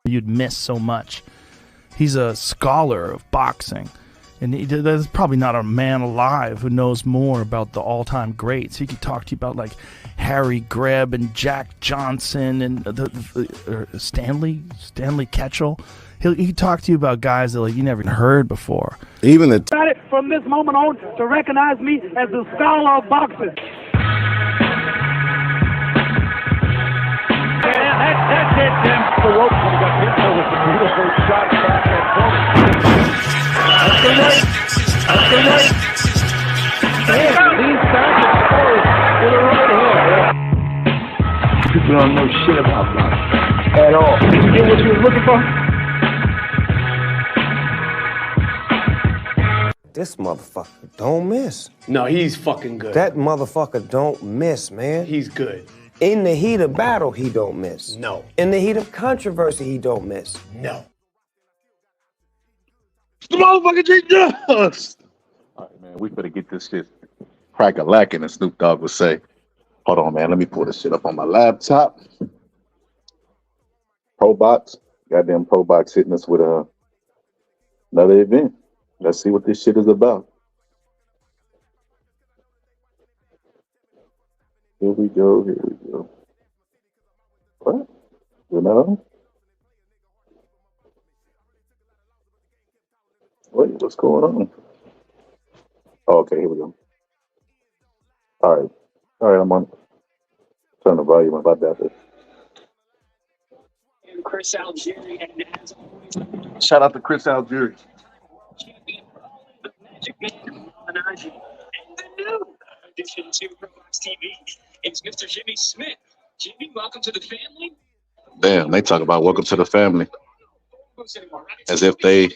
you'd miss so much. He's a scholar of boxing. And there's probably not a man alive who knows more about the all-time greats. He could talk to you about like Harry Greb and Jack Johnson and Stanley Ketchel. He could talk to you about guys that like you never heard before. Even the decided from this moment on to recognize me as the scholar of boxing. That's it, Tim. The rope when he got hit with the beautiful shot back and forth. That's the right. That's the right. Damn, leans back and forth with the right hand. People don't know shit about boxing at all. Did you get what you were looking for? This motherfucker don't miss. No, he's fucking good. That motherfucker don't miss, man. He's good. In the heat of battle, he don't miss. No. In the heat of controversy, he don't miss. No. The motherfucker G Just. All right, man, we better get this shit crack-a-lacking, as Snoop Dogg would say. Hold on, man. Let me pull this shit up on my laptop. ProBox. Goddamn ProBox hitting us with another event. Let's see what this shit is about. Here we go. Here we go. What? You know? Wait, what's going on? Oh, okay, here we go. All right. All right, I'm on. Turn the volume up. I doubt it. Chris Algieri, and as always, Shout out to Chris Algieri. champion for all of the Magic Man, Manaji, and the new addition to ProBox TV is Mr. Jimmy Smith. Jimmy, welcome to the family. Damn, they talk about welcome to the family. As if they,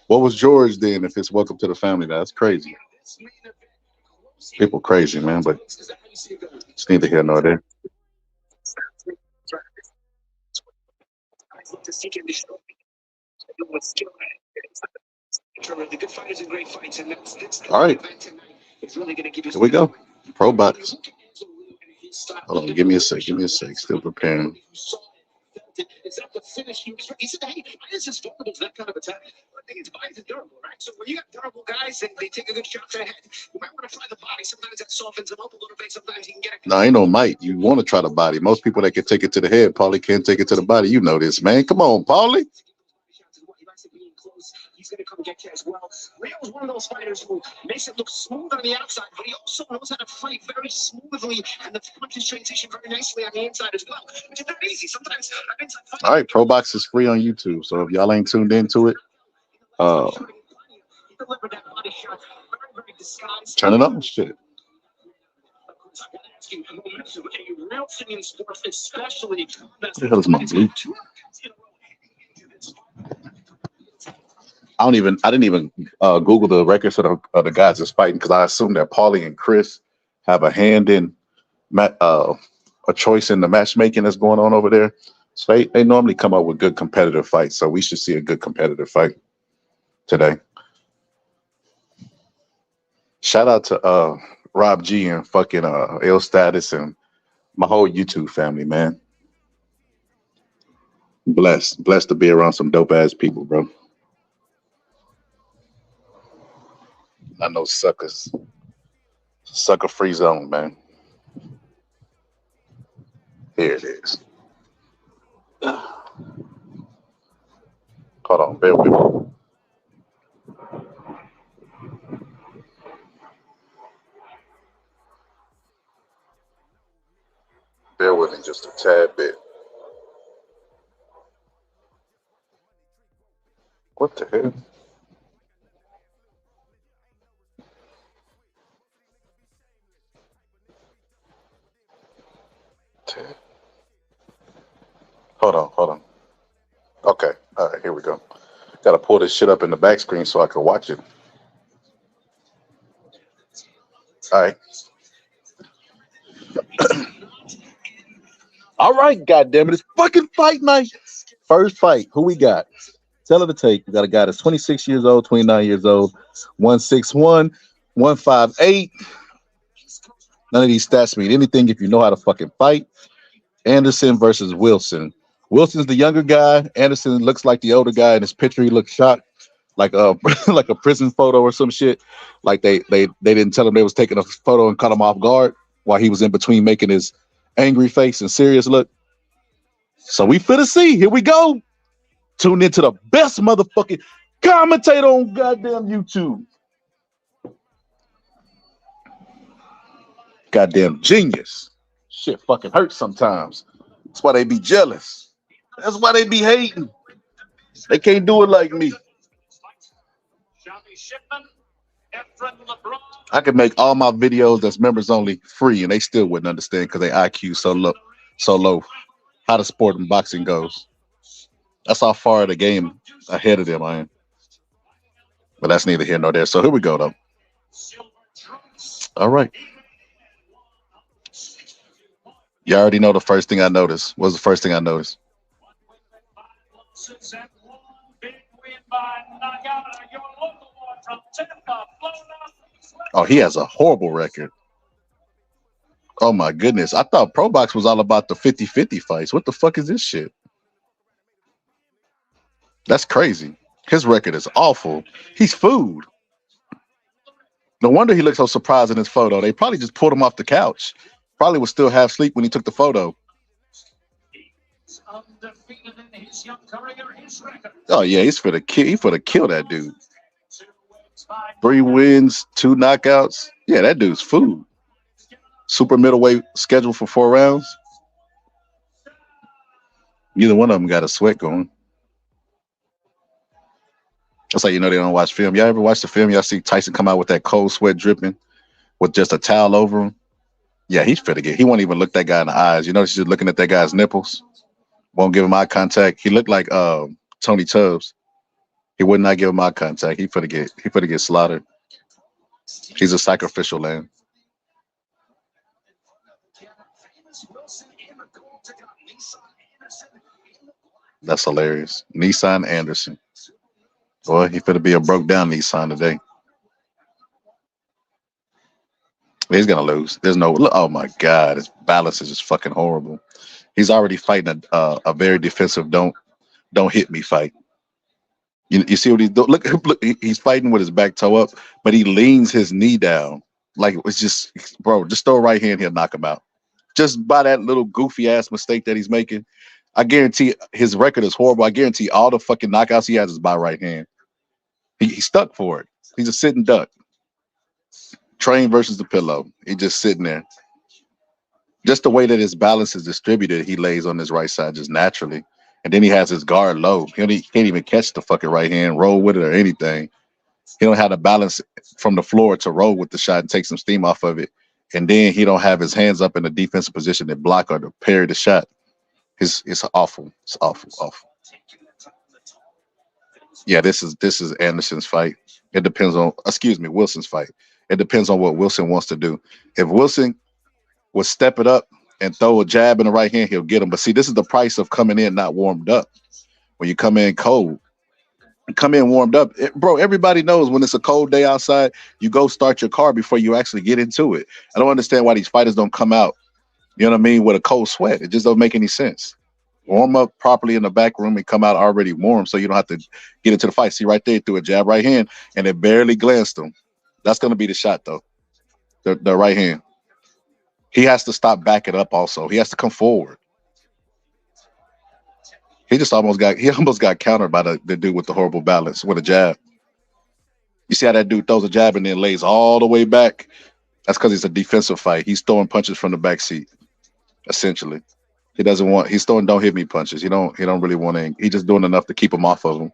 what was George then if it's welcome to the family? That's crazy. People crazy, man, but it's neither here nor there. All right, here we go. ProBox. Hold on, give me a sec. Still preparing. Is that the finish you expect? He said, hey, I just vulnerable to that kind of attack. I think it's bodies are durable, right? So when you got durable guys and they take a good shot to the head, you might want to try the body. Sometimes that softens them up a little bit. Sometimes you can get it. No, ain't no might. You want to try the body. Most people that can take it to the head probably can't take it to the body. You know this, man. Come on, Paulie. He's going to come get you as well. Leo's one of those fighters who makes it look smooth on the outside, but he also knows how to fight very smoothly, and the punches transition very nicely on the inside as well, which is not easy. Sometimes all right, ProBox is free on YouTube, so if y'all ain't tuned into it, turn it on. Shit. What the hell is my Bluetooth? I didn't even Google the records of the guys that's fighting because I assume that Paulie and Chris have a hand in a choice in the matchmaking that's going on over there. So they normally come up with good competitive fights. So we should see a good competitive fight today. Shout out to Rob G and fucking L Status and my whole YouTube family, man. Blessed to be around some dope ass people, bro. I know suckers. Sucker free zone, man. Here it is. Hold on, bear with me. Bear with me just a tad bit. What the hell? Hold on. Okay, all right, here we go. Gotta pull this shit up in the back screen so I can watch it. All right. All right, goddammit, it's fucking fight night. First fight, who we got? Tell her to take. We got a guy that's 26 years old, 29 years old, 161, 158. None of these stats mean anything if you know how to fucking fight. Anderson versus Wilson. Wilson's the younger guy. Anderson looks like the older guy. In his picture, he looks shocked, like a like a prison photo or some shit. Like they didn't tell him they was taking a photo and caught him off guard while he was in between making his angry face and serious look. So we finna see. Here we go. Tune into the best motherfucking commentator on goddamn YouTube. Goddamn genius. Shit fucking hurts sometimes. That's why they be jealous. That's why they be hating. They can't do it like me. I could make all my videos that's members only free, and they still wouldn't understand because they IQ so low. How the sport and boxing goes. That's how far the game ahead of them I am. But that's neither here nor there. So here we go though. All right. You already know the first thing I noticed. What was the first thing I noticed? Oh, he has a horrible record. Oh my goodness. I thought Pro Box was all about the 50-50 fights. What the fuck is this shit? That's crazy. His record is awful. He's food. No wonder he looked so surprised in his photo. They probably just pulled him off the couch. Probably was still half asleep when he took the photo. Oh yeah, he's for the kill that dude. 3 wins, 2 knockouts. Yeah, that dude's food. Super middleweight scheduled for 4 rounds. Neither one of them got a sweat going. That's how you know they don't watch film. Y'all ever watch the film? Y'all see Tyson come out with that cold sweat dripping with just a towel over him? Yeah, he's fit again. He won't even look that guy in the eyes. You notice he's just looking at that guy's nipples. Won't give him eye contact. He looked like Tony Tubbs. He would not give him eye contact. He finna get slaughtered. He's a sacrificial lamb. That's hilarious. Nissan Anderson. Boy, he finna be a broke down Nissan today. He's gonna lose. There's no. Oh my God, his balance is just fucking horrible. He's already fighting a very defensive don't hit me fight. You see what he's doing? Look, he's fighting with his back toe up, but he leans his knee down. Like it's just, bro, just throw a right hand, he'll knock him out. Just by that little goofy ass mistake that he's making. I guarantee his record is horrible. I guarantee all the fucking knockouts he has is by right hand. He's stuck for it. He's a sitting duck. Train versus the pillow. He's just sitting there. Just the way that his balance is distributed, he lays on his right side just naturally. And then he has his guard low. He can't even catch the fucking right hand, roll with it or anything. He don't have the balance from the floor to roll with the shot and take some steam off of it. And then he don't have his hands up in the defensive position to block or to parry the shot. It's awful. It's awful. Yeah, this is Anderson's fight. It depends on, Wilson's fight. It depends on what Wilson wants to do. If Wilson would step it up and throw a jab in the right hand, he'll get him. But see, this is the price of coming in not warmed up. When you come in cold, you come in warmed up. Bro, everybody knows when it's a cold day outside, you go start your car before you actually get into it. I don't understand why these fighters don't come out, you know what I mean, with a cold sweat. It just don't make any sense. Warm up properly in the back room and come out already warm so you don't have to get into the fight. See right there, threw a jab right hand, and it barely glanced him. That's going to be the shot, though, the right hand. He has to stop backing up also. He has to come forward. He almost got countered by the dude with the horrible balance with a jab. You see how that dude throws a jab and then lays all the way back? That's because it's a defensive fight. He's throwing punches from the back seat, essentially. He's throwing don't hit me punches. He don't really want to. He's just doing enough to keep him off of him.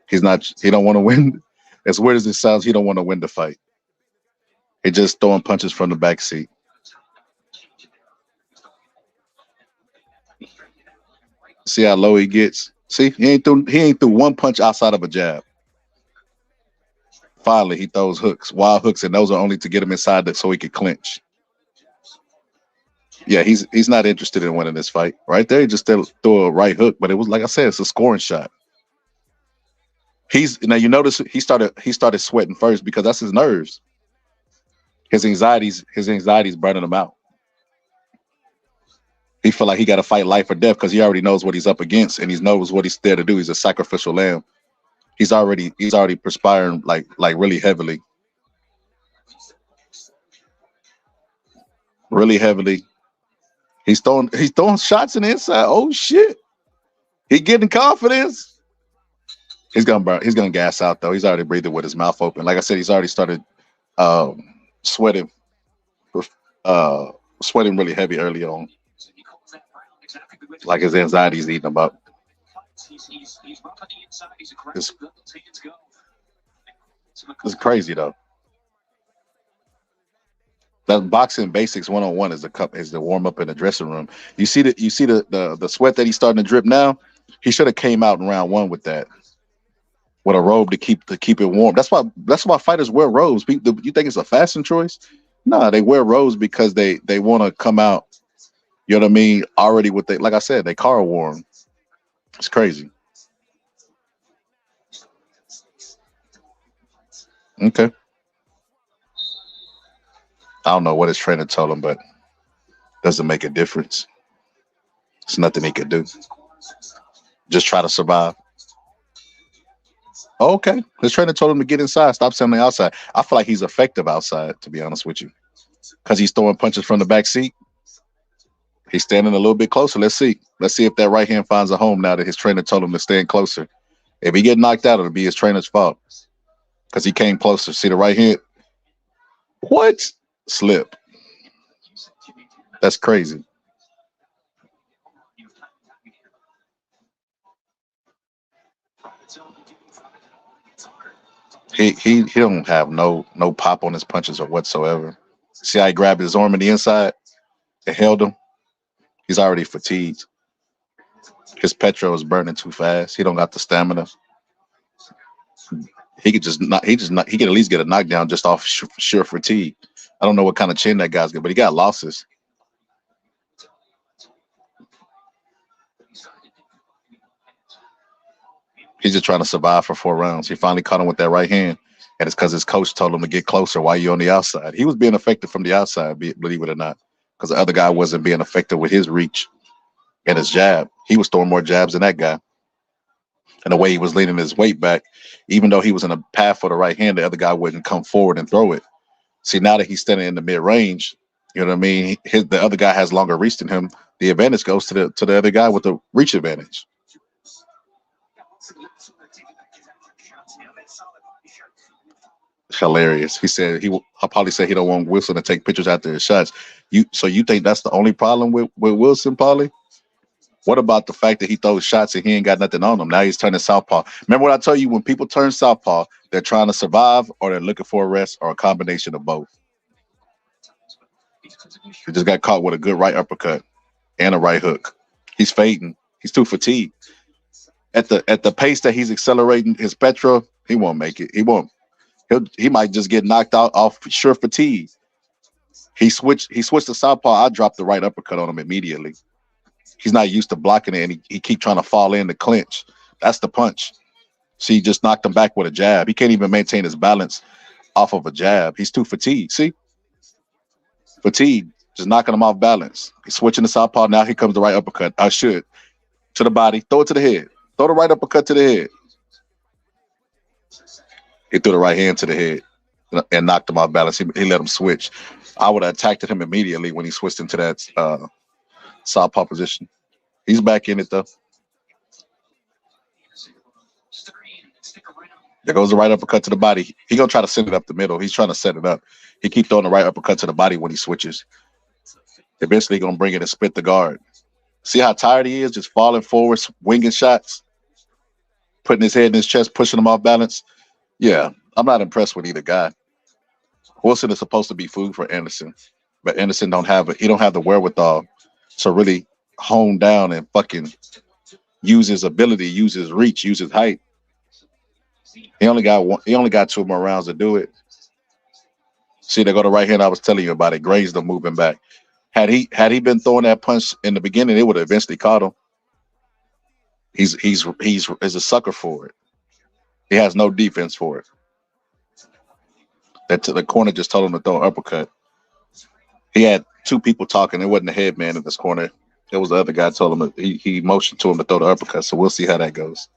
He don't want to win. As weird as it sounds, he don't want to win the fight. He's just throwing punches from the back seat. See how low he gets? See, he ain't threw one punch outside of a jab. Finally, he throws hooks, wild hooks, and those are only to get him inside so he can clinch. Yeah, he's not interested in winning this fight. Right there, he just threw a right hook, but it was, like I said, it's a scoring shot. Now you notice he started sweating first because that's his nerves. His anxiety's burning him out. He feel like he got to fight life or death because he already knows what he's up against and he knows what he's there to do. He's a sacrificial lamb. He's already perspiring like really heavily. Really heavily. He's throwing shots in the inside. Oh shit. He getting confidence. He's gonna gas out though. He's already breathing with his mouth open. Like I said, he's already started sweating sweating really heavy early on. Like his anxiety's eating him up. It's crazy though. That boxing basics 101 is the warm up in the dressing room. You see the sweat that he's starting to drip now. He should have came out in round 1 with that, with a robe to keep it warm. That's why fighters wear robes. You think it's a fashion choice? No, they wear robes because they want to come out. You know what I mean? Already with like I said, they car warm. It's crazy. Okay. I don't know what his trainer told him, but doesn't make a difference. It's nothing he could do. Just try to survive. Okay. His trainer told him to get inside. Stop standing outside. I feel like he's effective outside, to be honest with you. Because he's throwing punches from the back seat. He's standing a little bit closer. Let's see. Let's see if that right hand finds a home now that his trainer told him to stand closer. If he get knocked out, it'll be his trainer's fault. Because he came closer. See the right hand? What? Slip. That's crazy. He don't have no pop on his punches or whatsoever. See how he grabbed his arm in the inside and held him? He's already fatigued. His petrol is burning too fast. He don't got the stamina. He could at least get a knockdown just off sheer fatigue. I don't know what kind of chin that guy's got, but he got losses. He's just trying to survive for 4 rounds. He finally caught him with that right hand, and it's because his coach told him to get closer while you're on the outside. He was being effective from the outside, believe it or not, because the other guy wasn't being effective with his reach and his jab. He was throwing more jabs than that guy. And the way he was leaning his weight back, even though he was in a path for the right hand, the other guy wouldn't come forward and throw it. See, now that he's standing in the mid-range, you know what I mean? The other guy has longer reach than him. The advantage goes to the other guy with the reach advantage. Hilarious. He said he'll probably say he don't want Wilson to take pictures after his shots. So you think that's the only problem with Wilson, Paulie? What about the fact that he throws shots and he ain't got nothing on him? Now he's turning southpaw. Remember what I told you? When people turn southpaw, they're trying to survive or they're looking for a rest or a combination of both. He just got caught with a good right uppercut and a right hook. He's fading. He's too fatigued. At the pace that he's accelerating his petrol, he won't make it. He won't. He might just get knocked out off sheer fatigue. He switched to southpaw. I dropped the right uppercut on him immediately. He's not used to blocking it, and he keep trying to fall in to clinch. That's the punch. See, just knocked him back with a jab. He can't even maintain his balance off of a jab. He's too fatigued. See? Fatigue, just knocking him off balance. He's switching to southpaw. Now here comes the right uppercut. I should. To the body. Throw it to the head. Throw the right uppercut to the head. He threw the right hand to the head and knocked him off balance. He let him switch. I would have attacked him immediately when he switched into that southpaw position. He's back in it though. There goes the right uppercut to the body. He gonna try to send it up the middle. He's trying to set it up. He keep throwing the right uppercut to the body when he switches. Eventually gonna bring it and split the guard. See how tired he is, just falling forward, winging shots, putting his head in his chest, pushing him off balance. Yeah, I'm not impressed with either guy. Wilson is supposed to be food for Anderson, but Anderson don't have the wherewithal to really hone down and fucking use his ability, use his reach, use his height. He only got 2 more rounds to do it. See, they go to right hand. I was telling you about it. Grazed him moving back. Had he been throwing that punch in the beginning, it would have eventually caught him. He's a sucker for it. He has no defense for it. The corner just told him to throw an uppercut. He had 2 people talking. It wasn't the head man in this corner. It was the other guy told him he motioned to him to throw the uppercut. So we'll see how that goes.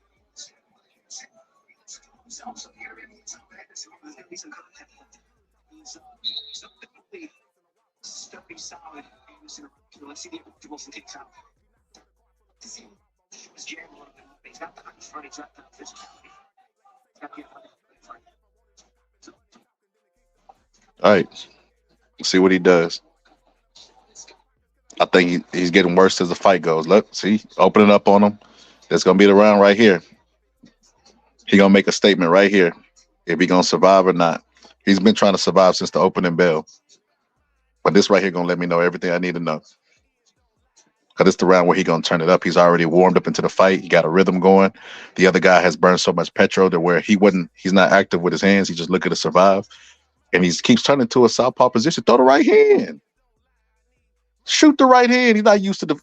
All right, let's see what he does. I think he's getting worse as the fight goes. Look, see, opening up on him. There's gonna be the round right here. He gonna make a statement right here if he gonna survive or not. He's been trying to survive since the opening bell, but this right here gonna let me know everything I need to know. Cause it's the round where he gonna turn it up. He's already warmed up into the fight. He got a rhythm going. The other guy has burned so much petrol to where he's not active with his hands. He's just looking to survive, and he keeps turning to a southpaw position. Throw the right hand. Shoot the right hand. He's not used to the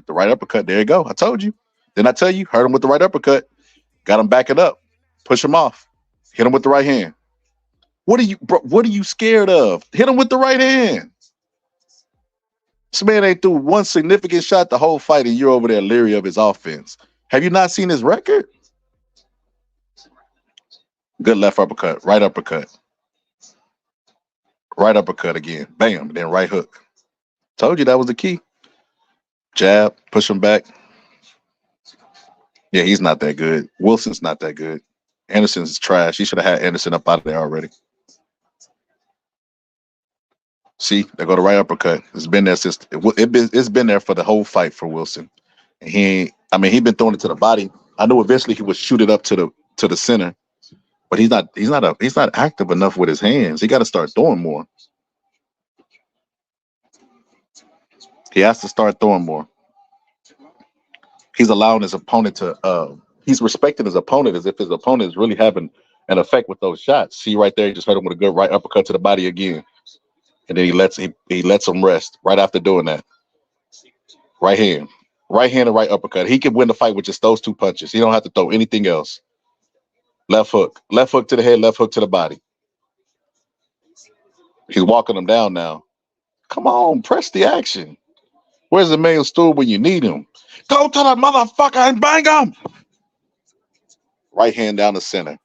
right uppercut. There you go. I told you. Didn't I tell you? Hurt him with the right uppercut. Got him backing up. Push him off. Hit him with the right hand. What are you scared of? Hit him with the right hand. This man ain't threw one significant shot the whole fight, and you're over there leery of his offense. Have you not seen his record? Good left uppercut. Right uppercut. Right uppercut again. Bam. Then right hook. Told you that was the key. Jab. Push him back. Yeah, he's not that good. Wilson's not that good. Anderson's trash. He should have had Anderson up out of there already. See, they go to right uppercut. It's been there since it's been there for the whole fight for Wilson. And he's been throwing it to the body. I knew eventually he would shoot it up to the center, but he's not active enough with his hands. He got to start throwing more. He has to start throwing more. He's allowing his opponent to he's respecting his opponent as if his opponent is really having an effect with those shots. See right there, he just hurt him with a good right uppercut to the body again. And then he lets him rest right after doing that. Right hand and right uppercut. He can win the fight with just those two punches. He don't have to throw anything else. Left hook to the head, left hook to the body. He's walking him down now. Come on, press the action. Where's the main stool when you need him? Go to that motherfucker and bang him. Right hand down the center.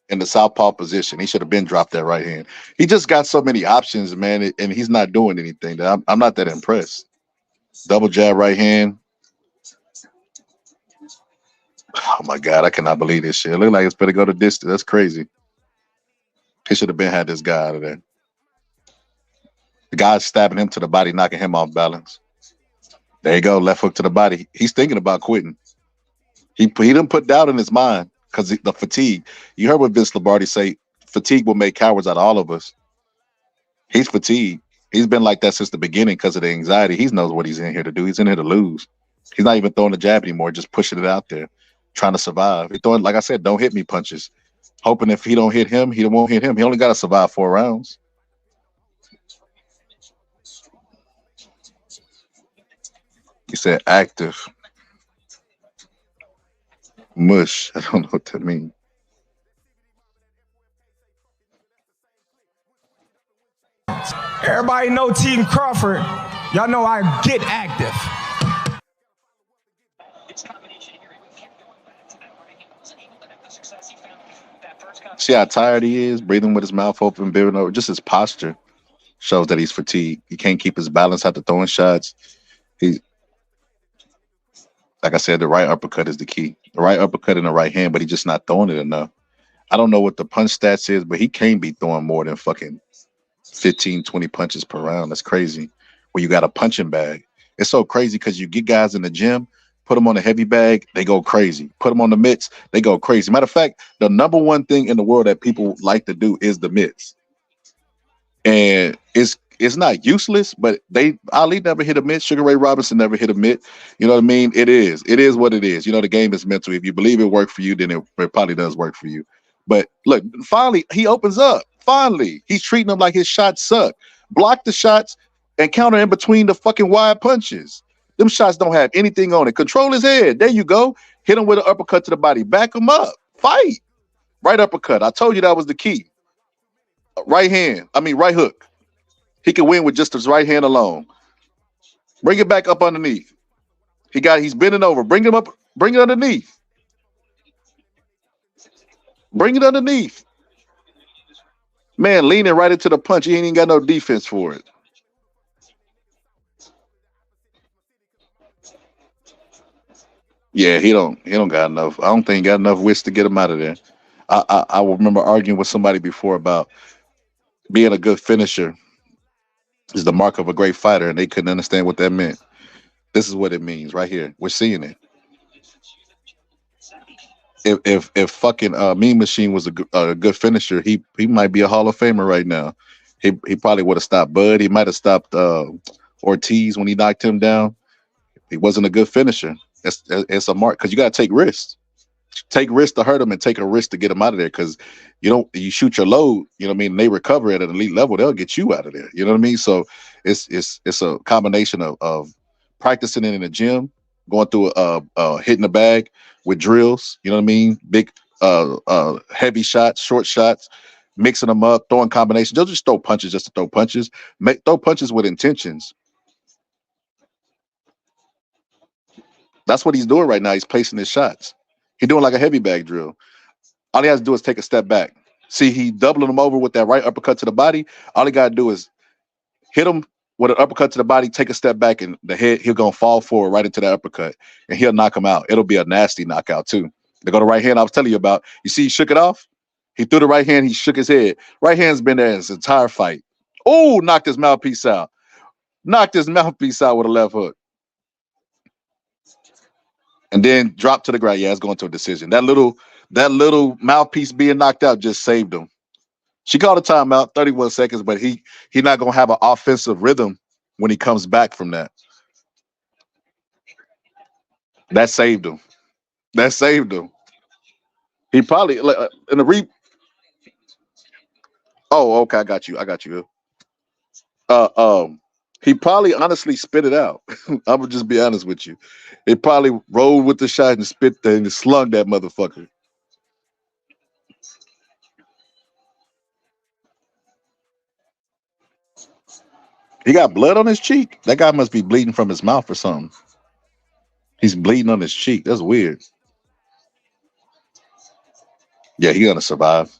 In the southpaw position. He should have been dropped that right hand. He just got so many options, man, and he's not doing anything. I'm not that impressed. Double jab right hand. Oh my God, I cannot believe this shit. It look like it's better go to distance. That's crazy. He should have had this guy out of there. The guy's stabbing him to the body, knocking him off balance. There you go, left hook to the body. He's thinking about quitting. He didn't put doubt in his mind. Because the fatigue. You heard what Vince Lombardi say, fatigue will make cowards out of all of us. He's fatigued. He's been like that since the beginning because of the anxiety. He knows what he's in here to do. He's in here to lose. He's not even throwing the jab anymore, just pushing it out there, trying to survive. He's throwing, like I said, don't hit me punches. Hoping if he don't hit him, he won't hit him. He only got to survive 4 rounds. He said active. Mush. I don't know what that means. Everybody know Team Crawford. Y'all know I get active. See how tired he is, breathing with his mouth open, bearing over. Just his posture shows that he's fatigued. He can't keep his balance after throwing shots. Like I said, the right uppercut is the key. The right uppercut in the right hand, but he's just not throwing it enough. I don't know what the punch stats is, but he can't be throwing more than fucking 15, 20 punches per round. That's crazy. When you got a punching bag. It's so crazy because you get guys in the gym, put them on a heavy bag, they go crazy. Put them on the mitts, they go crazy. Matter of fact, the number one thing in the world that people like to do is the mitts. And it's not useless, but Ali never hit a mitt. Sugar Ray Robinson never hit a mitt. You know what I mean? It is what it is. You know, the game is mental. If you believe it worked for you, then it probably does work for you. But look, finally, he opens up. Finally, he's treating them like his shots suck. Block the shots and counter in between the fucking wide punches. Them shots don't have anything on it. Control his head. There you go. Hit him with an uppercut to the body. Back him up. Fight. Right uppercut. I told you that was the key. Right hook. He can win with just his right hand alone. Bring it back up underneath. He's bending over. Bring him up. Bring it underneath. Bring it underneath. Man, leaning right into the punch. He ain't even got no defense for it. Yeah, he don't got enough. I don't think he got enough wits to get him out of there. I remember arguing with somebody before about being a good finisher is the mark of a great fighter, and they couldn't understand what that meant. This is what it means right here. We're seeing it. If fucking Mean Machine was a good finisher, he might be a Hall of Famer right now. He probably would have stopped Bud. He might have stopped Ortiz when he knocked him down. He wasn't a good finisher. It's a mark because you got to take risks. Take risks to hurt him and take a risk to get him out of there because you shoot your load, you know what I mean? They recover at an elite level, they'll get you out of there. You know what I mean? So it's a combination of practicing it in the gym, going through hitting the bag with drills, you know what I mean? Big heavy shots, short shots, mixing them up, throwing combinations. They'll just throw punches just to throw punches. Throw punches with intentions. That's what he's doing right now. He's placing his shots. He's doing like a heavy bag drill. All he has to do is take a step back. See, he doubling him over with that right uppercut to the body. All he got to do is hit him with an uppercut to the body, take a step back, and the head, he'll go fall forward right into the uppercut, and he'll knock him out. It'll be a nasty knockout, too. They go to right hand I was telling you about. You see, he shook it off? He threw the right hand. He shook his head. Right hand's been there his entire fight. Oh, knocked his mouthpiece out. Knocked his mouthpiece out with a left hook. And then dropped to the ground. Yeah, it's going to a decision. That little mouthpiece being knocked out just saved him. She called a timeout, 31 seconds, but he not going to have an offensive rhythm when he comes back from that. That saved him. That saved him. He probably in the Oh, okay, I got you. He probably honestly spit it out. I would just be honest with you. He probably rolled with the shot and spit and slung that motherfucker. He got blood on his cheek. That guy must be bleeding from his mouth or something. He's bleeding on his cheek. That's weird. Yeah, he gonna survive.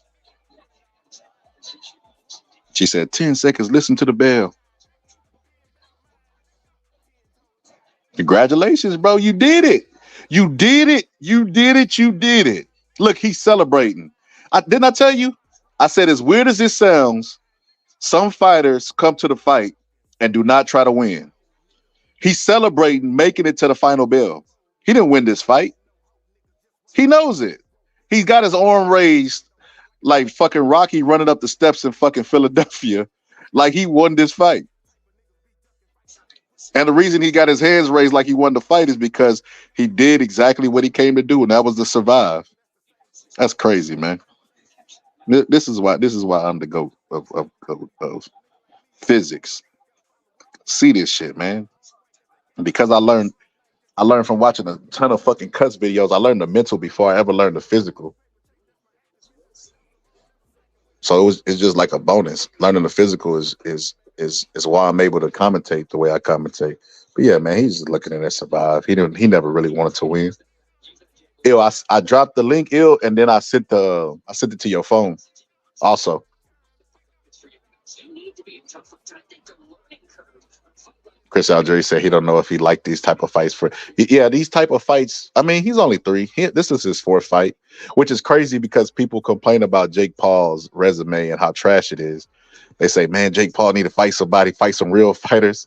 She said, 10 seconds, listen to the bell. Congratulations, bro. You did it. You did it. You did it. You did it. Look, he's celebrating. Didn't I tell you? I said, as weird as this sounds, some fighters come to the fight and do not try to win. He's celebrating making it to the final bell. He didn't win this fight. He knows it. He's got his arm raised like fucking Rocky running up the steps in fucking Philadelphia like he won this fight. And the reason he got his hands raised like he won the fight is because he did exactly what he came to do, and that was to survive. That's crazy, man. This is why I'm the GOAT of physics. See this shit, man. Because I learned from watching a ton of fucking cuts videos. I learned the mental before I ever learned the physical. So it's just like a bonus. Learning the physical is why I'm able to commentate the way I commentate. But yeah, man, he's just looking at it survive. He never really wanted to win. I dropped the link, and then I sent it to your phone also. Chris Algieri said he don't know if he liked these type of fights. These type of fights. I mean, he's only 3. This is his 4th fight, which is crazy because people complain about Jake Paul's resume and how trash it is. They say, man, Jake Paul need to fight somebody, fight some real fighters.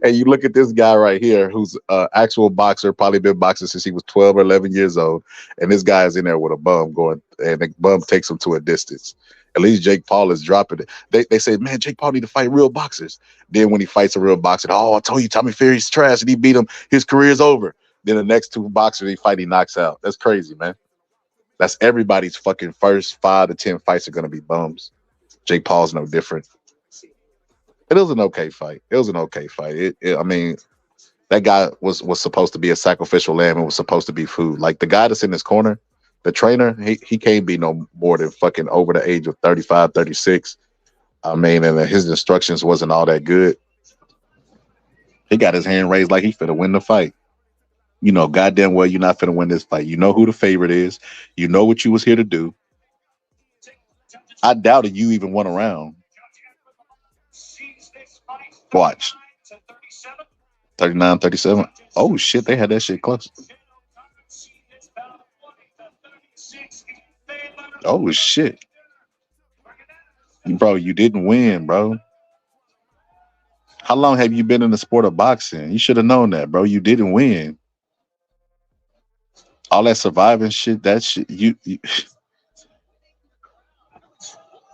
And you look at this guy right here, who's an actual boxer, probably been boxing since he was 12 or 11 years old. And this guy is in there with a bum going, and the bum takes him to a distance. At least Jake Paul is dropping it. They say, man, Jake Paul need to fight real boxers. Then when he fights a real boxer, I told you Tommy Fury's trash and he beat him. His career's over. Then the next 2 boxers he fight, he knocks out. That's crazy, man. That's everybody's fucking first 5 to 10 fights are going to be bums. Jake Paul's no different. It was an okay fight. I mean, that guy was supposed to be a sacrificial lamb and was supposed to be food. Like the guy that's in his corner, the trainer, he can't be no more than fucking over the age of 35, 36. I mean, and his instructions wasn't all that good. He got his hand raised like he finna win the fight. You know, goddamn well you're not finna win this fight. You know who the favorite is. You know what you was here to do. I doubted you even won a round. Watch. 39-37. Oh shit, they had that shit close. Oh shit. Bro, you didn't win, bro. How long have you been in the sport of boxing? You should have known that, bro. You didn't win. All that surviving shit, that shit, you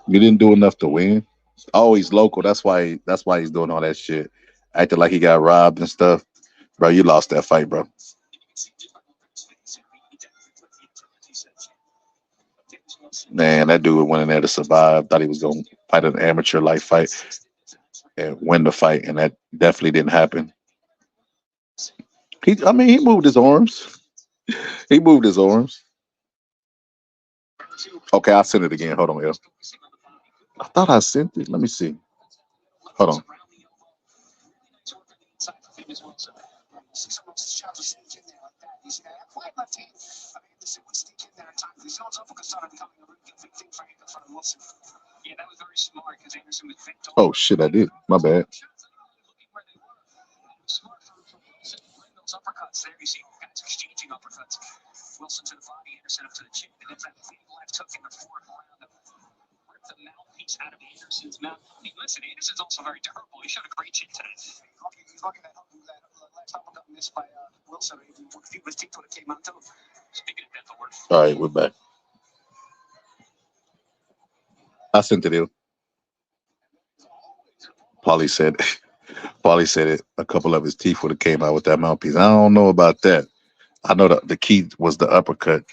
didn't do enough to win. Oh, he's local. That's why he's doing all that shit. Acting like he got robbed and stuff. Bro, you lost that fight, bro. Man, that dude went in there to survive. Thought he was going to fight an amateur light fight and win the fight, and that definitely didn't happen. He moved his arms. He moved his arms. Okay, I'll send it again. Hold on, yo. I thought I sent it. Let me see. Hold on. Oh shit, I did. My bad. Wilson to the body, Anderson up to the chin, and then that big left hook in the fourth round ripped the mouthpiece out of Anderson's mouth. Hey, listen, Anderson's also very durable. He showed a great chin today. He's lucky that last uppercut missed by Wilson. He was ticked when it came out too. Speaking of dental work. All right, we're back. I sent it in. Paulie said it. A couple of his teeth would have came out with that mouthpiece. I don't know about that. I know the key was the uppercut.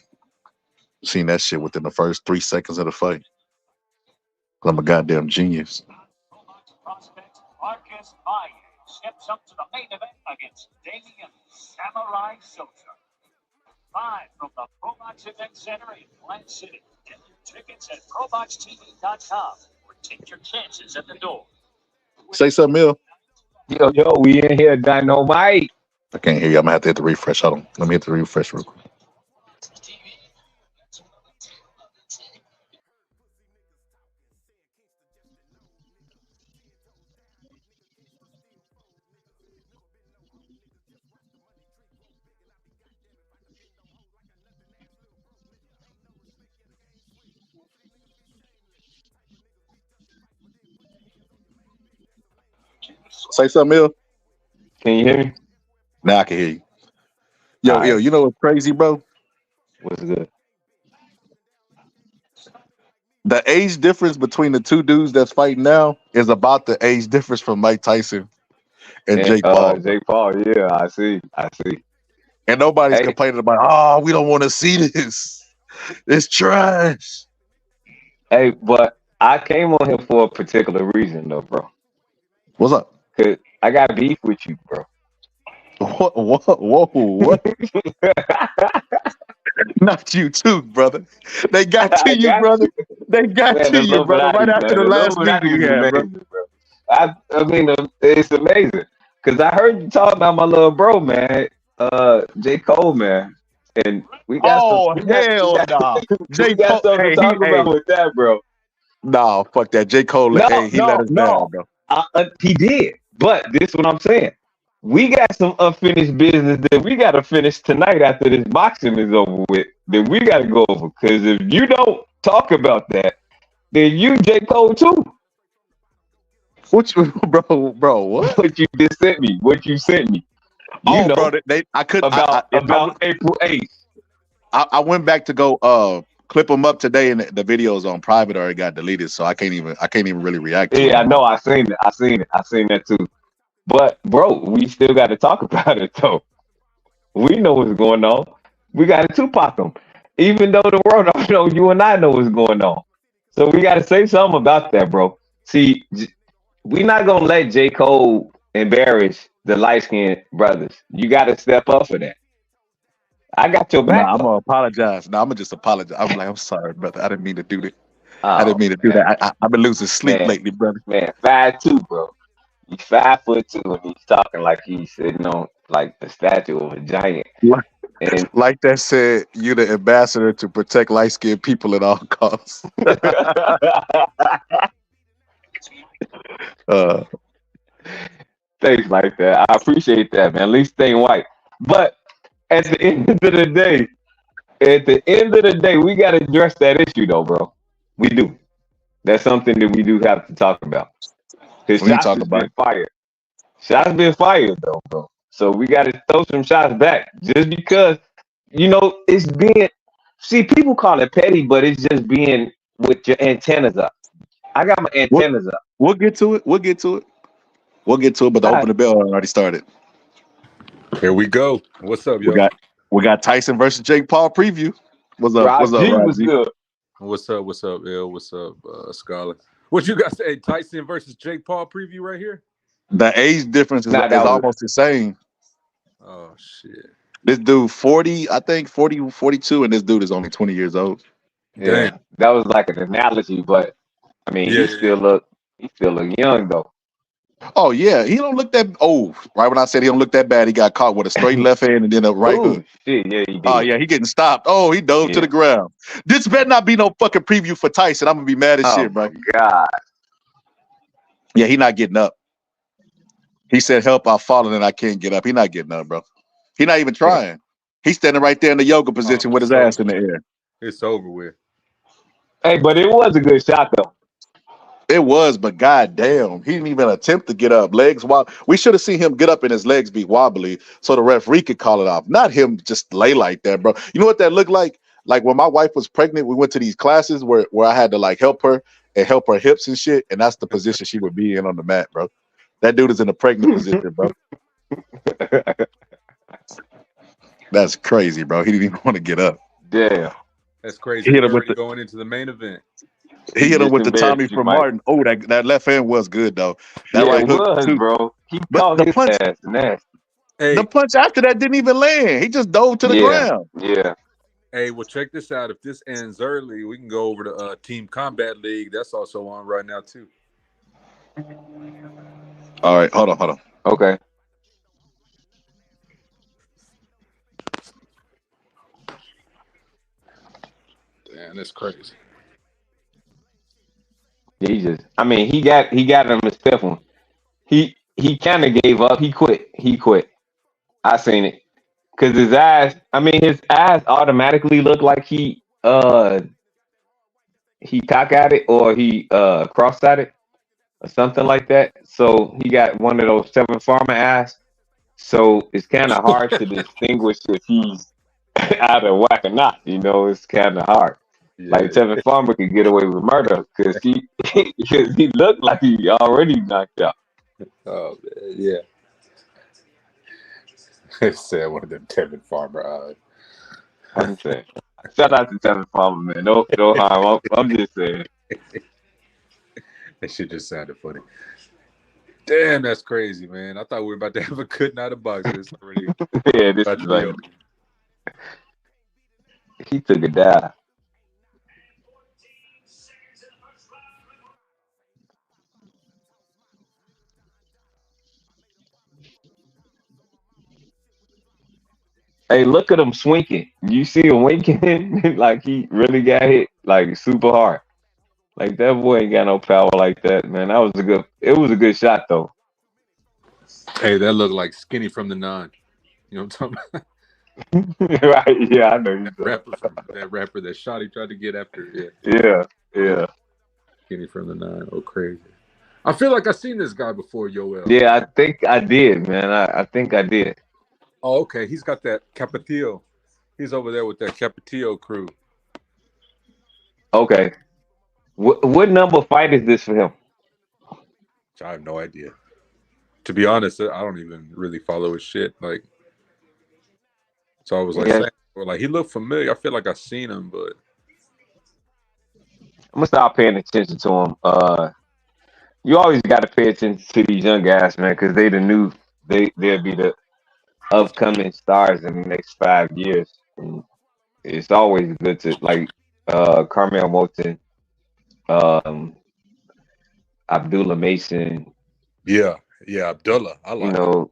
Seen that shit within the first 3 seconds of the fight. I'm a goddamn genius. Prospect Marcus Myers steps up to the main event against Damian Samurai Sosa. Live from the ProBox Event Center in Plant City. Get your tickets at ProBoxTV.com or take your chances at the door. Say something, Mill. Yo, we in here, Dynamite. I can't hear you. I'm gonna have to hit the refresh. Hold on. Let me hit the refresh real quick. Say something, Mill. Can you hear me? Now I can hear you. Yo, All yo, right. you know what's crazy, bro? What's good? The age difference between the two dudes that's fighting now is about the age difference from Mike Tyson and Jake Paul. Jake Paul, yeah, I see. And nobody's Hey. complaining about, oh, we don't want to see this. It's trash. Hey, but I came on here for a particular reason, though, bro. What's up? Cause I got beef with you, bro. What? Not you too, brother. They got to you, brother. They got to you, brother. Right after the last meeting you had, bro. I mean, it's amazing. Cause I heard you talk about my little bro, man, J. Cole, man, and we got hell no. We got something to talk about with that, bro. No, fuck that. J. Cole, he let us down, bro. He did, but this is what I'm saying. We got some unfinished business that we got to finish tonight after this boxing is over with. That we got to go over. Because if you don't talk about that, then you J. Cole too. What you, bro? What? What you just sent me? What you sent me? You know, bro, I couldn't about April 8th. I went back to go clip them up today, and the videos on private already got deleted, so I can't even really react to it. Yeah, I know. I seen it. I seen that too. But bro, we still got to talk about it though. We know what's going on. We got to Tupac them, even though the world don't know. You and I know what's going on. So we got to say something about that, bro. See, we're not gonna let J. Cole embarrass the light-skinned brothers. You got to step up for that. I got your back. I'm gonna apologize. I'm gonna just apologize. I'm sorry, brother. I didn't mean to do that. Oh, I didn't mean to do that. I've been losing sleep lately, brother. Man, 5'2", bro. He's 5'2", and he's talking like he's sitting on like the statue of a giant. Like, And like that said, you the ambassador to protect light skinned people at all costs. uh, things like that. I appreciate that, man. At least staying white. But at the end of the day, we gotta address that issue though, bro. We do. That's something that we do have to talk about. Because we can shots talk has about been fired. Shots been fired though, bro. So we gotta throw some shots back. Just because, it's being people call it petty, but it's just being with your antennas up. I got my we'll, antennas up. we'll get to it. We'll get to it. But the All open the bell already started. Here we go. What's up, We yo? got Tyson versus Jake Paul preview. What's up? Rod What's up, G Rod was G? good. What's up, L? What's up, Scholar? What you guys say? Tyson versus Jake Paul preview right here? The age difference is Nah, that was- almost the same. Oh, shit. This dude 40, I think 40, 42, and this dude is only 20 years old. Yeah, Damn. that was like an analogy, but I mean, Yeah, he still look young though. Oh yeah, he don't look that old. Right when I said he don't look that bad, he got caught with a straight left hand and then a right Ooh, hook. shit, yeah, he did. Oh yeah, he getting stopped. Oh, he dove to Yeah. the ground. This better not be no fucking preview for Tyson. I'm gonna be mad as Oh shit, bro. my God. Yeah, he not getting up. He said, "Help! I've fallen and I can't get up." He not getting up, bro. He not even trying. He's standing right there in the yoga position with his ass in the air. It's over with. Hey, but it was a good shot though. It was, but goddamn, he didn't even attempt to get up. Legs wobbly. We should have seen him get up and his legs be wobbly so the referee could call it off. Not him just lay like that, bro. You know what that looked like? Like when my wife was pregnant, we went to these classes where I had to like help her hips and shit, and that's the position she would be in on the mat, bro. That dude is in a pregnant position, bro. That's crazy, bro. He didn't even want to get up. Damn. That's crazy. He hit We're him with already going into the main event. He hit him with the Just Tommy embarrassed you, from Mike. Martin. Oh, that left hand was good though. That Yeah, right it hook was, too. bro. He But caught the his punch, ass nasty. Hey, the punch after that didn't even land. He just dove to the Yeah, ground. yeah. hey, well, check this out. If this ends early, we can go over to Team Combat League. That's also on right now too. All right, hold on. Okay. Damn, that's crazy. He got him a stiff one. He kind of gave up. He quit. I seen it. Cause his eyes automatically look like he cock at it or he cross at it or something like that. So he got one of those Seven Farmer eyes. So it's kind of hard to distinguish if he's out of whack or not. It's kind of hard. Yeah. Like Tevin Farmer could get away with murder because he looked like he already knocked out. Oh man, yeah. It said one of them Tevin Farmer eyes. I'm saying, shout out to Tevin Farmer, man. No harm. I'm just saying. That shit just sounded funny. Damn, that's crazy, man. I thought we were about to have a good night of boxing. It's already Yeah, this about is to be like over. he took a dive. Hey, look at him swinking. You see him winking like he really got hit like super hard. Like that boy ain't got no power like that, man. It was a good shot though. Hey, that looked like Skinny from the Nine. You know what I'm talking about? Right? Yeah, I know you. That rapper that Shotty tried to get after. Yeah. Skinny from the Nine. Oh, crazy. I feel like I've seen this guy before, Yoel. Yeah, I think I did, man. I think I did. Oh, okay. He's got that Capetillo. He's over there with that Capetillo crew. Okay. What number fight is this for him? I have no idea. To be honest, I don't even really follow his shit. Like, so I was like, Yeah. like he looked familiar. I feel like I've seen him, but I'm gonna start paying attention to him. You always got to pay attention to these young guys, man, because they'll be the upcoming stars in the next 5 years. And it's always good to like Carmel Moulton, Abdullah Mason. yeah, Abdullah. I like him.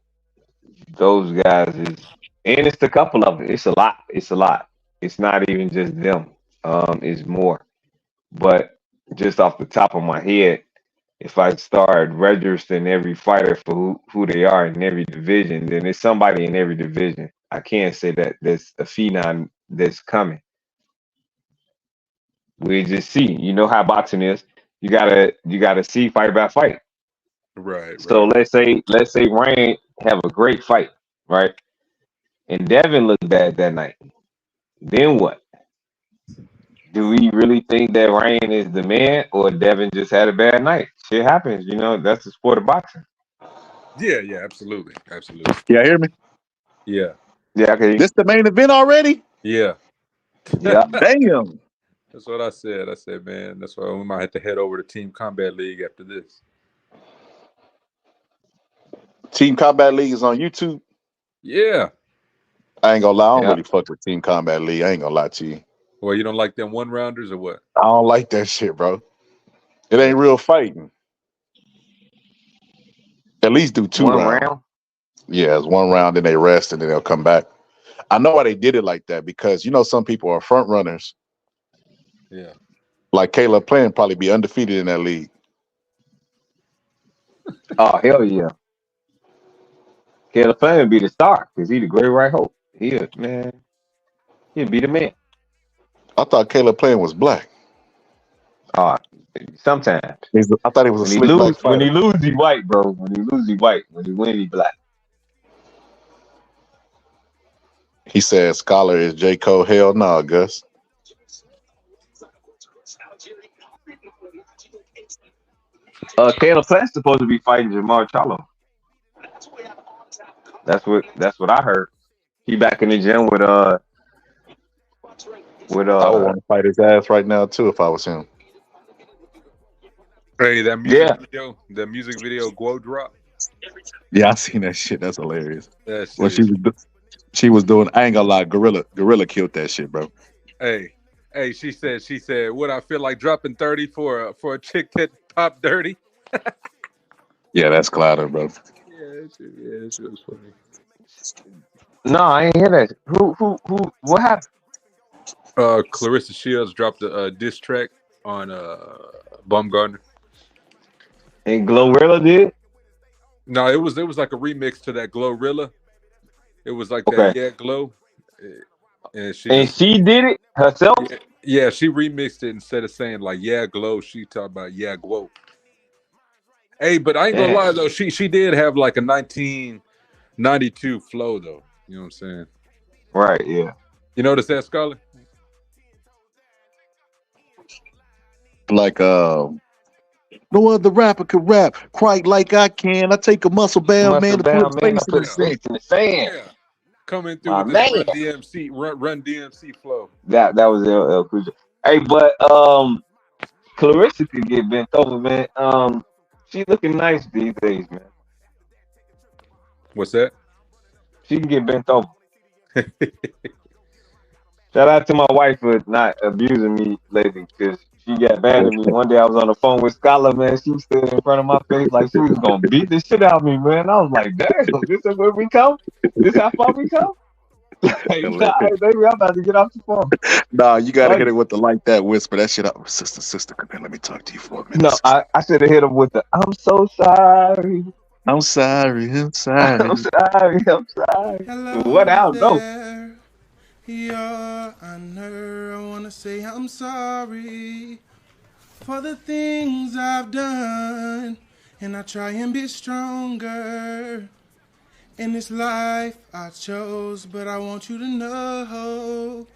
those guys is, and it's a couple of it. It's a lot. It's a lot. It's not even just them. It's more. But just off the top of my head, if I start registering every fighter for who they are in every division, then it's somebody in every division. I can't say that there's a phenom that's coming. We just see. You know how boxing is. You gotta see fight by fight. Right, So right. let's say Rain have a great fight, right? And Devin looked bad that night. Then what? Do we really think that Rain is the man, or Devin just had a bad night? Shit happens, That's the sport of boxing. Yeah, yeah, absolutely, absolutely. Yeah, hear me? Yeah, Yeah, okay. This the main event already? yeah. Yeah. Damn. That's what I said. I said, man, that's why we might have to head over to Team Combat League after this. Team Combat League is on YouTube. Yeah. I ain't gonna lie, I don't Yeah. really fuck with Team Combat League. I ain't gonna lie to you. Well, you don't like them one rounders or what? I don't like that shit, bro. It ain't real fighting. At least do 2 One rounds. round. Yeah, it's 1 round, then they rest, and then they'll come back. I know why they did it like that, because some people are front runners. Yeah. Like Caleb Plant probably be undefeated in that league. Oh hell yeah. Caleb Plant would be the star because he the great right hope. He'd be the man. I thought Caleb Plant was black. Uh sometimes. I thought he was a When he slick black lose, fighter. he white, bro. When he lose, he white. When he win, he black. He said Scholar is J. Cole. Hell no, Gus. Caleb Plant's supposed to be fighting Jamar Charlo. That's what I heard. He back in the gym with I would want to fight his ass right now too if I was him. Hey, that music video, Guo drop. Yeah, I seen that shit. That's hilarious. That What shit. she was doing, I ain't gonna lie, Gorilla killed that shit, bro. Hey, she said, would I feel like dropping 30 for a chick that popped dirty? Yeah, that's Clouder, bro. Yeah, that shit was funny. No, I ain't hear that. What happened? Clarissa Shields dropped a diss track on Baumgartner. And Glorilla did? No, it was like a remix to that Glorilla. It was like Okay. that Yeah Glow. And she did it herself? Yeah, she remixed it instead of saying like Yeah Glow, she talked about Yeah Glow. Hey, but I ain't gonna lie though, she did have like a 1992 flow though. You know what I'm saying? Right, yeah. You notice that, Scholar? Like no other rapper could rap quite like I can. I take a muscle bound man to put face in the sand. Yeah. Coming through with this Run DMC flow. That was LL Cool J. Hey, but Clarissa could get bent over, man. She looking nice these days, man. What's that? She can get bent over. Shout out to my wife for not abusing me lately, because she got mad at me. One day I was on the phone with Scholar, man. She stood in front of my face like she was gonna beat the shit out of me, man. I was like, damn, this is where we come? This how far we come? Hey, nah, baby, I'm about to get off the phone. Nah, you gotta hit it with the like that whisper. That shit up. Sister, come here. Let me talk to you for a minute. No, I should have hit him with the I'm so sorry. I'm sorry. I'm sorry. Hello What out? No. there, Your Honor, I want to say I'm sorry for the things I've done, and I try and be stronger in this life I chose, but I want you to know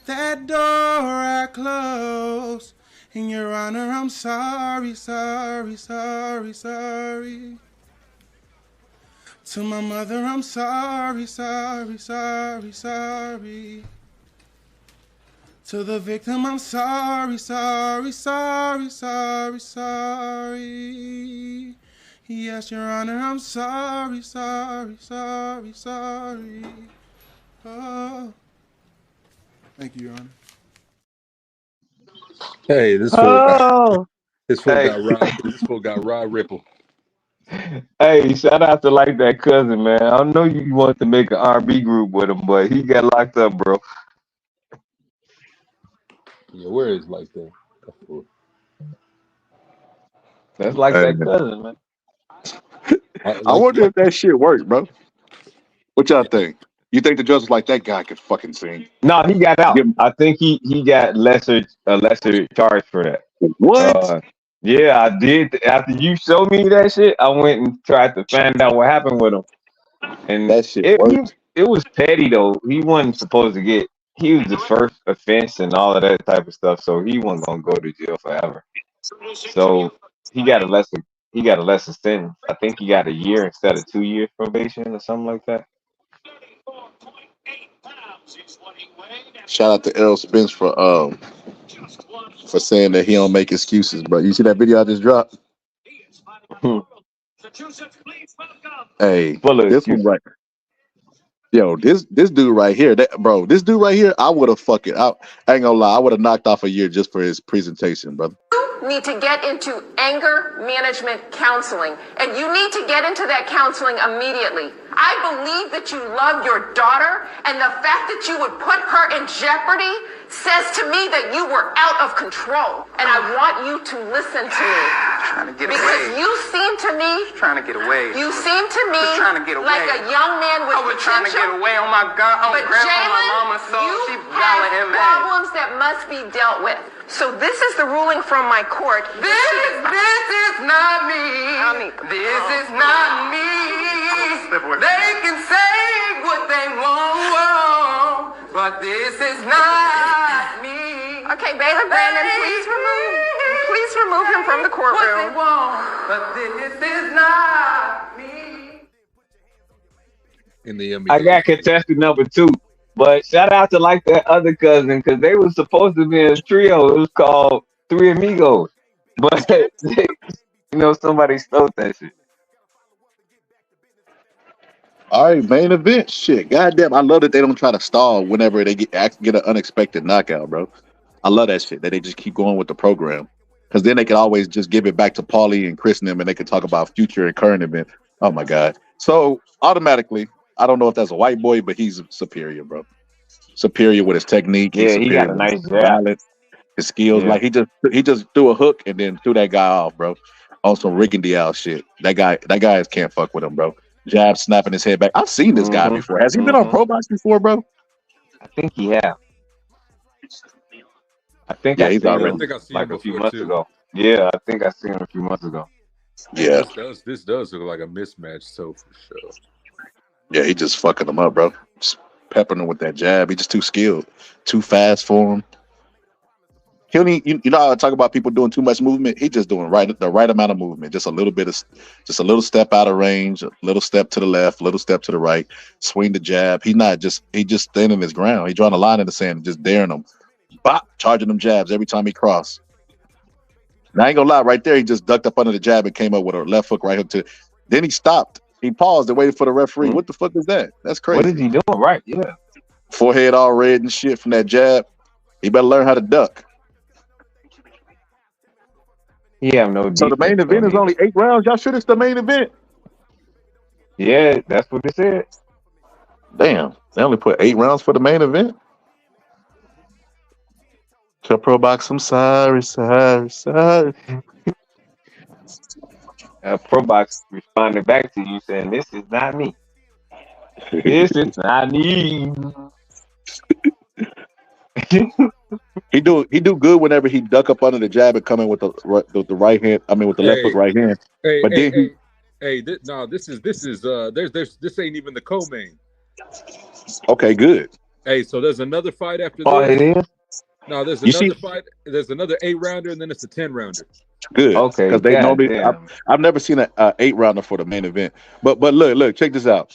that door I closed. In Your Honor, I'm sorry. To my mother, I'm sorry. To the victim, I'm sorry. Yes, Your Honor, I'm sorry. Oh. Thank you, Your Honor. Hey, this fool got Rod Ripple. Hey, shout out to like that cousin, man. I know you want to make an R&B group with him, but he got locked up, bro. Yeah, where is like that? That's like Hey, that cousin, man. I Like, wonder if that shit worked, bro. What y'all think? You think the judge was like that guy could fucking sing? No, he got Give out. him I think he got lesser charge for that. what? Uh, yeah, I did. After you showed me that shit, I went and tried to find out what happened with him, and That shit worked. it was petty though. He wasn't supposed to get. He was the first offense and all of that type of stuff, so he wasn't gonna go to jail forever. So he got a lesser sentence. I think he got a year instead of 2 years probation or something like that. Shout out to Errol Spence for saying that he don't make excuses, bro. You see that video I just dropped? Hey, Full of this one excuses. right. Yo, this dude right here, this dude right here, I would have fucking I ain't gonna lie, I would have knocked off a year just for his presentation, brother. Need to get into anger management counseling, and you need to get into that counseling immediately. I believe that you love your daughter, and the fact that you would put her in jeopardy says to me that you were out of control. And I want you to listen to me. Trying to get because away. you seem to me, Trying to get away. you seem to me Was trying to get away. like a young man with I was trying to potential. get away on my gun. On But grandma, my Jalen, mama soul. you She have valid MA. problems that must be dealt with. So this is the ruling from my court. This is not me. This is not me. They can say what they want, but this is not me. Okay, Baylor Brandon, please remove him from the What they courtroom. want, but this is not me. in the NBA. I got contestant number 2, but shout out to like that other cousin because they were supposed to be in a trio. It was called Three Amigos, but somebody stole that shit. All right, main event. Shit. Goddamn. I love that they don't try to stall whenever they get an unexpected knockout, bro. I love that shit. That they just keep going with the program. Because then they can always just give it back to Paulie and Chris and them, and they can talk about future and current event. Oh my God. So automatically, I don't know if that's a white boy, but he's superior, bro. Superior with his technique. He's Yeah, he superior got a with nice his jab. balance, his skills. Yeah. Like he just threw a hook and then threw that guy off, bro. On some Rick and Dial shit. That guy can't fuck with him, bro. Jab snapping his head back. I've seen this guy before. Has he been on Pro Box before, bro? I think he have. I think Yeah, I he's seen already. him think I've seen like him a few before, months too. ago. Yeah, I think I seen him a few months ago. Yeah, This does look like a mismatch, so for sure. yeah, he just fucking him up, bro. Just peppering him with that jab. He just too skilled, too fast for him. He only, you know how I talk about people doing too much movement? He just doing the right amount of movement, just a little step out of range, a little step to the left, a little step to the right, swing the jab. He just standing his ground. He drawing a line in the sand and just daring them, bop, charging them jabs every time he cross. Now I ain't gonna lie, right there he just ducked up under the jab and came up with a left hook, right hook to. Then he stopped. He paused and waited for the referee. What the fuck is that? That's crazy. What is he doing? Right? Yeah. Forehead all red and shit from that jab. He better learn how to duck. He have no. So the main defense, event is though, only 8 rounds. Y'all sure it's the main event? Yeah, that's what it said. Damn, they only put 8 rounds for the main event. Tell Pro Box, I'm sorry. Pro Box responded back to you saying, "This is not me. This is not me." He do good whenever he duck up under the jab and come in with the right hand. I mean, with the left hook right hand. But then this ain't even the co-main. Okay, good. Hey, so there's another fight after Oh, this. it is. No, there's You another see- fight. There's another 8-rounder, and then it's a 10-rounder. Good. Okay, Because they God normally, damn. I've never seen a 8-rounder for the main event. But look, check this out.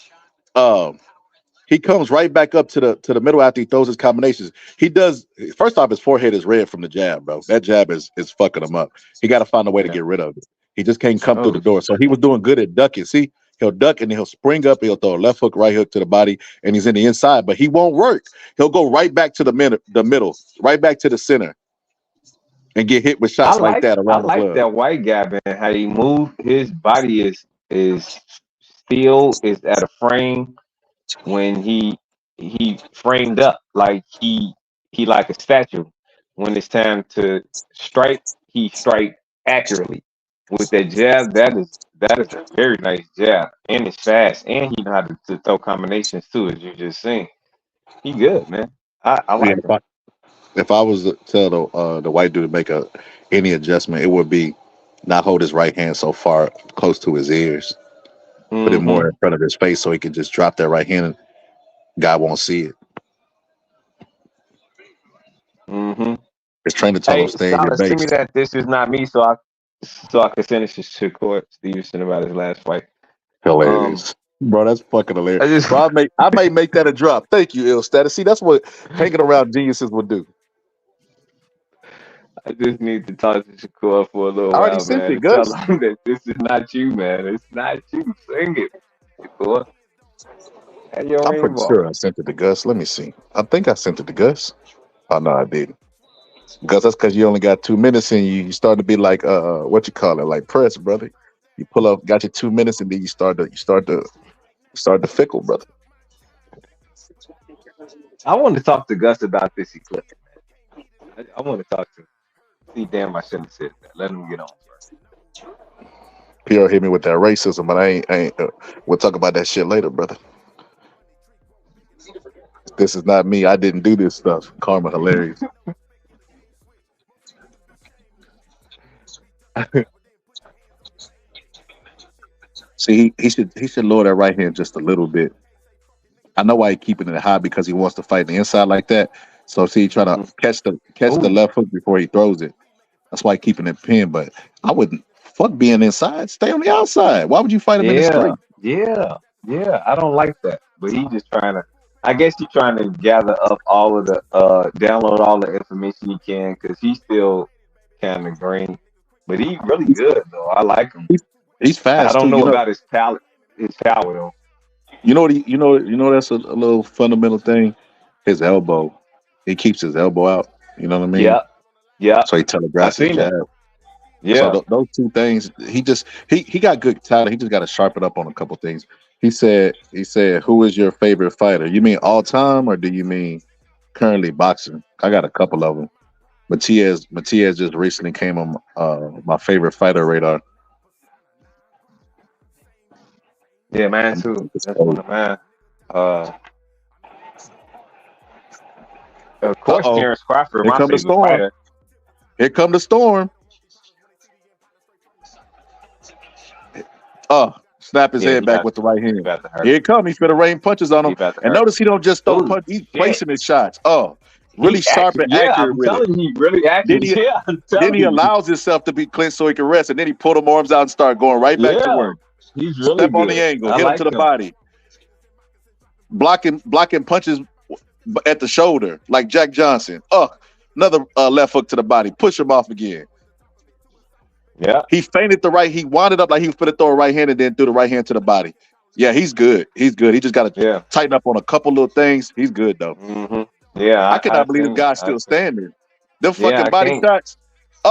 He comes right back up to the middle after he throws his combinations. He does. First off, his forehead is red from the jab, bro. That jab is fucking him up. He got to find a way to get rid of it. He just can't come through the door. So he was doing good at ducking. See, he'll duck and then he'll spring up. He'll throw a left hook, right hook to the body, and he's in the inside. But he won't work. He'll go right back to the middle, right back to the center, and get hit with shots like that I around the like glove. that white guy, man. How he moved. His body is is still is at a frame when he framed up like he like a statue. When it's time to strike, he strike accurately with that jab. That is a very nice jab, and it's fast, and he know how to throw combinations too, as you just seen. He good, man. I Yeah, like him. if I was to tell the white dude to make any adjustment, it would be not hold his right hand so far close to his ears, put it more Mm-hmm. in front of his face so he can just drop that right hand and guy won't see it. Mm-hmm. His trainer told him Hey, stay in your Scholar, send me base. that. This is not me, so I can finish this to Court Stevenson about his last fight. Um, Hilarious. Bro, that's fucking hilarious. I just Bro, I may make that a drop. Thank you, ill status. See, that's what hanging around geniuses would do. I just need to talk to Shakur for a little I already while, sent man, it, and tell Gus. him that this is not you, man. It's not you. Sing it, Shakur. Have your I'm pretty rainbow. sure I sent it to Gus. Let me see. I think I sent it to Gus. Oh no, I didn't. Gus, that's because you only got 2 minutes and you start to be like what you call it, like press, brother. You pull up, got your 2 minutes, and then you start to fickle, brother. I want to talk to Gus about this eclipse. I want to talk to him. See, damn, I shouldn't have said that. Let him get on first. Pierre hit me with that racism, but I ain't. We'll talk about that shit later, brother. This is not me. I didn't do this stuff. Karma, hilarious. See, he should lower that right hand just a little bit. I know why he keeping it high because he wants to fight the inside like that. So see, he trying to catch the Ooh, left hook before he throws it. That's why he keeping it pinned. But I wouldn't fuck being inside. Stay on the outside. Why would you fight him in the yeah, straight? yeah. I don't like that, but he just trying to. I guess he's trying to gather up all of the download all the information he can because he's still kind of green, but he really good though. I like him. He's I fast too. don't know about his palate, his power though. That's a little fundamental thing. His elbow. He keeps his elbow out. You know what I mean? Yeah, yeah. So he I telegraphs his seen that. jab. So Yeah. those two things, he got good talent. He just got to sharpen up on a couple things. He said, "Who is your favorite fighter? You mean all time, or do you mean currently boxing?" I got a couple of them. Matias just recently came on my favorite fighter radar. Yeah, man, too. That's one of mine. Uh, of Uh course, oh, Terrence Crawford, here my come the favorite storm. fighter. Here come the storm. Snap his Yeah, head back with the right he hand. about to hurt. Here it come. He's finna rain punches on He him. about to And hurt. notice he don't just throw Oh punch. He's shit! placing his shots. Really He sharp and yeah, accurate I'm with it. telling you, he really accurate. Then he Yeah, I'm then telling he you. allows himself to be clinched so he can rest. And then he pull them arms out and start going right back to Yeah, work. he's really Step on the good. angle, I hit him to like the him. body, blocking punches at the shoulder like Jack Johnson. Another left hook to the body, push him off again. Yeah, He feinted the right. He wound it up like he was going to throw a right hand and then threw the right hand to the body. Yeah, he's good. He's good. He just got to yeah. tighten up on a couple little things. He's good though. Yeah, I I cannot believe this seen it. guy's still standing. Them Yeah, fucking I body can't. shots.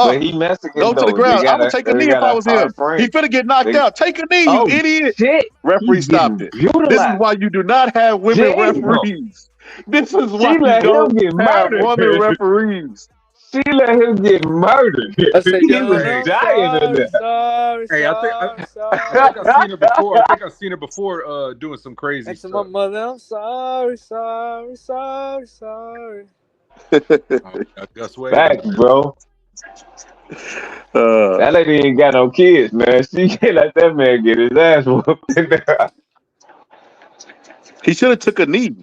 But he Mexican Go to the though. They ground. I got would a take a they knee if got I a was him. hard frame. He finna get knocked They, out. Take a knee, you oh idiot. shit! Referee He's stopped getting it. This is brutalized. why you do not have women Damn! referees. This is She why you let him don't get have murdered. women referees. She let him get murdered. I say, He was Hey, dying in there. hey, I think I've seen her before. I think I've seen her before doing some crazy next to my stuff. mother, I'm sorry. Gus Wade. Facts, bro. That lady ain't got no kids, man. She can't let that man get his ass whooped in there. He should have took a knee.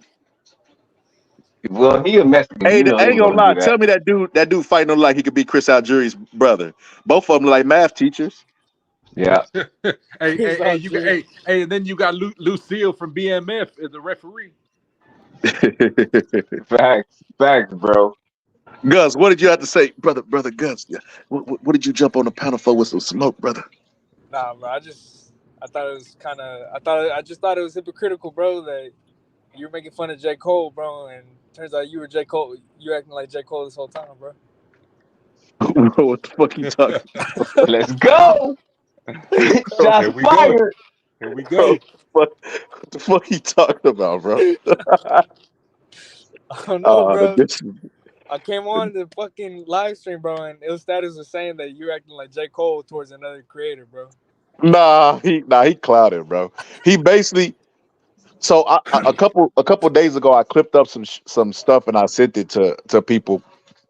Well, he a Mexican. Hey, You know I he ain't ain't gonna gonna lie. do Tell that. me that dude fighting him like he could be Chris Algieri's brother. Both of them like math teachers. Yeah. Hey, hey, and then you got Lucille from BMF as the referee. Facts, bro. Gus, what did you have to say, brother Gus? What did you jump on the panel for with some smoke, brother? Nah, bro. I just thought it was hypocritical, bro, that you were making fun of J. Cole, bro, and turns out you were J. Cole. You acting like J. Cole this whole time, bro. What the fuck you talking? Let's go. Shots Here we go. fired. Here we Bro, go. what the fuck he talking about, bro? I don't know, The bro. bitch. I came on the fucking live stream, bro, and it was status was saying that you're acting like J. Cole towards another creator, bro. He clouded, bro. He basically. So a couple days ago, I clipped up some stuff and I sent it to people,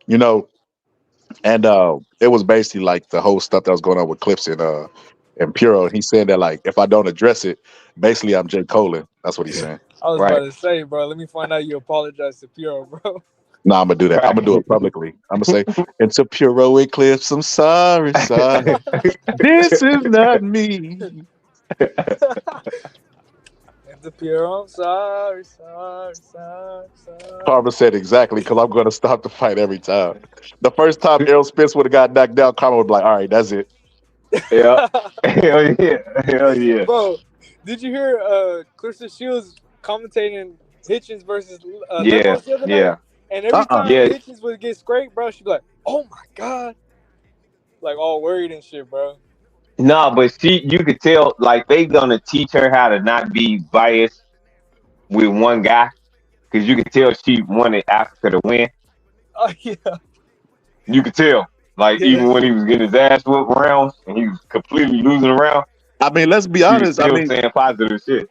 you know, and it was basically like the whole stuff that was going on with Clips and Puro. And he said that like if I don't address it, basically I'm J. Cole. That's what he's saying. I was Right. about to say, bro, let me find out you apologize to Puro, bro. No, I'm gonna do that. I'm gonna do it publicly. I'm gonna say it's a Puro Eclipse. I'm sorry. This is not me. It's a Puro, I'm sorry. Karma said exactly because I'm going to stop the fight every time. The first time Errol Spence would have got knocked down, Karma would be like, all right, that's it. Yeah. Hell yeah. Hell yeah. Bro, did you hear Clarissa Shields commentating Hitchens versus Yeah. Lemos the other night? Yeah. And every time Yeah. Hitchens would get scraped, bro, she'd be like, oh my God. Like all worried and shit, bro. No, but you could tell like they gonna teach her how to not be biased with one guy because you could tell she wanted Africa to win. Oh, yeah. You could tell, like Yeah. even when he was getting his ass whooped around and he was completely losing around. I mean, let's be He was honest. I still mean, saying positive shit.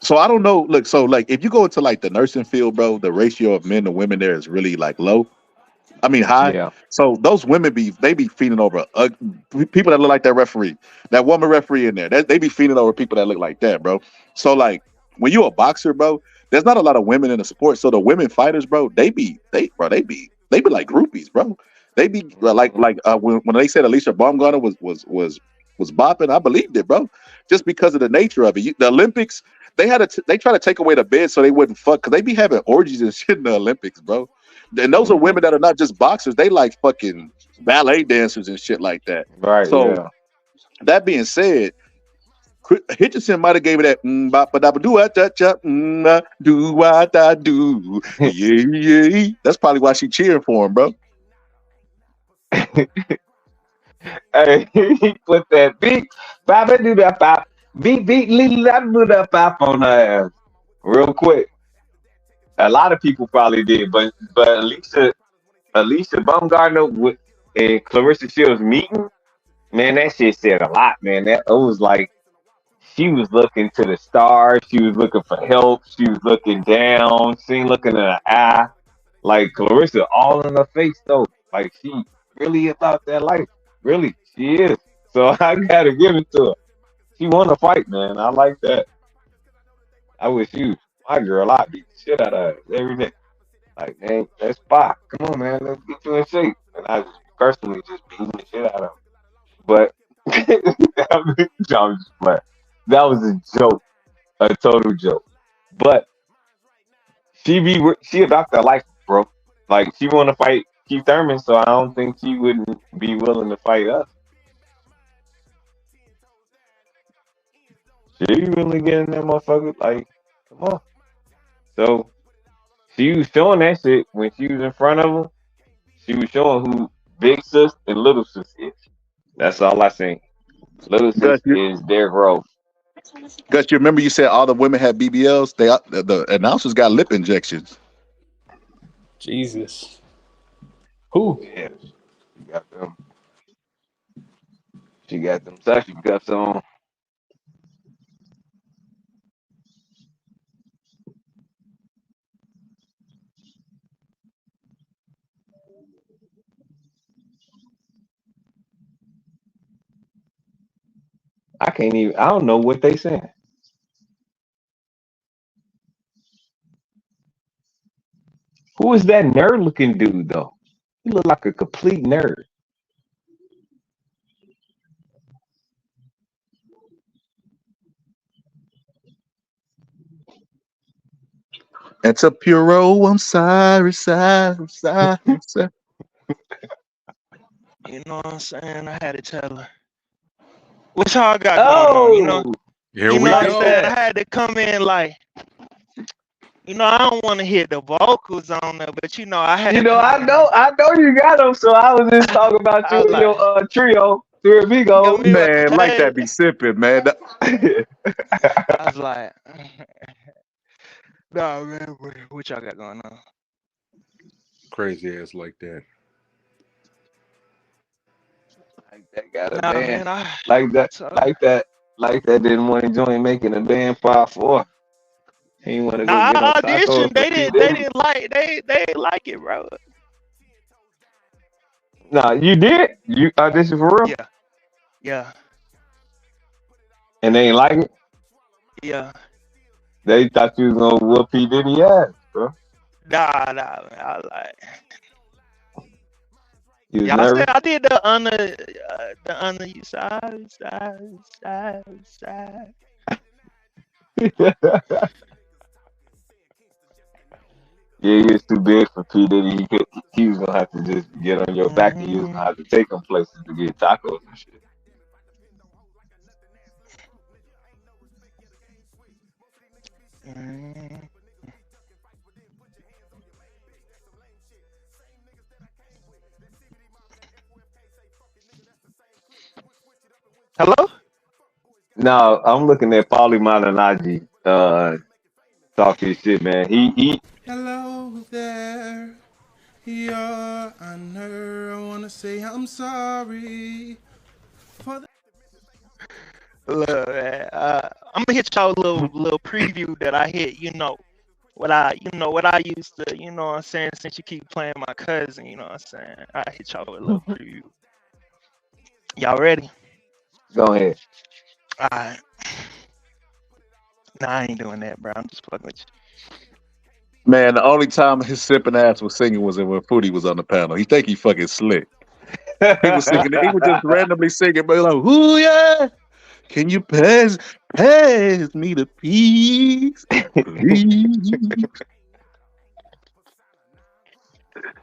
so I don't know. Look, so like if you go into like the nursing field, bro, the ratio of men to women there is really like low. I mean, high. Yeah. So those women be feeding over people that look like that referee, that woman referee in there. They be feeding over people that look like that, bro. So like when you a boxer, bro, there's not a lot of women in the sport. So the women fighters, bro, they be like groupies, bro. They be when they said Alicia Baumgartner was bopping, I believed it, bro. Just because of the nature of it. The Olympics, they try to take away the bed so they wouldn't fuck because they be having orgies and shit in the Olympics, bro. And those are women that are not just boxers; they like fucking ballet dancers and shit like that. Right. So Yeah. that being said, Hitchison might have gave it that do what I do, yeah. That's probably why she cheering for him, bro. Hey, he put that beat, Baba do that pop, beat, little do that pop on her ass real quick. A lot of people probably did, but Alicia Baumgartner and Clarissa Shields meeting, man, that shit said a lot, man. That it was like she was looking to the stars, she was looking for help, she was looking down, she ain't looking in her eye. Like Clarissa all in her face though. Like she really about that life. Really, she is. So I gotta give it to her. She won a fight, man. I like that. I wish you my girl, I beat the shit out of her every day. Like, man, let's spot. Come on, man, let's get you in shape. And I just personally just beating the shit out of her. But I'm just playing. That was a joke, a total joke. But she about that life, bro. Like she want to fight Keith Thurman, so I don't think she wouldn't be willing to fight us. She really getting that motherfucker. Like, come on. So she was showing that shit when she was in front of him. She was showing who big sis and little sis is. That's all I think. Little sis is their growth. Gus, you remember you said all the women had BBLs? The announcers got lip injections. Jesus. Who? Yeah, she got them. She got them sexy guts on. I don't know what they saying. Who is that nerd looking dude though? He look like a complete nerd. It's a Puro. I'm sorry. You know what I'm saying? I had to tell her. What y'all got going on? You know, Here you we know what I'm go. saying? I had to come in like, you know, I don't want to hit the vocals on there, but you know, I had. You know, I know you got them, so I was just talking about you and your trio. Here we go. me like, Man, like hey. that be sipping, man. I was like, nah, man, what y'all got going on? Crazy ass like that. Like that got a Nah, band. man, Like that, told like that, like that didn't want to join making a band 5-4. He didn't want to go get on I tacos auditioned. for They P. didn't like. They didn't like it, bro. Nah, you did. You auditioned for real, Yeah, yeah, and they ain't like it. yeah. They thought you was gonna whoop P. Diddy ass, bro. Nah, man, I like. You was Yeah, I said nervous. I did the you side. Yeah, he was too big for P. Diddy. He was gonna have to just get on your back, and you was gonna have to take him places to get tacos and shit. Mm. Hello? No, I'm looking at Paulie Malignaggi, talk his shit, man. He Hello there, Your Honor. I wanna say I'm sorry for the. Look, man, I'm gonna hit y'all a little preview that I hit. What I used to. You know what I'm saying? Since you keep playing my cousin, you know what I'm saying? I hit y'all with a little preview. Y'all ready? go ahead. All right. Nah, I ain't doing that, bro. I'm just fucking with you. Man, the only time his sipping ass was singing was when Foodie was on the panel. He think he fucking slick. He was singing. He was just randomly singing, but like, "Ooh yeah, can you pass me the peas, please?"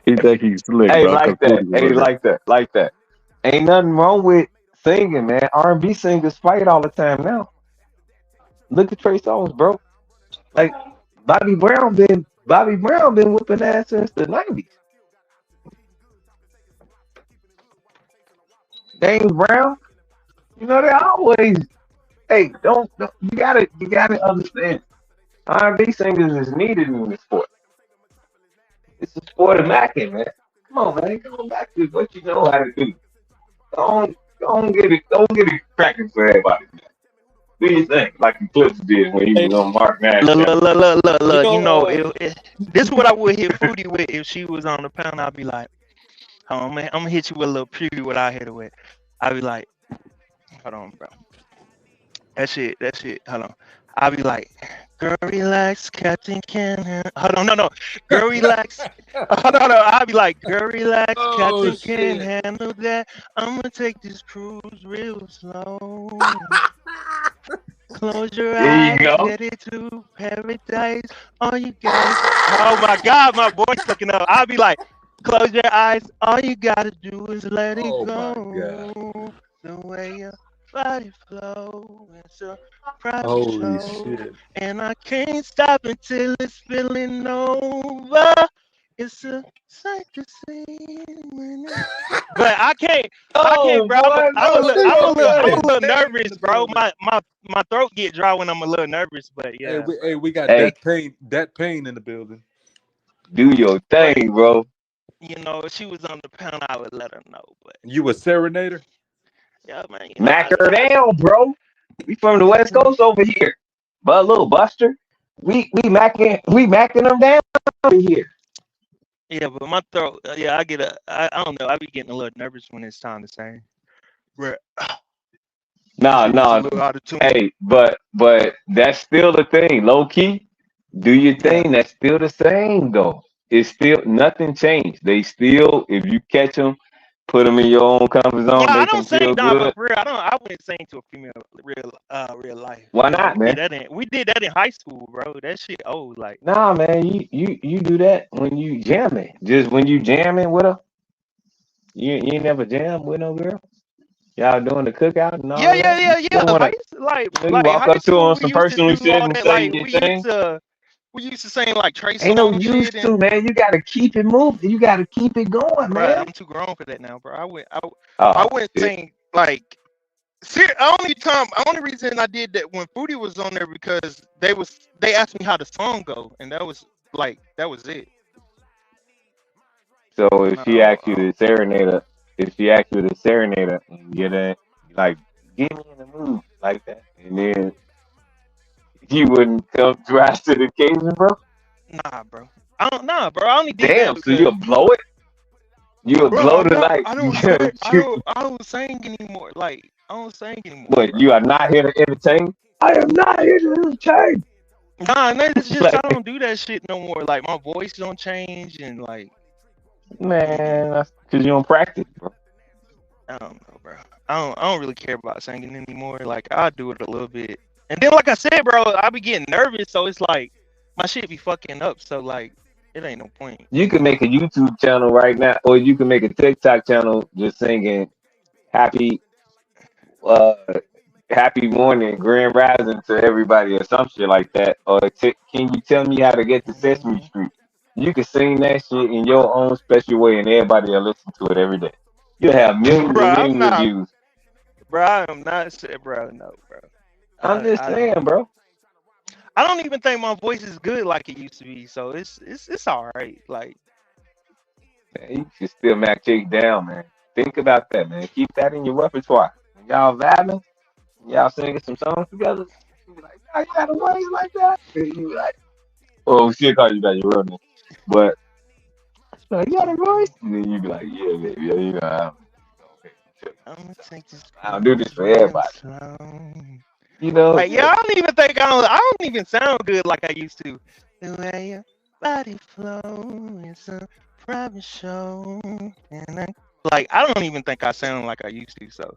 He think he's slick, Hey, bro, because like that. Foodie was Hey, on there. like that. Ain't nothing wrong with singing, man. R&B singers fight all the time now. Look at Trey Songz, bro. Like Bobby Brown been whooping ass since the '90s. James Brown, you know they always. Hey, don't you gotta understand. R&B singers is needed in this sport. It's a sport of macking, man. Come on, man. Come back to what you know how to do. Don't get it cracking for everybody. Do you think like the Clips did when he Hey, was on Mark Nash Look, channel? you look. You know, know, this is what I would hit Foodie with if she was on the panel. I'd be like, oh, I'm gonna hit you with a little preview. What I hit her with. I'd be like, hold on, bro. That shit. Hold on. I'll be like, girl, relax, Captain can. Hold on, no. Girl, relax. Hold on. I'll be like, girl, relax, Oh Captain can shit. handle that. I'm gonna take this cruise real slow. Close your There you eyes, go. headed to paradise. All you gotta. Oh my God, my voice fucking up. I'll be like, close your eyes. All you gotta do is let it Oh my god. go. The way your body flow. It's a private Holy show, shit. and I can't stop until it's feeling over. It's a sight to see. But I can't, Oh bro. boy, no, This I'm a motherfucker seriously. little pain in nervous, the bro. building. My throat get dry when I'm a little nervous. But Hey, yeah, we bro. hey, we got Hey, that pain in the building. do your But thing, bro. if she was on the panel, I would let her know. But You a serenader? yeah, man, Mac her down, bro. We from the West Coast over here. But little Buster, we macking them down over here. yeah, but my throat, I don't know. I be getting a little nervous when it's time to sing. Bro, No, shit gets a no. little out of tune. Hey, but that's still the thing. Low key, do your Yeah. thing. That's still the same though. It's still nothing changed. They still, if you catch them, put them in your own comfort Yeah, zone, I make don't them sing. feel Nah, but good. for real, I wouldn't sing to a female real life. Why not, man? We did that in high school, bro. That shit old. Like, Nah, man. You do that when you jamming. Just when you jamming with her, you ain't never jam with no girl. Y'all doing the cookout and all that. You yeah. still wanna, you Like walk high up to her school, on we some used to personal do shit all and that. say Like your thing. we used to sing like Trey Ain't no Songz shit. used And to, man. You gotta keep it moving. You gotta keep it going, bro, man. I'm too grown for that now, bro. I Oh wouldn't shit. sing. Like, only reason I did that when Foodie was on there because they asked me how the song go, and that was it. So if she No, asked you to serenade her, and get in, like, get me in the mood like that, and then you wouldn't come rise to the occasion, bro. nah, bro. Bro. I only did that Damn, so because, you'll blow it. You'll bro, blow I'm the not. night. I don't sing. I don't sing anymore. Like, I don't sing anymore, But bro. you are not here to entertain. I am not here to entertain. Nah, no, it's just I Like, don't do that shit no more. Like, my voice don't change, and like, man, that's because you don't practice, bro. I don't know, bro. I don't really care about singing anymore. Like, I do it a little bit, and then like I said, bro, I be getting nervous, so it's like my shit be fucking up. So like, it ain't no point. You can make a YouTube channel right now, or you can make a TikTok channel just singing happy, uh, happy morning, grand rising to everybody, or some shit like that. Or can you tell me how to get to Sesame Street? You can sing that shit in your own special way, and everybody will listen to it every day. You'll have millions Bro, and I'm millions of not. views. Bro, I am not. Bro, no, bro. I'm just I saying, don't. bro. I don't even think my voice is good like it used to be. So it's all right. Like, Man, you can still Mac Jake down, man. Think about that, man. Keep that in your repertoire. When y'all vibing, y'all singing some songs together. You be like, "Oh, you got a voice like that?" And you be like, "Oh, she'll call you by your real name." But she's like, "You got a voice?" And then you be like, "Yeah, baby. Yeah, you know, okay, chill." I'm gonna take this I don't do this for real everybody. slow. You know, Like, yeah, I don't even think I don't even sound good like I used to. The way your body flow is a private show, and I don't even think I sound like I used to. So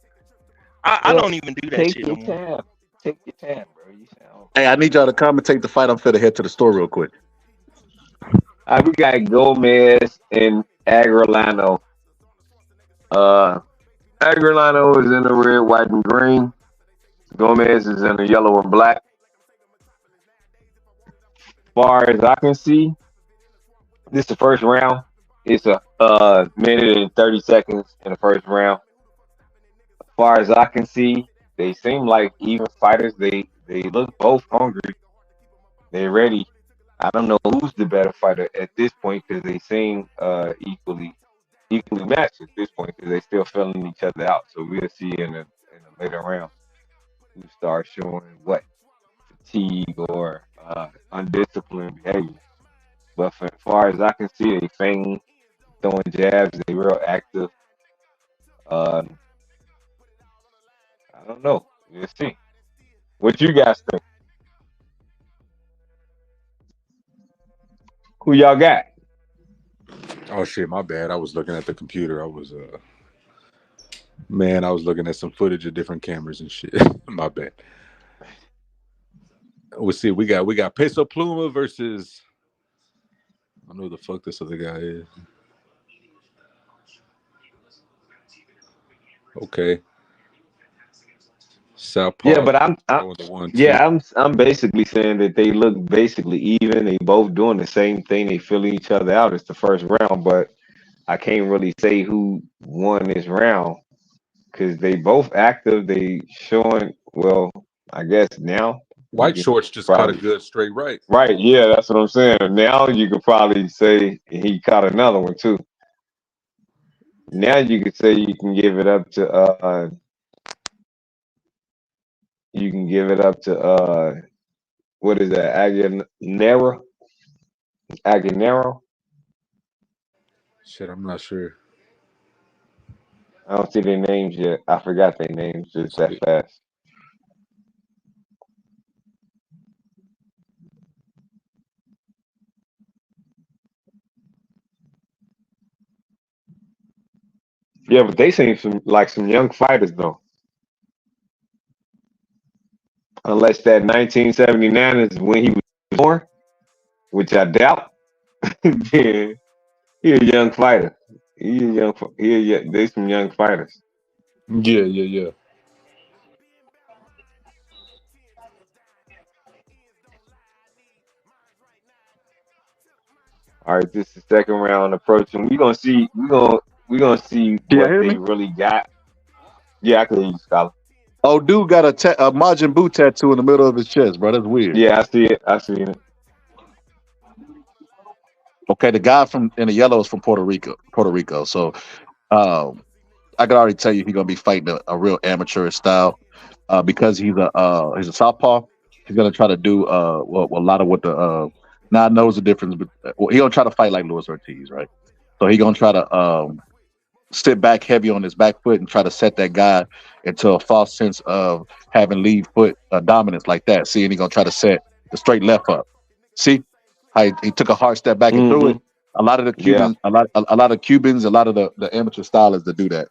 I well, don't even do that take shit no your more. time. Take your time, bro. You sound. Hey, I need y'all to commentate the fight. I'm finna head to the store real quick. We got Gomez and Agrelano. Uh, Agrelano is in the red, white, and green. Gomez is in the yellow and black. Far as I can see, this is the first round. It's a minute and 30 seconds in the first round. As far as I can see, they seem like even fighters. They look both hungry. They're ready. I don't know who's the better fighter at this point because they seem equally matched at this point because they still filling each other out. So we'll see in a later round who starts showing what fatigue or undisciplined behavior. But as far as I can see, they feign throwing jabs. They real active. Uh, I don't know. We'll see. What you guys think? Who y'all got? Oh shit, my bad. I was looking at the computer. I was man, I was looking at some footage of different cameras and shit. My bad. We'll see. We got Peso Pluma versus I don't know who the fuck this other guy is. Okay. Yeah, Southpaw but I'm going to 1-2. yeah, I'm basically saying that they look basically even. They both doing the same thing. They filling each other out. It's the first round, but I can't really say who won this round because they both active. They showing well. I guess now you White can shorts just caught a probably good straight right. right. Yeah, that's what I'm saying. Now you could probably say he caught another one too. Now you could say you can give it up to what is that? Aguinero. Shit, I'm not sure. I don't see their names yet. I forgot their names just Let's that see. fast. Yeah, but they seem some young fighters though. Unless that 1979 is when he was born, which I doubt. Then he a young fighter. They some young fighters. Yeah, yeah, yeah. All right, this is the second round approaching. We gonna see Can y'all what hear they me? really got. Yeah, I can hear you, Scholar. Oh, dude got a Majin Buu tattoo in the middle of his chest, bro. That's weird. Yeah, I see it. I see it. Okay, the guy from in the yellow is from Puerto Rico. Puerto Rico. So I can already tell you he's gonna be fighting a real amateurish style. Because he's a southpaw. He's gonna try to do well, a lot of what the now I knows the difference, but he gonna try to fight like Luis Ortiz, right? So he gonna try to sit back heavy on his back foot and try to set that guy into a false sense of having lead foot dominance like that. See, and he gonna try to set the straight left up. See how he took a hard step back and threw it. A lot of the Cubans, a lot of Cubans, a lot of the amateur stylists that do that.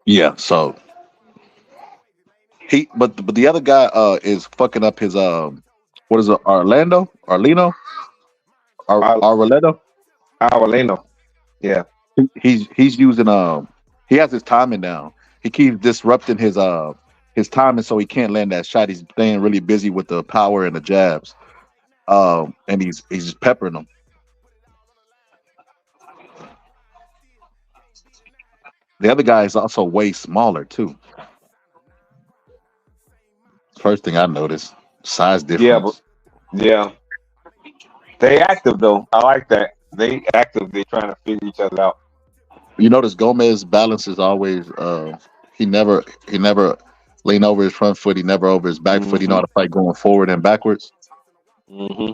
Yeah, so but the other guy is fucking up his what is it, Arleno? Arledo? Arleno. Yeah. He's using he has his timing down. He keeps disrupting his timing so he can't land that shot. He's staying really busy with the power and the jabs. And he's just peppering them. The other guy is also way smaller too. First thing I noticed, size difference. Yeah. They active though. I like that. They active. They trying to figure each other out. You notice Gomez balance is always he never lean over his front foot. He never over his back foot. He know how to fight going forward and backwards. Mm-hmm.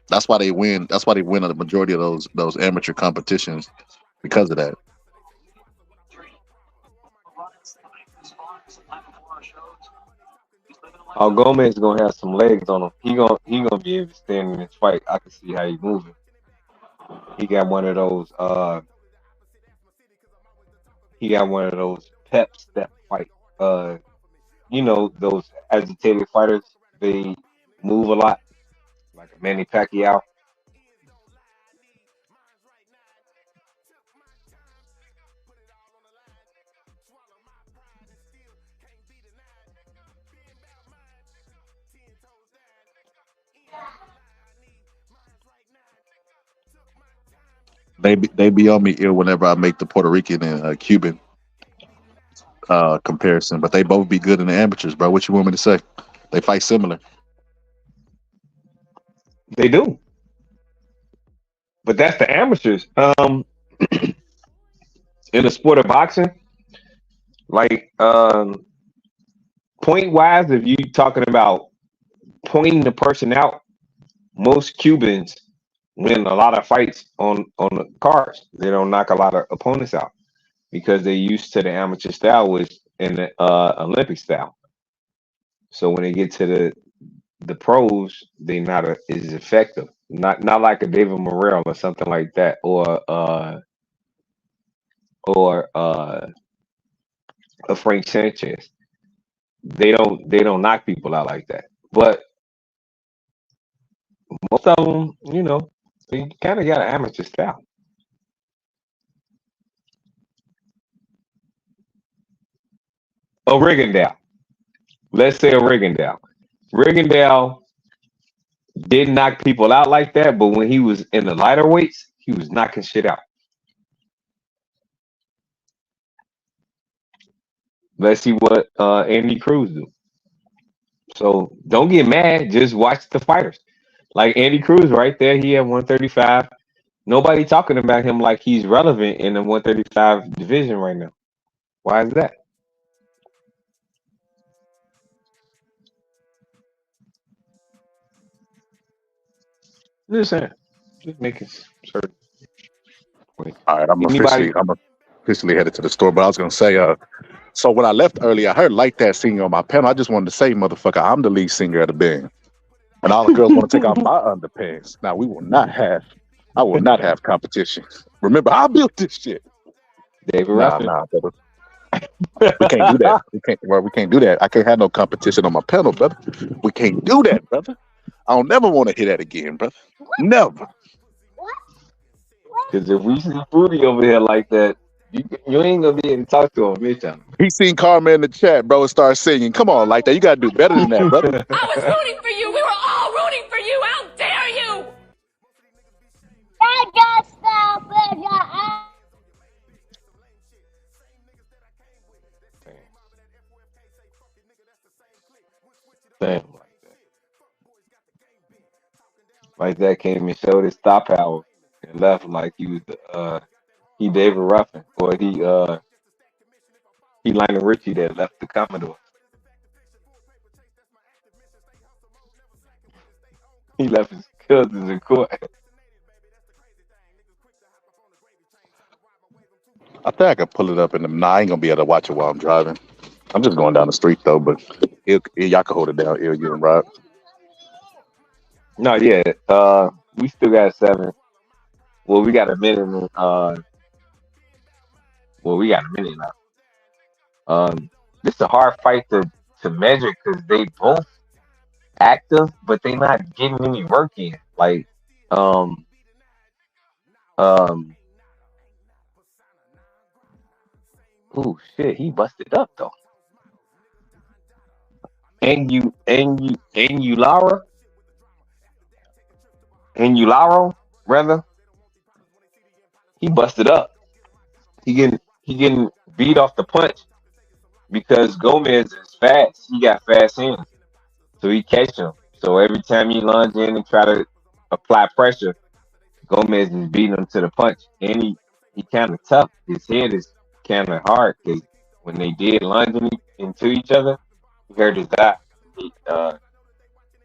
That's why they win. That's why they win the majority of those amateur competitions because of that. Oh, Gomez gonna have some legs on him. He gonna be able to stand in this fight. I can see how he's moving. He got one of those. He got one of those pep step fight. You know those agitated fighters. They move a lot, like a Manny Pacquiao. They be on me ill whenever I make the Puerto Rican and Cuban comparison, but they both be good in the amateurs, bro. What you want me to say? They fight similar. They do, but that's the amateurs. In the sport of boxing, like point wise, if you talking about pointing the person out, most Cubans win a lot of fights on the cards. They don't knock a lot of opponents out because they're used to the amateur style, which in the Olympic style. So when they get to the pros, they not as effective. Not like a David Morrell or something like that, or a Frank Sanchez. They don't knock people out like that. But most of them, you know, they kind of got an amateur style. A Rigondeaux. Let's say a Rigondeaux. Rigondeaux didn't knock people out like that, but when he was in the lighter weights, he was knocking shit out. Let's see what Andy Cruz do. So don't get mad. Just watch the fighters. Like Andy Cruz right there, he had 135. Nobody talking about him like he's relevant in the 135 division right now. Why is that? Just saying. Just making certain. All right, I'm Anybody? officially headed to the store, but I was gonna say, so when I left earlier, I heard like that singing on my panel. I just wanted to say, motherfucker, I'm the lead singer of the band, and all the girls want to take off my underpants. Now I will not have competition. Remember, I built this shit. David Ruffin. Nah, brother. We can't do that. We can't do that. I can't have no competition on my panel, brother. We can't do that, brother. I don't never want to hear that again, brother. Never. Because if we see Fruity over here like that, You ain't gonna be able to talk to him this time. He seen Karma in the chat, bro, and started singing. Come on, like that. You gotta do better than that, brother. I was rooting for you. We were all rooting for you. How dare you? Damn, like that came and showed his star power and left like he was he David Ruffin or he Lionel Richie that left the Commodore. He left his cousins in court. I think I could pull it up in the. Nah, I ain't gonna be able to watch it while I'm driving. I'm just going down the street though, but y'all can hold it down. You and Rob. No, yeah. We still got 7. Well, we got a minute. We got a minute now. This is a hard fight to measure because they both active, but they not getting any work in. Like, um, um, oh shit, he busted up though. And you, Laro, rather, he busted up. He getting beat off the punch because Gomez is fast. He got fast hands, so he catch him. So every time he lunge in and try to apply pressure, Gomez is beating him to the punch, and he kind of tough. His head is kind of hard because when they did lunge into each other, he hurt his eye.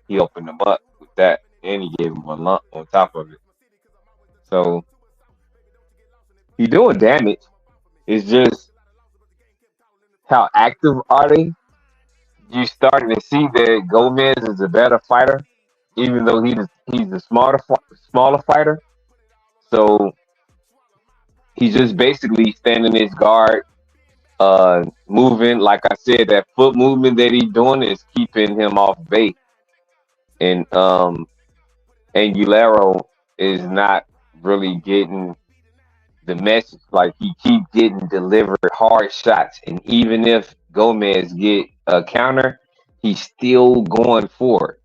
He opened him up with that, and he gave him a lump on top of it. So he doing damage. It's just how active are they? You starting to see that Gomez is a better fighter, even though he's the smaller fighter. So he's just basically standing his guard, moving. Like I said, that foot movement that he's doing is keeping him off base. And Angulero is not really getting the message. Like he keep getting delivered hard shots, and even if Gomez get a counter, he's still going for it.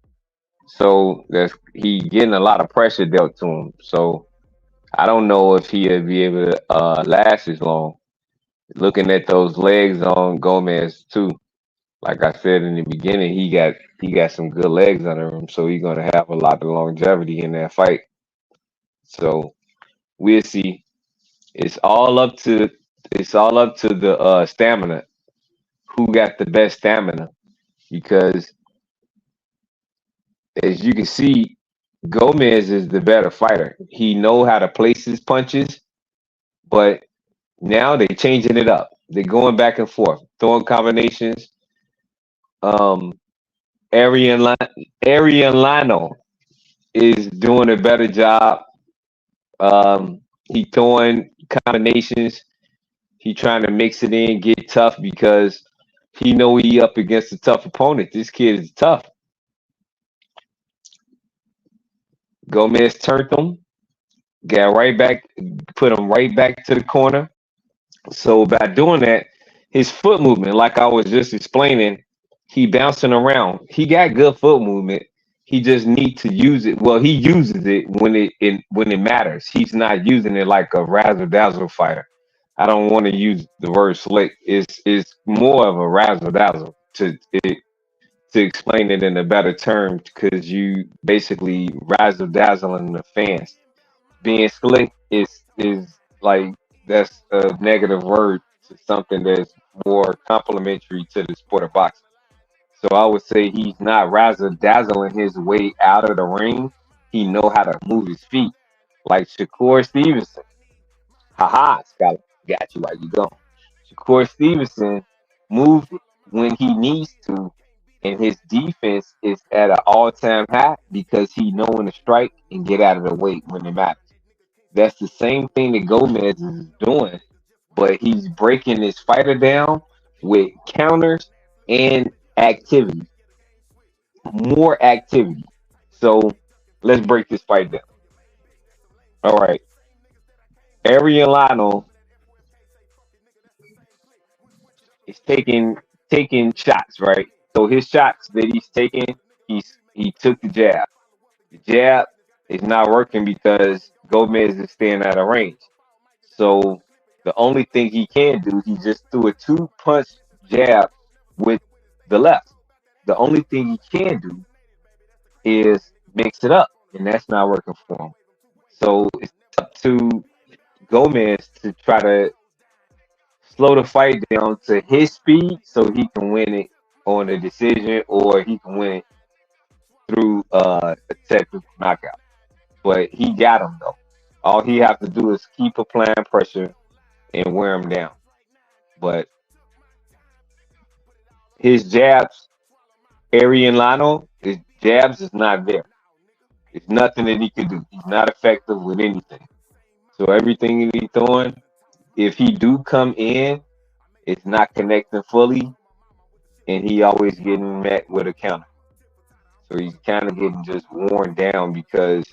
So he getting a lot of pressure dealt to him. So I don't know if he'll be able to last as long. Looking at those legs on Gomez too, like I said in the beginning, he got some good legs under him, so he's gonna have a lot of longevity in that fight. So we'll see. It's all up to the stamina. Who got the best stamina? Because as you can see, Gomez is the better fighter. He know how to place his punches, but now they changing it up. They're going back and forth, throwing combinations. Um, Arian Lino is doing a better job. He throwing combinations. He trying to mix it in, get tough because he know he up against a tough opponent. This kid is tough. Gomez turned him, got right back, put him right back to the corner. So by doing that, his foot movement, like I was just explaining, he bouncing around. He got good foot movement. He just need to use it. Well, he uses it when it matters. He's not using it like a razzle dazzle fighter. I don't want to use the word slick. It's more of a razzle dazzle to explain it in a better term because you basically razzle dazzling the fans. Being slick is like that's a negative word to something that's more complimentary to the sport of boxing. So I would say he's not razzle dazzling his way out of the ring. He know how to move his feet, like Shakur Stevenson. Haha, Scott, got you while you go. Shakur Stevenson moved when he needs to, and his defense is at an all-time high because he know when to strike and get out of the way when it matters. That's the same thing that Gomez is doing, but he's breaking his fighter down with counters and activity, more activity. So let's break this fight down. All right, Arian Lionel is taking shots, right? So his shots that he's taking, he took the jab. The jab is not working because Gomez is staying out of range. So the only thing he can do, he just threw a 2-punch jab with the left. The only thing he can do is mix it up, and that's not working for him. So it's up to Gomez to try to slow the fight down to his speed so he can win it on a decision or he can win it through a technical knockout. But he got him though. All he have to do is keep applying pressure and wear him down. But his jabs, Arian Lano, his jabs is not there. It's nothing that he could do. He's not effective with anything. So everything that he's throwing, if he do come in, it's not connecting fully, and he always getting met with a counter. So he's kind of getting just worn down because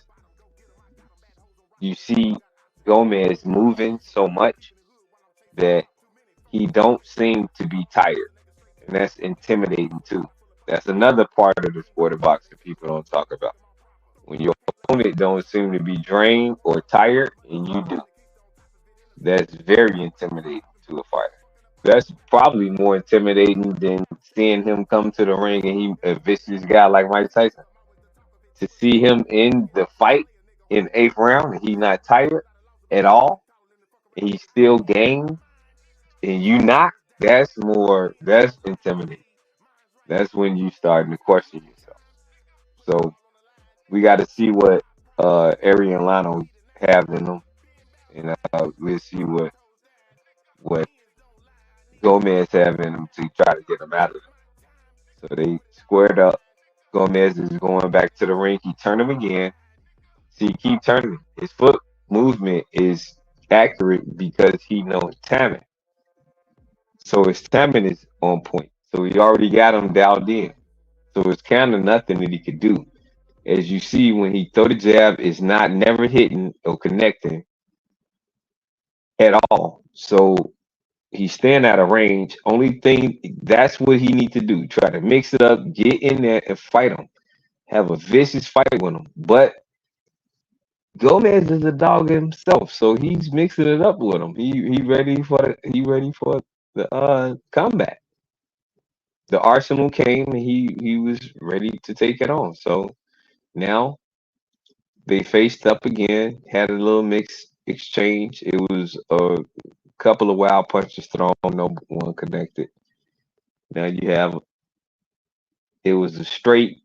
you see Gomez moving so much that he don't seem to be tired, and that's intimidating too. That's another part of the sport of boxing people don't talk about. When your opponent don't seem to be drained or tired, and you do, that's very intimidating to a fighter. That's probably more intimidating than seeing him come to the ring and he a vicious guy like Mike Tyson. To see him in the fight in eighth round and he's not tired at all, and he's still game, and you not, that's intimidating. That's when you starting to question yourself. So we got to see what Arian Lano have in him, and we'll see what Gomez have in him to try to get him out of it. So they squared up. Gomez is going back to the ring. He turned him again. See, he keep turning. His foot movement is accurate because he knows timing. So his timing is on point. So he already got him dialed in. So it's kind of nothing that he could do. As you see, when he throw the jab, it's not never hitting or connecting at all. So he's staying out of range. Only thing that's what he need to do. Try to mix it up, get in there and fight him. Have a vicious fight with him. But Gomez is a dog himself, so he's mixing it up with him. He ready for the combat. The arsenal came and he was ready to take it on. So now they faced up again, had a little mixed exchange. It was a couple of wild punches thrown, no one connected. Now you have it was a straight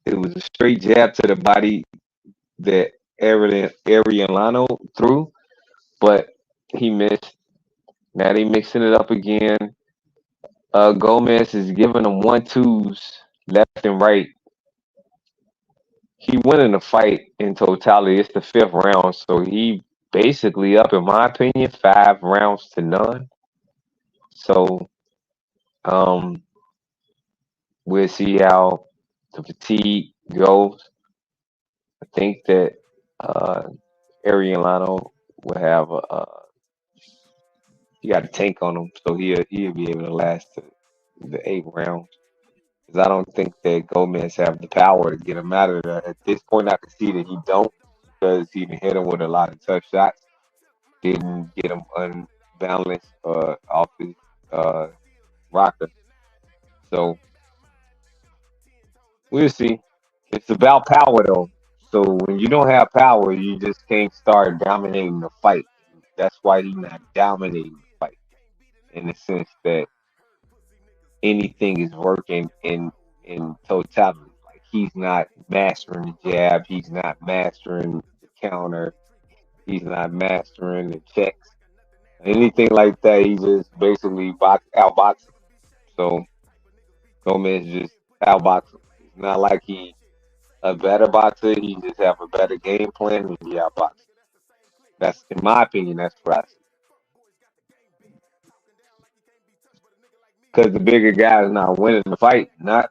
jab to the body that Ariellano threw, but he missed. Now they mixing it up again. Gomez is giving them 1-2s left and right. He winning the fight in totality. It's the fifth round, so he basically up, in my opinion, 5 rounds to none. So um, we'll see how the fatigue goes. I think that Ariellano will have he got a tank on him, so he'll be able to last the 8th round. Because I don't think that Gomez have the power to get him out of there. At this point, I can see that he don't, because he done hit him with a lot of tough shots. Didn't get him unbalanced off his uh, rocker. So we'll see. It's about power though. So when you don't have power, you just can't start dominating the fight. That's why he's not dominating the fight in the sense that anything is working in totality. Like he's not mastering the jab, he's not mastering the counter, he's not mastering the checks, anything like that. He just basically outboxing. So Gomez just outboxing. It's not like he a better boxer. He just have a better game plan and he outboxing. That's in my opinion. That's what I see. Because the bigger guy is not winning the fight, not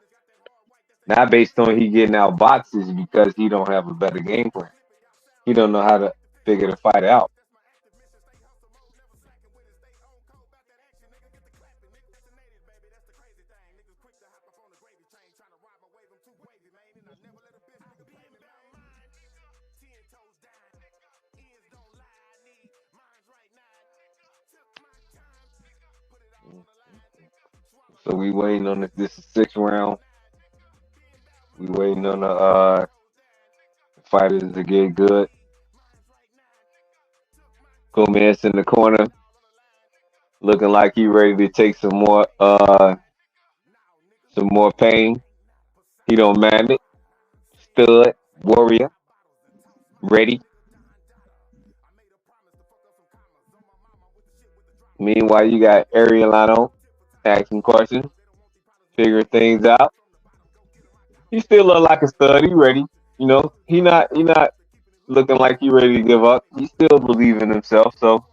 based on he getting out boxes, because he don't have a better game plan. He don't know how to figure the fight out. So we waiting on this is sixth round. We waiting on the fighters to get good. Gomez in the corner, looking like he ready to take some more pain. He don't mind it. Stud, warrior, ready. Meanwhile, you got Arielano asking questions, figuring things out. He still look like a stud. He ready. He not looking like he ready to give up. He still believe in himself. So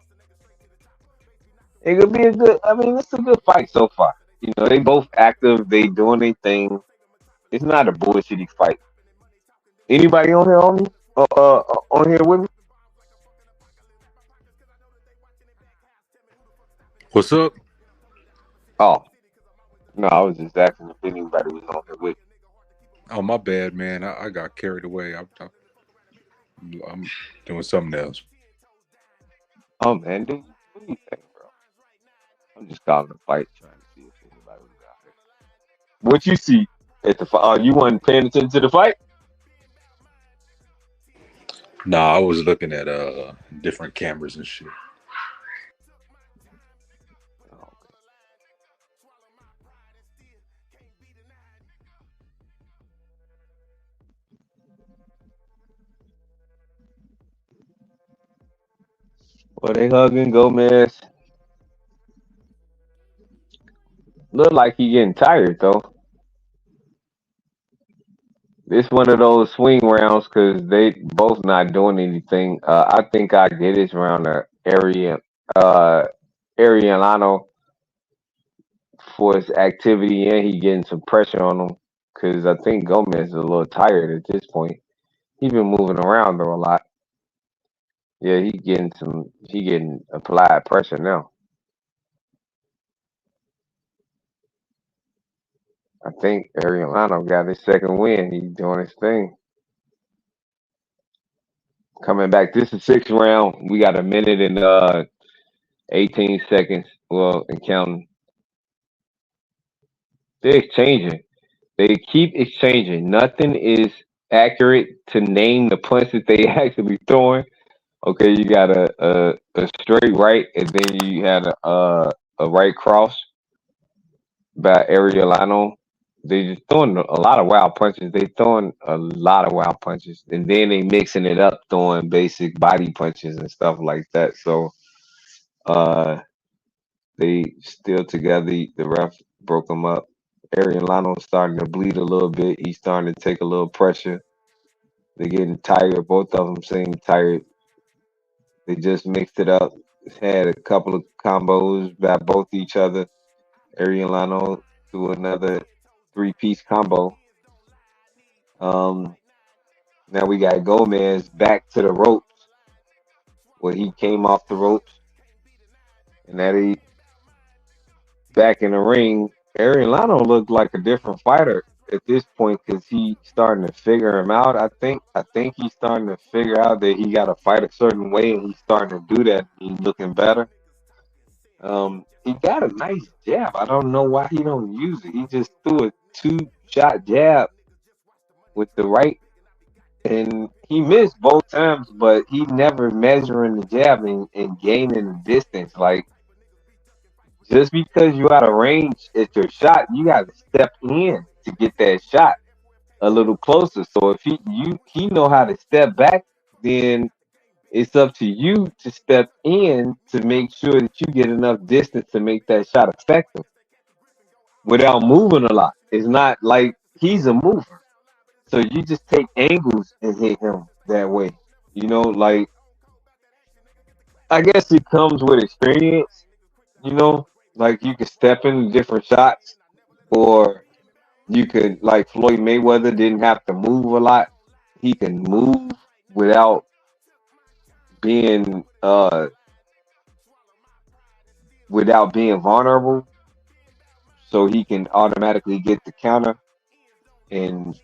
it could be a good. I mean, it's a good fight so far. They both active. They doing their thing. It's not a bullshitty fight. Anybody on here on me? On here with me? What's up? Oh no, I was just asking if anybody was on here with me. Oh, my bad, man. I got carried away. I'm doing something else. Oh man, dude, what do you think, bro? I'm just calling the fight, trying to see if anybody was out there. What you see at the fight? Oh, you wasn't paying attention to the fight? Nah, I was looking at different cameras and shit. Well, they hugging Gomez. Look like he getting tired though. It's one of those swing rounds because they both not doing anything. I think I get this round uh, Ariano for his activity and he getting some pressure on him because I think Gomez is a little tired at this point. He been moving around though a lot. Yeah, he getting applied pressure now. I think Ariano got his second win. He's doing his thing. Coming back, this is sixth round. We got a minute and 18 seconds. Well, and counting. They're exchanging. They keep exchanging. Nothing is accurate to name the punch that they actually throwing. Okay, you got a straight right, and then you had a right cross by Arielano. They just throwing a lot of wild punches. They throwing a lot of wild punches, and then they mixing it up, throwing basic body punches and stuff like that. So, uh, they still together. The ref broke them up. Arielano's starting to bleed a little bit. He's starting to take a little pressure. They're getting tired. Both of them seem tired. They just mixed it up. Had a couple of combos by both each other. Arielano threw another three-piece combo. Um, Now we got Gomez back to the ropes where he came off the ropes, and that he back in the ring. Arielano looked like a different fighter at this point because he's starting to figure him out. I think he's starting to figure out that he got to fight a certain way, and he's starting to do that. He's looking better. He got a nice jab. I don't know why he don't use it. He just threw a two-shot jab with the right, and he missed both times, but he never measuring the jab and gaining the distance. Like just because you out of range at your shot, you got to step in to get that shot a little closer. So if he know how to step back, then it's up to you to step in to make sure that you get enough distance to make that shot effective without moving a lot. It's not like he's a mover. So you just take angles and hit him that way. Like I guess it comes with experience, like you can step in different shots or you could like Floyd Mayweather didn't have to move a lot. He can move without being vulnerable. So he can automatically get the counter and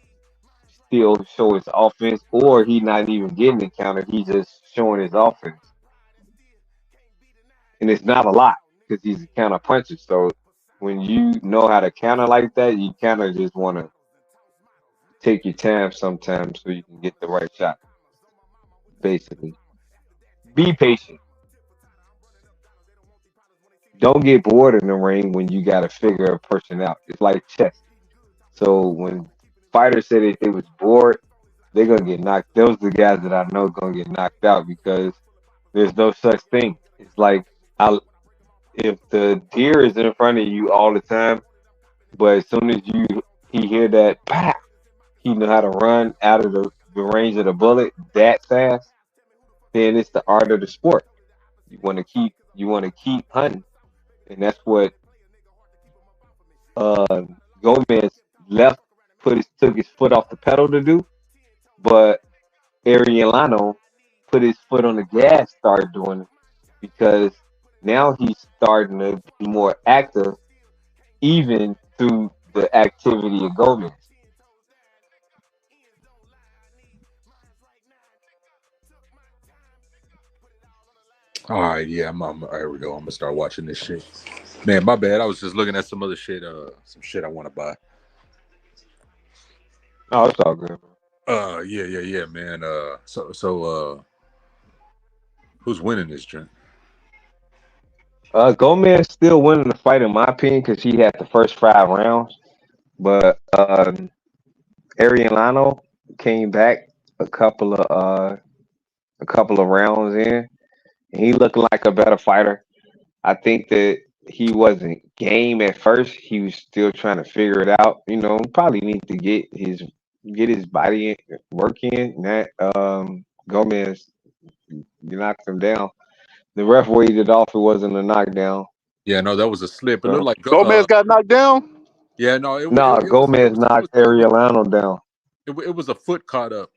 still show his offense, or he not even getting the counter, he just showing his offense. And it's not a lot. because he's a counter puncher. So when you know how to counter like that, you kind of just want to take your time sometimes so you can get the right shot. Basically, be patient. Don't get bored in the ring when you got to figure a person out. It's like chess. So when fighters say that they was bored, they're gonna get knocked. Those are the guys that I know gonna get knocked out because there's no such thing. It's like I, if the deer is in front of you all the time, but as soon as he hear that pow, he know how to run out of the range of the bullet that fast. Then it's the art of the sport. You want to keep hunting, and that's what uh Gomez left took his foot off the pedal to do, but Arielano put his foot on the gas, started doing it because now he's starting to be more active, even through the activity of Gomez. All right, yeah, here we go. I'm gonna start watching this shit. Man, my bad. I was just looking at some other shit. Some shit I want to buy. Oh, it's all good. Yeah, man. Who's winning this joint? Gomez still winning the fight in my opinion because he had the first 5 rounds, but Arielano came back a couple of rounds in, and he looked like a better fighter. I think that he wasn't game at first. He was still trying to figure it out. Probably need to get his body work in. And that Gomez knocked him down. The ref waved it off. It wasn't a knockdown. Yeah, no, that was a slip. It looked So like Gomez got knocked down. yeah, no, no, Gomez knocked Arielano down. It was a foot caught up.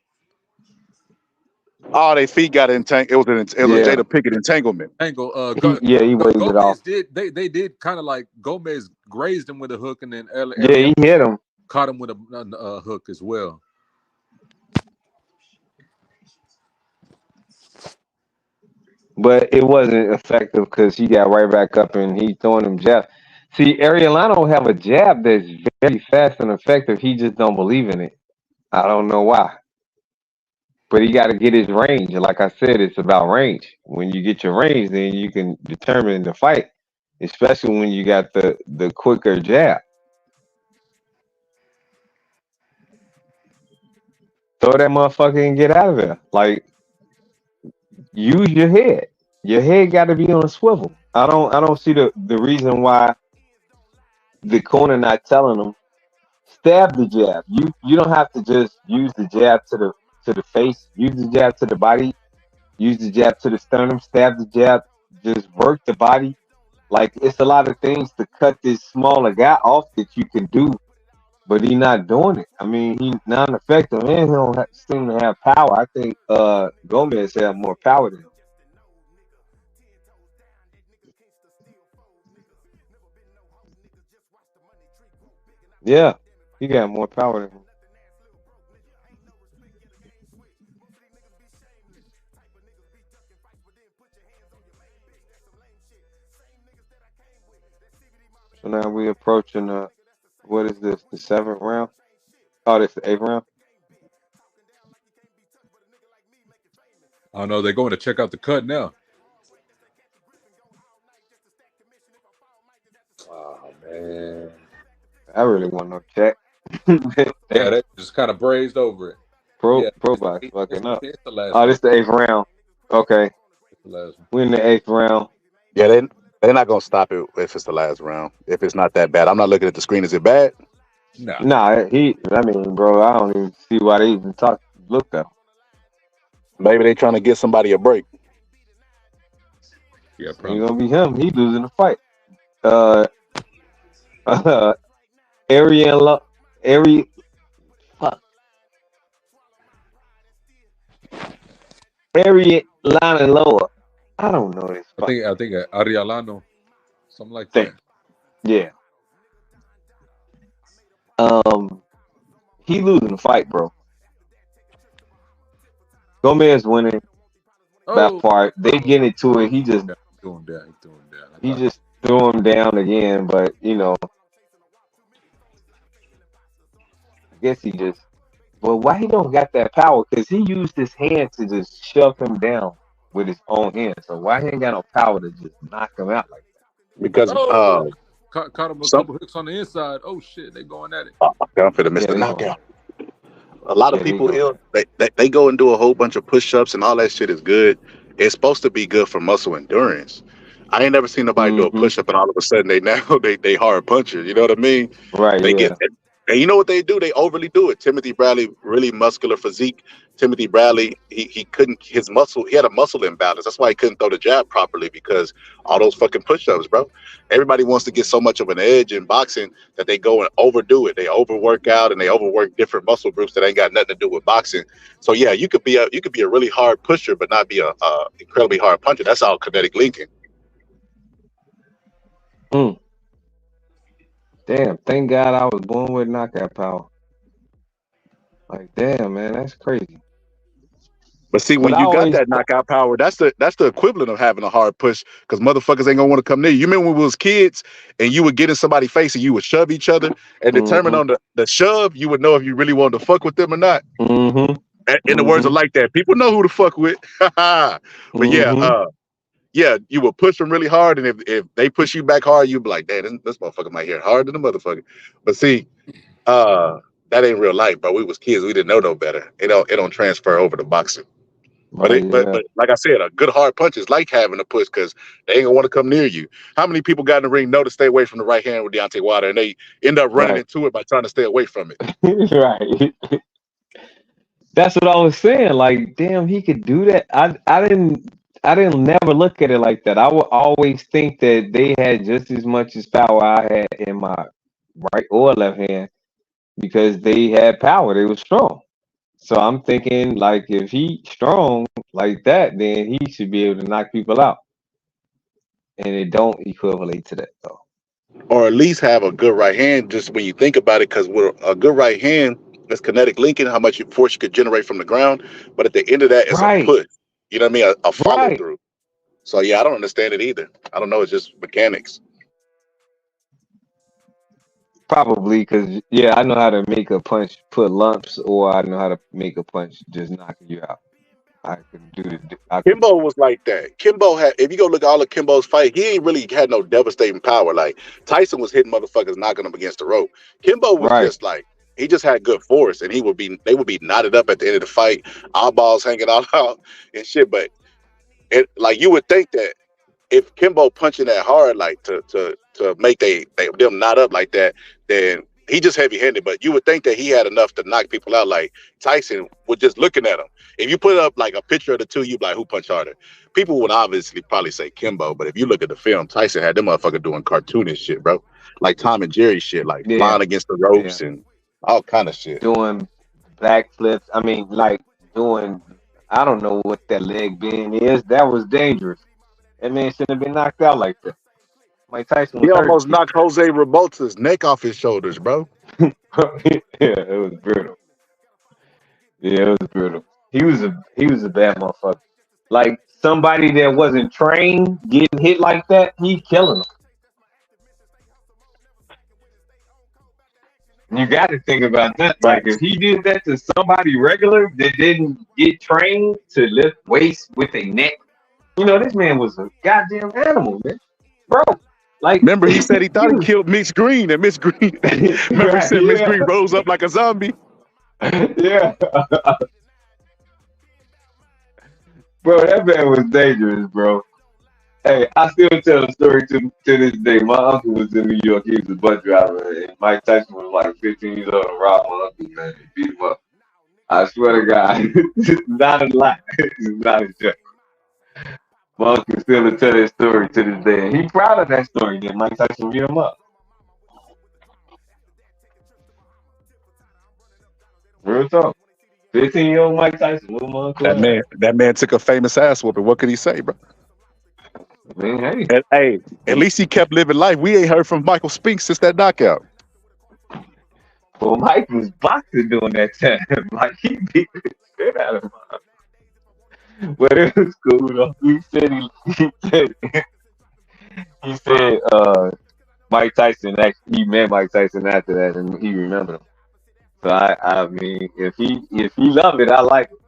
Oh, their feet got entangled. It was a Yeah. Jada Pickett entanglement. Angle. He waved it off. They did kind of like Gomez grazed him with a hook, and then Yeah, he hit him. Caught him with a hook as well. But it wasn't effective because he got right back up and he throwing him jab. See, Arielano have a jab that's very fast and effective. He just don't believe in it. I don't know why. But he got to get his range. Like I said, it's about range. When you get your range, then you can determine the fight, especially when you got the quicker jab. Throw that motherfucker and get out of there. Like, use your head. Your head got to be on a swivel. I don't see the reason why the corner not telling him stab the jab. You don't have to just use the jab to the face. Use the jab to the body. Use the jab to the sternum. Stab the jab. Just work the body. Like, it's a lot of things to cut this smaller guy off that you can do, but he not doing it. I mean, he's non-effective and he don't seem to have power. I think Gomez have more power than him. Yeah, he got more power than him. So now we approaching what is this? The 7th round? Oh, this the 8th round. I don't know. They're going to check out the cut now. Oh man, I really want no check. Yeah, they just kind of brazed over it. Pro box fucking up. Oh, this the 8th round. Okay, we're in the 8th round. Yeah, they're not gonna stop it if it's the last round. If it's not that bad, I'm not looking at the screen. Is it bad? No. Nah, I mean, bro, I don't even see why they even look up. Maybe they trying to get somebody a break. Yeah, probably gonna be him. He losing the fight. Arielano lower. I don't know this. I think Arielano, something like that. Yeah. He losing the fight, bro. Gomez winning that part. They get into it. He just threw him down again, but I guess he just. Well, why he don't got that power? Because he used his hand to just shove him down with his own hand. So why he ain't got no power to just knock him out like Because Oh, caught him a some couple hooks on the inside. Oh shit, they going at it. I'm finna that? miss Yeah, the they going. knockout. A lot of Yeah, they people going. they go and do a whole bunch of push-ups and all that shit is good. It's supposed to be good for muscle endurance. I ain't never seen nobody do a Mm-hmm. push-up and all of a sudden they now they hard punchers. You know what I mean? Right. They Yeah. get and you know what they do? They overly do it. Timothy Bradley, really muscular physique. Timothy Bradley, he couldn't he had a muscle imbalance. That's why he couldn't throw the jab properly because all those fucking push-ups, bro. Everybody wants to get so much of an edge in boxing that they go and overdo it. They overwork out and they overwork different muscle groups that ain't got nothing to do with boxing. So yeah, you could be a really hard pusher, but not be a incredibly hard puncher. That's all kinetic linking. Mm. Damn. Thank God I was born with knockout power. Like, damn, man, that's crazy. But see, But when I you got always. that knockout power, that's the equivalent of having a hard push because motherfuckers ain't gonna want to come near you. You remember when we was kids and you would get in somebody's face and you would shove each other and determine Mm-hmm. on the shove, you would know if you really wanted to fuck with them or not. Mm-hmm. In the words of Mm-hmm. like that, people know who to fuck with. But yeah, Mm-hmm. yeah, you would push them really hard, and if they push you back hard, you'd be like, "Damn, this motherfucker might hit harder than the motherfucker." But see, that ain't real life, bro. We was kids, we didn't know no better. It don't transfer over to boxing. But Right. Yeah. but like I said, a good hard punch is like having a push because they ain't gonna want to come near you. How many people got in the ring know to stay away from the right hand with Deontay Wilder, and they end up running Right. into it by trying to stay away from it? Right. That's what I was saying. Like, damn, he could do that. I didn't never look at it like that. I would always think that they had just as much as power I had in my right or left hand because they had power. They were strong. So I'm thinking like if he strong like that, then he should be able to knock people out. And it don't equivalent to that though. Or at least have a good right hand. Just when you think about it, because with a good right hand, that's kinetic linking, how much force you could generate from the ground. But at the end of that, it's a Right. push. You know what I mean? A follow Right. through. So yeah, I don't understand it either. I don't know. It's just mechanics. Probably because yeah, I know how to make a punch put lumps, or I know how to make a punch just knock you out. I can do the. I can. Kimbo was like that. Kimbo had, if you go look at all of Kimbo's fight, he ain't really had no devastating power. Like Tyson was hitting motherfuckers, knocking them against the rope. Kimbo was Right. just like he just had good force, and they would be knotted up at the end of the fight, eyeballs hanging all out and shit. But it like you would think that if Kimbo punching that hard, like to make them knot up like that, then he just heavy handed. But you would think that he had enough to knock people out. Like Tyson was just looking at him. If you put up like a picture of the two, you'd be like, who punched harder? People would obviously probably say Kimbo, but if you look at the film, Tyson had them motherfucker doing cartoonish shit, bro. Like Tom and Jerry shit, like Yeah. flying against the Yeah. ropes and all kind of shit. Doing backflips. I mean, like doing. I don't know what that leg bend is. That was dangerous. That man shouldn't have been knocked out like that. Mike Tyson He was hurt. almost knocked Jose Revolta's neck off his shoulders, bro. Yeah, it was brutal. Yeah, it was brutal. He was a bad motherfucker. Like somebody that wasn't trained getting hit like that, he killing them. You got to think about that. Like if he did that to somebody regular that didn't get trained to lift weights with a neck, this man was a goddamn animal, man, bro. Like Remember, he said he thought he was, killed Miss Green, and Miss Green. Remember, he said Miss yeah, Green rose up like a zombie. yeah, bro. That man was dangerous, bro. Hey, I still tell the story to this day. My uncle was in New York. He was a bus driver, and Mike Tyson was like 15 years old and robbed my uncle, man. He beat him up. I swear to God, it's not a lie. It's not a joke. My uncle still tell that story to this day. And he's proud of that story that Mike Tyson beat him up. Real talk. 15-year-old Mike Tyson with my uncle. That man took a famous ass whooping. What could he say, bro? Man, hey. And, hey, at least he kept living life. We ain't heard from Michael Spinks since that knockout. Well, Mike was boxing during that time. Like he beat the shit out of him. But it was cool though. He said He said Mike Tyson actually he met Mike Tyson after that and he remembered him. So I mean if he loved it, I like it.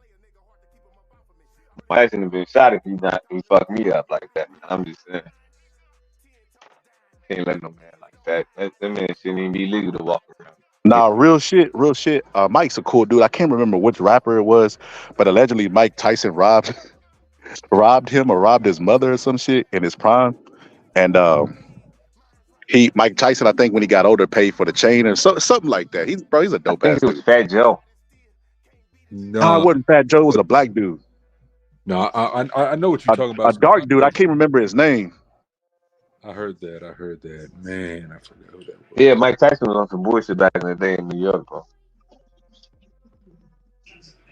Mike Tyson have been shot if he fucked me up like that. I'm just saying. Can't let no man like that. That man shouldn't even be legal to walk around. Nah, real shit, real shit. Mike's a cool dude. I can't remember which rapper it was, but allegedly Mike Tyson robbed him or robbed his mother or some shit in his prime. And Mike Tyson, I think when he got older, paid for the chain or something like that. He's a I dope think ass it was dude. Fat Joe. No, it No, wasn't Fat Joe. It was a black dude, no, I know what you're talking a about. dark dude. I can't remember his name. I heard that. Man, I forgot who that Yeah, was. Mike Tyson was on some bullshit back in the day in New York, bro.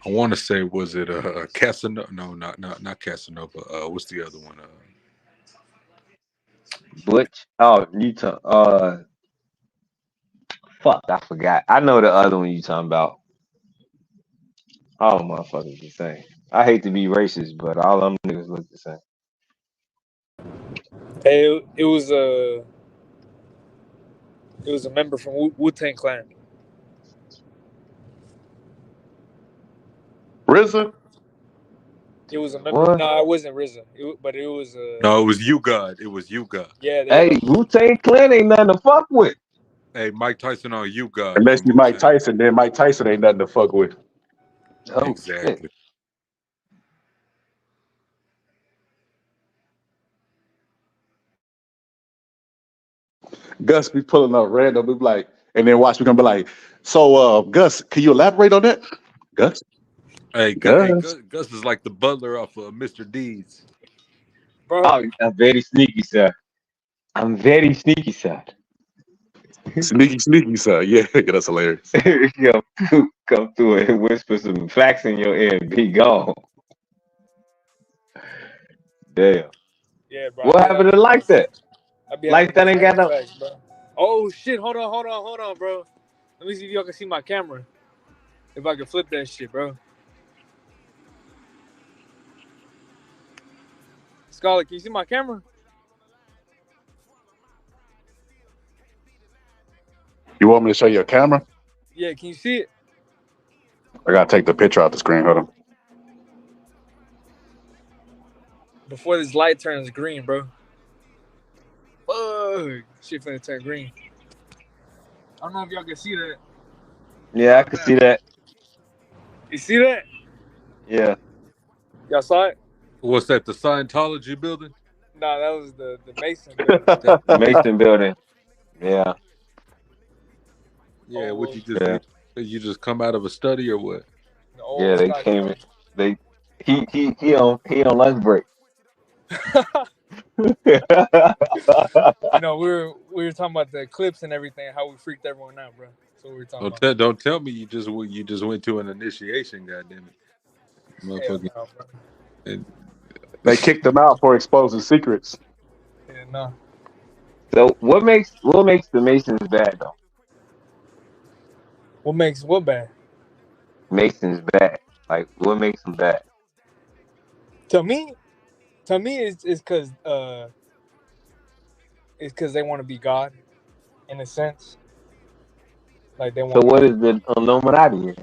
I want to say, was it Casanova? No, not Casanova. What's the other one? Butch. Oh, you talk. Fuck, I forgot. I know the other one you talking about. All motherfuckers the same. I hate to be racist, but all them niggas look the same. Hey, it was a member from Wu-Tang Clan. RZA. It was a member. What? No, it wasn't RZA. But it was No, it was You God. It was You God. Yeah, there you Hey, go. Wu-Tang Clan ain't nothing to fuck with. Hey, Mike Tyson on You God Unless from you Mike Wu-Tang. Tyson, then Mike Tyson ain't nothing to fuck with. Oh shit. Exactly. Gus be pulling up random, be like, and then watch me gonna be like, so Gus, can you elaborate on that? Gus? Hey, Gus. Gus is like the butler off of Mr. Deeds. Bro, Oh, I'm very sneaky, sir. I'm very sneaky, sir. Sneaky, sir. Yeah, that's hilarious. Yo, come through and whisper some facts in your ear and be gone. Damn. yeah, bro. What happened to like that? I be having Like that ain't got no. facts, bro. Oh shit! Hold on, bro. Let me see if y'all can see my camera. If I can flip that shit, bro. Scholar, can you see my camera? You want me to show you a camera? Yeah, can you see it? I gotta take the picture out the screen. Hold on. Before this light turns green, bro. Fuck. Shit finna turn green. I don't know if y'all can see that. Yeah, I can see that. You see that? Yeah. Y'all saw it? What's that? The Scientology building? Nah, that was the Mason building. Mason building. Yeah. Yeah, what you Yeah. just come out of a study or what? Yeah, they came in. He on lunch break. You know, we were talking about the eclipse and everything, how we freaked everyone out, bro. So we were talking about. Don't tell me you just went to an initiation, goddamn it, motherfucker. No, bro. And They kicked him out for exposing secrets. Yeah, no. So what makes the Masons bad though? What makes what bad? Masons bad. Like what makes them bad? To me, it's because they want to be God, in a sense. Like they want. So what is the Illuminati?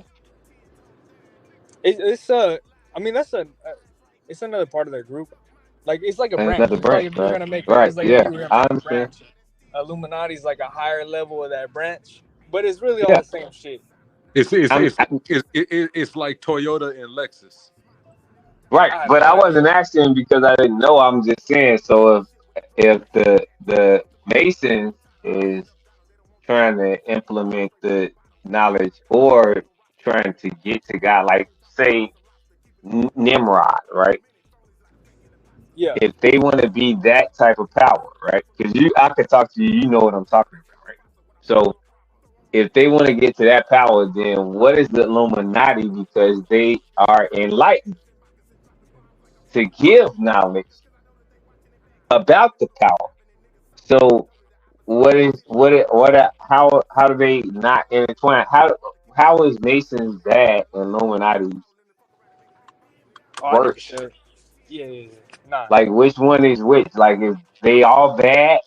It's I mean it's another part of their group. Like it's like a branch. Another It's like branch, if you're right? gonna make Right. it's like Yeah, if you were gonna I make a understand. branch. Illuminati is like a higher level of that branch, but it's really all the same shit. it's like Toyota and Lexus. Right, but I wasn't asking because I didn't know. I'm just saying. So if the Masons is trying to implement the knowledge or trying to get to God, like say Nimrod, right? Yeah. If they want to be that type of power, right? Because I could talk to you, you know what I'm talking about, right? So if they want to get to that power, then what is the Illuminati? Because they are enlightened to give knowledge about the power. So how do they not intertwine? How is Masons bad and Illuminati Oh, I never worse? said. Yeah. Nah. Like which one is which? Like if they all bad,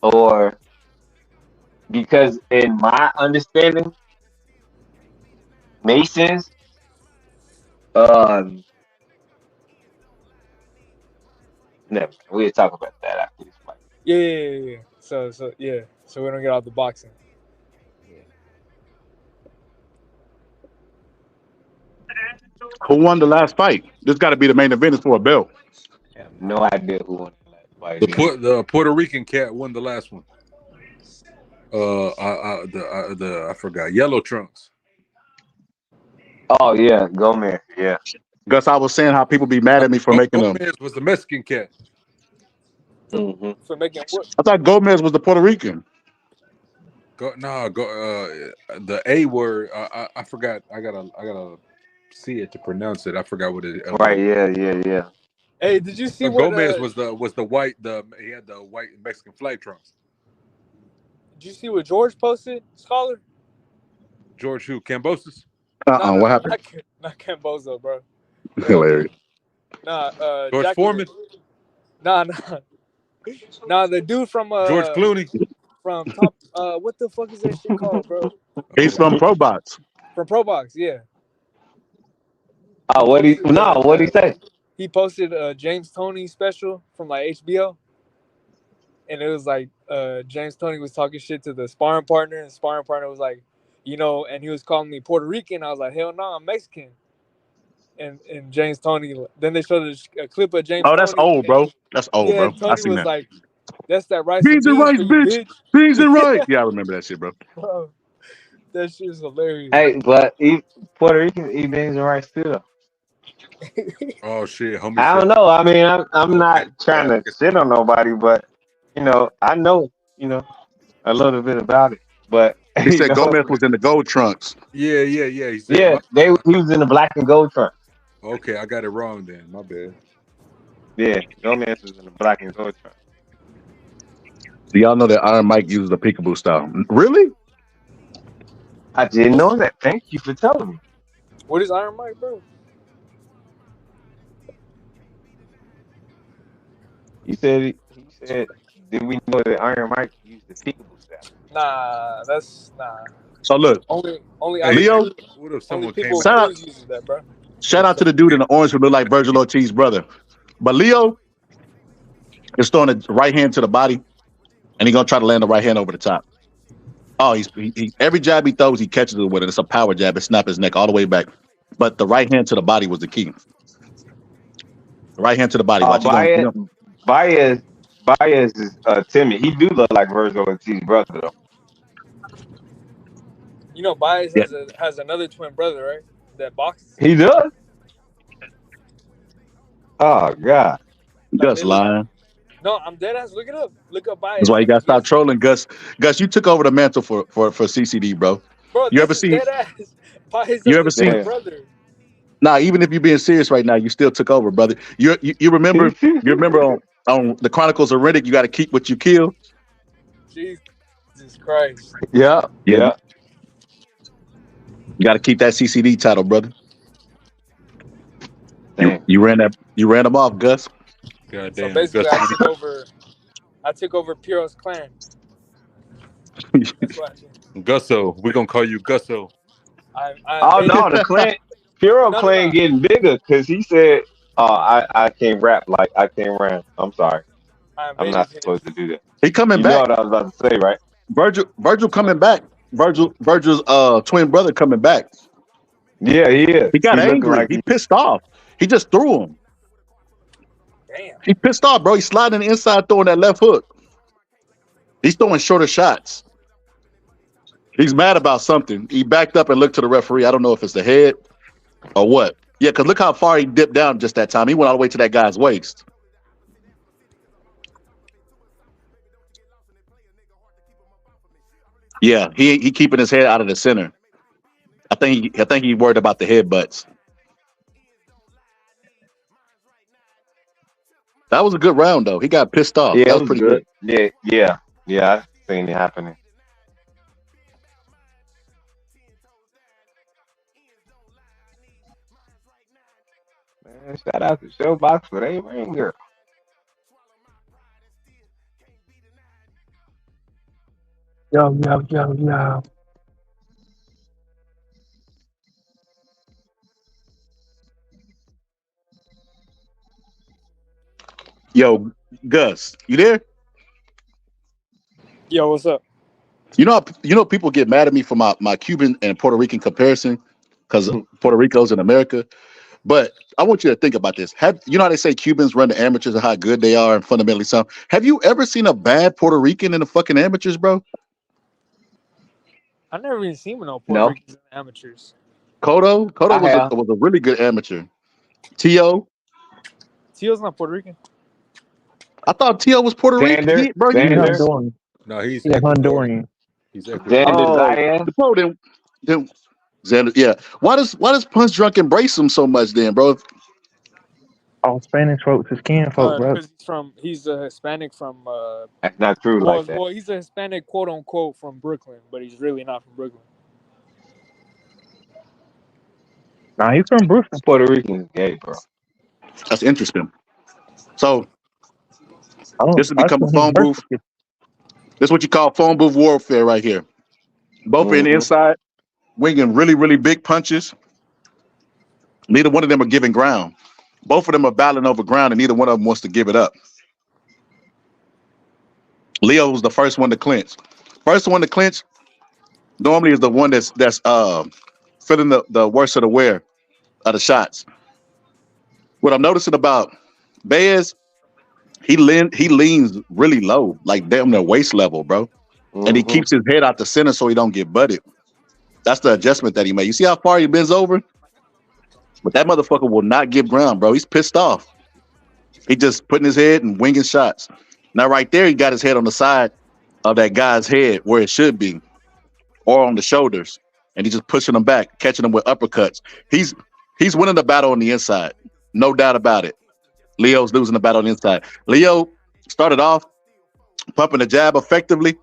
or because in my understanding, Masons, um, never mind. We'll talk about that after this fight. Yeah. So yeah. So we don't get out the boxing. Who won the last fight? This got to be the main event. It's for a belt. I have no idea who won the last fight. The Puerto Rican cat won the last one. I forgot. Yellow Trunks. Oh yeah, Gomez. Yeah. Gus, I was saying how people be mad at me for making them. Gomez was the Mexican cat. Mm-hmm. For making what? I thought Gomez was the Puerto Rican. The A word. I forgot. I gotta see it to pronounce it. I forgot what it. Right. Yeah. Hey, did you see But what? Gomez was the white. He had the white Mexican flag trunks. Did you see what George posted, Scholar? George who? Cambosis? What happened? Not Cambozo, bro. Hilarious. George Jackie, Foreman? Nah. The dude from George Clooney? From Top. What the fuck is that shit called, bro? He's from ProBox. From ProBox, yeah. Oh, what he say? He posted a James Toney special from like HBO, and it was like James Toney was talking shit to the sparring partner, and the sparring partner was like, and he was calling me Puerto Rican. I was like, hell no, I'm Mexican. And James Toney, then they showed a clip of James. Oh, that's Toney, old, bro. That's old, yeah, bro. I Tony seen was that. like, "That's that rice Beans and rice, for you, bitch. Beans and rice. Yeah, I remember that shit, bro. Bro, that shit is hilarious. Hey, but Puerto Ricans eat beans and rice too. Oh shit, homie. I don't know. I mean, I'm not trying to shit on nobody, but I know a little bit about it. But He said Gomez was in the gold trunks. Yeah. He said, he was in the black and gold trunk. okay, I got it wrong then. My bad. Yeah, Gomez was in the black and gold trunk. Do y'all know that Iron Mike uses the peekaboo style? Really? I didn't know that. Thank you for telling me. What is Iron Mike, bro? He said, did we know that Iron Mike used the peekaboo style? Nah, that's nah. So look, Only Leo. What if only someone people Shout out, who uses that, bro. shout out to the dude in the orange who looked like Virgil Ortiz's brother. But Leo is throwing a right hand to the body, and he's gonna try to land the right hand over the top. Oh, he every jab he throws, he catches it with it. It's a power jab. It snaps his neck all the way back. But the right hand to the body was the key. The right hand to the body. Watch Baez is timid. He do look like Virgil Ortiz's brother though. Baez Yeah. has another twin brother, right? That boxes. He does. Oh God. Gus lying. No, I'm dead ass. Look it up. Look up Baez. That's why you gotta stop trolling, Gus. Gus, you took over the mantle for CCD, bro. Bro, You ever see? dead ass. Baez You has ever a see? twin brother. Nah, even if you're being serious right now, you still took over, brother. You remember? You remember on the Chronicles of Riddick? You got to keep what you kill. Jesus Christ. Yeah. You got to keep that CCD title, brother. You ran them off, Gus. God So damn. basically, I took over Piro's clan. That's what I did. Gusso. We're gonna call you Gusso. Oh no, the clan Puro clan getting bigger because he said, I can't rap like I can't rap. I'm sorry. I'm not supposed to do that. He coming back. You know what I was about to say, right? Virgil coming back. Virgil's twin brother coming back. Yeah, he is. He got angry. He pissed off. He just threw him. Damn. He pissed off, bro. He's sliding the inside, throwing that left hook. He's throwing shorter shots. He's mad about something. He backed up and looked to the referee. I don't know if it's the head or what. Yeah, because look how far he dipped down just that time. He went all the way to that guy's waist. Yeah, he keeping his head out of the center. I think he worried about the headbutts. That was a good round though. He got pissed off. Yeah, that it was pretty good. good. Yeah. I seen it happening. Shout out to Showbox for they ring girl. Yo, yo, yo, yo. Yo, Gus, you there? Yo, what's up? People get mad at me for my Cuban and Puerto Rican comparison because Puerto Rico's in America. But I want you to think about this. How they say Cubans run the amateurs and how good they are and fundamentally something? Have you ever seen a bad Puerto Rican in the fucking amateurs, bro? I never even seen no Puerto No, Ricans in amateurs. Kodo I was have. a really good amateur. T.O. Tio's not Puerto Rican. I thought T.O. was Puerto Rican. Xander, Bro, He's Xander, Honduran. No, he's Yeah, Ecuadorian. Honduran. He's Xander Ecuadorian. Oh, Zayas. bro, then Xander, yeah. Why does Punch Drunk embrace him so much then, bro? All Spanish folks is kin folk, bro. Because he's a Hispanic from That's not true like that. well, he's a Hispanic quote unquote from Brooklyn, but he's really not from Brooklyn. Nah, he's from Brooklyn. Puerto Rican is gay, bro. That's interesting. So I this has become a seen his phone birth booth. certificate. This is what you call phone booth warfare right here. Both are in the Mm-hmm. inside, winging really, really big punches. Neither one of them are giving ground. Both of them are battling over ground, and neither one of them wants to give it up. Leo was the first one to clinch. First one to clinch normally is the one that's feeling the worst of the wear of the shots. What I'm noticing about Bez, he leans really low, like damn near waist level, bro. And he Mm-hmm. keeps his head out the center so he don't get butted. That's the adjustment that he made. You see how far he bends over? But that motherfucker will not give ground, bro. He's pissed off. He just putting his head and winging shots. Now, right there, he got his head on the side of that guy's head where it should be, or on the shoulders, and he's just pushing him back, catching him with uppercuts. He's winning the battle on the inside, no doubt about it. Leo's losing the battle on the inside. Leo started off pumping the jab effectively,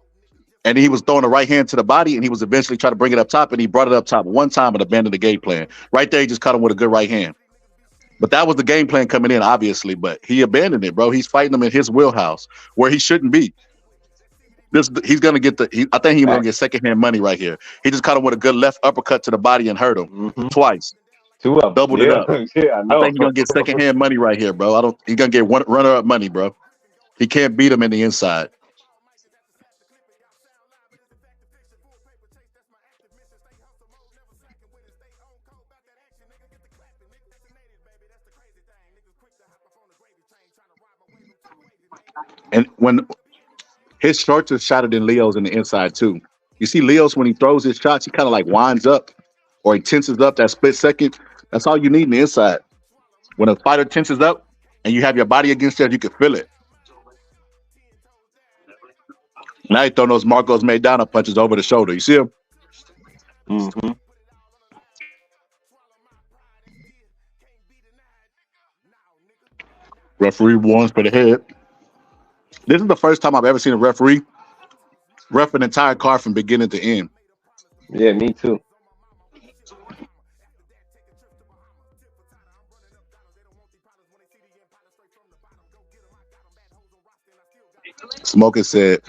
and he was throwing the right hand to the body, and he was eventually trying to bring it up top, and he brought it up top one time and abandoned the game plan. Right there, he just caught him with a good right hand. But that was the game plan coming in, obviously. But he abandoned it, bro. He's fighting him in his wheelhouse where he shouldn't be. He's gonna get I think he's gonna get secondhand money right here. He just caught him with a good left uppercut to the body and hurt him Mm-hmm. twice, Two of them. doubled it Yeah, up. yeah, I I know. think he's gonna get secondhand money right here, bro. He's gonna get runner up money, bro. He can't beat him in the inside. And when his shorts are shotted in Leo's in the inside too. You see Leo's when he throws his shots, he kind of like winds up or he tenses up that split second. That's all you need in the inside. When a fighter tenses up and you have your body against it, you can feel it. Now he throwing those Marcos Maidana punches over the shoulder. You see him? Mm-hmm. Referee warns for the head. This is the first time I've ever seen a referee ref an entire card from beginning to end. Yeah, me too. Smoker said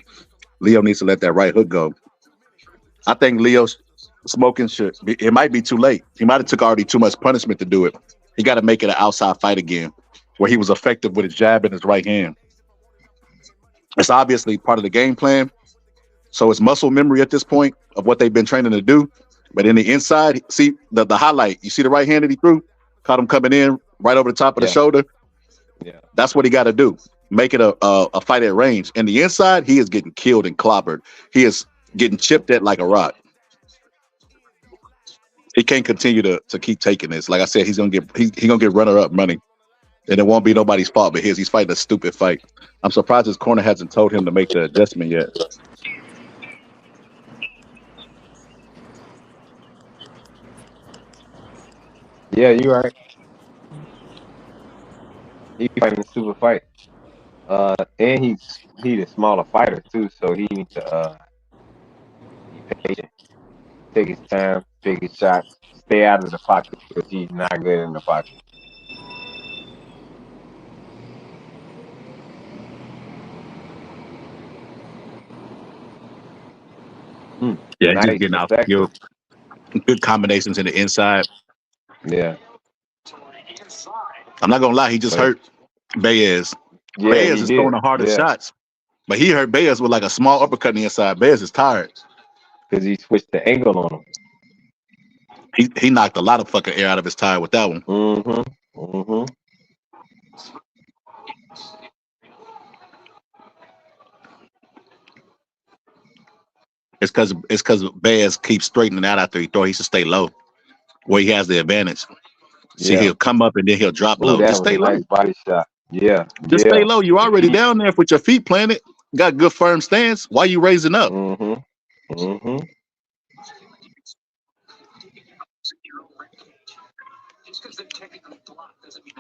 Leo needs to let that right hook go. I think Leo's smoking it might be too late. He might have took already too much punishment to do it. He got to make it an outside fight again where he was effective with his jab and his right hand. It's obviously part of the game plan. So it's muscle memory at this point of what they've been training to do. But in the inside, see the highlight. You see the right hand that he threw? Caught him coming in right over the top of the shoulder. Yeah. That's what he got to do. Make it a fight at range. In the inside, he is getting killed and clobbered. He is getting chipped at like a rock. He can't continue to keep taking this. Like I said, he's gonna get runner up money. And it won't be nobody's fault but his. He's fighting a stupid fight. I'm surprised his corner hasn't told him to make the adjustment yet. Yeah, you're right. He fighting a super fight. And he's a smaller fighter too, so he needs to be patient, take his time, pick his shots, stay out of the pocket because he's not good in the pocket. Yeah, he's just Nice, getting out effective. skill. Good combinations in the inside. Yeah. I'm not gonna lie, he just But hurt Baez. yeah, Baez he is throwing did. the hardest Yeah. shots, but he hurt Baez with like a small uppercut in the inside. Baez is tired. Because he switched the angle on him. He knocked a lot of fucking air out of his tire with that one. Mm-hmm. Mm-hmm. It's because Baez keeps straightening out after he throw. He should stay low where he has the advantage. See, Yeah. he'll come up and then he'll drop Oh, low. that Just was a stay low. nice body shot. Yeah. Just stay Yeah. low. You already down there with your feet planted. Got good firm stance. Why you raising up? Mm-hmm. Mm-hmm.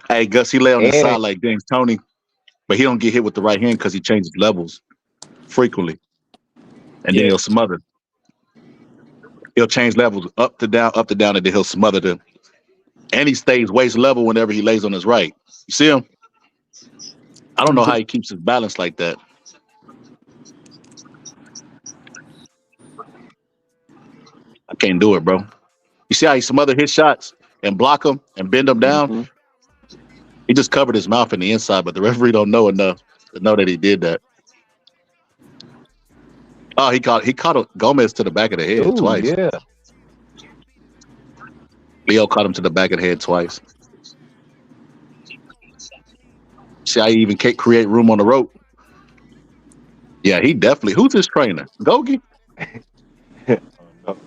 Hey, Gus, he lay on the side And like James Toney, but he don't get hit with the right hand because he changes levels frequently, and then Yeah. he'll smother. He'll change levels up to down, and then he'll smother them. And he stays waist level whenever he lays on his right. You see him? I don't know how he keeps his balance like that. I can't do it, bro. You see how he smother his shots and block them and bend them down? mm-hmm. He just covered his mouth in the inside, but the referee don't know enough to know that he did that. Oh, he caught Gomez to the back of the head Oh, twice. yeah. Leo caught him to the back of the head twice. See how he even can't create room on the rope? Yeah, he definitely. Who's his trainer? Gogi? No.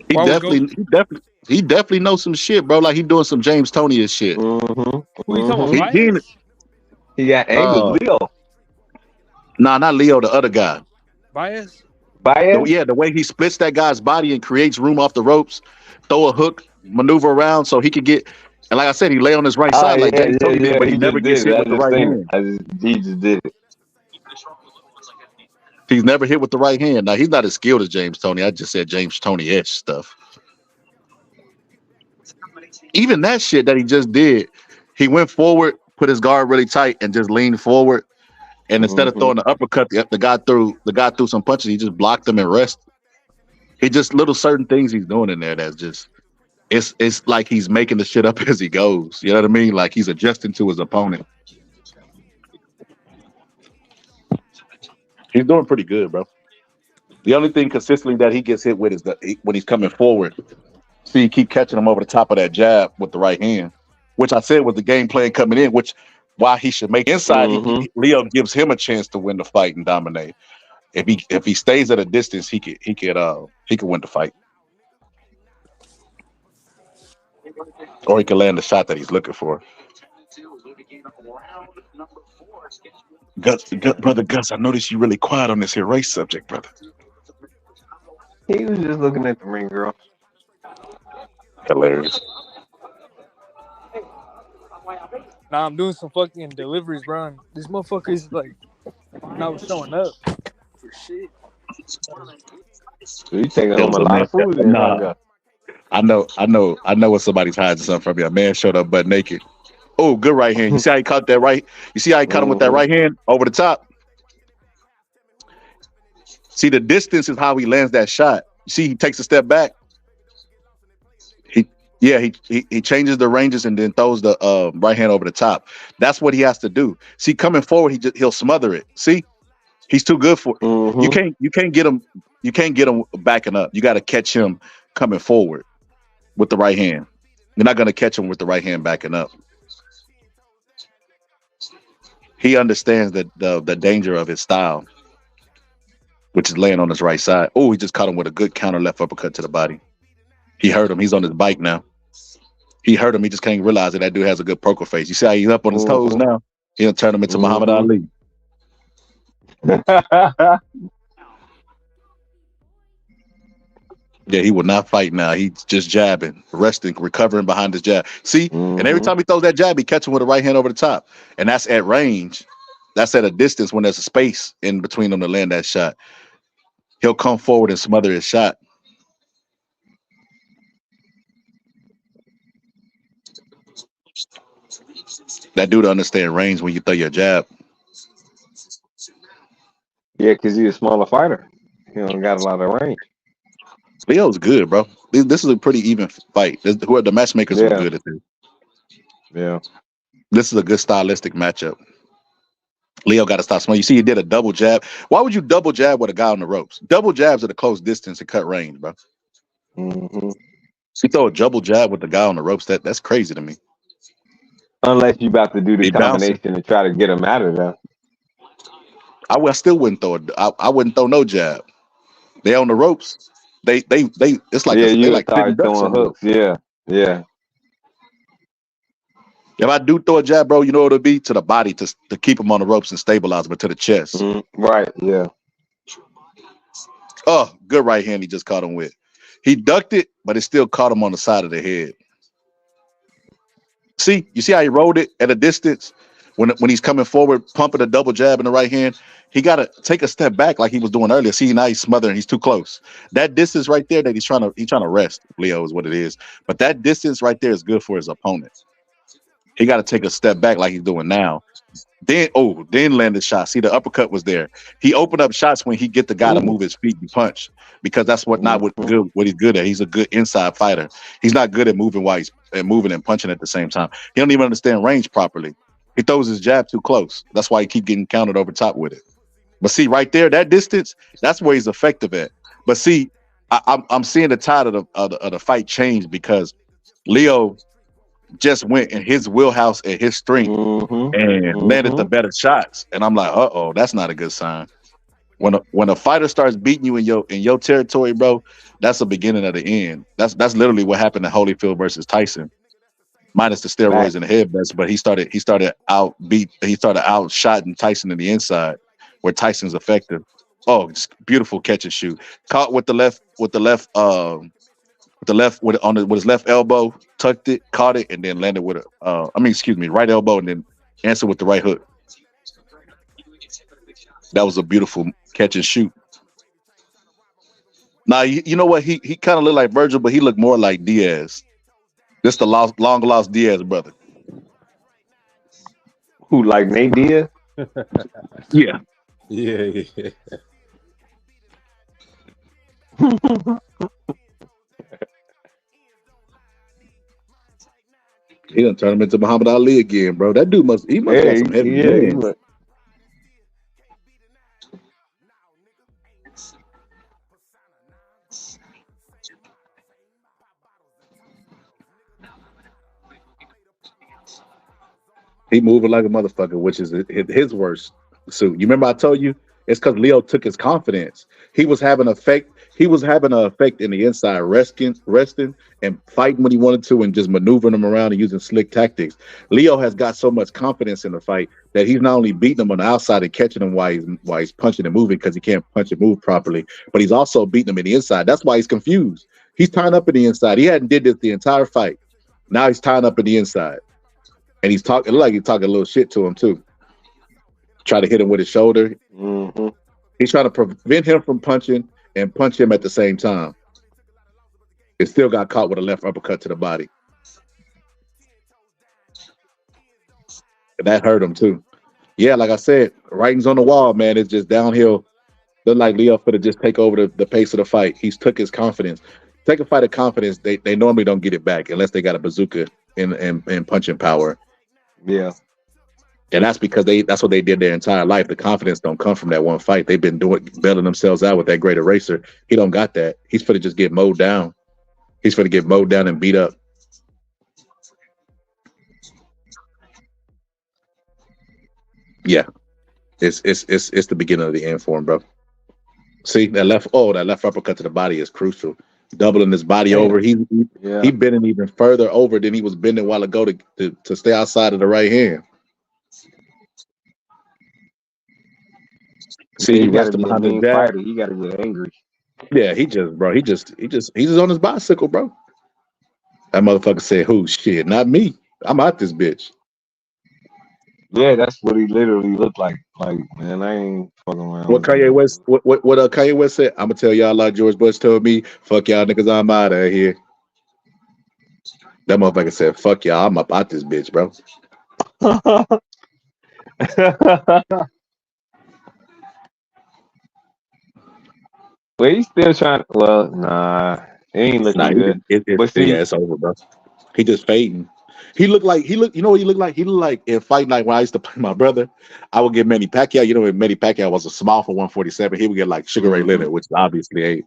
He Why would definitely, he definitely, he definitely knows some shit, bro. Like he doing some James Tony shit. Mm-hmm. Who you talking Mm-hmm. about? He Bias? He got angles. Leo. nah, not Leo, the other guy. Bias? Baez? Yeah, the way he splits that guy's body and creates room off the ropes, throw a hook, maneuver around so he could get. And like I said, he lay on his right Oh, side like yeah, James yeah, Tony did, yeah. but he He never just gets did hit it. I with the just right seen it. hand. He just did it. He's never hit with the right hand. Now he's not as skilled as James Tony. I just said James Tony-ish stuff. Even that shit that he just did, he went forward, put his guard really tight, and just leaned forward. And instead of Mm-hmm. throwing the uppercut, the guy threw some punches. He just blocked them and rested. He just little certain things he's doing in there that's just it's like he's making the shit up as he goes. You know what I mean? Like he's adjusting to his opponent. He's doing pretty good, bro. The only thing consistently that he gets hit with is when he's coming forward. See, you keep catching him over the top of that jab with the right hand, which I said was the game plan coming in. Which why he should make inside. Mm-hmm. Leo gives him a chance to win the fight and dominate. If he stays at a distance, he could win the fight, or he could land the shot that he's looking for. Brother Gus, I noticed you really quiet on this here race subject, brother. He was just looking at the ring girl. Hilarious. Nah, I'm doing some fucking deliveries, bro. And this motherfucker is like not showing up for shit. So you taking There home was a a lot man. of food then, huh, Nah, Gus? I know when somebody's hiding something from you. A man showed up butt naked. Oh, good right hand. You see how he caught that right? You see how he caught him with that Mm-hmm. right hand over the top? See, the distance is how he lands that shot. You see, he takes a step back. He changes the ranges and then throws the right hand over the top. That's what he has to do. See, coming forward, he'll smother it. See, he's too good for it. Mm-hmm. You can't get him backing up. You got to catch him coming forward with the right hand. You're not going to catch him with the right hand backing up. He understands the danger of his style, which is laying on his right side. Oh, he just caught him with a good counter left uppercut to the body. He hurt him. He's on his bike now. He hurt him. He just can't realize that dude has a good poker face. You see how he's up on his toes Mm-hmm. now? He'll turn him into Muhammad Ali. Yeah, he will not fight now. He's just jabbing, resting, recovering behind his jab. See, and every time he throws that jab, he catches him with the right hand over the top. And that's at range. That's at a distance when there's a space in between them to land that shot. He'll come forward and smother his shot. That dude understand range when you throw your jab. Yeah, because he's a smaller fighter. He don't got a lot of range. Leo's good, bro. This is a pretty even fight. Who the matchmakers were Yeah, good at this. yeah. This is a good stylistic matchup. Leo got to stop smoking. You see, he did a double jab. Why would you double jab with a guy on the ropes? Double jabs at a close distance and cut range, bro. hmm You throw a double jab with the guy on the ropes. That's crazy to me. Unless you about to do the He bouncing. combination and try to get him out of there. I still wouldn't throw it. I wouldn't throw no jab. They on the ropes. They. It's like Yeah, they you would like sitting start ducks on throwing the ropes. hooks. Yeah, yeah. If I do throw a jab, bro, you know what it'll be to the body to keep him on the ropes and stabilize him, but to the chest. Right. Yeah. Oh, good right hand he just caught him with. He ducked it, but it still caught him on the side of the head. See, you see how he rolled it at a distance when he's coming forward, pumping a double jab in the right hand. He got to take a step back like he was doing earlier. See, now he's smothering. He's too close. That distance right there that he's trying to rest. Leo is what it is. But that distance right there is good for his opponent. He got to take a step back like he's doing now. Then land the shot. See, the uppercut was there. He opened up shots when he get the guy to move his feet and punch, because that's what he's good at. He's a good inside fighter. He's not good at moving while he's moving and punching at the same time. He don't even understand range properly. He throws his jab too close. That's why he keep getting countered over top with it. But see, right there, that distance, that's where he's effective at. But see, I'm seeing the tide of the fight change because Leo just went in his wheelhouse at his strength and landed the better shots. And I'm like, that's not a good sign. When a fighter starts beating you in your territory, bro, that's the beginning of the end. That's literally what happened to Holyfield versus Tyson, minus the steroids and the headbutts. But he started outshotting Tyson in the inside, where Tyson's effective. Oh, just beautiful catch and shoot. Caught with his left elbow, tucked it, caught it, and then landed with right elbow, and then answered with the right hook. That was a beautiful catch and shoot. Now you know what? He kind of looked like Virgil, but he looked more like Diaz. This the long lost Diaz brother. Who, like Nate Diaz? Yeah. Yeah. He done turn him into Muhammad Ali again, bro. That dude must got some heavy hands. He moving like a motherfucker, which is his worst suit. You remember I told you it's because Leo took his confidence. He was having an effect in the inside, resting and fighting when he wanted to, and just maneuvering him around and using slick tactics. Leo has got so much confidence in the fight that he's not only beating him on the outside and catching him while he's punching and moving, because he can't punch and move properly, but he's also beating him in the inside. That's why he's confused. He's tying up in the inside. He hadn't did this the entire fight. Now he's tying up in the inside. And he's talking a little shit to him too. Try to hit him with his shoulder. He's trying to prevent him from punching and punch him at the same time. It still got caught with a left uppercut to the body. And that hurt him too. Yeah, like I said, writing's on the wall, man. It's just downhill. Look like Leo could have just take over the pace of the fight. He's took his confidence. Take a fight of confidence, they normally don't get it back unless they got a bazooka in punching power. Yeah. And that's because that's what they did their entire life. The confidence don't come from that one fight. They've been bailing themselves out with that great eraser. He don't got that. He's finna just get mowed down. He's finna get mowed down and beat up. Yeah. It's the beginning of the end for him, bro. See, that left uppercut to the body is crucial. Doubling his body over. He bending even further over than he was bending a while ago to stay outside of the right hand. See, he rested behind the jab. He gotta get angry. Yeah, he's just on his bicycle, bro. That motherfucker said, "Who? Shit, not me. I'm out this bitch." Yeah, that's what he literally looked like. Like, man, I ain't fucking around. What Kanye West? What Kanye West said? I'm gonna tell y'all like George Bush told me. Fuck y'all niggas, I'm out of here. That motherfucker said, "Fuck y'all, I'm up out this bitch, bro." Well, he's still trying. Well, nah, he ain't Nah, looking good. But yeah, see, it's over, bro. He just fading. He looked like he looked. You know what he looked like? He looked like in fight night when I used to play my brother. I would get Manny Pacquiao. You know, when Manny Pacquiao was a small for 147, he would get like Sugar Ray Leonard, which obviously ain't.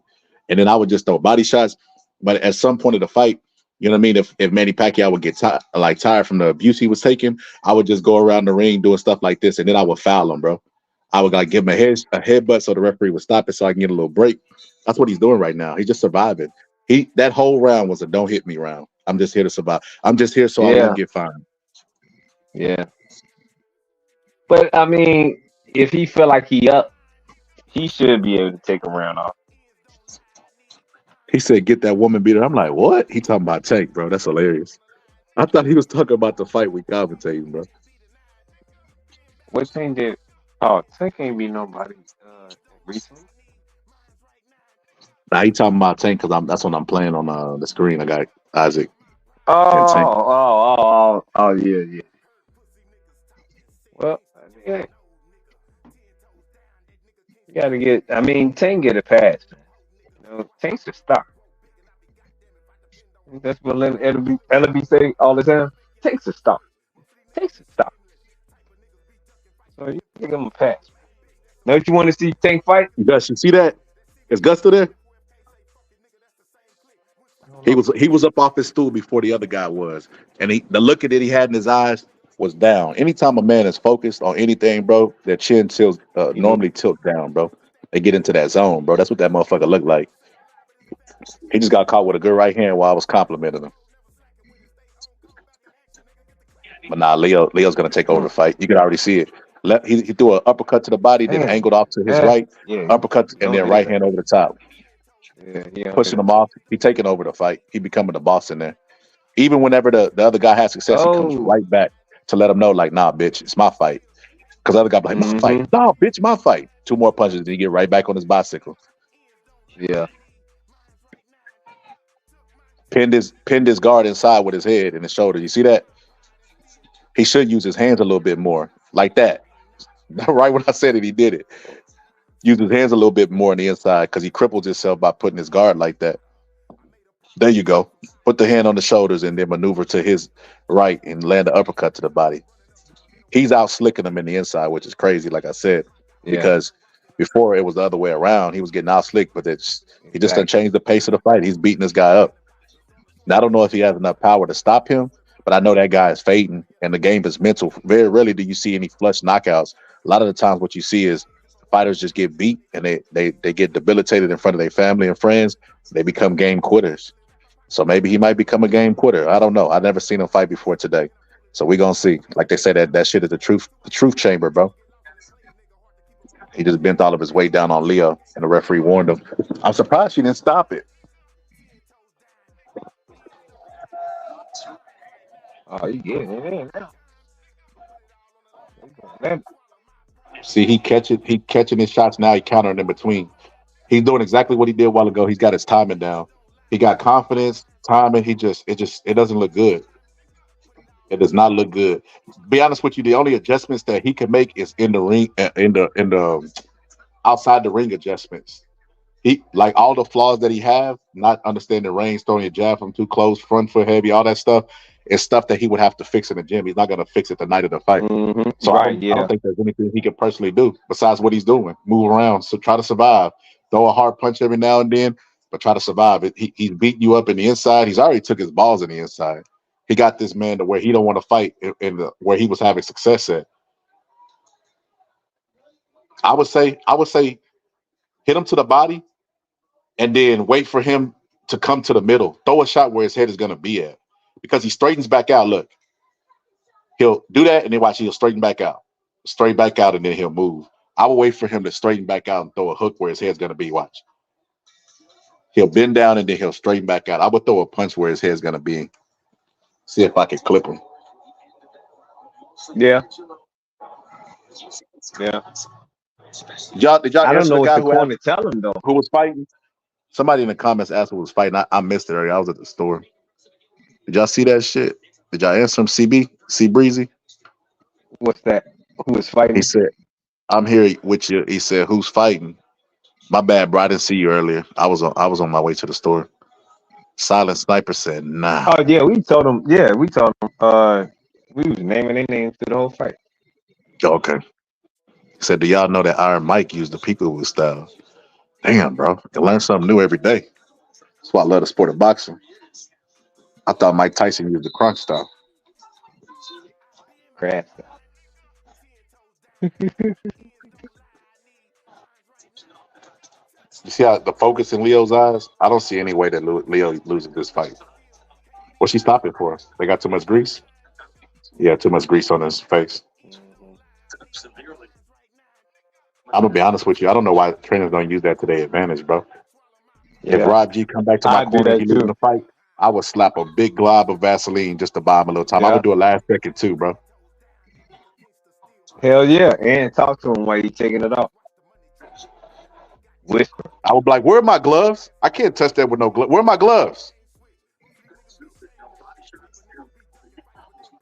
And then I would just throw body shots. But at some point of the fight, you know what I mean? If Manny Pacquiao would get tired from the abuse he was taking, I would just go around the ring doing stuff like this, and then I would foul him, bro. I would like give him a headbutt so the referee would stop it so I can get a little break. That's what he's doing right now. He's just surviving. That whole round was a don't hit me round. I'm just here to survive. I'm just here so I yeah, won't get fined. yeah. But I mean, if he feel like he up, he should be able to take a round off. He said, "Get that woman beater." I'm like, "What?" He talking about Tank, bro. That's hilarious. I thought he was talking about the fight we commentating, bro. What Tank did? Oh, Tank ain't beat nobody recently. Nah, he talking about Tank because that's what I'm playing on the screen. I got Isaac and Tank. Oh, yeah. Well, yeah, you gotta get. I mean, Tank get a pass. You know, Tank's a star. That's what LB say all the time. Tank's a star. Tank's a star. So you give him a pass. Don't you want to see Tank fight? Gus, you see that? Is Gus still there? He was up off his stool before the other guy was, and the look that he had in his eyes was down. Anytime a man is focused on anything, bro, their chin normally tilt down, bro. They get into that zone, bro. That's what that motherfucker looked like. He just got caught with a good right hand while I was complimenting him. But nah, Leo's gonna take over the fight. You can already see it. He threw an uppercut to the body, then angled off to his right, uppercut, and then right hand over the top. Yeah, Pushing him off. He taking over the fight. He becoming the boss in there. Even whenever the other guy has success, he comes right back to let him know, like, nah, bitch, it's my fight. Because the other guy be like, my fight. Nah, bitch, my fight. 2 more punches, and he get right back on his bicycle. Yeah. Pinned his guard inside with his head and his shoulder. You see that? He should use his hands a little bit more. Like that. Right when I said it, he did it. Use his hands a little bit more on the inside because he crippled himself by putting his guard like that. There you go. Put the hand on the shoulders and then maneuver to his right and land the uppercut to the body. He's out slicking him in the inside, which is crazy, like I said, because before it was the other way around. He was getting out slick, but he just done changed the pace of the fight. He's beating this guy up. Now, I don't know if he has enough power to stop him, but I know that guy is fading, and the game is mental. Very rarely do you see any flush knockouts. A lot of the times what you see is fighters just get beat, and they get debilitated in front of their family and friends. They become game quitters. So maybe he might become a game quitter. I don't know. I've never seen him fight before today. So we're going to see. Like they say, that shit is the truth chamber, bro. He just bent all of his weight down on Leo, and the referee warned him. I'm surprised she didn't stop it. Oh, you getting it in now. See, he catching his shots now. He countering in between. He's doing exactly what he did a while ago. He's got his timing down. He got confidence, timing. It doesn't look good. It does not look good. Be honest with you, the only adjustments that he can make is in the ring, in the outside the ring adjustments. He, like, all the flaws that he have, not understanding range, throwing a jab from too close, front foot heavy, all that stuff, is stuff that he would have to fix in the gym. He's not going to fix it the night of the fight. So I don't think there's anything he can personally do besides what he's doing. Move around, so try to survive. Throw a hard punch every now and then, but try to survive. He's beating you up in the inside. He's already took his balls in the inside. He got this man to where he don't want to fight where he was having success at. I would say hit him to the body and then wait for him to come to the middle. Throw a shot where his head is going to be at. Because he straightens back out. Look, he'll do that and then watch, he'll straighten back out. Straight back out and then he'll move. I will wait for him to straighten back out and throw a hook where his head's going to be. Watch. He'll bend down and then he'll straighten back out. I would throw a punch where his head's going to be. See if I can clip him. Yeah. Did y'all I don't answer know the guy what the corner tell him though. who was fighting? Somebody in the comments asked who was fighting. I missed it earlier. I was at the store. Did y'all see that shit? Did y'all answer him? C Breezy? What's that? Who was fighting? He said, I'm here with you. He said, who's fighting? My bad, bro. I didn't see you earlier. I was on my way to the store. Silent Sniper said, "Nah." Oh yeah, we told them. Yeah, we told them. We was naming their names through the whole fight. Okay. He said, "Do y'all know that Iron Mike used the peekaboo style?" Damn, bro. You learn something new every day. That's why I love the sport of boxing. I thought Mike Tyson used the crunch style. Crash. You see how the focus in Leo's eyes? I don't see any way that Leo loses this fight. What's she stopping for? They got too much grease? Yeah, too much grease on his face. I'm gonna be honest with you. I don't know why trainers don't use that to their advantage, bro. If Yeah, Rob G come back to my I do corner and that he losing too. the fight, I would slap a big glob of Vaseline just to buy him a little time. I Yeah, would do a last second too, bro. hell yeah, and talk to him while you taking it off. Whisper. I would be like, "Where are my gloves? I can't touch that with no gloves. Where are my gloves?"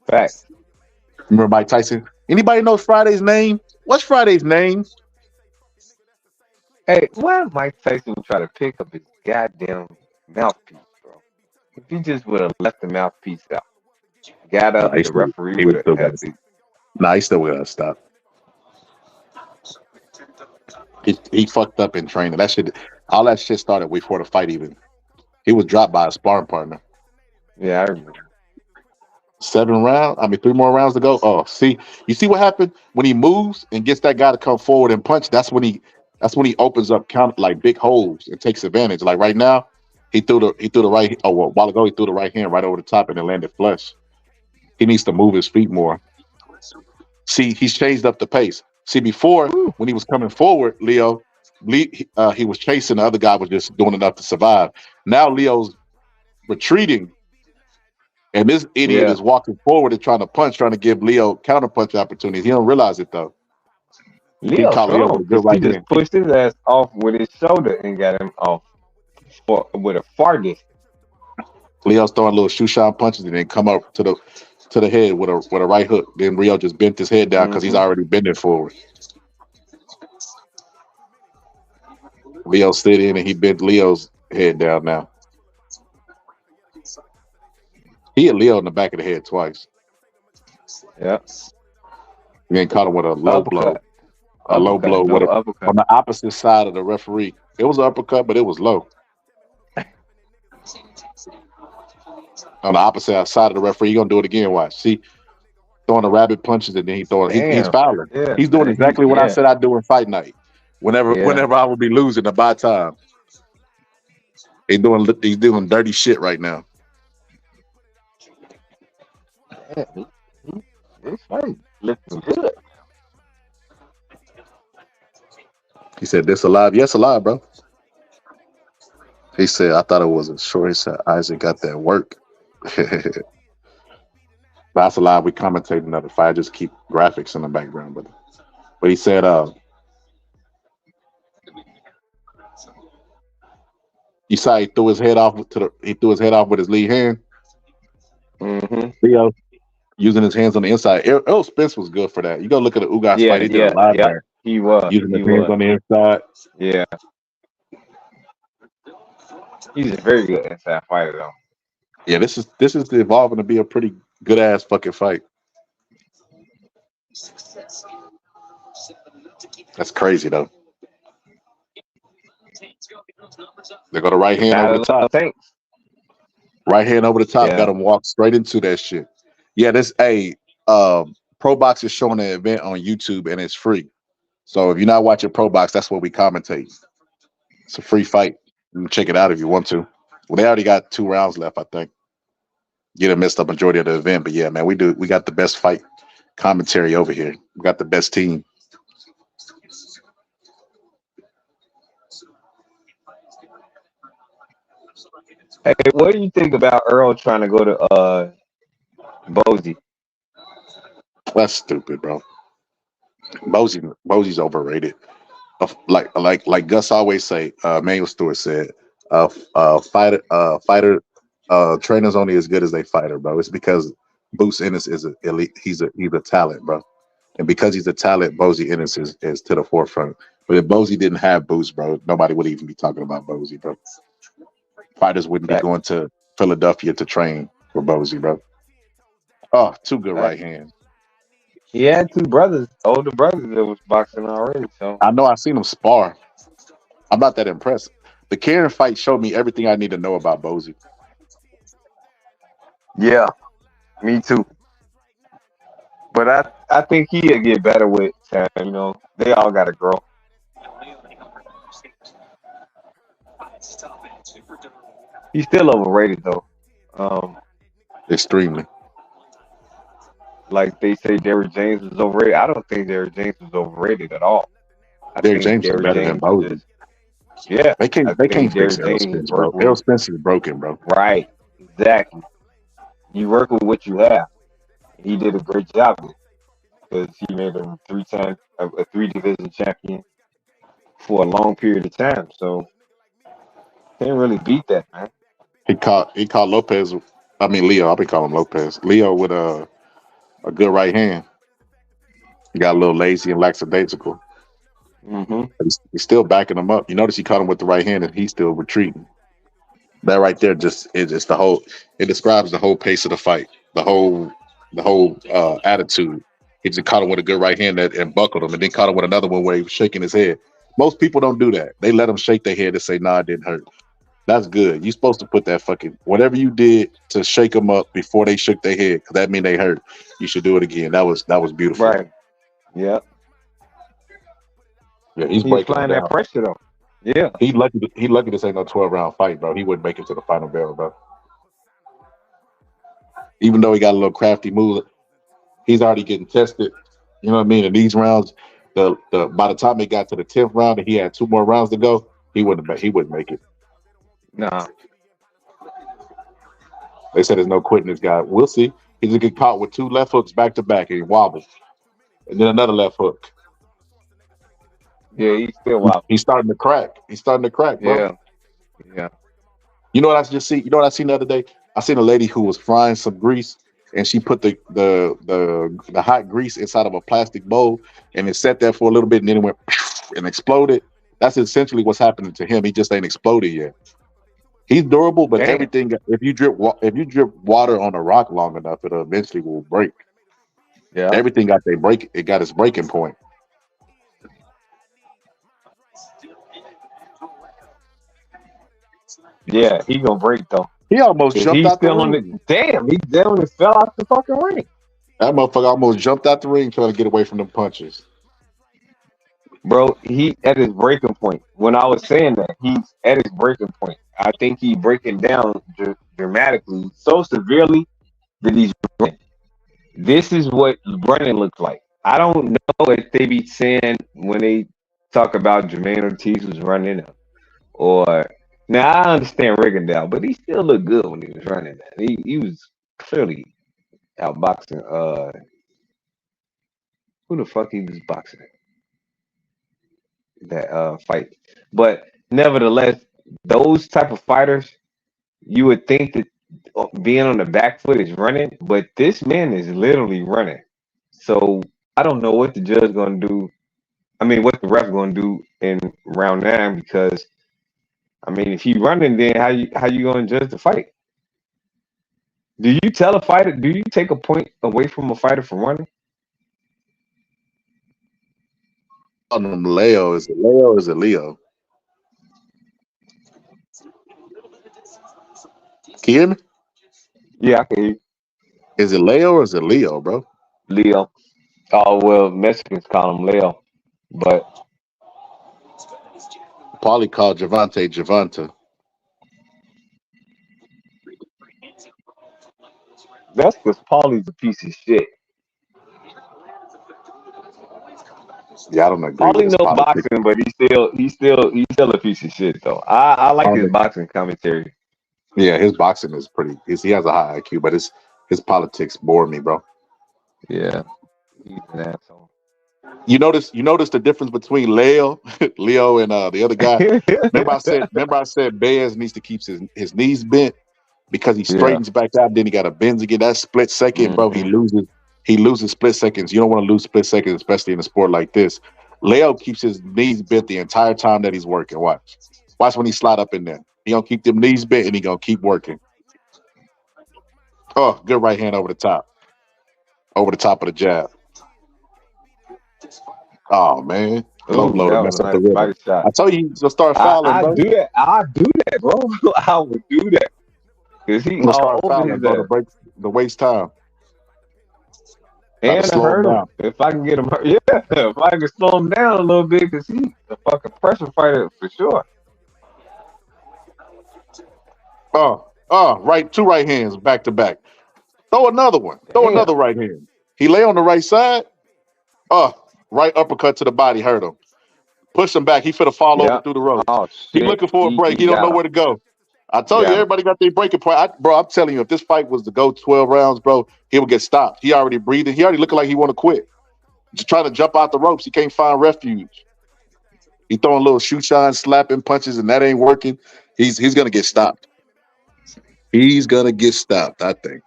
Facts. Remember Mike Tyson? Anybody knows Friday's name? What's Friday's name? Hey, why Mike Tyson would try to pick up his goddamn mouthpiece, bro? If he just would have left the mouthpiece out, got Nah, up, the referee he would was have still had got. to. Nah, he still got to stop. He fucked up in training. That shit, all that shit started before the fight even. He was dropped by a sparring partner. Yeah, I remember. 7 rounds. I mean, 3 more rounds to go. Oh, see, you see what happened when he moves and gets that guy to come forward and punch. That's when he opens up count like big holes and takes advantage. Like right now, he threw the right. Oh, well, a while ago he threw the right hand right over the top and it landed flush. He needs to move his feet more. See, he's changed up the pace. See, before when he was coming forward, he was chasing. The other guy was just doing enough to survive. Now Leo's retreating, and this idiot Yeah, is walking forward and trying to give Leo counter punch opportunities. He don't realize it though. He Leo caught Leo strong with a good because he right just hand. pushed his ass off with his shoulder and got him off with a far distance. Leo's throwing little shoe shine punches and then come up to the head with a right hook. Then Leo just bent his head down because he's Mm-hmm. already bending forward. Leo slid in and he bent Leo's head down now. He hit Leo in the back of the head twice. Yeah, He then caught him with a low blow. uppercut, A low blow no with uppercut. on the opposite side of the referee. It was an uppercut, but it was low. On the opposite side of the referee, you're gonna do it again. Watch. See, throwing the rabbit punches and then he's Damn. fouling. Yeah, He's doing man. exactly what I said I'd do in fight night. Whenever I would be losing to buy time. He's doing dirty shit right now. This fight looking good. He said, "This alive?" Yes, alive, bro. He said, "I thought it wasn't sure." He said, "Isaac got that work." That's alive. We commentate another fight. I just keep graphics in the background, but he said, you saw he threw his head off with his lead hand. Mm-hmm. Leo using his hands on the inside. Errol Spence was good for that. You go look at the Ugas fight. He did a lot there. He was Using his hands on the inside. Yeah, he's a very good inside fighter though. Yeah, this is evolving to be a pretty good ass fucking fight. That's crazy though. They go to right hand over the top. Thanks. Right hand over the top, Yeah. got him walk straight into that shit. Yeah, Pro Box is showing the event on YouTube and it's free. So if you're not watching Pro Box, that's what we commentate. It's a free fight. You can check it out if you want to. Well, they already got 2 rounds left, I think. You done missed the majority of the event, but yeah, man, we got the best fight commentary over here. We got the best team. Hey, what do you think about Earl trying to go to Bozy? That's stupid, bro. Bozy's overrated. Like Gus always say, Manuel Stewart said, fighter trainers only as good as they fighter, bro. It's because Boost Ennis is a elite. He's a talent, bro. And because he's a talent, Bozy Ennis is to the forefront. But if Bozy didn't have boots, bro, nobody would even be talking about Bozy, bro. Fighters wouldn't be going to Philadelphia to train for Bozy, bro. Oh, two good right hands. He had two brothers, older brothers that was boxing already. So I know I seen him spar. I'm not that impressed. The Karen fight showed me everything I need to know about Bozy. yeah, me too. But I think he'll get better with time. You know, they all got to grow. He's still overrated though. Extremely. Like they say, Derrick James is overrated. I don't think Derrick James is overrated at all. I Derrick think James is Derrick better than James Bozy. is yeah. They I can't think fix Derrick Errol James Spence, bro. work Errol with Spence is broken, bro. right, exactly. You work with what you have. He did a great job with because he made him a 3 division champion for a long period of time. So can't really beat that, man. He caught Lopez. I mean Leo. I've been calling him Lopez. Leo with a good right hand. He got a little lazy and lackadaisical. Mm-hmm. But he's still backing him up. You notice he caught him with the right hand and he's still retreating. That right there it describes the whole pace of the fight, the whole attitude. He just caught him with a good right hand and buckled him, and then caught him with another one where he was shaking his head. Most people don't do that. They let him shake their head and say, "Nah, it didn't hurt." That's good. You're supposed to put that whatever you did to shake them up before they shook their head, because that mean they hurt. You should do it again. That was beautiful. Right. Yeah. Yeah, he's He's breaking them applying that down. pressure though. Yeah. He lucky this ain't no 12-round fight, bro. He wouldn't make it to the final bell, bro. Even though he got a little crafty move, he's already getting tested. You know what I mean? In these rounds, by the time he got to the 10th round and he had 2 more rounds to go, he wouldn't make it. Nah. They said there's no quitting this guy. We'll see. He's gonna get caught with 2 left hooks back to back and he wobbles. And then another left hook. Yeah, he's still wild. He's starting to crack. Bro. Yeah. Yeah. You know what I just see? You know what I seen the other day? I seen a lady who was frying some grease and she put the hot grease inside of a plastic bowl and it sat there for a little bit and then it went and exploded. That's essentially what's happening to him. He just ain't exploded yet. He's durable, but Damn. everything. If you drip water on a rock long enough, it eventually will break. Yeah. Everything got it got its breaking point. Yeah, he gonna break though. He almost jumped out the ring. Damn, he down and fell out the fucking ring. That motherfucker almost jumped out the ring trying to get away from them punches. Bro, he at his breaking point. When I was saying that, he's at his breaking point. I think he's breaking down dramatically, so severely that he's running. This is what running looks like. I don't know if they be saying when they talk about Jermaine Ortiz was running or now I understand Rigondeaux, but he still looked good when he was running that. He was clearly outboxing who the fuck he was boxing that fight. But nevertheless, those type of fighters, you would think that being on the back foot is running, but this man is literally running. So I don't know what the judge gonna do. I mean, what the ref gonna do in round 9 because I mean, if he running, then how you gonna judge the fight? Do you tell a fighter? Do you take a point away from a fighter for running? Leo is it Leo? Is it Leo? Can you hear me? Yeah, I can hear you. Is it Leo or is it Leo, bro? Leo. Oh well, Mexicans call him Leo, but Paulie called Javante. that's because Paulie's a piece of shit. Yeah, I don't agree with Paulie his know politics. boxing, but he's still a piece of shit though. I like his boxing commentary. Yeah, his boxing is he has a high IQ, but his politics bore me, bro. Yeah, he's an asshole. You notice the difference between Leo and the other guy. Remember I said Bez needs to keep his knees bent because he straightens back out, then he got to bend again. That split second, bro, he loses split seconds. You don't want to lose split seconds, especially in a sport like this. Leo keeps his knees bent the entire time that he's working. Watch when he slide up in there. He gonna keep them knees bent and he gonna keep working. Oh, good right hand over the top of the jab. Oh man, low Ooh, blow to that was mess a up the nice rhythm. body shot. I told you he's gonna start fouling, I bro. do that. I do that, bro. I would do that because he He's gonna all start over fouling, his bro, to ass. break the waste time. Got to And I slow him hurt him. down. If I can get him hurt, yeah. If I can slow him down a little bit, because he's a fucking pressure fighter for sure. Right, two right hands back to back. Throw another one. Throw Damn. another right hand. He lay on the right side. Right uppercut to the body hurt him. Push him back. He finna fall over Yeah. through the ropes. Oh He shit. looking for a break. He don't Got know him. where to go. I told you, Got him. everybody got their breaking point. Bro, I'm telling you, if this fight was to go 12 rounds, bro, he would get stopped. He already breathing. He already looking like he want to quit. Just trying to jump out the ropes. He can't find refuge. He throwing little shoe shine, slapping punches, and that ain't working. He's gonna get stopped. He's gonna get stopped, I think.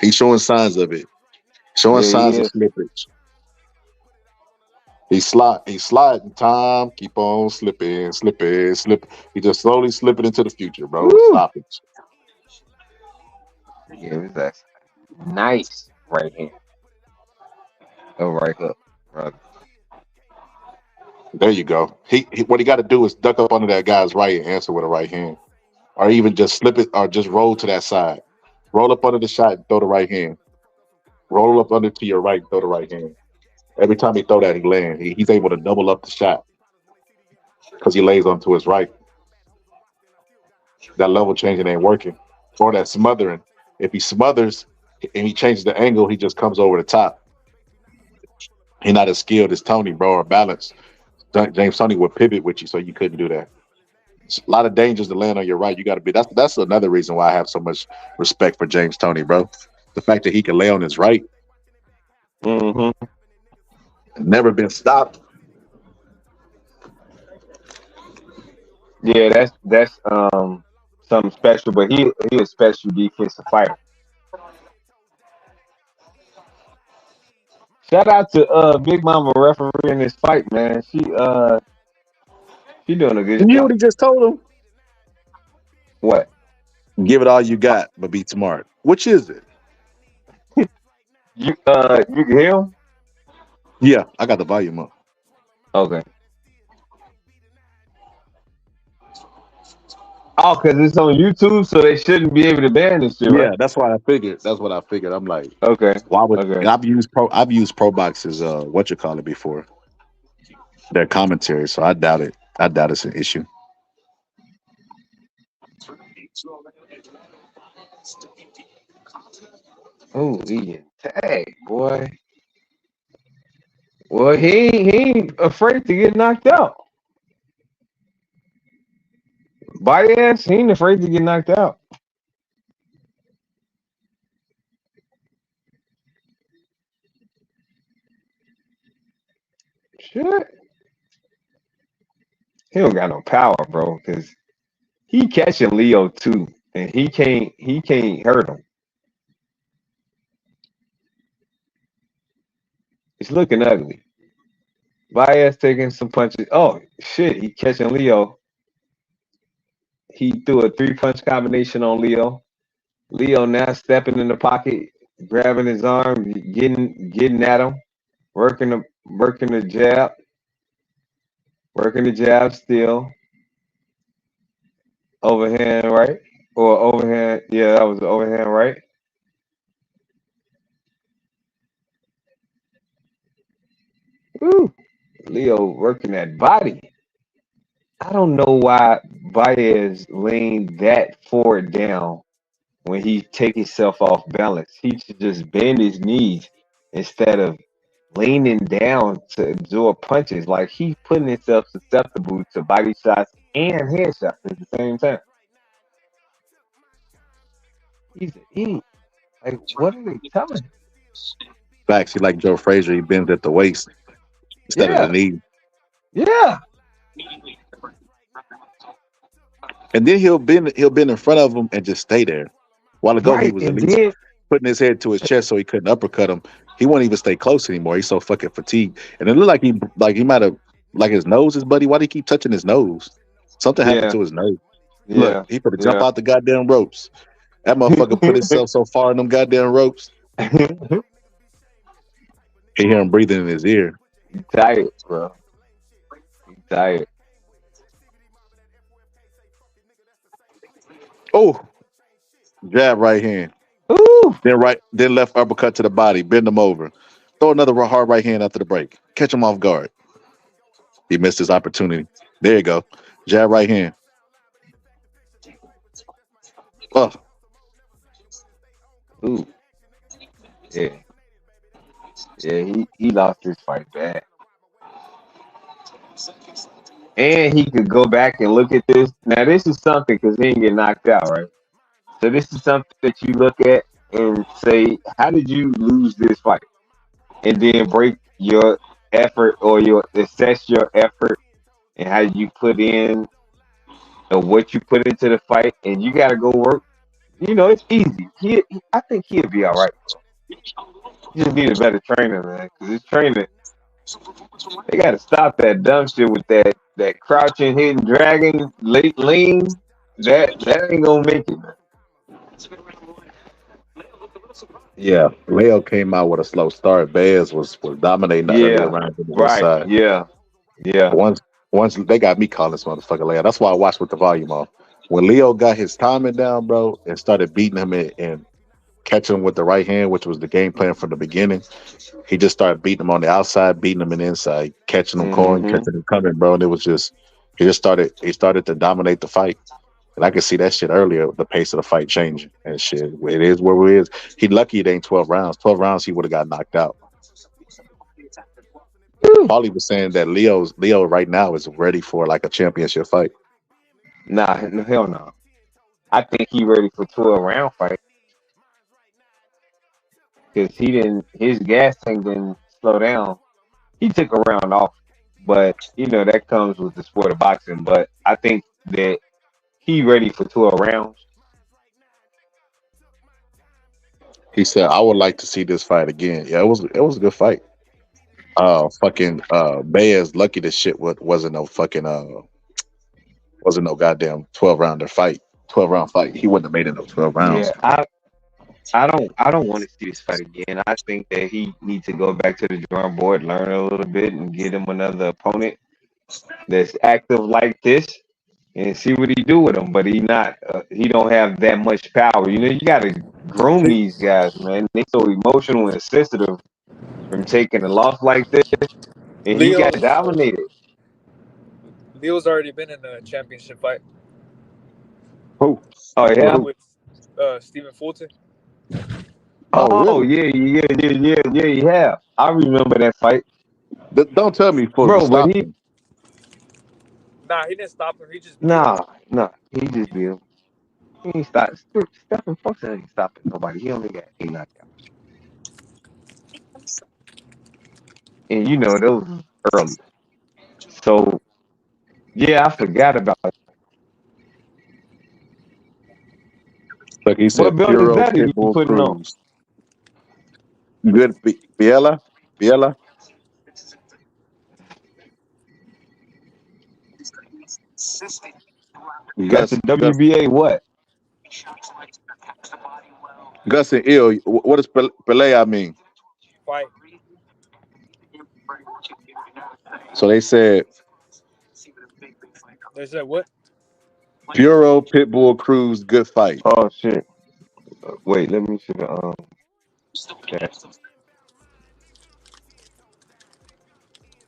He's showing signs of it. Showing Yeah, he signs of is. slippage. He's sliding time. Keep on slipping. He just slowly slipping into the future, bro. Woo. Stop it. Yeah, it was that nice right hand. Oh, right hook, brother. There you go. He what he got to do is duck up under that guy's right and answer with a right hand, or even just slip it, or just roll to that side. Roll up under the shot and throw the right hand. Roll up under to your right, and throw the right hand. Every time he throw that, he land. He's able to double up the shot because he lays onto his right. That level changing ain't working, or that smothering. If he smothers and he changes the angle, he just comes over the top. He's not as skilled as Tony, bro, or balanced. James Tony would pivot with you, so you couldn't do that. It's a lot of dangers to land on your right. You got to be. That's another reason why I have so much respect for James Tony, bro. The fact that he can lay on his right, Mm-hmm. never been stopped. Yeah, that's something special. But he a special defensive fighter. Shout out to Big Mama refereeing this fight, man. She doing a good You know job. what he just told him? What? Give it all you got, but be smart. Which is it? You can hear him? Yeah, I got the volume up. Okay. Oh, because it's on YouTube, so they shouldn't be able to ban this shit, Yeah, right? that's what I figured. That's what I figured. I'm like, Okay. why would? Okay. And I've used Pro Box's what you call it before. Their commentary, so I doubt it. I doubt it's an issue. Oh, he getting tagged, boy. Well, he ain't afraid to get knocked out. Baez, he ain't afraid to get knocked out. Shit. He don't got no power, bro, because he catching Leo too, and he can't hurt him. It's looking ugly. Baez taking some punches. Oh shit, he catching Leo. He threw a 3-punch combination on Leo. Leo now stepping in the pocket, grabbing his arm, getting at him, working the jab, still. Overhand right or overhand? Yeah, that was the overhand right. Woo. Leo working that body. I don't know why Baez leaned that forward down when he take himself off balance. He should just bend his knees instead of leaning down to absorb punches. Like he's putting himself susceptible to body shots and head shots at the same time. He's an idiot. Like, what are they telling him? Facts. He like Joe Frazier. He bends at the waist instead of the Yeah, knee, yeah, and then he'll bend in front of him and just stay there. A while ago, he right. was at And least then putting his head to his chest so he couldn't uppercut him. He won't even stay close anymore. He's so fucking fatigued. And it looked like he might have like his nose is buddy. Why do he keep touching his nose? Something happened Yeah, to his nose. Look, yeah, he put to jump yeah. out the goddamn ropes. That motherfucker put himself so far in them goddamn ropes. He hear him breathing in his ear. He tired, bro. He tired. Oh, jab right hand. Ooh. Then left uppercut to the body. Bend him over. Throw another hard right hand after the break. Catch him off guard. He missed his opportunity. There you go. Jab right hand. Oh, Ooh. Yeah. Yeah, he lost his fight bad. And he could go back and look at this. Now, this is something because he didn't get knocked out, right? So this is something that you look at and say, how did you lose this fight? And then break your effort or assess your effort and how you put in or what you put into the fight. And you got to go work. You know, it's easy. I think he'll be all right. He just need a better trainer, man. Because his training, they got to stop that dumb shit with that crouching, hidden dragon, late lean. That ain't gonna make it, man. yeah. Leo came out with a slow start. Baez was dominating the earlier Yeah, rounds on the right. inside. Yeah, yeah. Once they got me calling this motherfucker Leo. That's why I watched with the volume off. When Leo got his timing down, bro, and started beating him and catching him with the right hand, which was the game plan from the beginning, he just started beating him on the outside, beating him in the inside, catching him calling, Mm-hmm. catching him coming, bro. And it was just he started to dominate the fight. And I could see that shit earlier, the pace of the fight changing and shit. It is where it is. He lucky it ain't 12 rounds. 12 rounds, he would have got knocked out. Paulie was saying that Leo right now is ready for like a championship fight. Nah, hell no. I think he ready for 12-round fight because his gas tank didn't slow down. He took a round off, but that comes with the sport of boxing. But I think that he ready for 12 rounds. He said, I would like to see this fight again. Yeah, it was a good fight. Fucking Baez lucky this shit wasn't no goddamn 12-rounder fight. 12-round fight. He wouldn't have made it no 12 Yeah, rounds. I don't want to see this fight again. I think that he needs to go back to the drawing board, learn a little bit, and get him another opponent that's active like this, and see what he do with him. But he don't have that much power. You got to groom these guys, man. They so emotional and sensitive from taking a loss like this, and he got Leo's dominated. Leo's already been in a championship fight. Who? Oh yeah. With Stephen Fulton. Oh really? yeah. He have. I remember that fight. Don't tell me Fulton Bro, but stopped him. Nah, he didn't stop him. He just beat Nah, him. he just beat him. He ain't stop. Stephen Fulton ain't stopping nobody. He only got 8 knockouts. And those early. So yeah, I forgot about it. Like he said, What belt is Puro that he Pitbull putting on? Cruz. Good Biela? That's the WBA what? Gus and Ill. What does Pelea mean? Fight. So they said They said what? Puro Pitbull Cruz, good fight. Oh shit. Wait, let me see the chat.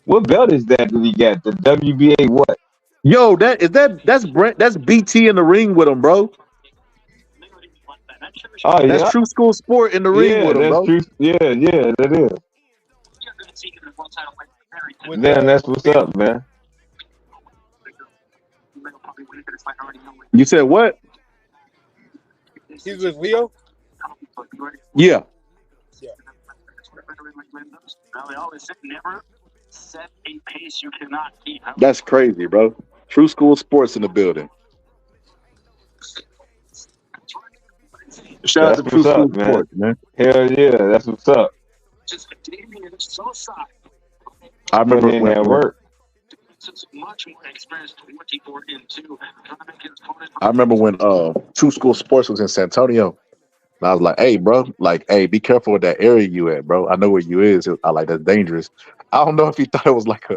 What belt is that he got? The WBA what? Yo, that's Brent. That's BT in the ring with him, bro. Oh yeah. That's True School Sport in the ring with him, that's bro. true. Yeah, that is. Damn, that's what's up, man. You said what? He's with Leo? Yeah. That's crazy, bro. True School Sports in the building. Shout out to True School man. Sports, man. Hell yeah, that's what's up. I remember Putting in that work. I remember when True School Sports was in San Antonio. And I was like, hey, bro, like, hey, be careful with that area you at, bro. I know where you is. I like that's dangerous. I don't know if he thought it was like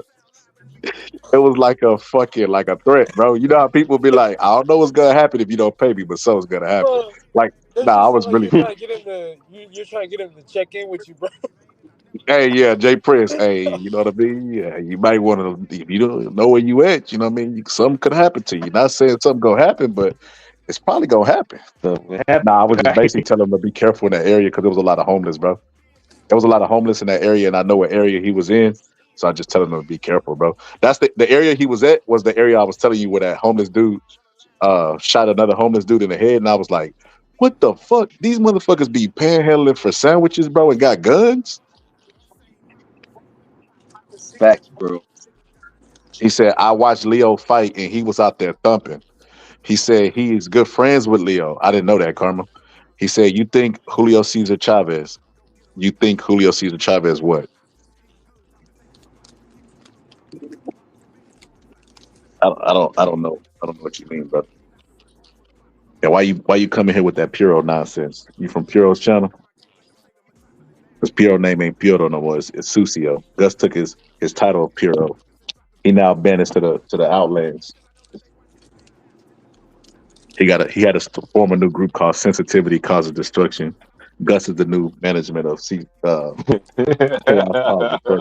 a fucking like a threat, bro. You know how people be like, I don't know what's gonna happen if you don't pay me, but something's gonna happen. Bro, Like, that nah, just I sounds was like really you're trying to get him to you're trying to get him to check in with you, bro. hey, yeah, Jay Prince, hey, you know what I mean? Yeah, you might want to if you don't know where you at, you know what I mean? Something could happen to you. Not saying something gonna happen, but it's probably gonna happen. Something happened. Nah, I was just basically telling him to be careful in that area because there was a lot of homeless, bro. There was a lot of homeless in that area, and I know what area he was in. So I just tell him to be careful, bro. That's the area he was at was the area I was telling you where that homeless dude shot another homeless dude in the head, and I was like, "What the fuck? These motherfuckers be panhandling for sandwiches, bro, and got guns." Facts, bro. He said, "I watched Leo fight, and he was out there thumping." He said he's good friends with Leo. I didn't know that, Karma. He said, "You think Julio Cesar Chavez? You think Julio Cesar Chavez what?" I don't know. I don't know what you mean, brother. And why you coming here with that Puro nonsense? You from Puro's channel? His Puro name ain't Puro no more. It's Susio. Gus took his title of Puro. He now banished to the Outlands. He had to form a new group called Sensitivity Causes Destruction. Gus is the new management of Chaos Causes Destruction.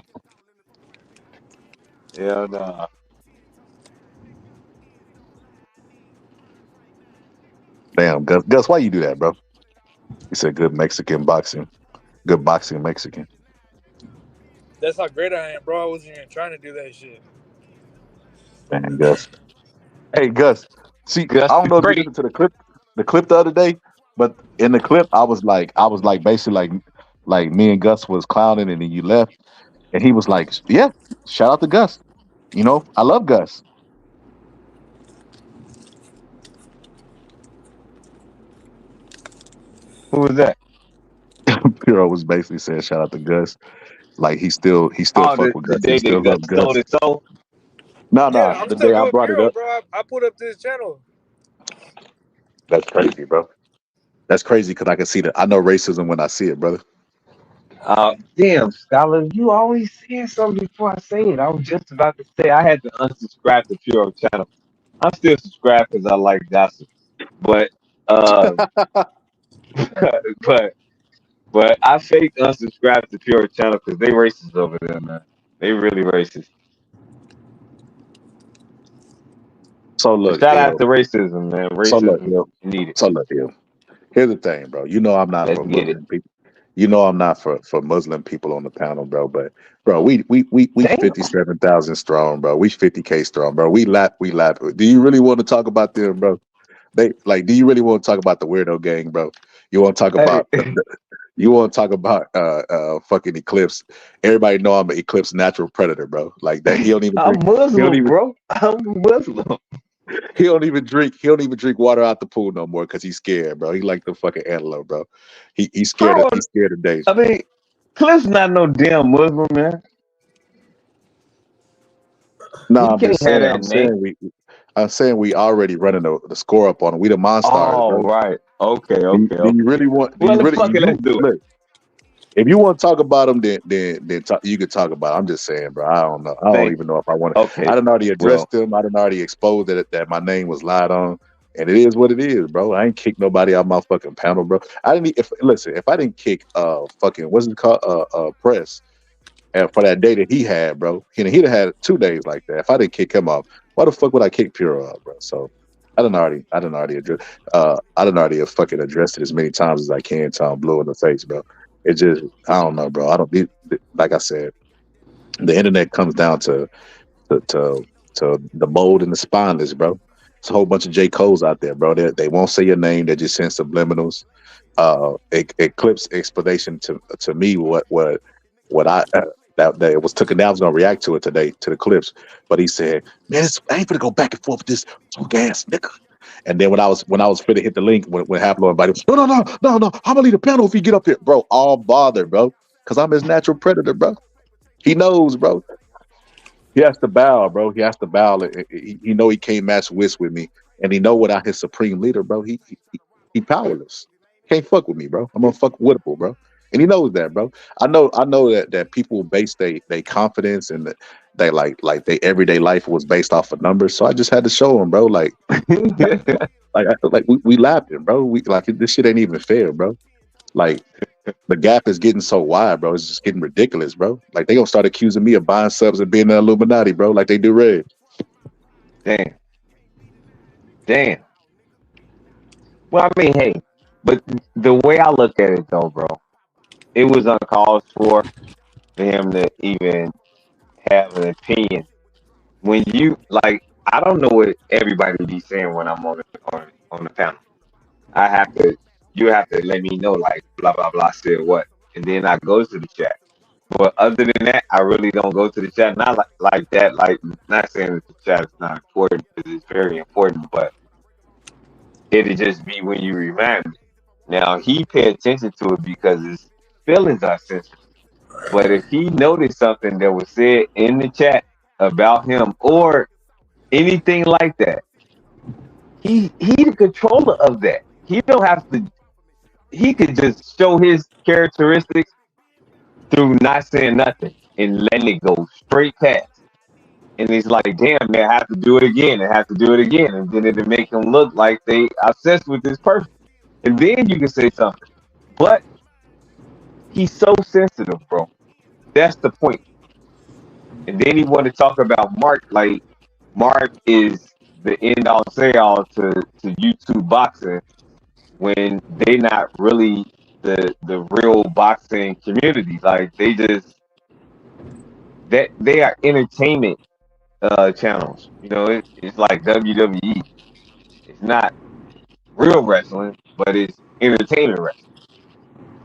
Hell nah. Damn, Gus, why you do that, bro? He said good Mexican boxing. Good boxing Mexican. That's how great I am, bro. I wasn't even trying to do that shit. Man, Gus. Hey, Gus. See, Gus I don't know if you great. listened to the clip the other day, but in the clip, I was like basically like me and Gus was clowning, and then you left, and he was like, "Yeah, shout out to Gus. You know, I love Gus." Who was that? Piro was basically saying, "Shout out to Gus." Like he still Oh, fuck with the Gus. He day still that Gus love told Gus. it so. Yeah, No, I'm the still day I good with brought it Puro, up, bro. I put up this channel. that's crazy, bro. That's crazy because I can see that. I know racism when I see it, brother. Damn, Scholar, you always saying something before I say it. I was just about to say I had to unsubscribe to Pure channel. I'm still subscribed because I like gossip, but but I faked unsubscribe to Pure channel because they racist over there, man. They really racist. So But look, shout out L. to racism, man. So look, Racism L. needed. So look, L. Here's the thing, bro. You know I'm not Let's for get it. Muslim people. You know I'm not for Muslim people on the panel, bro. But bro, we Damn. 57,000 strong, bro. We 50K strong, bro. We lap. Do you really want to talk about them, bro? They like. Do you really want to talk about the weirdo gang, bro? You want to talk Hey, about you want to talk about fucking Eclipse? Everybody know I'm an Eclipse natural predator, bro. Like that. He don't even I'm drink. He don't Muslim, even. bro. I'm Muslim. He don't even drink. He don't even drink water out the pool no more because he's scared, bro. He like the fucking antelope, bro. He's scared. How? He's scared of danger. I mean, Cliff's not no damn Muslim, man. No, He I'm can't just have saying. that name. I'm saying we already running the score up on him. We the Monstars, Oh, bro. right. Okay, Do you really want? Do Well, you really? fuck it, let's do it. Look, if you want to talk about him, then talk, you can talk about it. I'm just saying, bro. I don't know. I don't Thank even know if I want to. Okay. I done already Well, addressed him. I done already exposed that my name was lied on, and it is what it is, bro. I ain't kicked nobody out my fucking panel, bro. I didn't. If I didn't kick fucking what's it called press and for that day that he had, bro, he'd have had 2 days like that. If I didn't kick him off, why the fuck would I kick Puro out, bro? So I done already address. I done already fucking addressed it as many times as I can. Tom blue in the face, bro. It just, I don't know, bro. I don't like I said, the internet comes down to the bold and the spineless, bro. It's a whole bunch of J. Cole's out there, bro. They won't say your name. They just send subliminals. Eclipse explanation to me what I that it was taken down. I was gonna react to it today to the clips, but he said, "Man, I ain't gonna go back and forth with this punk ass nigga." And then when I was fit to hit the link when happened, everybody was, no, I'm gonna leave the panel if you get up here, bro. All bothered, bro. because I'm his natural predator, bro. He knows, bro. He has to bow, bro. He has to bow. He know he can't match wits with me, and he know without his supreme leader, bro, he powerless. Can't fuck with me, bro. I'm unfuckwittable, bro. And he knows that, bro. I know that people base they confidence and they like their everyday life was based off of numbers. So I just had to show him, bro. Like, we laughing, bro. We like this shit ain't even fair, bro. Like the gap is getting so wide, bro. It's just getting ridiculous, bro. Like they gonna start accusing me of buying subs and being the Illuminati, bro, like they do Red. Damn. Well, I mean, hey, but the way I look at it, though, bro, it was uncalled for him to even have an opinion. When you like, I don't know what everybody be saying when I'm on the panel. I have to, you have to let me know, like, blah blah blah said what, and then I go to the chat. But other than that, I really don't go to the chat. Not like that. Like, not saying that the chat is not important because it's very important, but it'll just be when you remind me. Now he pay attention to it because his feelings are sensitive. But if he noticed something that was said in the chat about him or anything like that, he the controller of that. He don't have to. He could just show his characteristics through not saying nothing and letting it go straight past. And it's like, damn, man, I have to do it again. I have to do it again. And then it'll make them look like they obsessed with this person. And then you can say something. But he's so sensitive, bro. That's the point. And then he want to talk about Mark, like Mark is the end all say all to YouTube boxing when they not really the real boxing community. Like they are entertainment channels. You know, it's like WWE. It's not real wrestling, but it's entertainment wrestling.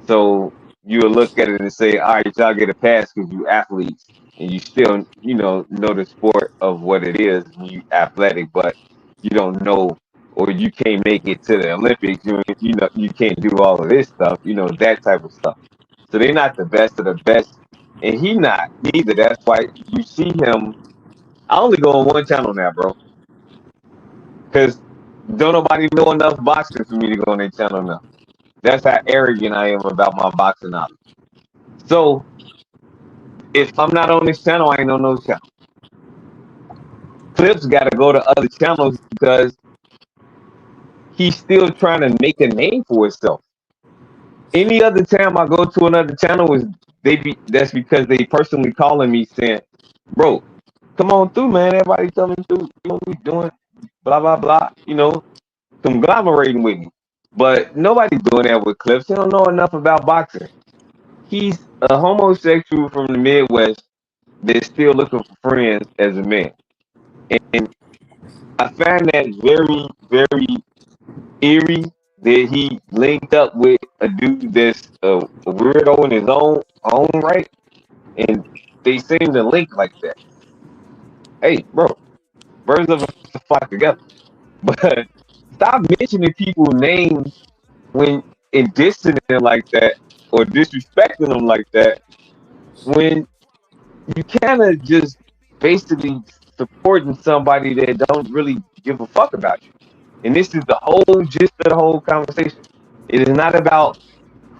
So you will look at it and say, all right, y'all get a pass because you athletes and you still, know the sport of what it is. You athletic, but you don't know or you can't make it to the Olympics. You can't do all of this stuff. That type of stuff. So they're not the best of the best, and he not neither. That's why you see him. I only go on one channel now, bro, because don't nobody know enough boxing for me to go on their channel now. That's how arrogant I am about my boxing knowledge. So if I'm not on this channel, I ain't on no channel. Clips got to go to other channels because he's still trying to make a name for himself. Any other time I go to another channel that's because they personally calling me saying, "Bro, come on through, man. Everybody coming through. We doing blah blah blah. Conglomerating with me." But nobody's doing that with Clips. He don't know enough about boxing. He's a homosexual from the Midwest that's still looking for friends as a man. And I find that very, very eerie that he linked up with a dude that's a weirdo in his own right. And they seem to link like that. Hey, bro, birds of a flock together. But stop mentioning people's names when and dissing them like that or disrespecting them like that when you kind of just basically supporting somebody that don't really give a fuck about you. And this is the whole gist of the whole conversation. It is not about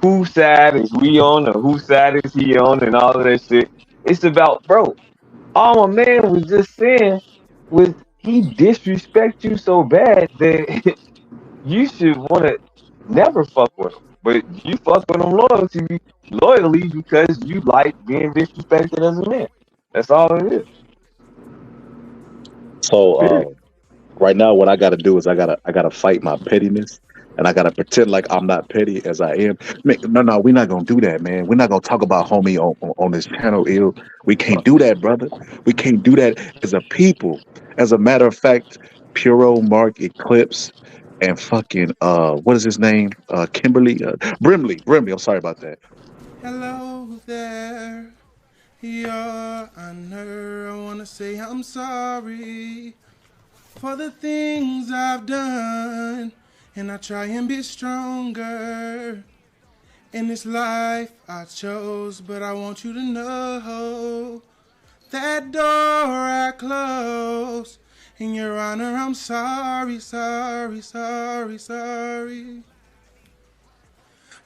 whose side is we on or whose side is he on and all of that shit. It's about, bro, all my man was just saying was he disrespect you so bad that you should want to never fuck with him. But you fuck with him loyally because you like being disrespected as a man. That's all it is. So Period. right now, what I got to do is I gotta fight my pettiness, and I gotta pretend like I'm not petty as I am. Man, no, we're not gonna do that, man. We're not gonna talk about homie on this channel. Ill, we can't do that, brother. We can't do that as a people. As a matter of fact, Puro, Mark, Eclipse, and fucking what is his name? Kimberly, Brimley. I'm sorry about that. Hello there, Your Honor. I wanna say I'm sorry for the things I've done, and I try and be stronger In this life I chose, but I want you to know that door I closed. In your honor, I'm sorry, sorry, sorry, sorry.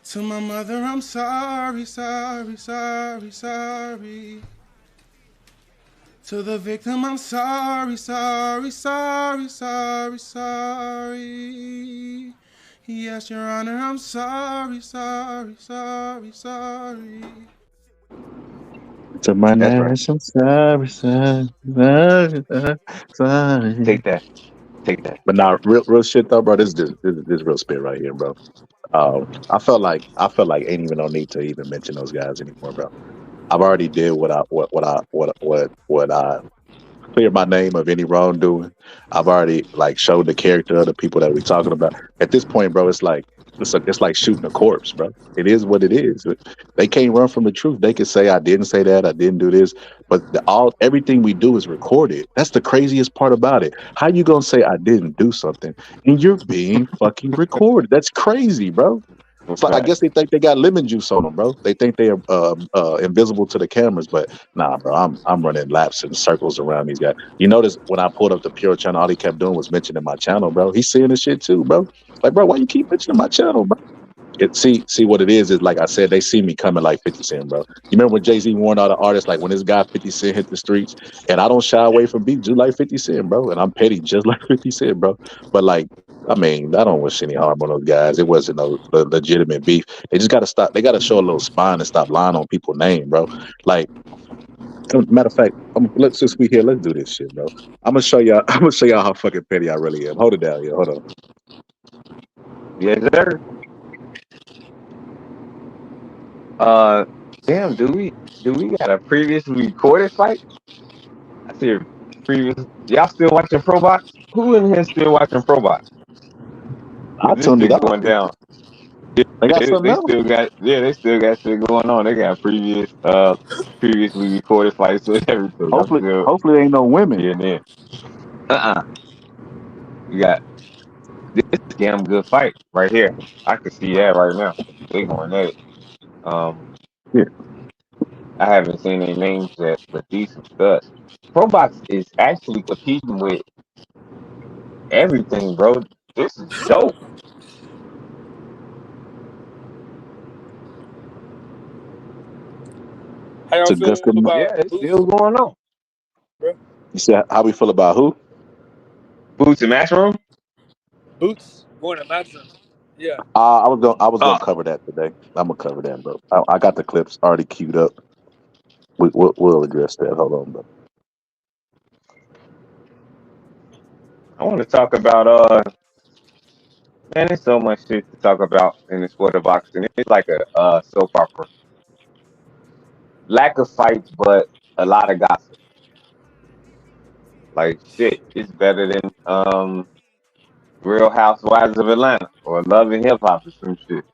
To my mother, I'm sorry, sorry, sorry, sorry. To the victim, I'm sorry, sorry, sorry, sorry, sorry. Yes, Your Honor, I'm sorry, sorry, sorry, sorry. To my That's right. nation, sorry, sorry, sorry, sorry. Take that. Take that. But now, real shit though, bro. This real spit right here, bro. I felt like ain't even no need to even mention those guys anymore, bro. I've already did what I clear my name of any wrongdoing. I've already like showed the character of the people that we're talking about. At this point, bro, it's like shooting a corpse, bro. It is what it is. They can't run from the truth. They can say I didn't say that, I didn't do this, but everything we do is recorded. That's the craziest part about it. How you gonna say I didn't do something and you're being fucking recorded? That's crazy, bro. It's like I Right. guess they think they got lemon juice on them, bro. They think they are invisible to the cameras, but nah, bro. I'm running laps in circles around these guys. You notice when I pulled up the Pure channel, all he kept doing was mentioning my channel, bro. He's seeing this shit too, bro. Like, bro, why you keep mentioning my channel, bro? See what it is like I said, they see me coming like 50 Cent, bro. You remember when Jay-Z warned all the artists, like when this guy 50 Cent hit the streets, and I don't shy away from beef just like 50 Cent, bro. And I'm petty just like 50 Cent, bro. But like, I mean, I don't wish any harm on those guys. It wasn't no legitimate beef. They just gotta stop. They gotta show a little spine and stop lying on people's name, bro. Like, matter of fact, let's just be here. Let's do this shit, bro. I'm gonna show y'all. I'm gonna show y'all how fucking petty I really am. Hold it down, here. Hold on. Yes, sir. Damn. Do we got a previously recorded fight? I see a previous. Y'all still watching Pro Box? Who in here still watching Pro Box? I This tuned it shit out. going down. They got something They else. still got they still got shit going on. They got previously recorded fights and everything. I'm still Hopefully, there ain't no women. getting in. We got this damn good fight right here. I can see that right now. They going at it. Yeah. I haven't seen any names yet, but these some studs. Probox is actually competing with everything, bro. This is dope. How It's y'all a good. feel Yeah, about it's Boots, still going on. bro? You see how we feel about who? Boots and Matchroom? Boots going to matchroom. Yeah. I was gonna cover that today. I'm gonna cover that, bro. I got the clips already queued up. We'll address that. Hold on, bro. I want to talk about man, there's so much shit to talk about in the sport of boxing. It's like a soap opera. Lack of fights, but a lot of gossip. Like shit, it's better than Real Housewives of Atlanta or Love and Hip Hop or some shit.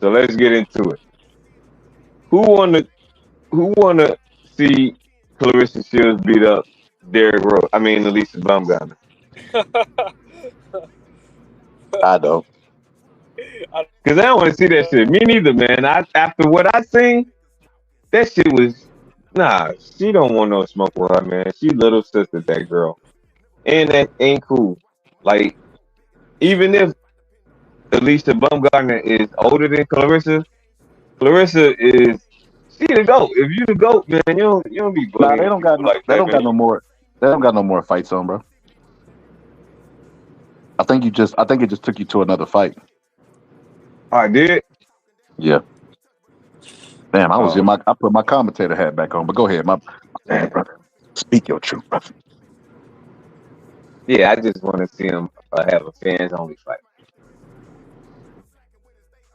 So let's get into it. Who wanna see Clarissa Shields beat up Derrick Rose? I mean Elisa Bumgarner. I don't. Cause I don't want to see that shit. Me neither, man. After what I seen, that shit was she don't want no smoke with her, man. She little sister, that girl. And that ain't cool. Like, even if Alicia Bumgarner is older than Clarissa, Clarissa is she the GOAT. If you the GOAT, man, you don't be Nah, they bullying don't got people no. like They that, don't got man. no more. They don't got no more fights on, bro. I think it just took you to another fight. I did. Yeah. Damn, Oh, I put my commentator hat back on. But go ahead, my bad, brother. Speak your truth, brother. yeah, I just want to see him have a fans only fight.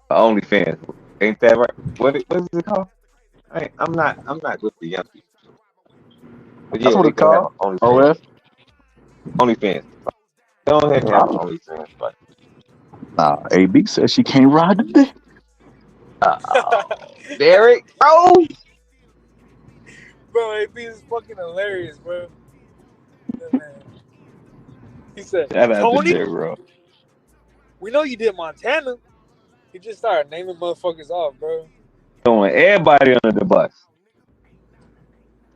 Only fans, ain't that right? What is it called? I'm not with the young people. But That's yeah, what they it's can have called. an OnlyFans. OF. OnlyFans. Go ahead and have an OnlyFans fight. Nah, AB says she can't ride the dick. Derrick Rose. Bro, AP is fucking hilarious, bro. Yeah, man. He said, Shout out to Tony, Derrick Rose. we know you did Montana. He just started naming motherfuckers off, bro. Throwing everybody under the bus.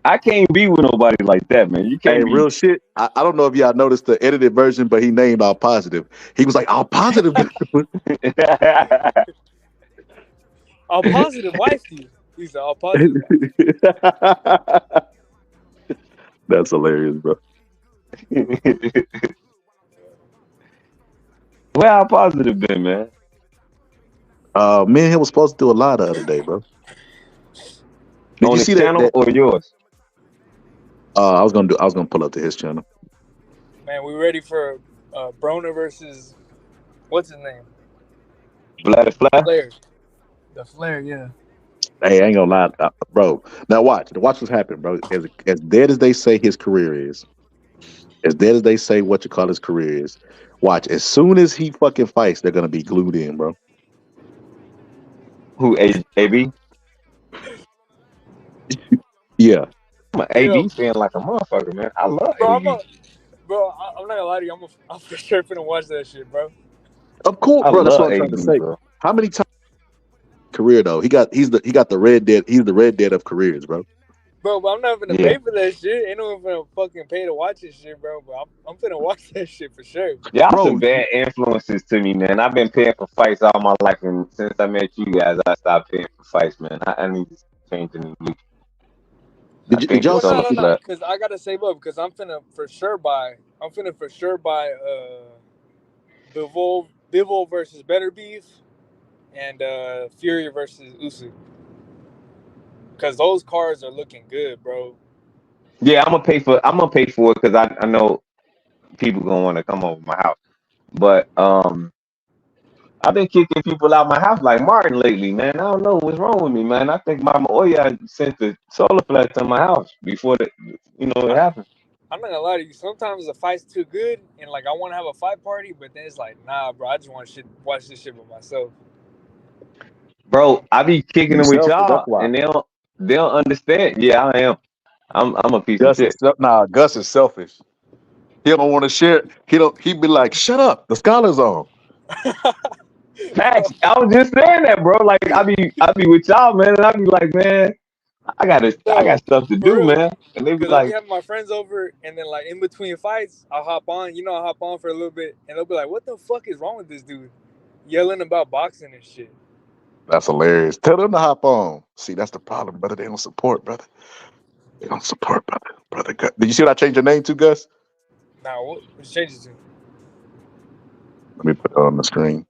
I can't be with nobody like that, man. You Hey, can't be. real shit. I don't know if y'all noticed the edited version, but he named all positive. He was like, all positive. All positive wifey. He's all positive. That's hilarious, bro. Where how positive been, man? Me and him was supposed to do a lot the other day, bro. Did On you his see channel that? or yours? I was gonna pull up to his channel. Man, we ready for Broner versus what's his name? Vlad Flair. The Flair, yeah. Hey, I ain't gonna lie, bro. Now watch what's happening, bro. As dead as they say his career is, as dead as they say what you call his career is, watch. As soon as he fucking fights, they're gonna be glued in, bro. Who, AB? Yeah. I'm an AB fan like a motherfucker, man. I love Bro, AB. I'm not gonna lie to you. I'm for sure finna watch that shit, bro. Of course, I bro. That's love what I'm trying to AB, say. bro. How many times career though? He got the Red Dead. He's the Red Dead of careers, bro. Bro, but I'm not gonna Yeah. pay for that shit. Ain't no one finna fucking pay to watch this shit, bro. But I'm finna watch that shit for sure. Y'all Bro, some bad influences to me, man. I've been paying for fights all my life, and since I met you guys, I stopped paying for fights, man. I need to change the new. Did y'all see? No, because I gotta save up because I'm finna for sure buy Bivol versus Better Beef and Fury versus Usyk. Because those cards are looking good, bro. Yeah, I'm gonna pay for it because I know people gonna want to come over my house, but I've been kicking people out my house like Martin lately, man. I don't know what's wrong with me, man. I think Mama Oya sent the solar flash to my house before it happened. I'm not gonna lie to you. Sometimes the fight's too good, and like I want to have a fight party, but then it's like, nah, bro. I just want to watch this shit by myself. Bro, I be kicking them with Selfish, that's y'all, why. and they don't understand. Yeah, I am. I'm a piece of Gus shit. Gus is selfish. He don't want to share. He be like, shut up. The scholar's on. Facts. I was just saying that, bro. Like I be with y'all, man, and I be like, man, I got stuff to do, real. man. And they be Because I'll be like, having my friends over, and then like in between fights, I'll hop on. I'll hop on for a little bit, and they'll be like, "What the fuck is wrong with this dude?" Yelling about boxing and shit. That's hilarious. Tell them to hop on. See, that's the problem, brother. They don't support, brother. They don't support, brother. Gus. Did you see what I changed your name to, Gus? Nah, what changes to? Let me put it on the screen.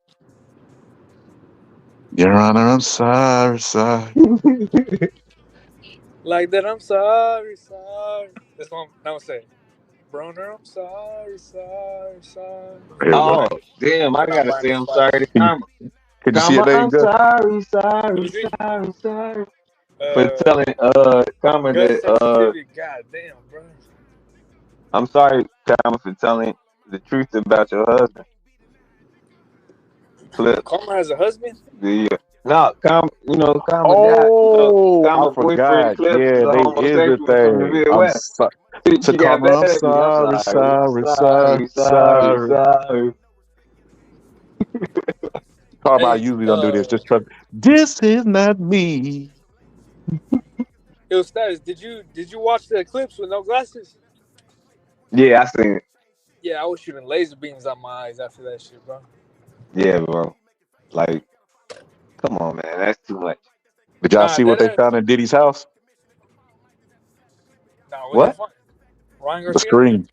Your Honor, I'm sorry. Like that, I'm sorry. That's what I'm gonna say. Broner, I'm sorry. Here we go. oh damn, I gotta say I'm sorry to Karma. Could you see your Karma, name, I'm Gus? sorry for telling Karma Gus that sensitivity. God damn, bro. I'm sorry, Karma, for telling the truth about your husband. Clip. Karma has a husband? No, Karma, Karma dad, Oh, I Karma boyfriend forgot. Clip is Yeah, a they is a homosexual from the thing. I'm Midwest. sorry. She To got Karma, mad I'm at me. I'm sorry. sorry. Karma, I Hey, usually don't do this. Just trust. This is not me. Yo, Status, did you watch the Eclipse with no glasses? Yeah, I seen it. Yeah, I was shooting laser beams out my eyes after that shit, bro. Yeah, bro. Like, come on, man. That's too much. Did y'all see what they found in Diddy's house? Nah, what they What? find? Ryan The Garcia? screen.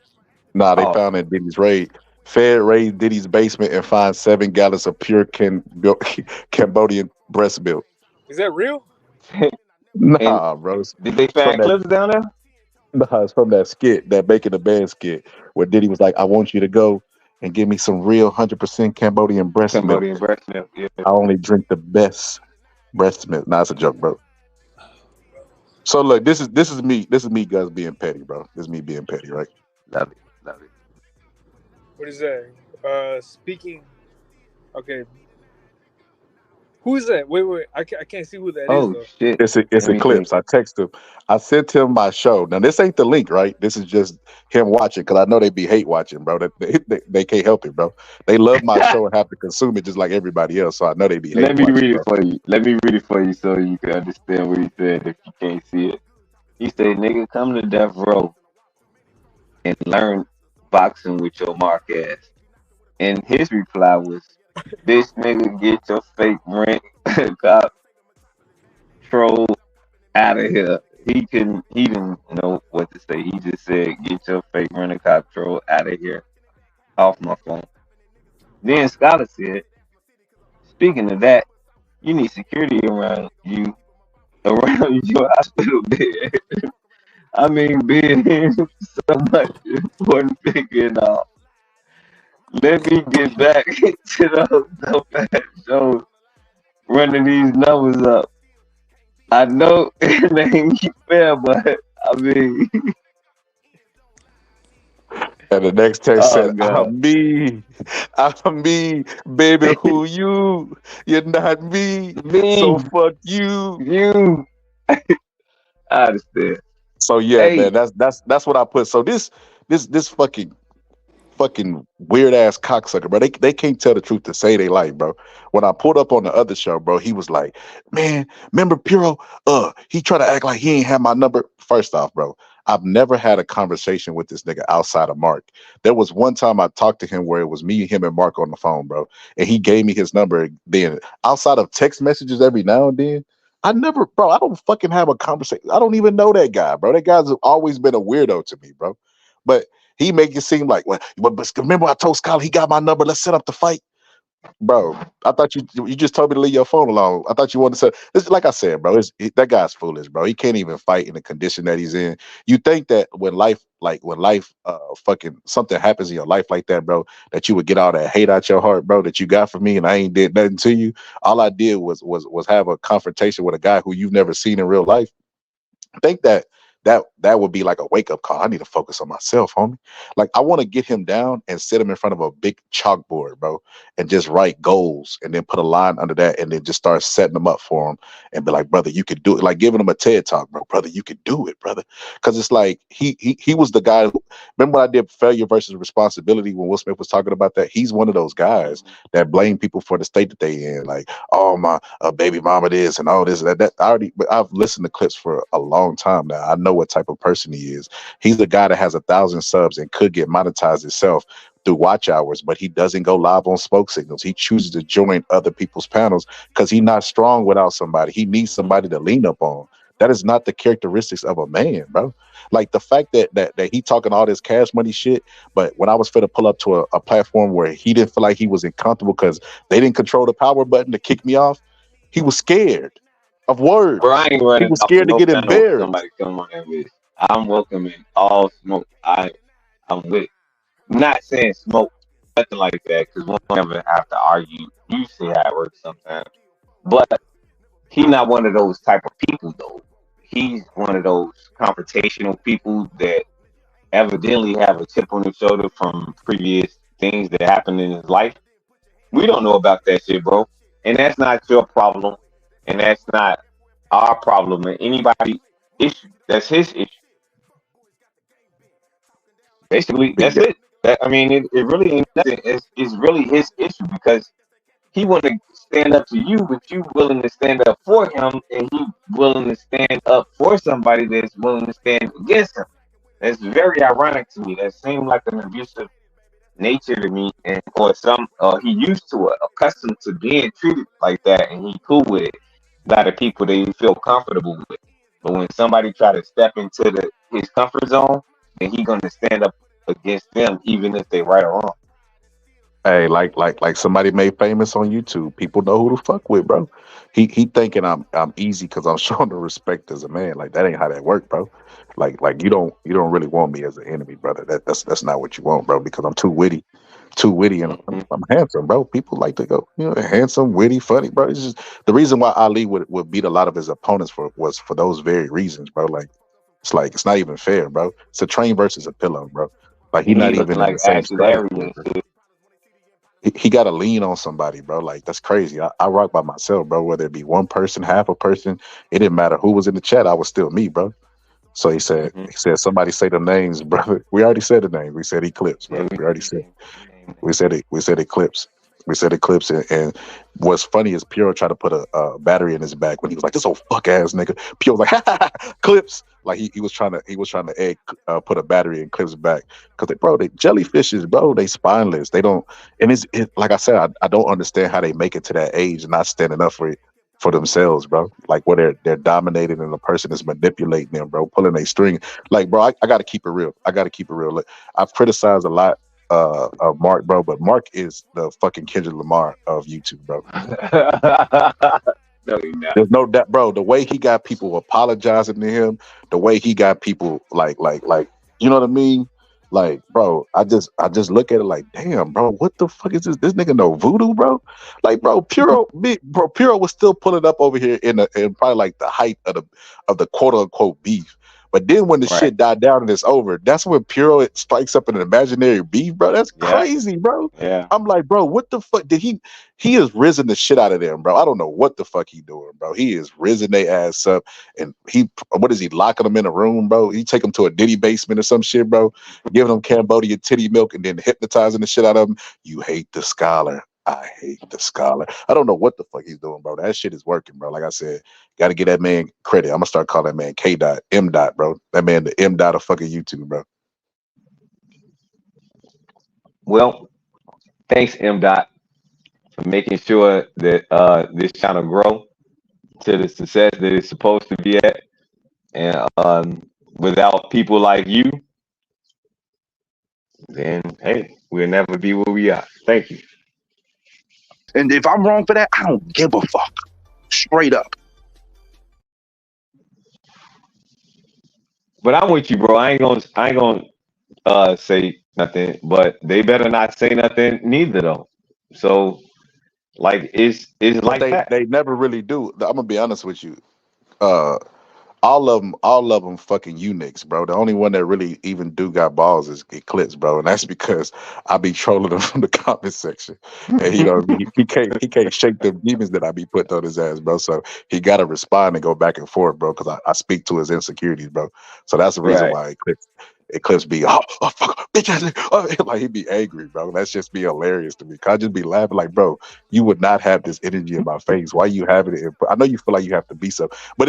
Nah, they Oh. found it in Diddy's raid. Fed raid Diddy's basement and find 7 gallons of pure Cambodian breast milk. Is that real? Nah, bro. Did they find clips down there? Nah, it's from that skit, that Making the Band skit, where Diddy was like, I want you to go and give me some real 100% Cambodian breast milk. Yeah. I only drink the best breast milk. Nah, it's a joke, bro. So look, this is me. This is me, Gus, being petty, bro. This is me being petty, right? Love it. What is that? Speaking. Okay. Who's that? Wait. I can't see who that is Oh though. shit. It's Let me see. Eclipse. I text him. I sent him my show. Now this ain't the link, right? This is just him watching because I know they be hate watching, bro. They can't help it, bro. They love my show and have to consume it just like everybody else. So I know they be hate Let me watching, read bro. it for you. Let me read it for you so you can understand what he said if you can't see it. He said, "Nigga, come to death row and learn boxing with your mark ass." And his reply was, "Bitch, nigga, get your fake rent cop troll out of here." He didn't know what to say. He just said, "Get your fake rent a cop troll out of here, off my phone." Then Scholar said, "Speaking of that, you need security around you, around your hospital bed." I mean, being so much important figure and all. Let me get back to those dope ass shows, running these numbers up. I know it ain't fair, but I mean, And the next text oh said, god, "I'm me, I'm me, baby. Who you? You're not me. So me, fuck you." you, I understand. So yeah, Hey, man. That's what I put. So this fucking weird ass cocksucker, bro. They can't tell the truth to say they like, bro. When I pulled up on the other show, bro, he was like, "Man, remember Puro? He tried to act like he ain't had my number." First off, bro, I've never had a conversation with this nigga outside of Mark. There was one time I talked to him where it was me, him, and Mark on the phone, bro, and he gave me his number. Then outside of text messages every now and then. I never, bro. I don't fucking have a conversation. I don't even know that guy, bro. That guy's always been a weirdo to me, bro. But he make it seem like, well, but remember I told Skyler he got my number. Let's set up the fight, bro. I thought you just told me to leave your phone alone. I thought you wanted to say this. Like I said, bro, that guy's foolish, bro. He can't even fight in the condition that he's in. You think that when life, fucking something happens in your life like that, bro, that you would get all that hate out your heart, bro, that you got for me, and I ain't did nothing to you. All I did was have a confrontation with a guy who you've never seen in real life. I think that would be like a wake up call. I need to focus on myself, homie. Like I want to get him down and sit him in front of a big chalkboard, bro, and just write goals and then put a line under that and then just start setting them up for him and be like, brother, you could do it. Like giving him a TED talk, bro. Brother, you could do it, brother. Because it's like he was the guy who, remember when I did failure versus responsibility when Will Smith was talking about that? He's one of those guys that blame people for the state that they in. Like, oh my baby mama this and all this that I already, but I've listened to clips for a long time now. I know what type of person he is. He's a guy that has 1,000 subs and could get monetized himself through watch hours, but he doesn't go live on smoke signals. He chooses to join other people's panels because he's not strong without somebody. He needs somebody to lean up on. That is not the characteristics of a man, bro. Like the fact that he talking all this cash money shit, but when I was fit to pull up to a platform where he didn't feel like he was uncomfortable because they didn't control the power button to kick me off, he was scared of bro, words. I ain't He running was off of scared to no get panel if embarrassed. somebody come on that bitch. I'm welcoming all smoke. I'm with it. Not saying smoke, nothing like that, because one never have to argue. You see how it works sometimes. But he not one of those type of people though. He's one of those confrontational people that evidently have a chip on his shoulder from previous things that happened in his life. We don't know about that shit, bro. And that's not your problem. And that's not our problem and anybody issue. That's his issue. Basically, that's it. I mean, it really ain't nothing. It's really his issue because he want to stand up to you, but you willing to stand up for him, and he willing to stand up for somebody that's willing to stand against him. That's very ironic to me. That seemed like an abusive nature to me, and or some he used to it, accustomed to being treated like that, and he cool with it. A lot of people they feel comfortable with, but when somebody try to step into his comfort zone, then he gonna stand up against them, even if they right or wrong. Hey, like somebody made famous on YouTube. People know who to fuck with, bro. He thinking I'm easy because I'm showing the respect as a man. Like that ain't how that work, bro. Like you don't really want me as an enemy, brother. That's not what you want, bro. Because I'm too witty, and I'm handsome, bro. People like to go, handsome, witty, funny, bro. It's just the reason why Ali would beat a lot of his opponents was for those very reasons, bro. Like it's not even fair, bro. It's a train versus a pillow, bro. Like he's He not looking even in like the same Ashley Larry stratosphere, and bro. shit. he got to lean on somebody, bro. Like that's crazy. I rock by myself, bro. Whether it be one person, half a person, it didn't matter who was in the chat. I was still me, bro. So he said somebody say the names, brother. We already said the names. We said Eclipse, bro. We already said. We said it. We said Eclipse. We said Eclipse. And what's funny is Pure tried to put a battery in his back when he was like, "This old fuck ass nigga." Pure was like, "Ha ha ha, Clips." Like he was trying to put a battery in Clips back because they jellyfishes, bro. They spineless. They don't. And like I said, I don't understand how they make it to that age and not standing up for themselves, bro. Like where they're dominating and the person is manipulating them, bro, pulling a string. Like, bro, I got to keep it real. I got to keep it real. Look, I've criticized a lot of Mark, bro, but Mark is the fucking Kendrick Lamar of YouTube, bro. No, he's not. There's no doubt, bro. The way he got people apologizing to him, the way he got people like, you know what I mean? Like, bro, I just look at it like, damn, bro, what the fuck is this? This nigga know voodoo, bro? Like, bro, Puro was still pulling up over here in probably like the height of the quote unquote beef. But then when the shit died down and it's over, that's when Puro strikes up an imaginary beef, bro. That's crazy, bro. Yeah. I'm like, bro, what the fuck did he has risen the shit out of them, bro. I don't know what the fuck he doing, bro. He is risen their ass up, and what is he locking them in a room, bro? He take them to a Diddy basement or some shit, bro, giving them Cambodia titty milk and then hypnotizing the shit out of them. You hate the scholar. I hate the scholar. I don't know what the fuck he's doing, bro. That shit is working, bro. Like I said, got to give that man credit. I'm gonna start calling that man K dot M dot, bro. That man the M dot of fucking YouTube, bro. Well, thanks M dot for making sure that this channel grow to the success that it's supposed to be at. And without people like you, then hey, we'll never be where we are. Thank you. And if I'm wrong for that, I don't give a fuck. Straight up. But I'm with you, bro. I ain't gonna say nothing, but they better not say nothing neither though. So like it's like that. They never really do. I'm gonna be honest with you. All of them fucking eunuchs, bro. The only one that really even do got balls is Eclipse, bro, and that's because I be trolling him from the comment section, and he can't shake the demons that I be putting on his ass, bro. So he got to respond and go back and forth, bro, because I speak to his insecurities, bro. So that's the reason why Eclipse be fuck, bitch ass, like he be angry, bro. That's just be hilarious to me. Cause I just be laughing like, bro, you would not have this energy in my face. Why you having it? I know you feel like you have to be so, but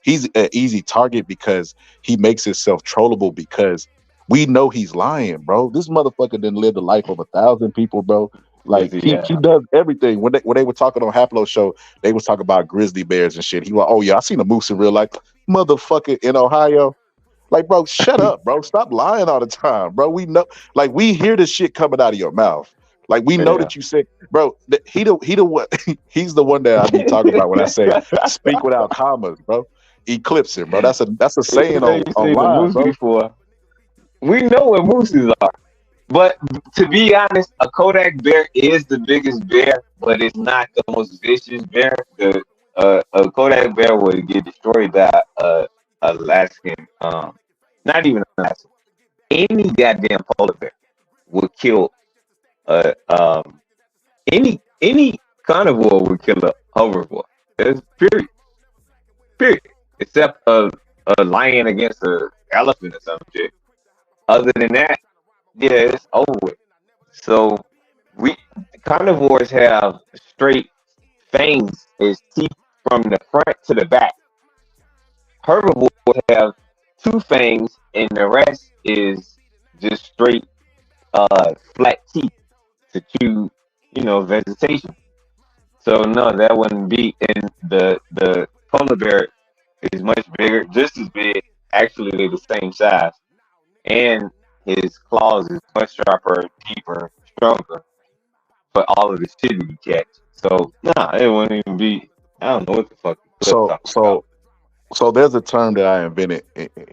he's an easy target because he makes himself trollable because we know he's lying, bro. This motherfucker didn't live the life of 1,000 people, bro. Like he does everything. When they were talking on Haplo show, they was talking about grizzly bears and shit. He was, oh yeah, I seen a moose in real life, motherfucker, in Ohio. Like, bro, shut up, bro. Stop lying all the time, bro. We know, like, we hear this shit coming out of your mouth. Like, we know that you said, bro, he's the one that I be talking about when I say speak without commas, bro. Eclipse him, bro. That's a saying online, bro. Before. We know what mooses are. But to be honest, a Kodak bear is the biggest bear, but it's not the most vicious bear. A Kodak bear would get destroyed by Alaskan, not even Alaskan. Any goddamn polar bear would kill any carnivore would kill a herbivore. It's period. Except a lion against an elephant or something. Other than that, yeah, it's over with. So carnivores have straight fangs as teeth from the front to the back. Herbivores have two fangs, and the rest is just straight flat teeth to chew, vegetation. So no, that wouldn't be. And the polar bear is much bigger, just as big. Actually, they're the same size, and his claws is much sharper, deeper, stronger for all of the shit he catch. So nah, it wouldn't even be. I don't know what the fuck. So there's a term that I invented.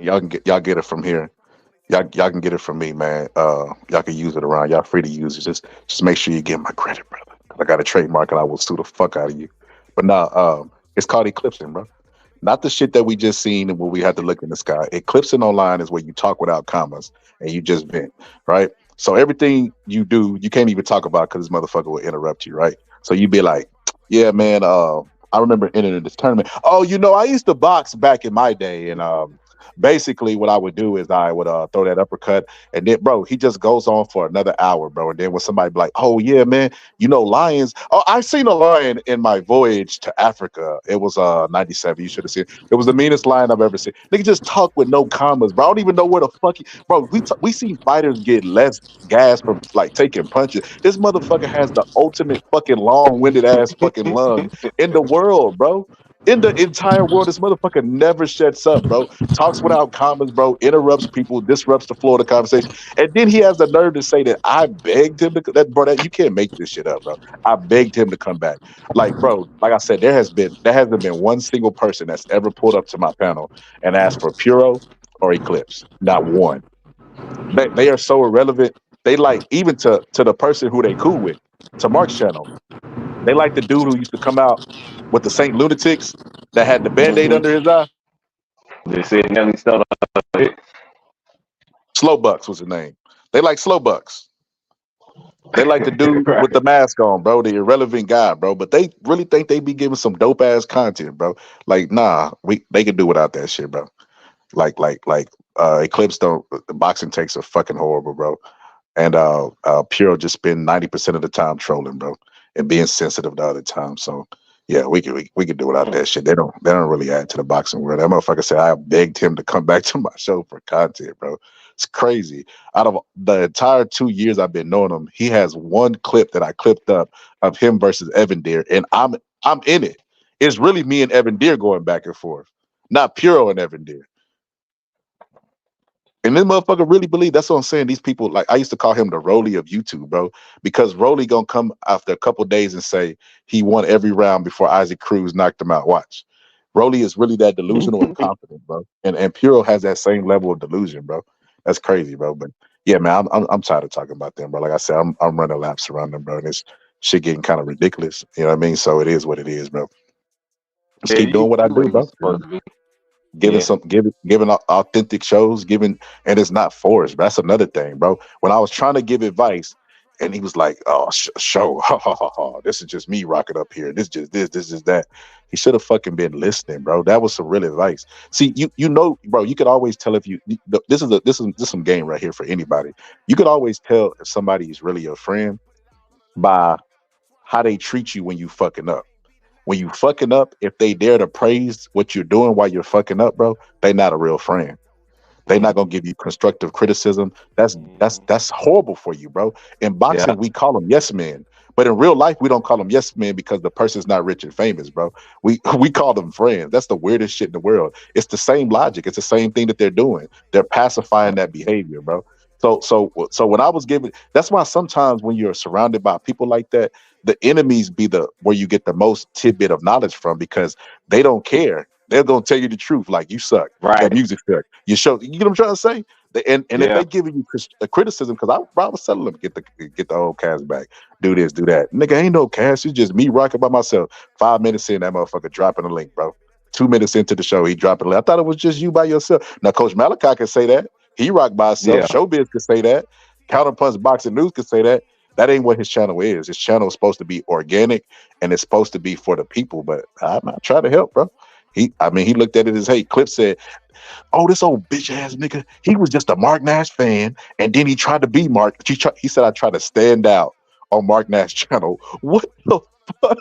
Y'all get it from here. Y'all can get it from me, man. Y'all can use it around. Y'all free to use it. Just make sure you give my credit, brother. I got a trademark and I will sue the fuck out of you. But nah, it's called eclipsing, bro. Not the shit that we just seen when we had to look in the sky. Eclipsing online is where you talk without commas and you just vent, right? So everything you do, you can't even talk about because this motherfucker will interrupt you, right? So you be like, yeah, man, I remember entering this tournament. Oh, I used to box back in my day, and basically what I would do is I would throw that uppercut, and then, bro, he just goes on for another hour, bro. And then when somebody be like, oh yeah, man, lions. Oh, I seen a lion in my voyage to Africa. It was 97. You should have seen. It was the meanest lion I've ever seen. Nigga just talk with no commas, bro. I don't even know where the fuck bro. We seen fighters get less gas from like taking punches. This motherfucker has the ultimate fucking long-winded ass fucking lung in the world, bro. In the entire world, this motherfucker never shuts up, bro. Talks without comments, bro. Interrupts people, disrupts the flow of the conversation, and then he has the nerve to say that I begged him to. That you can't make this shit up, bro. I begged him to come back. Like, bro, like I said, there hasn't been one single person that's ever pulled up to my panel and asked for Puro or Eclipse. Not one. They are so irrelevant. They like even to the person who they cool with, to Mark's channel. They like the dude who used to come out with the Saint Lunatics that had the Band-Aid under his eye. They said Nelly Stella. Slow Bucks was his name. They like Slow Bucks. They like the dude with the mask on, bro, the irrelevant guy, bro. But they really think they be giving some dope ass content, bro. Like, nah, they can do without that shit, bro. Like Eclipse don't. The boxing takes are fucking horrible, bro. And Pure just spend 90% of the time trolling, bro, and being sensitive the other time. So yeah, we could do without that shit. They don't really add to the boxing world. That motherfucker said I begged him to come back to my show for content, bro. It's crazy. Out of the entire 2 years I've been knowing him, he has one clip that I clipped up of him versus Evan Deer, and I'm in it. It's really me and Evan Deer going back and forth, not Puro and Evan Deer. And this motherfucker really believe that's what I'm saying. These people, like, I used to call him the Rolly of YouTube, bro, because Rolly gonna come after a couple days and say he won every round before Isaac Cruz knocked him out. Watch. Rolly is really that delusional and confident, bro. And Puro has that same level of delusion, bro. That's crazy, bro. But yeah, man, I'm tired of talking about them, bro. Like I said, I'm running laps around them, bro. And this shit getting kind of ridiculous. You know what I mean? So it is what it is, bro. Just keep doing what I do, bro. Giving authentic shows, and it's not forced. That's another thing, bro. When I was trying to give advice, and he was like, "Oh, show, ha ha ha ha. This is just me rocking up here. This is that." He should have fucking been listening, bro. That was some real advice. See, you know, bro. You could always tell if this is some game right here for anybody. You could always tell if somebody is really your friend by how they treat you when you fucking up. When you fucking up, if they dare to praise what you're doing while you're fucking up, bro, they not a real friend. They not gonna give you constructive criticism. That's horrible for you, bro. In boxing, we call them yes men, but in real life, we don't call them yes men because the person's not rich and famous, bro. We call them friends. That's the weirdest shit in the world. It's the same logic. It's the same thing that they're doing. They're pacifying that behavior, bro. So when I was giving, that's why sometimes when you're surrounded by people like that, the enemies be where you get the most tidbit of knowledge from, because they don't care. They're gonna tell you the truth, like you suck. Right. That music suck. You know what I'm trying to say? And if they giving you criticism, because I was telling them get the old cast back, do this, do that. Nigga, ain't no cast. It's just me rocking by myself. 5 minutes in, that motherfucker dropping a link, bro. 2 minutes into the show, he dropping a link. I thought it was just you by yourself. Now, Coach Malachi can say that. He rocked by himself. Yeah. Showbiz could say that. Counterpunch Boxing News could say that. That ain't what his channel is. His channel is supposed to be organic, and it's supposed to be for the people. But I'm not trying to help, bro. He looked at it as, hey, Clip said, "Oh, this old bitch ass nigga, he was just a Mark Nash fan, and then he tried to be Mark. He said I tried to stand out on Mark Nash channel." What the fuck,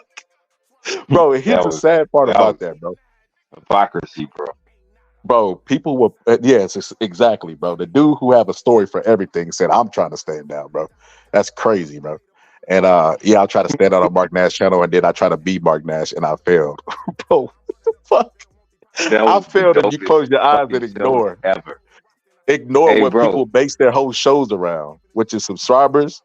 bro? And here's the sad part about that, bro. Hypocrisy, bro. Bro, people were yes, exactly, bro. The dude who have a story for everything said, "I'm trying to stand out, bro." That's crazy, bro. And I'll try to stand out on Mark Nash channel, and then I try to be Mark Nash, and I failed. Bro, what the fuck? I failed, and you close your eyes and ignore. Ignore what people base their whole shows around, which is subscribers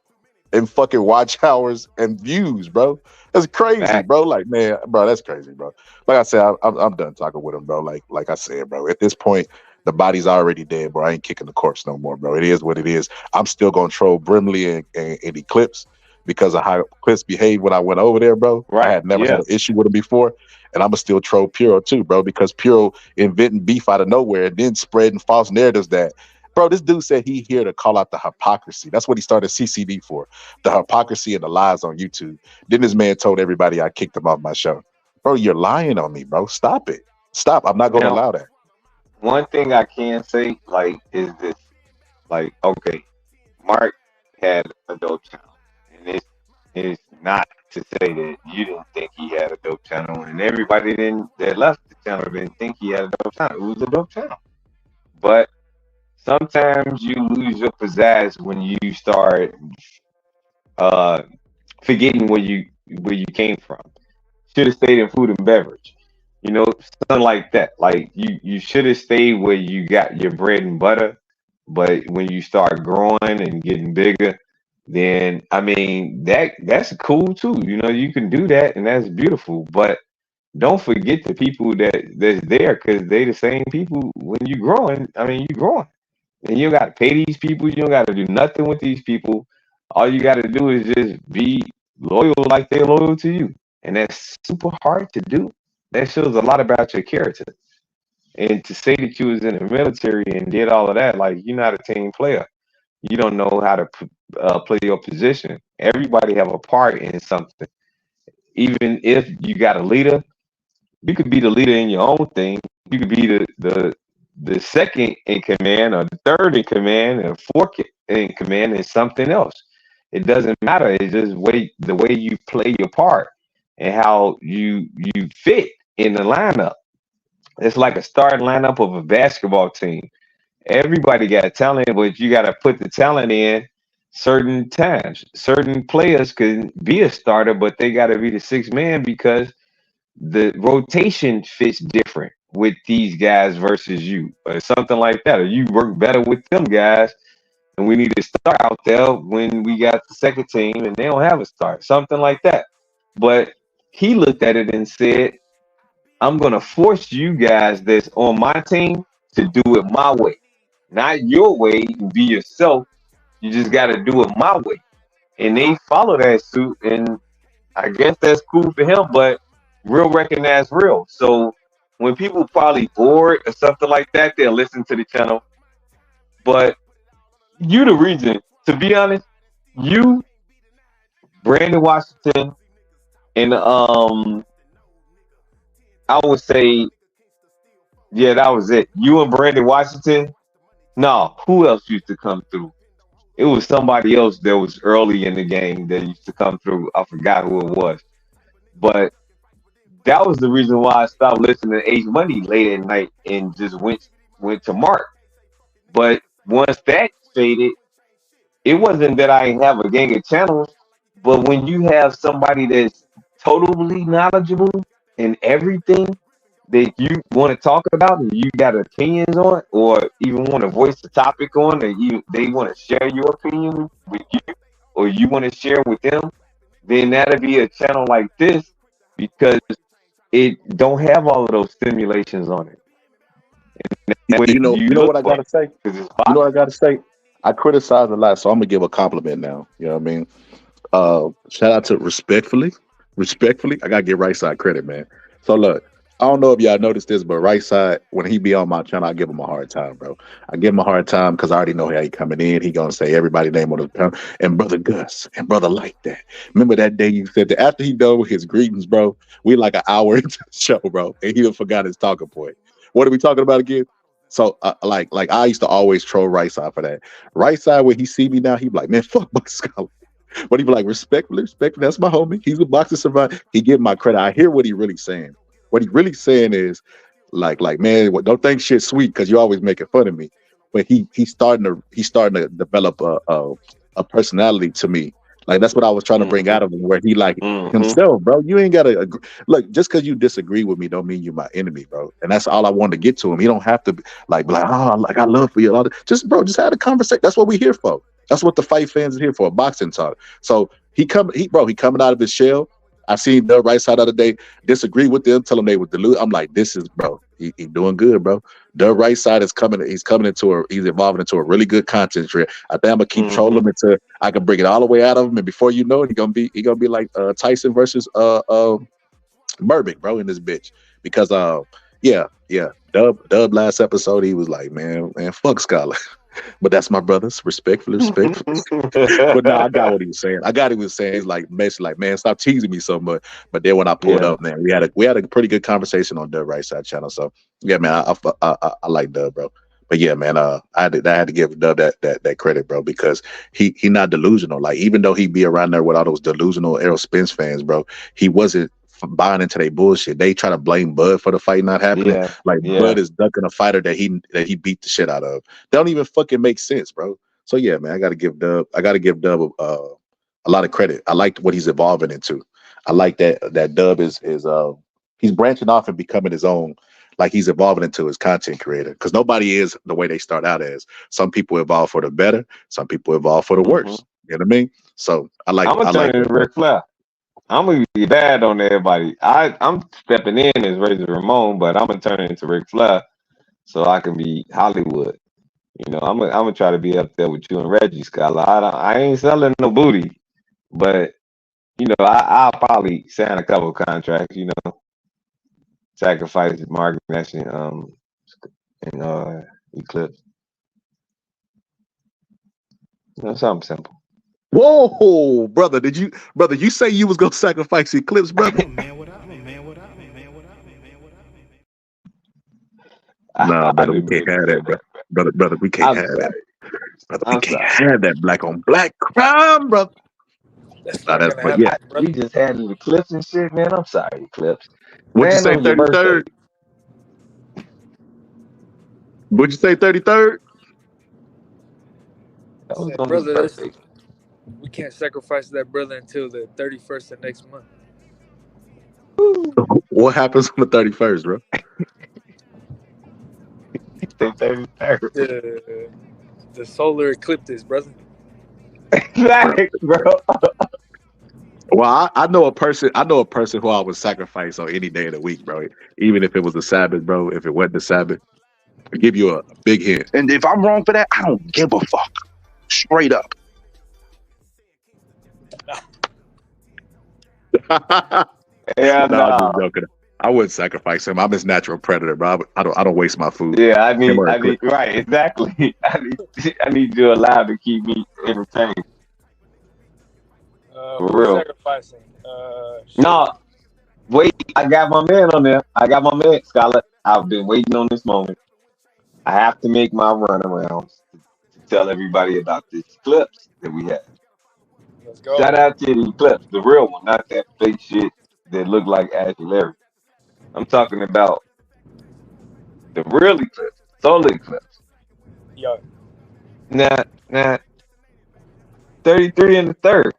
and fucking watch hours and views, bro. That's crazy, bro. Like, man, bro, that's crazy, bro. Like I said, I'm done talking with him, bro. Like I said, bro, at this point, the body's already dead, bro. I ain't kicking the corpse no more, bro. It is what it is. I'm still gonna troll Brimley and Eclipse because of how Eclipse behaved when I went over there, bro. Right. I had never had an issue with him before. And I'm gonna still troll Puro too, bro, because Puro inventing beef out of nowhere and then spreading false narratives that Bro, this dude said he here to call out the hypocrisy. That's what he started CCD for. The hypocrisy and the lies on YouTube. Then this man told everybody I kicked him off my show. Bro, you're lying on me, bro. Stop it. Stop. I'm not gonna Now, allow that. one thing I can say, like, is this, like, okay, Mark had a dope channel, and it's not to say that you didn't think he had a dope channel, and everybody that left the channel didn't think he had a dope channel. It was a dope channel, but sometimes you lose your pizzazz when you start uh forgetting where you came from. Should have stayed in food and beverage. You know, something like that. Like you should have stayed where you got your bread and butter, but when you start growing and getting bigger, then I mean that's cool too. You know, you can do that and that's beautiful. But don't forget the people that's there because they the same people when you growing. I mean, you growing. And you don't got to pay these people. You don't got to do nothing with these people. All you got to do is just be loyal like they're loyal to you. And that's super hard to do. That shows a lot about your character. And to say that you was in the military and did all of that, like you're not a team player. You don't know how to play your position. Everybody have a part in something. Even if you got a leader, you could be the leader in your own thing. You could be the second in command or the third in command and fourth in command is something else. It doesn't matter. It's just the way you play your part and how you fit in the lineup. It's like a starting lineup of a basketball team. Everybody got talent, but you got to put the talent in certain times. Certain players can be a starter, but they got to be the sixth man because the rotation fits different with these guys versus you, or something like that. Or you work better with them guys, and we need to start out there when we got the second team and they don't have a start, something like that. But he looked at it and said, I'm going to force you guys that's on my team to do it my way, not your way. And be yourself. You just got to do it my way. And they follow that suit, and I guess that's cool for him, but real recognize real. So when people probably bored or something like that, they'll listen to the channel. But you the reason, to be honest, you, Brandon Washington, and I would say, yeah, that was it. You and Brandon Washington. No, who else used to come through? It was somebody else that was early in the game that used to come through. I forgot who it was. But that was the reason why I stopped listening to H Money late at night and just went to Mark. But once that faded, it wasn't that I didn't have a gang of channels, but when you have somebody that's totally knowledgeable in everything that you want to talk about and you got opinions on, or even want to voice the topic on, and they want to share your opinion with you, or you want to share with them, then that'll be a channel like this because it don't have all of those stimulations on it. And you know look what I for gotta it, say? 'cause it's You know what I boxing. gotta say? I criticize a lot, so I'm gonna give a compliment now. You know what I mean? Shout out to respectfully. I gotta give Right Side credit, man. So look, I don't know if y'all noticed this, but Right Side, when he be on my channel, I give him a hard time, bro. I give him a hard time because I already know how he coming in. He gonna say everybody name on his panel and brother Gus and brother like that. Remember that day you said that after he done with his greetings, bro? We like an hour into the show, bro, and he done forgot his talking point. What are we talking about again? So like I used to always troll Right Side for that. Right Side, when he see me now, he be like, man, fuck Buck Scholar. But he be like, respectfully, that's my homie. He's a boxer survivor. He give my credit. I hear what he really saying. What he really saying is like, man, don't think shit sweet because you always making fun of me. But he's starting to develop a personality to me. Like that's what I was trying to bring out of him, where he like himself, bro. You ain't gotta agree. Look, just because you disagree with me don't mean you're my enemy, bro. And that's all I wanted to get to him. He don't have to be like, oh, like I love for you. Just have a conversation. That's what we here for. That's what the fight fans are here for, boxing talk. So he coming out of his shell. I seen the Right Side the other day disagree with them, tell them they were deluded. I'm like, this is, bro, he doing good, bro. The Right Side is coming. He's evolving into a really good content trend. I think I'm gonna keep trolling him until I can bring it all the way out of him. And before you know it, he gonna be like Tyson versus Burbick, bro, in this bitch. Because Dub last episode he was like, man, fuck Scholar. But that's my brothers. Respectfully. But no, I got what he was saying. I got what he was saying. He's like, basically, like, man, stop teasing me so much. But then when I pulled Yeah. up, man, we had a pretty good conversation on Dub Right Side channel. So yeah, man, I like Dub, bro. But yeah, man, I had to give Dub that credit, bro, because he not delusional. Like, even though he be around there with all those delusional Errol Spence fans, bro, he wasn't buying into their bullshit. They try to blame Bud for the fight not happening. Yeah. Like, Yeah. Bud is ducking a fighter that he beat the shit out of. They don't even fucking make sense, bro. So yeah, man, I got to give Dub a lot of credit. I liked what he's evolving into. I like that Dub is he's branching off and becoming his own. Like, he's evolving into his content creator, because nobody is the way they start out as. Some people evolve for the better, some people evolve for the worse. You know what I mean? So I'm gonna turn into Ric Flair. I'm gonna be bad on everybody. I'm stepping in as Razor Ramon, but I'm gonna turn into Ric Flair so I can be Hollywood. You know, I'm gonna try to be up there with you and Reggie, Scholar. I ain't selling no booty, but you know, I'll probably sign a couple contracts. You know, sacrifice Margaret Nash and Eclipse. You know, something simple. Whoa, brother! You say you was gonna sacrifice Eclipse, brother? Nah, brother, we can't have that, bro. Brother, we can't have that. Brother, we can't have that black on black crime, brother. But yeah. We just had the Eclipse and shit, man. I'm sorry, Eclipse. What'd you say, 33rd? What'd you say, 33rd? That was Said, on his brother, birthday. we can't sacrifice that brother until the 31st of next month. What happens on the 31st, bro? The solar eclipse, brother. Bro. Well, I know a person who I would sacrifice on any day of the week, bro. Even if it was the Sabbath, bro. If it wasn't the Sabbath, I'll give you a big hint. And if I'm wrong for that, I don't give a fuck. Straight up. Yeah, no, I'm just joking. I wouldn't sacrifice him. I'm his natural predator, bro. I don't waste my food. Yeah, I need right, exactly. I need you alive to keep me entertained. For real. Sacrificing. No, wait. I got my man on there. I got my man, Scholar. I've been waiting on this moment. I have to make my runarounds to tell everybody about this Eclipse that we had. Let's go. Shout out to the Eclipse, the real one, not that fake shit that looked like Ashley Larry. I'm talking about the real Eclipse, solar Eclipse. Yo. Now, 33 and the third.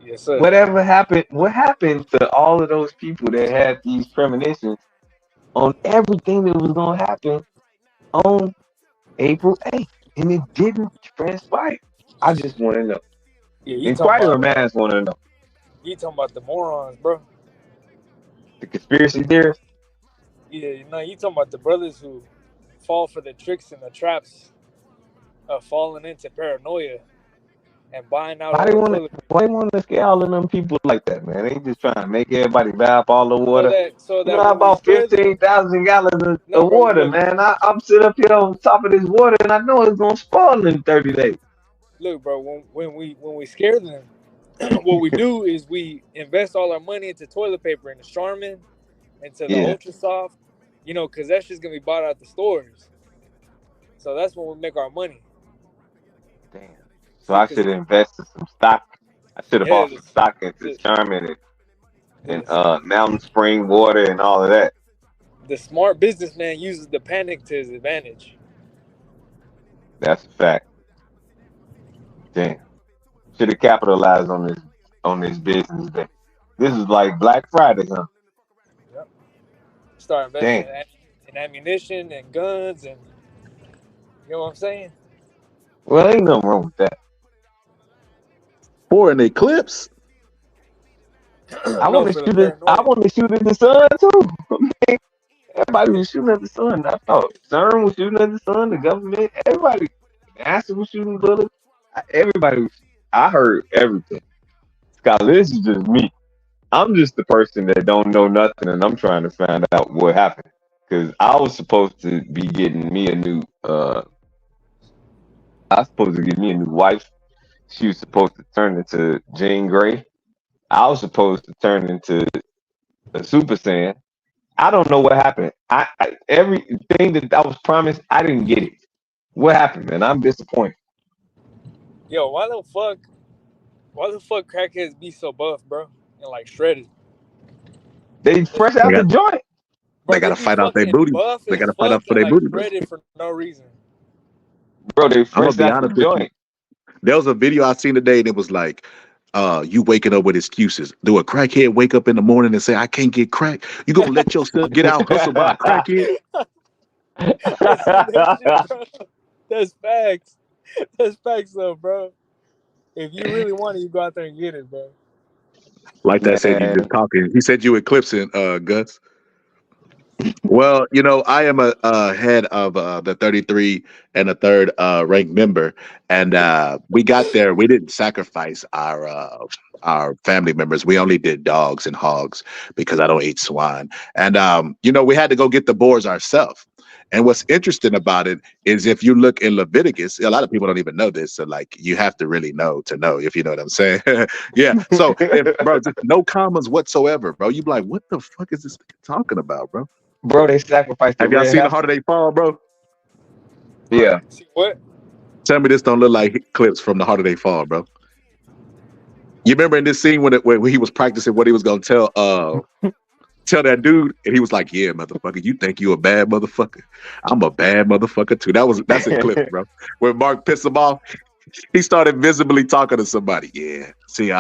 Yes, sir. Whatever happened? What happened to all of those people that had these premonitions on everything that was gonna happen on April 8th, and it didn't transpire? I just want to know. Yeah, Inquirer Minds want to know. You talking about the morons, bro? The conspiracy theorists. Yeah, you talking about the brothers who fall for the tricks and the traps of falling into paranoia and buying out. Why they want to scare all of them people like that, man? They just trying to make everybody buy up all the water. So that you know, I bought 15,000 gallons of water, man. I'm sitting up here on top of this water, and I know it's gonna spoil in 30 days. Look, bro, when we scare them, what we do is we invest all our money into toilet paper, into Charmin, into the Ultra Soft, because that's just gonna be bought out the stores. So that's when we make our money. Damn. So I should invest in some stock. I should have bought some stock into Charmin and Mountain Spring water and all of that. The smart businessman uses the panic to his advantage. That's a fact. Damn. Should have capitalized on this business day. This is like Black Friday, huh? Yep. Start investing in ammunition and guns, and you know what I'm saying? Well, ain't nothing wrong with that. For an eclipse. I want to shoot at the sun too. Everybody was shooting at the sun. I thought CERN was shooting at the sun. The government, everybody, NASA was shooting bullets. Everybody was. I heard everything. Scott, this is just me. I'm just the person that don't know nothing, and I'm trying to find out what happened. Because I was supposed to be getting me a new I was supposed to get me a new wife. She was supposed to turn into Jean Grey. I was supposed to turn into a Super Saiyan. I don't know what happened. Everything that I was promised, I didn't get it. What happened, man? I'm disappointed. Yo, why the fuck crackheads be so buff, bro? And like shredded. They fresh They out the got joint. they Bro, got they to be fight out their fucking booty. buff They got as to fight out fuck for and their like booty. shredded for no reason. Bro, they I'm gonna fresh be out the honest with you. joint. There was a video I seen today, and it was like, you waking up with excuses. Do a crackhead wake up in the morning and say, "I can't get crack"? You gonna let yourself get out hustled by a crackhead? I seen that shit, bro. That's facts. That's facts, though, bro. If you really want it, you go out there and get it, bro. Like that said, you just Man, talking. He said you eclipsing, Gus. Well, I am a head of the 33 and a third ranked member, and we got there. We didn't sacrifice our family members. We only did dogs and hogs because I don't eat swine. And we had to go get the boars ourselves. And what's interesting about it is if you look in Leviticus, a lot of people don't even know this. So like you have to really know to know, if you know what I'm saying. Yeah. So bro, just no commas whatsoever, bro. You be like, what the fuck is this talking about, bro? bro, they sacrificed the Have y'all red seen The Harder heifer. They Fall, bro? Yeah. See what? Tell me this don't look like clips from The Harder They Fall, bro. You remember in this scene when he was practicing what he was gonna tell that dude, and he was like, "Yeah, motherfucker, you think you a bad motherfucker? I'm a bad motherfucker too." That's in clips, bro. When Mark pissed him off, he started visibly talking to somebody. Yeah, see,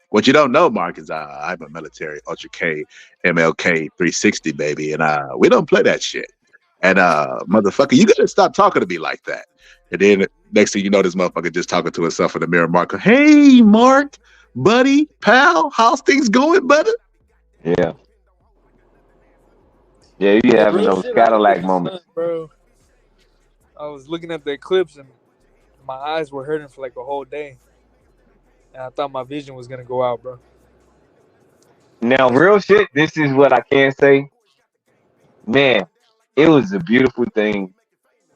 what you don't know, Mark, is I'm a military Ultra K MLK 360 baby, and we don't play that shit. And motherfucker, you gotta stop talking to me like that. And then next thing you know, this motherfucker just talking to himself in the mirror. Mark, hey, Mark, buddy, pal, how's things going, brother? Yeah. Yeah, you Yeah, having real those shit. I looked at Cadillac the sun, moments. bro. I was looking at the eclipse and my eyes were hurting for like a whole day, and I thought my vision was gonna go out, bro. Now, real shit, this is what I can say. Man, it was a beautiful thing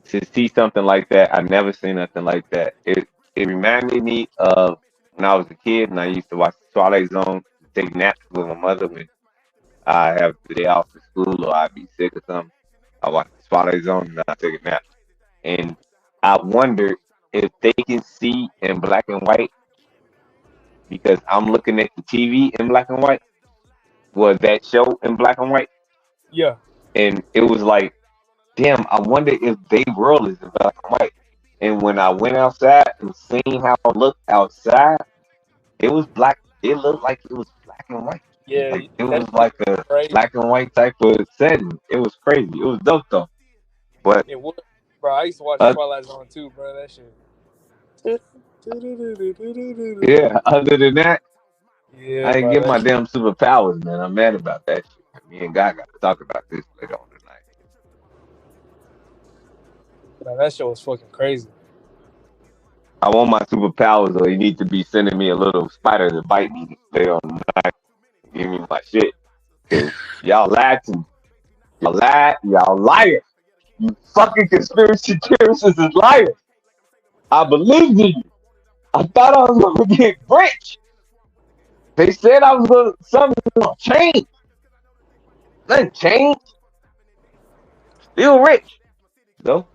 to see something like that. I never seen nothing like that. It reminded me of when I was a kid and I used to watch Twilight Zone, take naps with my mother when I have the day off for school or I'd be sick or something. I watch Twilight Zone and I take a nap. And I wonder if they can see in black and white because I'm looking at the TV in black and white. Was that show in black and white? Yeah. And it was like, damn, I wonder if they world is in black and white. And when I went outside and seen how it looked outside, it was black. It looked like it was black and white. Yeah, Like it that was shit like a crazy. black and white type of setting. It was crazy. It was dope though. But It was, bro. I used to watch uh, Twilight Zone too, bro. That shit. yeah, other than that, Yeah, I didn't bro. get That my shit. damn superpowers, man. I'm mad about that shit. Me and God got to talk about this later on tonight. Bro, that shit was fucking crazy. I want my superpowers, or you need to be sending me a little spider to bite me later on tonight. Give me my shit. Cause y'all lied to me. Y'all lied. Y'all liars. You fucking conspiracy theorists is liars. I believed in you. I thought I was gonna get rich. They said I was gonna something was gonna change. Nothing changed. Still rich. So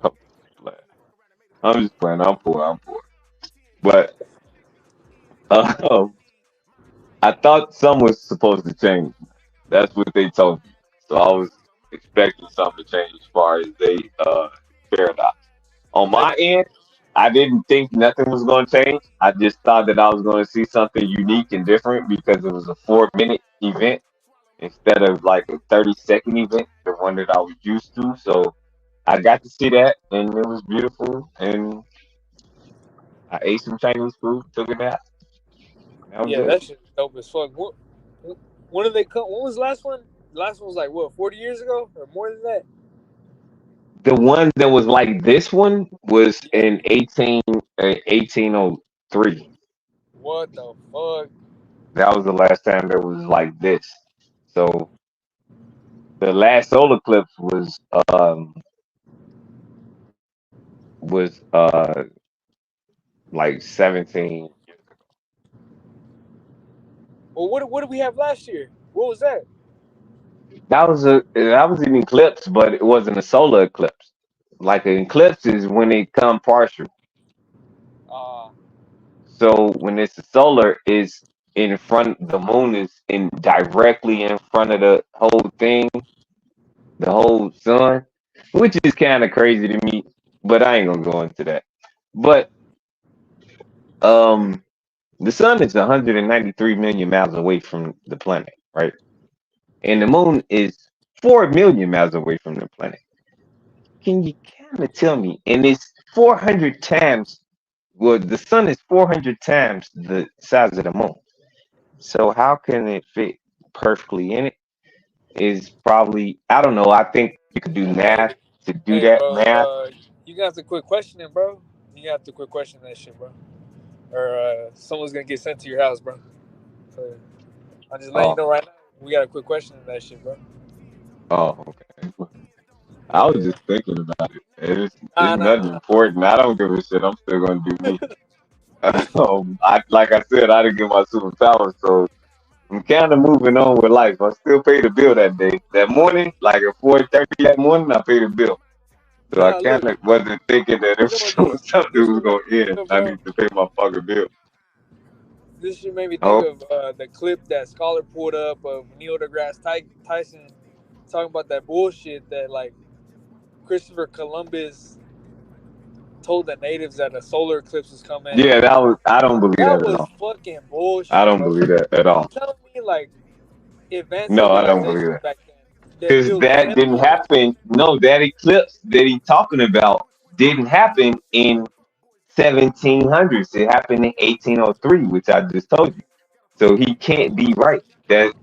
I'm playing. I'm just playing. I'm poor. I'm poor. But um, I thought something was supposed to change. That's what they told me. So I was expecting something to change as far as they paradox. On Like, my end, I didn't think nothing was going to change. I just thought that I was going to see something unique and different because it was a 4 minute event instead of like a 30-second event, the one that I was used to. So I got to see that and it was beautiful. And I ate some Chinese food, took a nap. That was yeah, it. that shit was dope as fuck. When did they come? When was the last one? The last one was like what, 40 years ago or more than that? The one that was like this one was Yeah. in 1803. What the fuck? That was the last time there was like this. So the last solar eclipse was like 17. Well, what did we have last year? What was that? That was an eclipse, but it wasn't a solar eclipse. Like an eclipse is when it come partial. Uh, So when it's a solar, is in front. The moon is in directly in front of the whole thing, the whole sun, which is kind of crazy to me. But I ain't gonna go into that. But um, the sun is 193 million miles away from the planet, right? And the moon is 4 million miles away from the planet. Can you kind of tell me? And it's 400 times. Well, the sun is 400 times the size of the moon. So how can it fit perfectly in it? Is probably, I don't know. I think you could do hey, math to do hey, that bro. math. You gonna have to quit questioning, bro. You gonna have to quit questioning that shit, bro. Or someone's gonna get sent to your house, bro. So I'm just letting you Oh, know right now. We gotta quit questioning that shit, bro. oh, okay. I was Yeah. just thinking about it. It's Nah. nothing important. I don't give a shit. I'm still gonna do me. Like I said, I didn't get my superpowers, so I'm kind of moving on with life. I still paid the bill that day. That morning, like at 4:30 that morning, I paid the bill. So I Nah. kind Look. of wasn't thinking that You if know what this something this was shit made going me to think end, of, I bro? need to pay my fucking bill. This shit made me think Oh, of the clip that Scholar pulled up of Neil deGrasse Tyson talking about that bullshit that like Christopher Columbus told the natives that a solar eclipse was coming. yeah, that was. I don't believe That that at was all. fucking I bullshit, don't bro. believe that at You all. telling me like advanced No, I don't believe civilizations that. back then that Because built that didn't temples? happen. No, that eclipse that he's talking about didn't happen in 1700s. It happened in 1803, which I just told you. So he can't be right. That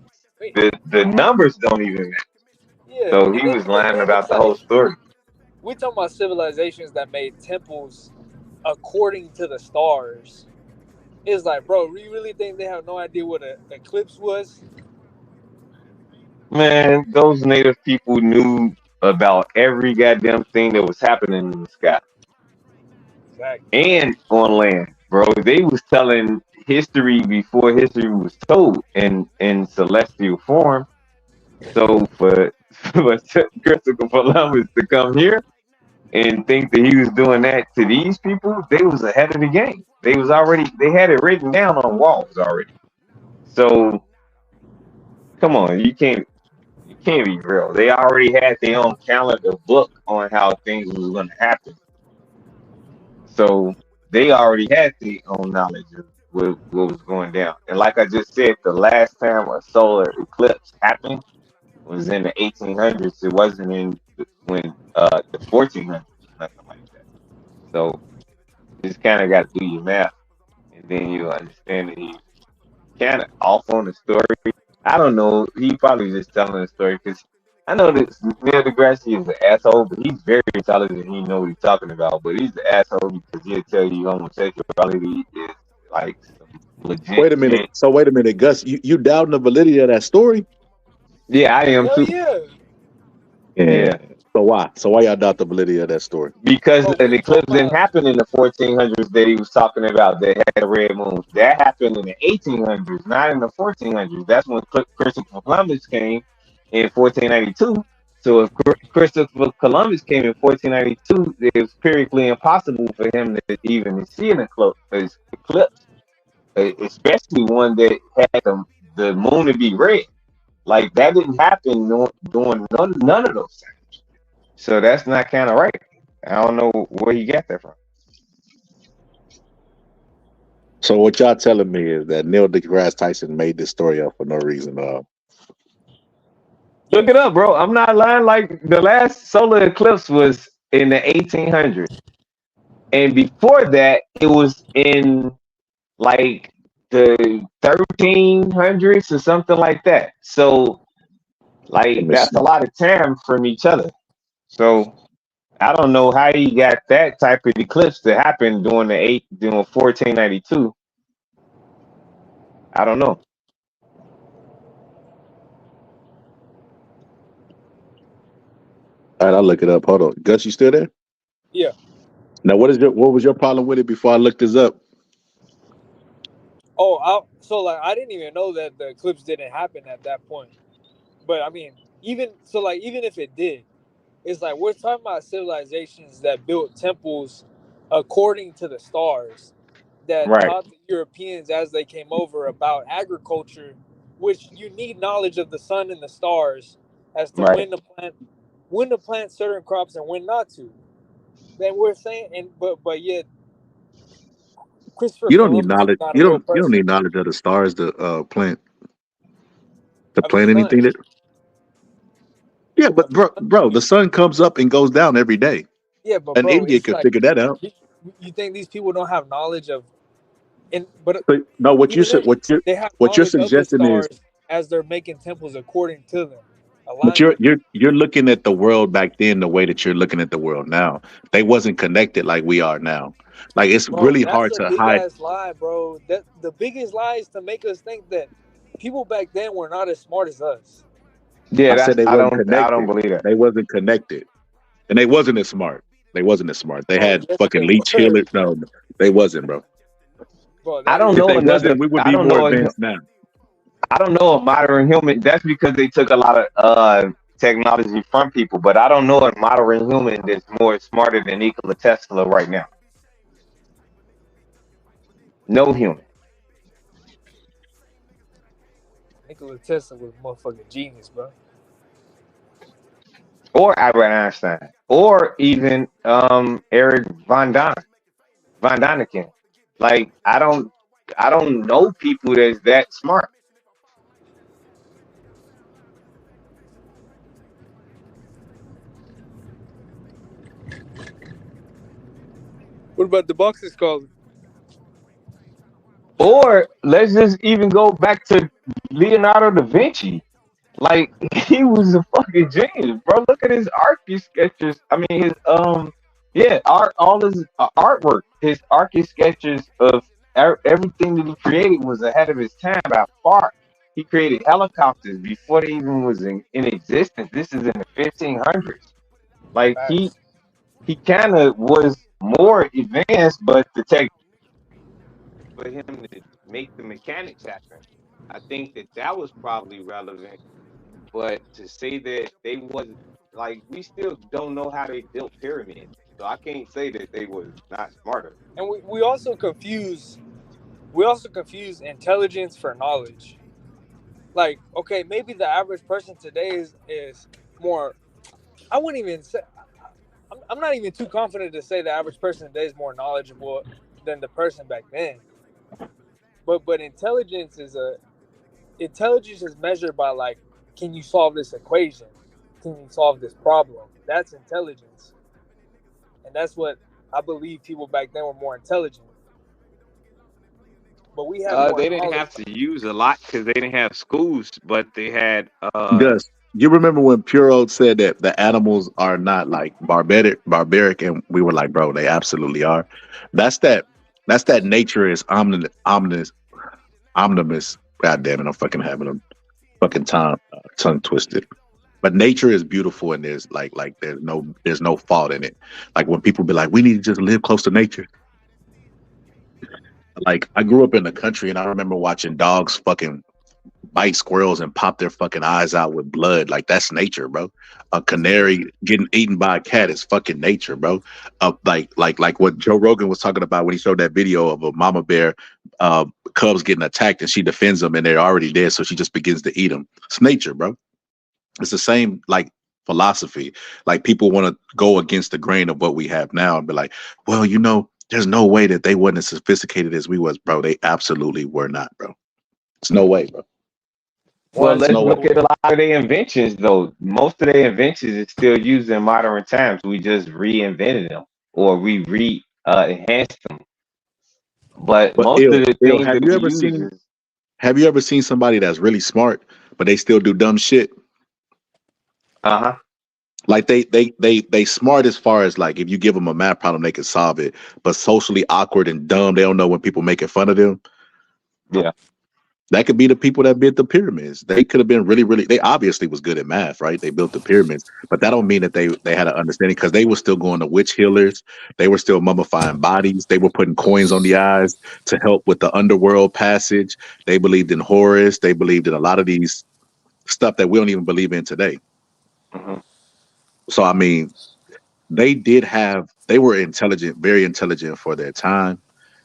Wait, the numbers don't even match. yeah, So he and then was and lying then about it's the whole like story. we talking about civilizations that made temples according to the stars. It's like, bro, you really think they have no idea what an eclipse was? Man, those native people knew about every goddamn thing that was happening in the sky Exactly. and on land, bro. They was telling history before history was told in celestial form. So for Christopher Columbus to come here and think that he was doing that to these people, they was ahead of the game. They had it written down on walls already. So come on, you can't be real. They already had their own calendar book on how things was going to happen. So they already had their own knowledge of what was going down. And like I just said, the last time a solar eclipse happened was in the 1800s. It wasn't in when the 1400s, nothing like that. So just kind of got to do your math, and then you understand that he kind of off on the story. I don't know. He probably just telling the story because I know that Neil deGrasse is an asshole, but he's very intelligent. He know what he's talking about. But he's an asshole because he'll tell you homosexuality is like some legit Wait a minute. shit. So wait a minute, Gus. You doubting the validity of that story? Yeah, I am Hell too. yeah. Yeah. Yeah, So why? So why y'all doubt the validity of that story? because Bro, an we talking eclipse didn't about happen in the 1400s that he was talking about that had a red moon. That happened in the 1800s, not in the 1400s. That's when Christopher Columbus came in 1492. So if Christopher Columbus came in 1492, it was periodically impossible for him to even see an eclipse, especially one that had the moon to be red. Like that didn't happen during none of those times. So that's not kind of right. I don't know where he got that from. So what y'all telling me is that Neil deGrasse Tyson made this story up for no reason. Look it yes. up, bro. I'm not lying. Like the last solar eclipse was in the 1800s, and before that, it was in like the 1300s or something like that. So, Let like me that's a see. lot of time from each other. So I don't know how he got that type of eclipse to happen during 1492. I don't know. All right, I'll look it up. Hold on. Gus, you still there? Yeah. Now, what was your problem with it before I looked this up? So like I didn't even know that the eclipse didn't happen at that point. But I mean, even if it did, it's like we're talking about civilizations that built temples according to the stars, that Right, taught the Europeans as they came over about agriculture, which you need knowledge of the sun and the stars as to right. when to plant certain crops and when not to. Then we're saying, but yet Christopher You don't need Columbus is knowledge. not a You real don't person need knowledge of the stars to of the plant sun. anything that. Yeah, but Of the sun. bro, the sun comes up and goes down every day. Yeah, but An bro, Indian it's could like figure that out. you think these people don't have knowledge of, but But no, even then they have what you're knowledge of the suggesting is, stars as they're making temples according to them, but aligned with. you're looking at the world back then the way that you're looking at the world now. They wasn't connected like we are now. Like it's Bro, really that's hard a to big hide. ass lie, bro. That the biggest lie is to make us think that people back then were not as smart as us. Yeah, I said they I wasn't don't connected. believe that. They wasn't connected, and they wasn't as smart. They wasn't as smart. They Bro, had yes, fucking they leech were. healers. No, they wasn't, bro. Bro, I that don't is If know they another. wasn't, we would I be don't more know. advanced now. I don't know a modern human. That's because they took a lot of technology from people. But I don't know a modern human that's more smarter than Nikola Tesla right now. No human. Nikola Tesla was a motherfucking genius, bro. Or Albert Einstein, or even Eric Von Daniken. Like I don't know people that's that smart. What about the boxing scholar? Or let's just even go back to Leonardo da Vinci. Like he was a fucking genius, bro. Look at his archy sketches. I mean his yeah, all his artwork, his archy sketches of everything that he created was ahead of his time by far. He created helicopters before they even was in existence. This is in the 1500s. Like Facts. he kind of was more advanced, but the tech for him to make the mechanics happen, I think that was probably relevant. But to say that they wasn't, like, we still don't know how they built pyramids, so I can't say that they was not smarter. And we also confuse intelligence for knowledge. Like, okay, maybe the average person today is more. I wouldn't even say. I'm not even too confident to say the average person today is more knowledgeable than the person back then. But intelligence is measured by, like, can you solve this equation? Can you solve this problem? That's intelligence, and that's what I believe people back then were more intelligent. But we had more They didn't knowledge. have to use a lot because they didn't have schools, but they had Gus, you remember when Puro said that the animals are not like barbaric, and we were like, bro, they absolutely are. That's that. That's that nature is omnimus. God damn it, I'm fucking having a fucking tongue twisted. But nature is beautiful, and there's like there's no fault in it. Like when people be like, we need to just live close to nature. Like I grew up in the country, and I remember watching dogs fucking bite squirrels and pop their fucking eyes out with blood. Like that's nature, bro. A canary getting eaten by a cat is fucking nature, bro. Like what Joe Rogan was talking about when he showed that video of a mama bear cubs getting attacked and she defends them and they're already dead, so she just begins to eat them. It's nature, bro. It's the same like philosophy. Like people want to go against the grain of what we have now and be like, well, there's no way that they weren't as sophisticated as we was, bro. They absolutely were not, bro. It's no way, bro. well, It's let's no way. look at a lot of their inventions though. Most of their inventions is still used in modern times. We just reinvented them or we enhanced them. But But most of the things have that you we ever use seen is somebody that's really smart, but they still do dumb shit? uh-huh. Like they smart as far as like if you give them a math problem, they can solve it. But socially awkward and dumb, they don't know when people making fun of them. Yeah. That could be the people that built the pyramids. They could have been really, really. They obviously was good at math, right? They built the pyramids, but that don't mean that they had an understanding because they were still going to witch healers. They were still mummifying bodies. They were putting coins on the eyes to help with the underworld passage. They believed in Horus. They believed in a lot of these stuff that we don't even believe in today. Mhm. So I mean, they did have. They were intelligent, very intelligent for their time.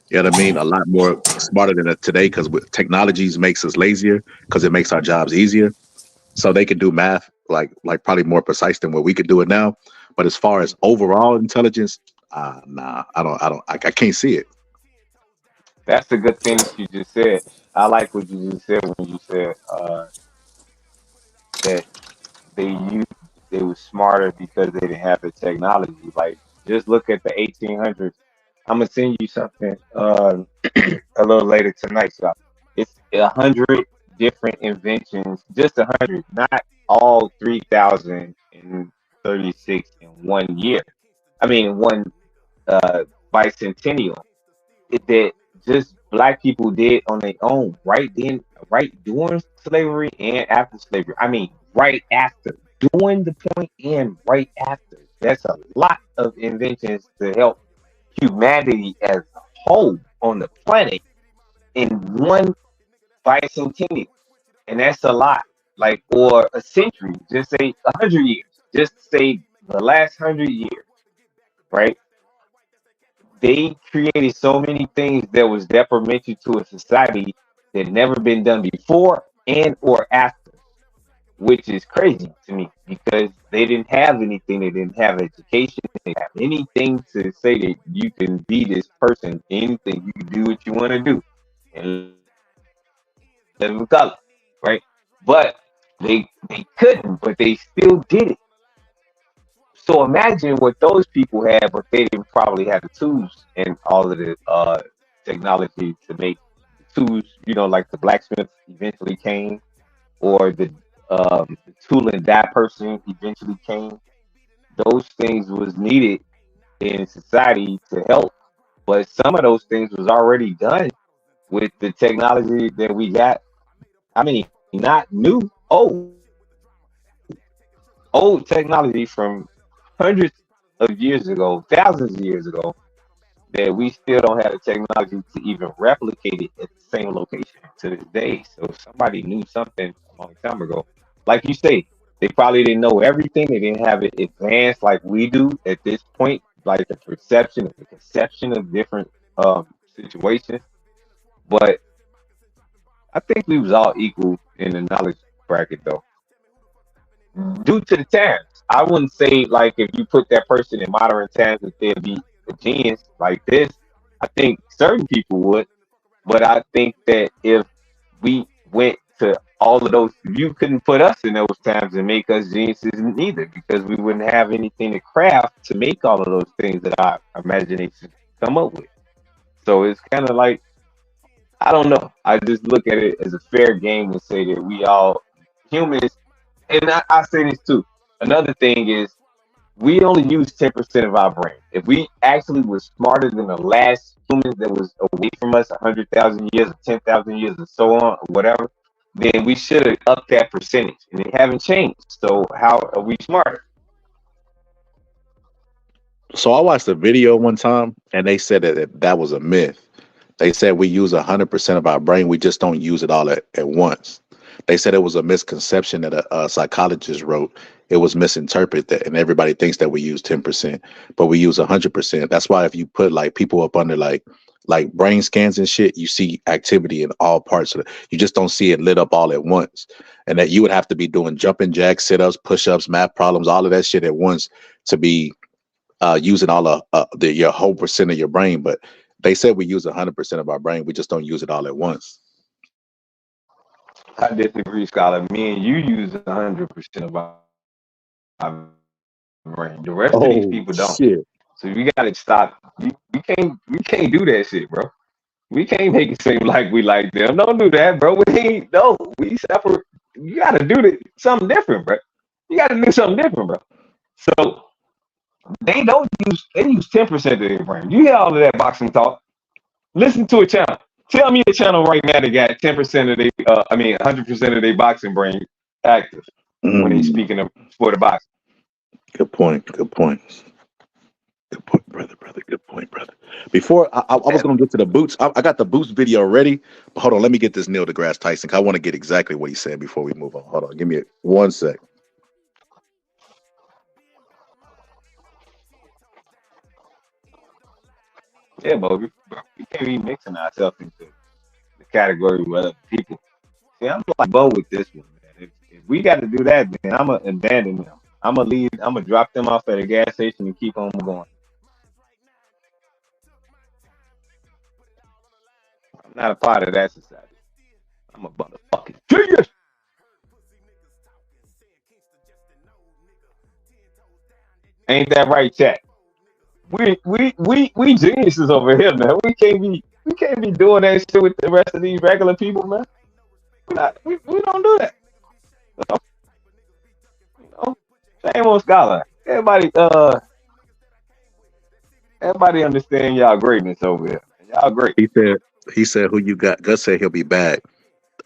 You know what I mean? A lot more smarter than today because technologies makes us lazier because it makes our jobs easier. So they could do math like probably more precise than what we could do it now. But as far as overall intelligence, nah, I can't see it. That's the good thing that you just said. I like what you just said when you said that they they were smarter because they didn't have the technology. Like just look at the 1800s. I'm gonna send you something a little later tonight. So it's 100 different inventions, just 100, not all 3,036 in 1 year. I mean, one bicentennial that just black people did on their own, right then, right during slavery and after slavery. I mean, right after, during the point and right after. That's a lot of inventions to help humanity as a whole on the planet in one bicentennial, and that's a lot. Like, or a century, just say 100 years, just say the last 100 years, right? They created so many things that was detrimental to a society that never been done before and or after, which is crazy to me because they didn't have anything. They didn't have education. They didn't have anything to say that you can be this person. Anything you can do what you want to do and live in color, right? But they couldn't, but they still did it. So imagine what those people had, but they didn't probably have the tools and all of the technology to make the tools. You know, like the blacksmith eventually came, or the tool and die person eventually came. Those things was needed in society to help, but some of those things was already done with the technology that we got. I mean, not new, old technology from hundreds of years ago, thousands of years ago, that we still don't have the technology to even replicate it at the same location to this day. So somebody knew something a long time ago. Like you say, they probably didn't know everything. They didn't have it advanced like we do at this point, like the conception of different situations. But I think we was all equal in the knowledge bracket though. Due to the times. I wouldn't say like if you put that person in modern times that they'd be a genius like this. I think certain people would, but I think that if we went to all of those, you couldn't put us in those times and make us geniuses neither, because we wouldn't have anything to craft to make all of those things that our imagination come up with. So it's kind of like I don't know. I just look at it as a fair game and say that we all humans, and I say this too. Another thing is we only use 10% of our brain. If we actually were smarter than the last humans that was away from us 100,000 years or 10,000 years or so on, or whatever, then we should have upped that percentage, and it haven't changed. So how are we smarter? So I watched a video one time, and they said that was a myth. They said we use 100% of our brain, we just don't use it all at once. They said it was a misconception that a psychologist wrote. It was misinterpreted, and everybody thinks that we use 10%, but we use 100%. That's why if you put like people up under like brain scans and shit, you see activity in all parts of it. You just don't see it lit up all at once. And that you would have to be doing jumping jacks, sit-ups, push-ups, math problems, all of that shit at once to be using all of your whole percent of your brain. But they said we use 100% of our brain. We just don't use it all at once. I disagree, Scholar. Me and you use 100% of our brain. The rest of these Oh people don't. shit. So we gotta stop. We can't do that shit, bro. We can't make it seem like we like them. Don't do that, bro. We ain't no. We separate. You gotta do something different, bro. You gotta do something different, bro. So they don't use. They use 10% of their brain. You hear all of that boxing talk. Listen to a channel. Tell me a channel right now that got 10% of their, 100% of their boxing brain active when they speaking of for the boxing. Good point. Good point. Good point, brother. Good point, brother. Before I was gonna get to the boots, I got the boots video ready. But hold on, let me get this Neil deGrasse Tyson. 'Cause I want to get exactly what he said before we move on. Hold on, give me 1 sec. Yeah, but we can't be mixing ourselves into the category with other people. See, I'm like Bo with this one, man. If we got to do that, then I'm gonna abandon them. I'm gonna leave. I'm gonna drop them off at a gas station and keep on going. I'm not a part of that society. I'm a motherfucking genius. Ain't that right, chat? We geniuses over here, man. We can't be doing that shit with the rest of these regular people, man. We don't do that. So, you know, same old scholar. Everybody understand y'all greatness over here. Y'all great. He said who you got. Gus said he'll be back.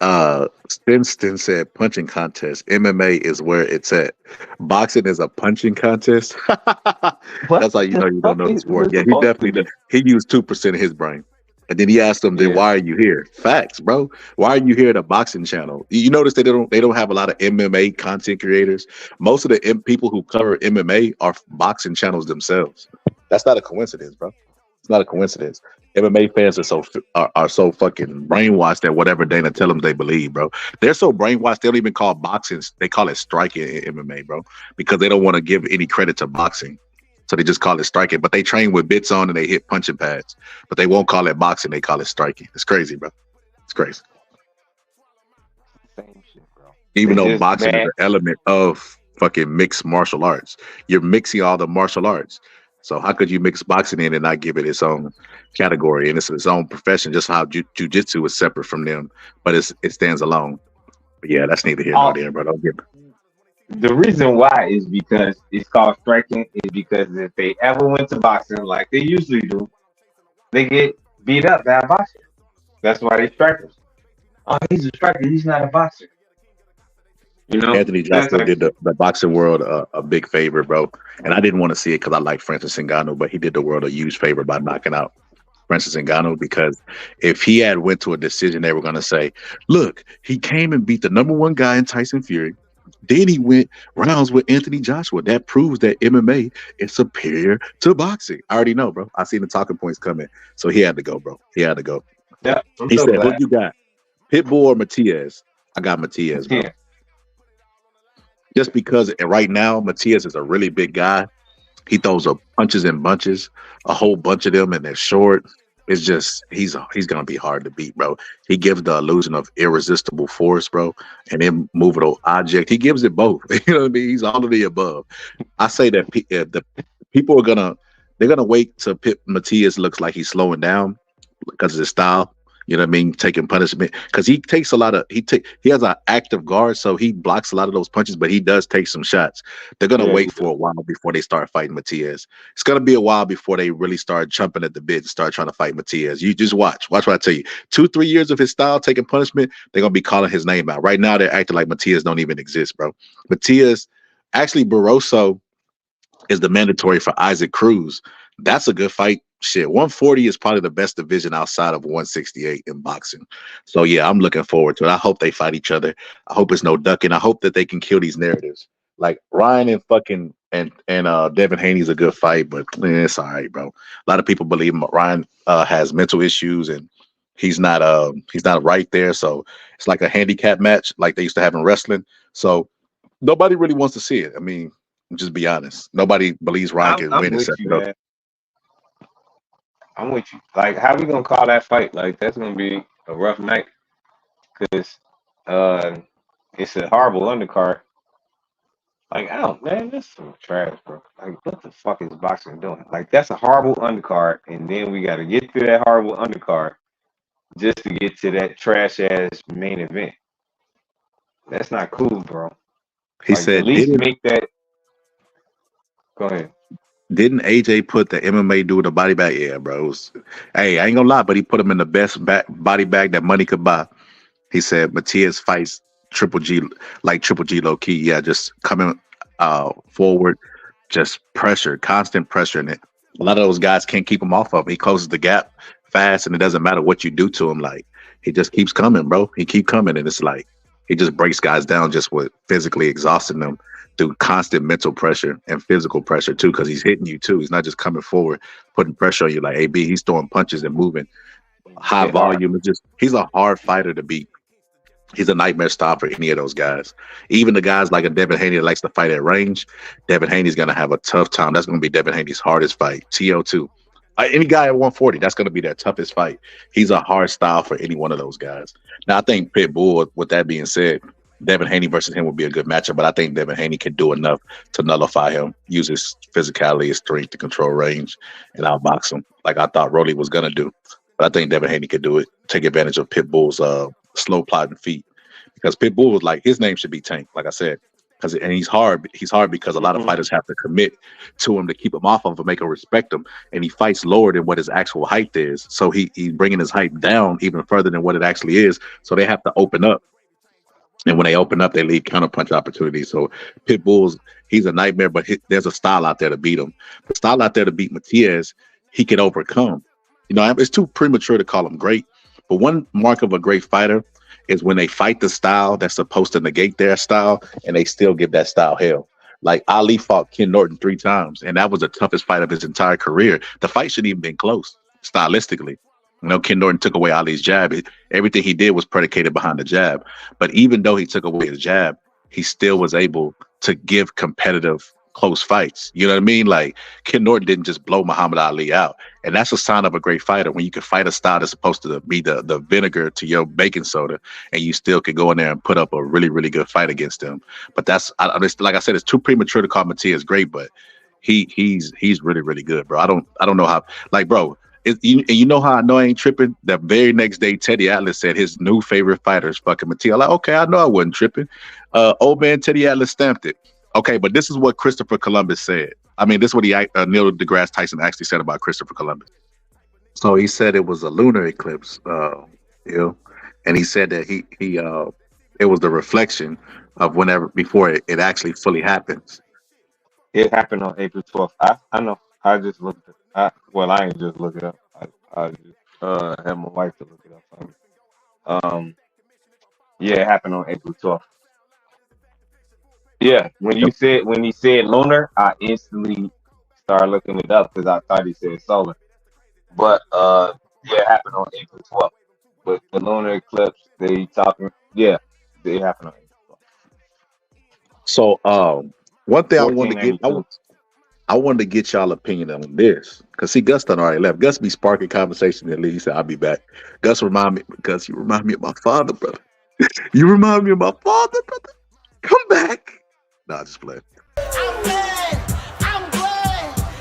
Stinston said punching contest. MMA is where it's at. Boxing is a punching contest. That's how you know you don't know the sport. Yeah, he definitely did. He used 2% of his brain. And then he asked them, then why are you here? Facts, bro. Why are you here at a boxing channel? You notice they don't have a lot of MMA content creators. Most of the people who cover MMA are boxing channels themselves. That's not a coincidence, bro. It's not a coincidence. MMA fans are so fucking brainwashed that whatever Dana tell them they believe, bro. They're so brainwashed they don't even call boxing. They call it striking in MMA, bro, because they don't want to give any credit to boxing. So they just call it striking. But they train with bits on and they hit punching pads. But they won't call it boxing. They call it striking. It's crazy, bro. It's crazy. Same shit, bro. Even though boxing is an element of fucking mixed martial arts, you're mixing all the martial arts. So how could you mix boxing in and not give it its own category and it's its own profession? Just how jujitsu is separate from them, but it stands alone. But yeah, that's neither here nor there, bro. Don't get The reason why is because it's called striking is because if they ever went to boxing like they usually do, they get beat up by a boxer. That's why they strikers. Oh, he's a striker. He's not a boxer. You know, Anthony Joshua did the boxing world a big favor, bro. And I didn't want to see it because I like Francis Ngannou, but he did the world a huge favor by knocking out Francis Ngannou, because if he had went to a decision, they were going to say, look, he came and beat the number one guy in Tyson Fury. Then he went rounds with Anthony Joshua. That proves that MMA is superior to boxing. I already know, bro. I seen the talking points coming. So he had to go, bro. He had to go. Yeah, he said, who you got? Pitbull or Matias? I got Matias, bro. Yeah. Just because right now, Matias is a really big guy. He throws up punches and bunches, a whole bunch of them, and they're short. It's just he's gonna be hard to beat, bro. He gives the illusion of irresistible force, bro, and immovable object. He gives it both. You know what I mean? He's all of the above. I say that the people are gonna wait till Matias looks like he's slowing down because of his style. You know what I mean? Taking punishment because he takes a lot of he has an active guard, so he blocks a lot of those punches, but he does take some shots. They're gonna wait for a while before they start fighting Matias. It's gonna be a while before they really start jumping at the bit and start trying to fight Matias. You just watch what I tell you. 2-3 years of his style taking punishment, they're gonna be calling his name out. Right now, they're acting like Matias don't even exist, bro. Matias, actually, Barroso is the mandatory for Isaac Cruz. That's a good fight. Shit, 140 is probably the best division outside of 168 in boxing. So yeah, I'm looking forward to it. I hope they fight each other. I hope it's no ducking. I hope that they can kill these narratives. Like Ryan and fucking and Devin Haney's a good fight, but it's all right, bro. A lot of people believe Ryan has mental issues and he's not right there. So it's like a handicap match, like they used to have in wrestling. So nobody really wants to see it. I mean, just be honest. Nobody believes Ryan can win and set it up. I'm with you. Like, how we gonna call that fight? Like, that's gonna be a rough night because it's a horrible undercard. Like, man, that's some trash, bro. Like, what the fuck is boxing doing? Like, that's a horrible undercard, and then we got to get through that horrible undercard just to get to that trash ass main event. That's not cool, bro. He said, at least make that. Go ahead. Didn't AJ put the MMA dude in a body bag? Yeah, bro. Hey, I ain't gonna lie, but he put him in the best body bag that money could buy. He said Matias fights Triple G like Triple G low key. Yeah, just coming forward, just pressure, constant pressure in it. A lot of those guys can't keep him off of him. He closes the gap fast, and it doesn't matter what you do to him. Like he just keeps coming, bro. He keep coming, and it's like he just breaks guys down just with physically exhausting them through constant mental pressure and physical pressure too, because he's hitting you too. He's not just coming forward, putting pressure on you like AB. He's throwing punches and moving high volume. It's just he's a hard fighter to beat. He's a nightmare style for any of those guys. Even the guys like a Devin Haney that likes to fight at range, Devin Haney's going to have a tough time. That's going to be Devin Haney's hardest fight. TO2. Any guy at 140, that's going to be their toughest fight. He's a hard style for any one of those guys. Now, I think Pitbull, with that being said, Devin Haney versus him would be a good matchup, but I think Devin Haney can do enough to nullify him, use his physicality, his strength to control range, and outbox him like I thought Rolly was going to do. But I think Devin Haney could do it, take advantage of Pitbull's slow plodding feet. Because Pitbull was like, his name should be Tank, like I said. And he's hard. He's hard because a lot of fighters have to commit to him to keep him off of him, make him respect him. And he fights lower than what his actual height is. So he's bringing his height down even further than what it actually is. So they have to open up. And when they open up, they leave counterpunch opportunities. So he's a nightmare, but there's a style out there to beat him. The style out there to beat Matias, he can overcome. You know, it's too premature to call him great. But one mark of a great fighter is when they fight the style that's supposed to negate their style, and they still give that style hell. Like Ali fought Ken Norton 3 times, and that was the toughest fight of his entire career. The fight shouldn't even been close, stylistically. You know, Ken Norton took away Ali's jab. Everything he did was predicated behind the jab. But even though he took away his jab, he still was able to give competitive close fights. You know what I mean? Like Ken Norton didn't just blow Muhammad Ali out. And that's a sign of a great fighter, when you can fight a style that's supposed to be the vinegar to your baking soda, and you still can go in there and put up a really, really good fight against him. But that's, like I said, it's too premature to call Matias great, but he's really, really good, bro. I don't know how, like, bro, you know how I know I ain't tripping? The very next day, Teddy Atlas said his new favorite fighter is fucking Matias. I'm like, okay, I know I wasn't tripping. Old man Teddy Atlas stamped it. Okay, but this is what Christopher Columbus said. I mean, this is what Neil deGrasse Tyson actually said about Christopher Columbus. So he said it was a lunar eclipse, and he said that it was the reflection of before it actually fully happens. It happened on April 12th. I know. I just looked it. I ain't just look it up. I just had my wife to look it up for me. Yeah, it happened on April 12th. Yeah, when he said lunar, I instantly started looking it up because I thought he said solar. But yeah, it happened on April 12th. But the lunar eclipse, they talking. Yeah, it happened on April 12th. So one thing I wanted to get y'all opinion on this, because see, Gus done already left. Gus be sparking conversation and leave. He said, "I'll be back." Gus you remind me of my father, brother. You remind me of my father, brother. Come back. Nah, just play. I'm glad.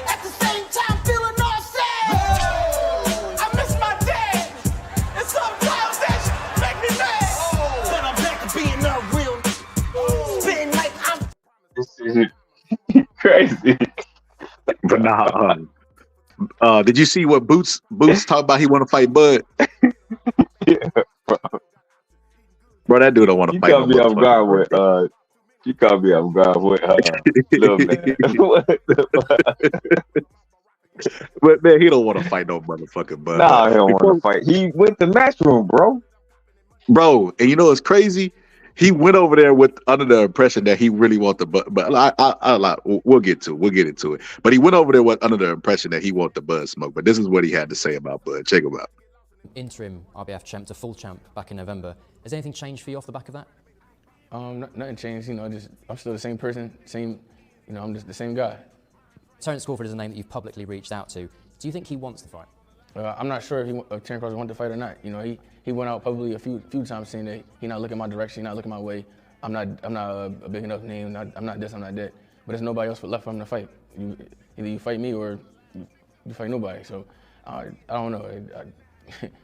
At the same time, feeling all sad. I miss my dad. And sometimes that make me mad. But I'm back to being a real. Spitting like I'm. This is crazy. But nah, did you see what Boots talked about? He want to fight Bud. Yeah, bro, that dude don't want to fight. You caught me off guard with little man. But man, he don't want to fight no motherfucking Bud. Nah, he don't want to fight. He went to matchroom, bro. Bro, and you know what's crazy? He went over there under the impression that he really want the Bud. But we'll get into it. But he went over there under the impression that he want the Bud smoke. But this is what he had to say about Bud. Check him out. Interim RBF champ to full champ back in November. Has anything changed for you off the back of that? Nothing changed. You know, I'm still the same person. I'm just the same guy. Terence Crawford is a name that you've publicly reached out to. Do you think he wants the fight? I'm not sure if Terence Crawford wants to fight or not. You know, he went out publicly a few times saying that he's not looking my direction, he's not looking my way. I'm not a big enough name. I'm not this, I'm not that. But there's nobody else left for him to fight. Either you fight me or you fight nobody. So I don't know.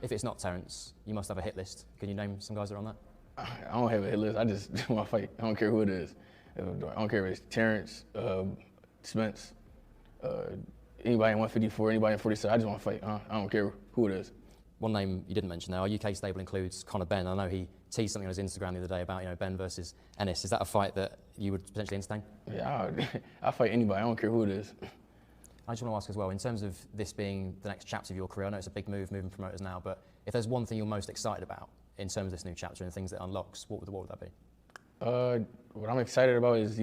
If it's not Terence, you must have a hit list. Can you name some guys that are on that? I don't have a hit list. I just want to fight. I don't care who it is. I don't care if it's Terence, Spence, Anybody in 154, anybody in 47, I just want to fight. I don't care who it is. One name you didn't mention there, our UK stable includes Conor Benn. I know he teased something on his Instagram the other day about Ben versus Ennis. Is that a fight that you would potentially entertain? Yeah, I'll fight anybody. I don't care who it is. I just want to ask as well, in terms of this being the next chapter of your career, I know it's a big move, moving promoters now, but if there's one thing you're most excited about in terms of this new chapter and the things that it unlocks, what would that be? What I'm excited about is,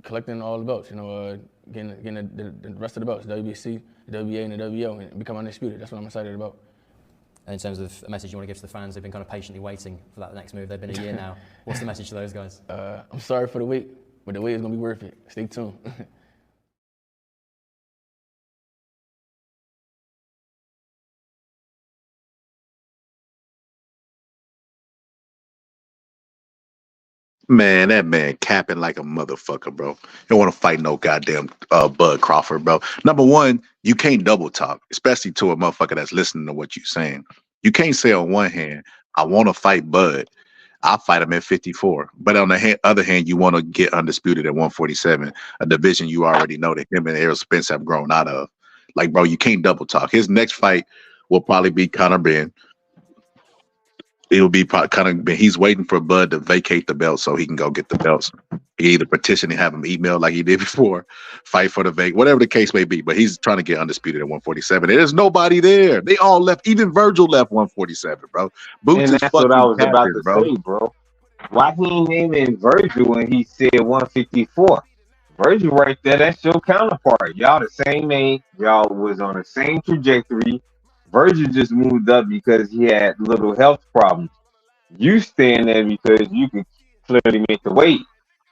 collecting all the belts, getting the rest of the belts, the WBC, the WBA, and the WBO, and become undisputed. That's what I'm excited about. And in terms of a message you want to give to the fans who've been kind of patiently waiting for that next move, they've been a year now. What's the message to those guys? I'm sorry for the wait, but the wait is going to be worth it. Stay tuned. Man, that man capping like a motherfucker, bro. You don't want to fight no goddamn Bud Crawford, bro. Number one, you can't double talk, especially to a motherfucker that's listening to what you're saying. You can't say on one hand, I want to fight Bud. I'll fight him at 54. But on the other hand, you want to get undisputed at 147, a division you already know that him and Errol Spence have grown out of. Like, bro, you can't double talk. His next fight will probably be Conor Benn. It'll be kind of, he's waiting for Bud to vacate the belt so he can go get the belts. He either petition and have him email like he did before, fight for the whatever the case may be. But he's trying to get undisputed at 147. There's nobody there. They all left. Even Virgil left 147, bro. Boots And is that's what I was fucking about captain, to bro. say, bro. Why he ain't naming Virgil when he said 154? Virgil right there, that's your counterpart. Y'all the same age. Y'all was on the same trajectory. Virgil just moved up because he had little health problems. You staying there because you could clearly make the weight.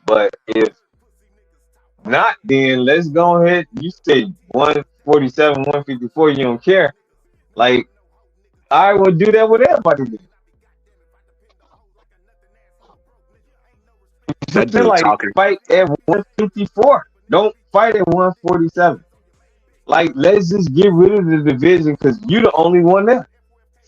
But if not, then let's go ahead. You say 147, 154, you don't care. Like, I would do that with everybody. That dude like, talking. fight at 154. Don't fight at 147. Like, let's just get rid of the division because you're the only one there.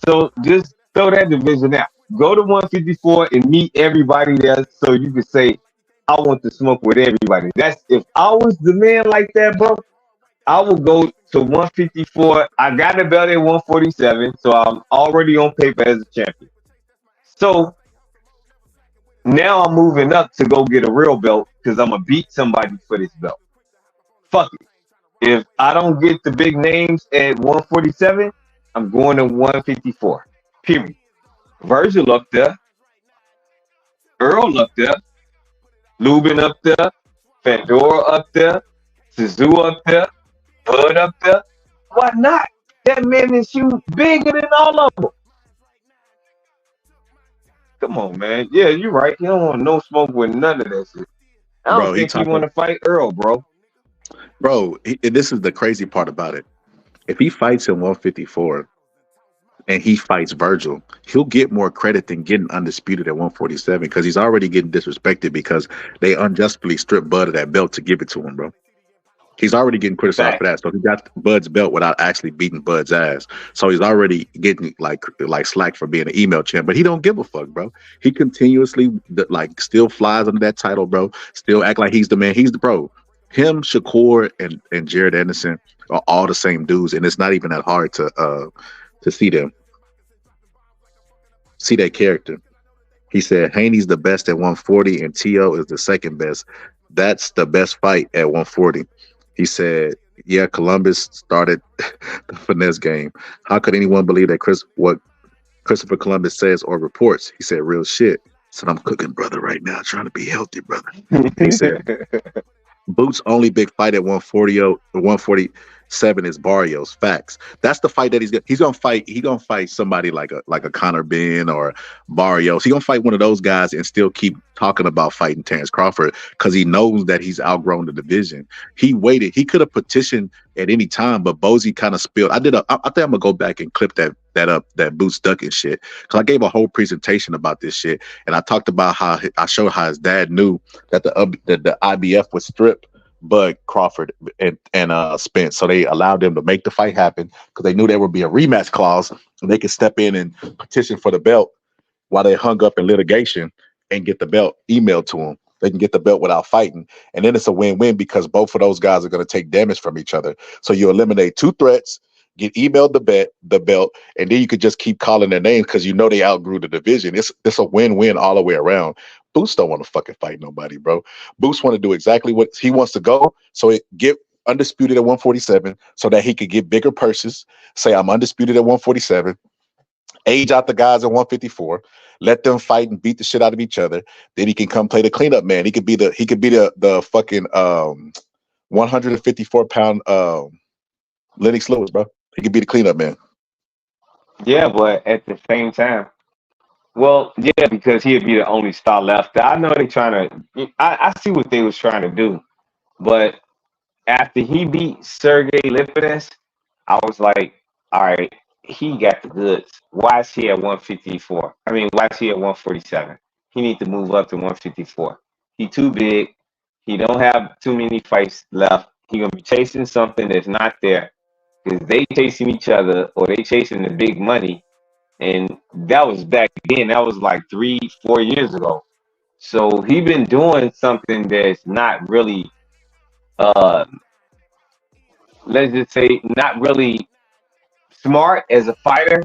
So just throw that division out. Go to 154 and meet everybody there so you can say, I want to smoke with everybody. That's if I was the man like that, bro, I would go to 154. I got the belt at 147, so I'm already on paper as a champion. So now I'm moving up to go get a real belt because I'm going to beat somebody for this belt. Fuck it. If I don't get the big names at 147, I'm going to 154. Period. Virgil up there, Earl up there, Lubin up there, Pandora up there, Suzu up there, Bud up there. Why not? That man is you bigger than all of them. Come on, man. Yeah, you're right. You don't want no smoke with none of that shit. I don't think you want to fight Earl, bro. Bro, this is the crazy part about it. If he fights in 154 and he fights Virgil, he'll get more credit than getting undisputed at 147 because he's already getting disrespected because they unjustly stripped Bud of that belt to give it to him, bro. He's already getting criticized for that. So he got Bud's belt without actually beating Bud's ass. So he's already getting like slack for being an email champ, but he don't give a fuck, bro. He continuously still flies under that title, bro. Still act like he's the man. He's the bro. Him, Shakur, and Jared Anderson are all the same dudes, and it's not even that hard to see them. See that character. He said Haney's the best at 140 and T.O. is the second best. That's the best fight at 140. He said, yeah, Columbus started the finesse game. How could anyone believe that what Christopher Columbus says or reports? He said, real shit. Said, I'm cooking, brother, right now, trying to be healthy, brother. He said, Boots' only big fight at 147 is Barrios. Facts. That's the fight that he's gonna fight. He's gonna fight somebody like a Conor Benn or Barrios. He's gonna fight one of those guys and still keep talking about fighting Terrence Crawford because he knows that he's outgrown the division. He waited. He could have petitioned at any time, but Bozy kind of spilled. I think I'm gonna go back and clip that Boots ducking shit because I gave a whole presentation about this shit and I talked about how I showed how his dad knew that the IBF would strip Bud Crawford and Spence, so they allowed them to make the fight happen because they knew there would be a rematch clause and they could step in and petition for the belt while they hung up in litigation and get the belt emailed to them. They can get the belt without fighting. And then it's a win-win because both of those guys are going to take damage from each other. So you eliminate 2 threats, get emailed the belt, and then you could just keep calling their names because you know they outgrew the division. It's a win-win all the way around. Boots don't want to fucking fight nobody, bro. Boots want to do exactly what he wants to go. So it get undisputed at 147 so that he could get bigger purses. Say I'm undisputed at 147. Age out the guys at 154. Let them fight and beat the shit out of each other. Then he can come play the cleanup man. He could be the fucking 154-pound Lennox Lewis, bro. He could be the cleanup man. Yeah, but at the same time, well, yeah, because he'd be the only star left. I know they trying to. I see what they was trying to do, but after he beat Sergey Lipinets, I was like, all right, he got the goods. Why is he at 154? I mean, why is he at 147? He needs to move up to 154. He too big. He don't have too many fights left. He gonna be chasing something that's not there because they chasing each other or they chasing the big money. And that was back then. That was like 3-4 years ago. So he been doing something that's not really, let's just say, not really smart as a fighter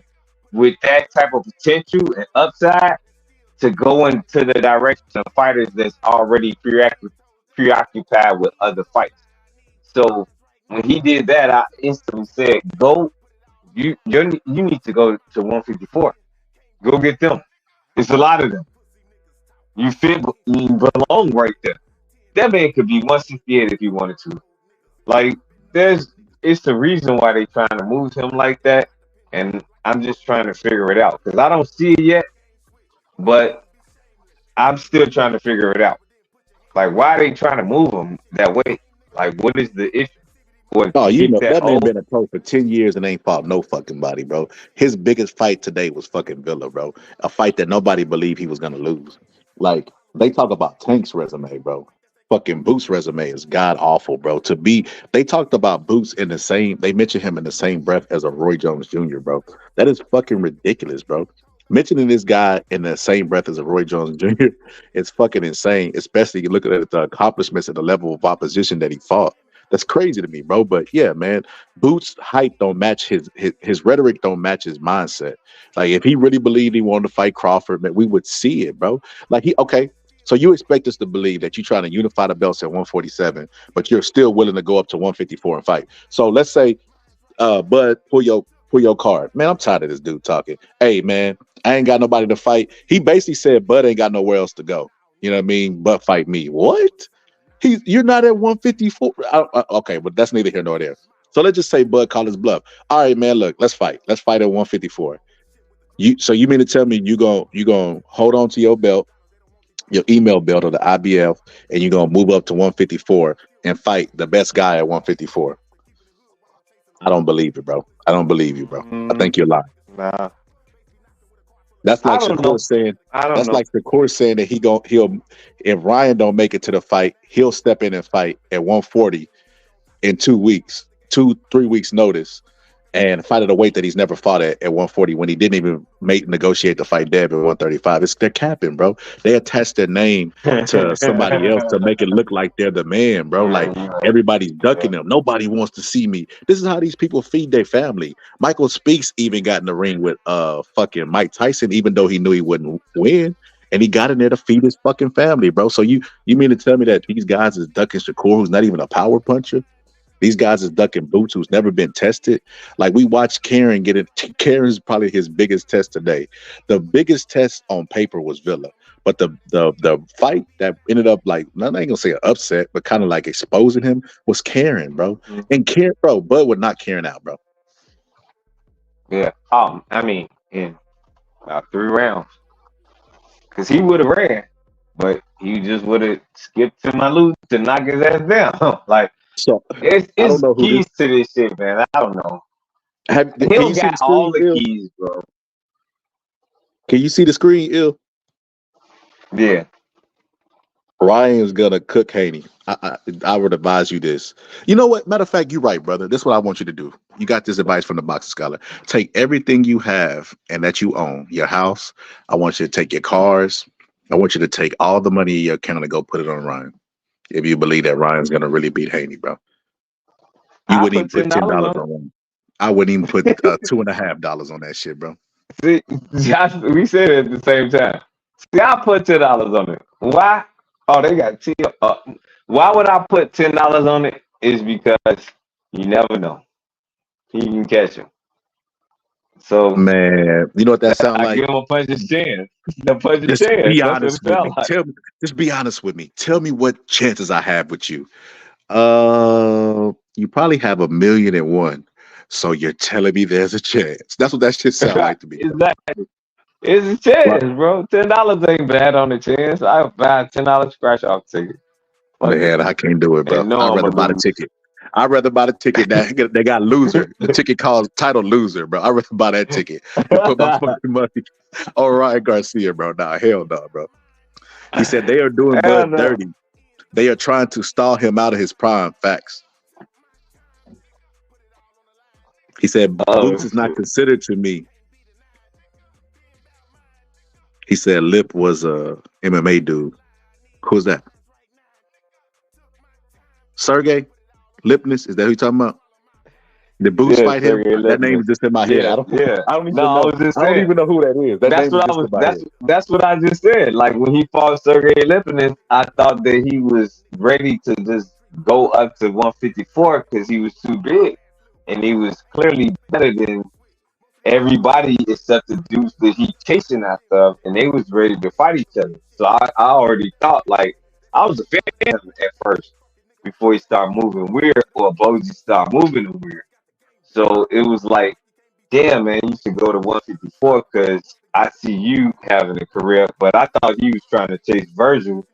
with that type of potential and upside to go into the direction of fighters that's already preoccupied with other fights. So when he did that, I instantly said, "Go, you need to go to 154. Go get them. It's a lot of them. You belong right there. That man could be 168 if he wanted to. Like it's the reason why they trying to move him like that, and I'm just trying to figure it out because I don't see it yet, but I'm still trying to figure it out. Like, why are they trying to move him that way? Like, what is the issue? Or Oh, you keep know, that that man old? been a pro for 10 years and ain't fought no fucking body, bro. His biggest fight today was fucking Villa, bro. A fight that nobody believed he was going to lose. Like, they talk about Tank's resume, bro. Fucking Boots' resume is god awful, bro. They talked about Boots they mentioned him in the same breath as a Roy Jones Jr., bro. That is fucking ridiculous, bro. Mentioning this guy in the same breath as a Roy Jones Jr. is fucking insane, especially looking at the accomplishments and the level of opposition that he fought. That's crazy to me, bro. But yeah, man, Boots' hype don't match his rhetoric don't match his mindset. Like if he really believed he wanted to fight Crawford, man, we would see it, bro. Like so you expect us to believe that you're trying to unify the belts at 147, but you're still willing to go up to 154 and fight. So let's say, Bud, pull your card. Man, I'm tired of this dude talking. Hey, man, I ain't got nobody to fight. He basically said Bud ain't got nowhere else to go. You know what I mean? But fight me. What? You're not at 154. Okay, but that's neither here nor there. So let's just say Bud called his bluff. All right, man, look, let's fight. Let's fight at 154. So you mean to tell me you gonna hold on to your belt, your email belt or the IBF, and you're gonna move up to 154 and fight the best guy at 154? I don't believe it, bro. I don't believe you, bro. I think you're lying. Nah, That's I like don't Shakur know. saying. I don't That's know. like Shakur saying that he'll if Ryan don't make it to the fight, he'll step in and fight at 140 in 2 weeks, 2-3 weeks notice, and fight at a weight that he's never fought at 140 when he didn't even negotiate to fight Deb at 135. They're capping, bro. They attach their name to somebody else to make it look like they're the man, bro. Like everybody's ducking them. Nobody wants to see me. This is how these people feed their family. Michael Speaks even got in the ring with fucking Mike Tyson, even though he knew he wouldn't win. And he got in there to feed his fucking family, bro. So you mean to tell me that these guys is ducking Shakur, who's not even a power puncher? These guys is ducking Boots, who's never been tested. Like we watched Karen get it. Karen's probably his biggest test today. The biggest test on paper was Villa, but the fight that ended up like, I ain't gonna say an upset, but kind of like exposing him was Karen, bro. And Karen, bro, Bud would knock Karen out, bro. Yeah. I mean, in about 3 rounds, because he would have ran, but he just would have skipped to my loot to knock his ass down. Like So it's I don't know who keys to this shit, man. I don't know. Can He'll you see the got all screen, the Ill? keys, bro. Can you see the screen, Ill? Yeah. Ryan's gonna cook Haney. I would advise you this. You know what? Matter of fact, you're right, brother. This is what I want you to do. You got this advice from the boxing scholar. Take everything you have and that you own, your house. I want you to take your cars, I want you to take all the money in your account and go put it on Ryan. If you believe that Ryan's gonna really beat Haney, bro. You I wouldn't even put put $10 $10 on on it. Ryan. I wouldn't even put $2.50 on that shit, bro. See, we said it at the same time. See, I put $10 on it. Why? Oh, they got T. Why would I put $10 on it? Is because you never know. He can catch him. So Man, you know what that sound I like? give him a puncher's chance. The puncher's Just chance. be That's what honest it with felt me. like. Just be honest with me. Tell me what chances I have with you. You probably have 1,000,001. So you're telling me there's a chance. That's what that shit sound like to me. Exactly. It's a chance, bro. $10 ain't bad on the chance. I buy a $10 scratch off ticket. Fuck it. Man, I can't do it, bro. And no, I'd I'm rather gonna buy the lose. ticket. I'd rather buy the ticket that they got loser. The ticket calls title loser, bro. I'd rather buy that ticket and put my fucking money on Ryan Garcia, bro. Nah, hell no, bro. He said they are doing Hell Bud no. dirty. They are trying to stall him out of his prime. Facts. He said Boots is not considered to me. He said Lip was a MMA dude. Who's that? Sergey Lipness? Is that who you talking about? Did Boots fight him? That name is just in my head. I don't even No, know. I was just I don't saying. even know who that is. That That's name is what I just was. in my head. That's what I just said. Like when he fought Sergey Lipinets, I thought that he was ready to just go up to 154 because he was too big, and he was clearly better than everybody except the dudes that he chasing after, and they was ready to fight each other. So I already thought like I was a fan of him at first before he started moving weird or Boji started moving weird. So it was like, damn man, you should go to 154 because I see you having a career. But I thought he was trying to chase Virgil,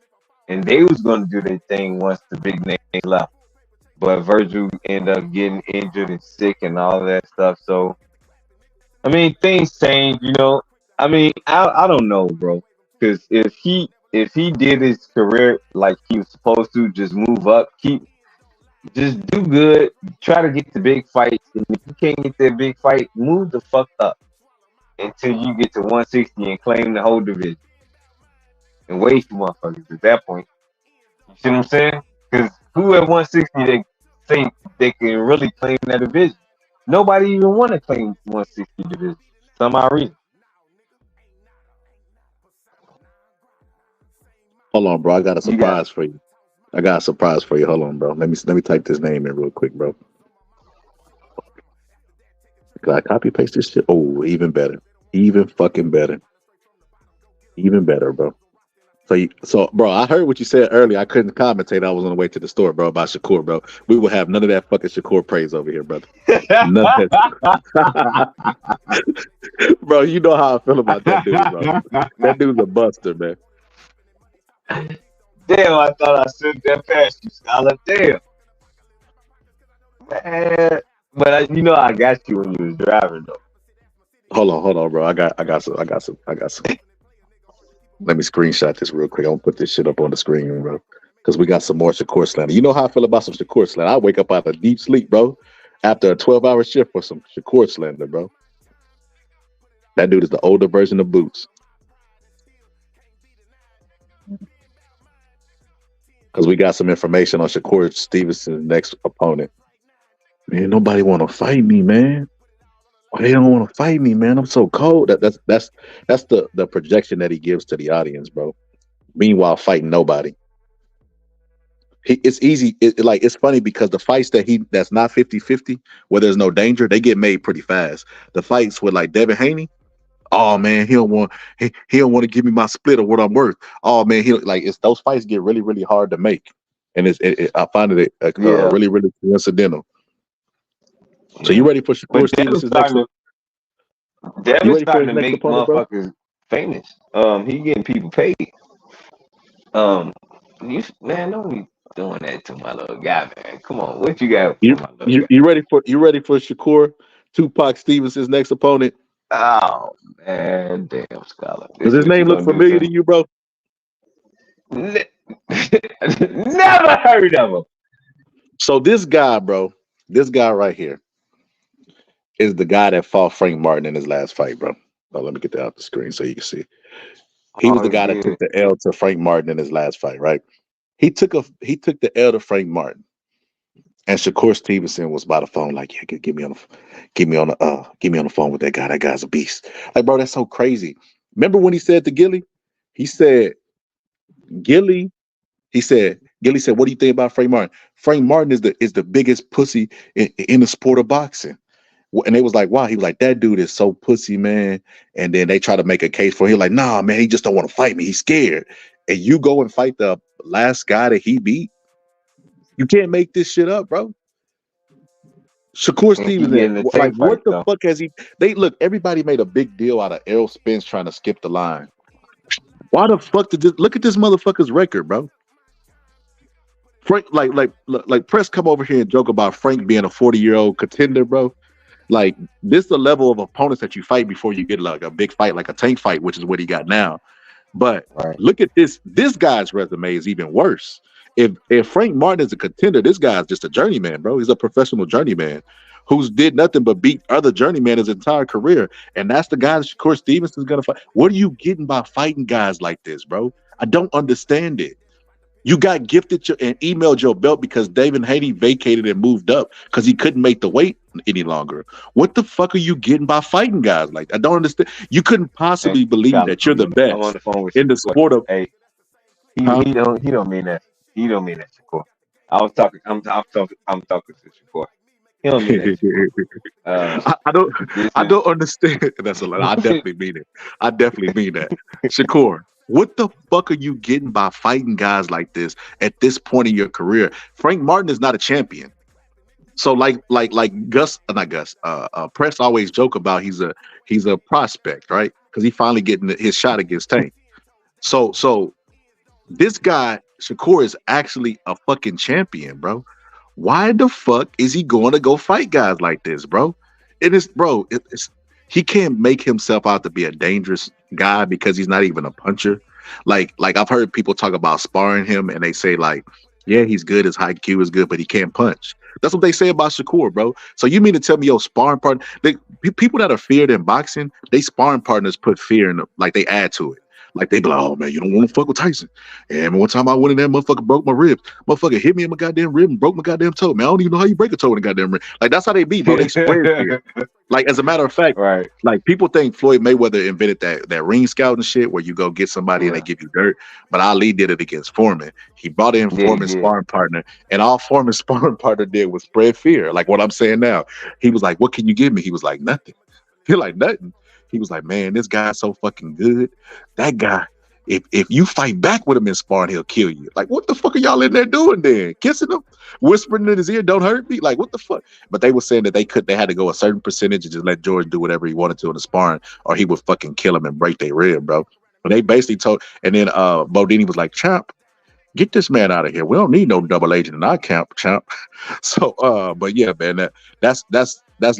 and they was going to do their thing once the big name left. But Virgil ended up getting injured and sick and all that stuff. So I mean, things change, you know. I mean, I don't know, bro. Because if he did his career like he was supposed to, just move up, just do good, try to get the big fights, and if you can't get that big fight, move the fuck up until you get to 160 and claim the whole division and wait for motherfuckers at that point. You see what I'm saying? Because who at 160 they think they can really claim that division? Nobody even want to claim 160 division. Some odd reason. Hold on, bro. I got a surprise for you. I got a surprise for you. Hold on, bro. Let me type this name in real quick, bro. Can I copy paste this shit? Oh, even better. Even fucking better. Even better, bro. So, bro, I heard what you said earlier. I couldn't commentate. I was on the way to the store, bro, about Shakur, bro. We will have none of that fucking Shakur praise over here, brother. None of that. Bro, you know how I feel about that dude, bro. That dude's a buster, man. Damn, I thought I sent that past you, Scholar. Damn. Man. But you know I got you when you was driving though. Hold on, bro. I got some. Let me screenshot this real quick. I'm gonna put this shit up on the screen, bro. Because we got some more Shakur slander. You know how I feel about some Shakur slander. I wake up out of deep sleep, bro, after a 12-hour shift for some Shakur slander, bro. That dude is the older version of Boots. Because we got some information on Shakur Stevenson's next opponent. Man, nobody want to fight me, man. Why they don't want to fight me, man? I'm so cold. That's the projection that he gives to the audience, bro. Meanwhile, fighting nobody. It's easy. It's funny because the fights that's not 50-50, where there's no danger, they get made pretty fast. The fights with like Devin Haney, oh man, he don't want to give me my split of what I'm worth. Oh man, those fights get really, really hard to make, and I find it really, really coincidental. So you ready for Shakur Stevenson's next? Devin's starting to make motherfuckers famous. He getting people paid. Man, don't be doing that to my little guy, man. Come on, what you got for my little guy? You ready for Shakur Tupac Stevenson's next opponent? Oh man, damn Scholar. Does his name look familiar to you, bro? Never heard of him. So this guy, bro, this guy right here is the guy that fought Frank Martin in his last fight, bro. Oh, let me get that off the screen so you can see. He was Oh, the he guy that took did. the L to Frank Martin in his last fight, right? He took the L to Frank Martin, and Shakur Stevenson was by the phone, like, yeah, get me on the phone with that guy. That guy's a beast. Like, bro, that's so crazy. Remember when he said to Gilly, he said, Gilly, Gilly said, what do you think about Frank Martin? Frank Martin is the biggest pussy in the sport of boxing. And they was like, wow. He was like, that dude is so pussy, man. And then they try to make a case for him. He like, nah, man, he just don't want to fight me. He's scared. And you go and fight the last guy that he beat. You can't make this shit up, bro. Shakur And he Stevenson, getting the like, tank what fight the though. fuck has he? They look. Everybody made a big deal out of Errol Spence trying to skip the line. Why the fuck did this? Look at this motherfucker's record, bro. Frank, like, press come over here and joke about Frank being a 40-year-old contender, bro. Like, this is the level of opponents that you fight before you get like a big fight, like a tank fight, which is what he got now. But look at this. This guy's resume is even worse. If Frank Martin is a contender, this guy's just a journeyman, bro. He's a professional journeyman who's did nothing but beat other journeymen his entire career. And that's the guy that Shakur Stevenson's gonna fight. What are you getting by fighting guys like this, bro? I don't understand it. You got gifted and emailed your belt because David Haney vacated and moved up because he couldn't make the weight any longer. What the fuck are you getting by fighting guys like that? I don't understand. You couldn't possibly believe that you're the I'm on best the phone with in the Shakur. sport of. Hey, he Huh? he don't mean that. He don't mean that, Shakur. I'm talking to Shakur. He don't mean that, Shakur. I don't understand. That's a lot. I definitely mean it. I definitely mean that. Shakur, what the fuck are you getting by fighting guys like this at this point in your career? Frank Martin is not a champion. So like Gus, not Gus, Press always joke about he's a prospect, right? Because he finally getting his shot against Tank. So this guy, Shakur, is actually a fucking champion, bro. Why the fuck is he going to go fight guys like this, bro? He can't make himself out to be a dangerous guy because he's not even a puncher. Like I've heard people talk about sparring him and they say like, yeah, he's good, his high Q is good, but he can't punch. That's what they say about Shakur, bro. So you mean to tell me your sparring partner, people that are feared in boxing, they sparring partners put fear in them, like they add to it. Like they be like, oh man, you don't want to fuck with Tyson. And one time I went in there, motherfucker broke my ribs. Motherfucker hit me in my goddamn rib and broke my goddamn toe. Man, I don't even know how you break a toe in a goddamn rib. Like that's how they be, bro. They spread fear. Like as a matter of fact, like people think Floyd Mayweather invented that ring scouting shit where you go get somebody and they give you dirt. But Ali did it against Foreman. He brought in Foreman's sparring partner, and all Foreman's sparring partner did was spread fear. Like what I'm saying now. He was like, what can you give me? He was like, nothing. He like nothing. He was like, man, this guy's so fucking good. That guy, if you fight back with him in sparring, he'll kill you. Like, what the fuck are y'all in there doing then? Kissing him? Whispering in his ear, don't hurt me? Like, what the fuck? But they were saying that they had to go a certain percentage and just let George do whatever he wanted to in the sparring, or he would fucking kill him and break their rib, bro. But they basically told, and then Bodini was like, champ, get this man out of here. We don't need no double agent in our camp, champ. So, but yeah, man, that's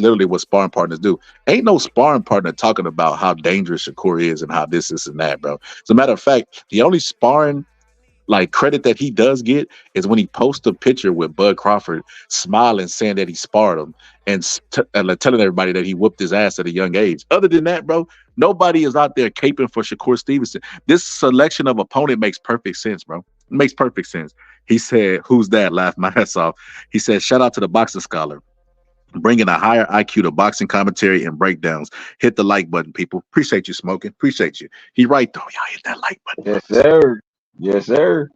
literally what sparring partners do. Ain't no sparring partner talking about how dangerous Shakur is and how this and that, bro. As a matter of fact, the only sparring like credit that he does get is when he posts a picture with Bud Crawford smiling, saying that he sparred him and telling everybody that he whooped his ass at a young age. Other than that, bro, nobody is out there caping for Shakur Stevenson. This selection of opponent makes perfect sense, bro. It makes perfect sense. He said, who's that? Laughed my ass off. He said, shout out to the boxing scholar. Bringing a higher IQ to boxing commentary and breakdowns. Hit the like button, people. Appreciate you, Smoking. Appreciate you. He right, though. Y'all hit that like button. Yes, sir. Yes, sir.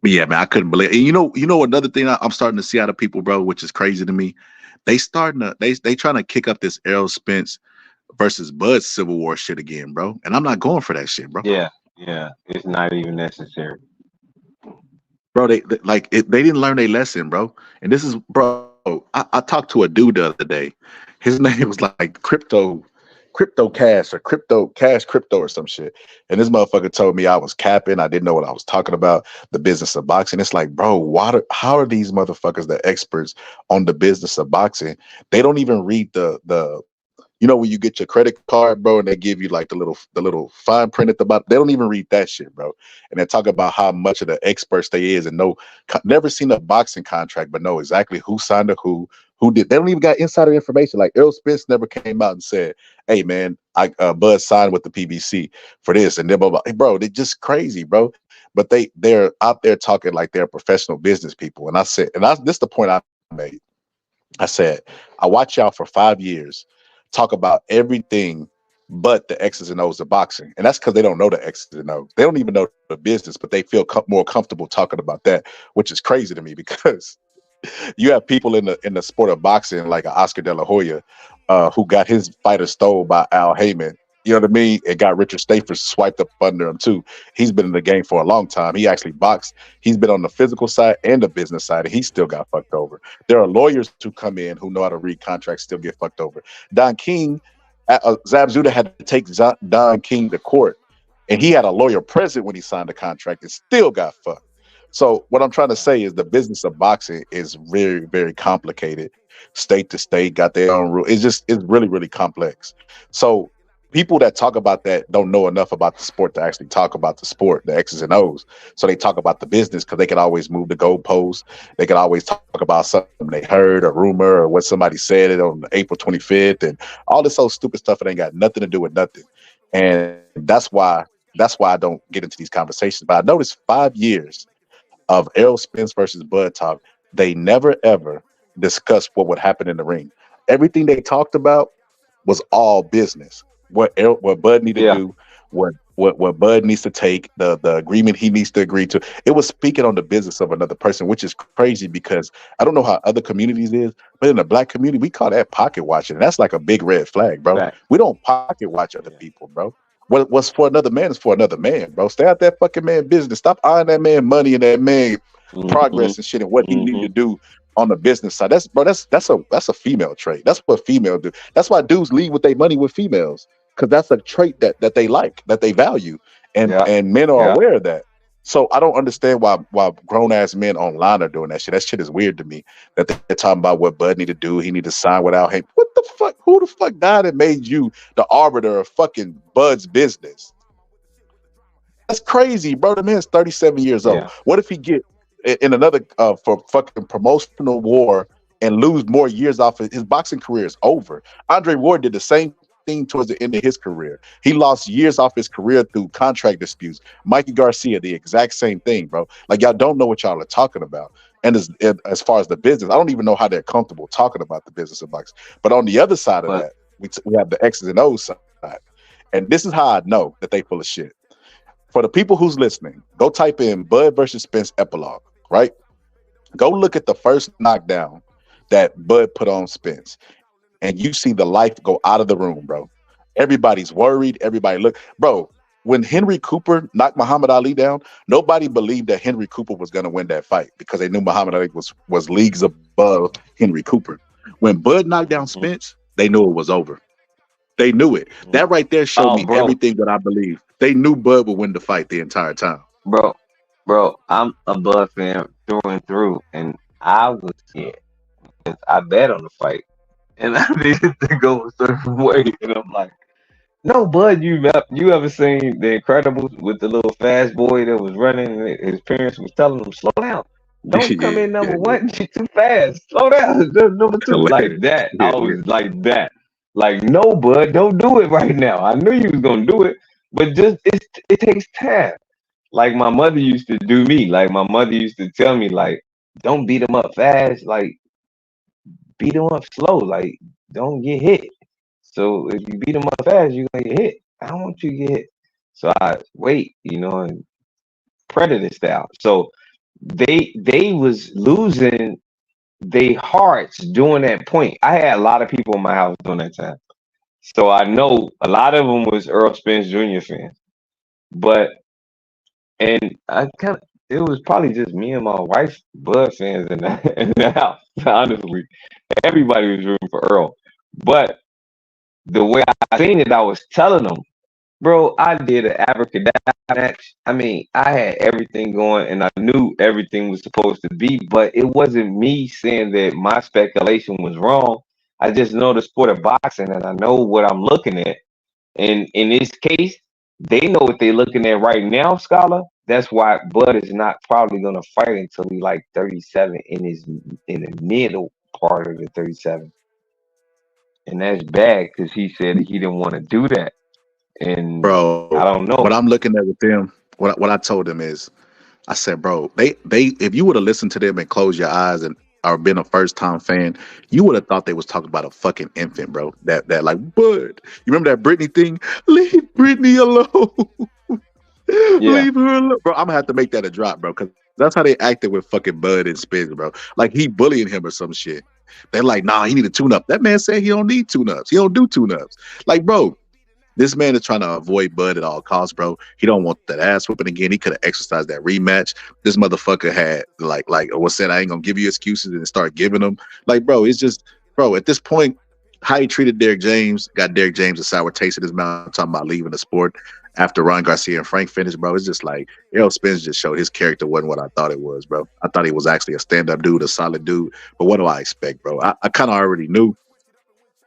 But yeah, man, I couldn't believe it. And you know another thing I'm starting to see out of people, bro, which is crazy to me. They trying to kick up this Errol Spence versus Bud Civil War shit again, bro. And I'm not going for that shit, bro. Yeah, it's not even necessary, bro. They didn't learn their lesson, bro. And this is, bro. I talked to a dude the other day. His name was like Crypto Cash or some shit. And this motherfucker told me I was capping. I didn't know what I was talking about, the business of boxing. It's like, bro, how are these motherfuckers the experts on the business of boxing? They don't even read the when you get your credit card, bro, and they give you like the little fine print at the bottom. They don't even read that shit, bro. And they talk about how much of the experts they is and never seen a boxing contract, but know exactly who signed to who did. They don't even got insider information. Like Errol Spence never came out and said, hey man, Bud signed with the PBC for this, and then bro, they're just crazy, bro. But they're out there talking like they're professional business people. And I said, this is the point I made. I said, I watch y'all for 5 years talk about everything but the X's and O's of boxing. And that's because they don't know the X's and O's. They don't even know the business, but they feel more comfortable talking about that, which is crazy to me because you have people in the sport of boxing like Oscar De La Hoya, who got his fighter stole by Al Heyman. You know what I mean? It got Richard Stafer swiped up under him too. He's been in the game for a long time. He actually boxed. He's been on the physical side and the business side, and he still got fucked over. There are lawyers who come in who know how to read contracts, still get fucked over. Don King, Zab Zuda had to take Don King to court, and he had a lawyer present when he signed the contract and still got fucked. So what I'm trying to say is the business of boxing is very, very complicated. State to state got their own rule. It's really, really complex. So people that talk about that don't know enough about the sport to actually talk about the sport, the X's and O's. So they talk about the business because they can always move the goalposts. They can always talk about something they heard, a rumor, or what somebody said it on April 25th, and all this old stupid stuff. It ain't got nothing to do with nothing. And that's why I don't get into these conversations. But I noticed 5 years of Errol Spence versus Bud talk, they never ever discussed what would happen in the ring. Everything they talked about was all business. What Bud needed to do, what Bud needs to take, the agreement he needs to agree to. It was speaking on the business of another person, which is crazy because I don't know how other communities is, but in the black community, we call that pocket watching. And that's like a big red flag, bro. Right. We don't pocket watch other people, bro. What's for another man is for another man, bro. Stay out that fucking man business. Stop eyeing that man money and that man progress and shit and what he need to do on the business side. That's a female trait. That's what females do. That's why dudes leave with their money with females, because that's a trait that they like, that they value, and men are aware of that. So I don't understand why grown ass men online are doing that shit. That shit is weird to me. That they're talking about what Bud need to do. He need to sign without him. What the fuck? Who the fuck died and made you the arbiter of fucking Bud's business? That's crazy, bro. The man's 37 years old. What if he get in another for fucking promotional war and lose more years off of his boxing career is over? Andre Ward did the same thing towards the end of his career. He lost years off his career through contract disputes. Mikey Garcia, the exact same thing, bro. Like, y'all don't know what y'all are talking about. And as far as the business, I don't even know how they're comfortable talking about the business of boxing. But on the other side of that, we have the X's and O's side. And this is how I know that they full of shit. For the people who's listening, go type in Bud versus Spence epilogue, right? Go look at the first knockdown that Bud put on Spence, and you see the life go out of the room, bro. Everybody's worried. Everybody look, bro. When Henry Cooper knocked Muhammad Ali down, nobody believed that Henry Cooper was going to win that fight because they knew Muhammad Ali was leagues above Henry Cooper. When Bud knocked down Spence, they knew it was over. They knew it. That right there showed me everything that I believe. They knew Bud would win the fight the entire time. Bro, I'm a Bud fan through and through, and I was scared. I bet on the fight, and I needed to go a certain way, and I'm like, no, Bud, you ever seen The Incredibles with the little fast boy that was running, and his parents was telling him, slow down. Don't come in number one, you're too fast. Slow down. Number two. Like that. I was like that. Like, no, Bud, don't do it right now. I knew you was gonna do it, but just it takes time. Like my mother used to do me. Like my mother used to tell me, like, don't beat them up fast. Like, beat them up slow. Like, don't get hit. So if you beat them up fast, you're gonna get hit. I don't want you to get hit. So I wait, and predator style. So they was losing their hearts during that point. I had a lot of people in my house during that time. So I know a lot of them was Earl Spence Jr. fans. And it was probably just me and my wife, Bud fans in the house, honestly. Everybody was rooting for Earl. But the way I seen it, I was telling them, bro, I did an abracadabra match. I mean, I had everything going, and I knew everything was supposed to be, but it wasn't me saying that my speculation was wrong. I just know the sport of boxing, and I know what I'm looking at. And in this case, they know what they're looking at right now, Scholar. That's why Bud is not probably going to fight until he's like 37 in the middle part of the 37. and that's bad because he said he didn't want to do that. And Bro, I don't know. what I'm looking at with them, what I told them is, I said, bro, they if you would have listened to them and closed your eyes and or been a first time fan, you would have thought they was talking about a fucking infant, bro. That like, Bud, you remember that Britney thing? Leave Britney alone. Yeah. Leave her alone, bro. I'm gonna have to make that a drop, bro, because that's how they acted with fucking Bud and Spence, bro. Like he bullying him or some shit. They're like, nah, he need a tune up. That man said he don't need tune ups. He don't do tune ups. Like, bro, this man is trying to avoid Bud at all costs, bro. He don't want that ass whooping again. He could have exercised that rematch. This motherfucker had like was said, I ain't gonna give you excuses and start giving them. Like, bro, it's just, bro, at this point, how he treated Derrick James, got Derrick James a sour taste in his mouth, talking about leaving the sport after Ron Garcia and Frank finished, bro. It's just like Errol Spence just showed his character wasn't what I thought it was, bro. I thought he was actually a stand-up dude, a solid dude. But what do I expect, bro? I kind of already knew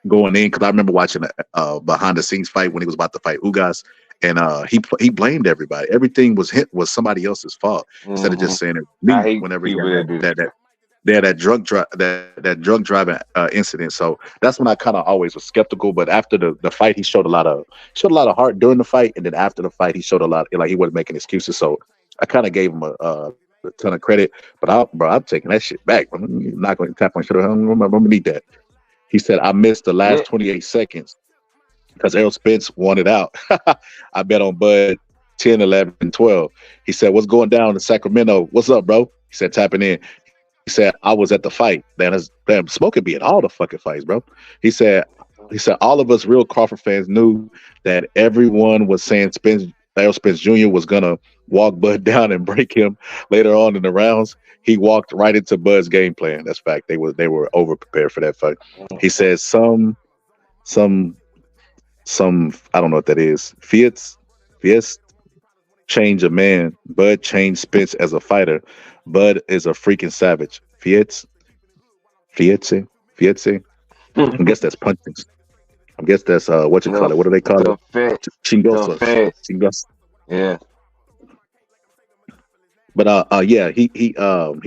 going in because I remember watching a behind the scenes fight when he was about to fight Ugas, and he blamed everybody. Everything was somebody else's fault instead of just saying it. I hate Whenever he people had that do that drunk driving incident, so that's when I kind of always was skeptical. But after the fight, he showed a lot of heart during the fight, and then after the fight, he showed a lot like he wasn't making excuses. So I kind of gave him a ton of credit. But I'm taking that shit back. I'm not going to tap on shit. I'm gonna need that. He said, I missed the last 28 seconds because Errol Spence won it out. I bet on Bud 10, 11, 12. He said, what's going down in Sacramento? What's up, bro? He said, tapping in. He said, I was at the fight. Damn, Smoke could be at all the fucking fights, bro. He said, all of us real Crawford fans knew that everyone was saying Errol Spence Jr. was going to walk Bud down and break him later on in the rounds. He walked right into Bud's game plan. That's fact. They were over prepared for that fight. He says some I don't know what that is. Fiat's change a man. Bud changed Spence as a fighter. Bud is a freaking savage. Fiat's. I guess that's punching. I guess that's what you call it. What do they call it? Chingosa. Yeah. But yeah, he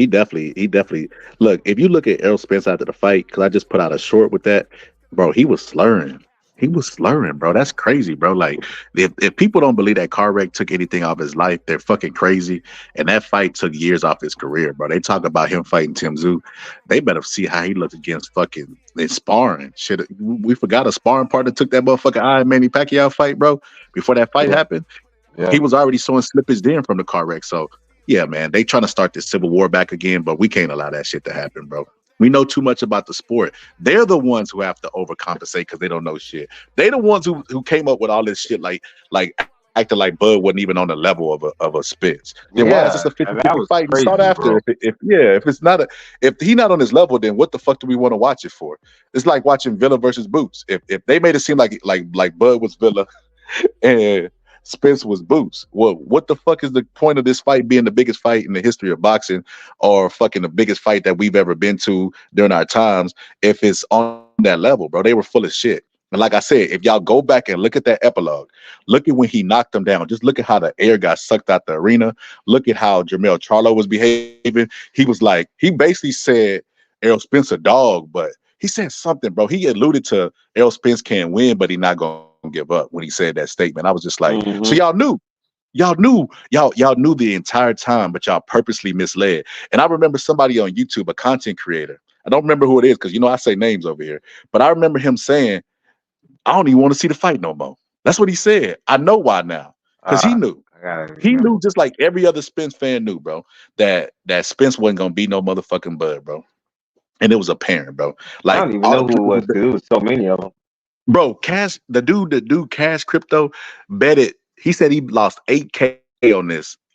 definitely look. If you look at Errol Spence after the fight, because I just put out a short with that, bro. He was slurring. Bro. That's crazy, bro. Like if people don't believe that car wreck took anything off his life, they're fucking crazy. And that fight took years off his career, bro. They talk about him fighting Tim Tszyu. They better see how he looked against fucking sparring. Shit, we forgot a sparring partner took that motherfucking Iron Manny Pacquiao fight, bro. Before that fight happened, he was already showing slippage then from the car wreck. So yeah, man, they trying to start this civil war back again, but we can't allow that shit to happen, bro. We know too much about the sport. They're the ones who have to overcompensate because they don't know shit. They the ones who came up with all this shit, like acting like Bud wasn't even on the level of a Spence. Then why is this a 50-50 fight? Crazy, Start after. If he's not on his level, then what the fuck do we want to watch it for? It's like watching Villa versus Boots. If they made it seem like Bud was Villa and Spence was Boots. Well, what the fuck is the point of this fight being the biggest fight in the history of boxing, or fucking the biggest fight that we've ever been to during our times, if it's on that level, bro? They were full of shit. And like I said, if y'all go back and look at that epilogue, look at when he knocked them down. Just look at how the air got sucked out the arena. Look at how Jermell Charlo was behaving. He was like, he basically said Errol Spence a dog, but he said something, bro. He alluded to Errol Spence can't win, but he's not going to give up when he said that statement. I was just like, so y'all knew the entire time, but y'all purposely misled. And I remember somebody on YouTube, a content creator, I don't remember who it is because I say names over here, but I remember him saying, I don't even want to see the fight no more. That's what he said. I know why now, because he knew. He knew, just like every other Spence fan knew, bro, that Spence wasn't gonna be no motherfucking Bud, bro. And it was apparent, bro. Like, I don't even know who it was because it was so many of them. Bro, Cash, the dude Cash Crypto betted. He said he lost 8K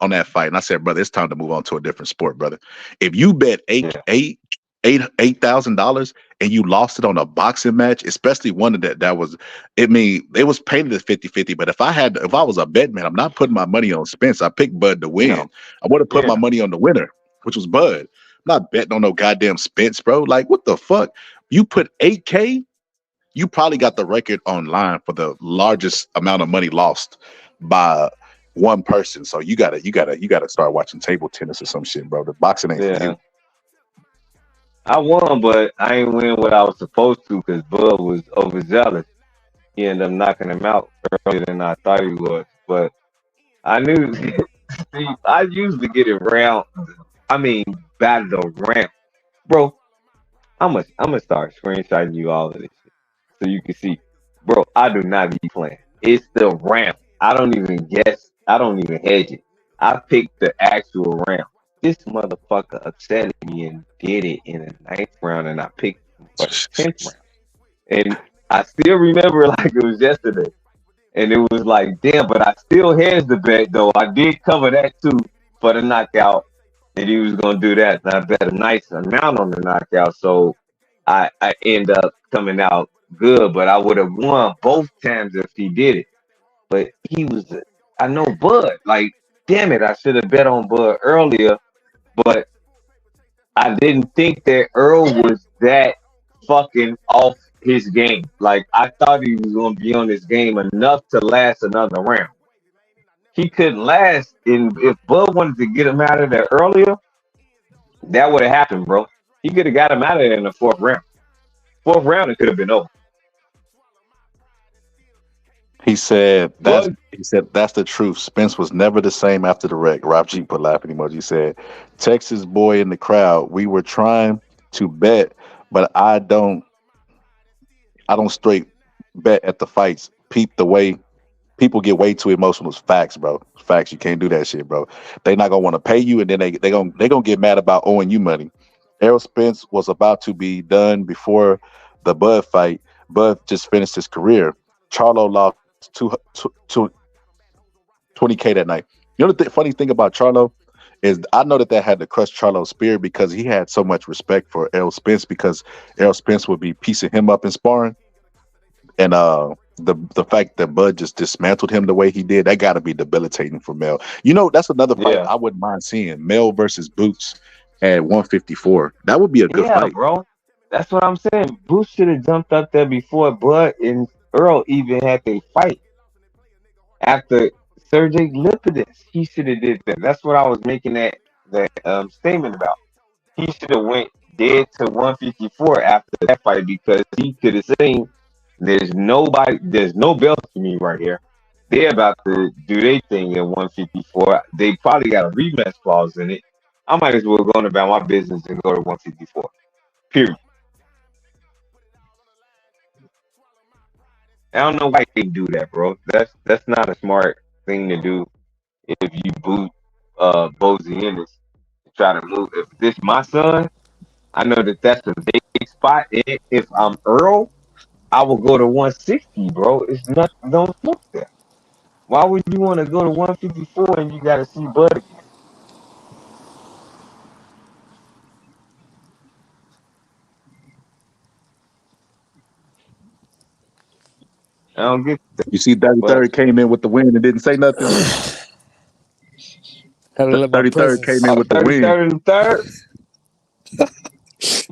on that fight. And I said, brother, it's time to move on to a different sport, brother. If you bet $8,000 and you lost it on a boxing match, especially one that was, it was painted as 50-50. But if I was a bet man, I'm not putting my money on Spence. I picked Bud to win. I would have put my money on the winner, which was Bud. I'm not betting on no goddamn Spence, bro. Like, what the fuck? You put 8K, you probably got the record online for the largest amount of money lost by one person. So you gotta start watching table tennis or some shit, bro. The boxing ain't for you. I won, but I ain't win what I was supposed to because Bud was overzealous. He ended up knocking him out earlier than I thought he was. But I knew. See, I usually get it round. I mean, battle round, bro. I'm gonna start screenshotting you all of this shit so you can see, bro. I do not be playing. It's the round. I don't even guess. I don't even hedge it. I picked the actual round. This motherfucker upset me and did it in the ninth round, and I picked him for the 10th round. And I still remember like it was yesterday. And it was like, damn, but I still hedged the bet though. I did cover that too for the knockout. And he was gonna do that. And I bet a nice amount on the knockout. So I end up coming out good, but I would have won both times if he did it. But he was I know Bud. Like, damn it, I should have bet on Bud earlier, but I didn't think that Earl was that fucking off his game. Like I thought he was gonna be on his game enough to last another round. He couldn't last, and if Bud wanted to get him out of there earlier, that would have happened, bro. He could have got him out of there in the fourth round. Fourth round, it could have been over. He said that's Bud, the truth. Spence was never the same after the wreck. Rob G put laughing emoji. He said, Texas boy in the crowd. We were trying to bet, but I don't straight bet at the fights. Peep the way people get way too emotional. It's facts, bro. Facts. You can't do that shit, bro. They not gonna want to pay you, and then they gonna get mad about owing you money. Errol Spence was about to be done before the Bud fight. Bud just finished his career. Charlo lost 20K that night. You know the funny thing about Charlo is I know that had to crush Charlo's spirit because he had so much respect for Errol Spence because Errol Spence would be piecing him up in sparring, and the fact that Bud just dismantled him the way he did, that got to be debilitating for Mel. You know, that's another fight I wouldn't mind seeing. Mel versus Boots at 154. That would be a good fight, bro. That's what I'm saying. Boots should have jumped up there before Bud and Earl even had to fight. After Sergey Lipidus, he should have did that. That's what I was making that statement about. He should have went dead to 154 after that fight because he could have seen there's no belt to me right here. They're about to do their thing at 154. They probably got a rematch clause in it. I might as well go on about my business and go to 154. Period. I don't know why they do that, bro. That's not a smart thing to do if you boot Bozy Ennis to try to move. If this my son, I know that's a big spot. If I'm Earl, I will go to 160, bro. It's not no smoke there. Why would you want to go to 154 and you got to see Bud again? I don't get that. You see, 33rd came in with the win and didn't say nothing. Had to let my 33rd presence. came in with the win. 33rd and third.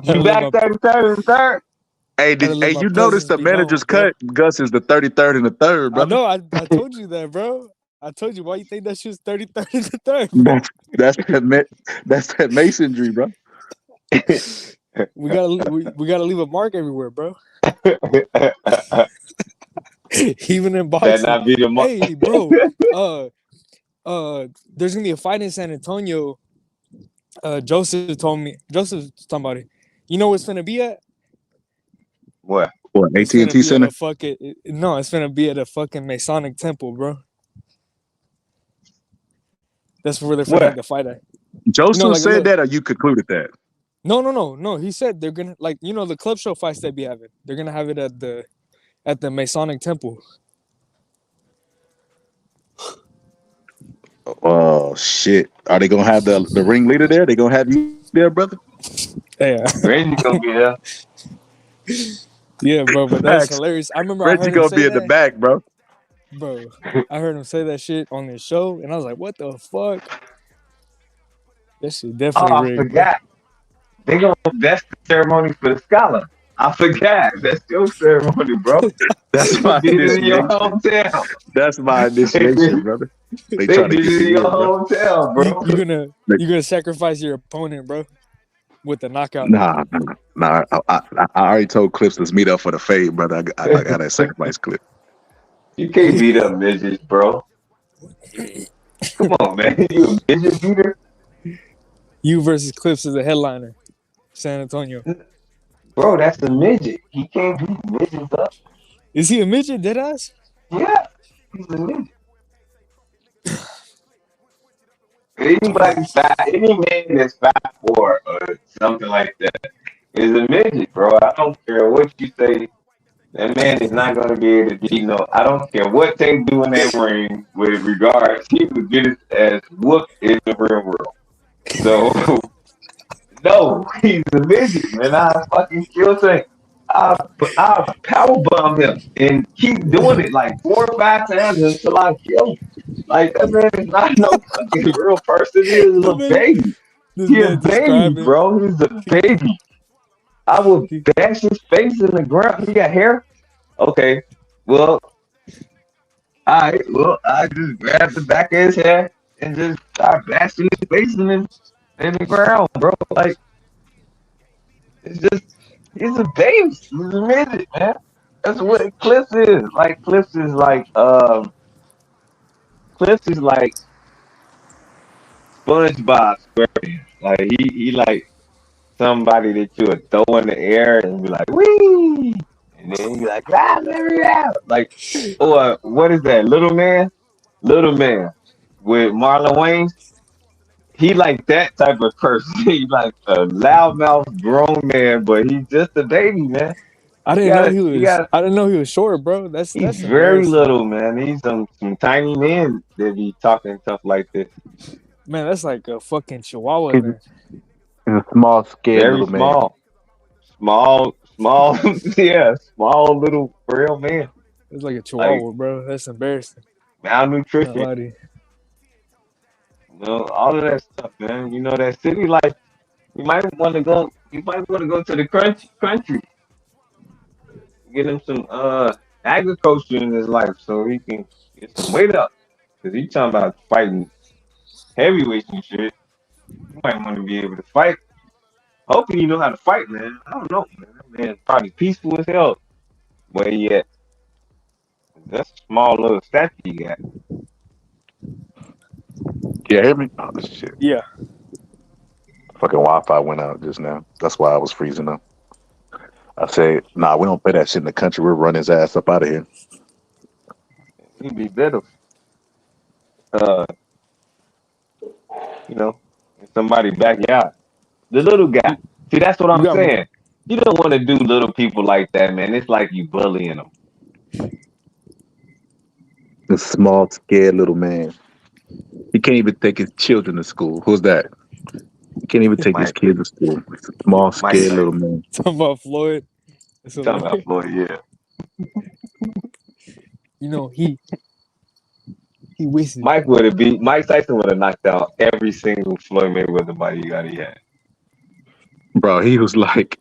You back 33rd and third? Hey, you notice the manager's cut? Gus is the 33rd and the third, bro. I know. I told you that, bro. I told you. Why you think that shit's 33rd and the third? Bro? That's that masonry, bro. we gotta leave a mark everywhere, bro. Even in boxing. That not be the mark. Hey, bro. There's gonna be a fight in San Antonio. Joseph's talking about it. You know what's gonna be at? What? AT&T Center? No, it's gonna be at a fucking Masonic temple, bro. That's where they're fighting the fight at. Joseph said that, or you concluded that? No. He said they're gonna the club show fights they be having. They're gonna have it at the Masonic temple. Oh shit! Are they gonna have the ringleader there? They gonna have you there, brother? Yeah, Reggie gonna be there. Yeah, bro, but that's hilarious. I remember Reggie gonna be in the back, bro. Bro, I heard him say that shit on his show, and I was like, "What the fuck?" That shit definitely rigged. I forgot. That's the ceremony for the scholar. I forgot. That's your ceremony, bro. That's my initiation. In your hometown. That's my initiation, brother. They did it in your hometown, bro. You're gonna sacrifice your opponent, bro. with the knockout. Nah. I already told Clips let's meet up for the fade, brother. I got that sacrifice clip. You can't beat up midgets, bro. Come on, man. You a midget beater? You versus Clips is a headliner. San Antonio. Bro, that's a midget. He can't beat midgets up. Is he a midget, deadass? Yeah, he's a midget. Anybody any man that's 5'4" or something like that is a midget, bro. I don't care what you say. That man is not going to be able to beat no. I don't care what they do in that ring with regards. He will get his ass whooped in the real world. So, no, he's a midget, man. I fucking kill thing. I power bomb him and keep doing it like 4 or 5 times until I kill him. Like, that man is not no fucking real person. He is a little baby. He's a baby, bro. He's a baby. I will bash his face in the ground. He got hair? Okay. Well, alright. Well, I just grab the back of his head and just start bashing his face in the ground, bro. Like, it's just, he's a baby. He's a midget, man. That's what Cliff is. Like, Cliff is like SpongeBob SquarePants. Like, he like somebody that you would throw in the air and be like, wee! And then you like, let me out. Like, or what is that? Little Man with Marlon Wayans. He like that type of person. He like a loudmouth grown man, but he's just a baby, man. I didn't know he was short, bro. That's very little, man. He's some tiny men that be talking stuff like this. Man, that's like a fucking chihuahua, man. He's a small, scared Very little man. Small, yeah, small little frail man. It's like a chihuahua, bro. That's embarrassing. Malnutrition. Not lie. You know, all of that stuff, man. You know, that city life. You might want to go to the country. Get him some agriculture in his life so he can get some weight up. Cause he's talking about fighting heavyweights and shit. You might want to be able to fight. Hopefully you know how to fight, man. I don't know, man. That man's probably peaceful as hell. Where he at? That's a small little statue you got. Yeah, hear me? Oh shit. Yeah. Fucking Wi-Fi went out just now. That's why I was freezing up. I said, nah, we don't play that shit in the country. We'll run his ass up out of here. He'd be better. You know, in somebody's backyard. The little guy. See, that's what I'm saying. You don't want to do little people like that, man. It's like you bullying them. The small, scared little man. He can't even take his children to school. Who's that? He can't even take his kids to school. It's a small, scared little man. Talking about Floyd. Talking about Floyd, yeah. You know, he wasted. Mike Tyson would have knocked out every single Floyd Mayweather bodyguard he had. Bro, he was like,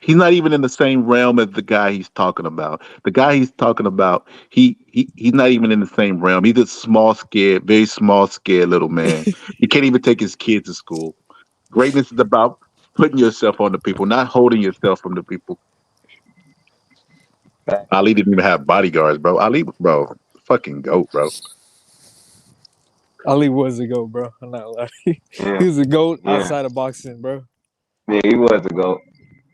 he's not even in the same realm as the guy he's talking about. The guy he's talking about, he's not even in the same realm. He's a small, scared, very small, scared little man. He can't even take his kids to school. Greatness is about putting yourself on the people, not holding yourself from the people. Ali didn't even have bodyguards, bro. Ali, bro, fucking GOAT, bro. Ali was a GOAT, bro. I'm not lying. Yeah. He was a GOAT outside of boxing, bro. Yeah, he was a GOAT.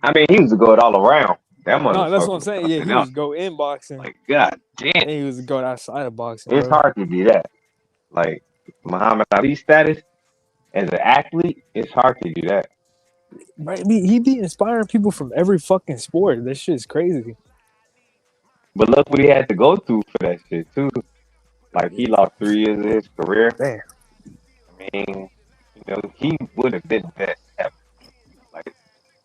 I mean, he was a GOAT all around. No, that's what I'm saying. Yeah, he was a GOAT in boxing. Like, God damn. And he was a GOAT outside of boxing. It's hard to do that. Like, Muhammad Ali status as an athlete, it's hard to do that. Right? He be inspiring people from every fucking sport. That shit is crazy. But look what he had to go through for that shit, too. Like, he lost 3 years of his career. Damn. I mean, you know, he would have been best ever. Like,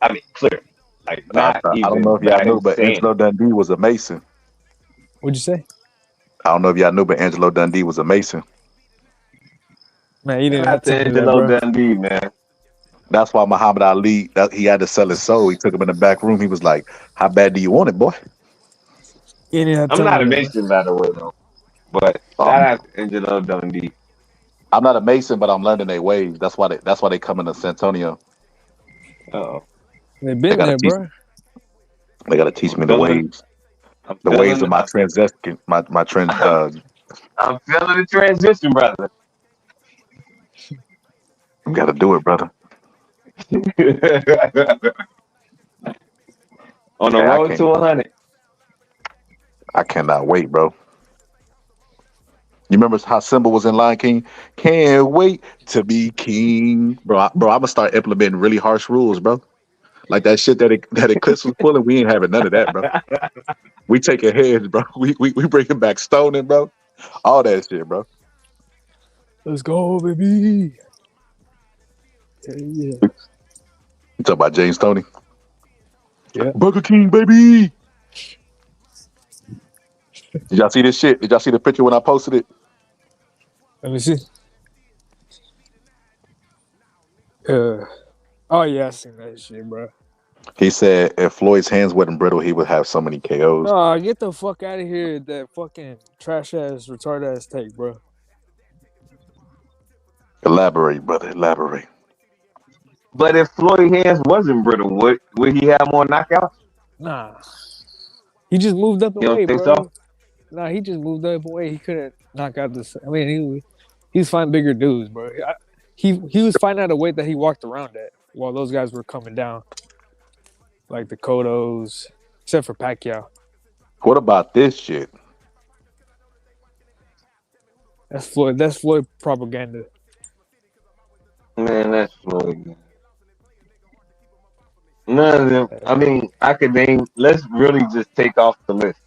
I mean, clear. Like, not I even don't know if y'all knew, but insane. Angelo Dundee was a Mason. What'd you say? I don't know if y'all knew, but Angelo Dundee was a Mason. Man, you didn't have to Angelo Dundee, man. That's why Muhammad Ali, he had to sell his soul. He took him in the back room. He was like, how bad do you want it, boy? I'm not a Mason, by the way, though. But shout out to Angelo Dundee. I'm not a Mason, but I'm learning their ways. That's why they come into San Antonio. Oh, They've been there, bro. They gotta teach I'm me the feeling. ways, I'm the ways feeling. of my transition, my trend. I'm feeling the transition, brother. Gotta do it, brother. On the Hey, road to 100. I cannot wait, bro. You remember how Simba was in Lion King? Can't wait to be king, bro. I'm gonna start implementing really harsh rules, bro. Like that shit that Eclipse was pulling. We ain't having none of that, bro. We taking heads, bro. We bringing back stoning, bro. All that shit, bro. Let's go, baby. Yeah. You talking about James Tony? Yeah. Burger King, baby. Did y'all see this shit? Did y'all see the picture when I posted it? Let me see. Oh yeah, I seen that shit, bro. He said if Floyd's hands wasn't brittle, he would have so many KOs. Nah, get the fuck out of here. That fucking trash ass, retard ass take, bro. Elaborate, brother. Elaborate. But if Floyd hands wasn't brittle, would he have more knockouts? Nah, he just moved up You don't away, think bro. so? Nah, he just moved up away. He couldn't knock out this. I mean, he was fighting bigger dudes, bro. He was fighting at a weight that he walked around at while those guys were coming down, like the Cottos, except for Pacquiao. What about this shit? That's Floyd. That's Floyd propaganda. Man, that's Floyd. None of them. I mean, I could name. Let's really just take off the list.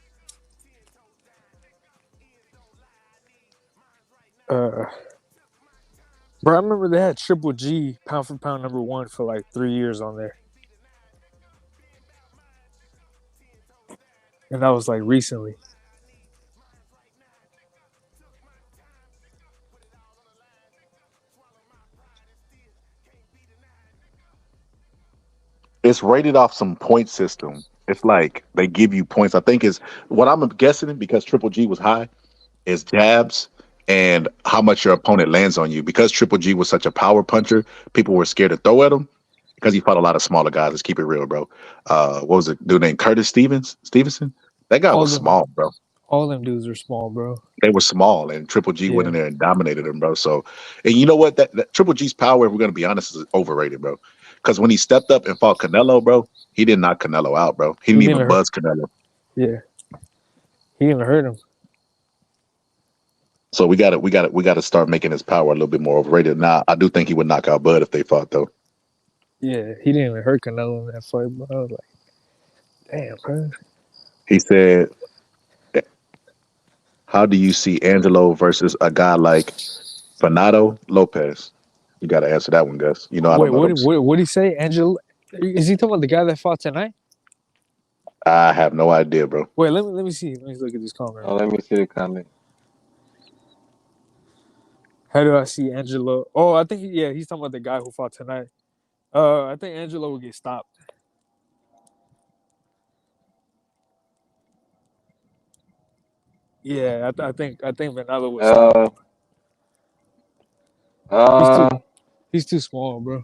Bro, I remember they had Triple G pound for pound #1 for like 3 years on there, and that was like recently. It's rated off some point system. It's like they give you points. I think is what I'm guessing because Triple G was high is jabs and how much your opponent lands on you. Because Triple G was such a power puncher, people were scared to throw at him because he fought a lot of smaller guys. Let's keep it real, bro. What was it? Dude named Curtis Stevenson? That guy was small, bro. All them dudes are small, bro. They were small, and Triple G went Yeah. in there and dominated them, bro. So, and you know what? That Triple G's power, if we're gonna be honest, is overrated, bro. Because when he stepped up and fought Canelo, bro, he didn't knock Canelo out, bro. He didn't even buzz Canelo. Yeah, he didn't hurt him. So we gotta start making his power a little bit more overrated. Now, I do think he would knock out Bud if they fought, though. Yeah, he didn't even hurt Canelo in that fight, bro. I was like, damn, bro. He said, "How do you see Angelo versus a guy like Fernando Lopez?" You got to answer that one, Gus. You know I Wait, don't know. what did he say? Angelo? Is he talking about the guy that fought tonight? I have no idea, bro. Wait, let me see. Let me look at this comment. Oh, let me see the comment. How do I see Angelo? Oh, I think he's talking about the guy who fought tonight. I think Angelo will get stopped. Yeah, I think Vanilla was stopped. He's too small, bro.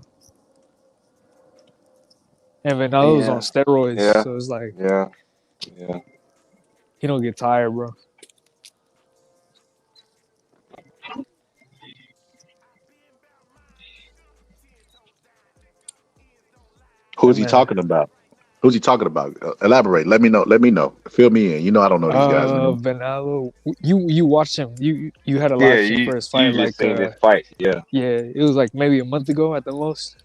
And Vanillo's on steroids, so it's like he don't get tired, bro. Who's he talking about? Who's he talking about? Elaborate. Let me know. Let me know. Fill me in. You know I don't know these guys. Vanilla, you watched him. You had a live stream for his fight. You just seen his fight. Yeah. Yeah, it was like maybe a month ago at the most.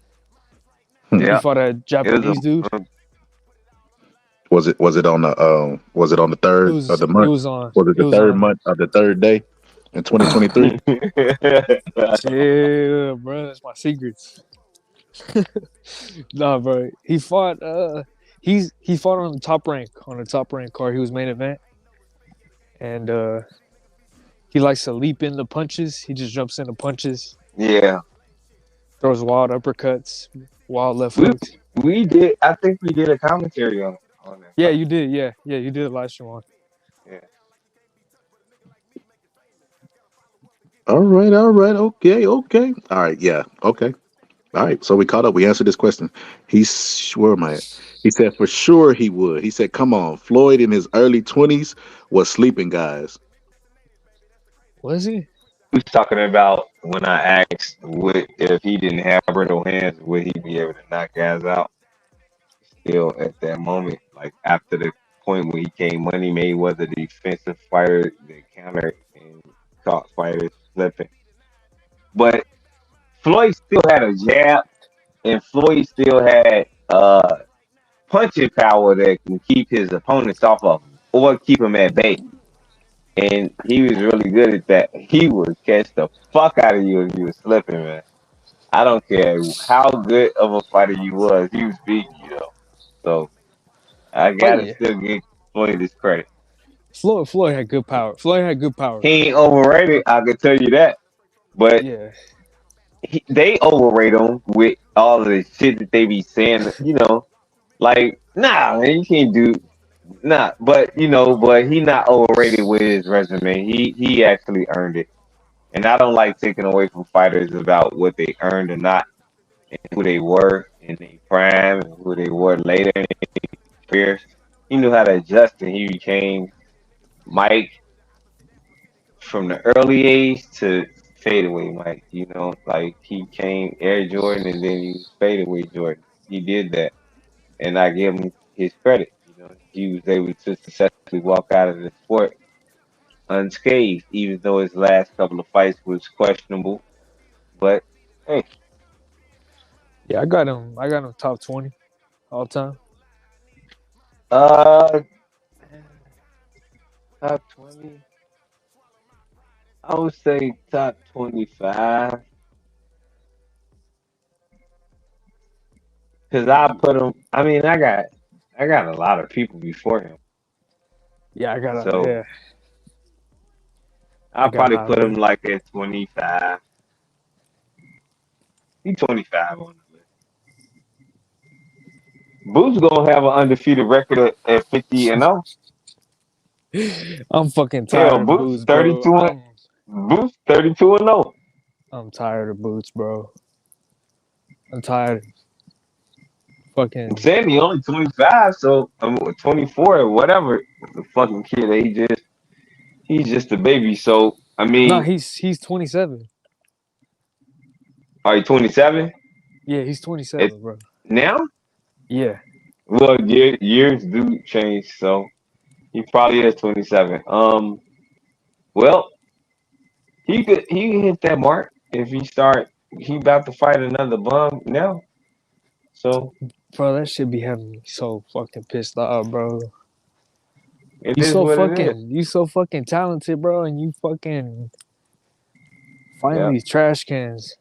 Yeah. He fought a Japanese dude. Was it on the third of the month? It was on. Was it the third month of the third day in 2023? Yeah, bro, that's my secrets. Nah, bro, he fought. He fought on the top rank card. He was main event, and he likes to leap in the punches. He just jumps into punches. Yeah. Throws wild uppercuts, wild left hooks. We did. I think we did a commentary on that. Yeah, you did. Yeah, you did a live stream on. Yeah. All right. Okay. All right. Yeah. Okay. All right, so we caught up. We answered this question. Where am I at? He said for sure he would. He said, "Come on, Floyd in his early 20s was sleeping guys." Was he? We was talking about when I asked what if he didn't have brittle hands, would he be able to knock guys out? Still at that moment, like after the point where he came Money Mayweather, the defensive fighter that countered and caught fighters slipping. But Floyd still had a jab, and Floyd still had punching power that can keep his opponents off of him or keep him at bay. And he was really good at that. He would catch the fuck out of you if you was slipping, man. I don't care how good of a fighter you was, he was beating you though. So I Oh gotta yeah. still give Floyd his credit. Floyd had good power. Floyd had good power. He ain't overrated, I can tell you that. But Yeah. they overrate him with all of the shit that they be saying, like, nah, man, you can't do nah, but he not overrated with his resume. He actually earned it. And I don't like taking away from fighters about what they earned or not and who they were in their prime and who they were later in their careers. He knew how to adjust and he became Mike from the early age to fadeaway Mike, like he came Air Jordan and then he was fadeaway Jordan. He did that. And I give him his credit. He was able to successfully walk out of the sport unscathed, even though his last couple of fights was questionable. But hey, Yeah, I got him. I got him top 20 all time. uh, top 20. I would say top 25 because I put him. I mean, I got a lot of people before him, Yeah, I got a so yeah. I I'll got probably high put him there. like at 25. He's 25 on the list. Boots gonna have an undefeated record at 50-0. I'm fucking Hell, tired of Boots Boots, bro. 32 and Boots 32-0. I'm tired of Boots, bro. I'm tired. I'm Fucking saying he only 25, so I'm 24 or whatever. The fucking kid, he's just a baby. So I no, mean, he's 27. are you 27? Yeah, he's It's 27, bro. now? Yeah. Well, years do change, so he probably is 27. Well, he can hit that mark if he start. He about to fight another bum now, so Bro, that shit be having me so fucking pissed off, bro. it is what it is. You so fucking talented, bro, and you fucking find Yeah. these trash cans.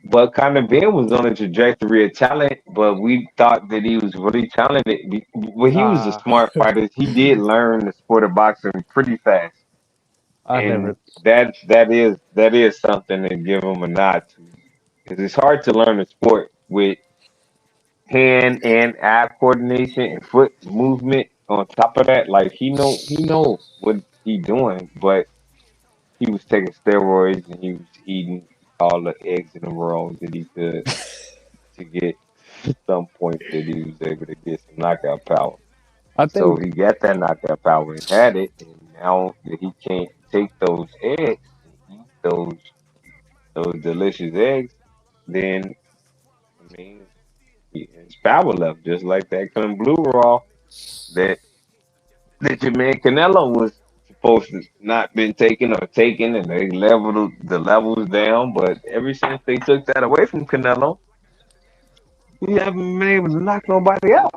But kind of Ben was on a trajectory of talent, but we thought that he was really talented. Well, he was a Nah. smart fighter. He did learn the sport of boxing pretty fast, I and never that is something to give him a nod to. Because it's hard to learn a sport with hand and eye coordination and foot movement. On top of that, like he know what he doing, but he was taking steroids and he was eating all the eggs in the world that he could to get some point that he was able to get some knockout power. I So think he got that knockout power and had it, and now that he can't take those eggs and eat those delicious eggs, then I mean his power left, just like that Kung Blue Raw that your man Canelo was supposed to not been taken or taken, and they leveled the levels down. But ever since they took that away from Canelo, he haven't been able to knock nobody out.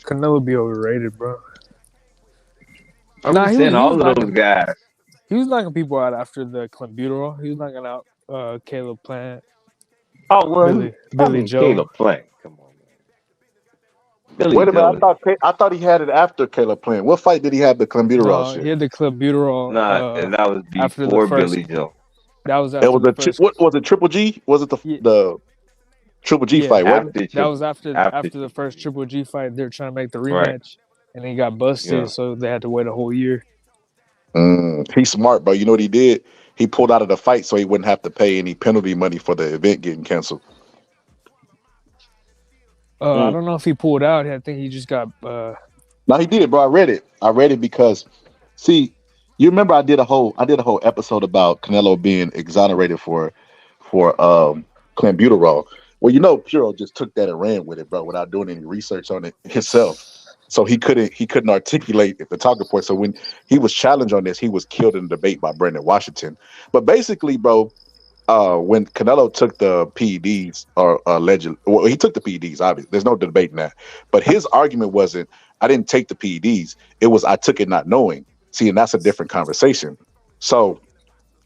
Canelo be overrated, bro. I'm Nah, just saying, he was all of those knocking guys. he was knocking people out after the clenbuterol. He was knocking out Caleb Plant, Oh well, Billy Joe. Caleb Plant. Come on, man. Billy Wait a minute, Joe. I thought he had it after Caleb playing. What fight did he have the clenbuterol No, he shit? had the clenbuterol Nah, that was after the before first. Billy Joe. That was It after was the first. what was it? Triple G? Was it the Triple G Yeah, fight? What? that was after After the first Triple G fight. They're trying to make the right. rematch, and he got busted, Yeah. so they had to wait a whole year. He's smart, bro. You know what he did? He pulled out of the fight so he wouldn't have to pay any penalty money for the event getting canceled. I don't know if he pulled out. I think he just got. No, he did, bro. I read it because, see, you remember I did a whole episode about Canelo being exonerated for clenbuterol. Well, you know, Puro just took that and ran with it, bro, without doing any research on it himself. So he couldn't articulate the talking point. So when he was challenged on this, he was killed in the debate by Brendan Washington. But basically, bro, when Canelo took the PEDs, or allegedly, well, he took the PEDs. Obviously, there's no debating that. But his argument wasn't, "I didn't take the PEDs." It was, "I took it not knowing." See, and that's a different conversation. So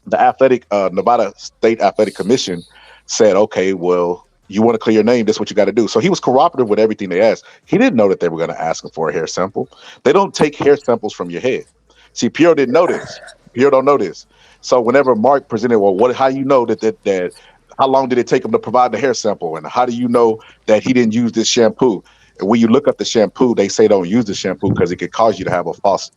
the Nevada State Athletic Commission said, "Okay, well, you want to clear your name, this is what you got to do." So he was cooperative with everything they asked. He didn't know that they were going to ask him for a hair sample. They don't take hair samples from your head. See, Pierre didn't know this. Pierre don't know this. So whenever Mark presented, well, how you know that how long did it take him to provide the hair sample, and how do you know that he didn't use this shampoo? And when you look up the shampoo, they say don't use the shampoo because it could cause you to have a false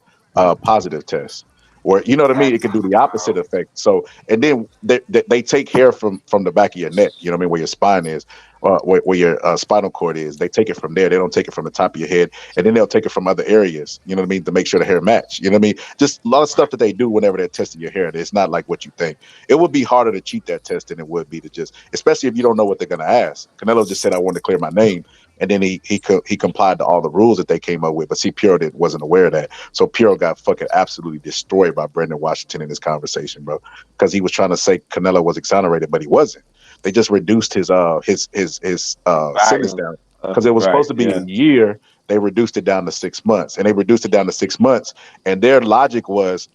positive test. Or, you know what I mean? It can do the opposite effect. So, and then they take hair from the back of your neck, you know what I mean, where your spine is, where your spinal cord is. They take it from there. They don't take it from the top of your head. And then they'll take it from other areas, you know what I mean, to make sure the hair match. You know what I mean? Just a lot of stuff that they do whenever they're testing your hair. It's not like what you think. It would be harder to cheat that test than it would be to just, especially if you don't know what they're going to ask. Canelo just said, "I want to clear my name." And then he complied to all the rules that they came up with. But see, Puro wasn't aware of that. So Puro got fucking absolutely destroyed by Brendan Washington in this conversation, bro. Because he was trying to say Canelo was exonerated, but he wasn't. They just reduced his sentence down. Because it was supposed to be a year. They reduced it down to 6 months. And they reduced it down to 6 months. And their logic was,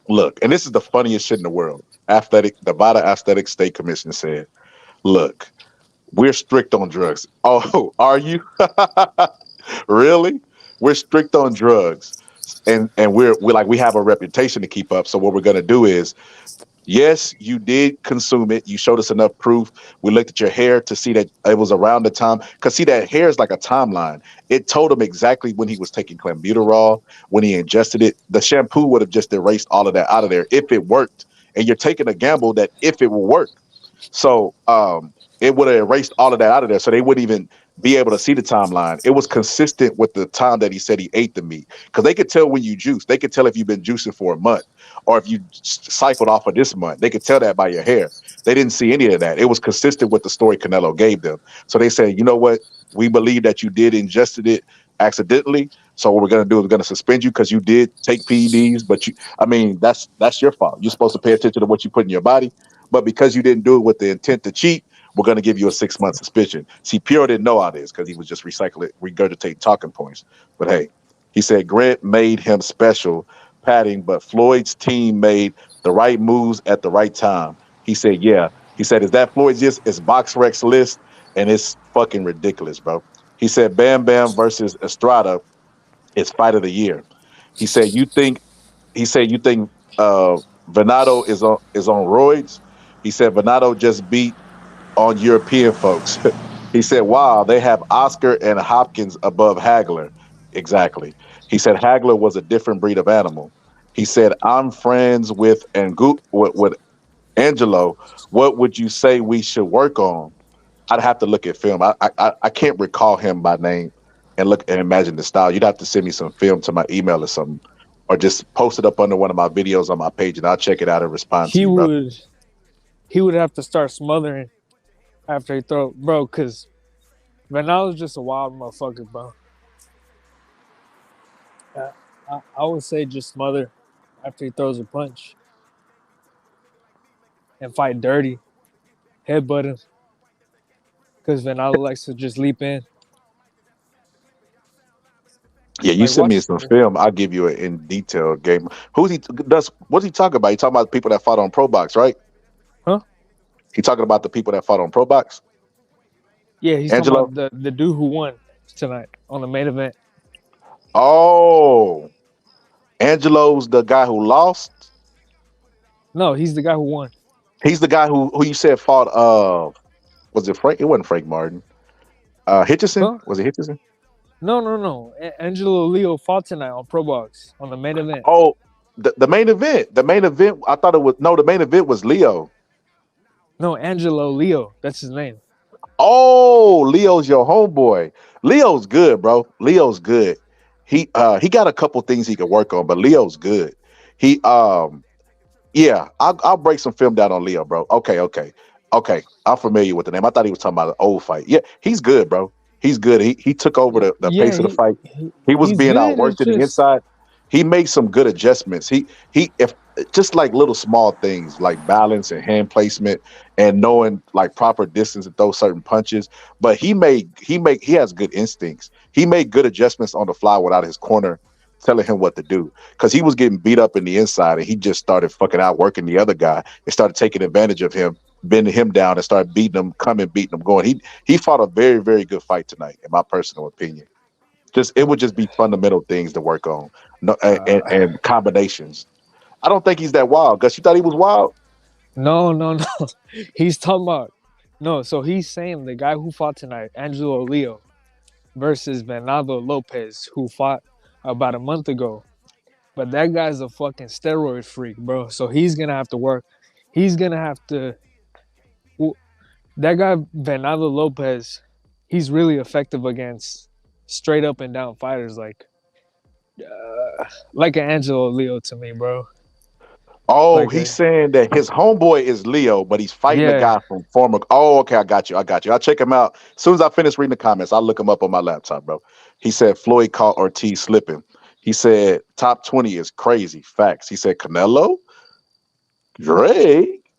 look, and this is the funniest shit in the world. Nevada Athletic State Commission said, "Look, we're strict on drugs." Oh, are you? Really? We're strict on drugs. And we're like, we have a reputation to keep up. So what we're gonna do is, yes, you did consume it. You showed us enough proof. We looked at your hair to see that it was around the time. Because see, that hair is like a timeline. It told him exactly when he was taking clenbuterol, when he ingested it. The shampoo would have just erased all of that out of there if it worked. And you're taking a gamble that if it will work. So it would have erased all of that out of there. So they wouldn't even be able to see the timeline. It was consistent with the time that he said he ate the meat. Because they could tell when you juice. They could tell if you've been juicing for a month or if you cycled off of this month. They could tell that by your hair. They didn't see any of that. It was consistent with the story Canelo gave them. So they said, "You know what? We believe that you did ingested it accidentally. So what we're going to do is we're going to suspend you because you did take PEDs. But that's your fault. You're supposed to pay attention to what you put in your body. But because you didn't do it with the intent to cheat, we're going to give you a 6-month suspension." See, Pure didn't know all this because he was just regurgitating talking points. But hey, he said Grant made him special padding, but Floyd's team made the right moves at the right time. He said, yeah. He said, "Is that Floyd's list? It's BoxRec's list, and it's fucking ridiculous, bro." He said, "Bam Bam versus Estrada is fight of the year." He said, you think Venado is on roids?" He said, "Venado just beat on European folks." He said, "Wow, they have Oscar and Hopkins above Hagler." Exactly. He said Hagler was a different breed of animal. He said, "I'm friends with with Angelo. What would you say we should work on?" I'd have to look at film. I can't recall him by name and look and imagine the style. You'd have to send me some film to my email or something, or just post it up under one of my videos on my page, and I'll check it out and respond to you, bro. He would have to start smothering after he throw, bro, because Venalo's just a wild motherfucker, bro. I would say just smother after he throws a punch and fight dirty, headbutt him, because Venalo likes to just leap in. Yeah, you send me some film, I'll give you an in detail game. What's he talking about? He talking about the people that fought on Pro Box, right? Huh? He talking about the people that fought on Pro Box? Yeah, he's Angelo? talking about the dude who won tonight on the main event. Oh, Angelo's the guy who lost? No, he's the guy who won. He's the guy who you said fought was it Frank? It wasn't Frank Martin. Hitchison? Huh? Was it Hitchison? No. Angelo Leo fought tonight on Pro Box on the main event. Oh, the main event. The main event. I thought it was no. The main event was Leo. No, Angelo Leo. That's his name. Oh, Leo's your homeboy. Leo's good, bro. Leo's good. He got a couple things he can work on, but Leo's good. He Yeah, I'll break some film down on Leo, bro. Okay. I'm familiar with the name. I thought he was talking about an old fight. Yeah, he's good, bro. He's good. He took over the Yeah, pace of the fight. He was he's being good. It's outworked to the just inside. He made some good adjustments. He if just like little small things like balance and hand placement and knowing like proper distance to throw certain punches. But he has good instincts. He made good adjustments on the fly without his corner telling him what to do because he was getting beat up in the inside and he just started fucking outworking the other guy and started taking advantage of him, bending him down and started beating him, going. He fought a very, very good fight tonight, in my personal opinion. It would just be fundamental things to work on, no, and combinations. I don't think he's that wild. Gus, you thought he was wild? no. He's talking about no. So he's saying the guy who fought tonight, Angelo Leo, versus Bernardo Lopez, who fought about a month ago. But that guy's a fucking steroid freak, bro. So he's gonna have to work. He's gonna have to. That guy Bernardo Lopez, he's really effective against straight up and down fighters like an Angelo Leo to me, bro. Oh, Like he's saying that his homeboy is Leo, but he's fighting a guy from former. Oh, okay, I got you. I'll check him out as soon as I finish reading the comments. I'll look him up on my laptop, bro. He said Floyd caught Ortiz slipping. He said top 20 is crazy. Facts. He said Canelo, Drake,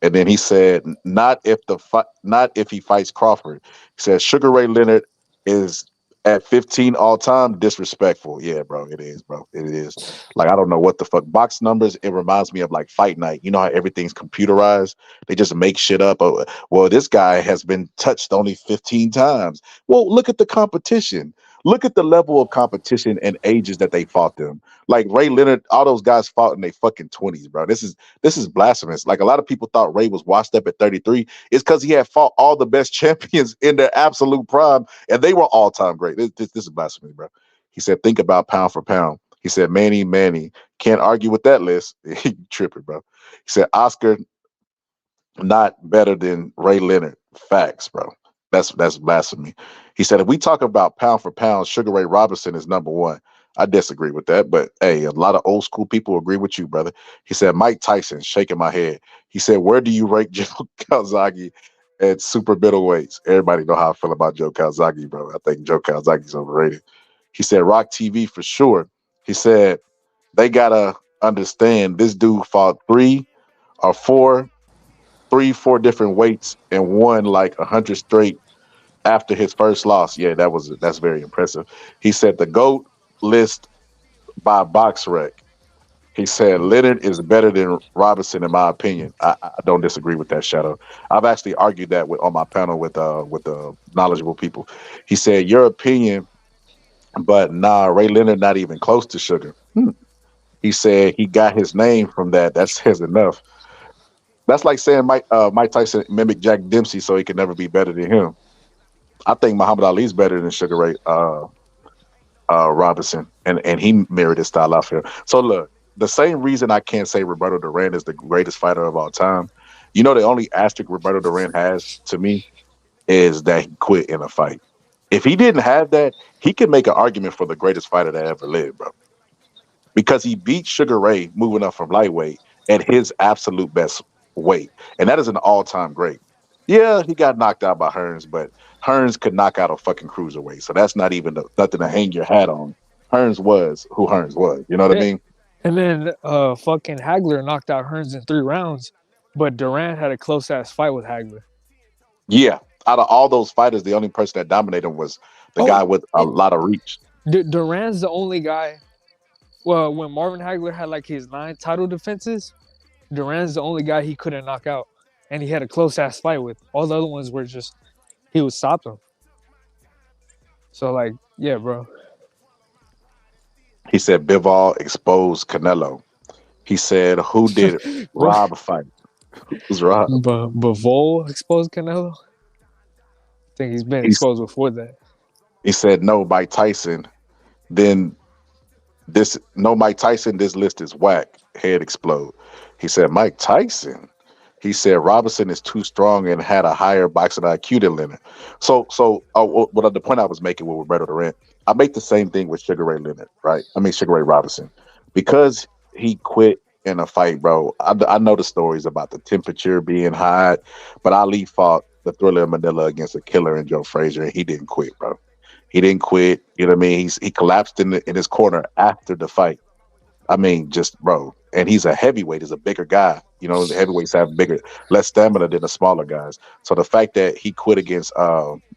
and then he said not if he fights Crawford. He said Sugar Ray Leonard is at 15 all time disrespectful. Yeah, bro, it is, bro. It is. Like, I don't know what the fuck. Box numbers, it reminds me of like Fight Night. You know how everything's computerized? They just make shit up. Oh, well, this guy has been touched only 15 times. Well, look at the competition. Look at the level of competition and ages that they fought them. Like Ray Leonard, all those guys fought in their fucking 20s, bro. This is blasphemous. Like, a lot of people thought Ray was washed up at 33. It's because he had fought all the best champions in their absolute prime, and they were all-time great. This is blasphemy, bro. He said, think about pound for pound. He said, Manny, can't argue with that list. He tripping, bro. He said, Oscar, not better than Ray Leonard. Facts, bro. That's blasphemy. He said, if we talk about pound for pound, Sugar Ray Robinson is number one. I disagree with that, but hey, a lot of old school people agree with you, brother. He said, Mike Tyson, shaking my head. He said, where do you rank Joe Calzaghe at super middleweights? Everybody know how I feel about Joe Calzaghe, bro. I think Joe Calzaghe's overrated. He said, Rock TV for sure. He said, they gotta understand this dude fought 4 different weights and won like 100 straight after his first loss. Yeah, that's very impressive. He said the GOAT list by BoxRec. He said Leonard is better than Robinson in my opinion. I don't disagree with that, Shadow. I've actually argued that on my panel with knowledgeable people. He said your opinion, but nah, Ray Leonard not even close to Sugar. He said he got his name from that. That says enough. That's like saying Mike Tyson mimicked Jack Dempsey so he could never be better than him. I think Muhammad Ali's better than Sugar Ray Robinson, and he mirrored his style off here. So look, the same reason I can't say Roberto Duran is the greatest fighter of all time. You know, the only asterisk Roberto Duran has to me is that he quit in a fight. If he didn't have that, he could make an argument for the greatest fighter that ever lived, bro. Because he beat Sugar Ray moving up from lightweight at his absolute best weight, and that is an all-time great. Yeah, he got knocked out by Hearns, but Hearns could knock out a fucking cruiserweight, so that's not even nothing to hang your hat on. Hearns was who Hearns was. You know what I mean? And then fucking Hagler knocked out Hearns in 3 rounds, but Durant had a close-ass fight with Hagler. Yeah, out of all those fighters, the only person that dominated was the guy with a lot of reach. Durant's the only guy. Well, when Marvin Hagler had like his 9 title defenses, Durant's the only guy he couldn't knock out, and he had a close-ass fight with. All the other ones were just he would stop them. So like, yeah, bro. He said Bivol exposed Canelo. He said, who did Rob fight? Who's Rob? Bivol exposed Canelo? I think he's been exposed before that. He said, no, by Tyson. Then No Mike Tyson, this list is whack. Head explode. He said, Mike Tyson. He said Robinson is too strong and had a higher boxing IQ than Leonard. What the point I was making with Roberto Durant, I make the same thing with Sugar Ray Leonard, right? I mean Sugar Ray Robinson, because he quit in a fight, bro. I know the stories about the temperature being high, but Ali fought the Thriller in Manila against a killer in Joe Frazier, and he didn't quit, bro. He didn't quit. You know what I mean? He collapsed in his corner after the fight. I mean, just bro, and he's a heavyweight. He's a bigger guy. You know, the heavyweights have less stamina than the smaller guys. So the fact that he quit against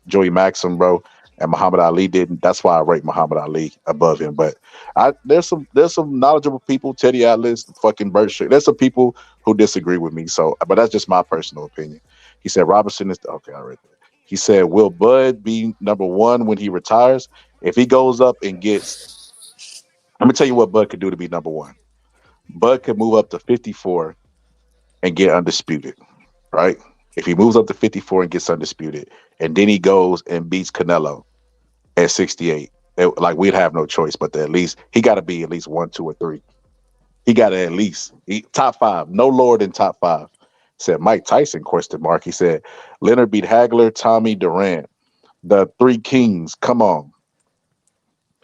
Joey Maxim, bro, and Muhammad Ali didn't. That's why I rate Muhammad Ali above him. But there's some knowledgeable people, Teddy Atlas, fucking Bert Strickland. There's some people who disagree with me. So, but that's just my personal opinion. He said Robinson is okay. I read that. He said, will Bud be number one when he retires? If he goes up and gets, let me tell you what Bud could do to be number one. Bud could move up to 54 and get undisputed, right? If he moves up to 54 and gets undisputed, and then he goes and beats Canelo at 68, we'd have no choice but to at least, he got to be at least 1, 2, or 3. He got to at least top 5, no lower than top 5. Said Mike Tyson, ? He said Leonard beat Hagler, Tommy, Durant, the 3 kings. Come on.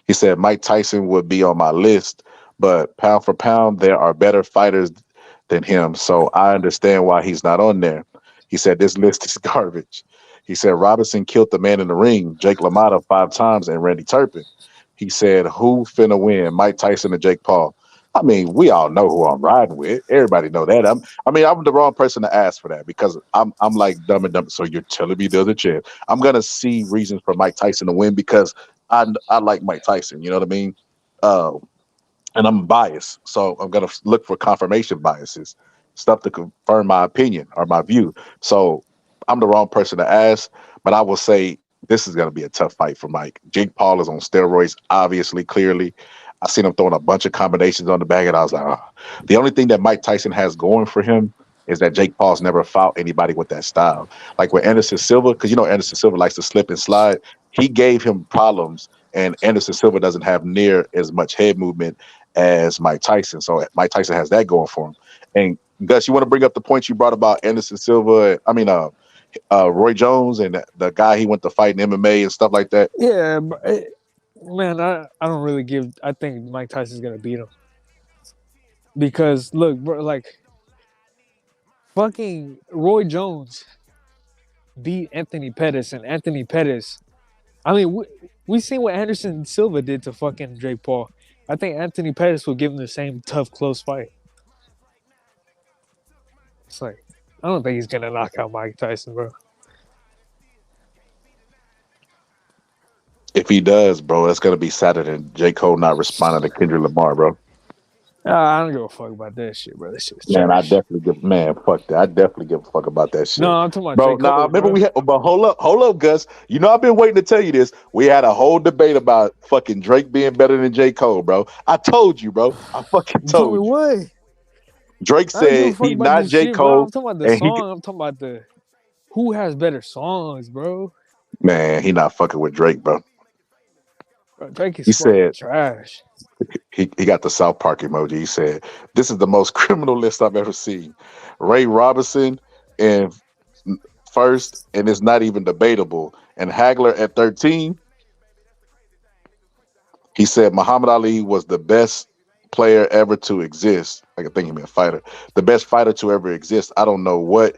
He said Mike Tyson would be on my list, but pound for pound, there are better fighters than him. So I understand why he's not on there. He said this list is garbage. He said Robinson killed the man in the ring, Jake LaMotta 5 times, and Randy Turpin. He said, who finna win, Mike Tyson or Jake Paul? I mean, we all know who I'm riding with. Everybody know that. I'm the wrong person to ask for that, because I'm like Dumb and Dumber. So you're telling me there's a chance? I'm gonna see reasons for Mike Tyson to win because I like Mike Tyson. You know what I mean? And I'm biased, so I'm gonna look for confirmation biases, stuff to confirm my opinion or my view. So I'm the wrong person to ask, but I will say this is gonna be a tough fight for Mike. Jake Paul is on steroids, obviously, clearly. I seen him throwing a bunch of combinations on the bag, and I was like, oh. The only thing that Mike Tyson has going for him is that Jake Paul's never fought anybody with that style. Like with Anderson Silva, because you know Anderson Silva likes to slip and slide. He gave him problems, and Anderson Silva doesn't have near as much head movement as Mike Tyson. So Mike Tyson has that going for him. And Gus, you want to bring up the point you brought about Anderson Silva? Roy Jones and the guy he went to fight in MMA and stuff like that. Yeah, man, I don't really give. I think Mike Tyson's gonna beat him because look, bro, like fucking Roy Jones beat Anthony Pettis, and Anthony Pettis. I mean, we seen what Anderson Silva did to fucking Jake Paul. I think Anthony Pettis will give him the same tough, close fight. It's like, I don't think he's gonna knock out Mike Tyson, bro. If he does, bro, that's gonna be sadder than J. Cole not responding to Kendrick Lamar, bro. I don't give a fuck about that shit, bro. That shit's Man, trash. fuck that. I definitely give a fuck about that shit. No, I'm talking about bro. J. Cole, Remember bro. but hold up, Gus. You know I've been waiting to tell you this. We had a whole debate about fucking Drake being better than J. Cole, bro. I told you, bro. I fucking told you. What? Drake said he's not J. Shit, Cole. bro. I'm talking about the song. I'm talking about the who has better songs, bro. Man, he not fucking with Drake, bro. Drake is He said trash. He got the South Park emoji. He said, "This is the most criminal list I've ever seen. Ray Robinson in first, and it's not even debatable. And Hagler at 13." He said Muhammad Ali was the best player ever to exist. I think he meant fighter. The best fighter to ever exist. I don't know what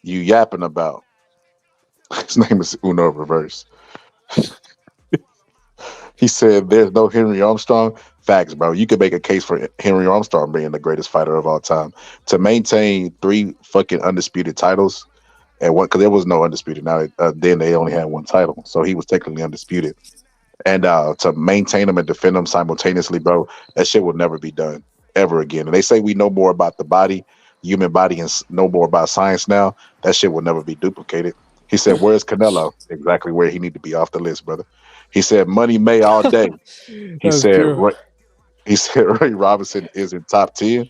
you yapping about. His name is Uno Reverse. He said there's no Henry Armstrong. Facts, bro. You could make a case for Henry Armstrong being the greatest fighter of all time. To maintain 3 fucking undisputed titles, and one, because there was no undisputed. Now then they only had 1 title, so he was technically undisputed. And to maintain them and defend them simultaneously, bro, that shit will never be done ever again. And they say we know more about the body, human body, and know more about science now. That shit will never be duplicated. He said, "Where's Canelo?" Exactly where he need to be off the list, brother. He said, "Money May all day." He said, Ray Robinson is in top 10.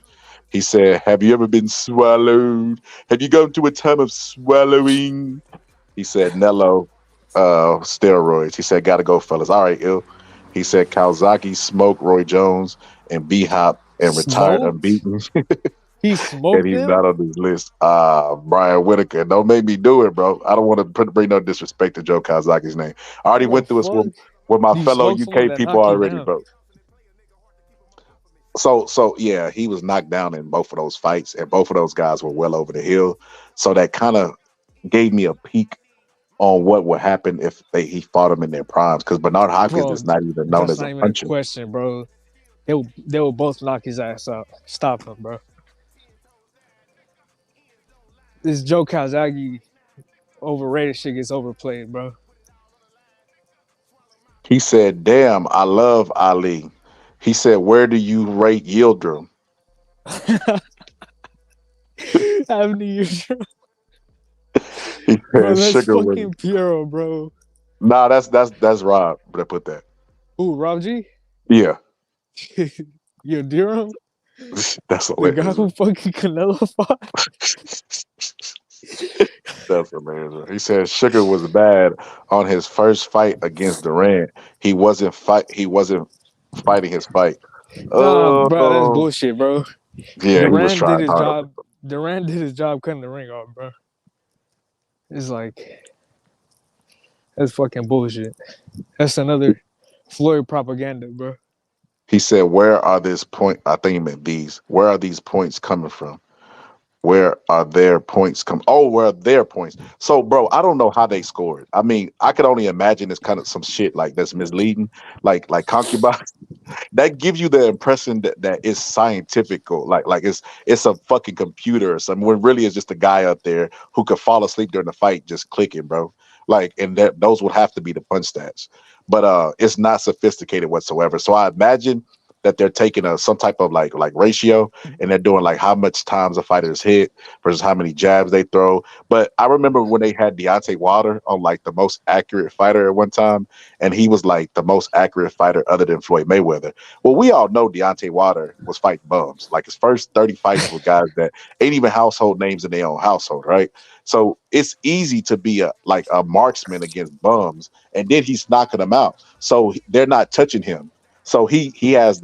He said, "Have you ever been swallowed? Have you gone through a time of swallowing?" He said, "Nello, steroids." He said, "Gotta go, fellas." All right, ill. He said Kawasaki smoked Roy Jones and B-Hop and retired Smoked? unbeaten. He And smoked he's him? not on this list. Brian Whitaker. Don't make me do it, bro. I don't want to bring no disrespect to Joe Kawasaki's name. I already How the went through this fuck with my do you fellow smoke someone UK that people knock you already, down? bro. So yeah, he was knocked down in both of those fights, and both of those guys were well over the hill. So that kind of gave me a peek on what would happen if he fought him in their primes. Because Bernard Hopkins Bro, is not even known that's as a not even a puncher. question, bro. They will both knock his ass out. Stop him, bro. This Joe Kawasaki overrated shit gets overplayed, bro. He said, "Damn, I love Ali." He said, "Where do you rate Yildirim?" Having you, He bro. said, That's "Sugar was." fucking Piero, bro. Nah, that's Rob that put that. Who, Rob G? Yeah, Your Durham? that's The guy hilarious. who fucking Canelo fought? That's hilarious. He said Sugar was bad on his first fight against Durant. He wasn't fighting his fight. Nah, bro, that's Oh, bullshit, bro. yeah, he was Durant did trying his hard. job. Durant did his job cutting the ring off, bro. It's like that's fucking bullshit. That's another Floyd propaganda, bro. He said, "Where are these point? I think he meant these. Where are these points coming from? Where are their points come? Oh, where are their points? So, bro, I don't know how they scored. I mean, I could only imagine it's kind of some shit like that's misleading, like concubine. That gives you the impression that it's scientific, or like it's a fucking computer or something. When really it's just a guy out there who could fall asleep during the fight just clicking, bro. Like, and that those would have to be the punch stats, but it's not sophisticated whatsoever. So I imagine that they're taking some type of like ratio, and they're doing like how much times a fighter is hit versus how many jabs they throw. But I remember when they had Deontay Wilder on like the most accurate fighter at one time, and he was like the most accurate fighter other than Floyd Mayweather. Well, we all know Deontay Wilder was fighting bums. Like his first 30 fights were guys that ain't even household names in their own household, right? So it's easy to be a marksman against bums, and then he's knocking them out. So they're not touching him. So he has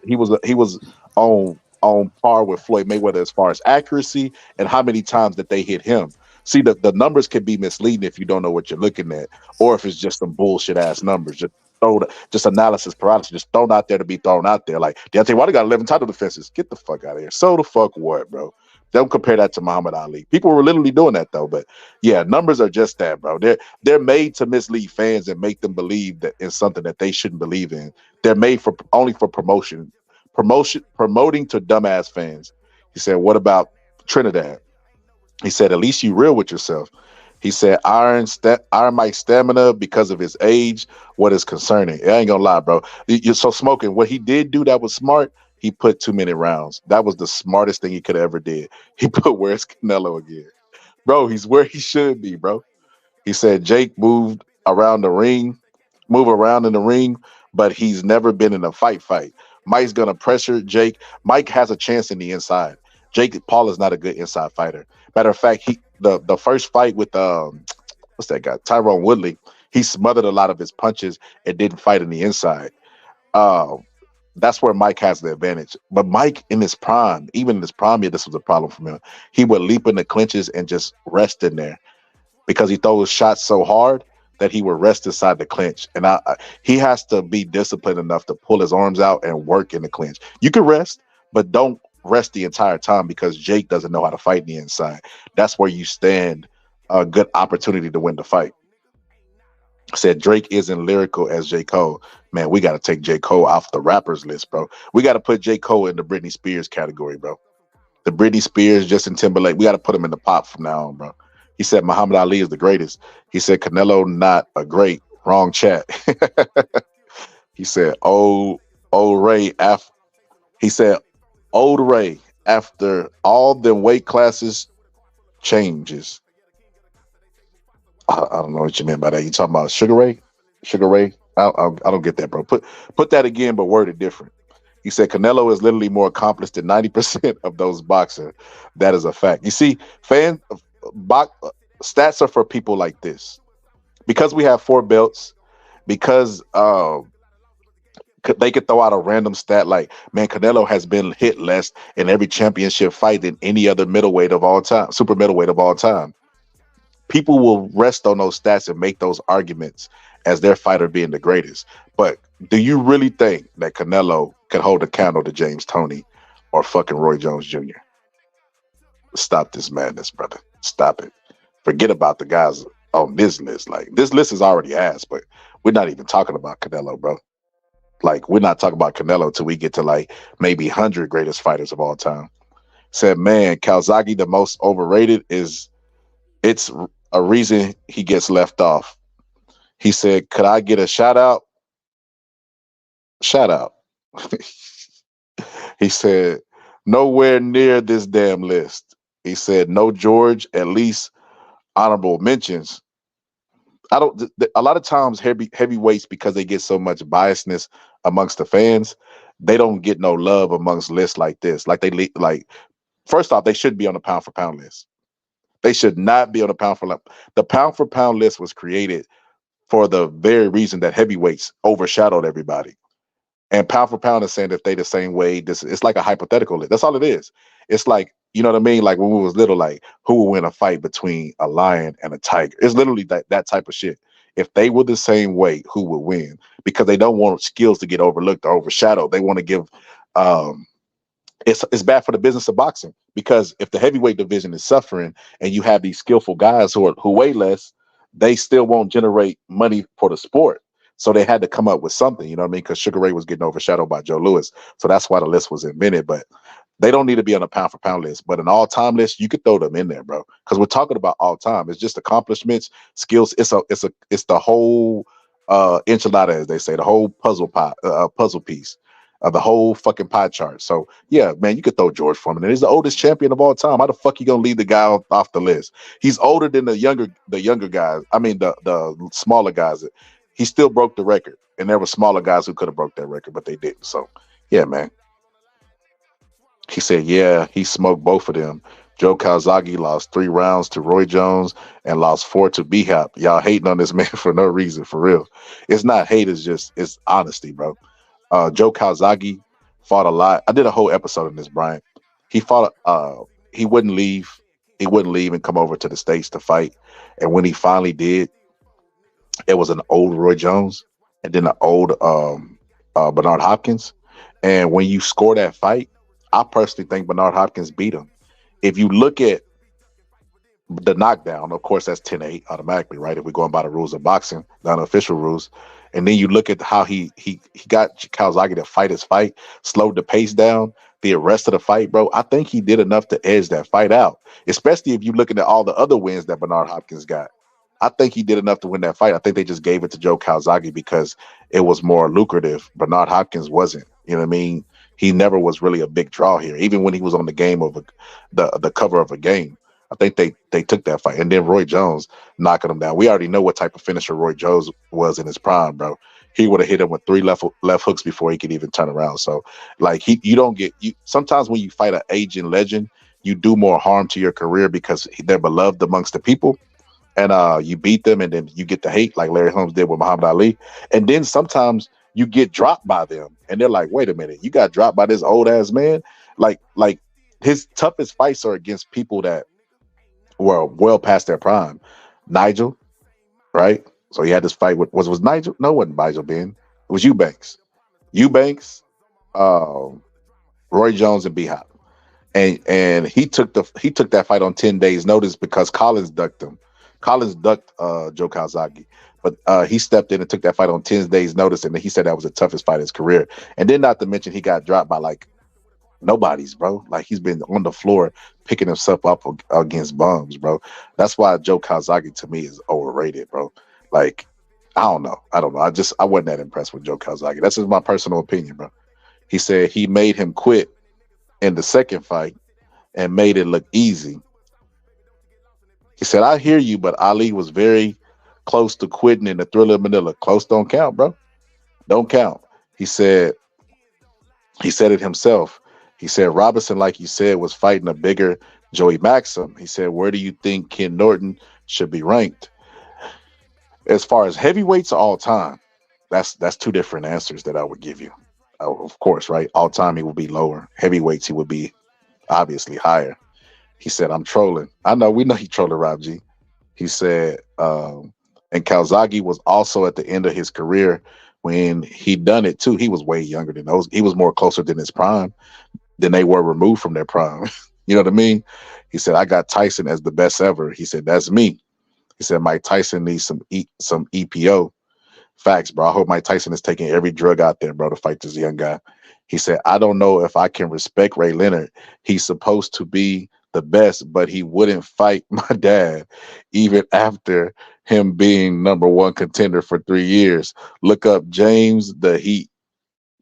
he was on par with Floyd Mayweather as far as accuracy and how many times that they hit him. See, the numbers can be misleading if you don't know what you're looking at, or if it's just some bullshit ass numbers. Just analysis paralysis, just thrown out there to be thrown out there. Like Deontay Wilder got 11 title defenses. Get the fuck out of here. So the fuck what, bro? Don't compare that to Muhammad Ali. People were literally doing that though, but yeah, numbers are just that, bro. They're made to mislead fans and make them believe that in something that they shouldn't believe in. They're made for only for promoting to dumbass fans. He said, "What about Trinidad?" He said, "At least you real with yourself." He said, Iron Mike's stamina because of his age, what is concerning. I ain't gonna lie, bro. You're so smoking. What he did do that was smart. He put too many rounds. That was the smartest thing he could have ever did. He put where's Canelo again, bro. He's where he should be, bro. He said Jake move around in the ring, but he's never been in a fight. Mike's gonna pressure Jake. Mike has a chance in the inside. Jake Paul is not a good inside fighter. Matter of fact, the first fight with what's that guy? Tyrone Woodley, he smothered a lot of his punches and didn't fight in the inside. That's where Mike has the advantage. But Mike in his prime, even in his prime, yeah, this was a problem for him. He would leap in the clinches and just rest in there because he throws shots so hard that he would rest inside the clinch. And he has to be disciplined enough to pull his arms out and work in the clinch. You can rest, but don't rest the entire time because Jake doesn't know how to fight in the inside. That's where you stand a good opportunity to win the fight. Said Drake isn't lyrical as J. Cole. Man, we got to take J. Cole off the rappers list, bro. We got to put J. Cole in the Britney Spears category, bro. The Britney Spears, Justin Timberlake, we got to put him in the pop from now on, bro. He said Muhammad Ali is the greatest. He said Canelo not a great. Wrong chat. He said old Ray after. He said old Ray after all the weight classes changes. I don't know what you meant by that. You talking about Sugar Ray? Sugar Ray? I don't get that, bro. Put that again, but word it different. He said Canelo is literally more accomplished than 90% of those boxers. That is a fact. You see, stats are for people like this. Because we have 4 belts, because They could throw out a random stat like, man, Canelo has been hit less in every championship fight than any other middleweight of all time, super middleweight of all time. People will rest on those stats and make those arguments as their fighter being the greatest. But do you really think that Canelo can hold a candle to James Toney or fucking Roy Jones Jr.? Stop this madness, brother. Stop it. Forget about the guys on this list. Like, this list is already ass, but we're not even talking about Canelo, bro. Like, we're not talking about Canelo till we get to like maybe 100 greatest fighters of all time. Said, man, Calzaghe the most overrated is it's a reason he gets left off. He said, could I get a shout out? Shout out. He said, nowhere near this damn list. He said, no George, at least honorable mentions. I don't. A lot of times, heavyweights, because they get so much biasness amongst the fans, they don't get no love amongst lists like this. Like first off, they should be on the pound for pound list. They should not be on the pound for pound list was created for the very reason that heavyweights overshadowed everybody. And pound for pound is saying that they the same way. It's like a hypothetical list. That's all it is. It's like, you know what I mean? Like when we was little, like who would win a fight between a lion and a tiger? It's literally that type of shit. If they were the same way, who would win? Because they don't want skills to get overlooked or overshadowed. They want to give it's bad for the business of boxing, because if the heavyweight division is suffering and you have these skillful guys who weigh less, they still won't generate money for the sport. So they had to come up with something, you know what I mean? Because Sugar Ray was getting overshadowed by Joe Louis. So that's why the list was invented. But they don't need to be on a pound for pound list. But an all-time list, you could throw them in there, bro. Because we're talking about all time. It's just accomplishments, skills. It's the whole enchilada, as they say, the whole puzzle piece. The whole fucking pie chart. So yeah, man, you could throw George Foreman. And he's the oldest champion of all time. How the fuck you gonna leave the guy off the list? He's older than the younger guys. I mean the smaller guys. He still broke the record, and there were smaller guys who could have broke that record, but they didn't. So yeah, man. He said, yeah, he smoked both of them. Joe Calzaghe lost 3 rounds to Roy Jones and lost 4 to B-Hop. Y'all hating on this man for no reason, for real. It's not hate, it's honesty, bro. Joe Calzaghe fought a lot. I did a whole episode on this, Brian. He fought. He wouldn't leave. He wouldn't leave and come over to the States to fight. And when he finally did, it was an old Roy Jones and then an old Bernard Hopkins. And when you score that fight, I personally think Bernard Hopkins beat him. If you look at the knockdown, of course, that's 10-8 automatically, right? If we're going by the rules of boxing, the unofficial rules. And then you look at how he got Calzaghe to fight his fight, slowed the pace down, the rest of the fight, bro. I think he did enough to edge that fight out, especially if you're looking at all the other wins that Bernard Hopkins got. I think he did enough to win that fight. I think they just gave it to Joe Calzaghe because it was more lucrative. Bernard Hopkins wasn't. You know what I mean? He never was really a big draw here, even when he was on the game of the cover of a game. I think they took that fight. And then Roy Jones knocking him down. We already know what type of finisher Roy Jones was in his prime, bro. He would have hit him with 3 left hooks before he could even turn around. So, like, you don't get sometimes when you fight an aging legend, you do more harm to your career because they're beloved amongst the people. And you beat them, and then you get the hate like Larry Holmes did with Muhammad Ali. And then sometimes you get dropped by them, and they're like, "Wait a minute, you got dropped by this old ass man?" Like his toughest fights are against people that were well past their prime. Nigel, right? So he had this fight with was Nigel? No, it wasn't Nigel Ben. It was Eubanks, Roy Jones, and B-Hop. And he took that fight on 10 days notice because Collins ducked him. Collins ducked Joe Calzaghe, but he stepped in and took that fight on 10 days notice, and he said that was the toughest fight of his career. And then not to mention he got dropped by like nobody's, bro. Like he's been on the floor picking himself up against bums, bro. That's why Joe Calzaghe to me is overrated, bro. Like I don't know. I wasn't that impressed with Joe Calzaghe. That's just my personal opinion, bro. He said he made him quit in the second fight and made it look easy. He said, I hear you, but Ali was very close to quitting in the Thriller of Manila. Close don't count, bro. Don't count. He said it himself. He said, Robinson, like you said, was fighting a bigger Joey Maxim. He said, where do you think Ken Norton should be ranked? As far as heavyweights all time, that's two different answers that I would give you. Of course, right? All time he would be lower. Heavyweights he would be obviously higher. He said, "I'm trolling." I know we know he trolling Rob G. He said, and Calzaghe was also at the end of his career when he done it too. He was way younger than those. He was more closer than his prime than they were removed from their prime. You know what I mean? He said, "I got Tyson as the best ever." He said, "That's me." He said, "Mike Tyson needs some EPO." Facts, bro. I hope Mike Tyson is taking every drug out there, bro, to fight this young guy. He said, "I don't know if I can respect Ray Leonard. He's supposed to be the best, but he wouldn't fight my dad, even after him being number one contender for 3 years. Look up James the Heat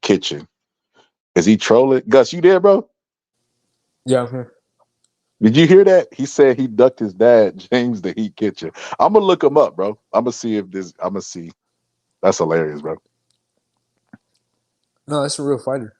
Kitchen." Is he trolling? Gus, you there, bro? Yeah, I'm here. Did you hear that? He said he ducked his dad, James the Heat Kitchen. I'm gonna look him up, bro. I'm gonna see if this. I'm gonna see. That's hilarious, bro. No, that's a real fighter.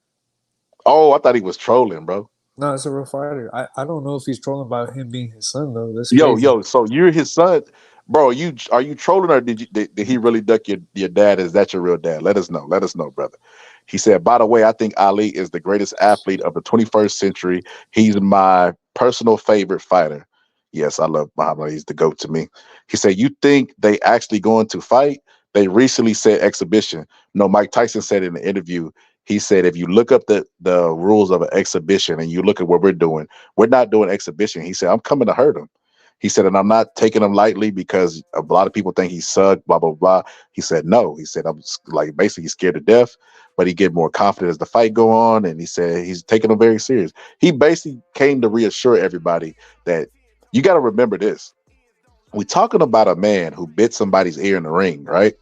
Oh, I thought he was trolling, bro. No, it's a real fighter. I don't know if he's trolling about him being his son though. That's Yo, crazy. yo. So you're his son, bro? Are you trolling or did he really duck your dad? Is that your real dad? Let us know. Let us know, brother. He said, "By the way, I think Ali is the greatest athlete of the 21st century. He's my personal favorite fighter." Yes, I love Muhammad Ali. He's the GOAT to me. He said, "You think they actually going to fight? They recently said exhibition." No, Mike Tyson said in the interview, he said, if you look up the rules of an exhibition and you look at what we're not doing exhibition. He said, "I'm coming to hurt him." He said, "And I'm not taking him lightly because a lot of people think he's sucked, blah, blah, blah." He said, "No." He said, "I'm like basically scared to death, but he get more confident as the fight go on." And he said he's taking him very serious. He basically came to reassure everybody that you got to remember this. We're talking about a man who bit somebody's ear in the ring, right?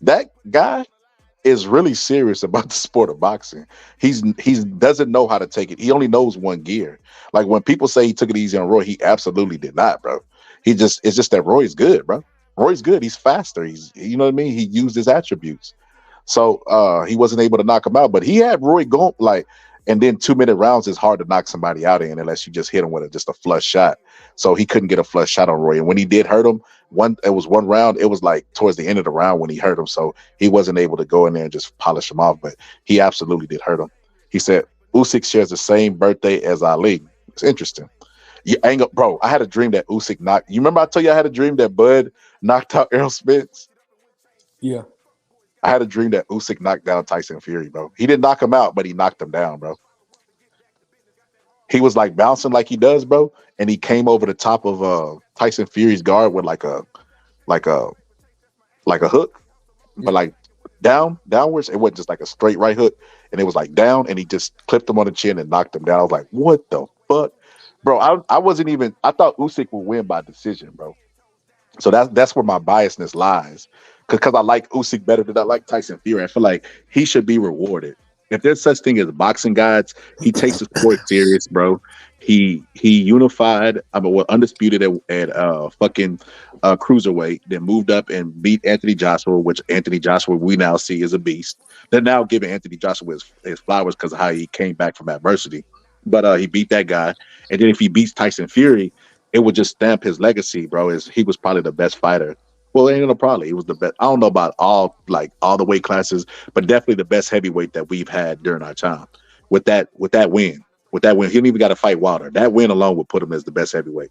That guy is really serious about the sport of boxing. He's doesn't know how to take it. He only knows one gear. Like when people say he took it easy on Roy, he absolutely did not, bro. It's just that Roy's good, bro. Roy's good. He's faster. You know what I mean? He used his attributes. So he wasn't able to knock him out, but he had Roy going and then 2-minute rounds is hard to knock somebody out in unless you just hit him with just a flush shot. So he couldn't get a flush shot on Roy. And when he did hurt him, it was one round. It was like towards the end of the round when he hurt him. So he wasn't able to go in there and just polish him off, but he absolutely did hurt him. He said Usyk shares the same birthday as Ali. It's interesting. Bro, I had a dream that Usyk knocked. You remember I told you I had a dream that Bud knocked out Errol Spence? Yeah. I had a dream that Usyk knocked down Tyson Fury, bro. He didn't knock him out, but he knocked him down, bro. He was like bouncing like he does, bro, and he came over the top of Tyson Fury's guard with like a hook, but like downwards. It wasn't just like a straight right hook, and it was like down, and he just clipped him on the chin and knocked him down. I was like, what the fuck, bro? I thought Usyk would win by decision, bro. So that's where my biasness lies. Because I like Usyk better than I like Tyson Fury. I feel like he should be rewarded. If there's such thing as boxing gods, he takes the sport serious, bro. He unified. Undisputed at fucking cruiserweight. Then moved up and beat Anthony Joshua, which Anthony Joshua we now see is a beast. They're now giving Anthony Joshua his flowers because of how he came back from adversity. But he beat that guy, and then if he beats Tyson Fury, it would just stamp his legacy, bro. He was probably the best fighter. Well, ain't no probably. He was the best. I don't know about all the weight classes, but definitely the best heavyweight that we've had during our time. With that win, he didn't even got to fight Wilder. That win alone would put him as the best heavyweight.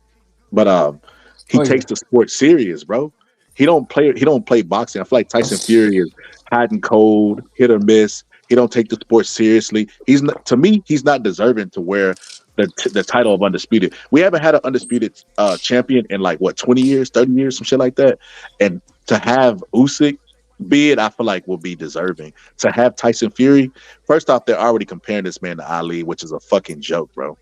But he takes the sport serious, bro. He don't play boxing. I feel like Tyson Fury is hot and cold, hit or miss. He don't take the sport seriously. He's not deserving to wear the title of undisputed. We haven't had an undisputed champion in 20 years, 30 years, some shit like that. And to have Usyk be it, I feel like will be deserving. To have Tyson Fury, first off, they're already comparing this man to Ali, which is a fucking joke, bro.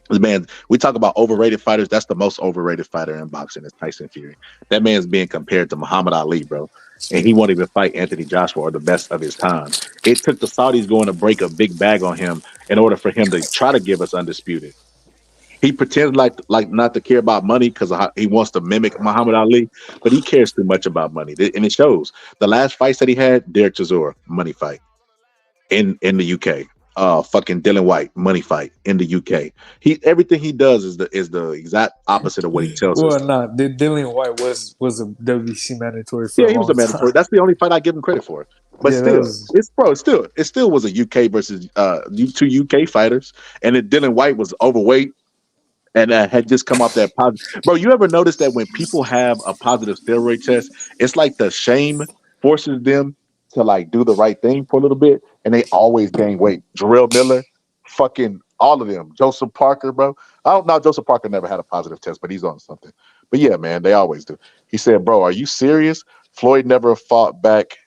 This man, we talk about overrated fighters. That's the most overrated fighter in boxing is Tyson Fury. That man's being compared to Muhammad Ali, bro. And he won't even fight Anthony Joshua or the best of his time. It took the Saudis going to break a big bag on him in order for him to try to give us undisputed. He pretends like not to care about money because he wants to mimic Muhammad Ali, but he cares too much about money. And it shows. The last fights that he had, Derek Chisora, money fight in the UK. fucking Dylan White money fight in the UK. Everything he does is the exact opposite of what he tells us. Well, nah, Dillian White was a WC mandatory for Yeah, a he was long a mandatory. time. That's the only fight I give him credit for. But Yeah, that still, was. it still was a UK versus two UK fighters, and then Dylan White was overweight and had just come off that positive. Bro, you ever notice that when people have a positive steroid test, it's like the shame forces them to like do the right thing for a little bit, and they always gain weight. Jarrell Miller, fucking all of them. Joseph Parker, bro. I don't know. Joseph Parker never had a positive test, but he's on something. But yeah, man, they always do. He said, "Bro, are you serious? Floyd never fought back.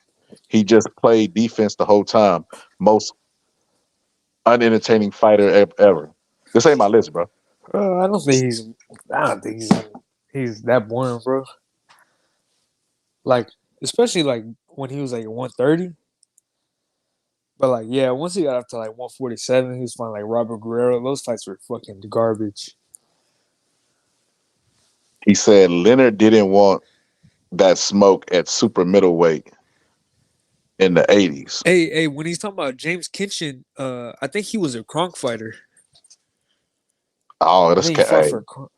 He just played defense the whole time. Most unentertaining fighter ever." This ain't my list, bro. I don't think he's that boring, bro. Like, especially like when he was like 130. But like, yeah, once he got up to like 147, he was fighting like Robert Guerrero. Those fights were fucking garbage. He said Leonard didn't want that smoke at super middleweight in the 80s. Hey, when he's talking about James Kitchen, I think he was a Kronk fighter. Oh, I that's think he fought hey, for Kronk.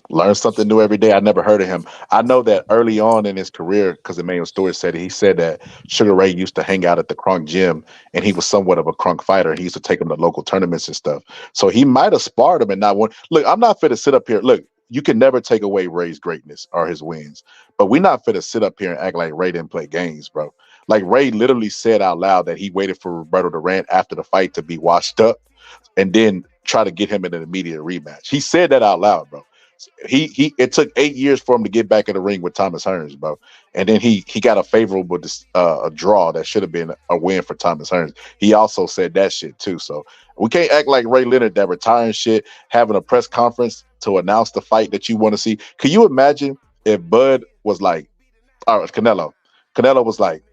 learn something new every day. I never heard of him. I know that early on in his career, because the main story said it, he said that Sugar Ray used to hang out at the Kronk gym, and he was somewhat of a Kronk fighter. He used to take him to local tournaments and stuff. So he might have sparred him and not won. Look, I'm not fit to sit up here. Look, you can never take away Ray's greatness or his wins, but we're not fit to sit up here and act like Ray didn't play games, bro. Like Ray literally said out loud that he waited for Roberto Durant after the fight to be washed up and then try to get him in an immediate rematch. He said that out loud, bro. It took 8 years for him to get back in the ring with Thomas Hearns, bro. And then he got a favorable a draw that should have been a win for Thomas Hearns. He also said that shit too. So we can't act like Ray Leonard that retiring shit, having a press conference to announce the fight that you want to see. Could you imagine if Bud was like, or Canelo was like,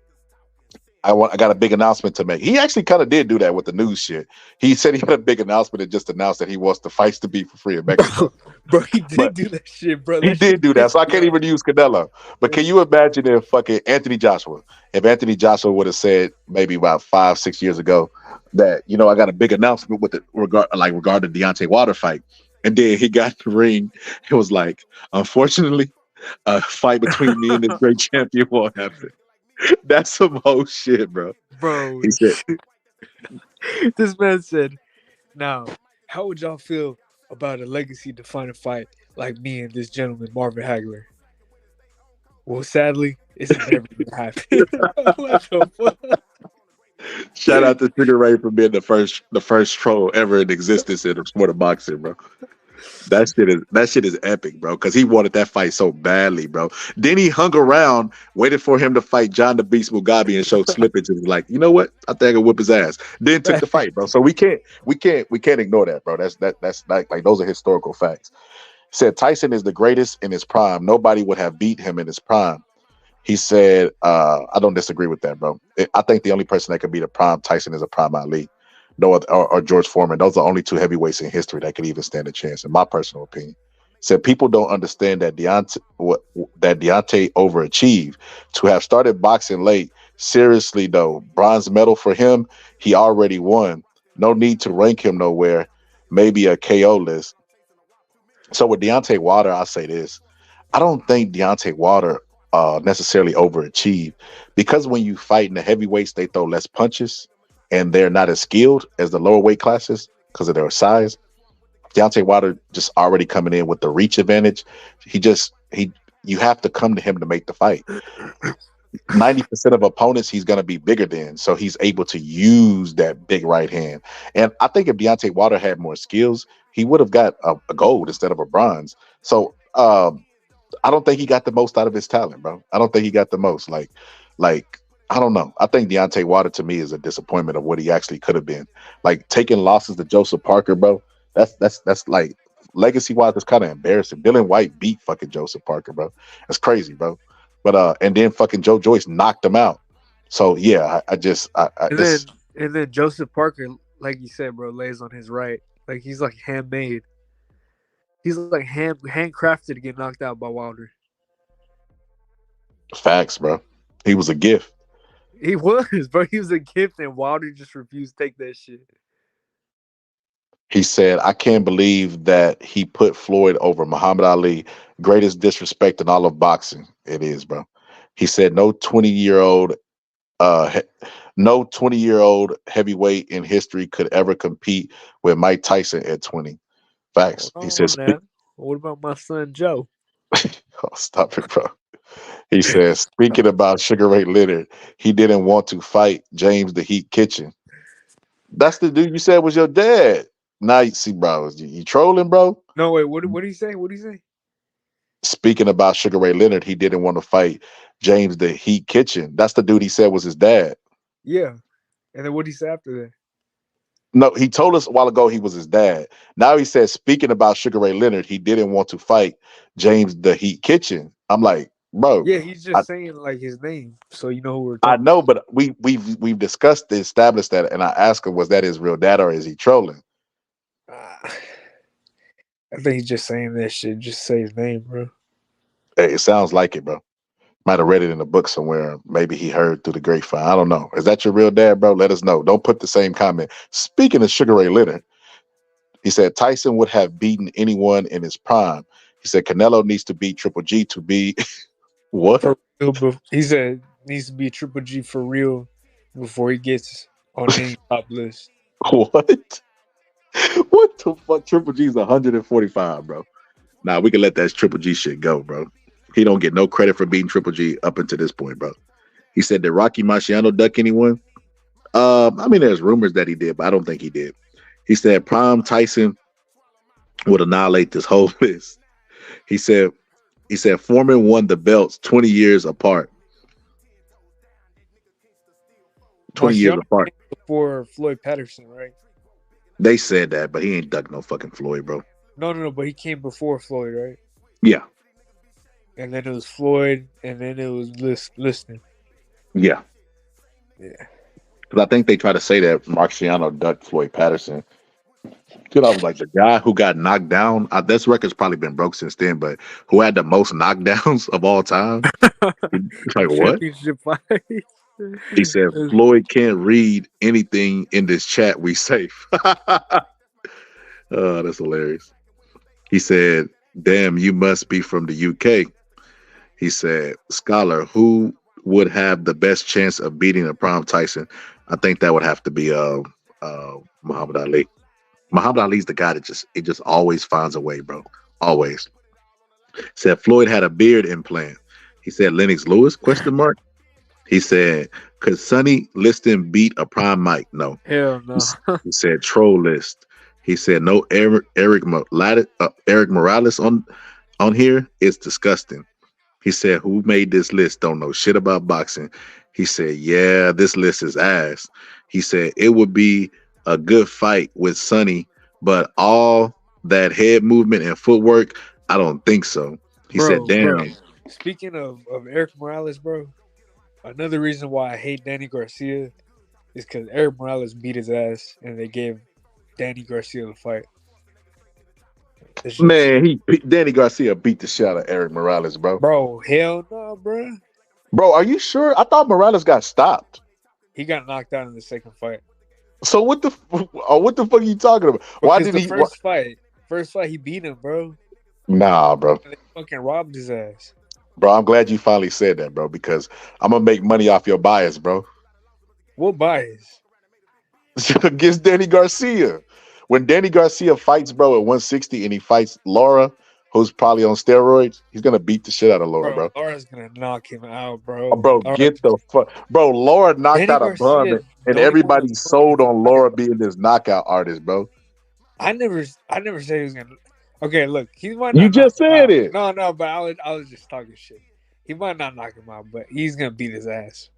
I got a big announcement to make. He actually kind of did do that with the news shit. He said he had a big announcement and just announced that he wants the fights to be for free in Mexico. Bro, he did do that shit, bro. He did do that, so I can't even use Canelo. But can you imagine if fucking Anthony Joshua would have said maybe about 5-6 years ago that, I got a big announcement with regarding the Deontay Wilder fight, and then he got in the ring. It was like, unfortunately, a fight between me and this great champion won't happen. That's some whole shit, bro. Bro, He said, this man said, "Now, how would y'all feel about a legacy-defining fight like me and this gentleman, Marvin Hagler?" Well, sadly, it's never gonna happen. What the fuck? shout out to Sugar Ray for being the first troll ever in existence in the sport of boxing, bro. That shit is epic, bro. Because he wanted that fight so badly, bro. Then he hung around, waited for him to fight John the Beast Mugabe and showed slippage and was like, you know what? I think I can whip his ass. Then took the fight, bro. So we can't ignore that, bro. That's like those are historical facts. Said Tyson is the greatest in his prime. Nobody would have beat him in his prime. He said, I don't disagree with that, bro. I think the only person that could beat a prime Tyson is a prime Ali. No other, or George Foreman. Those are only two heavyweights in history that could even stand a chance, in my personal opinion. Said people don't understand that Deontay overachieved. To have started boxing late, seriously though, bronze medal for him, he already won. No need to rank him nowhere. Maybe a KO list. So with Deontay Wilder, I say this. I don't think Deontay Wilder necessarily overachieved, because when you fight in the heavyweights, they throw less punches and they're not as skilled as the lower weight classes because of their size. Deontay Wilder just already coming in with the reach advantage. You have to come to him to make the fight. 90% of opponents he's going to be bigger than, so he's able to use that big right hand. And I think if Deontay Wilder had more skills, he would have got a gold instead of a bronze. So I don't think he got the most out of his talent, bro. I don't think he got the most. Like I don't know. I think Deontay Wilder to me is a disappointment of what he actually could have been. Like taking losses to Joseph Parker, bro. That's like legacy wise, it's kind of embarrassing. Dylan White beat fucking Joseph Parker, bro. That's crazy, bro. But and then fucking Joe Joyce knocked him out. So yeah, and then Joseph Parker, like you said, bro, lays on his right. Like he's like handmade. He's like handcrafted to get knocked out by Wilder. Facts, bro. He was a gift. He was, bro. He was a gift, and Wilder just refused to take that shit. He said, I can't believe that he put Floyd over Muhammad Ali. Greatest disrespect in all of boxing. It is, bro. He said, uh, he- no 20-year-old heavyweight in history could ever compete with Mike Tyson at 20. Facts. He Hold says, on now. What about my son Joe? oh, stop it, bro. He says, speaking about Sugar Ray Leonard, he didn't want to fight James the Heat Kitchen. That's the dude you said was your dad. Now you see, bro, you trolling, bro. No, wait. What did he say? What did he say? Speaking about Sugar Ray Leonard, he didn't want to fight James the Heat Kitchen. That's the dude he said was his dad. Yeah. And then what did he say after that? No, he told us a while ago he was his dad. Now he says, speaking about Sugar Ray Leonard, he didn't want to fight James the Heat Kitchen. I'm like, bro, Yeah, he's I, just saying like his name, so you know who we're I talking know, but we've discussed, established that, and I asked him, was that his real dad or is he trolling? about. I think he's just saying that shit. Just say his name, bro. Hey, it sounds like it, bro. Might have read it in a book somewhere. Maybe he heard through the grapevine. I don't know. Is that your real dad, bro? Let us know. Don't put the same comment. Speaking of Sugar Ray Leonard, he said Tyson would have beaten anyone in his prime. He said Canelo needs to beat Triple G to be what? For real, he said needs to be Triple G for real before he gets on any top list. What? What the fuck? Triple G's 145, bro. Nah, we can let that Triple G shit go, bro. He don't get no credit for beating Triple G up until this point, bro. He said, did Rocky Marciano duck anyone? I mean, there's rumors that he did, but I don't think he did. He said Prime Tyson would annihilate this whole list. He said Foreman won the belts 20 years apart. 20 years Marciano apart. came before Floyd Patterson, right? They said that, but he ain't ducked no fucking Floyd, bro. No, but he came before Floyd, right? Yeah. And then it was Floyd, and then it was Listening. Yeah. Yeah. Because I think they try to say that Marciano ducked Floyd Patterson. Dude, I was like, the guy who got knocked down, this record's probably been broke since then, but who had the most knockdowns of all time? It's like, what? Championship fight. He said, Floyd can't read anything in this chat. We safe. Oh, that's hilarious. He said, damn, you must be from the UK. He said, Scholar, who would have the best chance of beating a Prime Tyson? I think that would have to be Muhammad Ali. Muhammad Ali's the guy that just always finds a way, bro. Always. Said Floyd had a beard implant. He said Lennox Lewis, question mark. He said, could Sonny Liston beat a Prime Mike? No. Hell no. He said troll list. He said no Eric Morales on here. It's disgusting. He said, who made this list? Don't know shit about boxing. He said, yeah, this list is ass. He said it would be a good fight with Sonny, but all that head movement and footwork, I don't think so. He said, damn. Bro. Speaking of Eric Morales, bro, another reason why I hate Danny Garcia is because Eric Morales beat his ass and they gave Danny Garcia the fight. Man, Danny Garcia beat the shit out of Eric Morales, bro. Bro, hell no, bro. Bro, are you sure? I thought Morales got stopped. He got knocked out in the second fight. So what the fuck are you talking about? Why did he? First fight he beat him, bro. Nah, bro. And they fucking robbed his ass. Bro, I'm glad you finally said that, bro, because I'm gonna make money off your bias, bro. What bias? Against Danny Garcia. When Danny Garcia fights, bro, at 160 and he fights Laura, who's probably on steroids, he's gonna beat the shit out of Laura, bro. Laura's gonna knock him out, bro. Bro, get the fuck, bro. Laura knocked out a bum, and everybody sold on Laura being this knockout artist, bro. I never said he was gonna. Okay, look, he might. You just said it. No, but I was just talking shit. He might not knock him out, but he's gonna beat his ass.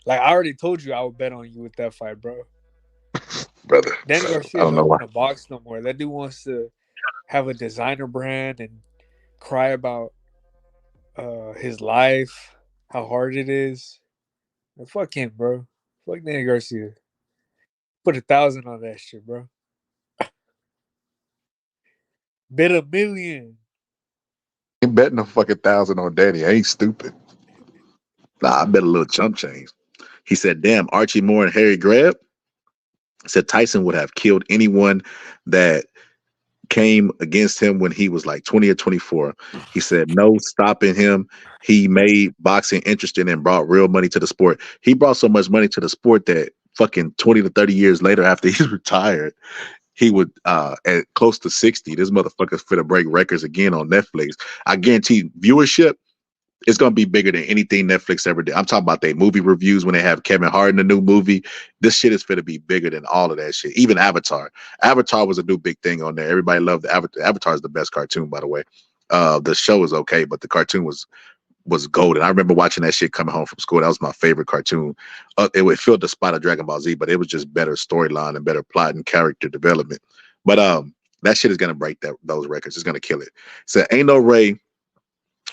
Like I already told you, I would bet on you with that fight, bro. Brother, Danny Garcia don't want to box no more. That dude wants to have a designer brand and cry about his life, how hard it is. Well, fuck him, bro. Fuck Danny Garcia. Put 1,000 on that shit, bro. Bet $1 million. Ain't betting a fucking 1,000 on Danny. I ain't stupid. Nah, I bet a little chump change. He said, damn, Archie Moore and Harry Greb. Said Tyson would have killed anyone that came against him when he was like 20 or 24. He said no stopping him. He made boxing interesting and brought real money to the sport. He brought so much money to the sport that fucking 20 to 30 years later, after he's retired, he would at close to 60, this motherfucker's finna break records again on Netflix. I guarantee viewership is gonna be bigger than anything Netflix ever did. I'm talking about their movie reviews when they have Kevin Hart in the new movie. This shit is finna be bigger than all of that shit. Even Avatar. Avatar was a new big thing on there. Everybody loved the Avatar. Avatar is the best cartoon, by the way. The show is okay, but the cartoon was golden. I remember watching that shit coming home from school. That was my favorite cartoon. It filled the spot of Dragon Ball Z, but it was just better storyline and better plot and character development. But that shit is gonna break those records. It's gonna kill it. So ain't no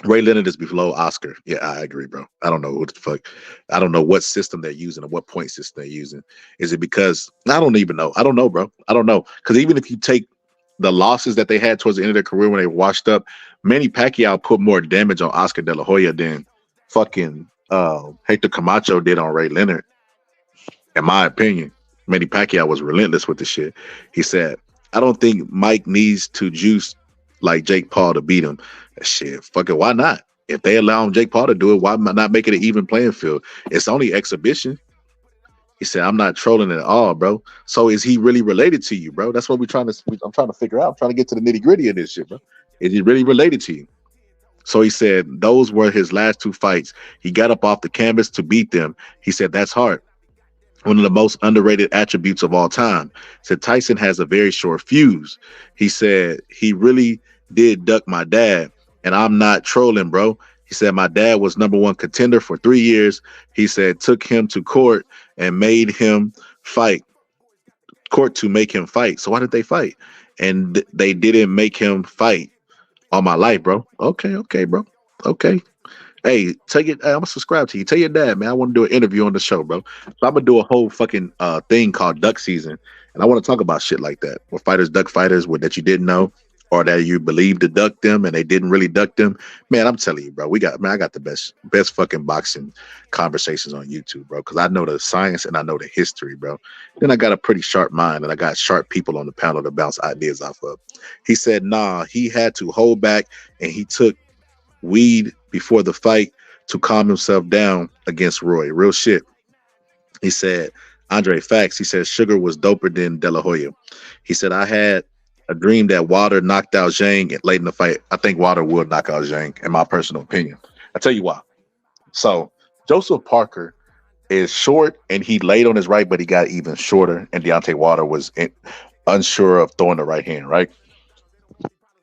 Ray Leonard is below Oscar. Yeah, I agree, bro. I don't know what the fuck. I don't know what system they're using or what point system they're using. Is it because I don't even know? I don't know, bro. I don't know. Because even if you take the losses that they had towards the end of their career when they washed up, Manny Pacquiao put more damage on Oscar De La Hoya than fucking Hector Camacho did on Ray Leonard. In my opinion, Manny Pacquiao was relentless with the shit. He said, I don't think Mike needs to juice like Jake Paul to beat him. Shit, fuck it, why not? If they allow Jake Paul to do it, why not make it an even playing field? It's only exhibition. He said, I'm not trolling at all, bro. So is he really related to you, bro? That's what I'm trying to figure out. I'm trying to get to the nitty-gritty of this shit, bro. Is he really related to you? So he said those were his last two fights. He got up off the canvas to beat them. He said that's hard. One of the most underrated attributes of all time. Said Tyson has a very short fuse. He said he really did duck my dad, and I'm not trolling, bro. He said my dad was number one contender for 3 years. He said took him to court and made him fight. Court to make him fight. So why did they fight? And they didn't make him fight all my life, bro. Okay, bro. Okay. Hey, I'm gonna subscribe to you. Tell your dad, man, I want to do an interview on the show, bro. So I'm gonna do a whole fucking thing called Duck Season, and I want to talk about shit like that, where fighters duck fighters that you didn't know, or that you believe to duck them and they didn't really duck them. Man, I'm telling you, bro, I got the best fucking boxing conversations on YouTube, bro, because I know the science and I know the history, bro. Then I got a pretty sharp mind and I got sharp people on the panel to bounce ideas off of. He said, nah, he had to hold back and he took weed before the fight to calm himself down against Roy. Real shit. He said, Andre Facts, he said Sugar was doper than De La Hoya. He said, I had a dream that Wilder knocked out Zhang late in the fight. I think Wilder will knock out Zhang, in my personal opinion. I'll tell you why. So Joseph Parker is short and he laid on his right, but he got even shorter, and Deontay Wilder was unsure of throwing the right hand, right?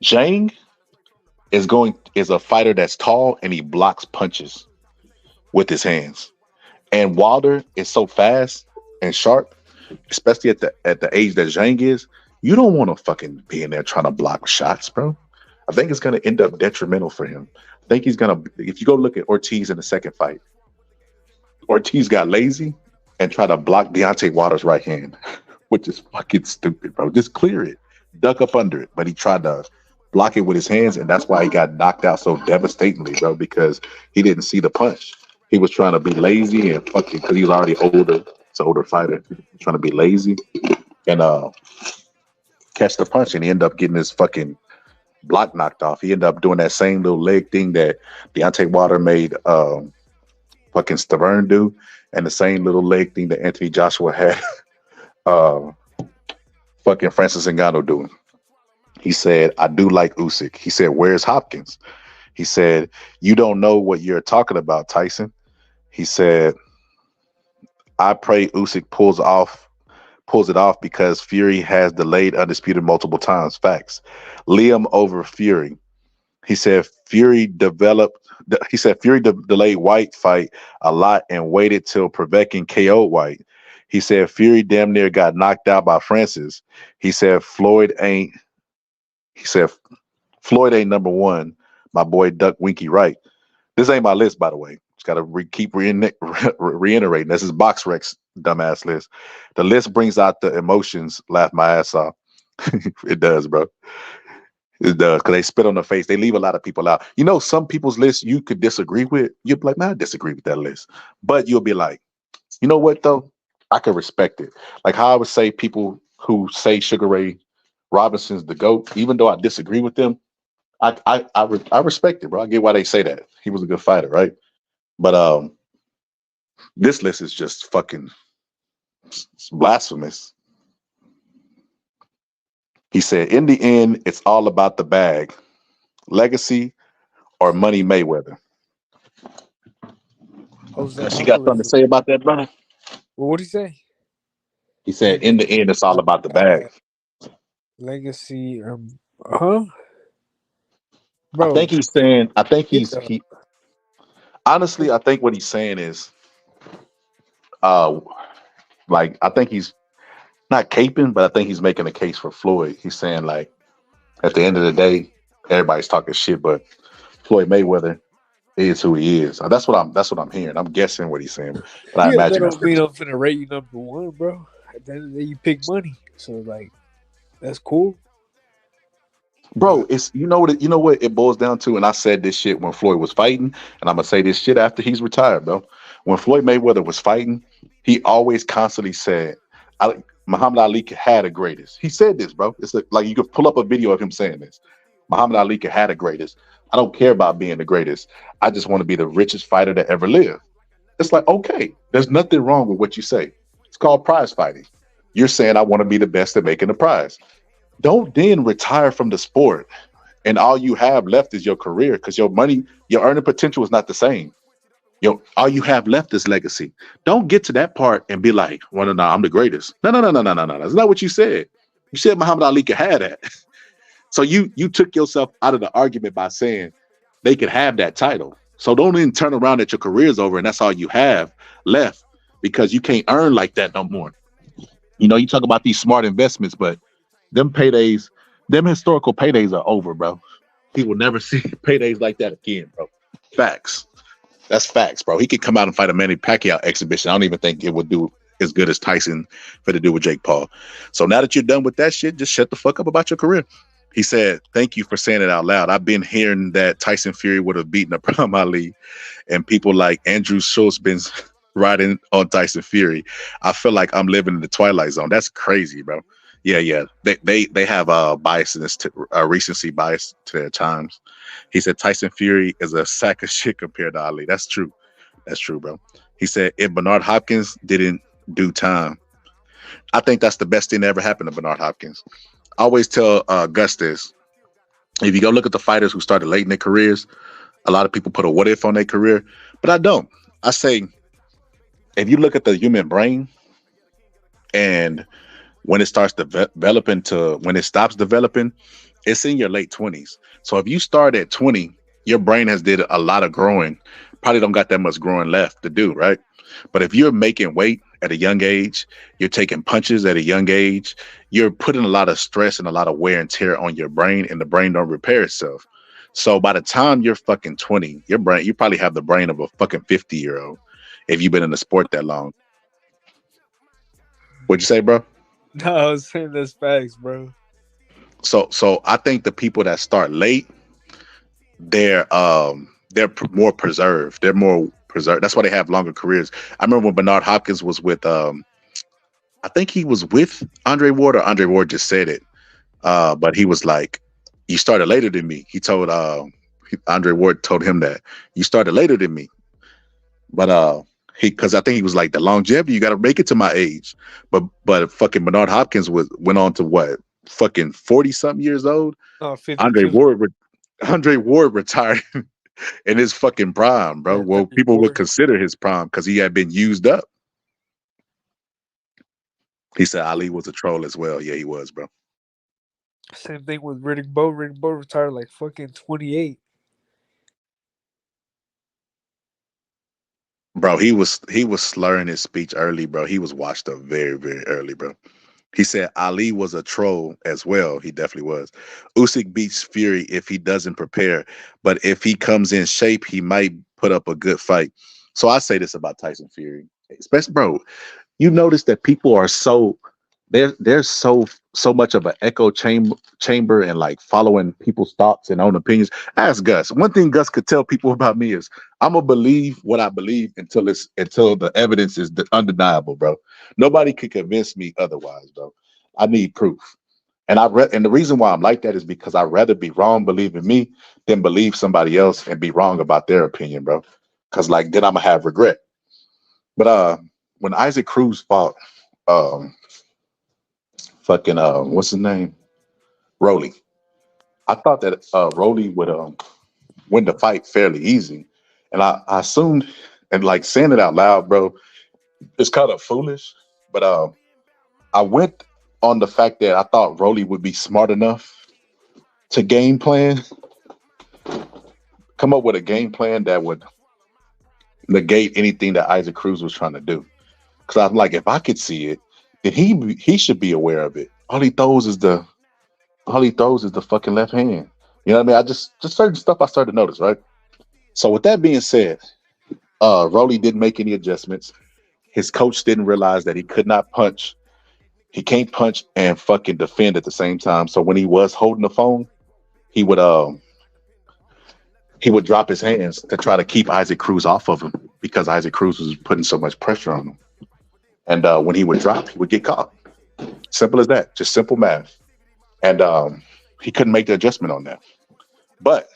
Zhang is a fighter that's tall and he blocks punches with his hands. And Wilder is so fast and sharp, especially at the age that Zhang is. You don't want to fucking be in there trying to block shots, bro. I think it's going to end up detrimental for him. I think he's going to, if you go look at Ortiz in the second fight, Ortiz got lazy and tried to block Deontay Wilder's right hand, which is fucking stupid, bro. Just clear it, duck up under it. But he tried to block it with his hands, and that's why he got knocked out so devastatingly, bro, because he didn't see the punch. He was trying to be lazy and fucking, because he was already older. It's an older fighter. Trying to be lazy and catch the punch, and he ended up getting his fucking block knocked off. He ended up doing that same little leg thing that Deontay Wilder made fucking Stavern do, and the same little leg thing that Anthony Joshua had fucking Francis Ngannou doing. He said, I do like Usyk. He said, where's Hopkins? He said, you don't know what you're talking about, Tyson. He said, I pray Usyk pulls it off because Fury has delayed undisputed multiple times. Facts. Liam over Fury. He said Fury delayed White fight a lot and waited till Povetkin KO'd White. He said Fury damn near got knocked out by Francis. He said Floyd ain't number one. My boy Duck Winky right. This ain't my list, by the way. Just got to keep reiterating. This is BoxRec's dumbass list. The list brings out the emotions. Laugh my ass off. It does, bro. It does, because they spit on the face. They leave a lot of people out. You know, some people's lists you could disagree with. You'd be like, man, I disagree with that list. But you'll be like, you know what, though? I can respect it. Like how I would say people who say Sugar Ray Robinson's the GOAT, even though I disagree with them, I respect it, bro. I get why they say that. He was a good fighter, right? But this list is just fucking it's blasphemous. He said, in the end, it's all about the bag, legacy, or Money Mayweather. Jose You got something to Alvarez. say about that, brother? Well, what did he say? He said, in the end, it's all about the bag. Legacy, huh? I Bro, think he's saying, get the he honestly, I think what he's saying is, uh, like, I think he's not caping, but I think he's making a case for Floyd. He's saying, like, at the end of the day, everybody's talking shit, but Floyd Mayweather is who he is. That's what I'm hearing. I'm guessing what he's saying, but I yeah, that imagine that's don't what mean he's I'm finna rate you number one, bro. At the end of the day, you pick money, so like that's cool. Bro, it's you know what it boils down to, and I said this shit when Floyd was fighting, and I'm gonna say this shit after he's retired, bro. When Floyd Mayweather was fighting, he always constantly said, Muhammad Ali had the greatest. He said this, bro. It's like you could pull up a video of him saying this. Muhammad Ali had the greatest. I don't care about being the greatest. I just want to be the richest fighter that ever lived. It's like, okay, there's nothing wrong with what you say. It's called prize fighting. You're saying I want to be the best at making the prize. Don't then retire from the sport and all you have left is your career because your money, your earning potential is not the same. All you have left is legacy. Don't get to that part and be like, well, no, I'm the greatest. No. That's not what you said. You said Muhammad Ali could have that. So you took yourself out of the argument by saying they could have that title. So don't then turn around that your career's over and that's all you have left because you can't earn like that no more. You know, you talk about these smart investments, but them paydays, them historical paydays are over, bro. He will never see paydays like that again, bro. Facts. That's facts, bro. He could come out and fight a Manny Pacquiao exhibition. I don't even think it would do as good as Tyson for to do with Jake Paul. So now that you're done with that shit, just shut the fuck up about your career. He said, thank you for saying it out loud. I've been hearing that Tyson Fury would have beaten Muhammad Ali, and people like Andrew Schultz been riding on Tyson Fury. I feel like I'm living in the Twilight Zone. That's crazy, bro. Yeah. They have a bias in this recency bias to their times. He said Tyson Fury is a sack of shit compared to Ali. That's true. That's true, bro. He said if Bernard Hopkins didn't do time, I think that's the best thing that ever happened to Bernard Hopkins. I always tell Gus this. If you go look at the fighters who started late in their careers, a lot of people put a what if on their career, but I don't. I say, if you look at the human brain and when it starts developing to when it stops developing, it's in your late 20s. So if you start at 20, your brain has did a lot of growing. Probably don't got that much growing left to do, right? But if you're making weight at a young age, you're taking punches at a young age, you're putting a lot of stress and a lot of wear and tear on your brain, and the brain don't repair itself. So by the time you're fucking 20, your brain, you probably have the brain of a fucking 50-year-old if you've been in the sport that long. What'd you say, bro? No, I was saying that's facts, bro. So I think the people that start late, they're more preserved. They're more preserved. That's why they have longer careers. I remember when Bernard Hopkins was with I think he was with Andre Ward, or Andre Ward just said it. But he was like, you started later than me. He told Andre Ward told him that you started later than me. But because I think he was like, the longevity, you got to make it to my age. But fucking Bernard Hopkins went on to what, fucking 40 something years old. Oh, 52. Andre Ward retired in his fucking prime, bro. Yeah, Well, people 34. would consider his prime because he had been used up. He said Ali was a troll as well. Yeah, he was, bro. Same thing with Riddick Bowe. Riddick Bowe retired like fucking 28. Bro, he was slurring his speech early, bro. He was washed up very, very early, bro. He said Ali was a troll as well. He definitely was. Usyk beats Fury if he doesn't prepare, but if he comes in shape, he might put up a good fight. So I say this about Tyson Fury, especially, bro. You notice that people are so they're so so much of an echo chamber and like following people's thoughts and own opinions. Ask Gus. One thing Gus could tell people about me is I'm gonna believe what I believe until the evidence is undeniable, bro. Nobody could convince me otherwise, bro. I need proof. And and the reason why I'm like that is because I'd rather be wrong believing me than believe somebody else and be wrong about their opinion, bro. Cause like then I'm gonna have regret. But when Isaac Cruz fought what's his name? Rolly. I thought that Rolly would win the fight fairly easy. And I assumed, and like saying it out loud, bro, it's kind of foolish. But I went on the fact that I thought Rolly would be smart enough to come up with a game plan that would negate anything that Isaac Cruz was trying to do. Because I'm like, if I could see it, then he should be aware of it. All he throws is the fucking left hand. You know what I mean? I just certain stuff I started to notice, right? So with that being said, Rolly didn't make any adjustments. His coach didn't realize that he could not punch. He can't punch and fucking defend at the same time. So when he was holding the phone, he would drop his hands to try to keep Isaac Cruz off of him because Isaac Cruz was putting so much pressure on him. And when he would drop, he would get caught. Simple as that. Just simple math. And he couldn't make the adjustment on that. But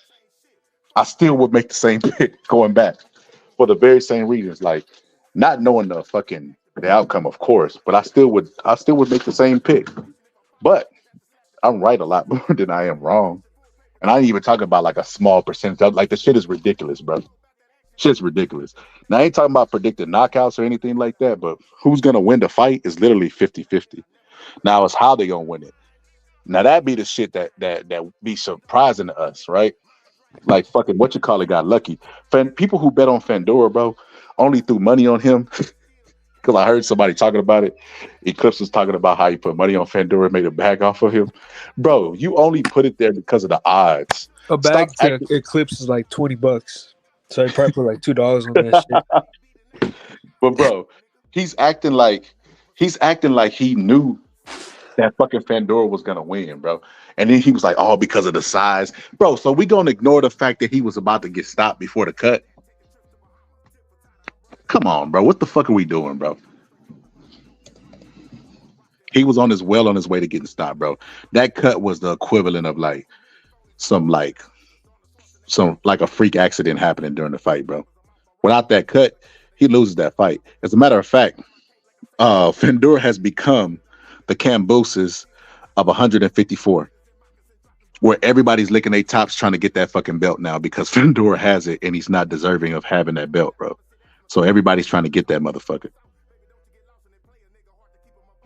I still would make the same pick going back for the very same reasons. Like not knowing the outcome, of course, but I still would make the same pick. But I'm right a lot more than I am wrong. And I ain't even talking about like a small percentage. Like the shit is ridiculous, bro. Shit's ridiculous. Now I ain't talking about predicted knockouts or anything like that, but who's gonna win the fight is literally 50-50. Now it's how they gonna win it. Now that be the shit that be surprising to us, right? Like fucking got lucky. People who bet on Fandora, bro, only threw money on him because I heard somebody talking about it. Eclipse was talking about how he put money on Fandora and made a bag off of him. Bro, you only put it there because of the odds. A bag to Eclipse is like $20. So he probably put like $2 on that shit. But bro, he's acting like he knew that fucking Fandora was gonna win, bro. And then he was like, "Oh, because of the size, bro." So we gonna ignore the fact that he was about to get stopped before the cut? Come on, bro. What the fuck are we doing, bro? He was on his way to getting stopped, bro. That cut was the equivalent of like a freak accident happening during the fight, bro. Without that cut, he loses that fight. As a matter of fact, Fandora has become the Cambooses of 154, where everybody's licking their tops trying to get that fucking belt now because Fandora has it and he's not deserving of having that belt, bro. So everybody's trying to get that motherfucker.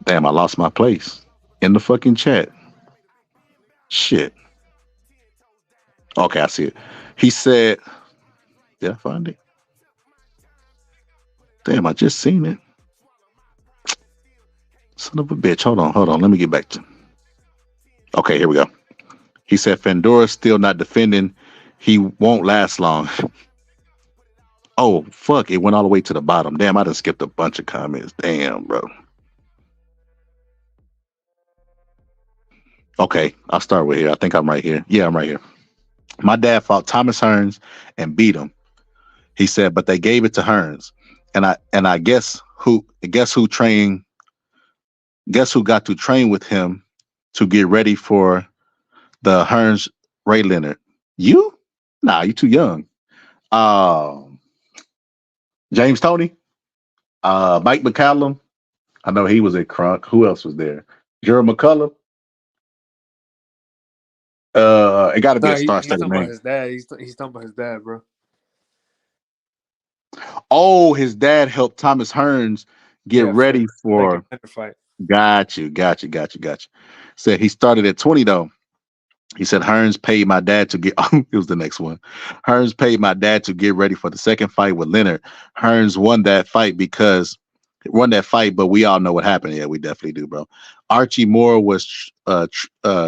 Damn, I lost my place in the fucking chat. Shit. Okay, I see it. He said, did I find it? Damn, I just seen it. Son of a bitch. Hold on. Let me get back to. Okay, here we go. He said Fandora's still not defending. He won't last long. Oh, fuck. It went all the way to the bottom. Damn, I done skipped a bunch of comments. Damn, bro. Okay, I'll start with here. I think I'm right here. Yeah, I'm right here. My dad fought Thomas Hearns and beat him. He said, but they gave it to Hearns. And I guess who got to train with him to get ready for the Hearns Ray Leonard? You? Nah, you too young. James Toney, Mike McCallum. I know he was at Crunk. Who else was there? Gerald McCullough. It got to be a star-studded name. He's talking about his dad. He's talking about his dad, bro. Oh, his dad helped Thomas Hearns get ready for. Fight. Got you. Said he started at 20 though. He said Hearns paid my dad to get. It was the next one. Hearns paid my dad to get ready for the second fight with Leonard. Hearns won that fight, but we all know what happened. Yeah, we definitely do, bro. Archie Moore was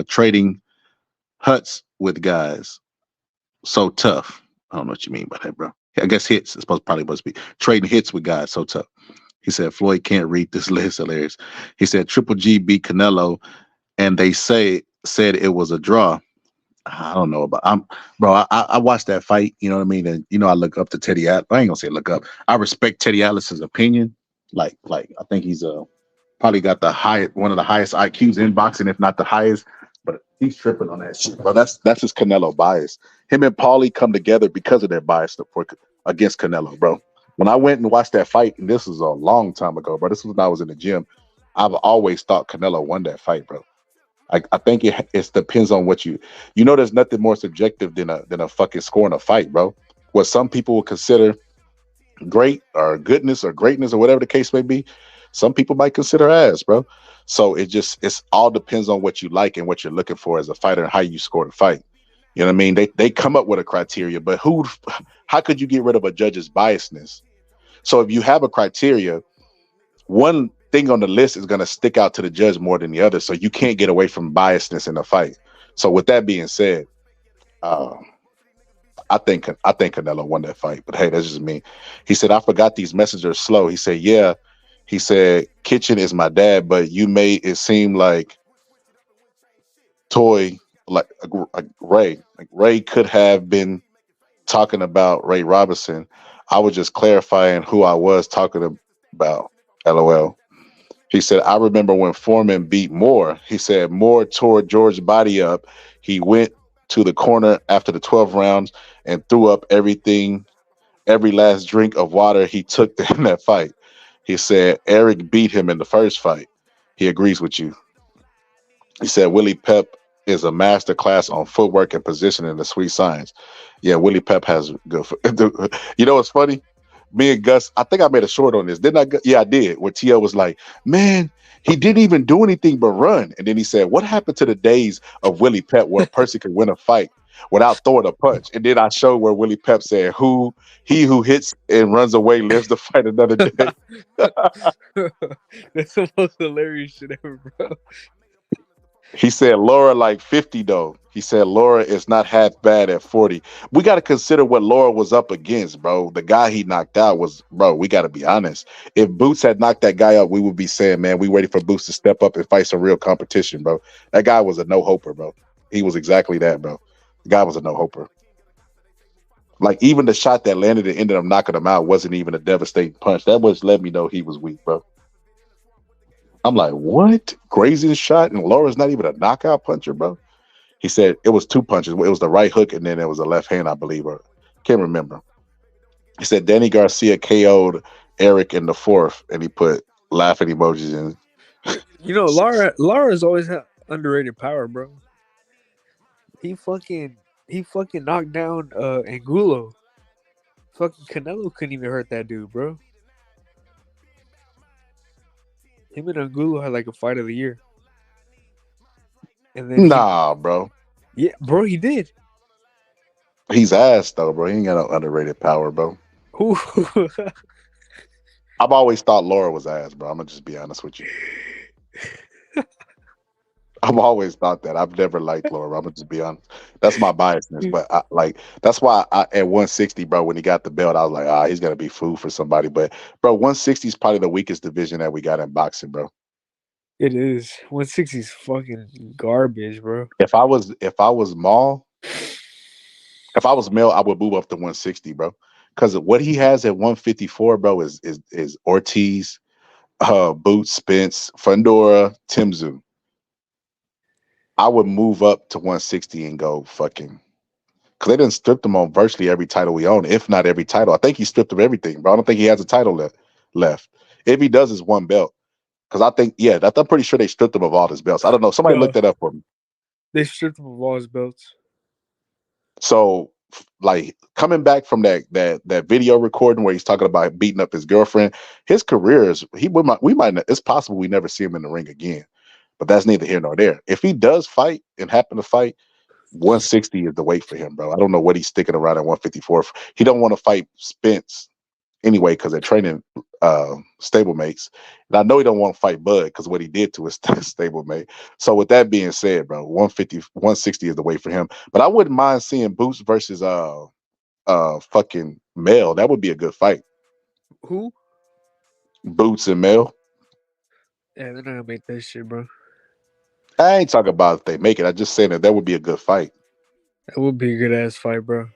trading huts with guys. So tough. I don't know what you mean by that, bro. I guess hits. It's probably supposed to be trading hits with guys. So tough. He said Floyd can't read this list. Hilarious. He said Triple G beat Canelo and they said it was a draw. I don't know about I watched that fight, you know what I mean? And I look up to Teddy Atlas. I ain't gonna say look up. I respect Teddy Atlas's opinion. Like I think he's probably got one of the highest IQs in boxing, if not the highest. But he's tripping on that shit, bro. That's his Canelo bias. Him and Paulie come together because of their bias against Canelo, bro. When I went and watched that fight, and this was a long time ago, bro. This was when I was in the gym. I've always thought Canelo won that fight, bro. I think it depends on what there's nothing more subjective than a fucking scoring a fight, bro. What some people would consider great or goodness or greatness or whatever the case may be, some people might consider ass, bro. So it's all depends on what you like and what you're looking for as a fighter and how you score the fight. You know what I mean? They come up with a criteria, but how could you get rid of a judge's biasness? So if you have a criteria, one thing on the list is going to stick out to the judge more than the other, so you can't get away from biasness in the fight. So with that being said, I think Canelo won that fight, but hey, that's just me. He said, I forgot these messengers slow. He said, yeah. He said, Kitchen is my dad, but you made it seem like Toy, like Ray. Like Ray could have been talking about Ray Robinson. I was just clarifying who I was talking about. LOL. He said, I remember when Foreman beat Moore. He said Moore tore George's body up. He went to the corner after the 12 rounds and threw up every last drink of water he took in that fight. He said Eric beat him in the first fight. He agrees with you. He said Willie Pep is a master class on footwork and positioning, the sweet science. Yeah, Willie Pep has good. You know what's funny? Me and Gus, I think I made a short on this. Didn't I? Yeah, I did. Where T.O. was like, man, he didn't even do anything but run. And then he said, what happened to the days of Willie Pep where a person could win a fight without throwing a punch? And then I showed where Willie Pep said, he who hits and runs away lives to fight another day. That's the most hilarious shit ever, bro. He said Laura like 50 though. He said Laura is not half bad at 40. We got to consider what Laura was up against, bro. The guy he knocked out was, bro, we got to be honest. If Boots had knocked that guy up, we would be saying, man, we waiting for Boots to step up and fight some real competition, bro. That guy was a no-hoper, bro. He was exactly that, bro. The guy was a no-hoper. Like, even the shot that landed and ended up knocking him out wasn't even a devastating punch. That was let me know he was weak, bro. I'm like, what? Grazing shot and Laura's not even a knockout puncher, bro? He said it was two punches. It was the right hook and then it was a left hand, I believe. Or can't remember. He said Danny Garcia KO'd Eric in the fourth, and he put laughing emojis in. You know, Lara's always had underrated power, bro. He fucking knocked down Angulo. Fucking Canelo couldn't even hurt that dude, bro. Him and Angulo had like a fight of the year. And then bro. Yeah, bro, he did. He's ass though, bro. He ain't got no underrated power, bro. I've always thought Laura was ass, bro. I'm gonna just be honest with you. I've always thought that. I've never liked Laura. I'm gonna just be honest. That's my biasness, but that's why at 160, bro, when he got the belt, I was like, he's gonna be food for somebody. But bro, 160 is probably the weakest division that we got in boxing, bro. It is. 160 is fucking garbage, bro. If I was male, I would move up to 160, bro. Because what he has at 154, bro, is Ortiz, Boots, Spence, Fundora, Timzu. I would move up to 160 and go fucking. Because they didn't strip him on virtually every title we own, if not every title. I think he stripped him everything, bro. I don't think he has a title left. If he does, it's one belt. Because I think, I'm pretty sure they stripped him of all his belts. I don't know. Somebody look that up for me. They stripped him of all his belts. So, like, coming back from that video recording where he's talking about beating up his girlfriend, his career is it's possible we never see him in the ring again. But that's neither here nor there. If he does fight and happen to fight, 160 is the weight for him, bro. I don't know what he's sticking around at 154. He don't want to fight Spence anyway because they're training stablemates. And I know he don't want to fight Bud because what he did to his stablemate. So with that being said, bro, 160 is the weight for him. But I wouldn't mind seeing Boots versus fucking Mel. That would be a good fight. Who? Boots and Mel. Yeah, they're not gonna make that shit, bro. I ain't talking about if they make it. I just saying that would be a good fight. That would be a good ass fight, bro.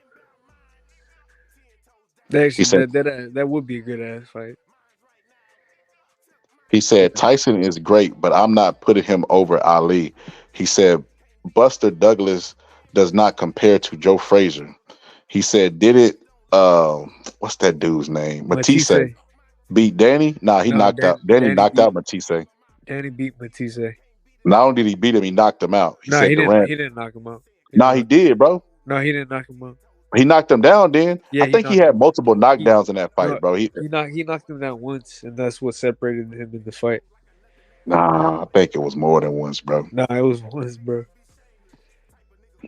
He said. That would be a good ass fight. He said Tyson is great, but I'm not putting him over Ali. He said Buster Douglas does not compare to Joe Frazier. He said, did it? What's that dude's name? Matisse beat Danny. Nah, he knocked out. Danny knocked out Matisse. Danny beat Matisse. Not only did he beat him, he knocked him out. He No, said he Durant. didn't knock him out. He did, bro. No, he didn't knock him out. He knocked him down. Then Yeah, I think he had multiple knockdowns in that fight, no, bro. He knocked him down once, and that's what separated him in the fight. Nah, I think it was more than once, bro. Nah, it was once, bro.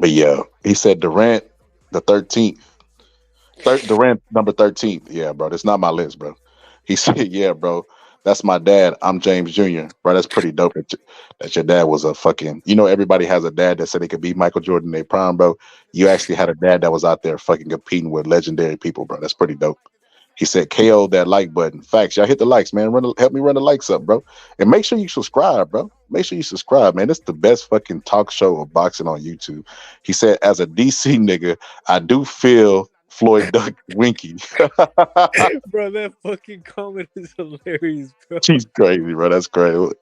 But yeah, he said Durant the 13th. Durant number 13th. Yeah, bro. That's not my list, bro. He said, yeah, bro. That's my dad. I'm James Jr. Bro, that's pretty dope that your dad was a fucking, everybody has a dad that said they could beat Michael Jordan in their prime, bro. You actually had a dad that was out there fucking competing with legendary people, bro. That's pretty dope. He said, KO that like button. Facts. Y'all hit the likes, man. Help me run the likes up, bro. And make sure you subscribe, bro. Make sure you subscribe, man. It's the best fucking talk show of boxing on YouTube. He said, as a DC nigga, I do feel Floyd ducked Winky. Bro, that fucking comment is hilarious, bro. She's crazy, bro. That's crazy.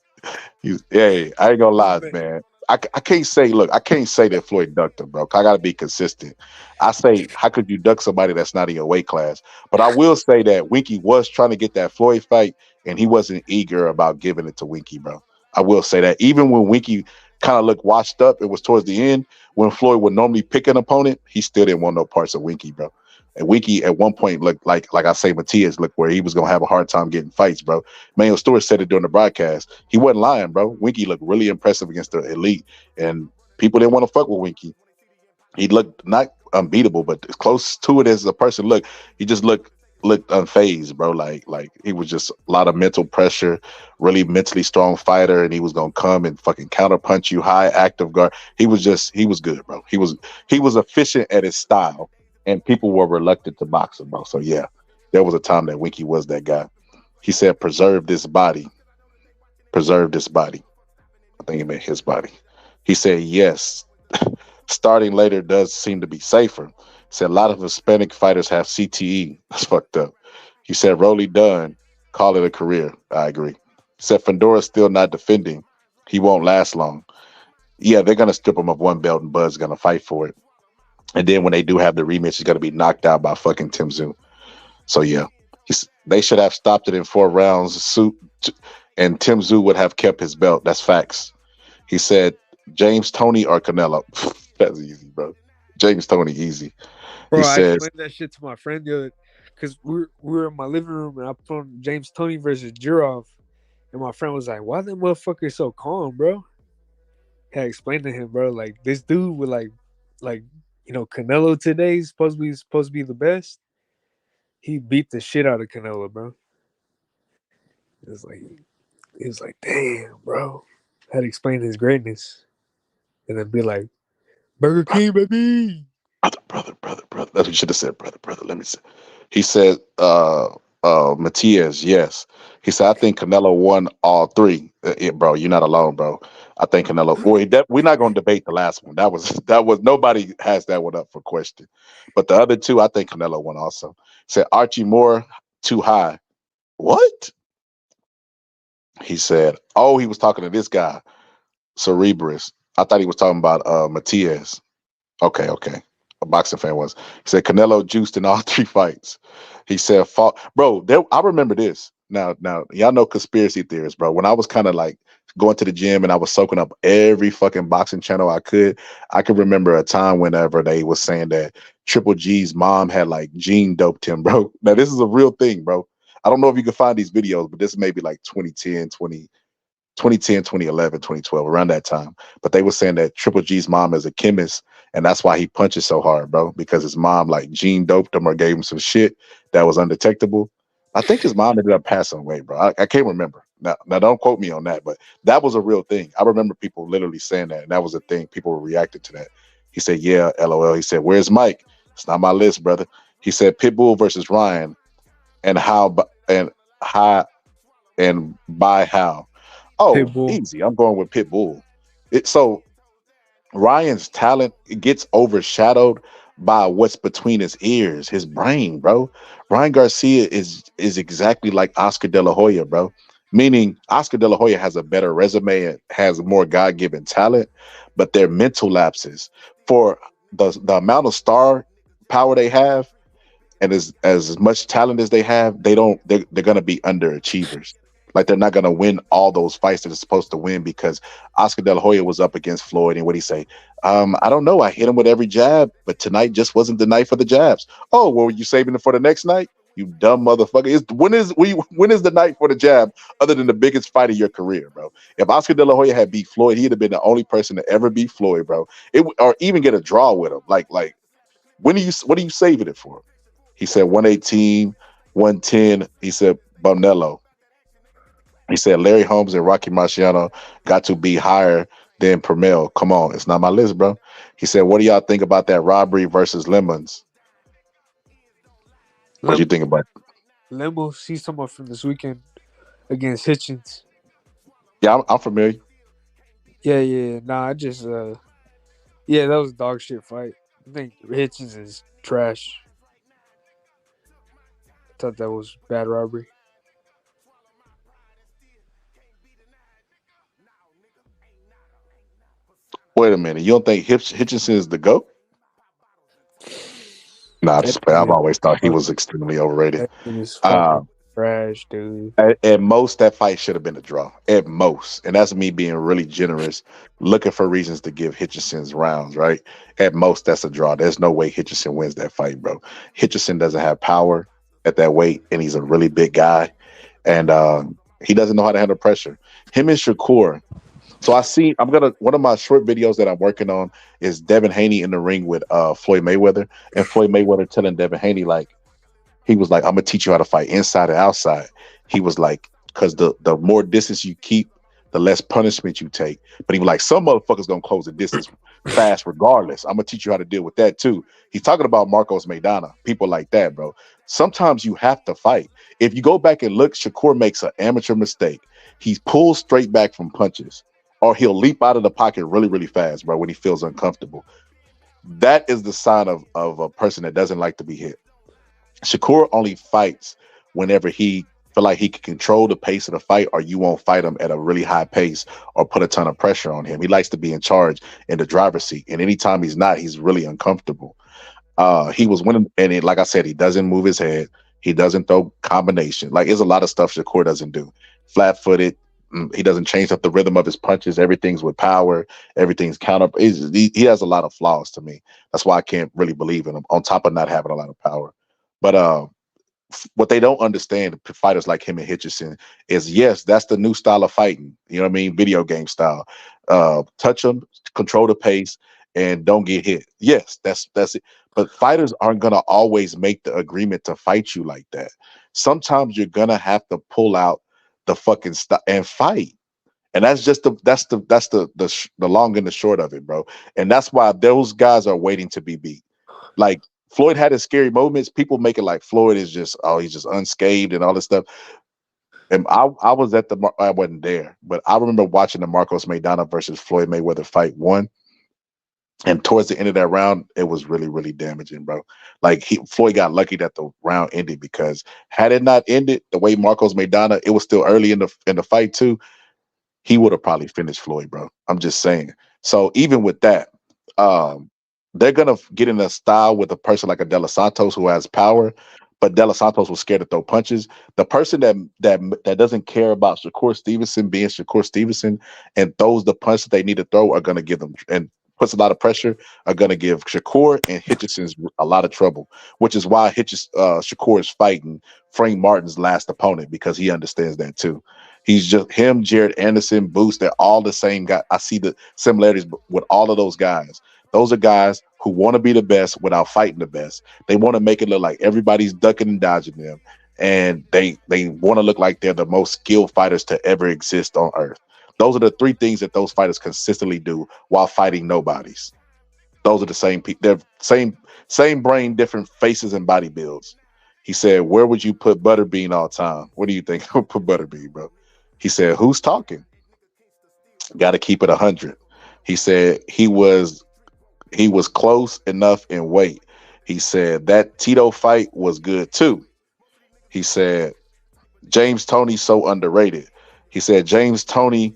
Hey, I ain't gonna lie, man. I can't say that Floyd ducked him, bro. I gotta be consistent. I say, how could you duck somebody that's not in your weight class? But I will say that Winky was trying to get that Floyd fight, and he wasn't eager about giving it to Winky, bro. I will say that. Even when Winky kind of looked washed up, it was towards the end when Floyd would normally pick an opponent, he still didn't want no parts of Winky, bro. And Winky at one point looked like I say Matias looked where he was gonna have a hard time getting fights, bro. Manuel Stewart said it during the broadcast. He wasn't lying, bro. Winky looked really impressive against the elite, and people didn't want to fuck with Winky. He looked not unbeatable, but as close to it as a person looked, he just looked unfazed, bro. Like he was just a lot of mental pressure, really mentally strong fighter, and he was gonna come and fucking counter punch you, high active guard. He was good, bro. He was efficient at his style. And people were reluctant to box him, bro. So yeah, there was a time that Winky was that guy. He said, preserve this body. Preserve this body. I think he meant his body. He said, yes. Starting later does seem to be safer. He said a lot of Hispanic fighters have CTE. That's fucked up. He said, Rolly Dunn, call it a career. I agree. He said Fundora's still not defending. He won't last long. Yeah, they're gonna strip him of one belt and Bud's gonna fight for it. And then when they do have the rematch, he's going to be knocked out by fucking Tim Tszyu. So, yeah, they should have stopped it in 4 rounds, and Tim Tszyu would have kept his belt. That's facts. He said, James Toney or Canelo. That's easy, bro. James Toney, easy. Bro, he I says, explained that shit to my friend the other because we were in my living room and I put on James Toney versus Jirov. And my friend was like, why that motherfucker so calm, bro? I explained to him, bro, like this dude with like Canelo today is supposed to be the best. He beat the shit out of Canelo, bro. It was like, damn, bro. I had to explain his greatness. And then be like, Burger King, baby. Brother. That's what you should have said, brother. Let me say. He said, Matias, yes. He said, I think Canelo won all 3. Bro, you're not alone, bro. I think Canelo. We're not going to debate the last one. That was nobody has that one up for question. But the other 2, I think Canelo won also. He said Archie Moore too high. What? He said, oh, he was talking to this guy, Cerebrus. I thought he was talking about Matias. Okay. A boxing fan was. He said Canelo juiced in all 3 fights. He said, bro, I remember this. Now, y'all know conspiracy theorists, bro. When I was kind of like going to the gym and I was soaking up every fucking boxing channel I could remember a time whenever they was saying that Triple G's mom had like gene doped him, bro. Now, this is a real thing, bro. I don't know if you can find these videos, but this may be like 2010, 2011, 2012, around that time. But they were saying that Triple G's mom is a chemist, and that's why he punches so hard, bro, because his mom like gene doped him or gave him some shit that was undetectable. I think his mom ended up passing away, bro. I can't remember. Now don't quote me on that, but that was a real thing. I remember people literally saying that, and that was a thing. People were reacting to that. He said, yeah, LOL. He said, where's Mike? It's not my list, brother. He said Pitbull versus Ryan, and by how. Oh, Pitbull. Easy. I'm going with Pitbull. So Ryan's talent gets overshadowed by what's between his ears, his brain, bro. Ryan Garcia is exactly like Oscar De La Hoya, bro. Meaning Oscar De La Hoya has a better resume and has more God given talent, but their mental lapses for the amount of star power they have and as much talent as they have, they're gonna be underachievers. Like they're not gonna win all those fights that they're supposed to win because Oscar De La Hoya was up against Floyd, and what he say? I don't know. I hit him with every jab, but tonight just wasn't the night for the jabs. Oh, well, were you saving it for the next night? You dumb motherfucker! When is the night for the jab other than the biggest fight of your career, bro? If Oscar De La Hoya had beat Floyd, he'd have been the only person to ever beat Floyd, bro. Or even get a draw with him. Like what are you saving it for? He said 118, 110. He said Bonello. He said Larry Holmes and Rocky Marciano got to be higher than Permel. Come on, it's not my list, bro. He said, what do y'all think about that robbery versus Lemons? What do you think about it? Lembo, see someone from this weekend against Hitchens. Yeah, I'm familiar. Yeah. Nah, I just yeah, that was a dog shit fight. I think Hitchens is trash. I thought that was bad robbery. Wait a minute. You don't think Hitchinson is the GOAT? Nah, I've always thought he was extremely overrated. That is fucking trash, dude. At most, that fight should have been a draw. At most. And that's me being really generous, looking for reasons to give Hitchison's rounds, right? At most, that's a draw. There's no way Hitchison wins that fight, bro. Hitchison doesn't have power at that weight, and he's a really big guy. And he doesn't know how to handle pressure. Him and Shakur. So one of my short videos that I'm working on is Devin Haney in the ring with Floyd Mayweather, and Floyd Mayweather telling Devin Haney, like, he was like, I'm gonna teach you how to fight inside and outside. He was like, because the more distance you keep, the less punishment you take. But he was like, some motherfuckers gonna close the distance fast regardless. I'm gonna teach you how to deal with that too. He's talking about Marcos Maidana, people like that, bro. Sometimes you have to fight. If you go back and look, Shakur makes an amateur mistake. He pulls straight back from punches, or he'll leap out of the pocket really, really fast, bro, when he feels uncomfortable. That is the sign of a person that doesn't like to be hit. Shakur only fights whenever he feel like he can control the pace of the fight, or you won't fight him at a really high pace or put a ton of pressure on him. He likes to be in charge in the driver's seat, and anytime he's not, he's really uncomfortable. He was winning, and like I said, he doesn't move his head. He doesn't throw combination. Like, there's a lot of stuff Shakur doesn't do. Flat-footed. He doesn't change up the rhythm of his punches. Everything's with power. Everything's counter. He has a lot of flaws to me. That's why I can't really believe in him, on top of not having a lot of power. But what they don't understand, fighters like him and Hitchison, is yes, that's the new style of fighting. You know what I mean? Video game style. Touch them, control the pace, and don't get hit. Yes, that's it. But fighters aren't gonna always make the agreement to fight you like that. Sometimes you're gonna have to pull out the fucking stuff and fight. And that's just the long and the short of it, bro. And that's why those guys are waiting to be beat. Like, Floyd had his scary moments. People make it like Floyd is just, he's just unscathed and all this stuff. And I wasn't there, but I remember watching the Marcos Maidana versus Floyd Mayweather fight one. And towards the end of that round, it was really, really damaging, bro. Like, Floyd got lucky that the round ended, because had it not ended the way Marcos Maidana, it was still early in the fight too, he would have probably finished Floyd, bro. I'm just saying. So even with that, they're gonna get in a style with a person like a De Los Santos who has power, but De Los Santos was scared to throw punches. The person that doesn't care about Shakur Stevenson being Shakur Stevenson and throws the punch that they need to throw are gonna give them, and puts a lot of pressure, are gonna give Shakur and Hitchison's a lot of trouble, which is why Shakur is fighting Frank Martin's last opponent, because he understands that too. He's just him, Jared Anderson, Boost, they're all the same guy. I see the similarities with all of those guys. Those are guys who want to be the best without fighting the best. They want to make it look like everybody's ducking and dodging them, and they want to look like they're the most skilled fighters to ever exist on earth. Those are the three things that those fighters consistently do while fighting nobodies. Those are the same people. They're same brain, different faces and body builds. He said, where would you put Butterbean all time? What do you think? Put Butterbean, bro. He said, who's talking? Got to keep it 100. He said he was close enough in weight. He said that Tito fight was good too. He said James Toney so underrated. He said James Toney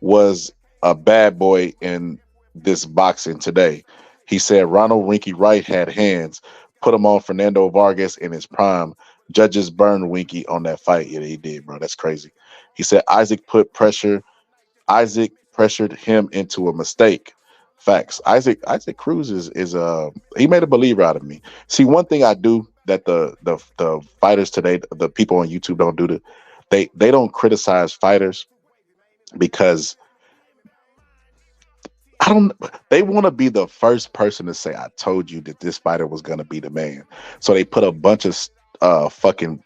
was a bad boy in this boxing today. He said Ronald Winky Wright had hands. Put him on Fernando Vargas in his prime. Judges burned Winky on that fight. Yeah, he did, bro. That's crazy. He said Isaac pressured him into a mistake. Facts. Isaac Cruz is he made a believer out of me. See, one thing I do that the fighters today, the people on YouTube don't do, they don't criticize fighters because they want to be the first person to say, I told you that this fighter was going to be the man. So they put a bunch of fucking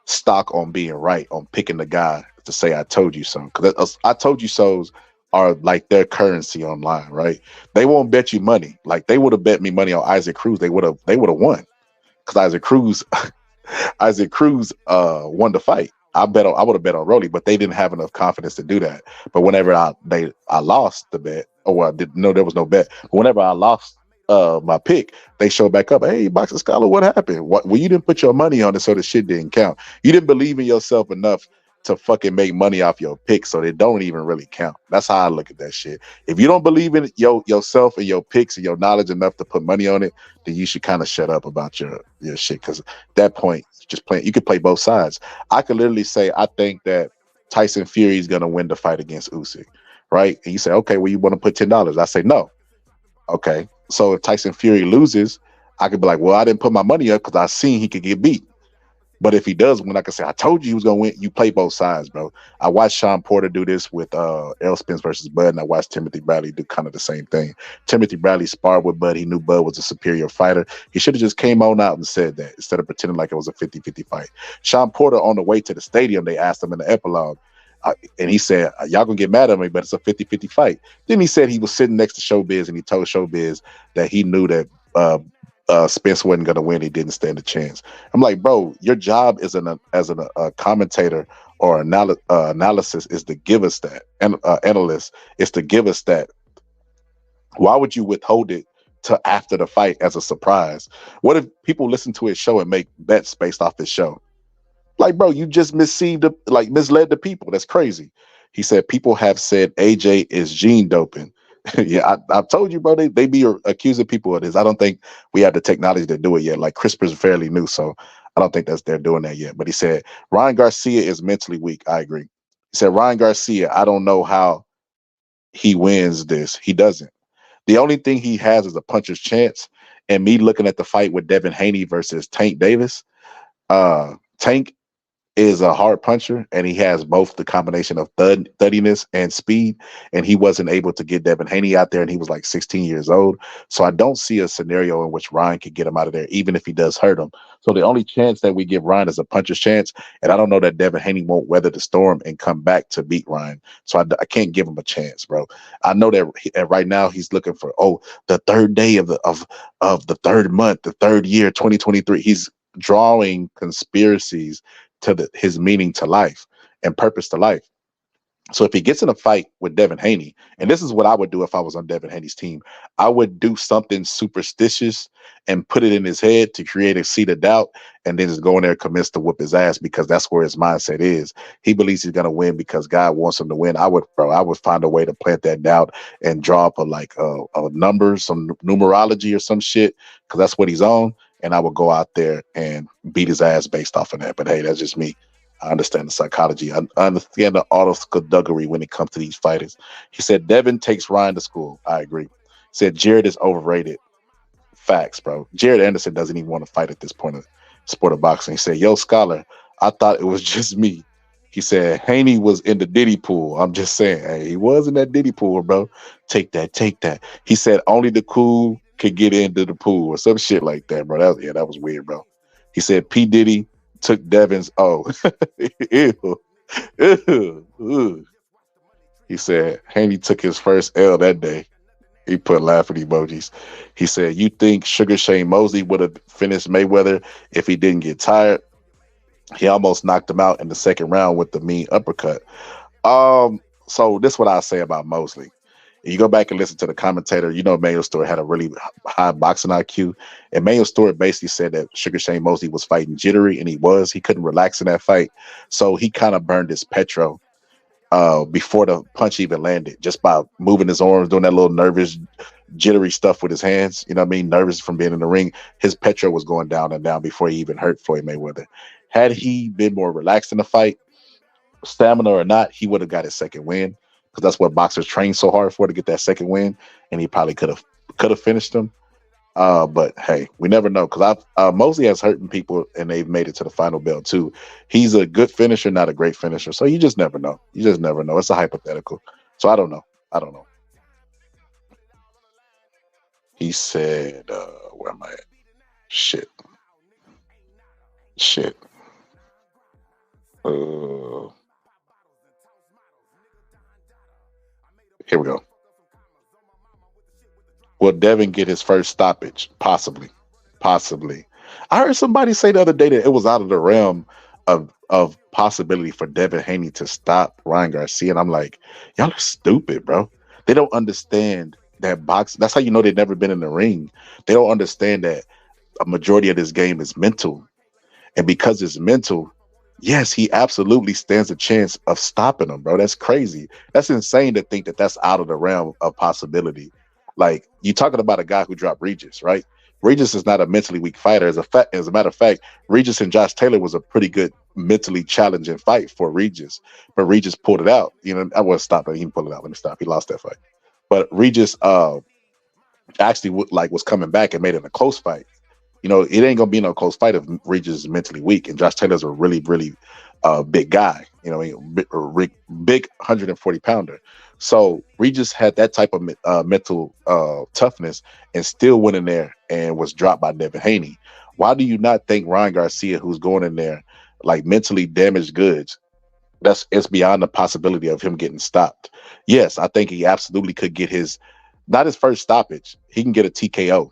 stock on being right, on picking the guy to say, I told you so. Because I told you so's are like their currency online, right? They won't bet you money. Like they would have bet me money on Isaac Cruz. They would have won. Because Isaac Cruz won the fight. I would have bet on Rolly, but they didn't have enough confidence to do that. But whenever I lost the bet, there was no bet. But whenever I lost my pick, they showed back up. Hey, Boxing Scholar, what happened? Well, you didn't put your money on it, so the shit didn't count. You didn't believe in yourself enough to fucking make money off your picks, so they don't even really count. That's how I look at that shit. If you don't believe in yourself and your picks and your knowledge enough to put money on it, then you should kind of shut up about your shit. Because at that point, you could play both sides. I could literally say I think that Tyson Fury is gonna win the fight against Usyk, right? And you say, okay, well, you want to put $10? I say no. Okay, so if Tyson Fury loses, I could be like, well, I didn't put my money up because I seen he could get beat. But if he does win, I can say, I told you he was going to win. You play both sides, bro. I watched Sean Porter do this with Errol Spence versus Bud, and I watched Timothy Bradley do kind of the same thing. Timothy Bradley sparred with Bud. He knew Bud was a superior fighter. He should have just came on out and said that instead of pretending like it was a 50-50 fight. Sean Porter, on the way to the stadium, they asked him in the epilogue, and he said, y'all going to get mad at me, but it's a 50-50 fight. Then he said he was sitting next to Showbiz, and he told Showbiz that he knew that Spence wasn't going to win. He didn't stand a chance. I'm like, bro, your job as a commentator or analysis is to give us that, and analyst is to give us that. Why would you withhold it to after the fight as a surprise? What if people listen to his show and make bets based off his show? Like, bro, you just misled the people. That's crazy. He said people have said AJ is gene doping. Yeah, I've told you, bro, they be accusing people of this. I don't think we have the technology to do it yet. Like CRISPR's fairly new, so I don't think they're doing that yet. But he said Ryan Garcia is mentally weak. I agree. He said Ryan Garcia, I don't know how he wins this. He doesn't. The only thing he has is a puncher's chance. And me looking at the fight with Devin Haney versus Tank Davis, Tank is a hard puncher, and he has both the combination of thuddiness and speed, and he wasn't able to get Devin Haney out there, and he was like 16 years old. So I don't see a scenario in which Ryan could get him out of there, even if he does hurt him. So the only chance that we give Ryan is a puncher's chance, and I don't know that Devin Haney won't weather the storm and come back to beat Ryan. So I can't give him a chance, bro. I know that right now he's looking for, the third day of the third month, the third year, 2023. He's drawing conspiracies to his meaning to life and purpose to life. So if he gets in a fight with Devin Haney, and this is what I would do if I was on Devin Haney's team, I would do something superstitious and put it in his head to create a seed of doubt, and then just go in there and commence to whoop his ass, because that's where his mindset is. He believes he's gonna win because God wants him to win. I would find a way to plant that doubt and draw up a number, some numerology or some shit, because that's what he's on. And I would go out there and beat his ass based off of that. But hey, that's just me. I understand the psychology. I understand the art of skullduggery when it comes to these fighters. He said Devin takes Ryan to school. I agree. He said Jared is overrated. Facts, bro. Jared Anderson doesn't even want to fight at this point of sport of boxing. He said, yo, Scholar, I thought it was just me. He said Haney was in the Diddy pool. I'm just saying, hey, he was in that Diddy pool, bro. Take that. He said only the cool could get into the pool or some shit like that, bro. That was weird, bro. He said P. Diddy took Devin's ew. He said Haney took his first L that day. He put laughing emojis. He said, you think Sugar Shane Mosley would have finished Mayweather if he didn't get tired? He almost knocked him out in the second round with the mean uppercut. So this is what I say about Mosley. You go back and listen to the commentator. You know, Emmanuel Stewart had a really high boxing IQ. Emmanuel Stewart basically said that Sugar Shane Mosley was fighting jittery, and he couldn't relax in that fight. So he kind of burned his petro before the punch even landed, just by moving his arms, doing that little nervous, jittery stuff with his hands. You know what I mean? Nervous from being in the ring. His petro was going down and down before he even hurt Floyd Mayweather. Had he been more relaxed in the fight, stamina or not, he would have got his second win, because that's what boxers train so hard for, to get that second win, and he probably could have finished him. But hey, we never know, because Mosley has hurting people and they've made it to the final bell too. He's a good finisher, not a great finisher. So you just never know. You just never know. It's a hypothetical. So I don't know. He said, where am I at? Shit. Here we go. Will Devin get his first stoppage? Possibly. I heard somebody say the other day that it was out of the realm of possibility for Devin Haney to stop Ryan Garcia, and I'm like, y'all are stupid, bro. They don't understand that boxing. That's how you know they've never been in the ring. They don't understand that a majority of this game is mental, and because it's mental, yes, he absolutely stands a chance of stopping him, bro. That's crazy. That's insane to think that that's out of the realm of possibility. Like, you talking about a guy who dropped Regis, right? Regis is not a mentally weak fighter. As a matter of fact, Regis and Josh Taylor was a pretty good mentally challenging fight for Regis, but Regis pulled it out. You know, I wasn't stopping. He didn't pull it out. Let me stop. He lost that fight. But Regis actually was coming back and made it a close fight. You know, it ain't gonna be no close fight if Regis is mentally weak, and Josh Taylor's a really, really big guy. You know, big 140 pounder. So Regis had that type of mental toughness and still went in there and was dropped by Devin Haney. Why do you not think Ryan Garcia, who's going in there like mentally damaged goods, it's beyond the possibility of him getting stopped? Yes, I think he absolutely could get not his first stoppage. He can get a TKO.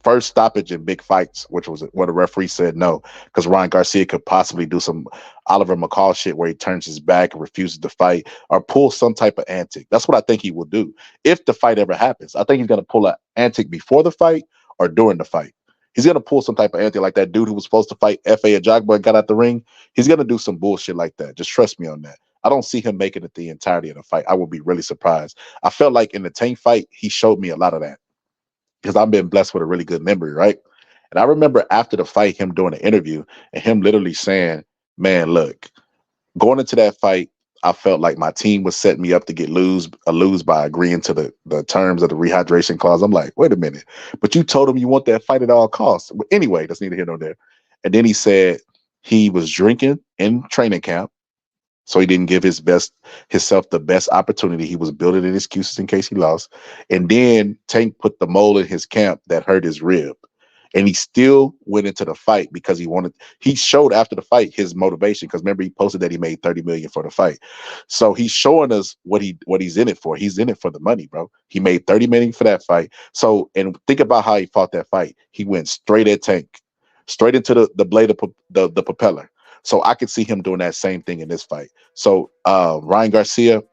First stoppage in big fights, which was what the referee said no, because Ryan Garcia could possibly do some Oliver McCall shit where he turns his back and refuses to fight, or pull some type of antic. That's what I think he will do if the fight ever happens. I think he's going to pull an antic before the fight or during the fight. He's going to pull some type of antic, like that dude who was supposed to fight F.A. Ajagba and got out the ring. He's going to do some bullshit like that. Just trust me on that. I don't see him making it the entirety of the fight. I would be really surprised. I felt like in the Tank fight, he showed me a lot of that, because I've been blessed with a really good memory, right? And I remember after the fight, him doing an interview and him literally saying, man, look, going into that fight, I felt like my team was setting me up to get lose by agreeing to the terms of the rehydration clause. I'm like, wait a minute, but you told him you want that fight at all costs. But anyway, that's neither here nor there. And then he said he was drinking in training camp, so he didn't give himself the best opportunity. He was building in excuses in case he lost. And then Tank put the mole in his camp that hurt his rib. And he still went into the fight because he showed after the fight his motivation. Because remember, he posted that he made $30 million for the fight. So he's showing us what he's in it for. He's in it for the money, bro. He made $30 million for that fight. So, and think about how he fought that fight. He went straight at Tank, straight into the blade of the propeller. So I could see him doing that same thing in this fight. So Ryan Garcia,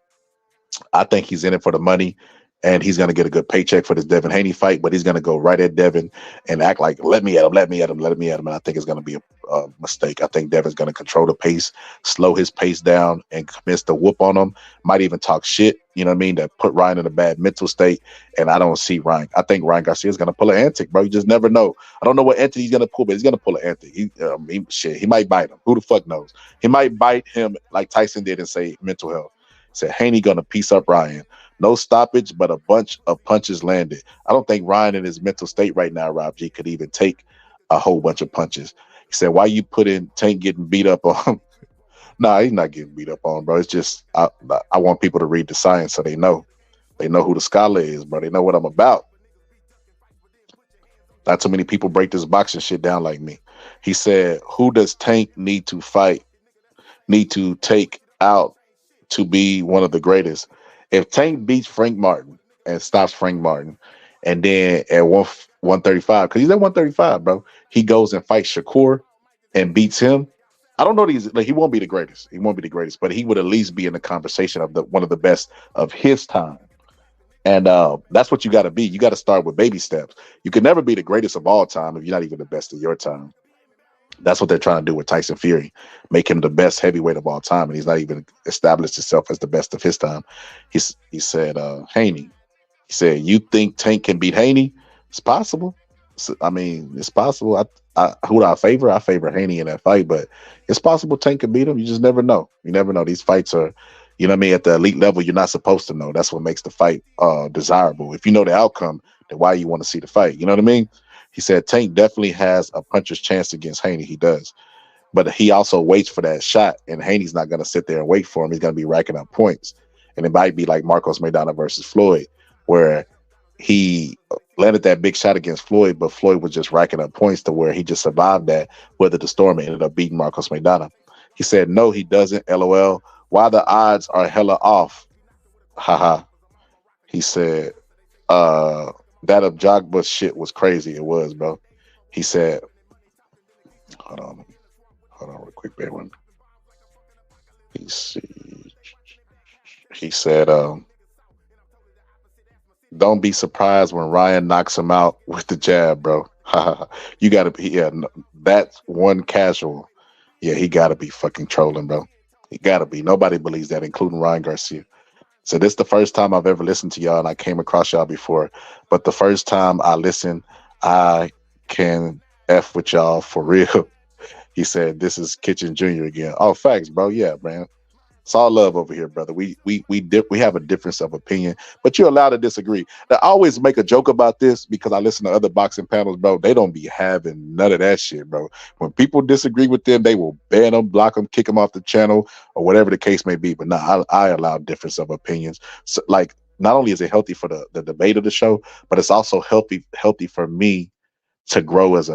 I think he's in it for the money, and he's going to get a good paycheck for this Devin Haney fight, but he's going to go right at Devin and act like, let me at him. And I think it's going to be a mistake. I think Devin's going to control the pace, slow his pace down, and commence to whoop on him. Might even talk shit, you know what I mean, that put Ryan in a bad mental state. And I don't see Ryan. I think Ryan Garcia is going to pull an antic, bro. You just never know. I don't know what antic he's going to pull, but he's going to pull an antic. He might bite him. Who the fuck knows? He might bite him like Tyson did and say mental health. Said Haney going to piece up Ryan. No stoppage, but a bunch of punches landed. I don't think Ryan in his mental state right now, Rob G, could even take a whole bunch of punches. He said, why you put in Tank getting beat up on? Nah, he's not getting beat up on, bro. It's just I want people to read the science so they know. They know who the scholar is, bro. They know what I'm about. Not too many people break this boxing shit down like me. He said, who does Tank need to take out to be one of the greatest? If Tank beats Frank Martin and stops Frank Martin, and then at 135, because he's at 135, bro, he goes and fights Shakur and beats him. I don't know he won't be the greatest. He won't be the greatest, but he would at least be in the conversation of one of the best of his time. And that's what you got to be. You got to start with baby steps. You can never be the greatest of all time if you're not even the best of your time. That's what they're trying to do with Tyson Fury, make him the best heavyweight of all time, and he's not even established himself as the best of his time. He said, Haney. He said, "You think Tank can beat Haney? It's possible. I mean, it's possible. Who do I favor? I favor Haney in that fight, but it's possible Tank can beat him. You just never know. You never know. These fights are, you know what I mean, at the elite level, you're not supposed to know. That's what makes the fight desirable. If you know the outcome, then why you want to see the fight? You know what I mean?" He said Tank definitely has a puncher's chance against Haney. He does. But he also waits for that shot, and Haney's not going to sit there and wait for him. He's going to be racking up points. And it might be like Marcos Maidana versus Floyd, where he landed that big shot against Floyd, but Floyd was just racking up points to where he just survived that, weathered the storm, and ended up beating Marcos Maidana. He said, no, he doesn't, LOL. Why the odds are hella off? Haha. He said, that Objagba shit was crazy. It was, bro. He said, hold on real quick, bear one. He said, don't be surprised when Ryan knocks him out with the jab, bro. You gotta be, yeah, that's one casual. Yeah, he gotta be fucking trolling, bro. He gotta be. Nobody believes that, including Ryan Garcia. So this is the first time I've ever listened to y'all, and I came across y'all before. But the first time I listened, I can F with y'all for real. He said, this is Kitchen Jr. again. Oh, facts, bro. Yeah, man. It's all love over here, brother. We have a difference of opinion, but you're allowed to disagree. Now, I always make a joke about this because I listen to other boxing panels, bro. They don't be having none of that shit, bro. When people disagree with them, they will ban them, block them, kick them off the channel, or whatever the case may be. But no, I allow difference of opinions. So, like, not only is it healthy for the debate of the show, but it's also healthy for me to grow as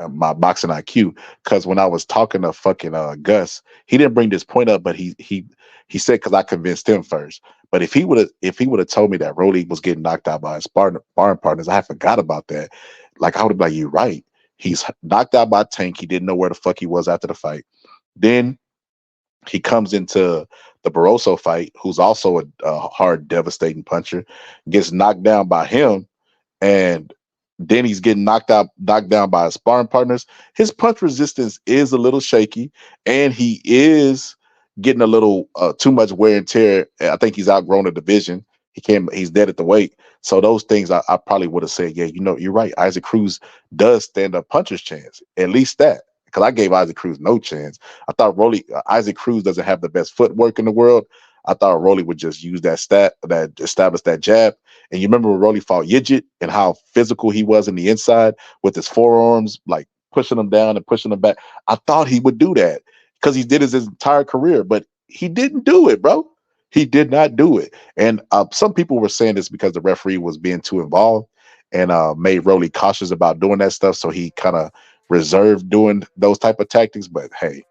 my boxing IQ. Because when I was talking to fucking Gus, he didn't bring this point up, but he said, because I convinced him first. But if he would have told me that Rolly was getting knocked out by his sparring partners, I forgot about that. Like, I would have been like, you're right. He's knocked out by Tank. He didn't know where the fuck he was after the fight. Then he comes into the Barroso fight, who's also a hard, devastating puncher, gets knocked down by him, and then he's getting knocked down by his sparring partners. His punch resistance is a little shaky, and he is getting a little too much wear and tear. I think he's outgrown the division. He's dead at the weight. So those things I probably would have said, yeah, you're right. Isaac Cruz does stand up puncher's chance. At least that. Because I gave Isaac Cruz no chance. I thought Isaac Cruz doesn't have the best footwork in the world. I thought Rolly would just use that establish that jab. And you remember when Rolly fought Yigit and how physical he was in the inside with his forearms, like pushing him down and pushing him back. I thought he would do that because he did his entire career, but he didn't do it, bro. He did not do it. And some people were saying this because the referee was being too involved and made Rolly cautious about doing that stuff. So he kind of reserved doing those type of tactics. But hey,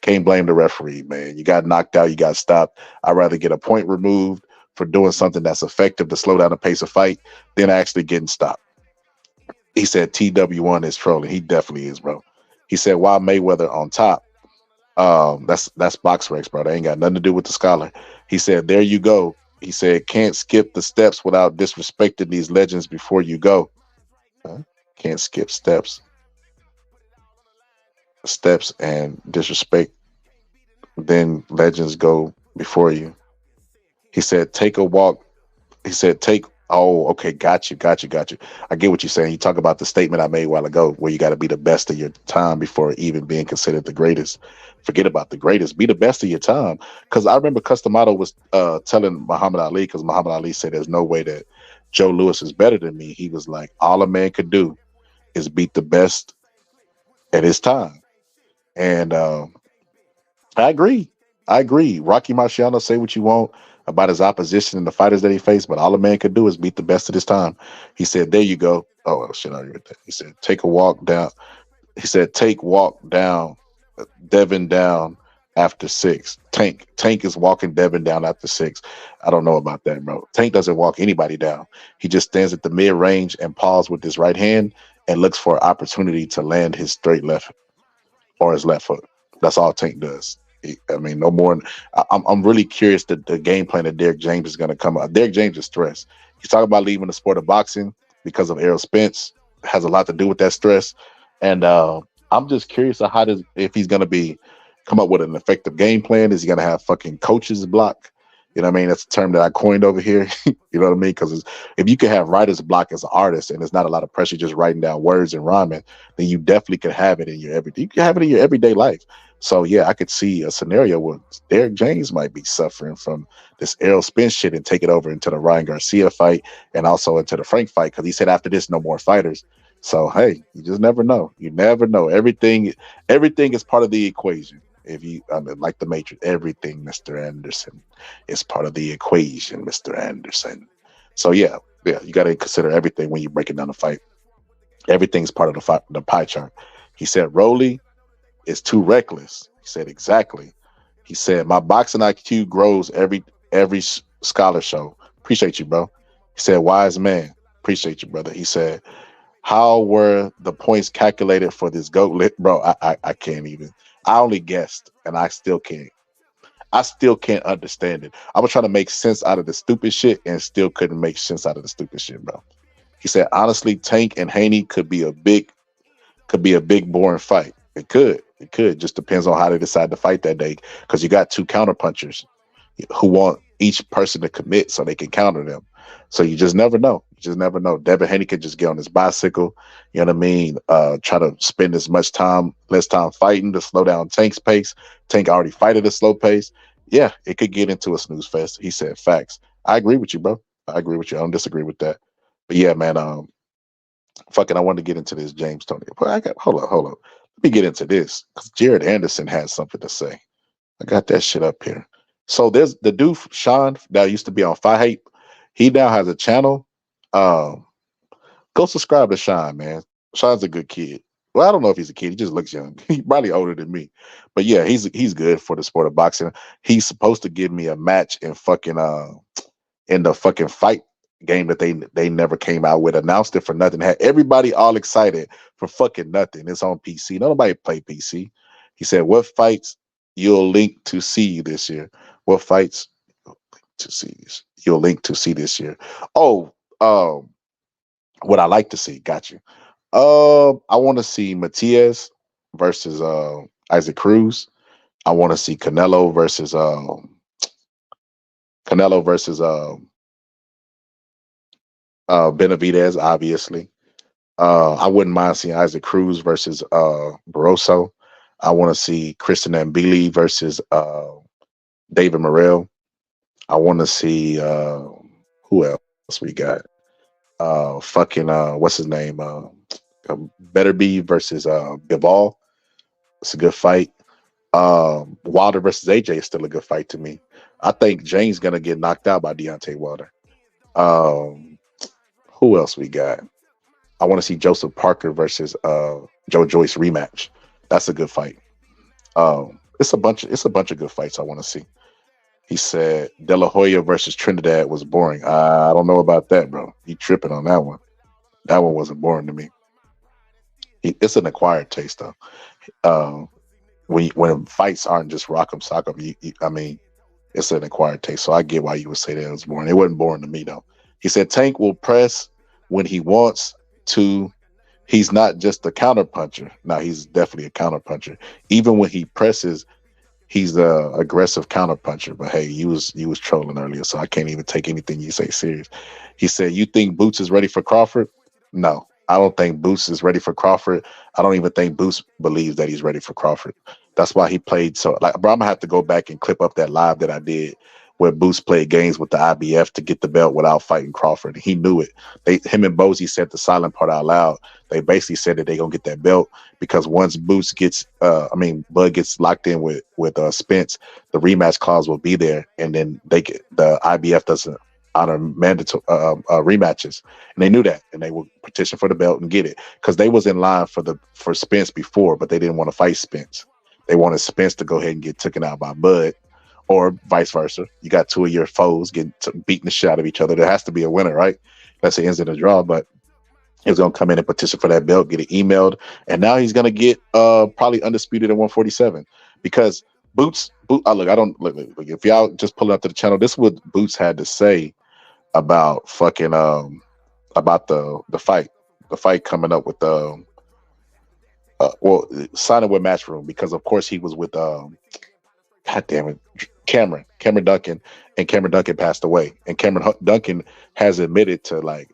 can't blame the referee, man. You got knocked out, you got stopped. I'd rather get a point removed for doing something that's effective to slow down the pace of fight than actually getting stopped. He said TW1 is trolling. He definitely is, bro. He said, why Mayweather on top? That's BoxRex, bro. They ain't got nothing to do with the scholar. He said, there you go. He said, can't skip the steps without disrespecting these legends before you go. Can't skip steps and disrespect, then legends go before you. He said, take a walk. He said, oh, okay, got you. I get what you're saying. You talk about the statement I made a while ago where you got to be the best of your time before even being considered the greatest. Forget about the greatest. Be the best of your time. Because I remember Customato was telling Muhammad Ali, because Muhammad Ali said there's no way that Joe Louis is better than me. He was like, all a man could do is beat the best at his time. And I agree. Rocky Marciano, say what you want about his opposition and the fighters that he faced, but all a man could do is beat the best of his time. He said, there you go. Oh, shit, I read that. He said, take walk down Devin down after 6. Tank is walking Devin down after 6. I don't know about that, bro. Tank doesn't walk anybody down. He just stands at the mid-range and paws with his right hand and looks for an opportunity to land his straight left or his left foot. That's all Tank does. I mean, no more. I'm really curious the game plan that Derek James is going to come out. Derek James is stressed. He's talking about leaving the sport of boxing because of Errol Spence. It has a lot to do with that stress, and I'm just curious of if he's going to come up with an effective game plan. Is he going to have fucking coaches block? You know what I mean? That's a term that I coined over here. You know what I mean? Because if you can have writer's block as an artist and there's not a lot of pressure just writing down words and rhyming, then you definitely could have it in your everyday. You can have it in your everyday life. So yeah, I could see a scenario where Derek James might be suffering from this Errol Spence shit and take it over into the Ryan Garcia fight and also into the Frank fight, because he said after this, no more fighters. So hey, you just never know. You never know. Everything is part of the equation. Like the Matrix, everything, Mr. Anderson, is part of the equation, Mr. Anderson. So yeah, you got to consider everything when you're breaking down the fight. Everything's part of the pie chart. He said Rolly is too reckless. He said exactly. He said my boxing IQ grows every scholar show. Appreciate you, bro. He said wise man. Appreciate you, brother. He said how were the points calculated for this GOAT lit, bro? I can't even. I only guessed, and I still can't. I still can't understand it. I was trying to make sense out of the stupid shit, and still couldn't make sense out of the stupid shit, bro. He said, honestly, Tank and Haney could be a big, boring fight. It could. Just depends on how they decide to fight that day, because you got two counterpunchers who want each person to commit so they can counter them. So you just never know. Devin Haney could just get on his bicycle, you know what I mean? Try to spend less time fighting to slow down Tank's pace. Tank already fight at a slow pace. Yeah, it could get into a snooze fest. He said facts. I agree with you, bro. I agree with you. I don't disagree with that. But yeah, man, I wanted to get into this James Tony. But hold up. Let me get into this, because Jared Anderson has something to say. I got that shit up here. So there's the dude, Sean, that used to be on Fight Hype. He now has a channel. Go subscribe to Sean, man. Sean's a good kid. Well, I don't know if he's a kid. He just looks young. He's probably older than me. But yeah, he's good for the sport of boxing. He's supposed to give me a match in the fucking fight game that they never came out with. Announced it for nothing. Had everybody all excited for fucking nothing. It's on PC. Nobody play PC. He said, what fights you'll link to see this year? What fights you'll link to see this year? Oh, what I like to see. Got you. I want to see Matias versus Isaac Cruz. I want to see Canelo versus Benavidez, obviously. I wouldn't mind seeing Isaac Cruz versus Barroso. I want to see Kristen Ambili versus David Morrell. I want to see who else we got? What's his name? Betterby versus Bivol. It's a good fight. Wilder versus AJ is still a good fight to me. I think Jane's gonna get knocked out by Deontay Wilder. Who else we got? I want to see Joseph Parker versus Joe Joyce rematch. That's a good fight. It's a bunch of good fights I want to see. He said De La Hoya versus Trinidad was boring. I don't know about that, bro. You tripping on that one. That one wasn't boring to me. It's an acquired taste, though. When fights aren't just rock'em sock'em, I mean, it's an acquired taste. So I get why you would say that it was boring. It wasn't boring to me, though. He said Tank will press when he wants to. He's not just a counter puncher. Now, he's definitely a counter puncher. Even when he presses, he's a aggressive counter puncher. But hey, you was trolling earlier, so I can't even take anything you say serious. He said, you think Boots is ready for Crawford? No, I don't think Boots is ready for Crawford. I don't even think Boots believes that he's ready for Crawford. That's why he played so. Like, bro, I'm gonna have to go back and clip up that live that I did where Boots played games with the IBF to get the belt without fighting Crawford. He knew it. Him and Bozy said the silent part out loud. They basically said that they gonna get that belt because once Boots gets, Bud gets locked in with Spence, the rematch clause will be there, and then the IBF doesn't honor mandatory rematches, and they knew that, and they would petition for the belt and get it because they was in line for Spence before, but they didn't want to fight Spence. They wanted Spence to go ahead and get taken out by Bud, or vice versa. You got two of your foes getting beating the shit out of each other. There has to be a winner, right? Unless it ends in a draw, but he's going to come in and petition for that belt, get it emailed, and now he's going to get probably undisputed at 147 because Boots. Look, I don't look. If y'all just pull it up to the channel, this is what Boots had to say about fucking about the fight coming up with signing with Matchroom, because of course he was with God damn it, Cameron Duncan, and Cameron Duncan passed away, and Duncan has admitted to, like,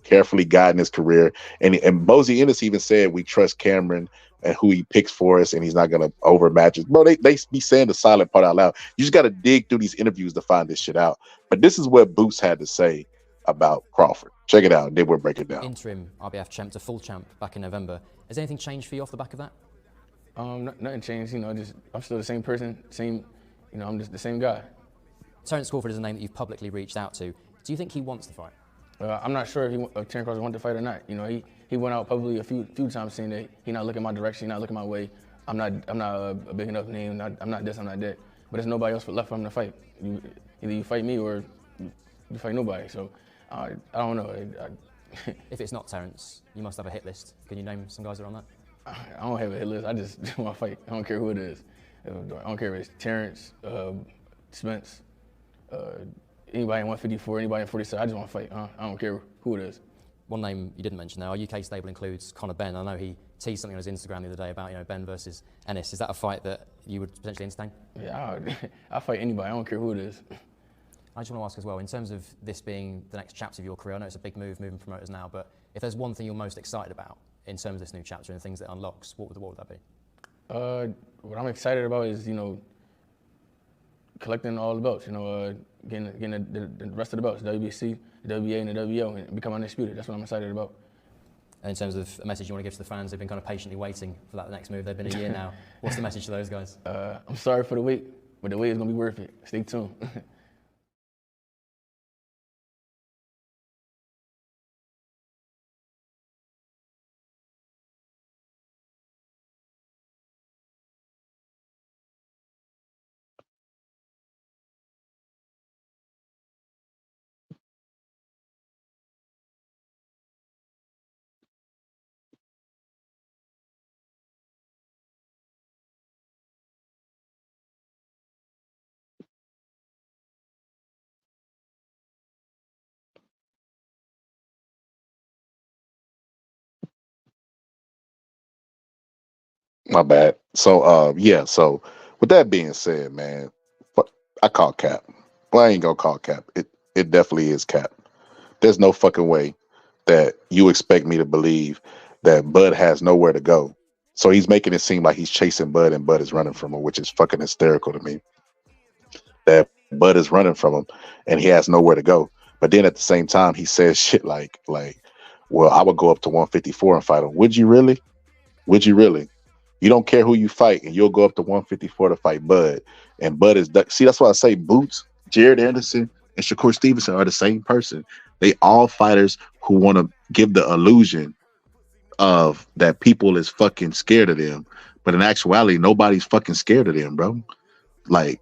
carefully guiding his career, and Mosey Ennis even said we trust Cameron and who he picks for us, and he's not gonna overmatch us. Bro, they be saying the silent part out loud. You just got to dig through these interviews to find this shit out. But this is what Boots had to say about Crawford. Check it out, and then we'll break it down. Interim RBF champ to full champ back in November. Has anything changed for you off the back of that? Nothing changed. Just I'm still the same person. Same. I'm just the same guy. Terence Crawford is a name that you've publicly reached out to. Do you think he wants the fight? I'm not sure if Terence Crawford wants the fight or not. He went out publicly a few times saying that he's not looking my direction, he's not looking my way. I'm not a big enough name. I'm not this, I'm not that. But there's nobody else left for him to fight. Either you fight me or you fight nobody. So I don't know. If it's not Terence, you must have a hit list. Can you name some guys that are on that? I don't have a hit list. I just want to fight. I don't care who it is. I don't care if it's Terence, Spence, anybody in 154, anybody in 47. I just want to fight. I don't care who it is. One name you didn't mention there, our UK stable includes Conor Benn. I know he teased something on his Instagram the other day about Benn versus Ennis. Is that a fight that you would potentially entertain? Yeah, I'll fight anybody. I don't care who it is. I just want to ask as well, in terms of this being the next chapter of your career, I know it's a big move, moving promoters now, but if there's one thing you're most excited about in terms of this new chapter and the things that it unlocks, what would that be? What I'm excited about is, collecting all the belts, getting the rest of the belts, the WBC, the WBA, and the WBO, and become undisputed. That's what I'm excited about. And in terms of a message you want to give to the fans, they've been kind of patiently waiting for that next move. They've been a year now. What's the message to those guys? I'm sorry for the wait, but the wait is going to be worth it. Stay tuned. My bad. So so with that being said, man, I call cap. Well, I ain't gonna call cap. It definitely is cap. There's no fucking way that you expect me to believe that Bud has nowhere to go. So he's making it seem like he's chasing Bud and Bud is running from him, which is fucking hysterical to me. That Bud is running from him and he has nowhere to go. But then at the same time, he says shit like, well, I would go up to 154 and fight him. Would you really? Would you really? You don't care who you fight, and you'll go up to 154 to fight Bud. And Bud is see. That's why I say Boots, Jared Anderson, and Shakur Stevenson are the same person. They all fighters who want to give the illusion of that people is fucking scared of them, but in actuality, nobody's fucking scared of them, bro. Like,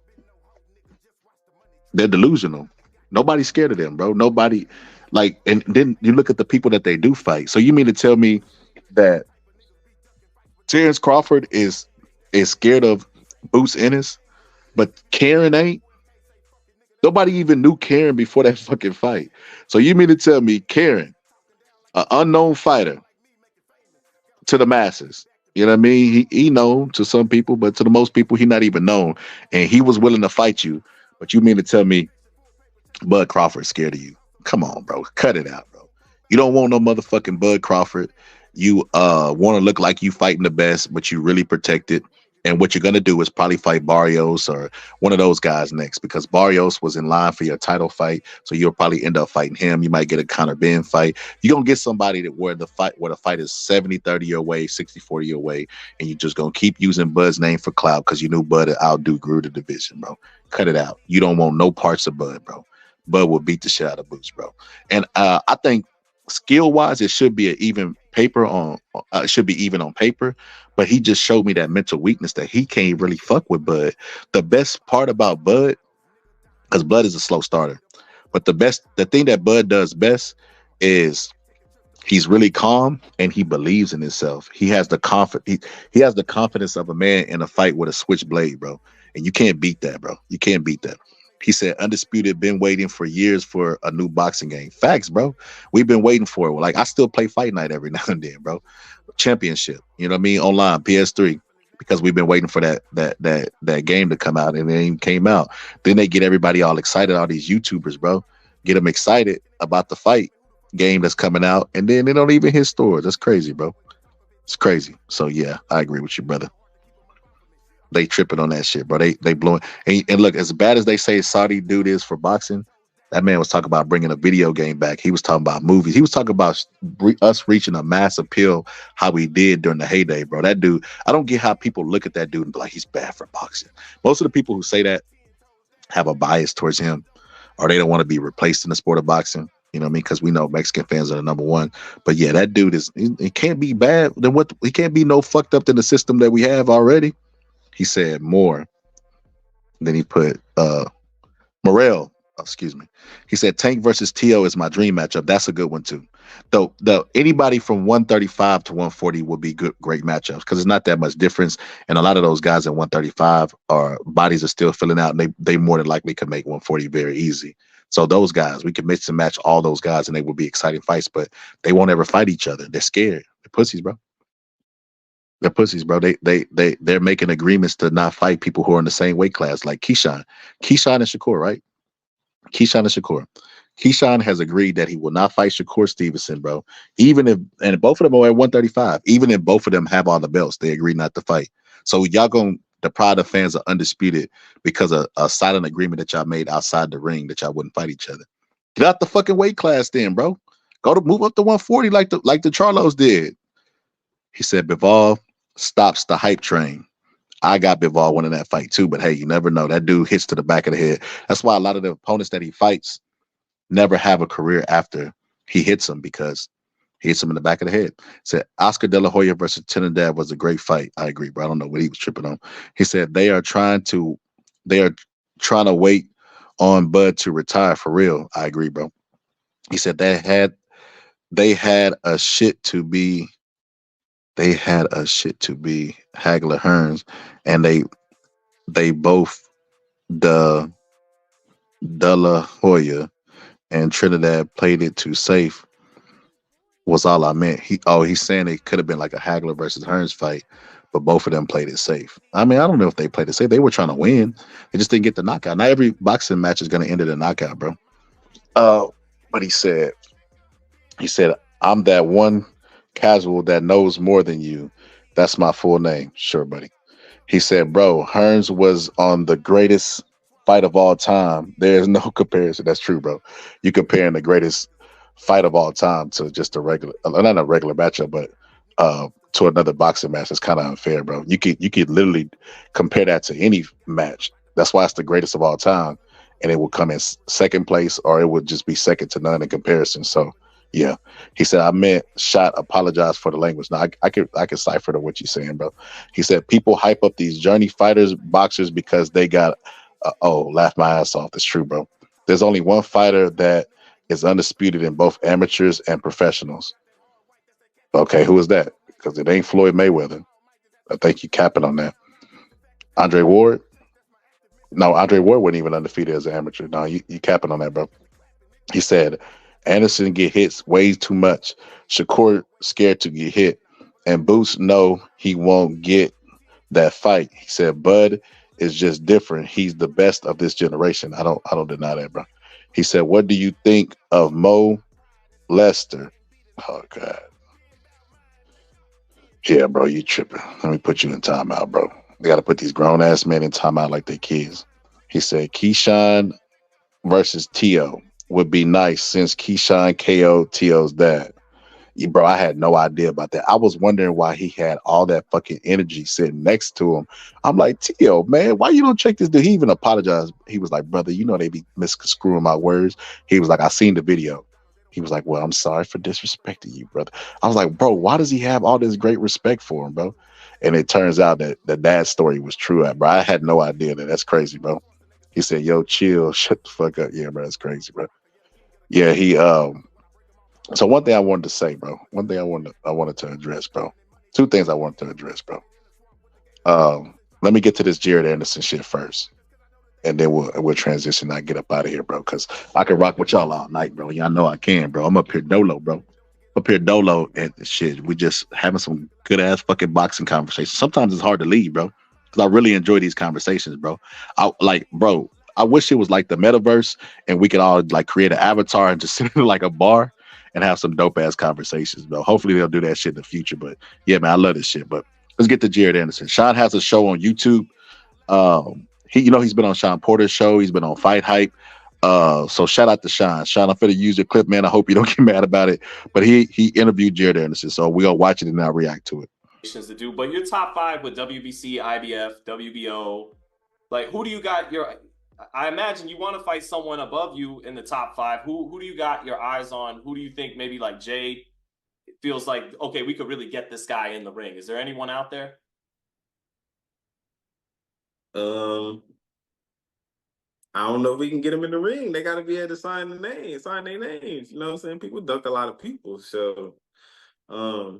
they're delusional. Nobody's scared of them, bro. Nobody, like, and then you look at the people that they do fight. So you mean to tell me that Terence Crawford is scared of Boots Ennis, but Karen ain't? Nobody even knew Karen before that fucking fight. So you mean to tell me Karen, an unknown fighter to the masses, you know what I mean? He known to some people, but to the most people, he not even known. And he was willing to fight you. But you mean to tell me Bud Crawford scared of you? Come on, bro. Cut it out, bro. You don't want no motherfucking Bud Crawford. You want to look like you fighting the best, but you really protected. And what you're going to do is probably fight Barrios or one of those guys next, because Barrios was in line for your title fight. So you'll probably end up fighting him. You might get a Conor Benn fight. You're going to get somebody that where the fight is 70-30 your way, 60-40 your way. And you're just going to keep using Bud's name for clout because you knew Bud would outdo Grew the division, bro. Cut it out. You don't want no parts of Bud, bro. Bud will beat the shit out of Boots, bro. And I think skill-wise, it should be an even paper on. It should be even on paper. But he just showed me that mental weakness that he can't really fuck with Bud. The best part about Bud, because Bud is a slow starter, but the thing that Bud does best is he's really calm and he believes in himself. He has the he has the confidence of a man in a fight with a switchblade, bro. and you can't beat that, bro. You can't beat that. He said, Undisputed been waiting for years for a new boxing game. Facts, bro. We've been waiting for it. Like, I still play Fight Night every now and then, bro. Championship, you know what I mean? Online, PS3, because we've been waiting for that game to come out, and it ain't came out. Then they get everybody all excited, all these YouTubers, bro. Get them excited about the fight game that's coming out, and then they don't even hit stores. That's crazy, bro. It's crazy. So yeah, I agree with you, brother. They tripping on that shit, bro. They blowing. And look, as bad as they say Saudi dude is for boxing, that man was talking about bringing a video game back. He was talking about movies. He was talking about us reaching a mass appeal how we did during the heyday, bro. That dude, I don't get how people look at that dude and be like, he's bad for boxing. Most of the people who say that have a bias towards him, or they don't want to be replaced in the sport of boxing. You know what I mean? Because we know Mexican fans are the number one. But yeah, that dude he can't be bad. Then what? He can't be no fucked up than the system that we have already. He said more. Then he put Morel. Excuse me. He said Tank versus Tio is my dream matchup. That's a good one too. Though anybody from 135 to 140 would be great matchups because it's not that much difference. And a lot of those guys at 135 bodies are still filling out, and they more than likely could make 140 very easy. So those guys, we can mix and match all those guys, and they will be exciting fights. But they won't ever fight each other. They're scared. They're pussies, bro. They're pussies, bro. They're making agreements to not fight people who are in the same weight class, like Keyshawn and Shakur, right? Keyshawn and Shakur. Keyshawn has agreed that he will not fight Shakur Stevenson, bro. And both of them are at 135. Even if both of them have all the belts, they agree not to fight. So y'all gonna deprive the fans of Undisputed because of a silent agreement that y'all made outside the ring that y'all wouldn't fight each other. Get out the fucking weight class then, bro. Move up to 140 like the Charlos did. He said Bivol stops the hype train. I got Bivol winning that fight too, but hey, you never know. That dude hits to the back of the head. That's why a lot of the opponents that he fights never have a career after he hits them, because he hits him in the back of the head. Said Oscar De La Hoya versus Trinidad was a great fight. I agree, bro. I don't know what he was tripping on. He said they are trying to wait on Bud to retire for real. I agree, bro. He said they had a shit to be Hagler Hearns, and they both De La Hoya and Trinidad played it too safe was all I meant. He's saying it could have been like a Hagler versus Hearns fight, but both of them played it safe. I mean, I don't know if they played it safe. They were trying to win. They just didn't get the knockout. Not every boxing match is going to end in a knockout, bro. But he said, I'm that one casual that knows more than you. That's my full name. Sure, buddy. He said, bro, Hearns was on the greatest fight of all time. There's no comparison. That's true, bro. You comparing the greatest fight of all time to just a regular, not a regular matchup, but to another boxing match. It's kind of unfair, bro. You could literally compare that to any match. That's why it's the greatest of all time, and it will come in second place, or it would just be second to none in comparison. So yeah, he said, I meant shot, apologize for the language. Now I could cipher to what you're saying, bro. He said people hype up these journey fighters, boxers, because they got laugh my ass off. That's true, bro. There's only one fighter that is undisputed in both amateurs and professionals. Okay, who is that? Because it ain't Floyd Mayweather. I think you capping on that. Andre Ward? No, Andre Ward wasn't even undefeated as an amateur. No, you capping on that, bro. He said Anderson get hits way too much. Shakur scared to get hit. And Boots know he won't get that fight. He said Bud is just different. He's the best of this generation. I don't deny that, bro. He said, what do you think of Mo Lester? Oh, God. Yeah, bro, you tripping. Let me put you in timeout, bro. They got to put these grown-ass men in timeout like they kids. He said Keyshawn versus Tio would be nice since Keyshawn KO'd Tio's dad. Bro, I had no idea about that. I was wondering why he had all that fucking energy sitting next to him. I'm like, Tio, man, why you don't check this dude? He even apologized. He was like, brother, you know they be misconstruing my words. He was like, I seen the video. He was like, well, I'm sorry for disrespecting you, brother. I was like, bro, why does he have all this great respect for him, bro? And it turns out that the dad's story was true, bro. I had no idea that. That's crazy, bro. He said, yo, chill, shut the fuck up. Yeah, bro, that's crazy, bro. Yeah, he so one thing I wanted to say, bro. I wanted to address, bro. Two things I wanted to address, bro. let me get to this Jared Anderson shit first, and then we'll transition. I get up out of here, bro, because I can rock with y'all all night, bro. Y'all know I can, bro. I'm up here dolo, bro. Up here dolo and shit. We just having some good ass fucking boxing conversations. Sometimes it's hard to leave, bro, because I really enjoy these conversations, bro. Bro. I wish it was like the metaverse, and we could all like create an avatar and just sit in like a bar and have some dope ass conversations, bro. Hopefully they'll do that shit in the future. But yeah, man, I love this shit. But let's get to Jared Anderson. Sean has a show on YouTube. He's been on Sean Porter's show. He's been on Fight Hype. So shout out to Sean. Sean, I'm finna use your clip, man. I hope you don't get mad about it. But he interviewed Jared Anderson, so we'll watch it and I'll react to it. To do, but you're top 5 with WBC, IBF, WBO. Like, who do you got I imagine you want to fight someone above you in the top 5. Who do you got your eyes on? Who do you think maybe like Jade feels like, okay, we could really get this guy in the ring? Is there anyone out there? I don't know if we can get them in the ring. They got to be able to sign their names. You know what I'm saying? People duck a lot of people, so I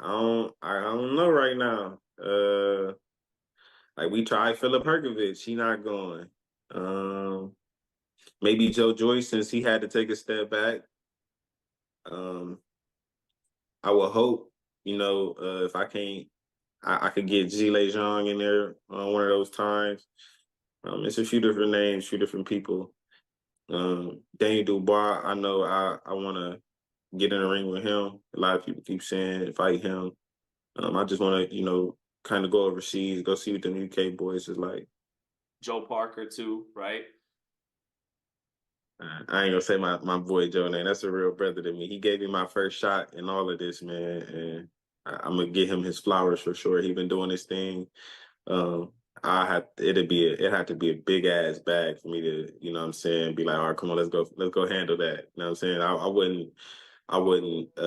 don't know right now. Like we tried Philip Herkovich, he not going. Maybe Joe Joyce, since he had to take a step back. I would hope, if I can't, I could get Zhile Zhang in there one of those times. It's a few different names, few different people. Daniel Dubois, I know I want to get in the ring with him. A lot of people keep saying fight him. I just want to, kind of go overseas, go see what the UK boys is like. Joe Parker too, right? I ain't gonna say my boy Joe name. That's a real brother to me. He gave me my first shot in all of this, man, and I'm gonna get him his flowers for sure. He been doing his thing. It had to be a big ass bag for me to, be like, all right, come on, let's go handle that. You know what I'm saying? I wouldn't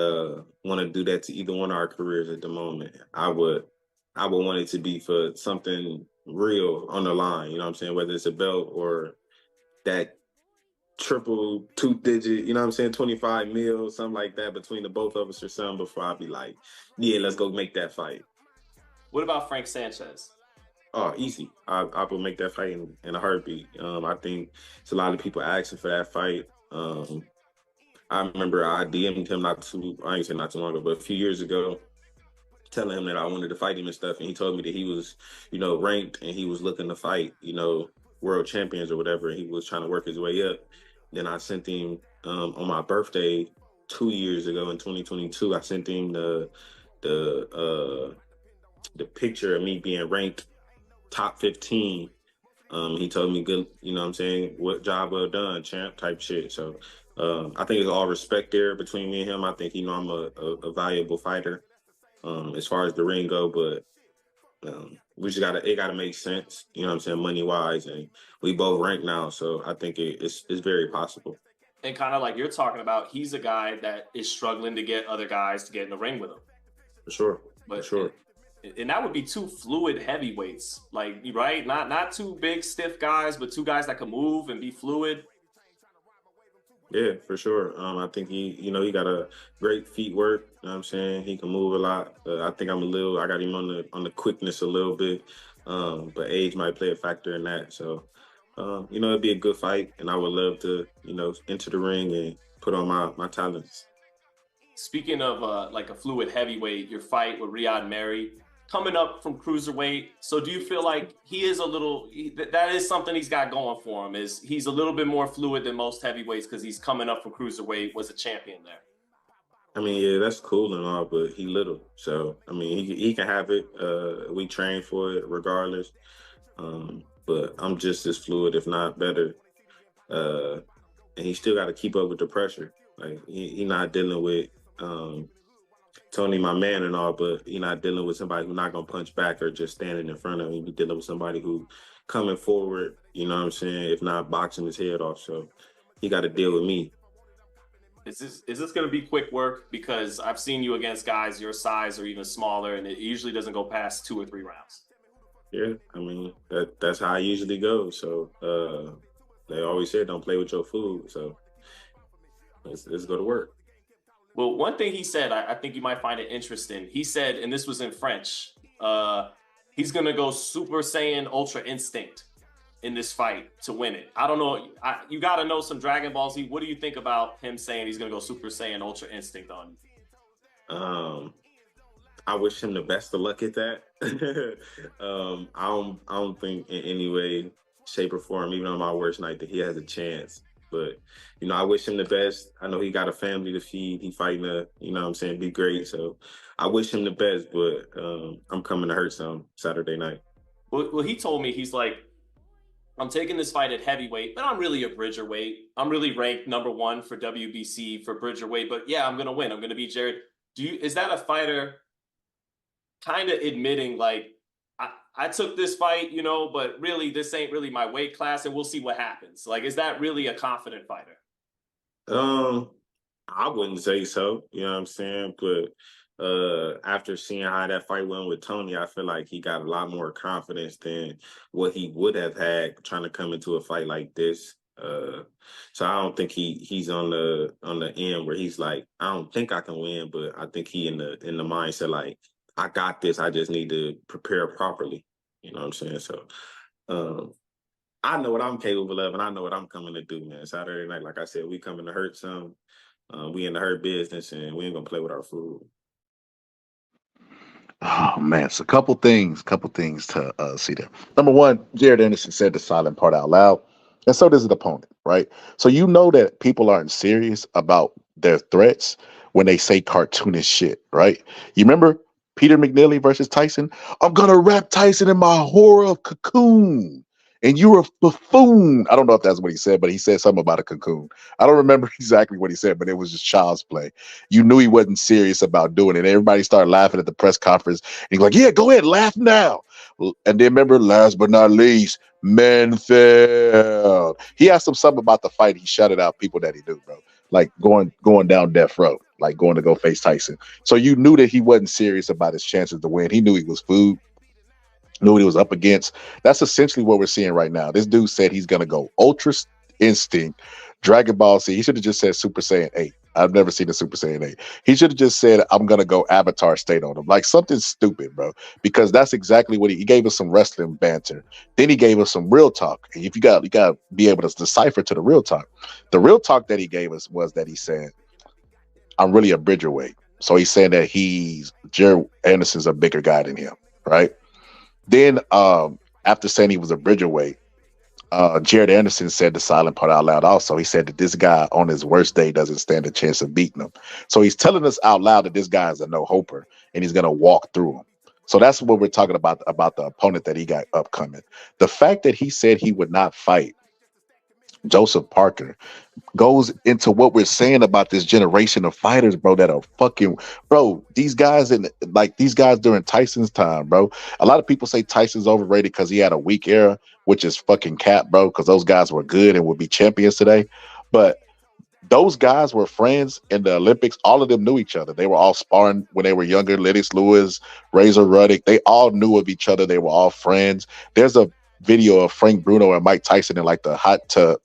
want to do that to either one of our careers at the moment. I would want it to be for something real on the line, you know what I'm saying? Whether it's a belt or that triple 2-digit, 25 mil, something like that between the both of us or something before I'd be like, yeah, let's go make that fight. What about Frank Sanchez? Oh, easy. I would make that fight in a heartbeat. I think it's a lot of people asking for that fight. I remember I DM'd him not too long ago, but a few years ago, telling him that I wanted to fight him and stuff, and he told me that he was, ranked and he was looking to fight, world champions or whatever, and he was trying to work his way up. Then I sent him on my birthday 2 years ago in 2022. I sent him the picture of me being ranked top 15. He told me good, what job well done, champ type shit. So I think it's all respect there between me and him. I think I'm a valuable fighter. As far as the ring go, but we just it gotta make sense, money wise, and we both rank now, so I think it's very possible. And kind of like you're talking about, he's a guy that is struggling to get other guys to get in the ring with him. For sure. And that would be 2 fluid heavyweights, like, right? Not 2 big stiff guys, but 2 guys that can move and be fluid. Yeah, for sure. I think he got a great feet work. You know what I'm saying? He can move a lot. I think I got him on the quickness a little bit. But age might play a factor in that. So, it'd be a good fight, and I would love to, enter the ring and put on my talents. Speaking of like a fluid heavyweight, your fight with Riyad Mary, coming up from cruiserweight. So do you feel like he is that is something he's got going for him, is he's a little bit more fluid than most heavyweights because he's coming up from cruiserweight, was a champion there? I mean, yeah, that's cool and all, but he little. So, I mean, he can have it. We train for it regardless. But I'm just as fluid, if not better. And he still got to keep up with the pressure. Like, he not dealing with Tony, my man and all, but he not dealing with somebody who's not going to punch back or just standing in front of him. He dealing with somebody who coming forward, you know what I'm saying, if not boxing his head off. So he got to deal with me. Is this going to be quick work? Because I've seen you against guys your size or even smaller, and it usually doesn't go past 2 or 3 rounds. Yeah, I mean, that's how I usually go. So they always say don't play with your food. So let's go to work. Well, one thing he said, I think you might find it interesting. He said, and this was in French, he's gonna go Super Saiyan Ultra Instinct in this fight to win it. I don't know. You got to know some Dragon Ball Z. What do you think about him saying he's gonna go Super Saiyan Ultra Instinct on you? I wish him the best of luck at that. I don't think in any way, shape, or form, even on my worst night, that he has a chance. But I wish him the best. I know he got a family to feed. He fighting to, what I'm saying, be great. So I wish him the best. But I'm coming to hurt some Saturday night. Well, he told me, he's like, I'm taking this fight at heavyweight, but I'm really a bridgerweight. I'm really ranked #1 for WBC for bridgerweight. But yeah, I'm gonna win. I'm gonna beat Jared. Is that a fighter kind of admitting, like, I took this fight, but really this ain't really my weight class, and we'll see what happens? Like, is that really a confident fighter? I wouldn't say so, you know what I'm saying? But after seeing how that fight went with Tony, I feel like he got a lot more confidence than what he would have had trying to come into a fight like this. So I don't think he's on the end where he's like, I don't think I can win, but I think he in the mindset like, I got this. I just need to prepare properly. You know what I'm saying? So I know what I'm capable of, and I know what I'm coming to do, man. Saturday night, like I said, we coming to hurt some. We in the hurt business, and we ain't gonna play with our food. Oh man, so couple things to see there. Number one, Jared Anderson said the silent part out loud, and so does the opponent, right? So you know that people aren't serious about their threats when they say cartoonish shit, right? You remember Peter McNeely versus Tyson? I'm gonna wrap Tyson in my horror cocoon, and you're a buffoon. I don't know if that's what he said, but he said something about a cocoon. I don't remember exactly what he said, but it was just child's play. You knew he wasn't serious about doing it. Everybody started laughing at the press conference. And he's like, yeah, go ahead, laugh now. And then remember, last but not least, Menfield. He asked him something about the fight. He shouted out people that he knew, bro. Like going down death row, like going to go face Tyson. So you knew that he wasn't serious about his chances to win. He knew he was food. Knew what he was up against. That's essentially what we're seeing right now. This dude said he's gonna go Ultra Instinct, Dragon Ball Z. He should have just said Super Saiyan 8. I've never seen a Super Saiyan 8. He should have just said, I'm gonna go Avatar State on him. Like something stupid, bro. Because that's exactly what he gave us, some wrestling banter. Then he gave us some real talk. And if you gotta be able to decipher to the real talk. The real talk that he gave us was that he said, I'm really a bridgerweight. So he's saying that Jared Anderson's a bigger guy than him, right? Then after saying he was a bridgerweight, Jared Anderson said the silent part out loud also. He said that this guy on his worst day doesn't stand a chance of beating him. So he's telling us out loud that this guy is a no-hoper and he's going to walk through him. So that's what we're talking about the opponent that he got upcoming. The fact that he said he would not fight Joseph Parker goes into what we're saying about this generation of fighters, bro, that are fucking, bro, these guys during Tyson's time, bro. A lot of people say Tyson's overrated because he had a weak era, which is fucking cap, bro, because those guys were good and would be champions today. But those guys were friends in the Olympics. All of them knew each other. They were all sparring when they were younger. Lennox Lewis, Razor Ruddock, they all knew of each other. They were all friends. There's a video of Frank Bruno and Mike Tyson in like the hot tub.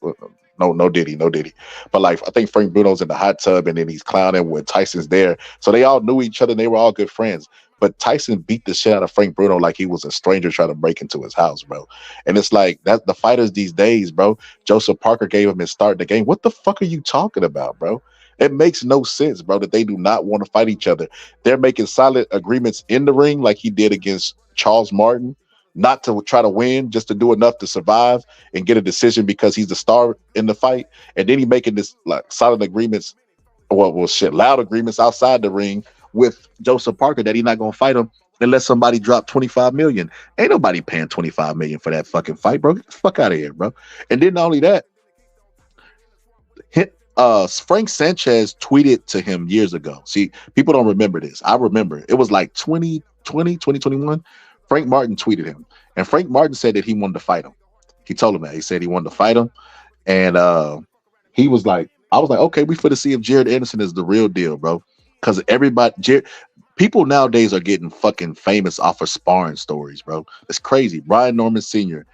No Diddy. But like, I think Frank Bruno's in the hot tub and then he's clowning when Tyson's there. So they all knew each other and they were all good friends. But Tyson beat the shit out of Frank Bruno like he was a stranger trying to break into his house, bro. And it's like, that the fighters these days, bro. Joseph Parker gave him his start in the game. What the fuck are you talking about, bro? It makes no sense, bro, that they do not want to fight each other. They're making solid agreements in the ring like he did against Charles Martin, not to try to win, just to do enough to survive and get a decision because he's the star in the fight. And then he making this like solid agreements, loud agreements outside the ring with Joseph Parker that he's not gonna fight him unless somebody drop 25 million. Ain't nobody paying 25 million for that fucking fight, bro. Get the fuck out of here, bro. And then not only that, Frank Sanchez tweeted to him years ago. See, people don't remember this. I remember. It was like 2021. Frank Martin tweeted him, and Frank Martin said that he wanted to fight him. He told him that. He said he wanted to fight him, and he was like, I was like, okay, we finna see if Jared Anderson is the real deal, bro. Because people nowadays are getting fucking famous off of sparring stories, bro. It's crazy. Brian Norman Sr.,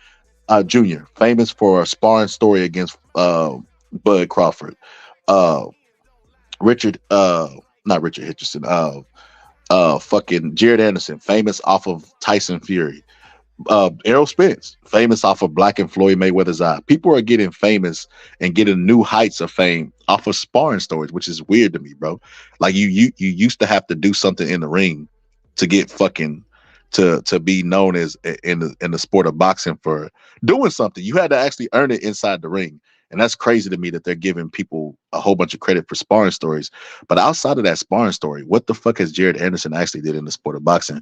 Jr., famous for a sparring story against Bud Crawford. Not Richard Hitcherson. Fucking Jared Anderson, famous off of Tyson Fury. Errol Spence, famous off of Black and Floyd Mayweather's eye. People are getting famous and getting new heights of fame off of sparring stories, which is weird to me, bro. Like you used to have to do something in the ring to get fucking to be known as in the sport of boxing for doing something. You had to actually earn it inside the ring. And that's crazy to me that they're giving people a whole bunch of credit for sparring stories. But outside of that sparring story, what the fuck has Jared Anderson actually did in the sport of boxing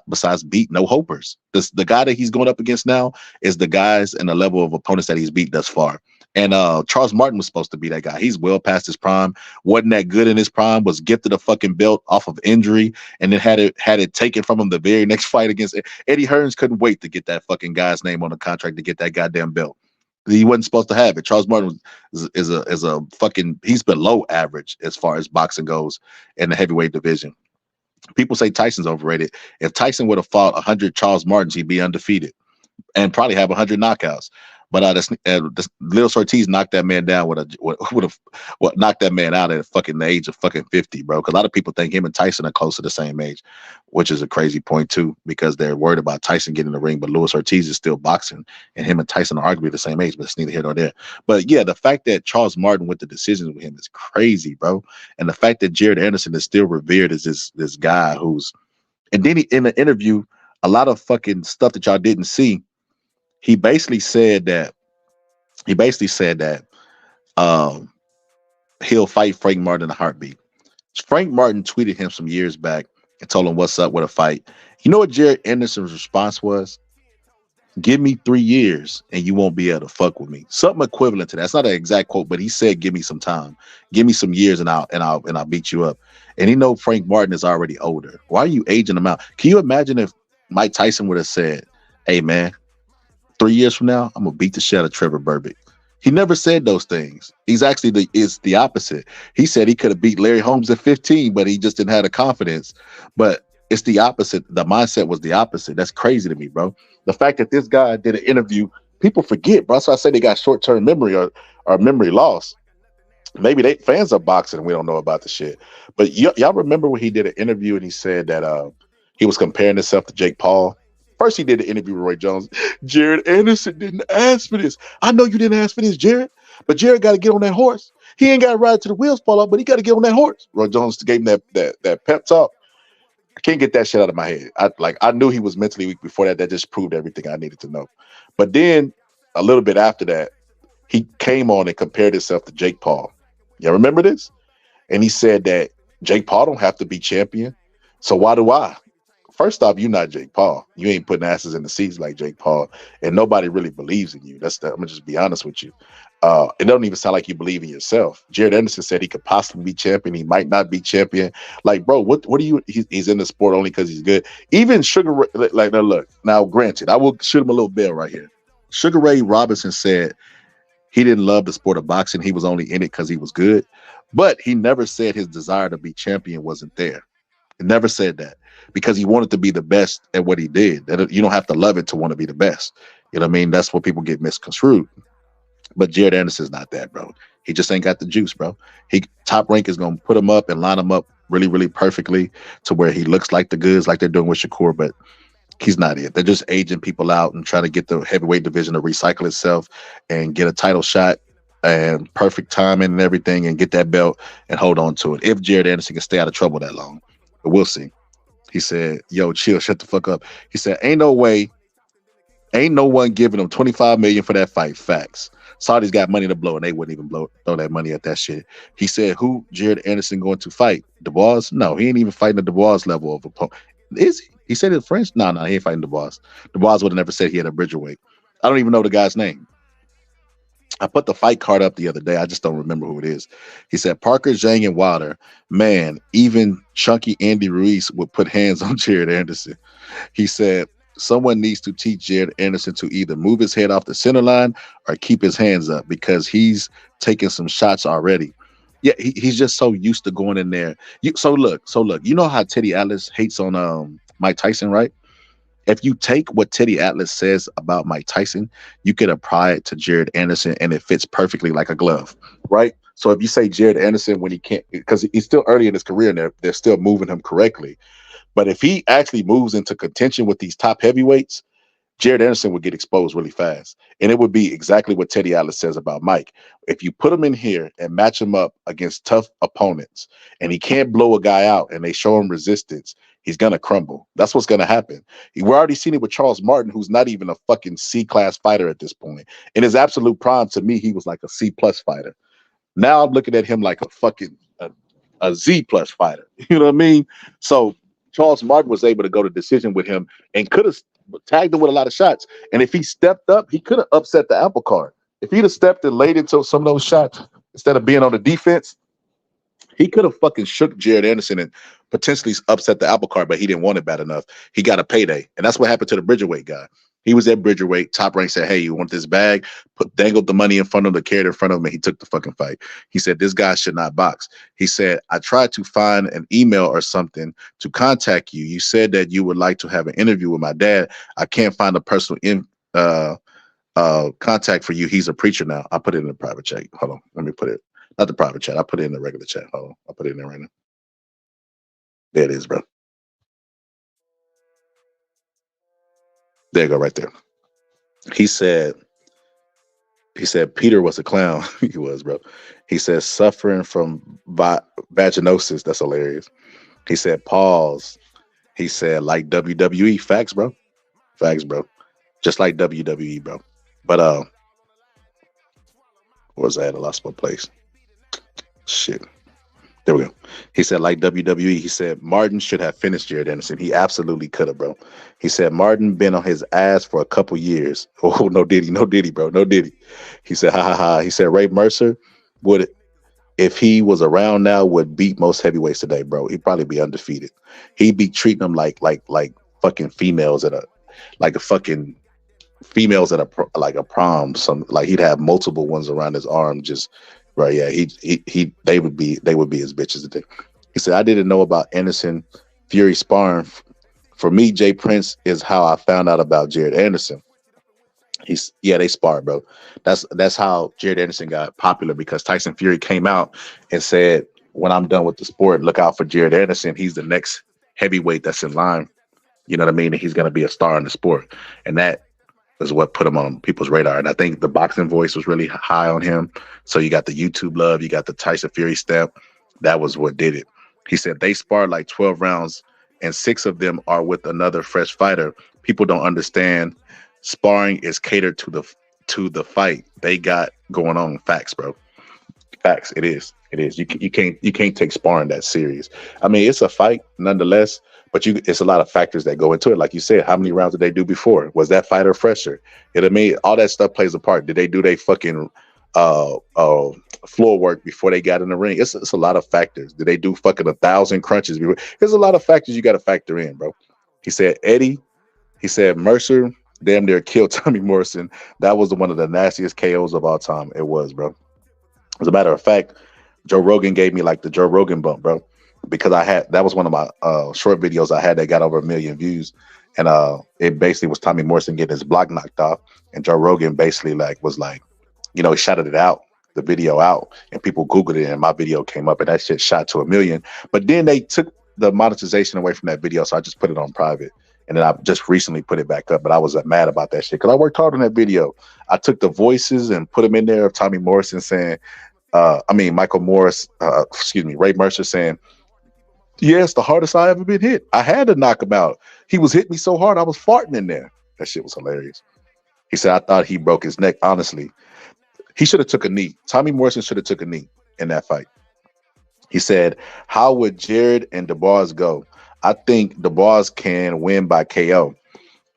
besides beat no hopers? The guy that he's going up against now is the guys and the level of opponents that he's beat thus far. And Charles Martin was supposed to be that guy. He's well past his prime. Wasn't that good in his prime. Was gifted a fucking belt off of injury, and then had it taken from him the very next fight against Eddie Hearns. Couldn't wait to get that fucking guy's name on the contract to get that goddamn belt. He wasn't supposed to have it. Charles Martin is a fucking, he's below average as far as boxing goes in the heavyweight division. People say Tyson's overrated. If Tyson would have fought 100 Charles Martins, he'd be undefeated and probably have 100 knockouts. But Lil Ortiz knocked that man down knocked that man out at fucking the age of fucking 50, bro. Because a lot of people think him and Tyson are close to the same age, which is a crazy point too, because they're worried about Tyson getting in the ring, but Luis Ortiz is still boxing, and him and Tyson are arguably the same age, but it's neither here nor there. But yeah, the fact that Charles Martin went the decisions with him is crazy, bro. And the fact that Jared Anderson is still revered as this guy who's, and then in the interview, a lot of fucking stuff that y'all didn't see. He basically said that he'll fight Frank Martin in a heartbeat. Frank Martin tweeted him some years back and told him what's up with a fight. You know what Jared Anderson's response was? Give me 3 years and you won't be able to fuck with me. Something equivalent to that. It's not an exact quote, but he said, give me some time. Give me some years and I'll beat you up. And he know Frank Martin is already older. Why are you aging him out? Can you imagine if Mike Tyson would have said, hey man, 3 years from now, I'm gonna beat the shit out of Trevor Burbick. He never said those things. He's actually it's the opposite. He said he could have beat Larry Holmes at 15, but he just didn't have the confidence. But it's the opposite. The mindset was the opposite. That's crazy to me, bro. The fact that this guy did an interview, people forget, bro. That's why I say they got short-term memory or memory loss. Maybe they fans of boxing and we don't know about the shit. But y'all remember when he did an interview and he said that he was comparing himself to Jake Paul? First, he did the interview with Roy Jones. Jared Anderson didn't ask for this. I know you didn't ask for this, Jared, but Jared got to get on that horse. He ain't got to ride till the wheels fall off, but he got to get on that horse. Roy Jones gave him that pep talk. I can't get that shit out of my head. I knew he was mentally weak before that. That just proved everything I needed to know. But then a little bit after that, he came on and compared himself to Jake Paul. Y'all remember this? And he said that Jake Paul don't have to be champion. So why do I? First off, you're not Jake Paul. You ain't putting asses in the seats like Jake Paul, and nobody really believes in you. I'm gonna just be honest with you. It doesn't even sound like you believe in yourself. Jared Anderson said he could possibly be champion. He might not be champion. Like, bro, what do you? He's in the sport only because he's good. Even Sugar Ray, like, now, granted, I will shoot him a little bell right here. Sugar Ray Robinson said he didn't love the sport of boxing. He was only in it because he was good, but he never said his desire to be champion wasn't there. He never said that, because he wanted to be the best at what he did. That you don't have to love it to want to be the best. You know what I mean? That's what people get misconstrued. But Jared Anderson's not that, bro. He just ain't got the juice, bro. Top Rank is gonna put him up and line him up really, really perfectly to where he looks like the goods, like they're doing with Shakur, but he's not it. They're just aging people out and trying to get the heavyweight division to recycle itself and get a title shot and perfect timing and everything and get that belt and hold on to it. If Jared Anderson can stay out of trouble that long. But we'll see. He said, yo, chill, shut the fuck up. He said, ain't no one giving him $25 million for that fight. Facts. Saudi's got money to blow, and they wouldn't even throw that money at that shit. He said, who Jared Anderson going to fight? Dubois? No, he ain't even fighting the Dubois level of opponent. Is he? He said it French? No, he ain't fighting Dubois. Dubois would have never said he had a bridgerweight. I don't even know the guy's name. I put the fight card up the other day. I just don't remember who it is. He said, Parker, Zhang, and Wilder. Man, even chunky Andy Ruiz would put hands on Jared Anderson. He said, someone needs to teach Jared Anderson to either move his head off the center line or keep his hands up, because he's taking some shots already. Yeah, he's just so used to going in there. So look, you know how Teddy Atlas hates on Mike Tyson, right? If you take what Teddy Atlas says about Mike Tyson, you could apply it to Jared Anderson and it fits perfectly like a glove, right? So if you say Jared Anderson when he can't, because he's still early in his career and they're still moving him correctly. But if he actually moves into contention with these top heavyweights, Jared Anderson would get exposed really fast. And it would be exactly what Teddy Atlas says about Mike. If you put him in here and match him up against tough opponents and he can't blow a guy out and they show him resistance, he's going to crumble. That's what's going to happen. We're already seeing it with Charles Martin, who's not even a fucking C-class fighter at this point. In his absolute prime, to me, he was like a C-plus fighter. Now I'm looking at him like a fucking a Z-plus fighter. You know what I mean? So Charles Martin was able to go to decision with him and could have tagged him with a lot of shots. And if he stepped up, he could have upset the apple cart. If he'd have stepped and laid into some of those shots instead of being on the defense, he could have fucking shook Jared Anderson and potentially upset the apple cart, but he didn't want it bad enough. He got a payday. And that's what happened to the Bridgerweight guy. He was at Bridgerweight. Top Rank said, hey, you want this bag? Dangled the money in front of him, carried it in front of him, and he took the fucking fight. He said, this guy should not box. He said, I tried to find an email or something to contact you. You said that you would like to have an interview with my dad. I can't find a personal contact for you. He's a preacher now. I put it in the private chat. Hold on. Let me put it. Not the private chat. I put it in the regular chat. Hold on. I'll put it in there right now. There it is, bro. There you go, right there. He said Peter was a clown. He was, bro. He said suffering from vaginosis. That's hilarious. He said pause. He said like WWE. Facts, bro. Facts, bro. Just like WWE, bro. But what was that? I lost my place. Shit. There we go. He said, like WWE, he said, Martin should have finished Jared Anderson. He absolutely could have, bro. He said, Martin been on his ass for a couple years. Oh, no Diddy, bro. No Diddy. He said, ha, ha, ha. He said, Ray Mercer would, if he was around now, would beat most heavyweights today, bro. He'd probably be undefeated. He'd be treating them like fucking females at a prom. Like he'd have multiple ones around his arm just. Right, yeah, they would be his bitches today. He said, I didn't know about Anderson Fury sparring. For me, Jay Prince is how I found out about Jared Anderson. They sparred, bro. That's how Jared Anderson got popular, because Tyson Fury came out and said, when I'm done with the sport, look out for Jared Anderson. He's the next heavyweight that's in line. You know what I mean? And he's gonna be a star in the sport. And that is what put him on people's radar. And I think the boxing voice was really high on him. So you got the YouTube love, you got the Tyson Fury stamp. That was what did it. He said they sparred like 12 rounds and 6 of them are with another fresh fighter. People don't understand. Sparring is catered to the fight they got going on. Facts, bro. Facts. It is. You can't take sparring that serious. I mean, it's a fight nonetheless. But it's a lot of factors that go into it. Like you said, how many rounds did they do before? Was that fighter fresher? You know what I mean? All that stuff plays a part. Did they do their fucking floor work before they got in the ring? It's a lot of factors. Did they do fucking 1,000 crunches before? There's a lot of factors you got to factor in, bro. He said Mercer damn near killed Tommy Morrison. That was one of the nastiest KOs of all time. It was, bro. As a matter of fact, Joe Rogan gave me like the Joe Rogan bump, bro. Because that was one of my short videos I had that got over 1 million views, and it basically was Tommy Morrison getting his block knocked off, and Joe Rogan basically was like, he shouted it out, the video out, and people Googled it, and my video came up, and that shit shot to 1 million. But then they took the monetization away from that video, so I just put it on private, and then I just recently put it back up. But I was mad about that shit because I worked hard on that video. I took the voices and put them in there of Tommy Morrison saying, Ray Mercer saying, yeah, it's the hardest I ever been hit. I had to knock him out. He was hitting me so hard I was farting in there. That shit was hilarious. He said, I thought he broke his neck. Honestly, he should have took a knee. Tommy Morrison should have took a knee in that fight. He said, how would Jared and DuBois go? I think DuBois can win by KO.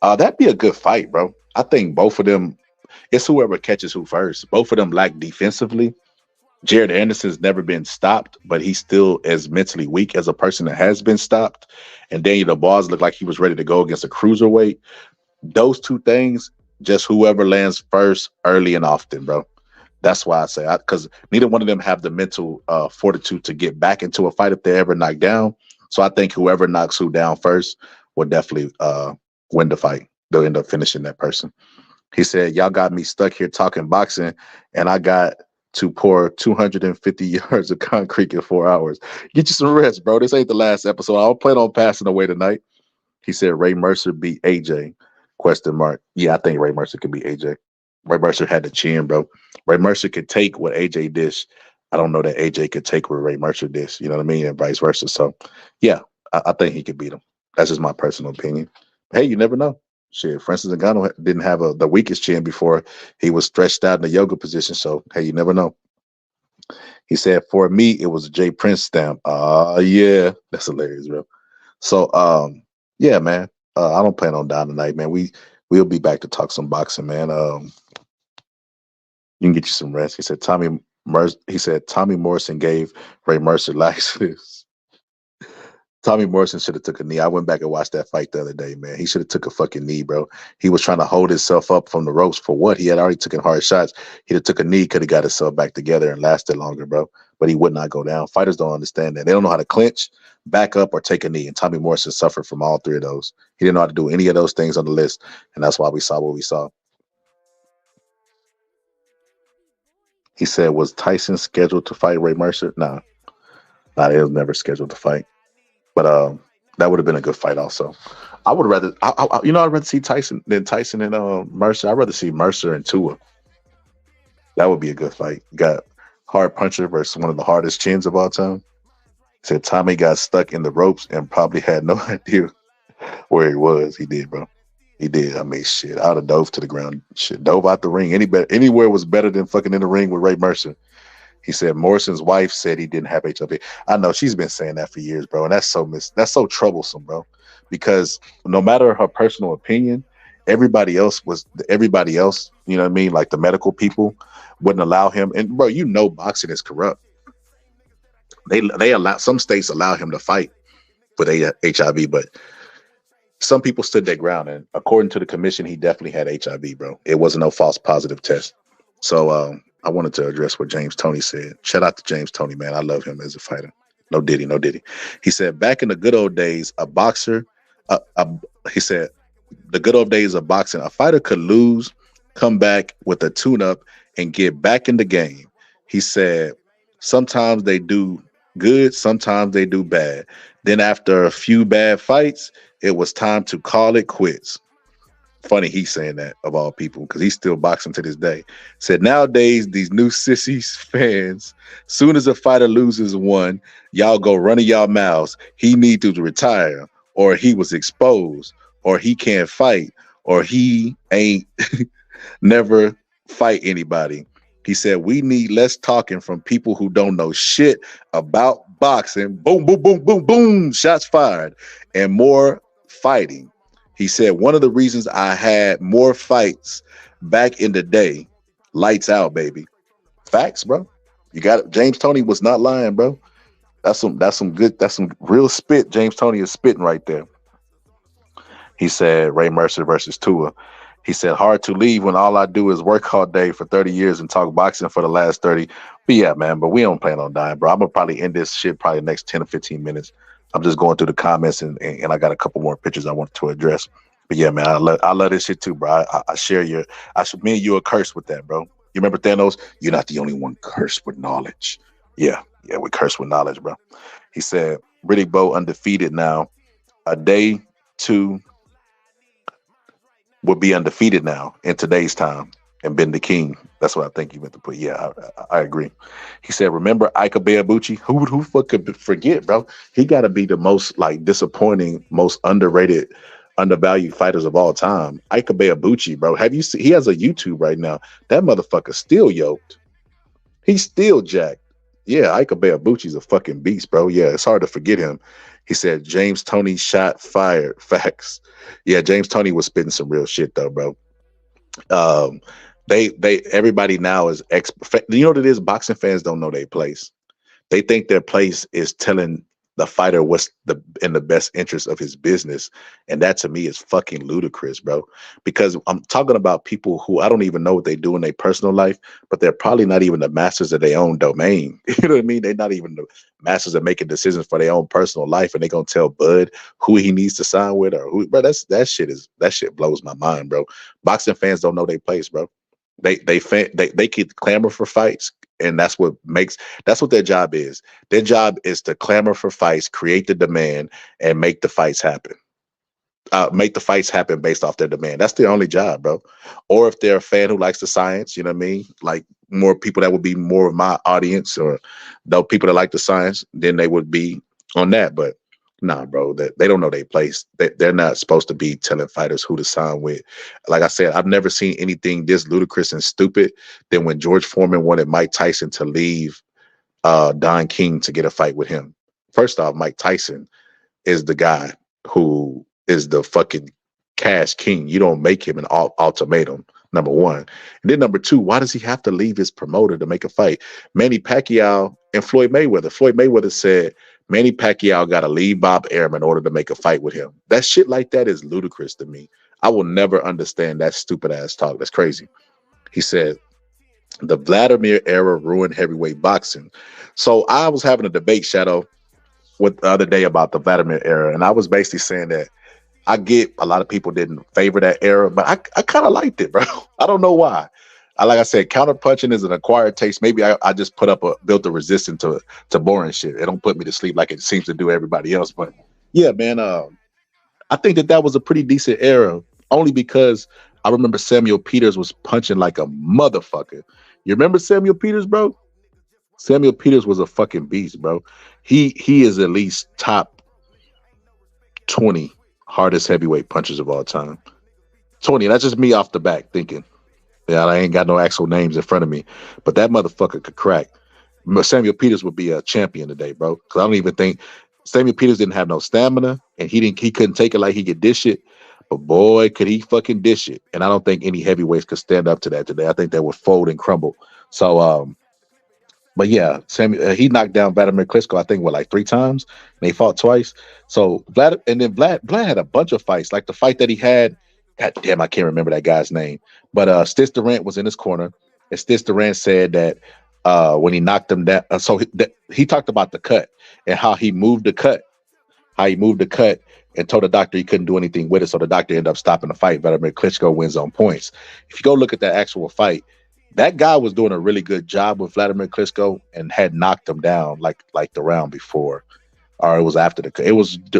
That'd be a good fight, bro. I think both of them, it's whoever catches who first. Both of them lack defensively. Jared Anderson's never been stopped, but he's still as mentally weak as a person that has been stopped. And Daniel DuBois looked like he was ready to go against a cruiserweight. Those two things, just whoever lands first, early and often, bro. That's why I say, because neither one of them have the mental fortitude to get back into a fight if they're ever knocked down. So I think whoever knocks who down first will definitely win the fight. They'll end up finishing that person. He said, y'all got me stuck here talking boxing, and I got to pour 250 yards of concrete in 4 hours. Get you some rest, bro. This ain't the last episode. I don't plan on passing away tonight. He said Ray Mercer beat AJ. Question mark. Yeah, I think Ray Mercer could be AJ. Ray Mercer had the chin, bro. Ray Mercer could take what AJ dish. I don't know that AJ could take what Ray Mercer dish. You know what I mean, and vice versa. So, yeah, I think he could beat him. That's just my personal opinion. Hey, you never know. Shit, Francis Ngannou didn't have the weakest chin before he was stretched out in the yoga position. So, hey, you never know. He said, for me, it was a Jay Prince stamp. Yeah, that's hilarious, bro. So, yeah, man. I don't plan on dying tonight, man. We'll be back to talk some boxing, man. You can get you some rest. He said Tommy Morrison gave Ray Mercer laxatives. Tommy Morrison should have took a knee. I went back and watched that fight the other day, man. He should have took a fucking knee, bro. He was trying to hold himself up from the ropes for what? He had already taken hard shots. He'd have took a knee, could have got himself back together and lasted longer, bro. But he would not go down. Fighters don't understand that. They don't know how to clinch, back up, or take a knee. And Tommy Morrison suffered from all three of those. He didn't know how to do any of those things on the list. And that's why we saw what we saw. He said, was Tyson scheduled to fight Ray Mercer? Nah, he was never scheduled to fight. But that would have been a good fight also. I would rather, I'd rather see Tyson than Tyson and Mercer. I'd rather see Mercer and Tua. That would be a good fight. You got hard puncher versus one of the hardest chins of all time. He said Tommy got stuck in the ropes and probably had no idea where he was. He did, bro. He did. I mean, shit. I'd have dove to the ground. Shit, dove out the ring. Anywhere was better than fucking in the ring with Ray Mercer. He said Morrison's wife said he didn't have HIV. I know she's been saying that for years, bro, and that's so troublesome, bro. Because no matter her personal opinion, everybody else, you know what I mean, like the medical people wouldn't allow him. And bro, you know, boxing is corrupt. They allow, some states allow him to fight with HIV, but some people stood their ground, and according to the commission, he definitely had HIV, bro. It wasn't no false positive test. So I wanted to address what James Toney said. Shout out to James Toney, man. I love him as a fighter. No diddy. He said, back in the good old days, a boxer, he said, the good old days of boxing, a fighter could lose, come back with a tune-up, and get back in the game. He said, sometimes they do good, sometimes they do bad. Then after a few bad fights, it was time to call it quits. Funny he's saying that, of all people, because he's still boxing to this day. Said nowadays, these new sissies fans, soon as a fighter loses one, y'all go running y'all mouths. He need to retire, or he was exposed, or he can't fight, or he ain't never fight anybody. He said, we need less talking from people who don't know shit about boxing. Boom, boom, boom, boom, boom. Shots fired. And more fighting. He said, one of the reasons I had more fights back in the day, lights out, baby. Facts, bro. You got it. James Toney was not lying, bro. That's some real spit. James Toney is spitting right there. He said, Ray Mercer versus Tua. He said, hard to leave when all I do is work all day for 30 years and talk boxing for the last 30. But yeah, man, but we don't plan on dying, bro. I'm going to probably end this shit probably the next 10 or 15 minutes. I'm just going through the comments and I got a couple more pictures I want to address. But yeah, man, I love this shit too, bro. I share me and you are cursed with that, bro. You remember Thanos? You're not the only one cursed with knowledge. Yeah, we're cursed with knowledge, bro. He said, Riddick Bowe undefeated now. A day two would be undefeated now in today's time and been the king. That's what I think you meant to put. Yeah, I agree. He said, remember Ika Beabuchi? Who could forget, bro? He got to be the most like disappointing, most underrated, undervalued fighters of all time. Ika Beabuchi, bro. Have you seen? He has a YouTube right now. That motherfucker's still yoked. He's still jacked. Yeah, Ika Beabuchi's a fucking beast, bro. Yeah, it's hard to forget him. He said, James Toney shot fired. Facts. Yeah, James Toney was spitting some real shit though, bro. Everybody now is you know what it is? Boxing fans don't know their place. They think their place is telling the fighter what's in the best interest of his business. And that to me is fucking ludicrous, bro. Because I'm talking about people who I don't even know what they do in their personal life, but they're probably not even the masters of their own domain. You know what I mean? They're not even the masters of making decisions for their own personal life, and they're gonna tell Bud who he needs to sign with or who, bro. That shit blows my mind, bro. Boxing fans don't know their place, bro. They keep clamor for fights, and that's what their job is. Their job is to clamor for fights, create the demand, and make the fights happen. make the fights happen based off their demand. That's their only job, bro. Or if they're a fan who likes the science, you know what I mean? Like more people that would be more of my audience, or those people that like the science, then they would be on that. But nah, bro, they don't know their place. They're not supposed to be telling fighters who to sign with. Like I said, I've never seen anything this ludicrous and stupid than when George Foreman wanted Mike Tyson to leave Don King to get a fight with him. First off, Mike Tyson is the guy who is the fucking cash king. You don't make him an ultimatum, number one. And then number two, why does he have to leave his promoter to make a fight? Manny Pacquiao and Floyd Mayweather. Floyd Mayweather said Manny Pacquiao got to leave Bob Arum in order to make a fight with him. That shit like that is ludicrous to me. I will never understand that stupid ass talk. That's crazy. He said, the Vladimir era ruined heavyweight boxing. So I was having a debate, Shadow, with the other day about the Vladimir era, and I was basically saying that I get a lot of people didn't favor that era, but I kind of liked it, bro. I don't know why. Like I said, counter punching is an acquired taste. Maybe I just built a resistance to boring shit. It don't put me to sleep like it seems to do everybody else. But yeah, man, I think that was a pretty decent era, only because I remember Samuel Peters was punching like a motherfucker. You remember Samuel Peters, bro? Samuel Peters was a fucking beast, bro. He is at least top 20 hardest heavyweight punchers of all time. 20. That's just me off the back thinking. Yeah, I ain't got no actual names in front of me, but that motherfucker could crack. Samuel Peters would be a champion today, bro. Because I don't even think Samuel Peters didn't have no stamina, and he couldn't take it like he could dish it. But boy, could he fucking dish it. And I don't think any heavyweights could stand up to that today. I think they would fold and crumble. So, but yeah, he knocked down Vladimir Klitschko, I think, like 3 times, and they fought twice. So Vlad had a bunch of fights, like the fight that he had. God damn, I can't remember that guy's name. But Stitch Durant was in his corner, and Stitch Durant said that when he knocked him down, he talked about the cut and how he moved the cut, and told the doctor he couldn't do anything with it. So the doctor ended up stopping the fight. Vladimir Klitschko wins on points. If you go look at that actual fight, that guy was doing a really good job with Vladimir Klitschko and had knocked him down like the round before, or it was after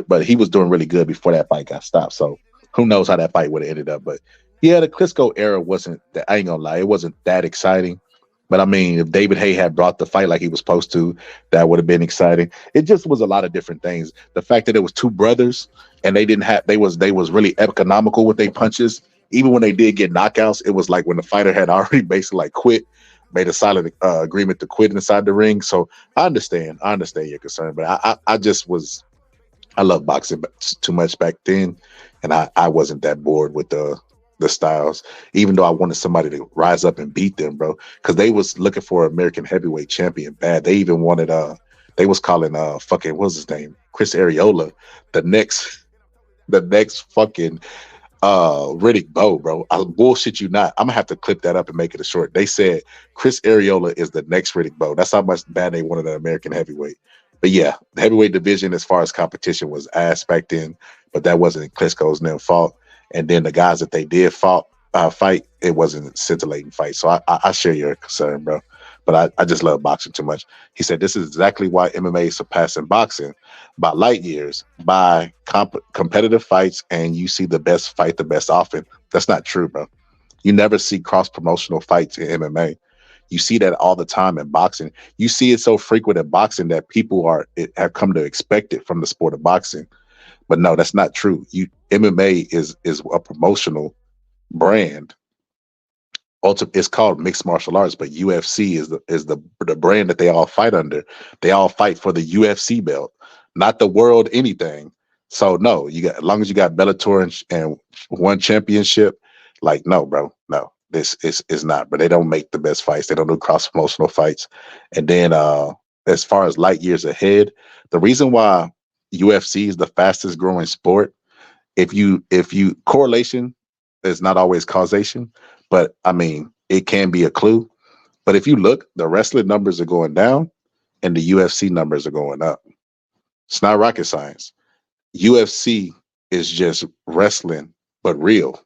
but he was doing really good before that fight got stopped. So who knows how that fight would have ended up? But yeah, the Klitschko era wasn't that. I ain't gonna lie, it wasn't that exciting. But I mean, if David Haye had brought the fight like he was supposed to, that would have been exciting. It just was a lot of different things. The fact that it was 2 brothers and they was really economical with their punches. Even when they did get knockouts, it was like when the fighter had already basically like quit, made a silent agreement to quit inside the ring. So I understand your concern, but I love boxing too much back then, and I wasn't that bored with the styles, even though I wanted somebody to rise up and beat them, bro, because they was looking for an American heavyweight champion bad. They even wanted they was calling fucking what's his name, Chris Arreola, the next fucking Riddick Bowe, bro. I bullshit you not. I'm gonna have to clip that up and make it a short. They said Chris Arreola is the next Riddick Bowe. That's how much bad they wanted an American heavyweight. But yeah, the heavyweight division as far as competition was ass back then, but that wasn't Klitschko's never fault. And then the guys that they did fight, it wasn't scintillating fight. So I share your concern, bro. But I just love boxing too much. He said this is exactly why MMA is surpassing boxing by light years, by competitive fights, and you see the best fight the best often. That's not true, bro. You never see cross-promotional fights in MMA. You see that all the time in boxing. You see it so frequent in boxing that people have come to expect it from the sport of boxing. But no, that's not true. MMA is a promotional brand. It's called mixed martial arts, but UFC is the brand that they all fight under. They all fight for the UFC belt, not the world anything. So no, as long as you got Bellator and one championship, like no, bro, no, this is not. But they don't make the best fights. They don't do cross promotional fights. And then as far as light years ahead, the reason why UFC is the fastest growing sport, if you correlation is not always causation, but I mean it can be a clue. But if you look, the wrestling numbers are going down and the UFC numbers are going up. It's not rocket science. UFC is just wrestling, but real.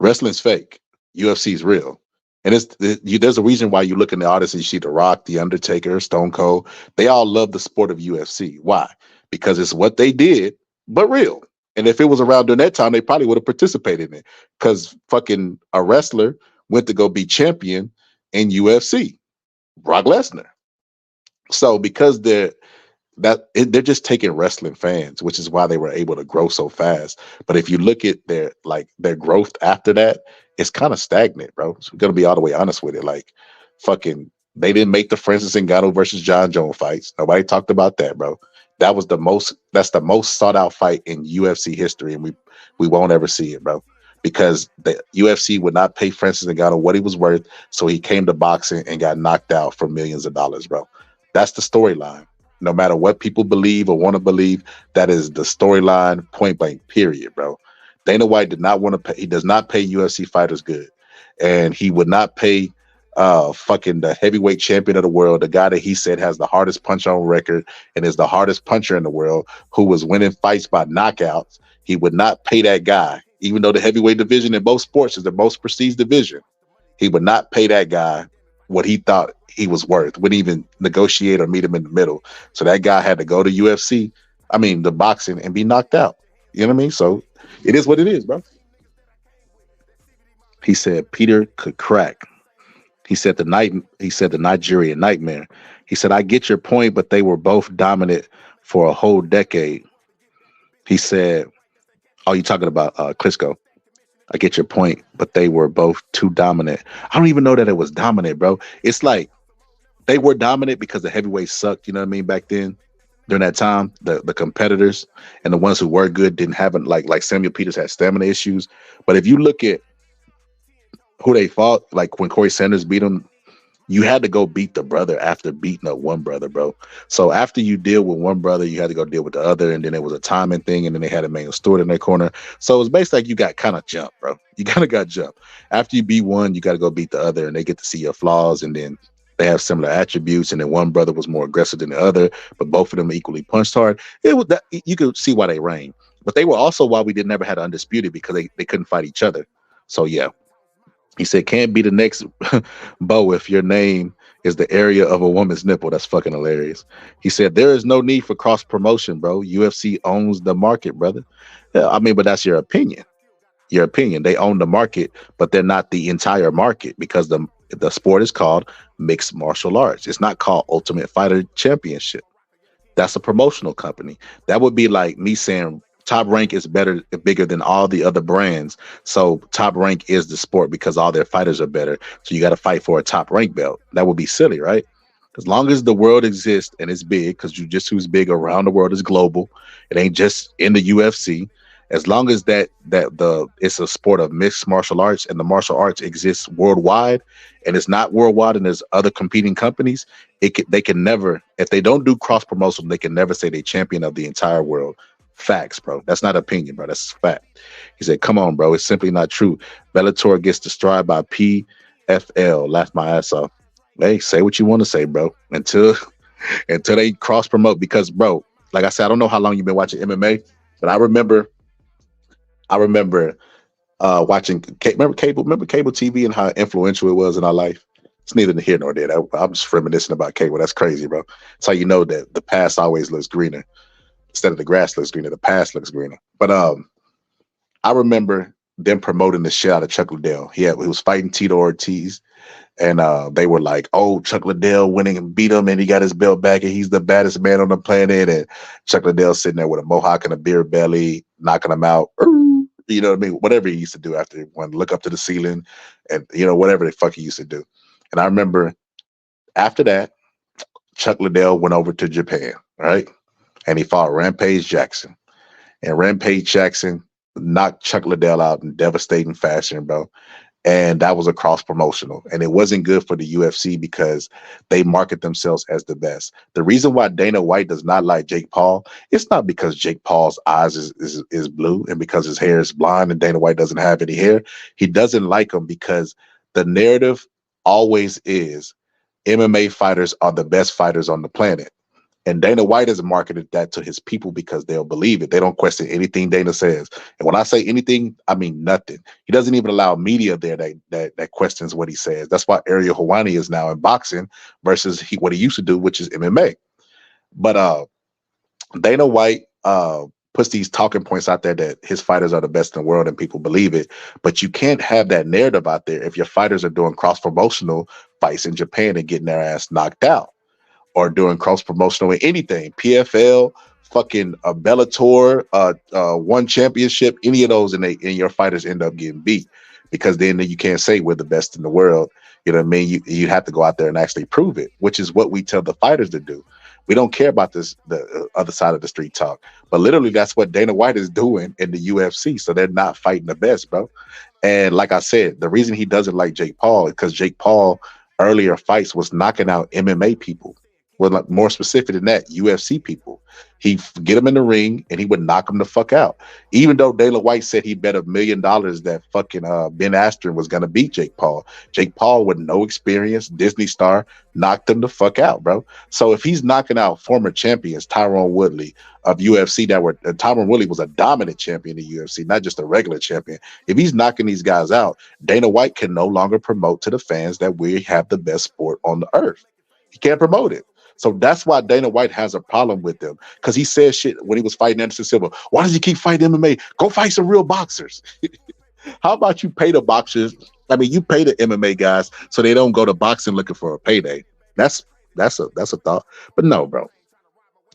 Wrestling's fake. UFC is real. And there's a reason why you look in the artists and you see The Rock, The Undertaker, Stone Cold. They all love the sport of UFC. Why? Because it's what they did, but real. And if it was around during that time, they probably would have participated in it because fucking a wrestler went to go be champion in UFC, Brock Lesnar. So because they're just taking wrestling fans, which is why they were able to grow so fast. But if you look at their growth after that, it's kind of stagnant, bro. So we're gonna be all the way honest with it. Like, fucking, they didn't make the Francis Ngannou versus John Jones fights. Nobody talked about that, bro. That's the most sought out fight in UFC history, and we won't ever see it, bro. Because the UFC would not pay Francis Ngannou what he was worth, so he came to boxing and got knocked out for millions of dollars, bro. That's the storyline. No matter what people believe or want to believe, that is the storyline, point blank, period, bro. Dana White did not want to pay. He does not pay UFC fighters good, and he would not pay fucking the heavyweight champion of the world, the guy that he said has the hardest punch on record and is the hardest puncher in the world, who was winning fights by knockouts. He would not pay that guy, even though the heavyweight division in both sports is the most prestige division. He would not pay that guy what he thought he was worth, wouldn't even negotiate or meet him in the middle. So that guy had to go to the boxing, and be knocked out. You know what I mean? So it is what it is, bro. He said Peter could crack. He said the Nigerian nightmare. He said, I get your point, but they were both dominant for a whole decade. He said, oh, you talking about Klitschko. I get your point, but they were both too dominant. I don't even know that it was dominant, bro. It's like they were dominant because the heavyweights sucked, you know what I mean, back then. During that time, the competitors and the ones who were good didn't have it. Like Samuel Peters had stamina issues. But if you look at who they fought, like when Corey Sanders beat him, you had to go beat the brother after beating up one brother, bro. So after you deal with one brother, you had to go deal with the other, and then it was a timing thing, and then they had Emmanuel Stewart in their corner. So it was basically like you got kind of jumped, bro. You kind of got jumped. After you beat one, you got to go beat the other, and they get to see your flaws, and then they have similar attributes, and then one brother was more aggressive than the other, but both of them equally punched hard. It was that you could see why they reigned, but they were also why we never had undisputed, because they couldn't fight each other. So yeah. He said, can't be the next Bo if your name is the area of a woman's nipple. That's fucking hilarious. He said, there is no need for cross promotion, bro. UFC owns the market, brother. Yeah, I mean, but that's your opinion. Your opinion. They own the market, but they're not the entire market, because the sport is called mixed martial arts. It's not called Ultimate Fighter Championship. That's a promotional company. That would be like me saying Top Rank is bigger than all the other brands. So Top Rank is the sport because all their fighters are better. So you got to fight for a Top Rank belt. That would be silly, right? As long as the world exists and it's big, because jujitsu is big around the world, is global. It ain't just in the UFC. As long as it's a sport of mixed martial arts, and the martial arts exists worldwide, and it's not worldwide, and there's other competing companies, they can never, if they don't do cross promotion, they can never say they champion of the entire world. Facts, bro. That's not opinion, bro. That's fact. He said, come on, bro. It's simply not true. Bellator gets destroyed by PFL. Laugh my ass off. Hey, say what you want to say, bro. Until they cross promote, because, bro, like I said, I don't know how long you've been watching MMA, but I remember watching remember cable TV and how influential it was in our life. It's neither here nor there. I'm just reminiscing about cable. That's crazy, bro. That's how you know that the past always looks greener. Instead of the grass looks greener, the past looks greener. But I remember them promoting the shit out of Chuck Liddell. He was fighting Tito Ortiz, and they were like, "Oh, Chuck Liddell winning and beat him, and he got his belt back, and he's the baddest man on the planet." And Chuck Liddell sitting there with a mohawk and a beer belly, knocking him out. You know what I mean? Whatever he used to do after one, look up to the ceiling, and whatever the fuck he used to do. And I remember after that, Chuck Liddell went over to Japan, right? And he fought Rampage Jackson. And Rampage Jackson knocked Chuck Liddell out in devastating fashion, bro. And that was a cross promotional. And it wasn't good for the UFC because they market themselves as the best. The reason why Dana White does not like Jake Paul, it's not because Jake Paul's eyes is blue and because his hair is blonde and Dana White doesn't have any hair. He doesn't like him because the narrative always is MMA fighters are the best fighters on the planet. And Dana White has marketed that to his people because they'll believe it. They don't question anything Dana says. And when I say anything, I mean nothing. He doesn't even allow media there that questions what he says. That's why Ariel Helwani is now in boxing versus what he used to do, which is MMA. But Dana White puts these talking points out there that his fighters are the best in the world and people believe it. But you can't have that narrative out there if your fighters are doing cross promotional fights in Japan and getting their ass knocked out, or doing cross promotional in anything, PFL, fucking Bellator, one championship, any of those, and your fighters end up getting beat, because then you can't say we're the best in the world. You know what I mean? You have to go out there and actually prove it, which is what we tell the fighters to do. We don't care about the other side of the street talk, but literally that's what Dana White is doing in the UFC. So they're not fighting the best, bro. And like I said, the reason he doesn't like Jake Paul is because Jake Paul earlier fights was knocking out MMA people. Well, like, more specific than that, UFC people. He'd get them in the ring and he would knock them the fuck out. Even though Dana White said he bet $1 million that fucking Ben Askren was going to beat Jake Paul. Jake Paul, with no experience, Disney star, knocked him the fuck out, bro. So if he's knocking out former champions, Tyron Woodley of UFC, Tyron Woodley was a dominant champion in the UFC, not just a regular champion. If he's knocking these guys out, Dana White can no longer promote to the fans that we have the best sport on the earth. He can't promote it. So that's why Dana White has a problem with them, because he said shit when he was fighting Anderson Silva. Why does he keep fighting MMA? Go fight some real boxers. How about you pay the boxers? I mean, you pay the MMA guys so they don't go to boxing looking for a payday. That's a thought. But no, bro.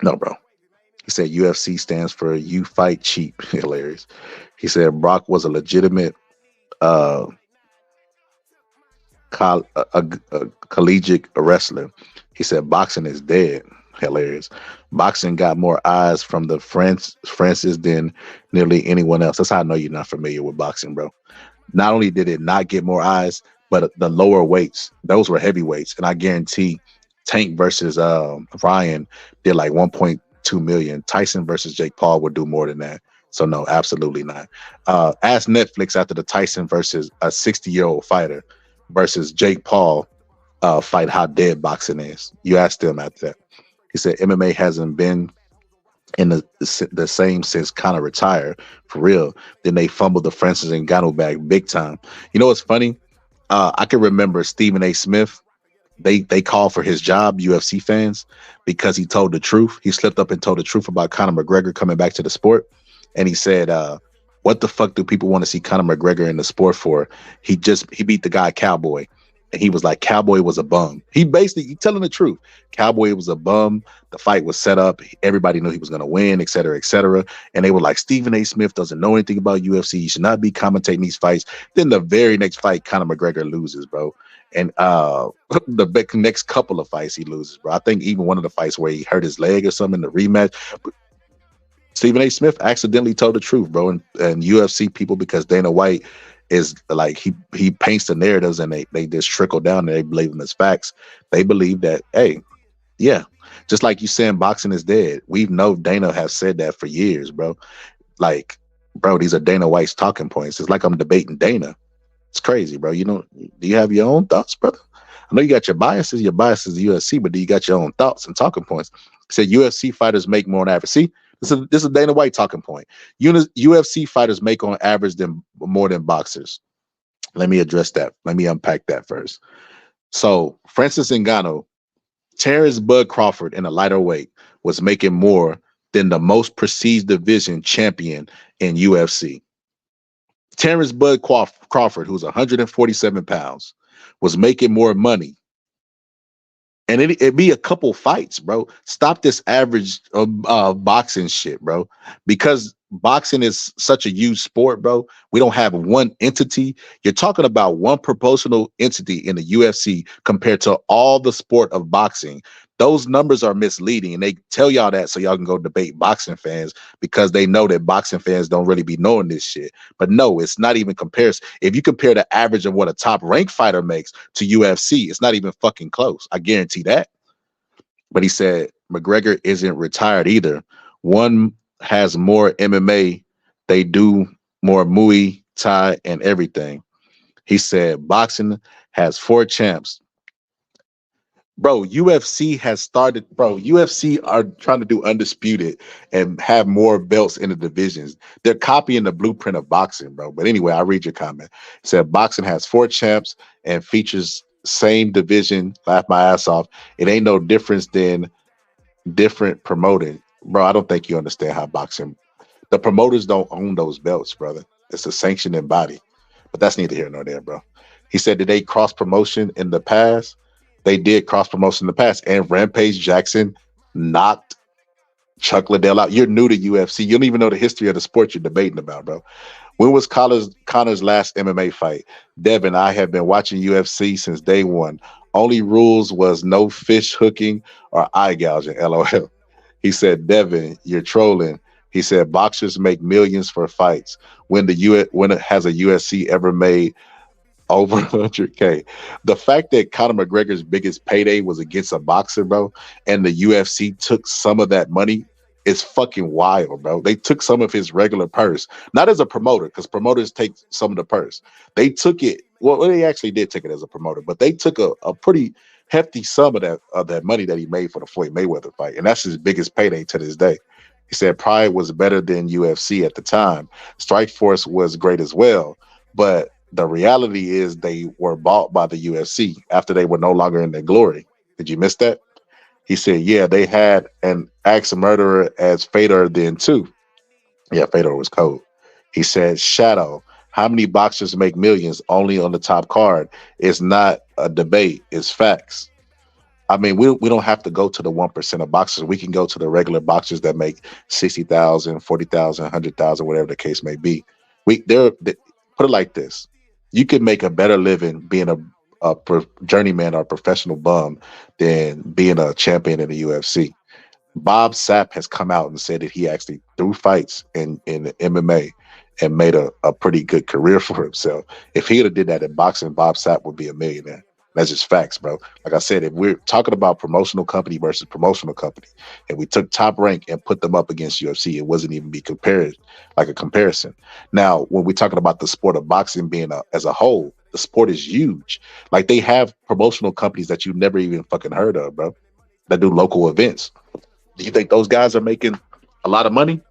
He said UFC stands for you fight cheap. Hilarious. He said Brock was a legitimate collegiate wrestler. He said boxing is dead. Hilarious. Boxing got more eyes from the Francis than nearly anyone else. That's how I know you're not familiar with boxing, bro. Not only did it not get more eyes, but the lower weights, those were heavyweights. And I guarantee Tank versus Ryan did like 1.2 million. Tyson versus Jake Paul would do more than that. So no, absolutely not. Ask Netflix after the Tyson versus a 60-year-old fighter versus Jake Paul fight how dead boxing is. You asked him after that. He said MMA hasn't been in the same since Conor retired, for real. Then they fumbled the Francis Ngannou bag big time. You know what's funny? I can remember Stephen A. Smith. They called for his job, UFC fans, because he told the truth. He slipped up and told the truth about Conor McGregor coming back to the sport. And he said, what the fuck do people want to see Conor McGregor in the sport for? He beat the guy Cowboy. And he was like, Cowboy was a bum. He telling the truth. Cowboy was a bum. The fight was set up. Everybody knew he was going to win, et cetera, et cetera. And they were like, Stephen A. Smith doesn't know anything about UFC. He should not be commentating these fights. Then the very next fight, Conor McGregor loses, bro. And the next couple of fights he loses, bro. I think even one of the fights where he hurt his leg or something in the rematch. Stephen A. Smith accidentally told the truth, bro. And UFC people, because Dana White is like, he paints the narratives and they just trickle down and they believe them as facts. They believe that, hey, yeah, just like you saying boxing is dead. We know Dana has said that for years, bro. Like, bro, these are Dana White's talking points. It's like I'm debating Dana. It's crazy, bro. Do you have your own thoughts, brother? I know you got your biases. Your bias is the UFC, but do you got your own thoughts and talking points? He said UFC fighters make more on average. See, this is a Dana White talking point. UFC fighters make on average more than boxers. Let me address that. Let me unpack that first. So Francis Ngannou, Terrence Bud Crawford in a lighter weight was making more than the most prestige division champion in UFC. Terrence Bud Crawford, who's 147 pounds, was making more money. And it'd be a couple fights, bro. Stop this average boxing shit, bro. Because boxing is such a huge sport, bro. We don't have one entity. You're talking about one proportional entity in the UFC compared to all the sport of boxing. Those numbers are misleading, and they tell y'all that so y'all can go debate boxing fans, because they know that boxing fans don't really be knowing this shit. But no, it's not even comparison. If you compare the average of what a top ranked fighter makes to UFC, it's not even fucking close. I guarantee that. But he said McGregor isn't retired either. One has more MMA. They do more Muay Thai and everything. He said boxing has 4 champs. Bro, UFC has started. Bro, UFC are trying to do undisputed and have more belts in the divisions. They're copying the blueprint of boxing, bro. But anyway, I'll read your comment. It said boxing has 4 champs and features same division. Laugh my ass off. It ain't no difference than different promoting. Bro, I don't think you understand how boxing. The promoters don't own those belts, brother. It's a sanctioning body. But that's neither here nor there, bro. He said, did they cross promotion in the past? They did cross promotion in the past. And Rampage Jackson knocked Chuck Liddell out. You're new to UFC. You don't even know the history of the sport you're debating about, bro. When was Connor's last MMA fight? Devin, I have been watching UFC since day one. Only rules was no fish hooking or eye gouging, LOL. He said, Devin, you're trolling. He said, boxers make millions for fights. When has a UFC ever made over 100K? The fact that Conor McGregor's biggest payday was against a boxer, bro, and the UFC took some of that money is fucking wild, bro. They took some of his regular purse, not as a promoter, because promoters take some of the purse. They took it. Well, they actually did take it as a promoter, but they took a pretty hefty sum of that money that he made for the Floyd Mayweather fight, and that's his biggest payday to this day. He said Pride was better than UFC at the time. Strikeforce was great as well, but the reality is they were bought by the UFC after they were no longer in their glory. Did you miss that? He said, yeah, they had an axe murderer as Fedor then too. Yeah, Fedor was cold. He said, Shadow, how many boxers make millions only on the top card? It's not a debate, it's facts. I mean, we don't have to go to the 1% of boxers. We can go to the regular boxers that make 60,000, 40,000, 100,000, whatever the case may be. Put it like this. You can make a better living being a journeyman or a professional bum than being a champion in the UFC. Bob Sapp has come out and said that he actually threw fights in the MMA and made a pretty good career for himself. If he would have did that in boxing, Bob Sapp would be a millionaire. That's just facts, bro. Like I said, if we're talking about promotional company versus promotional company, and we took Top Rank and put them up against UFC, it wasn't even be compared like a comparison. Now, when we're talking about the sport of boxing being as a whole, the sport is huge. Like they have promotional companies that you've never even fucking heard of, bro, that do local events. Do you think those guys are making a lot of money?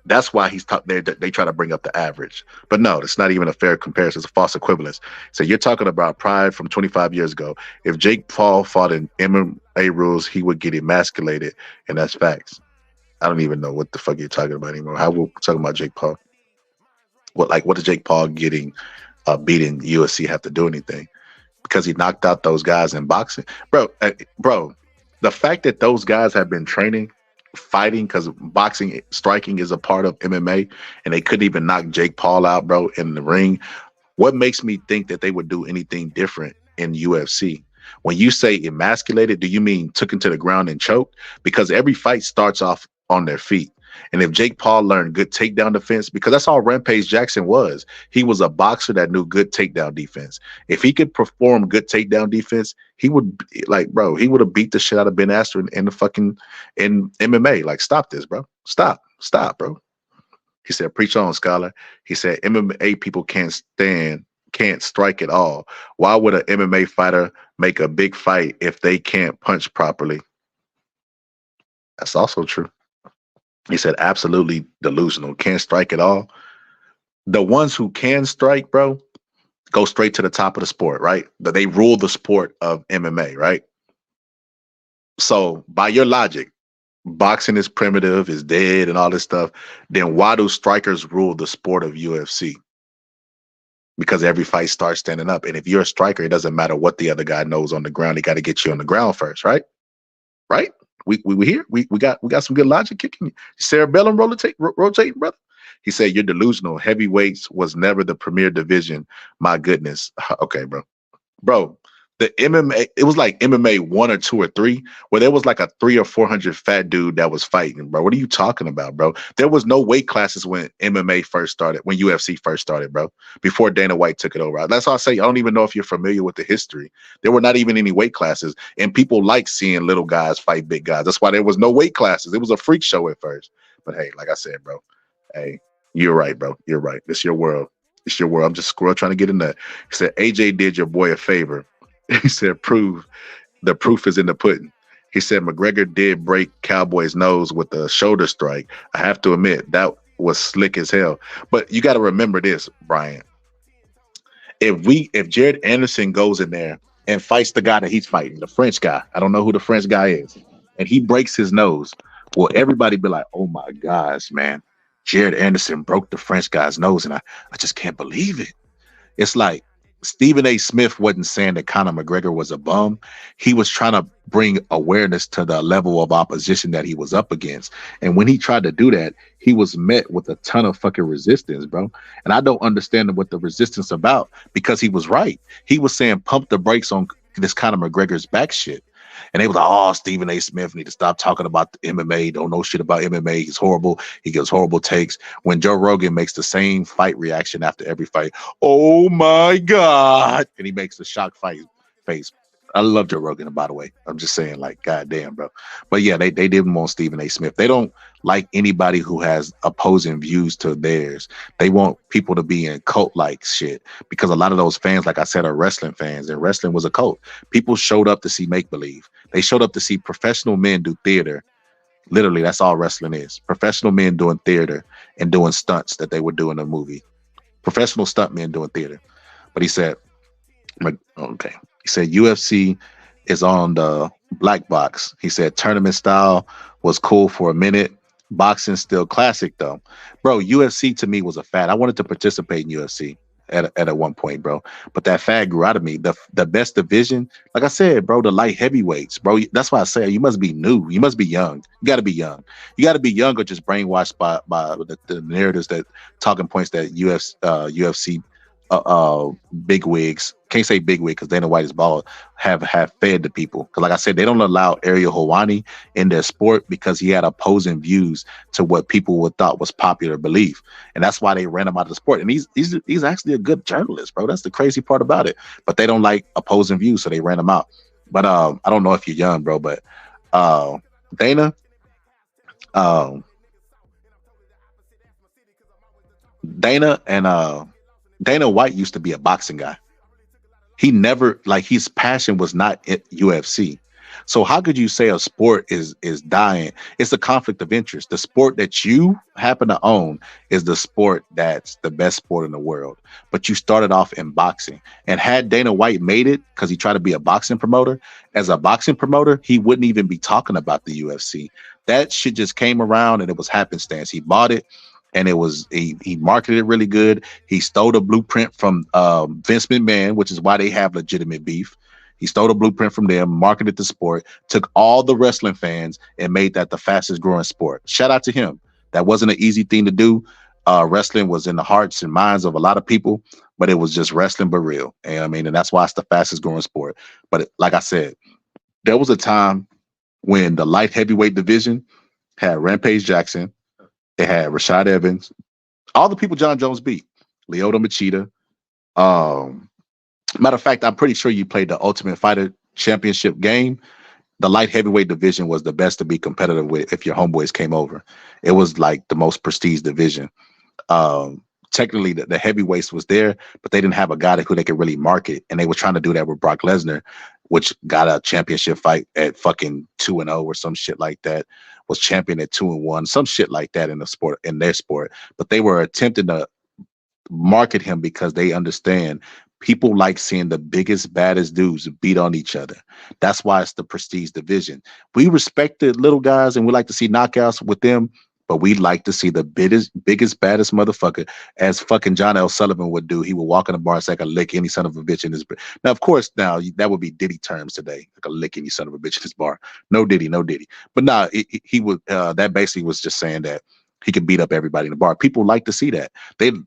That's why they try to bring up the average. But no, it's not even a fair comparison. It's a false equivalence. So you're talking about Pride from 25 years ago. If Jake Paul fought in MMA rules, he would get emasculated, and that's facts. I don't even know what the fuck you're talking about anymore. How we're talking about Jake Paul? What does Jake Paul getting beating UFC have to do anything? Because he knocked out those guys in boxing? Bro, the fact that those guys have been training fighting, because boxing, striking is a part of MMA, and they couldn't even knock Jake Paul out, bro, in the ring. What makes me think that they would do anything different in UFC? When you say emasculated, do you mean took him to the ground and choked? Because every fight starts off on their feet. And if Jake Paul learned good takedown defense, because that's all Rampage Jackson was, he was a boxer that knew good takedown defense. If he could perform good takedown defense, he would he would have beat the shit out of Ben Askren in MMA. Like, stop this, bro. Stop, bro. He said, preach on, scholar. He said, MMA people can't strike at all. Why would an MMA fighter make a big fight if they can't punch properly? That's also true. He said, absolutely delusional. Can't strike at all. The ones who can strike, bro, go straight to the top of the sport, right? They rule the sport of MMA, right? So by your logic, boxing is primitive, is dead, and all this stuff. Then why do strikers rule the sport of UFC? Because every fight starts standing up. And if you're a striker, it doesn't matter what the other guy knows on the ground. He got to get you on the ground first, right? Right? We here. We got some good logic kicking you. Cerebellum rotating, brother. He said, you're delusional. Heavyweights was never the premier division. My goodness. Okay, bro. The MMA, it was like MMA 1 or 2 or 3, where there was like a 300 or 400 fat dude that was fighting, bro. What are you talking about, bro? There was no weight classes when MMA first started, when UFC first started, bro, before Dana White took it over. That's all I say. I don't even know if you're familiar with the history. There were not even any weight classes, and people like seeing little guys fight big guys. That's why there was no weight classes. It was a freak show at first. But hey, like I said, bro, hey, you're right, bro. You're right. It's your world. It's your world. I'm just trying to get in there. He said, AJ did your boy a favor. He said, the proof is in the pudding. He said, McGregor did break Cowboy's nose with a shoulder strike. I have to admit, that was slick as hell. But you got to remember this, Brian. If Jared Anderson goes in there and fights the guy that he's fighting, the French guy, I don't know who the French guy is, and he breaks his nose, will everybody be like, oh my gosh, man, Jared Anderson broke the French guy's nose, and I just can't believe it. It's like Stephen A. Smith wasn't saying that Conor McGregor was a bum. He was trying to bring awareness to the level of opposition that he was up against. And when he tried to do that, he was met with a ton of fucking resistance, bro. And I don't understand what the resistance about, because he was right. He was saying pump the brakes on this Conor McGregor's back shit. And they was like, oh, Stephen A. Smith need to stop talking about the MMA. Don't know shit about MMA. He's horrible. He gives horrible takes. When Joe Rogan makes the same fight reaction after every fight, oh my God. And he makes the shock face. I love Joe Rogan, by the way. I'm just saying, like, goddamn, bro. But yeah, they didn't want Stephen A. Smith. They don't like anybody who has opposing views to theirs. They want people to be in cult-like shit, because a lot of those fans, like I said, are wrestling fans, and wrestling was a cult. People showed up to see make-believe. They showed up to see professional men do theater. Literally, that's all wrestling is. Professional men doing theater and doing stunts that they would do in a movie. Professional stunt men doing theater. But he said, okay. He said UFC is on the black box. He said tournament style was cool for a minute. Boxing still classic though. Bro, UFC to me was a fad. I wanted to participate in UFC at one point, bro. But that fad grew out of me. The best division, like I said, bro, the light heavyweights, bro. That's why I say you must be new. You must be young. You got to be young. You got to be young, or just brainwashed by the narratives, that talking points that UFC big wigs, can't say big wig because Dana White is bald, have fed the people. Because like I said, they don't allow Ariel Helwani in their sport because he had opposing views to what people would thought was popular belief, and that's why they ran him out of the sport. And he's actually a good journalist, bro. That's the crazy part about it. But they don't like opposing views, so they ran him out. But I don't know if you're young, bro, but Dana and Dana White used to be a boxing guy. He never, like, his passion was not at UFC. So how could you say a sport is dying? It's a conflict of interest. The sport that you happen to own is the sport that's the best sport in the world. But you started off in boxing. And had Dana White made it, because he tried to be a boxing promoter, as a boxing promoter, he wouldn't even be talking about the UFC. That shit just came around and it was happenstance. He bought it. And it was he marketed it really good. He stole the blueprint from Vince McMahon, which is why they have legitimate beef. He stole the blueprint from them, marketed the sport, took all the wrestling fans, and made that the fastest growing sport. Shout out to him. That wasn't an easy thing to do. Wrestling was in the hearts and minds of a lot of people, but it was just wrestling but real. And I mean, and that's why it's the fastest growing sport. But like I said, there was a time when the light heavyweight division had Rampage Jackson. They had Rashad Evans, all the people John Jones beat, Lyoto Machida. Matter of fact, I'm pretty sure you played the Ultimate Fighter Championship game. The light heavyweight division was the best to be competitive with if your homeboys came over. It was like the most prestige division. Technically, the heavyweights was there, but they didn't have a guy who they could really market. And they were trying to do that with Brock Lesnar, which got a championship fight at fucking 2-0 or some shit like that. Was champion at 2-1, some shit like that in their sport. But they were attempting to market him because they understand people like seeing the biggest, baddest dudes beat on each other. That's why it's the prestige division. We respect the little guys and we like to see knockouts with them, but we like to see the biggest, baddest motherfucker, as fucking John L. Sullivan would do. He would walk in the bar and say, I can lick any son of a bitch in this. Now, of course, now that would be Diddy terms today. I can lick any son of a bitch in this bar. No Diddy. But nah, he would, that basically was just saying that he could beat up everybody in the bar. People like to see that.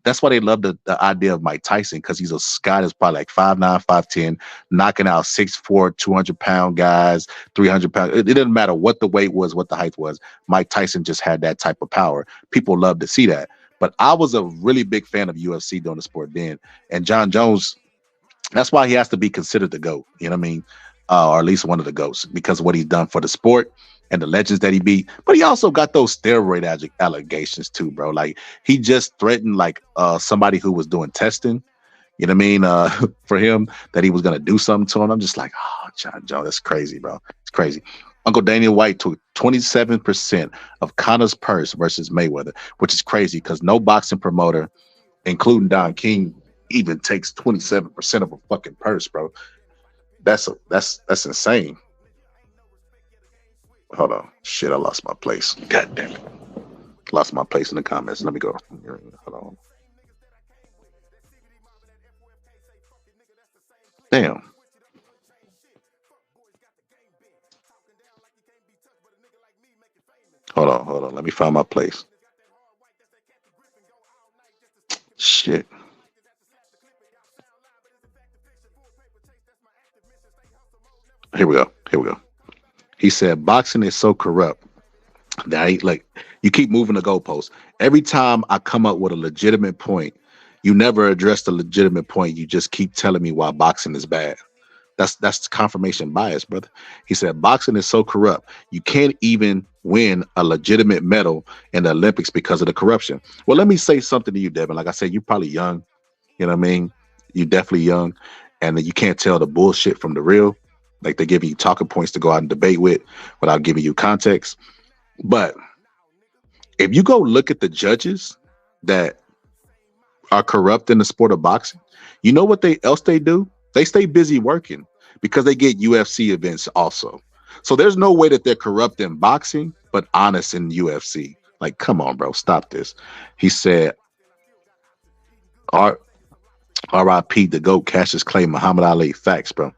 That's why they love the idea of Mike Tyson, because he's a guy that's probably like 5'9", 5'10", knocking out 6'4", 200-pound guys, 300 pounds. It didn't matter what the weight was, what the height was. Mike Tyson just had that type of power. People love to see that. But I was a really big fan of UFC during the sport then. And John Jones, that's why he has to be considered the GOAT. You know what I mean? Or at least one of the GOATs, because of what he's done for the sport and the legends that he beat. But he also got those steroid allegations too, bro. Like, he just threatened like somebody who was doing testing, you know what I mean, for him, that he was going to do something to him. I'm just like, oh, John Jones, that's crazy, bro. It's crazy. Uncle Daniel White took 27% of Conor's purse versus Mayweather, which is crazy because no boxing promoter, including Don King, even takes 27% of a fucking purse, bro. That's insane. Hold on. Shit, I lost my place. God damn it. Lost my place in the comments. Let me go. Hold on. Damn. Hold on. Let me find my place. Shit. Here we go. He said boxing is so corrupt that like you keep moving the goalposts. Every time I come up with a legitimate point, you never address the legitimate point. You just keep telling me why boxing is bad. That's confirmation bias, brother. He said boxing is so corrupt you can't even win a legitimate medal in the Olympics because of the corruption. Well, let me say something to you, Devin. Like I said, you're probably young. You know what I mean? You're definitely young, and you can't tell the bullshit from the real. Like they're giving you talking points to go out and debate with without giving you context. But if you go look at the judges that are corrupt in the sport of boxing, you know what else they do? They stay busy working because they get UFC events also. So there's no way that they're corrupt in boxing, but honest in UFC. Like, come on, bro, stop this. He said, R.I.P. the GOAT, Cassius Clay, Muhammad Ali. Facts, bro.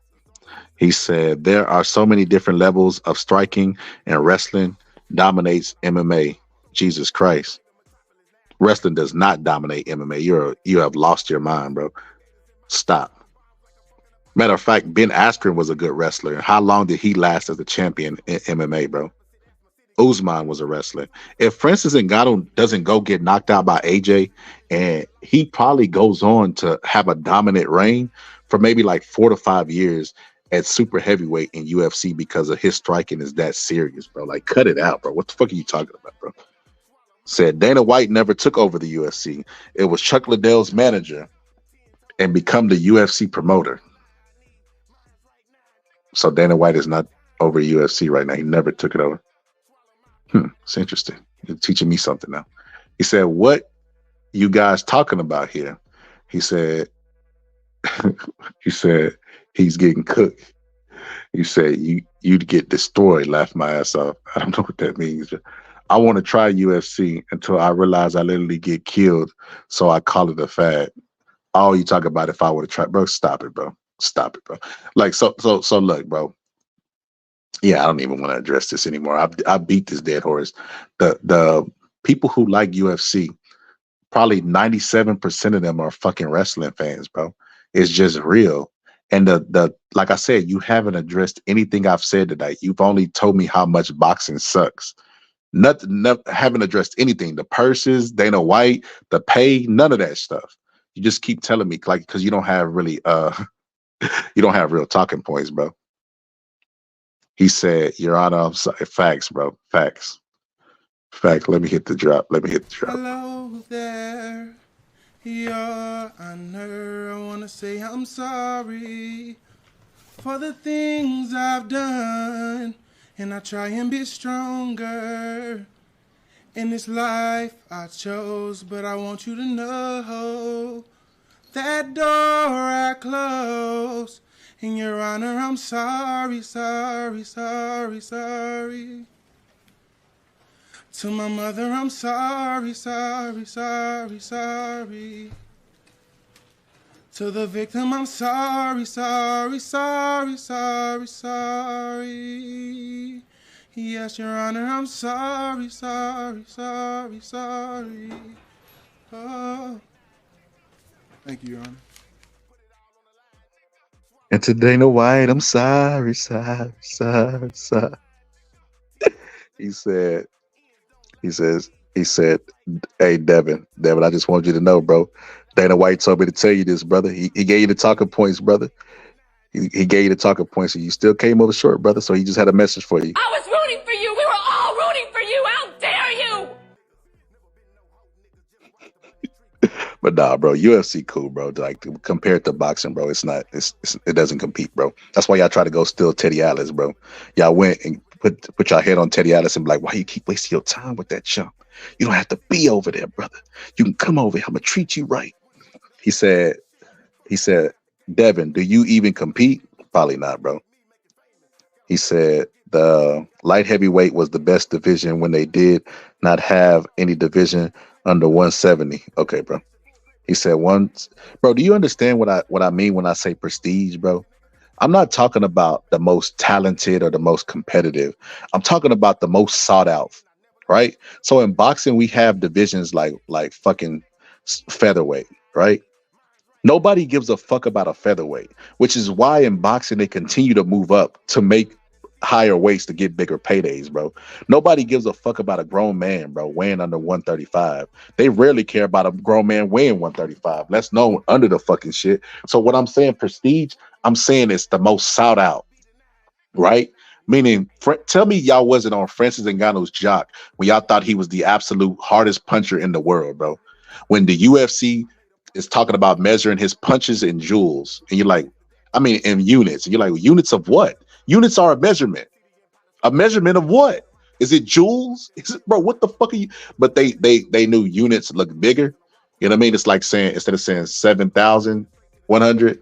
He said, there are so many different levels of striking, and wrestling dominates MMA. Jesus Christ. Wrestling does not dominate MMA. You have lost your mind, bro. Stop. Matter of fact, Ben Askren was a good wrestler. How long did he last as a champion in MMA, bro? Usman was a wrestler. If Francis Ngannou doesn't go get knocked out by AJ, and he probably goes on to have a dominant reign for maybe like 4 to 5 years at super heavyweight in UFC because of his striking is that serious, bro. Like, cut it out, bro. What the fuck are you talking about, bro? Said Dana White never took over the UFC. It was Chuck Liddell's manager and become the UFC promoter. So Dana White is not over UFC right now. He never took it over. It's interesting. You're teaching me something now. He said, what you guys talking about here? He said, he's getting cooked. He said, you'd get destroyed. Laughed my ass off. I don't know what that means. I want to try UFC until I realize I literally get killed. So I call it a fad. Oh, you talk about if I would have tried, bro. Stop it, bro. Stop it, bro. Like, so look, bro. Yeah, I don't even want to address this anymore. I beat this dead horse. The people who like UFC, probably 97% of them are fucking wrestling fans, bro. It's just real. And the like I said, you haven't addressed anything I've said tonight. You've only told me how much boxing sucks. Haven't addressed anything. The purses, Dana White, the pay, none of that stuff. You just keep telling me, like, because you don't have really you don't have real talking points, bro. He said, Your Honor, I'm sorry. Facts, bro. Facts. Let me hit the drop. Hello there, Your Honor. I want to say I'm sorry for the things I've done, and I try and be stronger in this life I chose, but I want you to know that door I closed. And Your Honor, I'm sorry. To my mother, I'm sorry. To the victim, I'm sorry. Yes, Your Honor, I'm sorry. Oh. Thank you, Your Honor. And to Dana White, I'm sorry. He said, hey, Devin, I just want you to know, bro. Dana White told me to tell you this, brother. He gave you the talking points, brother. He gave you the talking points, and you still came over short, brother. So he just had a message for you. I was rooting for you. We were all rooting for you. How dare you? But nah, bro, UFC cool, bro. Like compared to boxing, bro, it doesn't compete, bro. That's why y'all try to go steal Teddy Atlas, bro. Y'all went and put your head on Teddy Atlas and be like, why you keep wasting your time with that chump? You don't have to be over there, brother. You can come over here. I'm gonna treat you right. He said, Devin, do you even compete? Probably not, bro. He said the light heavyweight was the best division when they did not have any division under 170. Okay, bro. He said once, bro. Do you understand what I mean when I say prestige, bro? I'm not talking about the most talented or the most competitive. I'm talking about the most sought out, right? So in boxing, we have divisions like fucking featherweight, right? Nobody gives a fuck about a featherweight, which is why in boxing they continue to move up to make higher weights to get bigger paydays, bro. Nobody gives a fuck about a grown man, bro, weighing under 135. They rarely care about a grown man weighing 135. Let's know under the fucking shit. So what I'm saying, prestige, I'm saying it's the most sought out, right? Meaning, tell me y'all wasn't on Francis Ngannou's jock when y'all thought he was the absolute hardest puncher in the world, bro. When the UFC is talking about measuring his punches in joules, and you're like, I mean, in units, and you're like, units of what? Units are a measurement. A measurement of what? Is it joules? Is it, bro? What the fuck are you? But they knew units look bigger. You know what I mean? It's like saying instead of saying 7,100,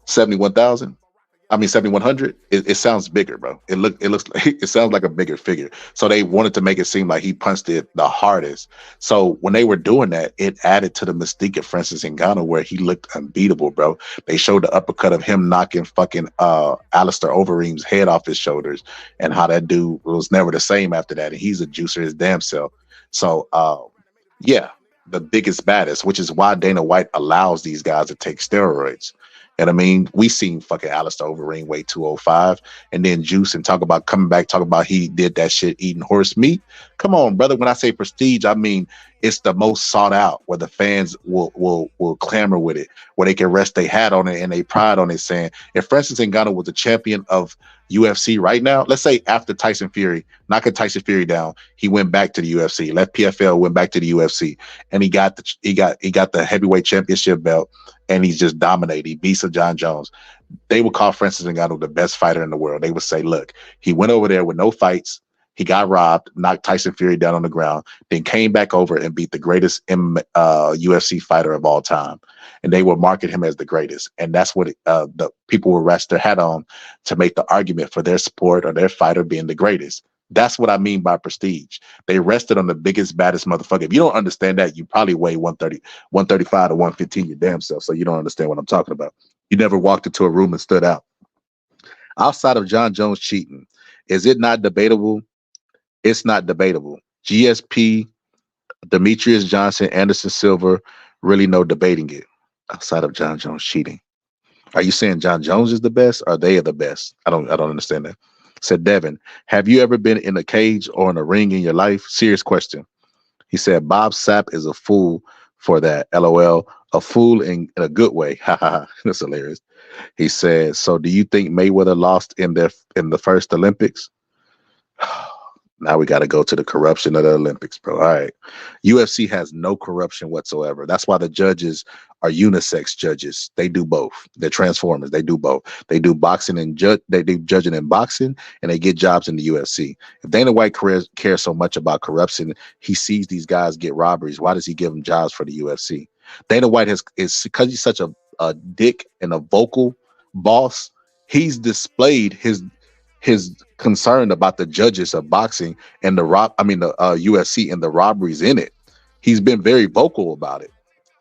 71,000. I mean 7,100. It sounds bigger, bro. It looks like it sounds like a bigger figure. So they wanted to make it seem like he punched it the hardest. So when they were doing that, it added to the mystique of Francis Ngannou where he looked unbeatable, bro. They showed the uppercut of him knocking fucking Alistair Overeem's head off his shoulders, and how that dude was never the same after that. And he's a juicer his damn self. So yeah, the biggest baddest, which is why Dana White allows these guys to take steroids. And I mean, we seen fucking Alistair Overeem weigh 205 and then juice and talk about coming back, talk about he did that shit eating horse meat. Come on, brother. When I say prestige, I mean it's the most sought out where the fans will clamor with it, where they can rest their hat on it and they pride on it, saying if Francis Ngannou was the champion of UFC right now, let's say after Tyson Fury, knocking Tyson Fury down, he went back to the UFC, left PFL, went back to the UFC, and he got the heavyweight championship belt. And he's just dominated. He beats John Jones. They would call Francis Ngannou the best fighter in the world. They would say, look, he went over there with no fights. He got robbed, knocked Tyson Fury down on the ground, then came back over and beat the greatest UFC fighter of all time. And they would market him as the greatest. And that's what the people would rest their hat on to make the argument for their sport or their fighter being the greatest. That's what I mean by prestige. They rested on the biggest, baddest motherfucker. If you don't understand that, you probably weigh 130, 135 to 115 your damn self. So you don't understand what I'm talking about. You never walked into a room and stood out. Outside of John Jones cheating, is it not debatable? It's not debatable. GSP, Demetrius Johnson, Anderson Silva, really no debating it. Outside of John Jones cheating. Are you saying John Jones is the best? Or they are the best? I don't understand that. Said Devin, have you ever been in a cage or in a ring in your life? Serious question. He said, Bob Sapp is a fool for that. LOL. A fool in a good way. Ha ha ha. That's hilarious. He said, so do you think Mayweather lost in the first Olympics? Now we got to go to the corruption of the Olympics, bro. All right. UFC has no corruption whatsoever. That's why the judges are unisex judges. They do both. They're transformers. They do both. They do boxing and they do judging in boxing, and they get jobs in the UFC. If Dana White cares so much about corruption, he sees these guys get robberies. Why does he give them jobs for the UFC? Dana White is because he's such a dick and a vocal boss. He's displayed his concern about the judges of boxing and the UFC and the robberies in it. He's been very vocal about it.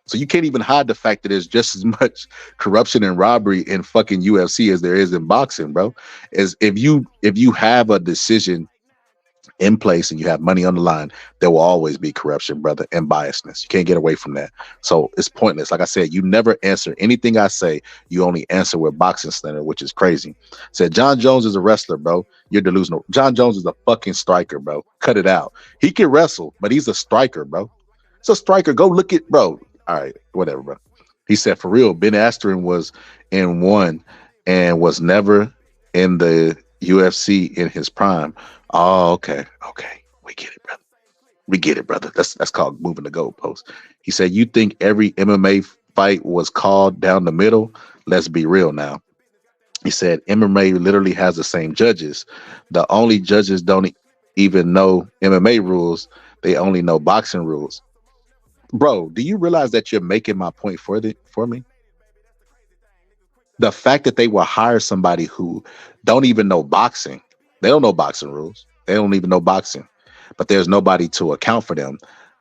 So you can't even hide the fact that there's just as much corruption and robbery in fucking UFC as there is in boxing, bro. As if you have a decision in place and you have money on the line, there will always be corruption, brother, and biasness. You can't get away from that. So it's pointless. Like I said, you never answer anything I say. You only answer with Boxing Center, which is crazy. Said John Jones is a wrestler, bro. You're delusional. John Jones is a fucking striker, bro. Cut it out. He can wrestle, but he's a striker, bro. It's a striker. Go look at, bro. All right, whatever, bro. He said, for real, Ben Askren was in one and was never in the UFC in his prime. Oh, okay. We get it, brother. We get it, brother. That's called moving the goalpost. He said, you think every MMA fight was called down the middle? Let's be real now. He said, MMA literally has the same judges. The only judges don't even know MMA rules. They only know boxing rules. Bro, do you realize that you're making my point for me? The fact that they will hire somebody who don't even know boxing. They don't know boxing rules. They don't even know boxing. but there's nobody to account for them.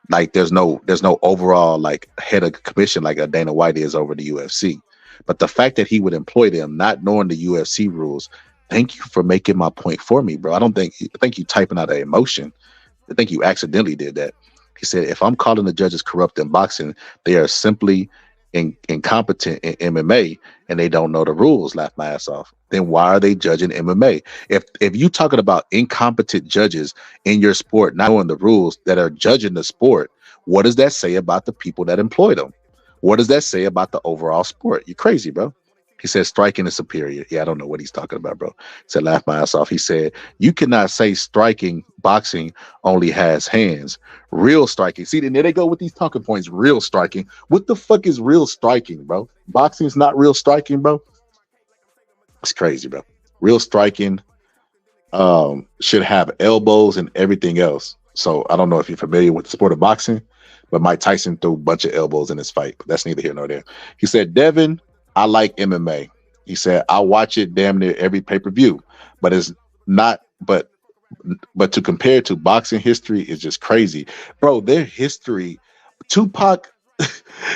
Like there's no overall like head of commission like a Dana White is over the UFC. But the fact that he would employ them, not knowing the UFC rules, thank you for making my point for me, bro. I think you typing out an emotion. I think you accidentally did that. He said, if I'm calling the judges corrupt in boxing, they are simply incompetent in MMA and they don't know the rules. Laugh my ass off. Then why are they judging MMA? If you talking about incompetent judges in your sport, not knowing the rules that are judging the sport, what does that say about the people that employ them? What does that say about the overall sport? You're crazy, bro. He said striking is superior. Yeah, I don't know what he's talking about, bro. He said, laugh my ass off. He said, you cannot say boxing only has hands. Real striking. See, then there they go with these talking points. Real striking. What the fuck is real striking, bro? Boxing's not real striking, bro. It's crazy, bro. Real striking should have elbows and everything else. So I don't know if you're familiar with the sport of boxing, but Mike Tyson threw a bunch of elbows in his fight. But that's neither here nor there. He said, Devin, I like MMA. He said, I watch it damn near every pay-per-view, but it's not, but to compare to boxing history is just crazy. Bro, their history, Tupac,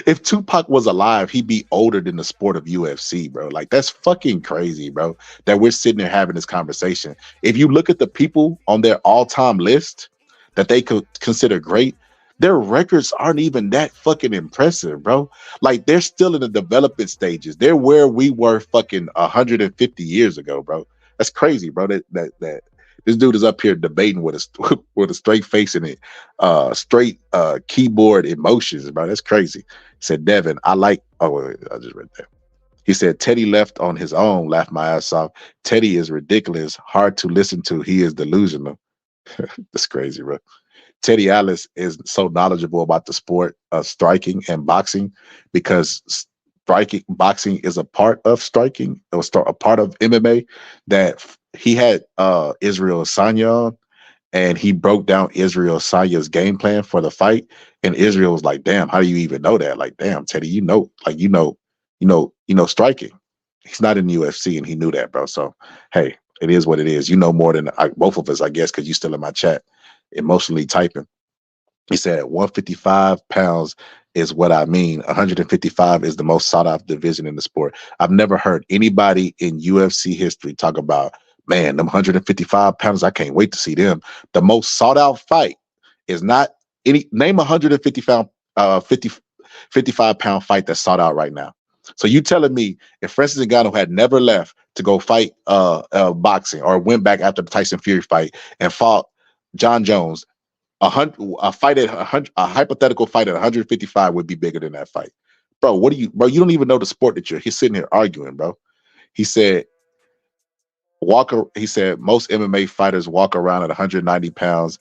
if Tupac was alive, he'd be older than the sport of UFC, bro. Like, that's fucking crazy, bro, that we're sitting there having this conversation. If you look at the people on their all-time list that they could consider great, their records aren't even that fucking impressive, bro. Like, they're still in the development stages. They're where we were fucking 150 years ago, bro. That's crazy, bro. That this dude is up here debating with a straight face in it, straight keyboard emotions, bro. That's crazy. He said, Devin, I like. Oh, wait, I just read that. He said, Teddy left on his own. Laughed my ass off. Teddy is ridiculous, hard to listen to. He is delusional. That's crazy, bro. Teddy Atlas is so knowledgeable about the sport of striking and boxing because boxing is a part of striking. It was a part of MMA that he had Israel Adesanya on, and he broke down Israel Asanya's game plan for the fight. And Israel was like, damn, how do you even know that? Like, damn, Teddy, you know striking. He's not in the UFC, and he knew that, bro. So, hey, it is what it is. You know more than both of us, I guess, because you still in my chat, emotionally typing. He said 155 pounds is what I mean. 155 is the most sought after division in the sport. I've never heard anybody in UFC history talk about, man, them 155 pounds, I can't wait to see them. The most sought out fight is not name 155 55-pound fight that's sought out right now. So you telling me if Francis Ngannou had never left to go fight boxing or went back after the Tyson Fury fight and fought John Jones, a hypothetical fight at 155 would be bigger than that fight, bro. You don't even know the sport that he's sitting here arguing, bro. He said most MMA fighters walk around at 190 pounds.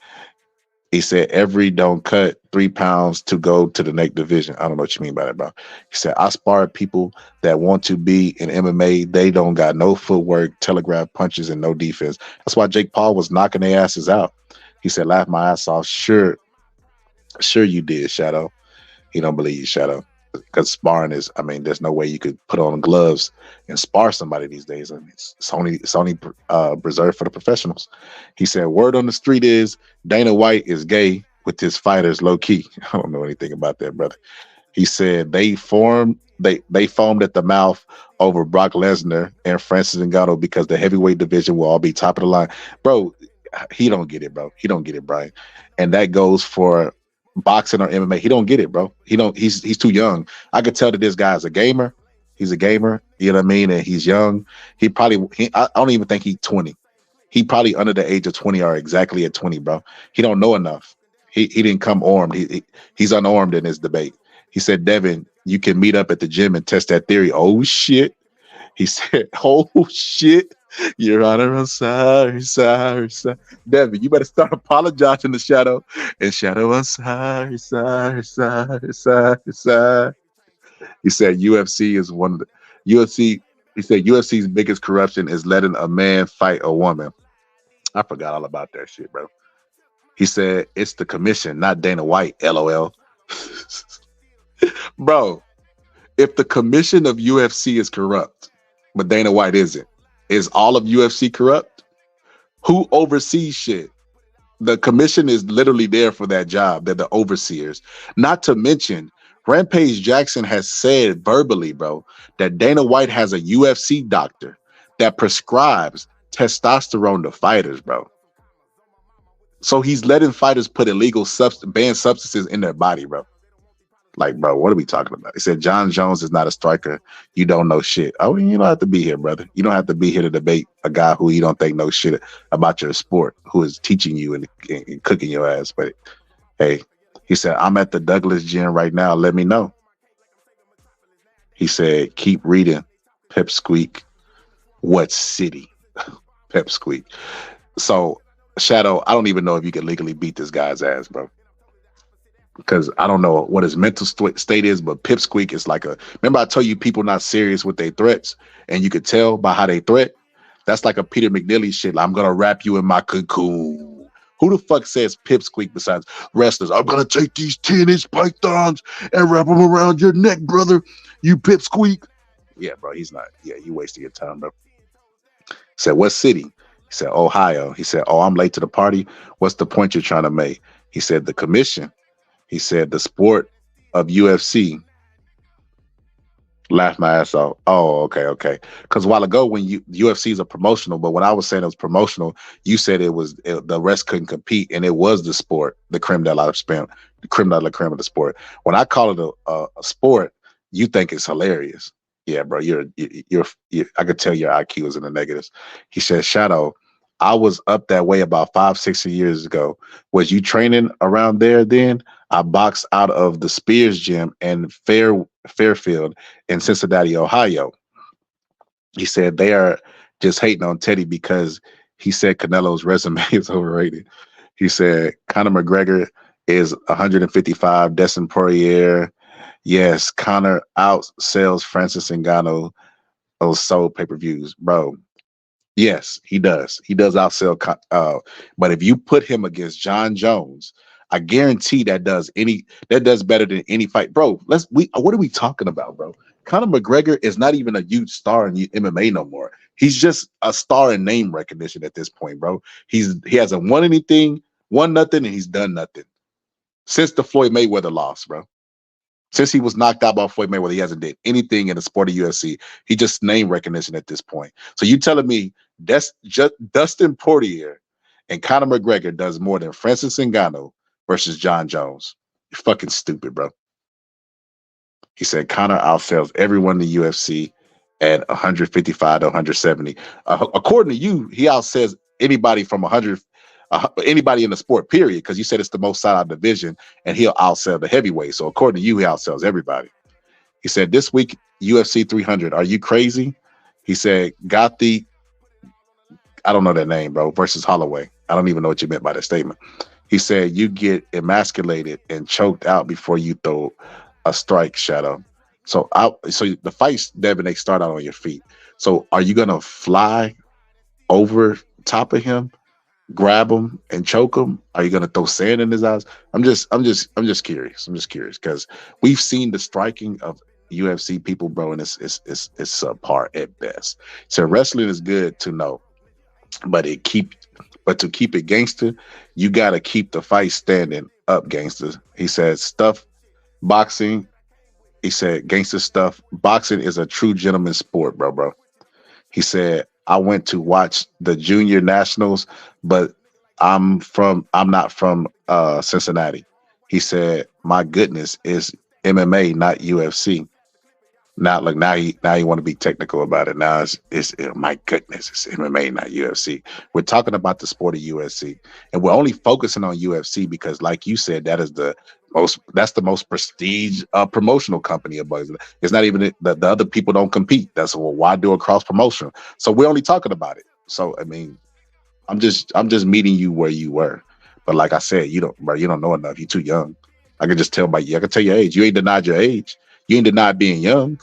He said every don't cut 3 pounds to go to the next division. I don't know what you mean by that, bro. He said I sparred people that want to be in MMA. They don't got no footwork, telegraph punches, and no defense. That's why Jake Paul was knocking their asses out. He said, laugh my ass off. Sure you did, Shadow. He don't believe you, Shadow. Because sparring is, there's no way you could put on gloves and spar somebody these days. It's only reserved for the professionals. He said, word on the street is Dana White is gay with his fighters low key. I don't know anything about that, brother. He said they foamed at the mouth over Brock Lesnar and Francis Ngannou because the heavyweight division will all be top of the line. Bro, he don't get it, bro. He don't get it, Brian. And that goes for boxing or MMA. He don't get it, bro. He's too young. I could tell that this guy's a gamer. He's a gamer, you know what I mean? And he's young. I don't even think he's 20. He probably under the age of 20 or exactly at 20, bro. He don't know enough. He didn't come armed. He's unarmed in this debate. He said, Devin, you can meet up at the gym and test that theory. Oh shit. He said, oh shit. Your Honor, I'm sorry. Devin, you better start apologizing to Shadow. And Shadow, I'm sorry. He said UFC is one of the UFC. He said UFC's biggest corruption is letting a man fight a woman. I forgot all about that shit, bro. He said it's the commission, not Dana White. LOL. Bro, if the commission of UFC is corrupt, but Dana White isn't, is all of UFC corrupt? Who oversees shit? The commission is literally there for that job. They're the overseers. Not to mention, Rampage Jackson has said verbally, bro, that Dana White has a UFC doctor that prescribes testosterone to fighters, bro. So he's letting fighters put illegal banned substances in their body, bro. Like, bro, what are we talking about? He said, John Jones is not a striker. You don't know shit. Oh, you don't have to be here, brother. You don't have to be here to debate a guy who you don't think knows shit about your sport, who is teaching you and cooking your ass. But hey, he said, I'm at the Douglas gym right now. Let me know. He said, keep reading. Pipsqueak. What city? Pipsqueak. So, Shadow, I don't even know if you can legally beat this guy's ass, bro. Because I don't know what his mental state is, but Pipsqueak is like remember I told you people not serious with their threats, and you could tell by how they threat? That's like a Peter McNeely shit. Like, I'm going to wrap you in my cocoon. Who the fuck says Pipsqueak besides wrestlers? I'm going to take these 10-inch pythons and wrap them around your neck, brother. You Pipsqueak. Yeah, bro, he's not. Yeah, you wasting your time, bro. He said, what city? He said, Ohio. He said, oh, I'm late to the party. What's the point you're trying to make? He said, the commission. He said, the sport of UFC. Laughed my ass off. Oh, okay. Because a while ago, when UFC is a promotional, but when I was saying it was promotional, you said the rest couldn't compete, and it was the sport, the creme de la creme, the creme de la creme of the sport. When I call it a sport, you think it's hilarious. Yeah, bro, you're I could tell your IQ is in the negatives. He said, Shadow, I was up that way about 5-6 years ago. Was you training around there then? I boxed out of the Spears gym and Fairfield in Cincinnati, Ohio. He said they are just hating on Teddy because he said Canelo's resume is overrated. He said Conor McGregor is 155. Dustin Poirier, yes, Conor outsells Francis Ngannou those sold pay-per-views, bro. Yes, he does. He does outsell. But if you put him against John Jones, I guarantee that does better than any fight, bro. What are we talking about, bro? Conor McGregor is not even a huge star in MMA no more. He's just a star in name recognition at this point, bro. He hasn't won anything, won nothing, and he's done nothing since the Floyd Mayweather loss, bro. Since he was knocked out by Floyd Mayweather, he hasn't did anything in the sport of UFC. He just name recognition at this point. So you telling me Dustin Poirier and Conor McGregor does more than Francis Ngannou versus John Jones? You're fucking stupid, bro. He said Conor outsells everyone in the UFC at 155 to 170. According to you, he outsells anybody from 100. Anybody in the sport, period, because you said it's the most sought-out division, and he'll outsell the heavyweight. So according to you, he outsells everybody. He said, this week, UFC 300, are you crazy? He said, Gothi, I don't know that name, bro, versus Holloway. I don't even know what you meant by that statement. He said, you get emasculated and choked out before you throw a strike, Shadow. So the fights, Devin, they start out on your feet. So are you going to fly over top of him, grab him and choke him? Are you gonna throw sand in his eyes? I'm just curious. I'm just curious because we've seen the striking of UFC people, bro, and it's subpar at best. So wrestling is good to know, but to keep it gangster, you gotta keep the fight standing up, gangster. He said boxing. He said gangster stuff. Boxing is a true gentleman's sport, bro. He said, I went to watch the junior nationals, but I'm not from Cincinnati. He said, my goodness, it's MMA, not UFC. Now you want to be technical about it. Now it's my goodness, it's MMA, not UFC. We're talking about the sport of UFC, and we're only focusing on UFC because, like you said, that's the most prestige promotional company above. It's not even the other people don't compete. That's why do a cross promotion. So we're only talking about it. So I mean, I'm just meeting you where you were. But like I said, you don't know enough. You're too young. I can just tell I can tell your age. You ain't denied your age. You ain't denied being young.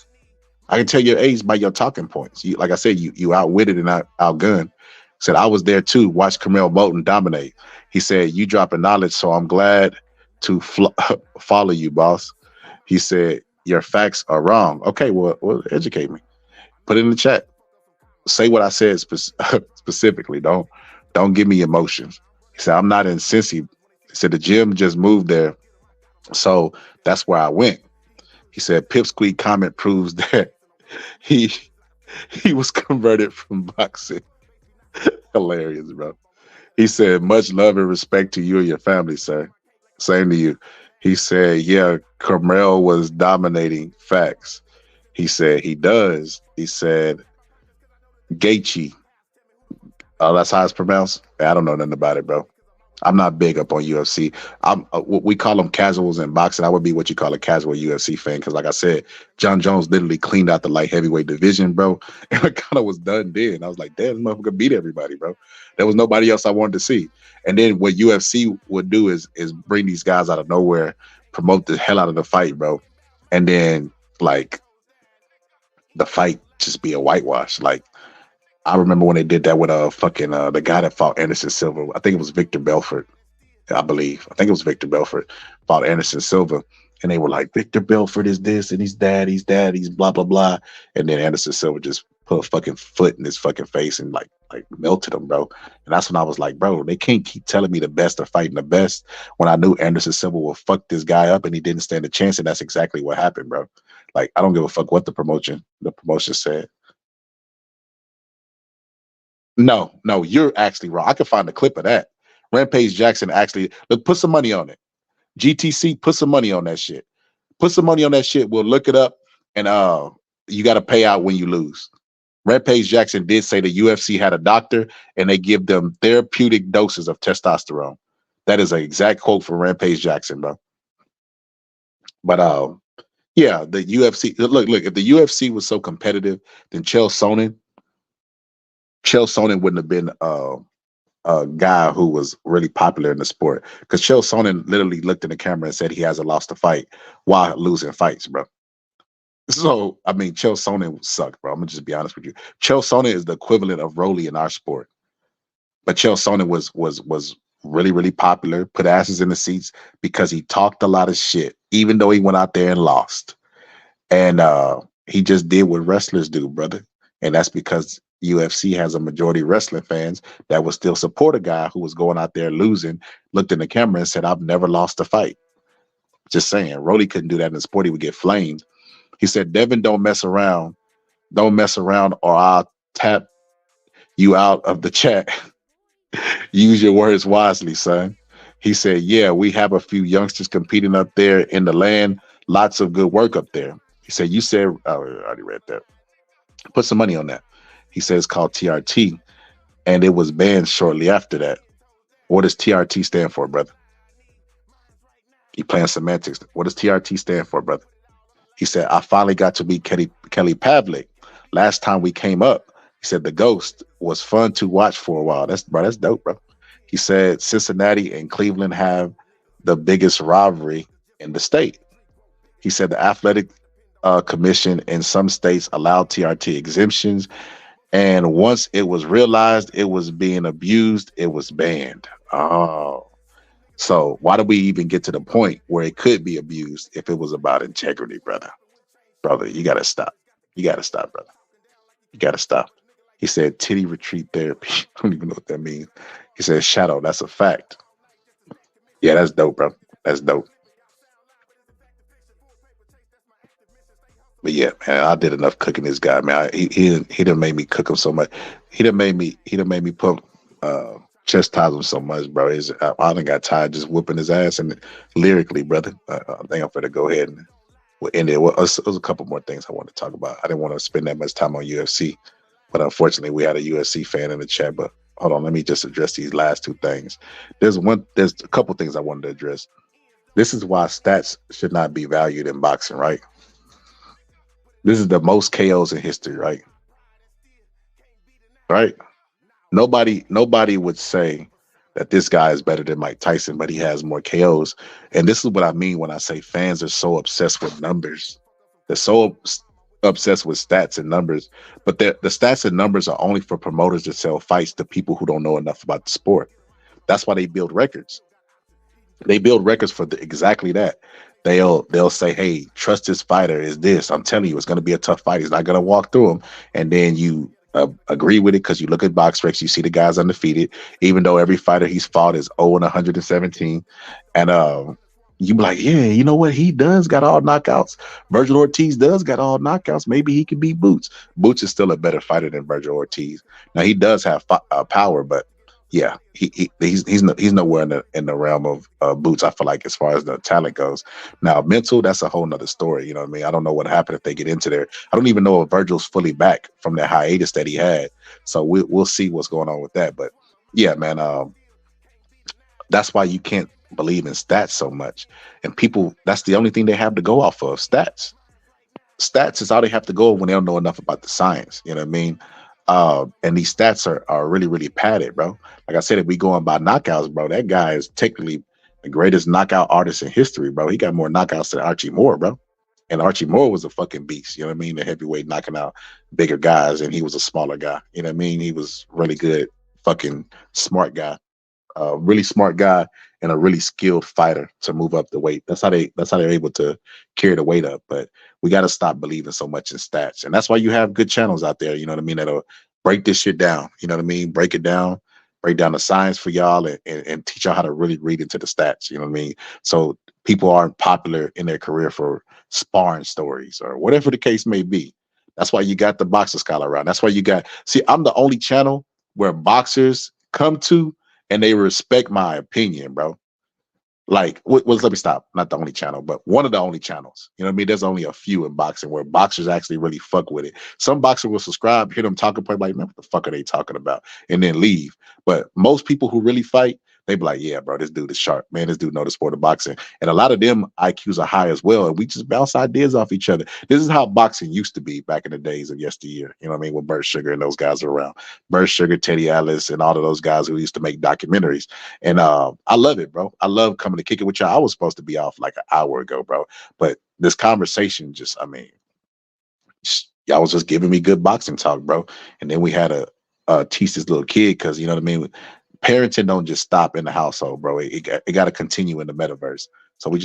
I can tell your age by your talking points. Like I said, you outwitted and outgunned. Said I was there too. Watch Camille Bolton dominate. He said you dropping knowledge, so I'm glad to follow you, boss. He said your facts are wrong. Okay, well, educate me. Put it in the chat. Say what I said specifically. Don't give me emotions. He said, I'm not in Cincy. He said, the gym just moved there. So that's where I went. He said, Pipsqueak comment proves that he was converted from boxing. Hilarious, bro. He said, much love and respect to you and your family, sir. Same to you. He said, yeah, Carmel was dominating. Facts. He said, he does. He said, Gaethje. That's how it's pronounced. I don't know nothing about it, bro. I'm not big up on UFC. We call them casuals in boxing. I would be what you call a casual UFC fan because, like I said, John Jones literally cleaned out the light heavyweight division, bro. And I kind of was done then. I was like, damn, this motherfucker beat everybody, bro. There was nobody else I wanted to see. And then what UFC would do is bring these guys out of nowhere, promote the hell out of the fight, bro. And then, like, the fight just be a whitewash. Like, I remember when they did that with the guy that fought Anderson Silva. I think it was Victor Belfort, I believe. I think it was Victor Belfort fought Anderson Silva. And they were like, Victor Belfort is this and he's that, he's blah, blah, blah. And then Anderson Silva just put a fucking foot in his fucking face and like melted him, bro. And that's when I was like, bro, they can't keep telling me the best are fighting the best when I knew Anderson Silva would fuck this guy up and he didn't stand a chance. And that's exactly what happened, bro. Like, I don't give a fuck what the promotion said. No, you're actually wrong. I can find a clip of that. Rampage Jackson actually, look, put some money on it. GTC, put some money on that shit. Put some money on that shit. We'll look it up, and you got to pay out when you lose. Rampage Jackson did say the UFC had a doctor, and they give them therapeutic doses of testosterone. That is an exact quote from Rampage Jackson, bro. But yeah, the UFC. Look. If the UFC was so competitive, then Chael Sonnen wouldn't have been a guy who was really popular in the sport, because Chael Sonnen literally looked in the camera and said he hasn't lost a fight while losing fights, bro. So, I mean, Chael Sonnen sucked, bro. I'm gonna just be honest with you. Chael Sonnen is the equivalent of Rolly in our sport, but Chael Sonnen was really, really popular, put asses in the seats because he talked a lot of shit, even though he went out there and lost. And he just did what wrestlers do, brother. And that's because UFC has a majority of wrestling fans that will still support a guy who was going out there losing, looked in the camera and said, I've never lost a fight. Just saying. Rolly couldn't do that in the sport. He would get flamed. He said, Devin, don't mess around. Don't mess around or I'll tap you out of the chat. Use your words wisely, son. He said, yeah, we have a few youngsters competing up there in the land. Lots of good work up there. He said, you said, oh, I already read that. Put some money on that. He said it's called TRT, and it was banned shortly after that. What does TRT stand for, brother? You playing semantics. What does TRT stand for, brother? He said, I finally got to meet Kelly Pavlik. Last time we came up, he said the Ghost was fun to watch for a while. That's dope, bro. He said Cincinnati and Cleveland have the biggest rivalry in the state. He said the athletic commission in some states allowed TRT exemptions, and once it was realized it was being abused, it was banned. Oh, so why did we even get to the point where it could be abused if it was about integrity, brother? Brother, you gotta stop. You gotta stop, brother. You gotta stop. He said titty retreat therapy. I don't even know what that means. He said shadow. That's a fact. Yeah, that's dope, bro. That's dope. But yeah, man, I did enough cooking this guy, man. He done made me cook him so much. He done made me put chastise him so much, bro. I done got tired just whooping his ass and lyrically, brother. I think I'm gonna go ahead and we'll end it. Well, there's a couple more things I want to talk about. I didn't want to spend that much time on UFC, but unfortunately, we had a UFC fan in the chat. But hold on, let me just address these last two things. There's a couple things I wanted to address. This is why stats should not be valued in boxing, right? This is the most KOs in history, right? Right? Nobody would say that this guy is better than Mike Tyson, but he has more KOs. And this is what I mean when I say fans are so obsessed with numbers. They're so obsessed with stats and numbers, but the stats and numbers are only for promoters to sell fights to people who don't know enough about the sport. That's why they build records. They build records for exactly that. They'll say, hey, trust this fighter is this. I'm telling you, it's going to be a tough fight. He's not going to walk through him. And then you agree with it because you look at box recs, you see the guys undefeated, even though every fighter he's fought is 0 and 117. And you be like, yeah, you know what? He does got all knockouts. Virgil Ortiz does got all knockouts. Maybe he could beat Boots. Boots is still a better fighter than Virgil Ortiz. Now he does have power, but yeah, he's nowhere in the realm of Boots. I feel like as far as the talent goes. Now mental, that's a whole nother story. You know what I mean? I don't know what happened if they get into there. I don't even know if Virgil's fully back from that hiatus that he had. So we'll see what's going on with that. But yeah, man, that's why you can't believe in stats so much. And people, that's the only thing they have to go off of, stats. Stats is all they have to go when they don't know enough about the science. You know what I mean? And these stats are really, really padded, bro. Like I said, if we going by knockouts, bro, that guy is technically the greatest knockout artist in history, bro. He got more knockouts than Archie Moore, bro. And Archie Moore was a fucking beast, you know what I mean? The heavyweight knocking out bigger guys, and he was a smaller guy. You know what I mean? He was really good, fucking smart guy. Really smart guy and a really skilled fighter to move up the weight. That's how they're able to carry the weight up. But we got to stop believing so much in stats. And that's why you have good channels out there, you know what I mean, that'll break this shit down. You know what I mean? Break it down, break down the science for y'all and teach y'all how to really read into the stats. You know what I mean? So people aren't popular in their career for sparring stories or whatever the case may be. That's why you got the Boxer Scholar around. That's why you got, see, I'm the only channel where boxers come to and they respect my opinion, bro. Like, let me stop. Not the only channel, but one of the only channels. You know what I mean? There's only a few in boxing where boxers actually really fuck with it. Some boxer will subscribe, hear them talking, point like, man, what the fuck are they talking about? And then leave. But most people who really fight, they be like, yeah, bro, this dude is sharp. Man, this dude know the sport of boxing. And a lot of them IQs are high as well. And we just bounce ideas off each other. This is how boxing used to be back in the days of yesteryear. You know what I mean? When Bert Sugar and those guys were around. Bert Sugar, Teddy Atlas, and all of those guys who used to make documentaries. And I love it, bro. I love coming to kick it with y'all. I was supposed to be off like an hour ago, bro. But this conversation just, I mean, y'all was just giving me good boxing talk, bro. And then we had to teach this little kid because, you know what I mean? Parenting don't just stop in the household, bro. It got to continue in the metaverse. So we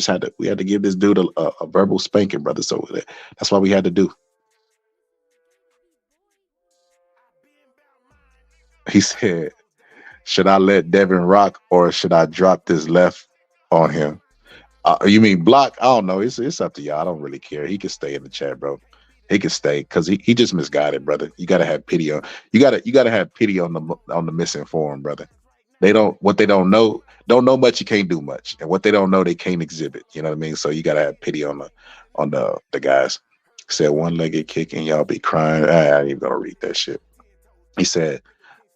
had to give this dude a verbal spanking, brother. So that's what we had to do. He said, should I let Devin rock or should I drop this left on him? You mean block? I don't know. It's up to y'all. I don't really care. He can stay in the chat, bro. He can stay because he just misguided, brother. You gotta have pity on you gotta have pity on the misinformed, brother. They don't know much, you can't do much. And what they don't know, they can't exhibit. You know what I mean? So you gotta have pity on the guys. He said one-legged kick and y'all be crying. I ain't even gonna read that shit. He said,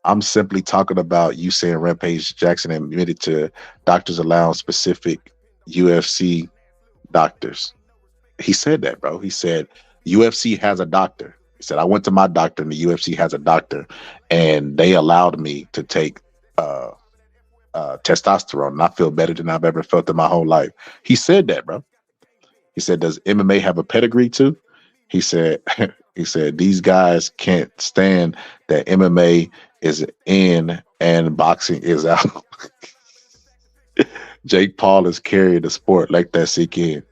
I'm simply talking about you saying Rampage Jackson admitted to doctors allowing specific UFC doctors. He said that, bro. He said UFC has a doctor. He said I went to my doctor and the UFC has a doctor and they allowed me to take testosterone and I feel better than I've ever felt in my whole life. He said that, bro. He said, does MMA have a pedigree too? He said, these guys can't stand that MMA is in and boxing is out. Jake Paul is carrying the sport. Let that sink in.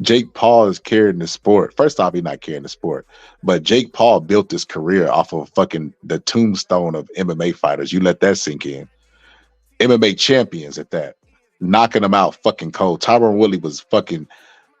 Jake Paul is carrying the sport. First off, he's not carrying the sport, but Jake Paul built his career off of fucking the tombstone of MMA fighters. You let that sink in. MMA champions at that, knocking them out fucking cold. Tyron Woodley was fucking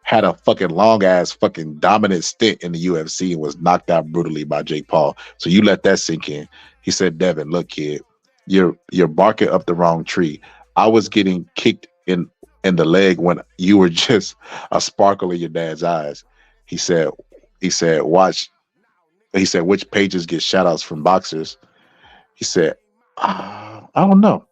had a fucking long ass fucking dominant stint in the UFC and was knocked out brutally by Jake Paul. So you let that sink in. He said, Devin, look, kid, you're barking up the wrong tree. I was getting kicked in the leg when you were just a sparkle in your dad's eyes. He said, watch. He said, which pages get shout outs from boxers? He said, I don't know.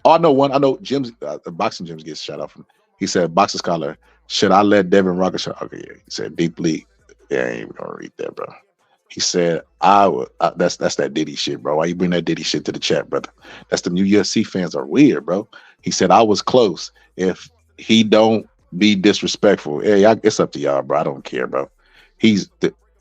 Oh, I know one. I know gyms, boxing gyms get shout out from. He said, Boxer Scholar, should I let Devin rock a shot? Okay, yeah. He said, deeply. Yeah, I ain't even gonna read that, bro. He said, I would. That's that Diddy shit, bro. Why you bring that Diddy shit to the chat, brother? That's the new UFC fans are weird, bro. He said, I was close. If he don't be disrespectful, hey, it's up to y'all, bro. I don't care, bro.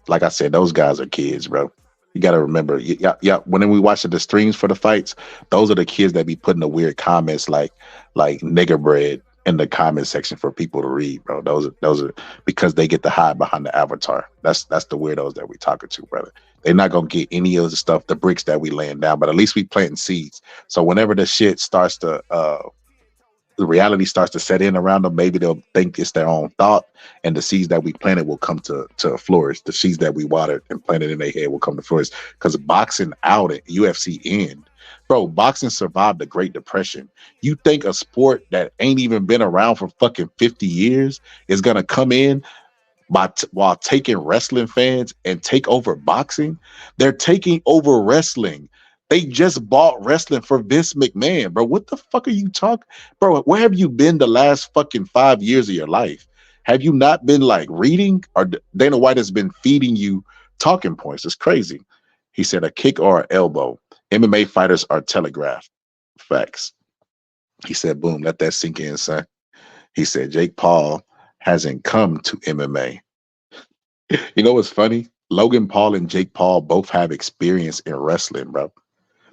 Like I said, those guys are kids, bro. You got to remember, yeah. When we watch the streams for the fights, those are the kids that be putting the weird comments like nigger bread in the comment section for people to read, bro. Those are because they get to hide behind the avatar. That's the weirdos that we talking to, brother. They're not gonna get any of the stuff, the bricks that we laying down, but at least we planting seeds. So whenever the shit starts to the reality starts to set in around them, maybe they'll think it's their own thought, and the seeds that we planted will come to flourish. The seeds that we watered and planted in their head will come to flourish. Because boxing out at UFC end, bro, boxing survived the Great Depression. You think a sport that ain't even been around for fucking 50 years is gonna come in while taking wrestling fans and take over boxing? They're taking over wrestling. They just bought wrestling for Vince McMahon, bro. What the fuck are you talking, bro? Where have you been the last fucking 5 years of your life? Have you not been like reading? Or Dana White has been feeding you talking points? It's crazy. He said a kick or an elbow. MMA fighters are telegraphed. Facts. He said, boom, let that sink in, son. He said Jake Paul hasn't come to MMA. You know what's funny? Logan Paul and Jake Paul both have experience in wrestling, bro.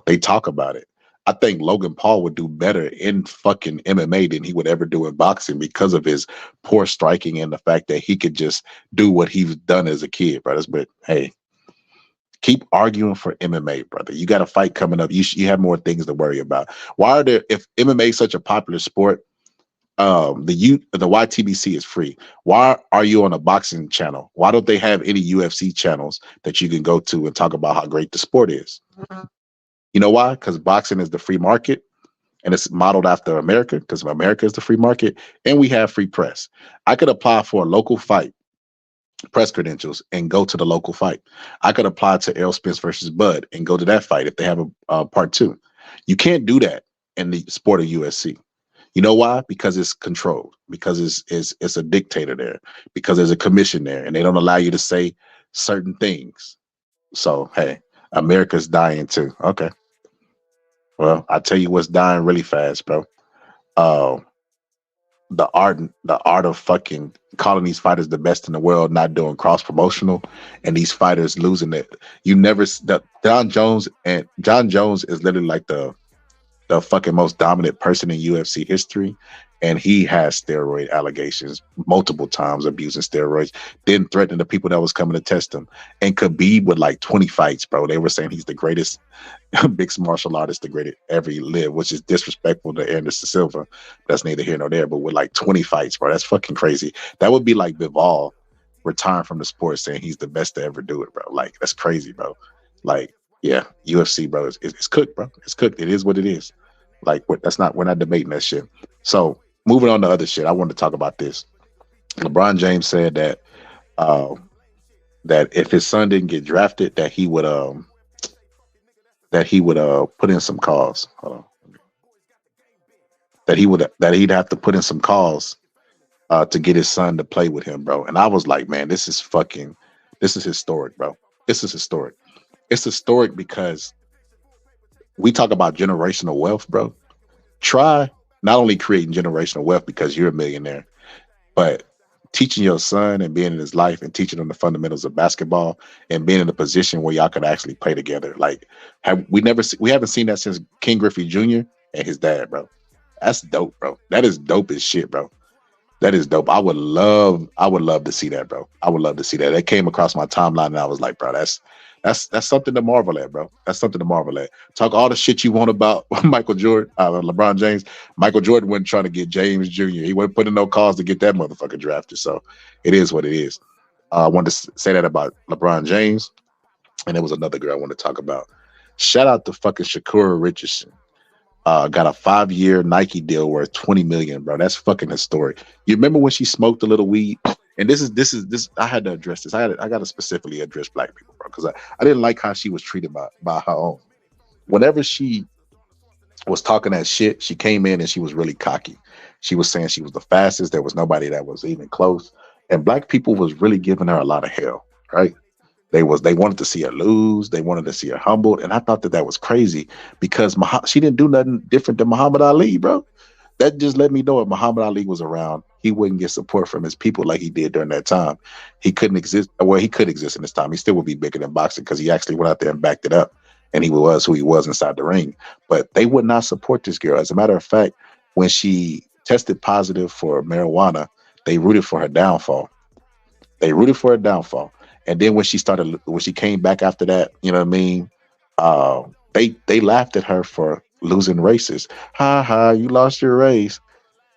They talk about it. I think Logan Paul would do better in fucking MMA than he would ever do in boxing because of his poor striking and the fact that he could just do what he's done as a kid, brothers. But hey, keep arguing for MMA, brother. You got a fight coming up. You have more things to worry about. Why are there, if MMA is such a popular sport, the YTBC is free. Why are you on a boxing channel? Why don't they have any UFC channels that you can go to and talk about how great the sport is? You know why? Because boxing is the free market, and it's modeled after America, because America is the free market, and we have free press. I could apply for a local fight, press credentials, and go to the local fight. I could apply to Errol Spence versus Bud and go to that fight if they have a part 2. You can't do that in the sport of UFC. You know why? Because it's controlled, because it's a dictator there, because there's a commission there, and they don't allow you to say certain things. So hey, America's dying too. Okay. Well, I tell you what's dying really fast, bro. The art of fucking calling these fighters the best in the world, not doing cross promotional, and these fighters losing it. You never. John Jones is literally like the fucking most dominant person in UFC history, and he has steroid allegations multiple times, abusing steroids, then threatening the people that was coming to test him. And Khabib with like 20 fights, bro. They were saying he's the greatest mixed martial artist, the greatest ever lived, which is disrespectful to Anderson Silva. That's neither here nor there. But with like 20 fights, bro, that's fucking crazy. That would be like Bivol retiring from the sport saying he's the best to ever do it, bro. Like, that's crazy, bro. Like, yeah, UFC, bro, it's cooked, bro. It's cooked. It is what it is. Like, we're not debating that shit. So moving on to other shit, I wanted to talk about this. LeBron James said that that if his son didn't get drafted, that he would put in some calls. Hold on. That he'd have to put in some calls to get his son to play with him, bro. And I was like, man, this is historic, bro. This is historic. It's historic because we talk about generational wealth, bro. Try not only creating generational wealth because you're a millionaire, but teaching your son and being in his life and teaching him the fundamentals of basketball and being in a position where y'all could actually play together. Like, we haven't seen that since King Griffey Jr. and his dad, bro. That's dope, bro. That is dope as shit, bro. That is dope. I would love to see that, bro. I would love to see that. That came across my timeline and I was like, bro, that's something to marvel at, bro. That's something to marvel at. Talk all the shit you want about Michael Jordan, LeBron James. Michael Jordan wasn't trying to get James Jr. He wasn't putting no calls to get that motherfucker drafted. So it is what it is. I wanted to say that about LeBron James. And there was another girl I want to talk about. Shout out to fucking Shakura Richardson. Got a 5-year Nike deal worth $20 million, bro. That's fucking historic. You remember when she smoked a little weed? And this is I had to address this. I got to specifically address black people, bro, because I didn't like how she was treated by her own. Whenever she was talking that shit, she came in and she was really cocky. She was saying she was the fastest. There was nobody that was even close. And black people was really giving her a lot of hell, right? They wanted to see her lose. They wanted to see her humbled. And I thought that was crazy because she didn't do nothing different than Muhammad Ali, bro. That just let me know if Muhammad Ali was around, he wouldn't get support from his people like he did during that time. He couldn't exist. Well, he could exist in this time. He still would be bigger than boxing because he actually went out there and backed it up. And he was who he was inside the ring. But they would not support this girl. As a matter of fact, when she tested positive for marijuana, they rooted for her downfall. They rooted for her downfall. And then when she came back after that, you know what I mean? They laughed at her for losing races. Ha ha, you lost your race.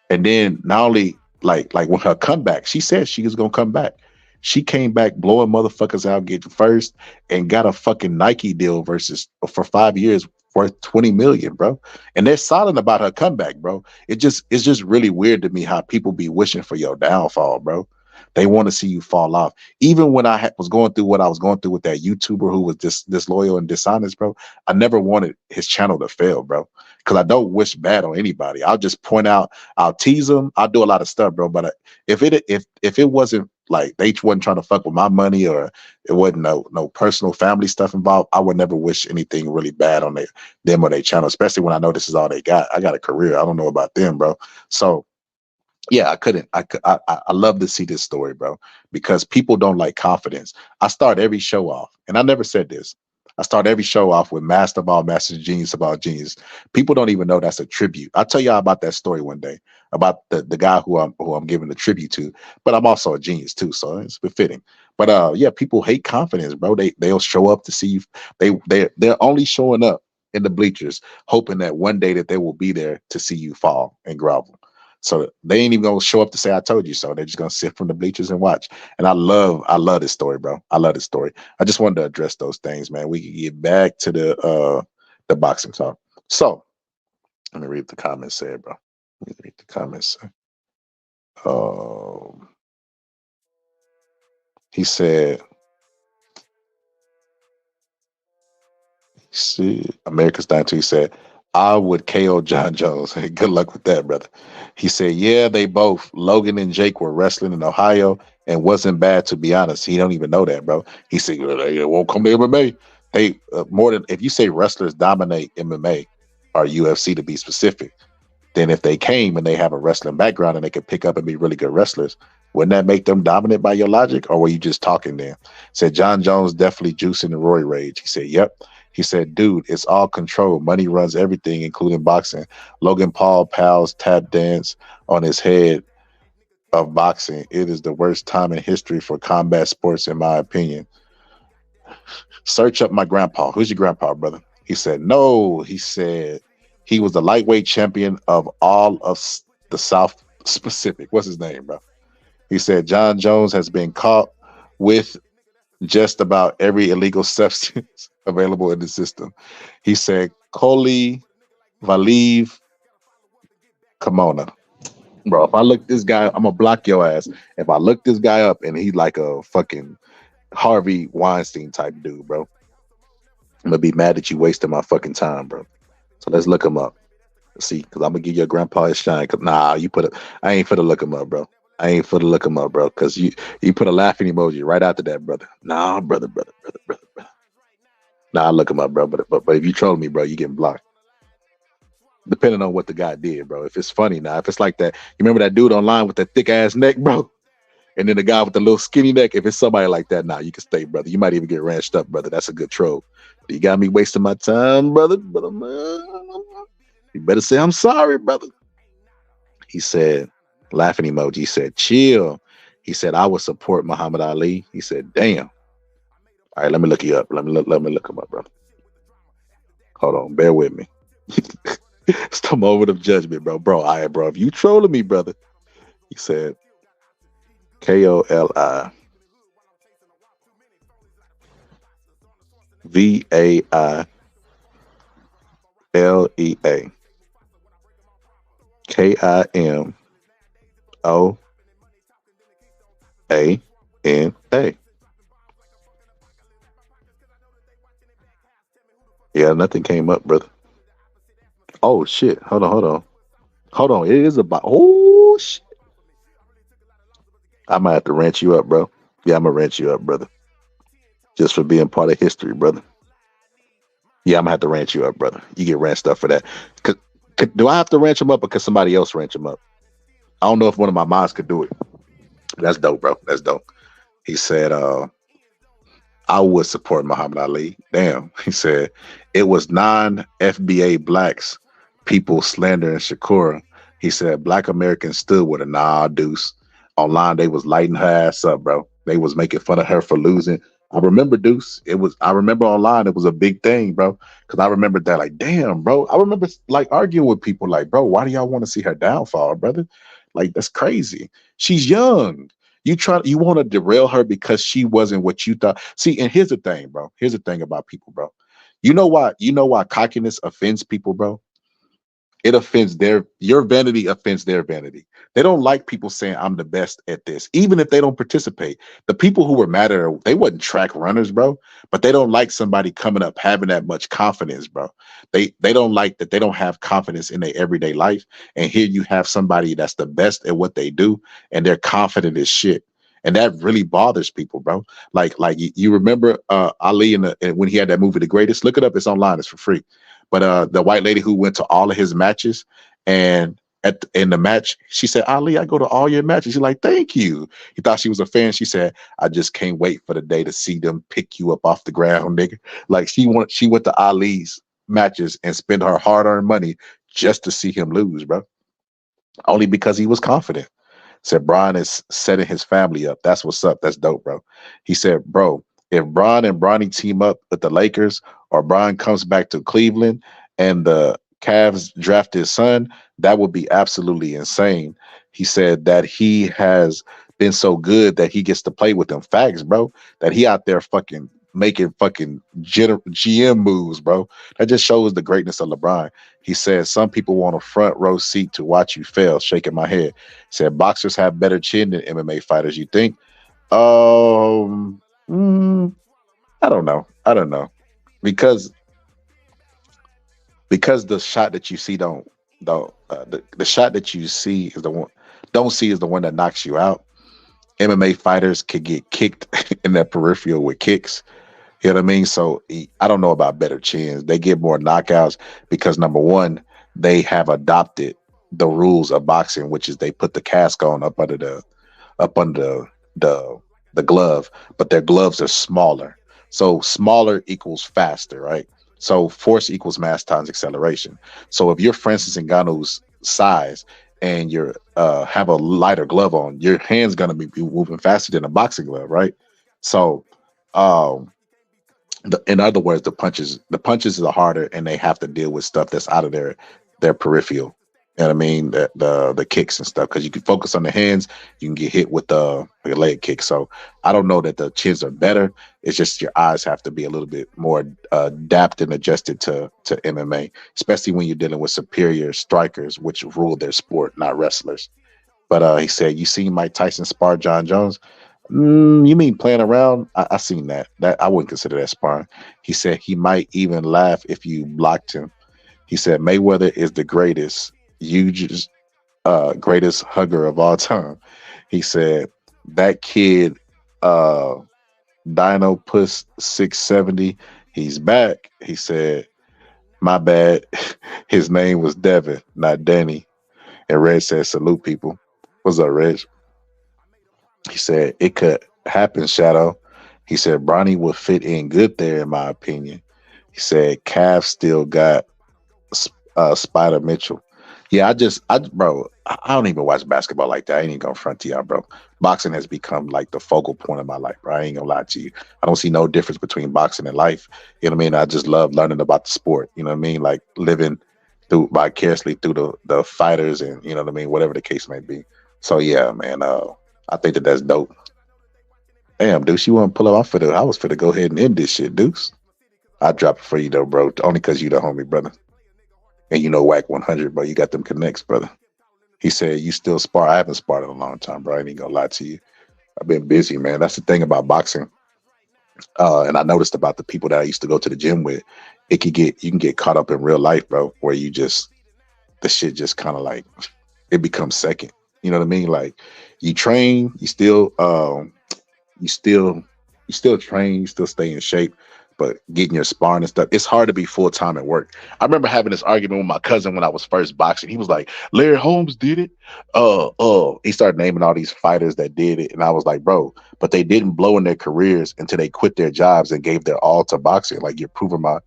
And then not only like with her comeback, she said she was gonna come back. She came back blowing motherfuckers out, getting first, and got a fucking Nike deal for 5 years worth 20 million, bro. And they're silent about her comeback, bro. It's just really weird to me how people be wishing for your downfall, bro. They want to see you fall off. Even when I was going through what I was going through with that YouTuber who was disloyal and dishonest, bro, I never wanted his channel to fail, bro. Because I don't wish bad on anybody. I'll just point out, I'll tease them, I'll do a lot of stuff, bro. But if it wasn't like they wasn't trying to fuck with my money, or it wasn't no personal family stuff involved, I would never wish anything really bad on them or their channel, especially when I know this is all they got. I got a career. I don't know about them, bro. So yeah, I love to see this story, bro, because people don't like confidence. I start every show off, and I never said this. I start every show off with Master Ball, Master Genius about Genius. People don't even know that's a tribute. I'll tell y'all about that story one day, about the guy who I'm giving the tribute to. But I'm also a genius too, so it's befitting. But yeah, people hate confidence, bro. They'll show up to see you. They're only showing up in the bleachers, hoping that one day that they will be there to see you fall and grovel. So they ain't even gonna show up to say I told you so. They're just gonna sit from the bleachers and watch. And I love this story, bro. I love this story. I just wanted to address those things, man. We can get back to the boxing talk. So let me read what the comments say, bro. Let me read the comments. He said, see, America's Dying too. He said, I would KO John Jones. Hey, good luck with that, brother. He said, yeah, they both, Logan and Jake, were wrestling in Ohio and wasn't bad, to be honest. He don't even know that, bro. He said, they won't come to MMA. They more than, if you say wrestlers dominate MMA or UFC to be specific, then if they came and they have a wrestling background and they could pick up and be really good wrestlers, wouldn't that make them dominant by your logic? Or were you just talking there? Said John Jones definitely juicing the Roy Rage. He said, yep. He said, dude, it's all control. Money runs everything, including boxing. Logan Paul pals tap dance on his head of boxing. It is the worst time in history for combat sports, in my opinion. Search up my grandpa. Who's your grandpa, brother? He said, no. He said he was the lightweight champion of all of the South Pacific. What's his name, bro? He said, John Jones has been caught with just about every illegal substance available in the system. He said, Koli Valiv Kimona. Bro, if I look this guy, I'm gonna block your ass. If I look this guy up and he's like a fucking Harvey Weinstein type dude, bro, I'm gonna be mad that you wasted my fucking time, bro. So let's look him up. See, because I'm gonna give your grandpa his shine. Cause nah, I ain't finna look him up, bro. I ain't finna look him up, bro. Cause you put a laughing emoji right after that, brother. Nah, brother. Nah, I look him up, bro. But if you troll me, bro, you getting blocked. Depending on what the guy did, bro. If it's funny now, if it's like that, you remember that dude online with that thick ass neck, bro? And then the guy with the little skinny neck. If it's somebody like that, nah, you can stay, brother. You might even get ranched up, brother. That's a good troll. But you got me wasting my time, brother. But you better say I'm sorry, brother. He said, laughing emoji. He said, chill. He said, I would support Muhammad Ali. He said, damn. All right, let me look you up. Let me look him up, bro. Hold on, bear with me. It's the moment of judgment, bro. All right, bro. If you trolling me, brother, he said, Koli Vailea Kimoana. Yeah, nothing came up, brother. Oh shit! Hold on. It is about. Oh shit! I might have to rant you up, bro. Yeah, I'm gonna rant you up, brother. Just for being part of history, brother. Yeah, I'm gonna have to rant you up, brother. You get rant stuff for that. Do I have to rant him up, or could somebody else rant him up? I don't know if one of my moms could do it. That's dope, bro. That's dope. He said, I would support Muhammad Ali. Damn. He said, it was non-FBA blacks, people slandering Shakur. He said black Americans stood with her. Nah, Deuce. Online, they was lighting her ass up, bro. They was making fun of her for losing. I remember Deuce. I remember online it was a big thing, bro. Cause I remember that, like, damn, bro. I remember like arguing with people like, bro, why do y'all want to see her downfall, brother? Like, that's crazy. She's young. You want to derail her because she wasn't what you thought. See, and here's the thing, bro. Here's the thing about people, bro. You know why cockiness offends people, bro? It offends your vanity offends their vanity. They don't like people saying I'm the best at this, even if they don't participate. The people who were mad at her, they wasn't track runners, bro. But they don't like somebody coming up having that much confidence, bro. They don't like that they don't have confidence in their everyday life. And here you have somebody that's the best at what they do, and they're confident as shit. And that really bothers people, bro. Like you remember Ali when he had that movie, The Greatest? Look it up. It's online. It's for free. But the white lady who went to all of his matches, and in the match, she said, Ali, I go to all your matches. She's like, thank you. He thought she was a fan. She said, I just can't wait for the day to see them pick you up off the ground, nigga. Like she went to Ali's matches and spent her hard-earned money just to see him lose, bro. Only because he was confident. Said Brian is setting his family up. That's what's up. That's dope, bro. He said, bro, if Brian and Bronny team up with the Lakers, or Brian comes back to Cleveland and the Cavs draft his son, that would be absolutely insane. He said that he has been so good that he gets to play with them. Facts, bro. That he out there fucking making fucking GM moves, bro. That just shows the greatness of LeBron. He said some people want a front row seat to watch you fail. Shaking my head. Said boxers have better chin than MMA fighters. You think? I don't know. Because the shot that you see the shot that you see is the one don't see is the one that knocks you out. MMA fighters could get kicked in that peripheral with kicks. You know what I mean? So I don't know about better chins. They get more knockouts because number one, they have adopted the rules of boxing, which is they put the cast on up under the glove, but their gloves are smaller. So smaller equals faster, right? So force equals mass times acceleration. So if you're Francis Ngannou's size and you're have a lighter glove on, your hand's gonna be moving faster than a boxing glove, right? So in other words, the punches are harder, and they have to deal with stuff that's out of their peripheral. You know what I mean? The kicks and stuff, because you can focus on the hands, you can get hit with the leg kick. So I don't know that the chins are better. It's just your eyes have to be a little bit more adapted and adjusted to MMA, especially when you're dealing with superior strikers, which rule their sport, not wrestlers. But he said, "You seen Mike Tyson spar John Jones? You mean playing around? I seen that. That I wouldn't consider that sparring." He said he might even laugh if you blocked him. He said Mayweather is the greatest, greatest hugger of all time. He said that kid, Dino Puss 670, he's back. He said, my bad. His name was Devin, not Danny. And Red said, salute people. What's up, Reg? He said, it could happen, Shadow. He said, Bronny would fit in good there, in my opinion. He said, Cavs still got Spider Mitchell. Yeah, bro, I don't even watch basketball like that. I ain't even gonna front to y'all, bro. Boxing has become like the focal point of my life, bro. I ain't gonna lie to you. I don't see no difference between boxing and life. You know what I mean? I just love learning about the sport. You know what I mean? Like living through vicariously through the fighters, and you know what I mean, whatever the case may be. So yeah, man, I think that's dope. Damn, Deuce, you want to pull up? I was for to go ahead and end this shit, Deuce. I drop it for you though, bro. Only because you the homie, brother. And you know Whack 100, bro. You got them connects, brother. He said, you still spar? I haven't sparred in a long time, bro. I ain't gonna lie to you. I've been busy, man. That's the thing about boxing. And I noticed about the people that I used to go to the gym with, you can get caught up in real life, bro, where the shit just kind of like, it becomes second. You know what I mean? Like you train, you still train, you still stay in shape, but getting your sparring and stuff, it's hard to be full time at work. I remember having this argument with my cousin when I was first boxing. He was like, Larry Holmes did it. He started naming all these fighters that did it. And I was like, bro, but they didn't blow in their careers until they quit their jobs and gave their all to boxing. Like you're proving my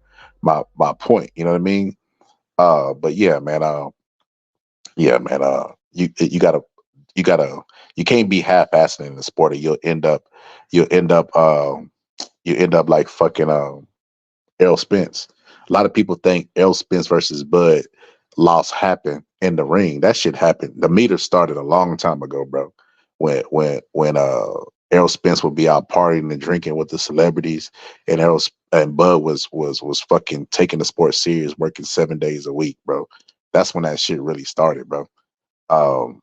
point. You know what I mean? But yeah, man, Yeah, man. You can't be half-assing in the sport, or you'll end up you end up like fucking Errol Spence. A lot of people think Errol Spence versus Bud loss happened in the ring. That shit happened. The meter started a long time ago, bro. When Errol Spence would be out partying and drinking with the celebrities, and Bud was fucking taking the sport serious, working 7 days a week, bro. That's when that shit really started, bro. Um,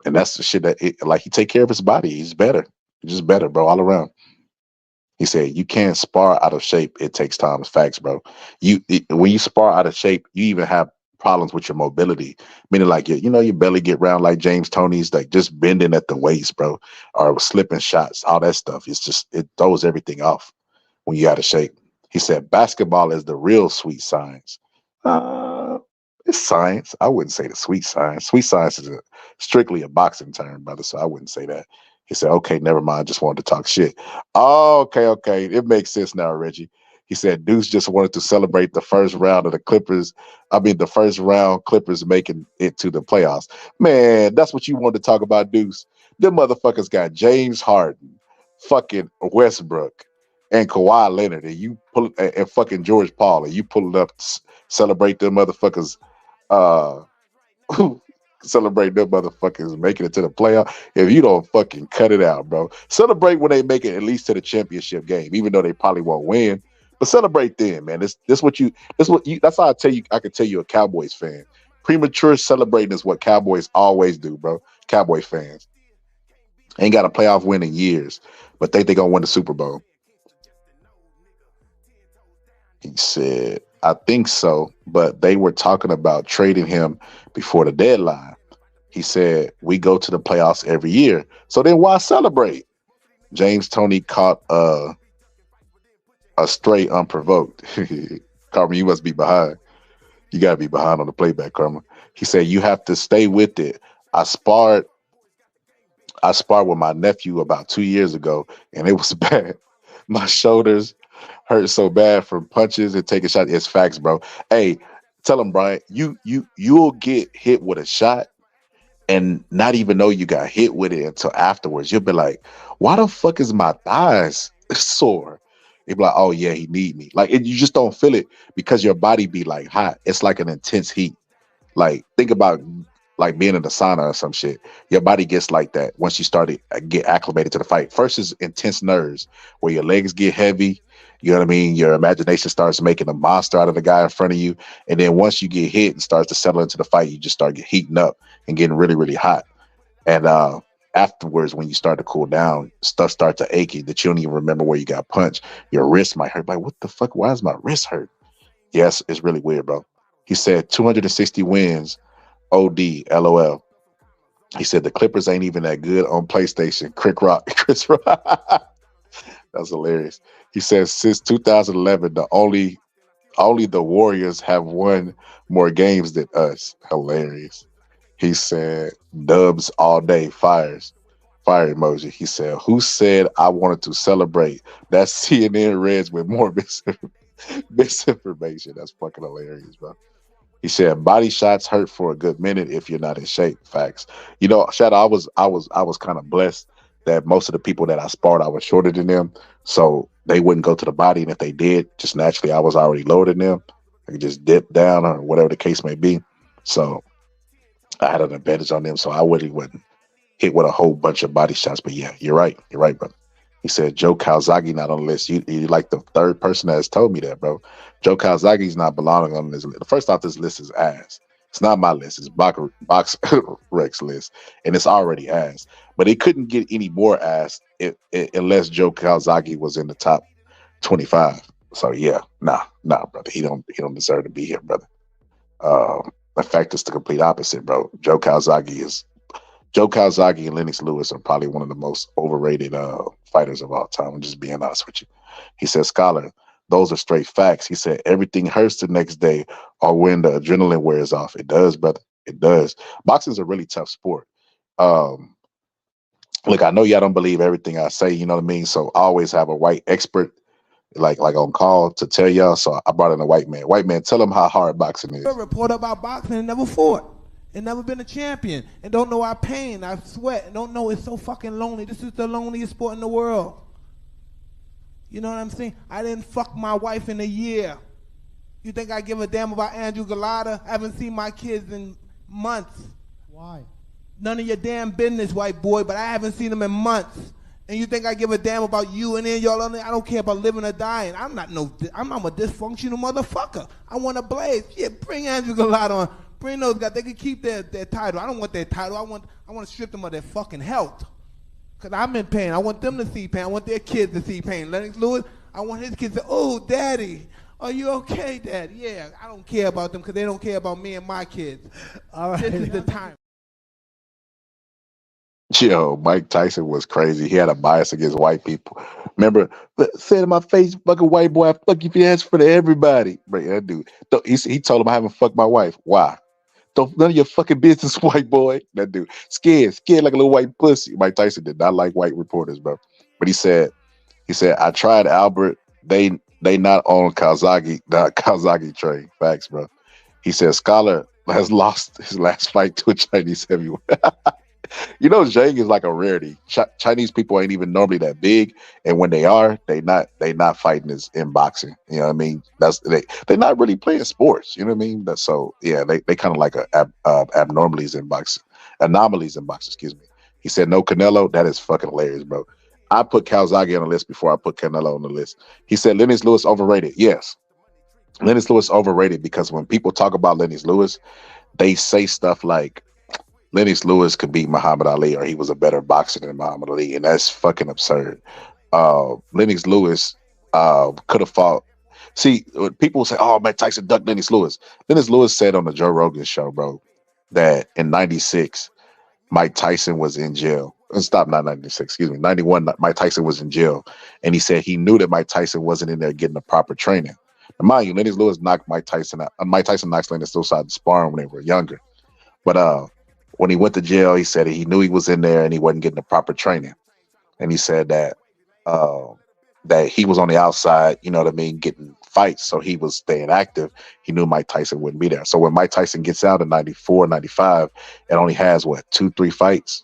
and that's the shit like he take care of his body. He's better. He's just better, bro, all around. He said, "You can't spar out of shape. It takes time." It's facts, bro. When you spar out of shape, you even have problems with your mobility. Meaning, like your belly get round like James Tony's, like just bending at the waist, bro, or slipping shots. All that stuff. It throws everything off when you out of shape. He said, "Basketball is the real sweet science." Uh, it's science. I wouldn't say the sweet science. Sweet science is strictly a boxing term, brother. So I wouldn't say that. He said, "Okay, never mind. Just wanted to talk shit." Oh, okay. It makes sense now, Reggie. He said, Deuce just wanted to celebrate the first round of the Clippers. I mean, the first round Clippers making it to the playoffs. Man, that's what you wanted to talk about, Deuce. Them motherfuckers got James Harden, fucking Westbrook, and Kawhi Leonard, and you pull and fucking George Paul, and you pull it up to celebrate them motherfuckers. Uh, celebrate them motherfuckers making it to the playoff. If you don't fucking cut it out, bro. Celebrate when they make it at least to the championship game, even though they probably won't win. But celebrate then, man. That's how I can tell you a Cowboys fan. Premature celebrating is what Cowboys always do, bro. Cowboy fans ain't got a playoff win in years, but think they gonna win the Super Bowl. He said, "I think so, but they were talking about trading him before the deadline." He said, "We go to the playoffs every year, so then why celebrate?" James Toney caught a stray unprovoked. Carmen, you must be behind. You gotta be behind on the playback, Carmen. He said, "You have to stay with it. I sparred with my nephew about 2 years ago, and it was bad. My shoulders hurt so bad from punches and taking shots. It's facts, bro. Hey, tell him, Brian, you'll get hit with a shot and not even know you got hit with it until afterwards. You'll be like, why the fuck is my thighs sore? You'll be like, oh yeah, he need me. Like, you just don't feel it because your body be like hot. It's like an intense heat. Like, think about like being in the sauna or some shit. Your body gets like that once you start to get acclimated to the fight. First is intense nerves where your legs get heavy. You know what I mean? Your imagination starts making a monster out of the guy in front of you. And then once you get hit and starts to settle into the fight, you just start heating up and getting really, really hot. And afterwards, when you start to cool down, stuff starts to ache you that you don't even remember where you got punched. Your wrist might hurt. Like, what the fuck? Why is my wrist hurt? Yes, it's really weird, bro. He said 260 wins. OD, LOL. He said the Clippers ain't even that good on PlayStation. Chris Rock. That's hilarious. He says since 2011, only the Warriors have won more games than us. Hilarious. He said dubs all day, fires. Fire emoji. He said, who said I wanted to celebrate? That's CNN Reds with more misinformation. That's fucking hilarious, bro. He said body shots hurt for a good minute if you're not in shape. Facts. You know, Shadow, I was kind of blessed that most of the people that I sparred, I was shorter than them. So they wouldn't go to the body. And if they did, just naturally I was already lower than them. I could just dip down or whatever the case may be. So I had an advantage on them. So I wouldn't hit with a whole bunch of body shots. But yeah, you're right. You're right, brother. He said Joe Calzaghe not on the list. You like the third person that has told me that, bro. Joe Calzaghe's not belonging on this list. First off, this list is ass. It's not my list. It's Box Rex list, and it's already ass. But it couldn't get any more ass unless Joe Calzaghe was in the top 25. So yeah, nah, brother. He don't deserve to be here, brother. In fact, it's the complete opposite, bro. Joe Calzaghe and Lennox Lewis are probably one of the most overrated fighters of all time. I'm just being honest with you. He said, Scholar, those are straight facts. He said, everything hurts the next day or when the adrenaline wears off. It does, brother. It does. Boxing's a really tough sport. Look, I know y'all don't believe everything I say, you know what I mean? So I always have a white expert like on call to tell y'all. So I brought in a white man. White man, tell him how hard boxing is. A report about boxing and never fought. and never been a champion and don't know our pain, our sweat, and don't know it's so fucking lonely. This is the loneliest sport in the world. You know what I'm saying? I didn't fuck my wife in a year. You think I give a damn about Andrew Galata? I haven't seen my kids in months. Why? None of your damn business, white boy, but I haven't seen them in months. And you think I give a damn about you and then y'all on there? I don't care about living or dying. I'm not a dysfunctional motherfucker. I want to blaze. Yeah, bring Andrew Galata on. Bring those guys. They can keep their title. I don't want their title. I want to strip them of their fucking health. Because I'm in pain. I want them to see pain. I want their kids to see pain. Lennox Lewis, I want his kids to, oh, daddy, are you okay, daddy? Yeah, I don't care about them because they don't care about me and my kids. All right. This is the time. Yo, Mike Tyson was crazy. He had a bias against white people. Remember, say to my face, fucking white boy, I fuck you if you ask for everybody. Bro, that dude, he told him I haven't fucked my wife. Why? Don't none of your fucking business, white boy. That dude, scared like a little white pussy. Mike Tyson did not like white reporters, bro. But he said, I tried Albert. They not on Kazagi train. Facts, bro. He said Scholar has lost his last fight to a Chinese heavyweight. You know, Zhang is like a rarity. Chinese people ain't even normally that big, and when they are, they not fighting as in boxing. You know what I mean? They're not really playing sports. You know what I mean? They kind of like anomalies in boxing. Excuse me. He said no Canelo. That is fucking hilarious, bro. I put Calzaghe on the list before I put Canelo on the list. He said Lennox Lewis overrated. Yes, Lennox Lewis overrated because when people talk about Lennox Lewis, they say stuff like Lennox Lewis could beat Muhammad Ali, or he was a better boxer than Muhammad Ali, and that's fucking absurd. Lennox Lewis could have fought. See, people say, "Oh, Mike Tyson ducked Lennox Lewis." Lennox Lewis said on the Joe Rogan show, bro, that in '96, Mike Tyson was in jail. Stop, not '96. Excuse me, '91. Mike Tyson was in jail, and he said he knew that Mike Tyson wasn't in there getting the proper training. Now, mind you, Lennox Lewis knocked Mike Tyson out. Mike Tyson knocked Lennox Lewis out sparring when they were younger, but when he went to jail, he said he knew he was in there and he wasn't getting the proper training. And he said that that he was on the outside, you know what I mean, getting fights. So he was staying active. He knew Mike Tyson wouldn't be there. So when Mike Tyson gets out in 94, 95, and only has, 3 fights?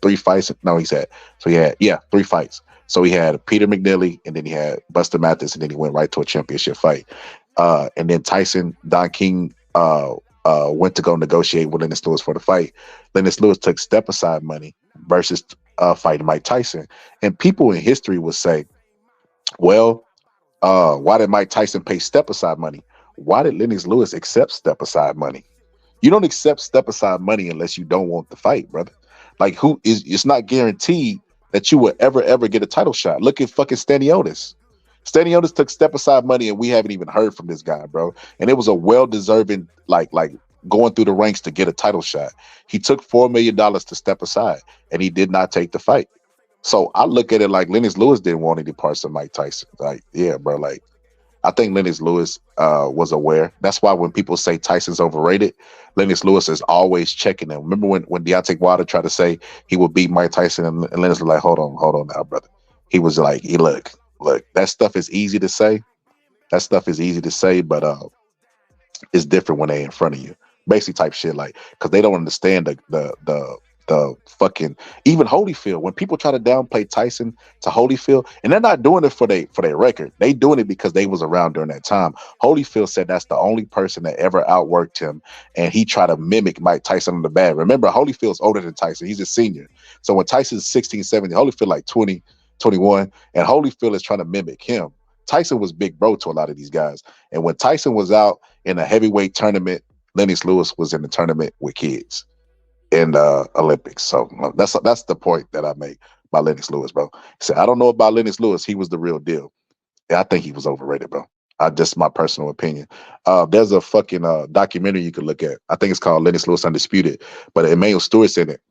3 fights? No, he said. So he had, 3 fights. So he had Peter McNeely, and then he had Buster Mathis, and then he went right to a championship fight. And then Don King, went to go negotiate with Lennox Lewis for the fight. Lennox Lewis took step-aside money versus fighting Mike Tyson. And people in history would say, well, why did Mike Tyson pay step-aside money? Why did Lennox Lewis accept step-aside money? You don't accept step-aside money unless you don't want the fight, brother. Like, it's not guaranteed that you will ever get a title shot. Look at fucking Staniotis. Staniotis took step-aside money, and we haven't even heard from this guy, bro. And it was a well-deserving, like going through the ranks to get a title shot. He took $4 million to step aside, and he did not take the fight. So I look at it like Lennox Lewis didn't want any parts of Mike Tyson. Like, yeah, bro. Like, I think Lennox Lewis was aware. That's why when people say Tyson's overrated, Lennox Lewis is always checking them. Remember when Deontay Wilder tried to say he would beat Mike Tyson, and Lennox was like, hold on now, brother. He was like, look, that stuff is easy to say. But it's different when they're in front of you. Basically type shit, like, because they don't understand the fucking, even Holyfield. When people try to downplay Tyson to Holyfield, and they're not doing it for their record, they doing it because they was around during that time. Holyfield said that's the only person that ever outworked him, and he tried to mimic Mike Tyson on the bad. Remember, Holyfield's older than Tyson. He's a senior. So when Tyson's 16, 17, Holyfield like 20, 21, and Holyfield is trying to mimic him. Tyson was big bro to a lot of these guys. And when Tyson was out in a heavyweight tournament, Lennox Lewis was in the tournament with kids in the Olympics. So that's the point that I make by Lennox Lewis, bro. He said, I don't know about Lennox Lewis. He was the real deal. Yeah, I think he was overrated, bro. Just my personal opinion. There's a fucking documentary you could look at. I think it's called Lennox Lewis Undisputed, but Emmanuel Stewart's in it.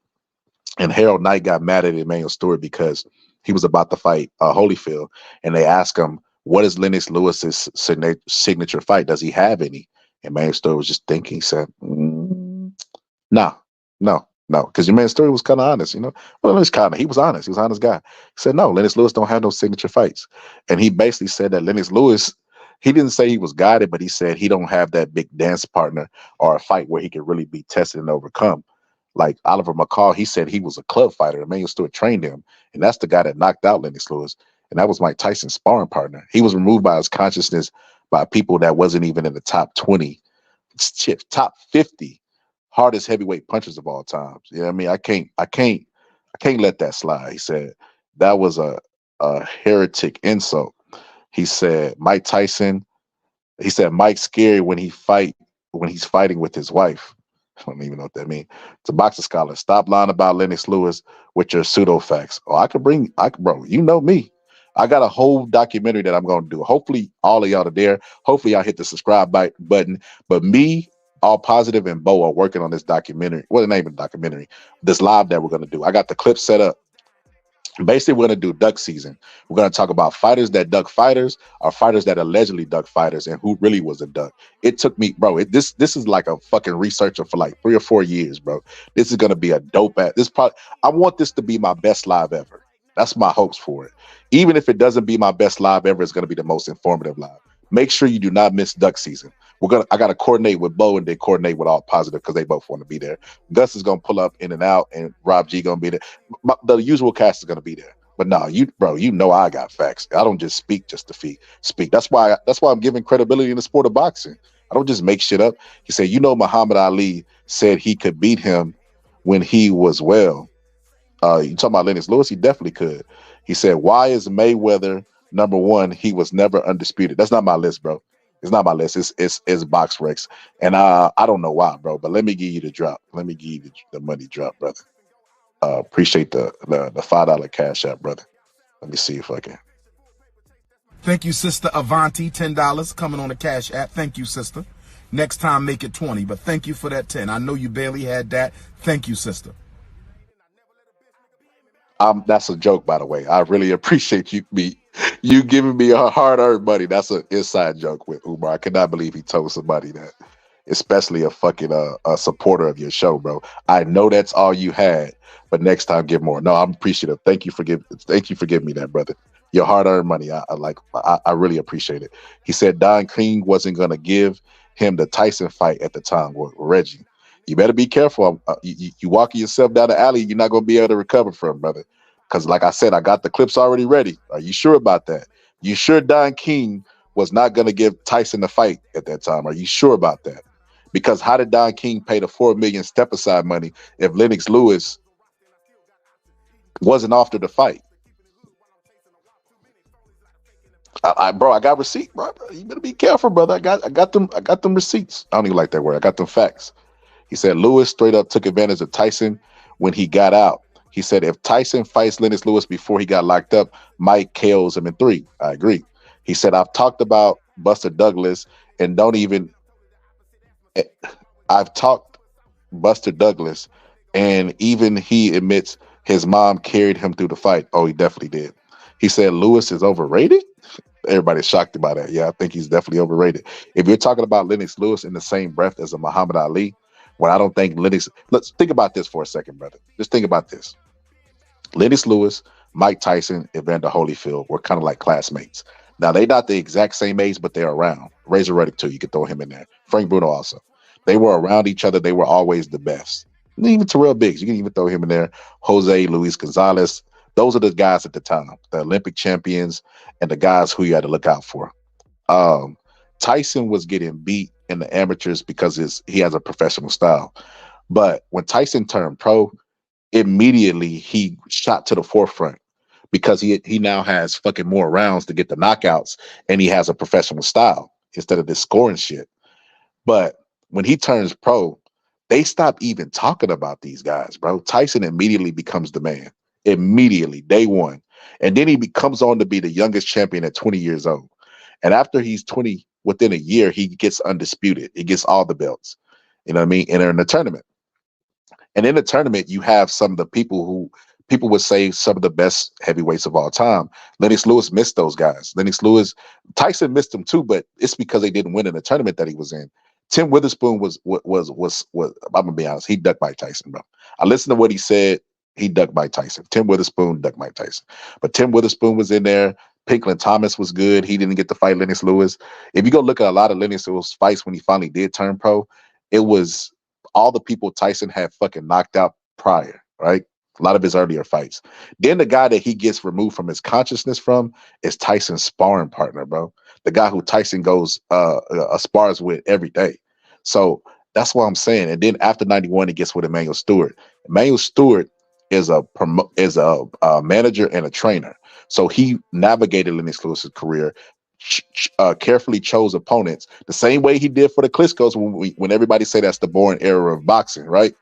And Harold Knight got mad at Emmanuel Stewart because he was about to fight Holyfield, and they asked him, what is Lennox Lewis's signature fight? Does he have any? And Emmanuel Stewart was just thinking, he said, no, because Emmanuel Stewart was kind of honest, you know. Well, he was honest. He was an honest guy. He said, no, Lennox Lewis don't have no signature fights. And he basically said that Lennox Lewis he didn't say he was guided, but he said he don't have that big dance partner or a fight where he could really be tested and overcome. Like Oliver McCall, he said he was a club fighter. Emmanuel Stewart trained him, and that's the guy that knocked out Lennox Lewis. And that was Mike Tyson's sparring partner. He was removed by his consciousness by people that wasn't even in the top 20, shit, top 50 hardest heavyweight punchers of all time. You know what I mean? I can't let that slide. He said that was a heretic insult. He said Mike Tyson. He said Mike's scary when he's fighting with his wife. I don't even know what that means. It's a boxing scholar. Stop lying about Lennox Lewis with your pseudo facts. Oh, bro, you know me. I got a whole documentary that I'm going to do. Hopefully all of y'all are there. Hopefully y'all hit the subscribe button. But me, All Positive, and Bo are working on this documentary. Well, not even documentary. This live that we're going to do. I got the clip set up. Basically, we're going to do duck season. We're going to talk about fighters that duck fighters or fighters that allegedly duck fighters and who really was a duck. It took me, bro. This is like a fucking researcher for like 3 or 4 years, bro. This is going to be a dope ass. I want this to be my best live ever. That's my hopes for it. Even if it doesn't be my best live ever, it's going to be the most informative live. Make sure you do not miss duck season. I got to coordinate with Bo and then coordinate with All Positive because they both want to be there. Gus is going to pull up in and out, and Rob G going to be there. The usual cast is going to be there. But no, you know I got facts. I don't just speak just to speak. That's why I'm giving credibility in the sport of boxing. I don't just make shit up. He said, Muhammad Ali said he could beat him when he was well. You talking about Lennox Lewis? He definitely could. He said, why is Mayweather number one? He was never undisputed. That's not my list, bro. It's not my list. It's Box Rex. And I don't know why, bro, but let me give you the drop. Let me give you the money drop, brother. Appreciate the $5 cash app, brother. Let me see if I can. Thank you, Sister Avanti, $10 coming on the Cash App. Thank you, sister. Next time, make it 20, but thank you for that 10. I know you barely had that. Thank you, sister. That's a joke, by the way. I really appreciate you giving me a hard-earned money. That's an inside joke with Umar. I cannot believe he told somebody that, especially a fucking a supporter of your show, bro. I know that's all you had, but next time give more. No, I'm appreciative. Thank you for giving me that, brother. Your hard-earned money. I really appreciate it. He said Don King wasn't gonna give him the Tyson fight at the time with Reggie. You better be careful. You walking yourself down the alley, you're not gonna be able to recover from, brother. Because like I said, I got the clips already ready. Are you sure about that? You sure Don King was not gonna give Tyson the fight at that time? Are you sure about that? Because how did Don King pay the $4 million step aside money if Lennox Lewis wasn't offered the fight? Bro, I got receipts, bro. You better be careful, brother. I got them receipts. I don't even like that word. I got them facts. He said Lewis straight up took advantage of Tyson when he got out. He said if Tyson fights Lennox Lewis before he got locked up, Mike KOs him in 3. I agree. He said I've talked about Buster Douglas and I've talked Buster Douglas, and even he admits his mom carried him through the fight. Oh, he definitely did. He said Lewis is overrated. Everybody's shocked about that. Yeah, I think he's definitely overrated. If you're talking about Lennox Lewis in the same breath as a Muhammad Ali, when I don't think Lennox, let's think about this for a second, brother. Just think about this. Lennox Lewis, Mike Tyson, Evander Holyfield were kind of like classmates. Now, they're not the exact same age, but they're around. Razor Reddick, too. You could throw him in there. Frank Bruno also. They were around each other. They were always the best. And even Terrell Biggs, you can even throw him in there. Jose Luis Gonzalez. Those are the guys at the time, the Olympic champions and the guys who you had to look out for. Tyson was getting beat in the amateurs because he has a professional style. But when Tyson turned pro, immediately he shot to the forefront because he now has fucking more rounds to get the knockouts, and he has a professional style instead of this scoring shit. But when he turns pro, they stop even talking about these guys, bro. Tyson immediately becomes the man. Immediately, day one. And then he becomes on to be the youngest champion at 20 years old. And after he's 20, within a year, he gets undisputed. He gets all the belts. You know what I mean? And they're in the tournament. And in the tournament, you have some of the people who people would say some of the best heavyweights of all time. Lennox Lewis missed those guys. Tyson missed them too, but it's because they didn't win in the tournament that he was in. Tim Witherspoon was I'm gonna be honest, he ducked Mike Tyson, bro. I listened to what he said. He ducked Mike Tyson. Tim Witherspoon ducked Mike Tyson. But Tim Witherspoon was in there. Pinklin Thomas was good. He didn't get to fight Lennox Lewis. If you go look at a lot of Lennox Lewis fights when he finally did turn pro, it was all the people Tyson had fucking knocked out prior, right? A lot of his earlier fights. Then the guy that he gets removed from his consciousness from is Tyson's sparring partner, bro. The guy who Tyson goes spars with every day. So that's what I'm saying. And then after 91, he gets with Emmanuel Stewart. Emmanuel Stewart is a manager and a trainer. So he navigated Lennox Lewis's career, carefully chose opponents the same way he did for the Klitschko's when everybody say that's the boring era of boxing, right?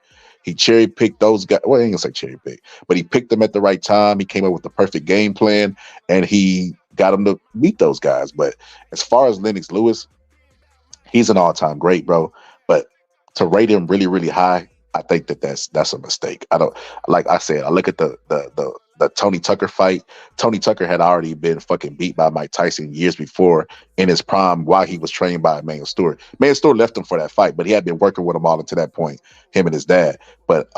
He cherry picked those guys. Well, I ain't gonna say cherry pick, but he picked them at the right time. He came up with the perfect game plan, and he got them to beat those guys. But as far as Lennox Lewis, he's an all-time great, bro. But to rate him really, really high, I think that's a mistake. I don't, like I said, I look at the Tony Tucker fight. Tony Tucker had already been fucking beat by Mike Tyson years before in his prime while he was trained by Emmanuel Stewart. Emmanuel Stewart left him for that fight, but he had been working with him all until that point, him and his dad. But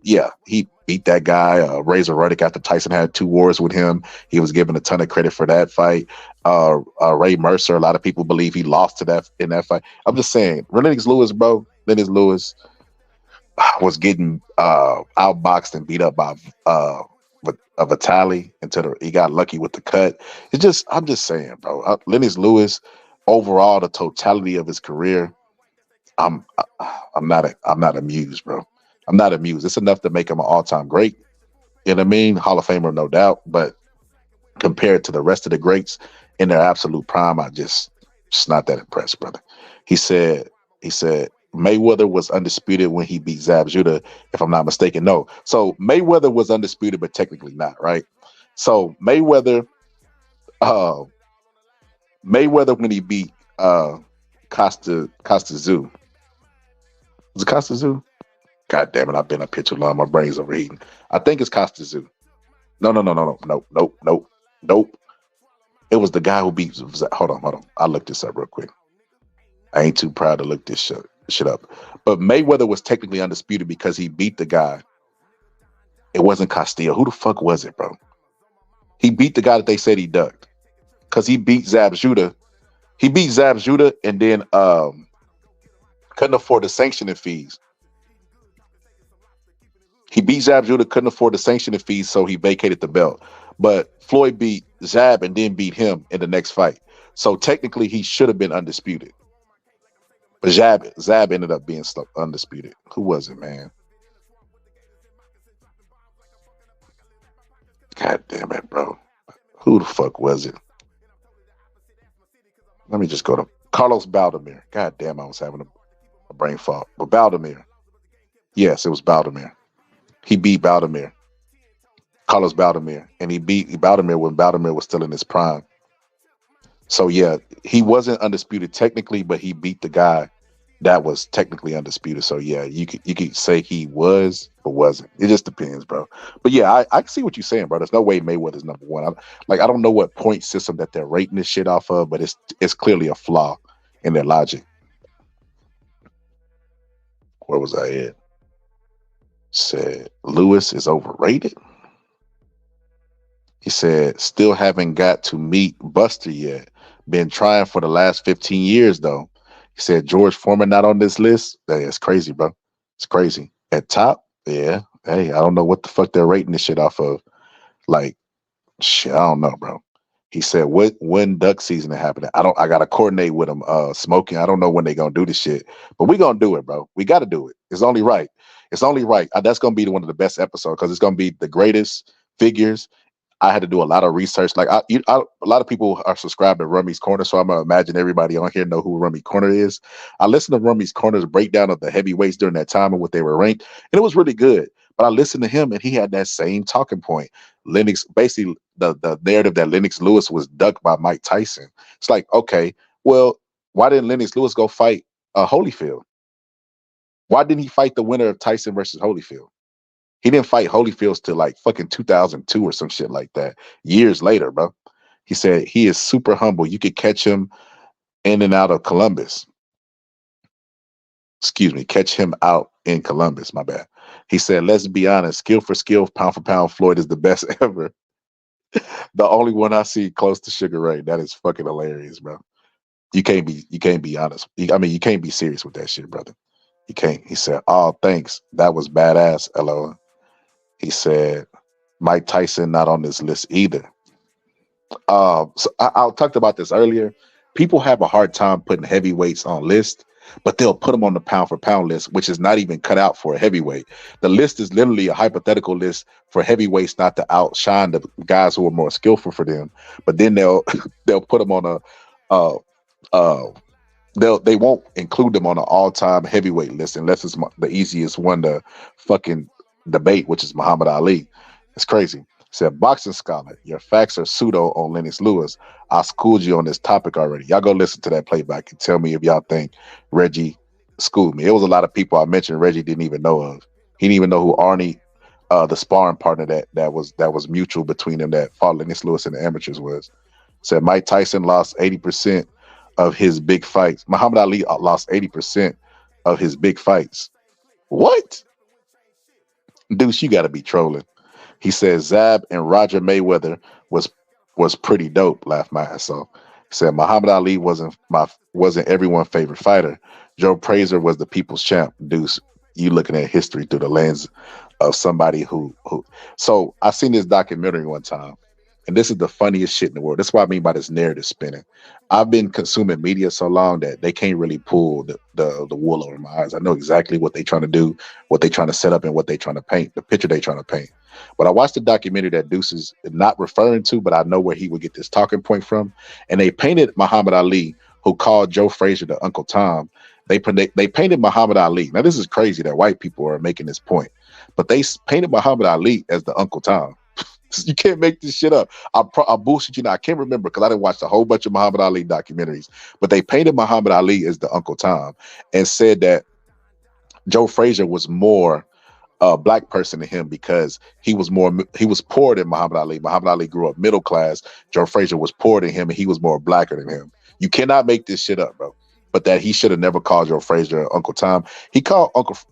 yeah, he beat that guy, Razor Ruddock, after Tyson had 2 wars with him. He was given a ton of credit for that fight. Ray Mercer, a lot of people believe he lost to that in that fight. I'm just saying, Lennox Lewis, bro, Lennox Lewis was getting outboxed and beat up by Vitali until he got lucky with the cut. I'm just saying, bro. Lennox Lewis, overall, the totality of his career, I'm not amused, bro. I'm not amused. It's enough to make him an all-time great. You know what I mean? Hall of Famer, no doubt. But compared to the rest of the greats in their absolute prime, just not that impressed, brother. He said Mayweather was undisputed when he beat Zab Judah, if I'm not mistaken. No. So Mayweather was undisputed, but technically not, right? So Mayweather when he beat Costa Zoo. Was it Costa Zoo? God damn it, I've been up here too long. My brain's overheating. I think it's Costa Zoo. No. Nope. It was the guy who beat. Hold on. I'll look this up real quick. I ain't too proud to look this shit up. But Mayweather was technically undisputed because he beat the guy. It wasn't Castillo. Who the fuck was it, bro? He beat the guy that they said he ducked. Because he beat Zab Judah. He beat Zab Judah and then couldn't afford the sanctioning fees. He beat Zab Judah, couldn't afford the sanctioning fees, so he vacated the belt. But Floyd beat Zab and then beat him in the next fight. So technically he should have been undisputed. But Zab ended up being undisputed. Who was it, man? God damn it, bro. Who the fuck was it? Let me just go to Carlos Baldomir. God damn, I was having a brain fog. But Baldomir. Yes, it was Baldomir. He beat Baldomir. Carlos Baldomir. And he beat Baldomir when Baldomir was still in his prime. So yeah, he wasn't undisputed technically, but he beat the guy that was technically undisputed. So yeah, you could say he was, but wasn't. It just depends, bro. But yeah, I see what you're saying, bro. There's no way Mayweather's number one. I don't know what point system that they're rating this shit off of, but it's clearly a flaw in their logic. Where was I at? Said Lewis is overrated. He said, still haven't got to meet Buster yet. Been trying for the last 15 years, though. He said, George Foreman not on this list? That's crazy, bro. It's crazy. At top? Yeah. Hey, I don't know what the fuck they're rating this shit off of. Like, shit, I don't know, bro. He said, when duck season is happening? I got to coordinate with them, Smoking. I don't know when they going to do this shit, but we going to do it, bro. We got to do it. It's only right. It's only right. That's going to be one of the best episodes because it's going to be the greatest figures. I had to do a lot of research. Like a lot of people are subscribed to Rummy's Corner, so I'm gonna imagine everybody on here know who Rummy Corner is. I listened to Rummy's Corner's breakdown of the heavyweights during that time and what they were ranked, and it was really good. But I listened to him, and he had that same talking point. Lennox, basically, the narrative that Lennox Lewis was ducked by Mike Tyson. It's like, okay, well, why didn't Lennox Lewis go fight Holyfield? Why didn't he fight the winner of Tyson versus Holyfield? He didn't fight Holyfield till like fucking 2002 or some shit like that. Years later, bro. He said he is super humble. You could catch him in and out of Columbus. Excuse me, catch him out in Columbus. My bad. He said, let's be honest, skill for skill, pound for pound, Floyd is the best ever. The only one I see close to Sugar Ray. That is fucking hilarious, bro. You can't be honest. I mean, you can't be serious with that shit, brother. You can't. He said, "Oh, thanks. That was badass." LOL. He said, "Mike Tyson not on this list either." So I talked about this earlier. People have a hard time putting heavyweights on lists, but they'll put them on the pound for pound list, which is not even cut out for a heavyweight. The list is literally a hypothetical list for heavyweights not to outshine the guys who are more skillful for them. But then they'll they'll put them on a uh uh they won't include them on an all-time heavyweight list unless it's the easiest one to fucking debate, which is Muhammad Ali. It's crazy. Said boxing scholar, your facts are pseudo on Lennox Lewis. I schooled you on this topic already. Y'all go listen to that playback and tell me if y'all think Reggie schooled me. It was a lot of people I mentioned Reggie didn't even know of. He didn't even know who Arnie, the sparring partner that was mutual between them that fought Lennox Lewis and the amateurs was. Said Mike Tyson lost 80% of his big fights. Muhammad Ali lost 80% of his big fights. What? Deuce, you got to be trolling. He says Zab and Roger Mayweather was pretty dope. Laughed my ass off. He said Muhammad Ali wasn't everyone's favorite fighter. Joe Frazier was the people's champ. Deuce, you looking at history through the lens of somebody who. So I seen this documentary one time, and this is the funniest shit in the world. That's what I mean by this narrative spinning. I've been consuming media so long that they can't really pull the wool over my eyes. I know exactly what they're trying to do, what they're trying to set up, and what they're trying to paint, the picture they're trying to paint. But I watched the documentary that Deuce is not referring to, but I know where he would get this talking point from. And they painted Muhammad Ali, who called Joe Frazier the Uncle Tom. They painted Muhammad Ali. Now, this is crazy that white people are making this point, but they painted Muhammad Ali as the Uncle Tom. You can't make this shit up. I bullshit you now. I can't remember because I didn't watch a whole bunch of Muhammad Ali documentaries, but they painted Muhammad Ali as the Uncle Tom and said that Joe Frazier was more a black person to him because he was poor than Muhammad Ali. Muhammad Ali grew up middle class. Joe Frazier was poor than him and he was more blacker than him. You cannot make this shit up, bro. But that he should have never called Joe Frazier Uncle Tom. He called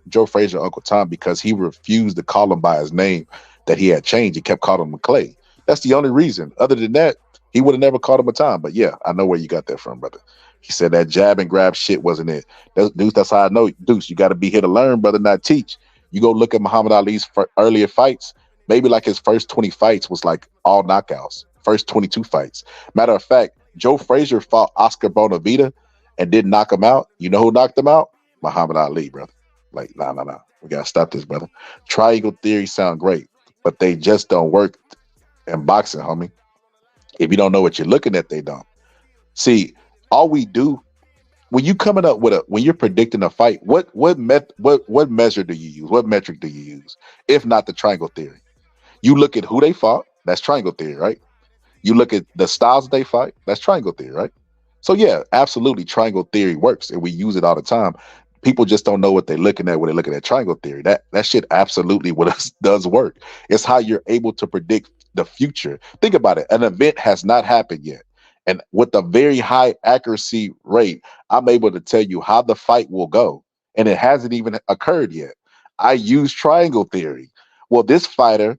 Joe Frazier Uncle Tom because he refused to call him by his name that he had changed. He kept calling him McClay. That's the only reason. Other than that, he would have never called him a Tom. But yeah, I know where you got that from, brother. He said that jab and grab shit wasn't it. Deuce, that's how I know. Deuce, you got to be here to learn, brother, not teach. You go look at Muhammad Ali's earlier fights, maybe like his first 20 fights was like all knockouts, first 22 fights. Matter of fact, Joe Frazier fought Oscar Bonavita and didn't knock him out. You know who knocked him out? Muhammad Ali, brother. Like, nah. We got to stop this, brother. Triangle theory sound great, but they just don't work in boxing, homie. If you don't know what you're looking at, they don't. See, all we do, when you coming up with when you're predicting a fight, what measure do you use? What metric do you use? If not the triangle theory, you look at who they fought. That's triangle theory, right? You look at the styles they fight. That's triangle theory, right? So yeah, absolutely, triangle theory works, and we use it all the time. People just don't know what they're looking at when they're looking at triangle theory. That shit absolutely does work. It's how you're able to predict the future. Think about it. An event has not happened yet. And with a very high accuracy rate, I'm able to tell you how the fight will go. And it hasn't even occurred yet. I use triangle theory. Well, this fighter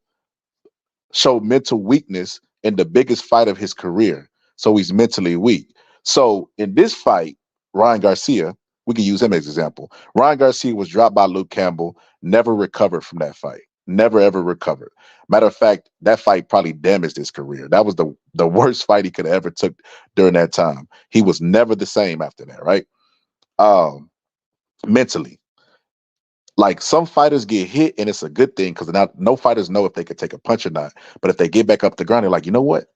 showed mental weakness in the biggest fight of his career. So he's mentally weak. So in this fight, Ryan Garcia, we can use him as an example. Ryan Garcia was dropped by Luke Campbell, never recovered from that fight. Never, ever recovered. Matter of fact, that fight probably damaged his career. That was the worst fight he could have ever took during that time. He was never the same after that, right? Mentally. Like some fighters get hit and it's a good thing because no fighters know if they could take a punch or not. But if they get back up the ground, they're like, you know what?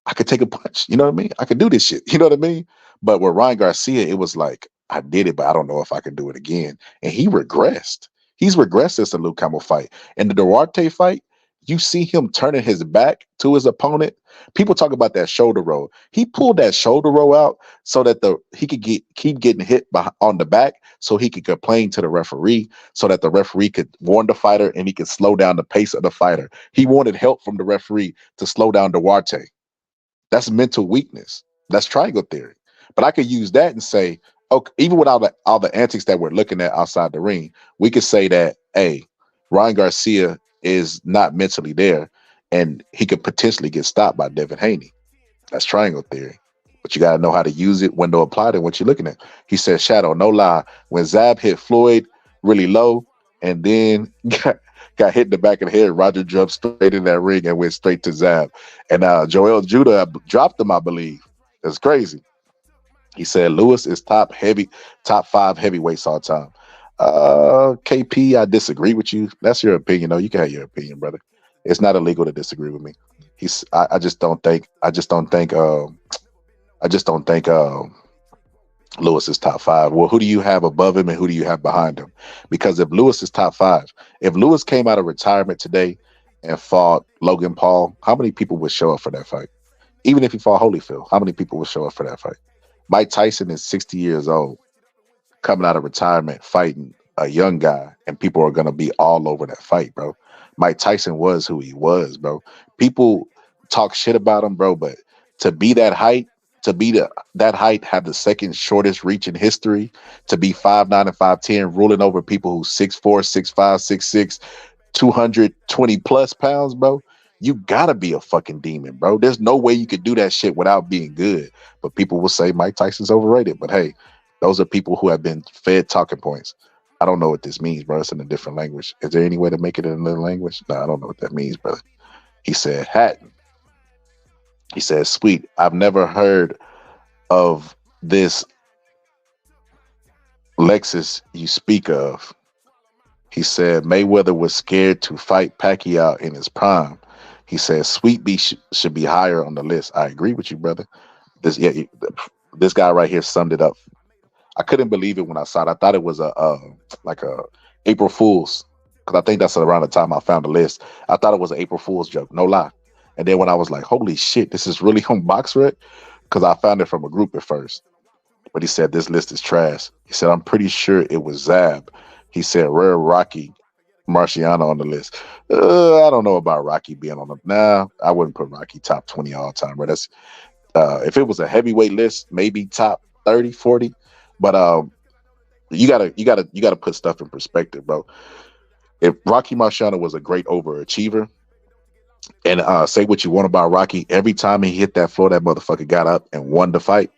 I could take a punch. You know what I mean? I could do this shit. You know what I mean? But with Ryan Garcia, it was like, I did it, but I don't know if I can do it again. And he regressed. He's regressed since the Luke Campbell fight. In the Duarte fight, you see him turning his back to his opponent. People talk about that shoulder roll. He pulled that shoulder roll out so that he could keep getting hit on the back so he could complain to the referee so that the referee could warn the fighter and he could slow down the pace of the fighter. He wanted help from the referee to slow down Duarte. That's mental weakness. That's triangle theory. But I could use that and say, okay, even without all the antics that we're looking at outside the ring, we could say that, hey, Ryan Garcia is not mentally there. and he could potentially get stopped by Devin Haney. That's triangle theory. But you got to know how to use it, when to apply it, and what you're looking at. He said, Shadow, no lie. When Zab hit Floyd really low and then got hit in the back of the head, Roger jumped straight in that ring and went straight to Zab. And Joel Judah dropped him, I believe. That's crazy. He said Lewis is top 5 heavyweights all time. KP, I disagree with you. That's your opinion, though. You can have your opinion, brother. It's not illegal to disagree with me. I just don't think Lewis is top 5. Well, who do you have above him and who do you have behind him? Because if Lewis is top 5, if Lewis came out of retirement today and fought Logan Paul, how many people would show up for that fight? Even if he fought Holyfield, how many people would show up for that fight? Mike Tyson is 60 years old, coming out of retirement, fighting a young guy, and people are going to be all over that fight, bro. Mike Tyson was who he was, bro. People talk shit about him, bro, but to be that height, have the second shortest reach in history, to be 5'9" and 5'10", ruling over people who 6'4", 6'5", 6'6", 220 plus pounds, bro. You gotta be a fucking demon, bro. There's no way you could do that shit without being good. But people will say Mike Tyson's overrated. But hey, those are people who have been fed talking points. I don't know what this means, bro. It's in a different language. Is there any way to make it in another language? No, I don't know what that means, brother. He said Hatton. He said, sweet. I've never heard of this Lexus you speak of. He said Mayweather was scared to fight Pacquiao in his prime. He said Sweet B should be higher on the list. I agree with you, brother. This guy right here summed it up. I couldn't believe it when I saw it. I thought it was like a April Fool's, because I think that's around the time I found the list. I thought it was an April Fool's joke, no lie. And then when I was like, holy shit, this is really on BoxRec, because I found it from a group at first. But he said this list is trash. He said I'm pretty sure it was Zab. He said rare Rocky Marciano on the list. I don't know about Rocky being on the. Nah, I wouldn't put Rocky top 20 all time, bro. That's if it was a heavyweight list, maybe top 30, 40. But you gotta put stuff in perspective, bro. If Rocky Marciano was a great overachiever, and say what you want about Rocky, every time he hit that floor, that motherfucker got up and won the fight.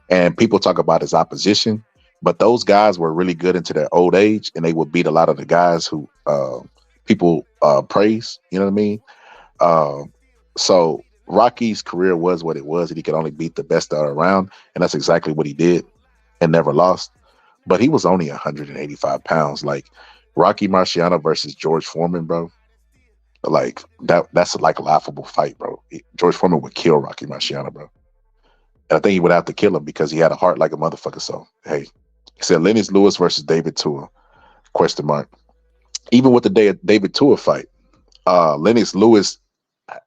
And people talk about his opposition, but those guys were really good into their old age, and they would beat a lot of the guys who people praise. You know what I mean? So Rocky's career was what it was, and he could only beat the best that are around, and that's exactly what he did, and never lost. But he was only 185 pounds. Like Rocky Marciano versus George Foreman, bro. Like that's like a laughable fight, bro. George Foreman would kill Rocky Marciano, bro. And I think he would have to kill him because he had a heart like a motherfucker. So hey, he said Lennox Lewis versus David Tua? Question mark. Even with the David Tua fight, Lennox Lewis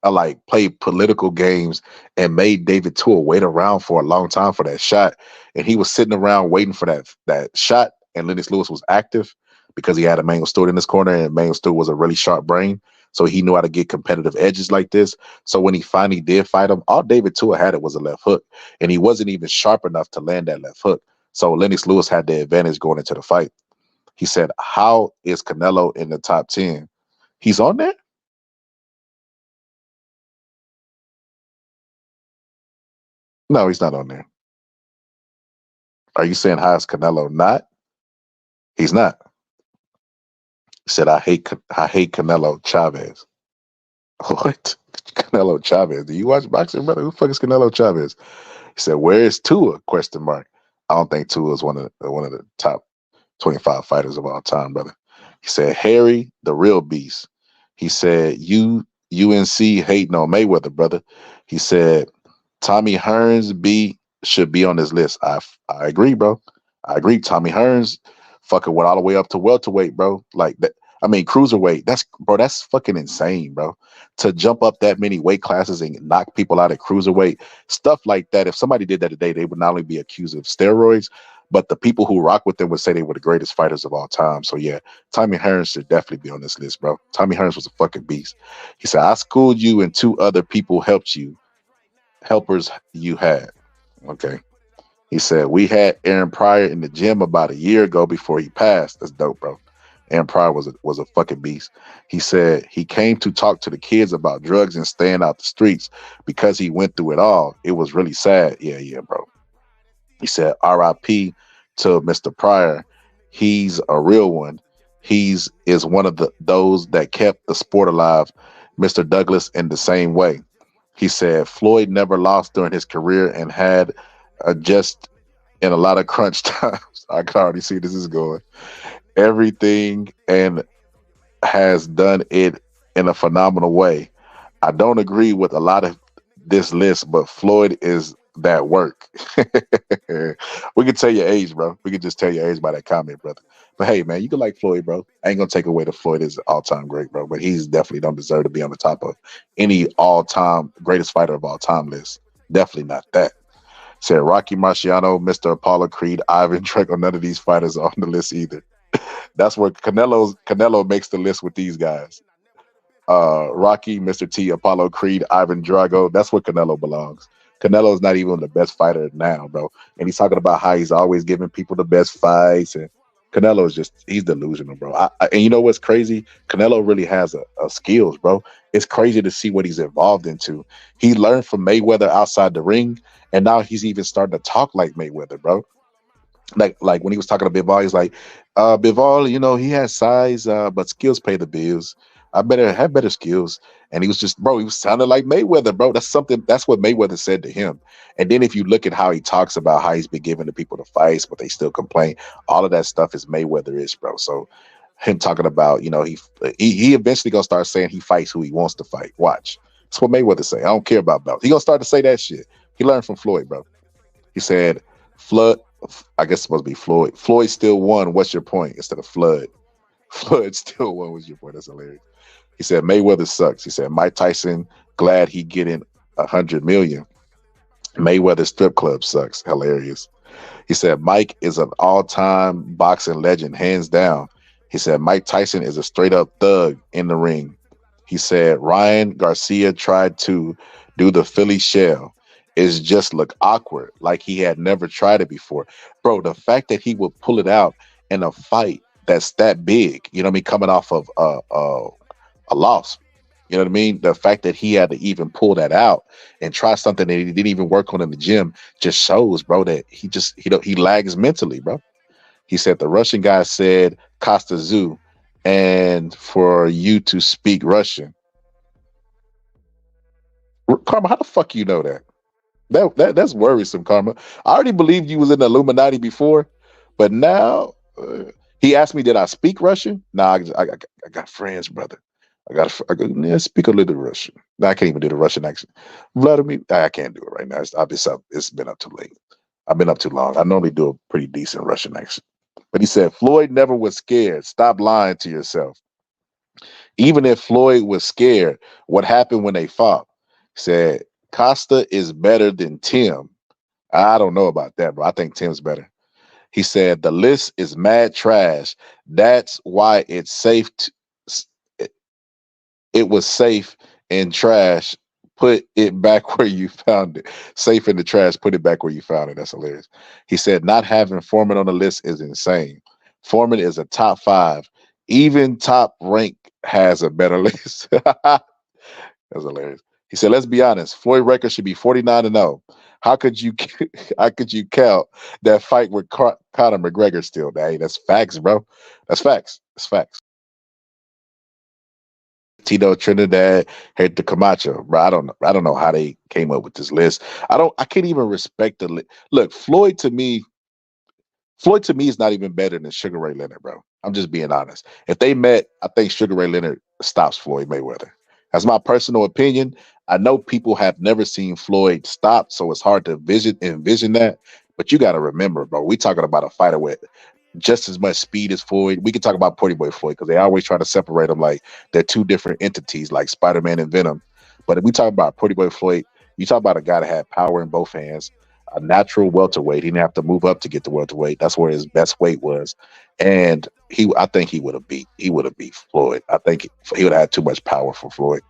like played political games and made David Tua wait around for a long time for that shot, and he was sitting around waiting for that shot. And Lennox Lewis was active because he had Emmanuel Stewart in his corner, and Emmanuel Stewart was a really sharp brain. So he knew how to get competitive edges like this. So when he finally did fight him, all David Tua had it was a left hook, and he wasn't even sharp enough to land that left hook. So Lennox Lewis had the advantage going into the fight. He said, how is Canelo in the top 10? He's on there? No, he's not on there. Are you saying how is Canelo not? He's not. He said, I hate Canelo Chavez. What? Canelo Chavez. Do you watch boxing, brother? Who the fuck is Canelo Chavez? He said, where is Tua? Question mark. I don't think Tua is one of the top 25 fighters of all time, brother. He said, Harry, the real beast. He said, UNC hating on Mayweather, brother. He said, Tommy Hearns should be on this list. I agree, bro. I agree. Tommy Hearns fucking went all the way up to welterweight, bro. Like that. I mean, cruiserweight. That's fucking insane, bro. To jump up that many weight classes and knock people out at cruiserweight, stuff like that. If somebody did that today, they would not only be accused of steroids, but the people who rock with them would say they were the greatest fighters of all time. So yeah, Tommy Hearns should definitely be on this list, bro. Tommy Hearns was a fucking beast. He said, I schooled you and 2 other people helpers you had. Okay. He said, we had Aaron Pryor in the gym about a year ago before he passed. That's dope, bro. and Pryor was a fucking beast. He said he came to talk to the kids about drugs and staying out the streets because he went through it all. It was really sad. Yeah, bro. He said, R.I.P. to Mr. Pryor. He's a real one. He's is one of those that kept the sport alive. Mr. Douglas in the same way. He said Floyd never lost during his career and had just in a lot of crunch times. I can already see this is going. Everything and has done it in a phenomenal way. I don't agree with a lot of this list, but Floyd is that work. We can tell your age, bro. We can just tell your age by that comment, brother. But hey, man, you can like Floyd, bro. I ain't gonna take away that Floyd is all-time great, bro. But he's definitely don't deserve to be on the top of any all-time greatest fighter of all time list. Definitely not that. Said Rocky Marciano, Mr. Apollo Creed, Ivan Drago. None of these fighters are on the list either. That's where Canelo makes the list with these guys. Rocky, Mr. T, Apollo Creed, Ivan Drago. That's where Canelo belongs. Canelo's not even the best fighter now, bro. And he's talking about how he's always giving people the best fights. And Canelo is he's delusional, bro. And you know what's crazy? Canelo really has a skills, bro. It's crazy to see what he's evolved into. He learned from Mayweather outside the ring, and now he's even starting to talk like Mayweather, bro. Like when he was talking to Bivol, he's like, Bivol, you know, he has size, but skills pay the bills. I better have better skills. And he was just, bro, he was sounding like Mayweather, bro. That's what Mayweather said to him. And then if you look at how he talks about how he's been giving the people the fights, but they still complain, all of that stuff is Mayweather-ish, bro. So him talking about, you know, he eventually gonna start saying he fights who he wants to fight. Watch. That's what Mayweather say. I don't care about belts. He gonna start to say that shit. He learned from Floyd, bro. He said, Flood, I guess it's supposed to be Floyd. Floyd still won. What's your point? Instead of Flood. Floyd still won. What's your point? That's hilarious. He said Mayweather sucks. He said Mike Tyson glad he getting 100 million. Mayweather strip club sucks. Hilarious. He said Mike is an all-time boxing legend, hands down. He said Mike Tyson is a straight-up thug in the ring. He said Ryan Garcia tried to do the Philly shell. It just look awkward, like he had never tried it before. Bro, the fact that he would pull it out in a fight that's that big, you know what I mean, coming off of a loss. You know what I mean? The fact that he had to even pull that out and try something that he didn't even work on in the gym just shows, bro, that he lags mentally, bro. He said the Russian guy said Costa Zoo, and for you to speak Russian. Karma, how the fuck you know that? That's worrisome, Karma. I already believed you was in the Illuminati before, but now he asked me, did I speak Russian? Nah, I got friends, brother. I speak a little Russian. Nah, I can't even do the Russian accent. Vladimir, I can't do it right now. It's been up too late. I've been up too long. I normally do a pretty decent Russian accent. But he said, Floyd never was scared. Stop lying to yourself. Even if Floyd was scared, what happened when they fought? He said, Costa is better than Tim. I don't know about that, bro. I think Tim's better. He said, the list is mad trash. That's why it's safe. It was safe and trash. Put it back where you found it. Safe in the trash. Put it back where you found it. That's hilarious. He said, not having Foreman on the list is insane. Foreman is a top 5. Even Top Rank has a better list. That's hilarious. He said, let's be honest. Floyd record should be 49-0. How could you count that fight with Conor McGregor still? Hey, that's facts, bro. That's facts. That's facts. Tito Trinidad, Hector Camacho, bro. I don't know how they came up with this list. I can't even respect the list. Look, Floyd to me is not even better than Sugar Ray Leonard, bro. I'm just being honest. If they met, I think Sugar Ray Leonard stops Floyd Mayweather. That's my personal opinion. I know people have never seen Floyd stop, so it's hard to envision that. But you got to remember, bro, we talking about a fighter with just as much speed as Floyd. We can talk about Pretty Boy Floyd because they always try to separate them like they're two different entities, like Spider-Man and Venom. But if we talk about Pretty Boy Floyd, you talk about a guy that had power in both hands, a natural welterweight. He didn't have to move up to get the welterweight. That's where his best weight was. And I think he would have beat Floyd. I think he would have had too much power for Floyd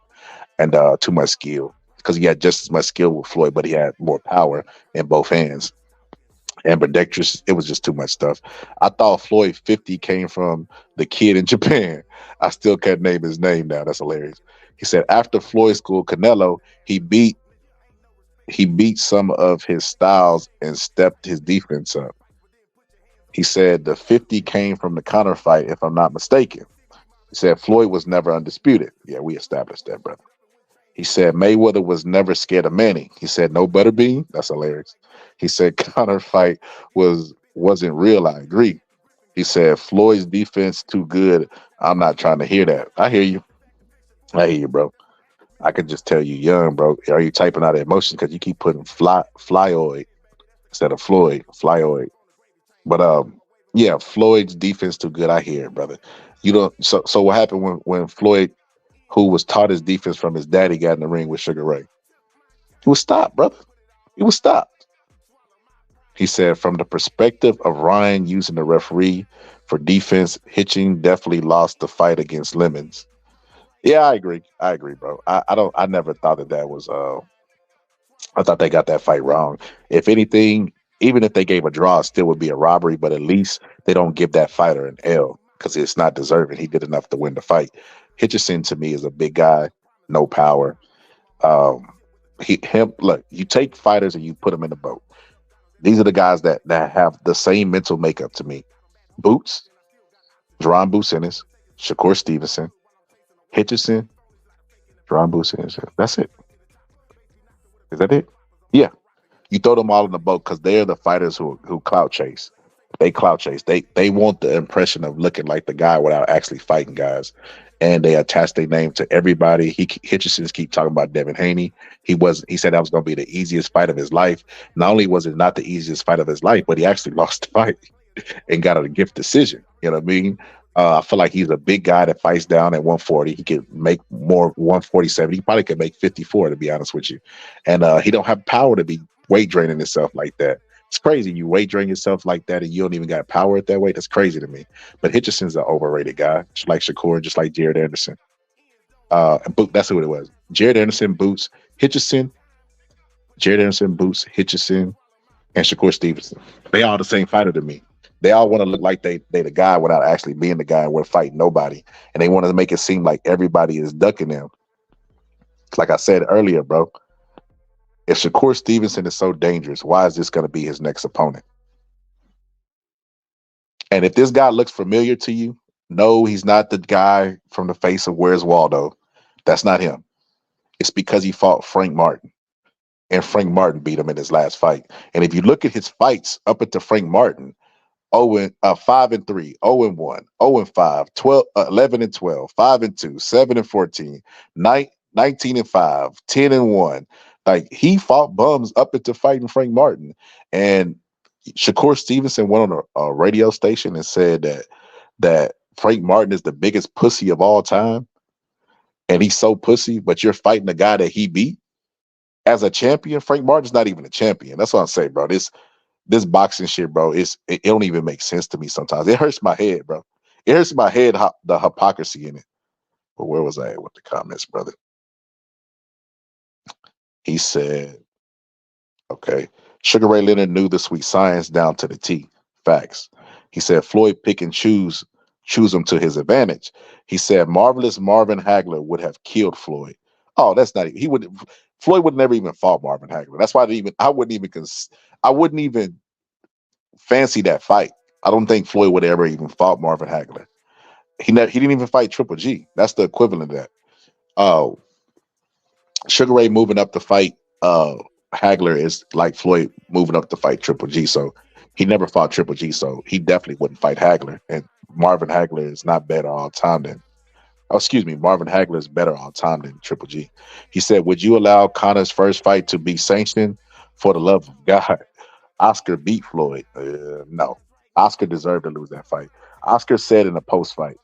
and too much skill because he had just as much skill with Floyd, but he had more power in both hands. ambidextrous. It was just too much stuff. I thought Floyd 50 came from the kid in Japan. I still can't name his name now. That's hilarious. He said after Floyd schooled Canelo, he beat some of his styles and stepped his defense up. He said the 50 came from the counter fight, if I'm not mistaken. He said Floyd was never undisputed. Yeah, we established that, brother. He said Mayweather was never scared of Manny. He said no butterbean. That's hilarious. He said counter fight wasn't real. I agree. He said Floyd's defense too good. I'm not trying to hear that. I hear you. I hear you, bro. I could just tell you, young, bro. Are you typing out emotion because you keep putting flyoid instead of Floyd, flyoid. But yeah, Floyd's defense too good. I hear it, brother. You don't. So what happened when Floyd, who was taught his defense from his daddy, got in the ring with Sugar Ray? He was stopped, brother. He was stopped. He said, from the perspective of Ryan using the referee for defense, Hitching definitely lost the fight against Lemons. Yeah, I agree. I agree, bro. I never thought that was I thought they got that fight wrong. If anything, even if they gave a draw, it still would be a robbery, but at least they don't give that fighter an L because it's not deserving. He did enough to win the fight. Hitchison to me is a big guy, no power. Look, you take fighters and you put them in the boat. These are the guys that have the same mental makeup to me. Boots, Jerron Boots Ennis, Shakur Stevenson, Hitchison, Jerron Boots Ennis. That's it. Is that it? Yeah. You throw them all in the boat because they're the fighters who clout chase. They clout chase. They want the impression of looking like the guy without actually fighting guys. And they attach their name to everybody. Hitchison's keep talking about Devin Haney. He said that was going to be the easiest fight of his life. Not only was it not the easiest fight of his life, but he actually lost the fight and got a gift decision. You know what I mean? I feel like he's a big guy that fights down at 140. He could make more 147. He probably could make 54, to be honest with you. And he don't have power to be weight draining himself like that. It's crazy. You weight drain yourself like that and you don't even got power at that weight. That's crazy to me. But Hitchison's an overrated guy, just like Shakur, just like Jared Anderson. That's who it was. Jared Anderson, Boots, Hitchison, Jared Anderson, Boots, Hitchison, and Shakur Stevenson. They all the same fighter to me. They all want to look like they the guy without actually being the guy and we're fighting nobody. And they want to make it seem like everybody is ducking them. Like I said earlier, bro, if Shakur Stevenson is so dangerous, why is this going to be his next opponent? And if this guy looks familiar to you, no, he's not the guy from the face of Where's Waldo. That's not him. It's because he fought Frank Martin. And Frank Martin beat him in his last fight. And if you look at his fights up into Frank Martin, 5-3, 0-1, 0-5, 11-12, 5-2, 7-14, 19-5, 10-1. Like he fought bums up into fighting Frank Martin. And Shakur Stevenson went on a radio station and said that Frank Martin is the biggest pussy of all time. And he's so pussy, but you're fighting the guy that he beat as a champion. Frank Martin's not even a champion. That's what I'm saying, bro. This boxing shit, bro, it don't even make sense to me sometimes. It hurts my head, bro. It hurts my head, the hypocrisy in it. But where was I at with the comments, brother? He said, okay, Sugar Ray Leonard knew the sweet science down to the T. Facts. He said Floyd pick and choose him to his advantage. He said marvelous Marvin Hagler would have killed Floyd. Oh, that's not even. Floyd would never even fought Marvin Hagler. That's why I wouldn't even fancy that fight. I don't think Floyd would ever even fought Marvin Hagler. He didn't even fight Triple G. That's the equivalent of that. Sugar Ray moving up to fight Hagler is like Floyd moving up to fight Triple G. So he never fought Triple G. So he definitely wouldn't fight Hagler. And Marvin Hagler is not better all time than. Oh, excuse me. Marvin Hagler is better all time than Triple G. He said, "Would you allow Conor's first fight to be sanctioned? For the love of God, Oscar beat Floyd. No, Oscar deserved to lose that fight. Oscar said in a post fight."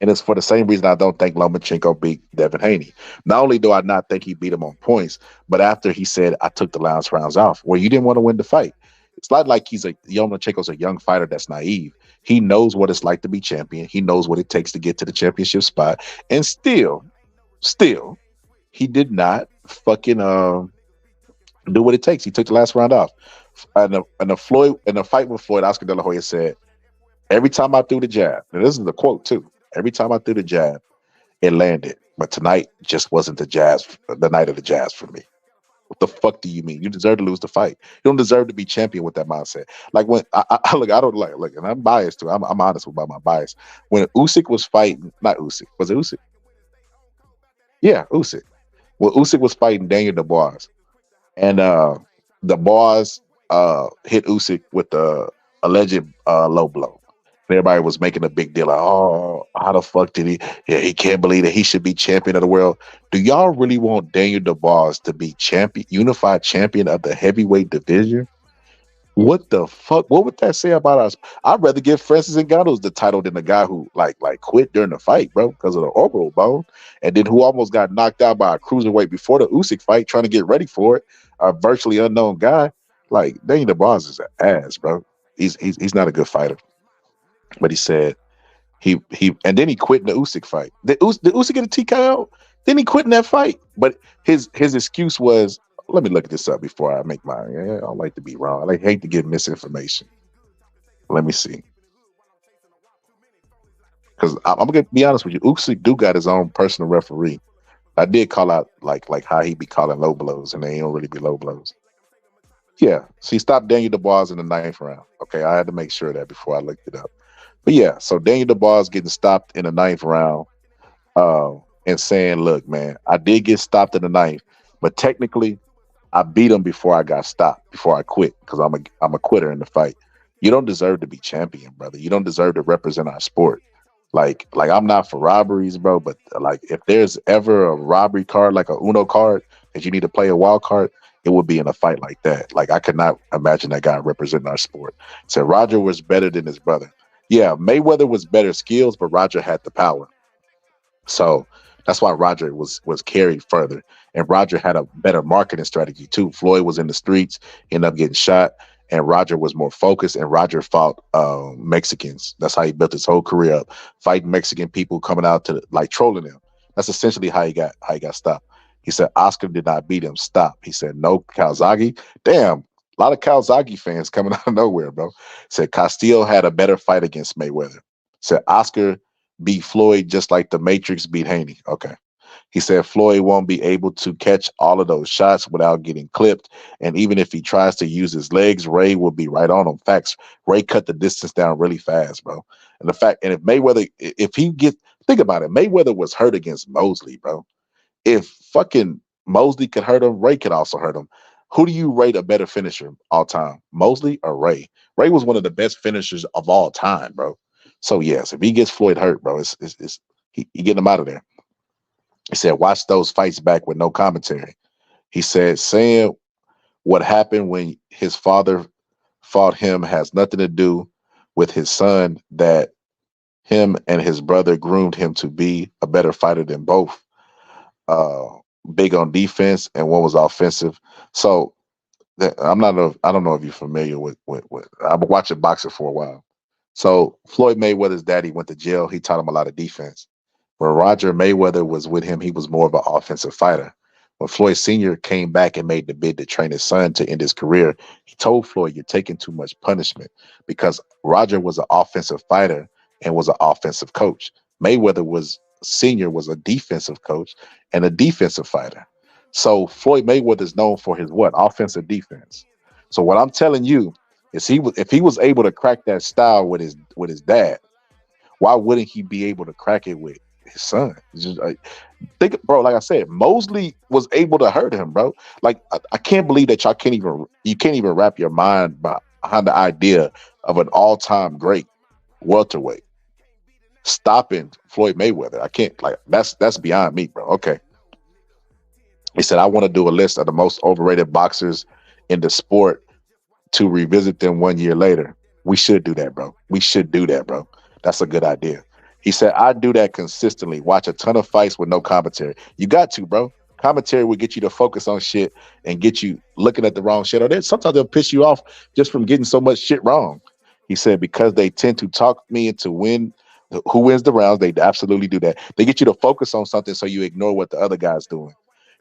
And it's for the same reason I don't think Lomachenko beat Devin Haney. Not only do I not think he beat him on points, but after he said, I took the last rounds off, well, you didn't want to win the fight. It's not like Lomachenko's a young fighter that's naive. He knows what it's like to be champion. He knows what it takes to get to the championship spot. And still, he did not fucking do what it takes. He took the last round off. And the fight with Floyd, Oscar De La Hoya said, every time I threw the jab, and this is the quote too. Every time I threw the jab, it landed. But tonight just wasn't the night of the jabs for me. What the fuck do you mean? You deserve to lose the fight. You don't deserve to be champion with that mindset. Like when I look, I don't look, and I'm biased too. I'm honest about my bias. When Usyk was fighting, not Usyk, was it Usyk? Yeah, Usyk. When Usyk was fighting Daniel Dubois, and Dubois hit Usyk with the alleged low blow. And everybody was making a big deal like, oh, how the fuck did he? Yeah, he can't believe that he should be champion of the world. Do y'all really want Daniel Dubois to be champion, unified champion of the heavyweight division? What the fuck? What would that say about us? I'd rather give Francis Ngannou the title than the guy who like quit during the fight, bro, because of the orbital bone, and then who almost got knocked out by a cruiserweight before the Usyk fight, trying to get ready for it. A virtually unknown guy. Like Daniel Dubois is an ass, bro. He's not a good fighter. But he said he and then he quit in the Usyk fight. Did Usyk get a TKO? Then he quit in that fight. But his excuse was, let me look this up before I make mine. I don't like to be wrong. I hate to give misinformation. Let me see. Because I'm gonna be honest with you, Usyk do got his own personal referee. I did call out like how he be calling low blows, and they don't really be low blows. Yeah, so he stopped Daniel Dubois in the 9th round. Okay, I had to make sure of that before I looked it up. But yeah, so Daniel Dubois getting stopped in the 9th round, and saying, "Look, man, I did get stopped in the 9th, but technically, I beat him before I got stopped, before I quit, because I'm a quitter in the fight. You don't deserve to be champion, brother. You don't deserve to represent our sport. Like I'm not for robberies, bro. But like, if there's ever a robbery card, like a Uno card, that you need to play a wild card, it would be in a fight like that. Like I could not imagine that guy representing our sport." So Roger was better than his brother. Yeah, Mayweather was better skills, but Roger had the power. So that's why Roger was carried further. And Roger had a better marketing strategy too. Floyd was in the streets, he ended up getting shot, and Roger was more focused, and Roger fought Mexicans. That's how he built his whole career up, fighting Mexican people coming out to like trolling him. That's essentially how he got stopped. He said Oscar did not beat him. Stop. He said no Calzaghe. Damn. A lot of Calzaghe fans coming out of nowhere, bro. Said Castillo had a better fight against Mayweather. Said Oscar beat Floyd just like the Matrix beat Haney. Okay. He said Floyd won't be able to catch all of those shots without getting clipped. And even if he tries to use his legs, Ray will be right on him. Facts, Ray cut the distance down really fast, bro. And if Mayweather, think about it, Mayweather was hurt against Mosley, bro. If fucking Mosley could hurt him, Ray could also hurt him. Who do you rate a better finisher all time, Mosley or Ray? Ray was one of the best finishers of all time, bro. So yes, if he gets Floyd hurt, bro, he getting him out of there. He said, watch those fights back with no commentary. He said, saying what happened when his father fought him has nothing to do with his son, that him and his brother groomed him to be a better fighter than both. Big on defense, and one was offensive. So I don't know if you're familiar with I've been watching boxing for a while. So Floyd Mayweather's daddy went to jail. He taught him a lot of defense. When Roger Mayweather was with him, he was more of an offensive fighter. When Floyd Sr. came back and made the bid to train his son to end his career, he told Floyd, "You're taking too much punishment," because Roger was an offensive fighter and was an offensive coach. Mayweather Sr. was a defensive coach and a defensive fighter. So Floyd Mayweather is known for his what? Offensive defense. So what I'm telling you is if he was able to crack that style with his dad, why wouldn't he be able to crack it with his son? Just, think, bro. Like I said, Mosley was able to hurt him, bro. Like I can't believe that you can't even wrap your mind behind the idea of an all-time great welterweight stopping Floyd Mayweather. I can't, like, that's beyond me, bro. Okay. He said, I want to do a list of the most overrated boxers in the sport to revisit them 1 year later. We should do that, bro. We should do that, bro. That's a good idea. He said, I do that consistently. Watch a ton of fights with no commentary. You got to, bro. Commentary will get you to focus on shit and get you looking at the wrong shit. Or sometimes they'll piss you off just from getting so much shit wrong. He said, because they tend to talk me into who wins the rounds. They absolutely do that. They get you to focus on something so you ignore what the other guy's doing.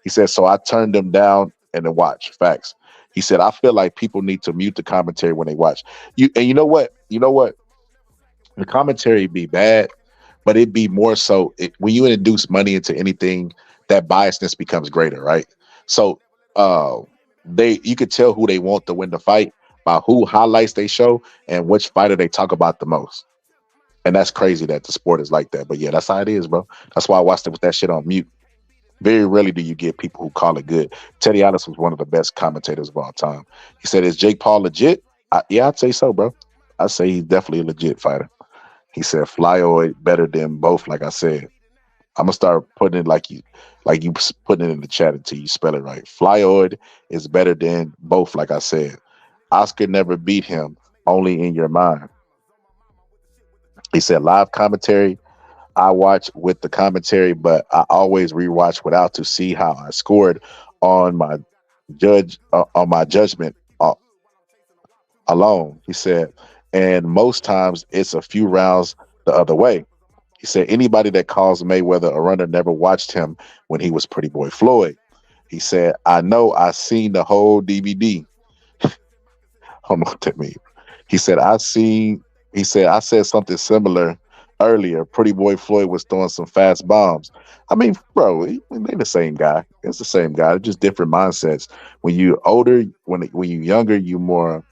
He said, so I turned them down and then watch. Facts. He said, I feel like people need to mute the commentary when they watch. And you know what? The commentary be bad, but it'd be more so when you introduce money into anything, that biasness becomes greater, right? So you could tell who they want to win the fight by who highlights they show and which fighter they talk about the most. And that's crazy that the sport is like that. But yeah, that's how it is, bro. That's why I watched it with that shit on mute. Very rarely do you get people who call it good. Teddy Atlas was one of the best commentators of all time. He said, is Jake Paul legit? Yeah, I'd say so, bro. I'd say he's definitely a legit fighter. He said, Flyoid better than both, like I said. I'm gonna start putting it like you putting it in the chat until you spell it right. Flyoid is better than both, like I said. Oscar never beat him, only in your mind. He said, live commentary, I watch with the commentary, but I always rewatch without to see how I scored on my judgment alone. He said, and most times it's a few rounds the other way. He said, anybody that calls Mayweather a runner never watched him when he was Pretty Boy Floyd. He said, I know I seen the whole DVD. I don't know what that means. He said, I said something similar earlier. Pretty Boy Floyd was throwing some fast bombs. I mean, bro, they're the same guy. It's the same guy. It's just different mindsets. When you're older, when you're younger, you're more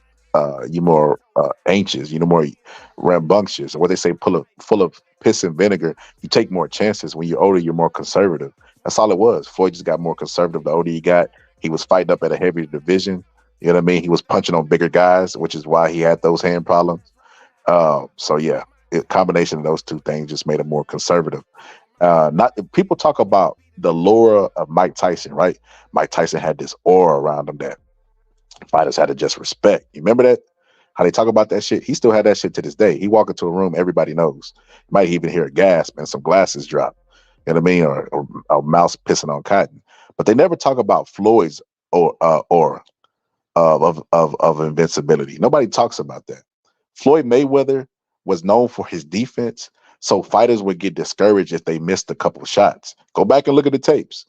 anxious, you're more rambunctious, or what they say, full of piss and vinegar. You take more chances. When you're older, you're more conservative. That's all it was. Floyd just got more conservative the older he got. He was fighting up at a heavier division. You know what I mean? He was punching on bigger guys, which is why he had those hand problems. So yeah, a combination of those two things just made him more conservative. People talk about the lure of Mike Tyson, right? Mike Tyson had this aura around him that fighters had to just respect. You remember that? How they talk about that shit? He still had that shit to this day. He walk into a room, everybody knows. You might even hear a gasp and some glasses drop. You know what I mean? Or a mouse pissing on cotton. But they never talk about Floyd's aura of invincibility. Nobody talks about that. Floyd Mayweather was known for his defense, so fighters would get discouraged if they missed a couple of shots. Go back and look at the tapes.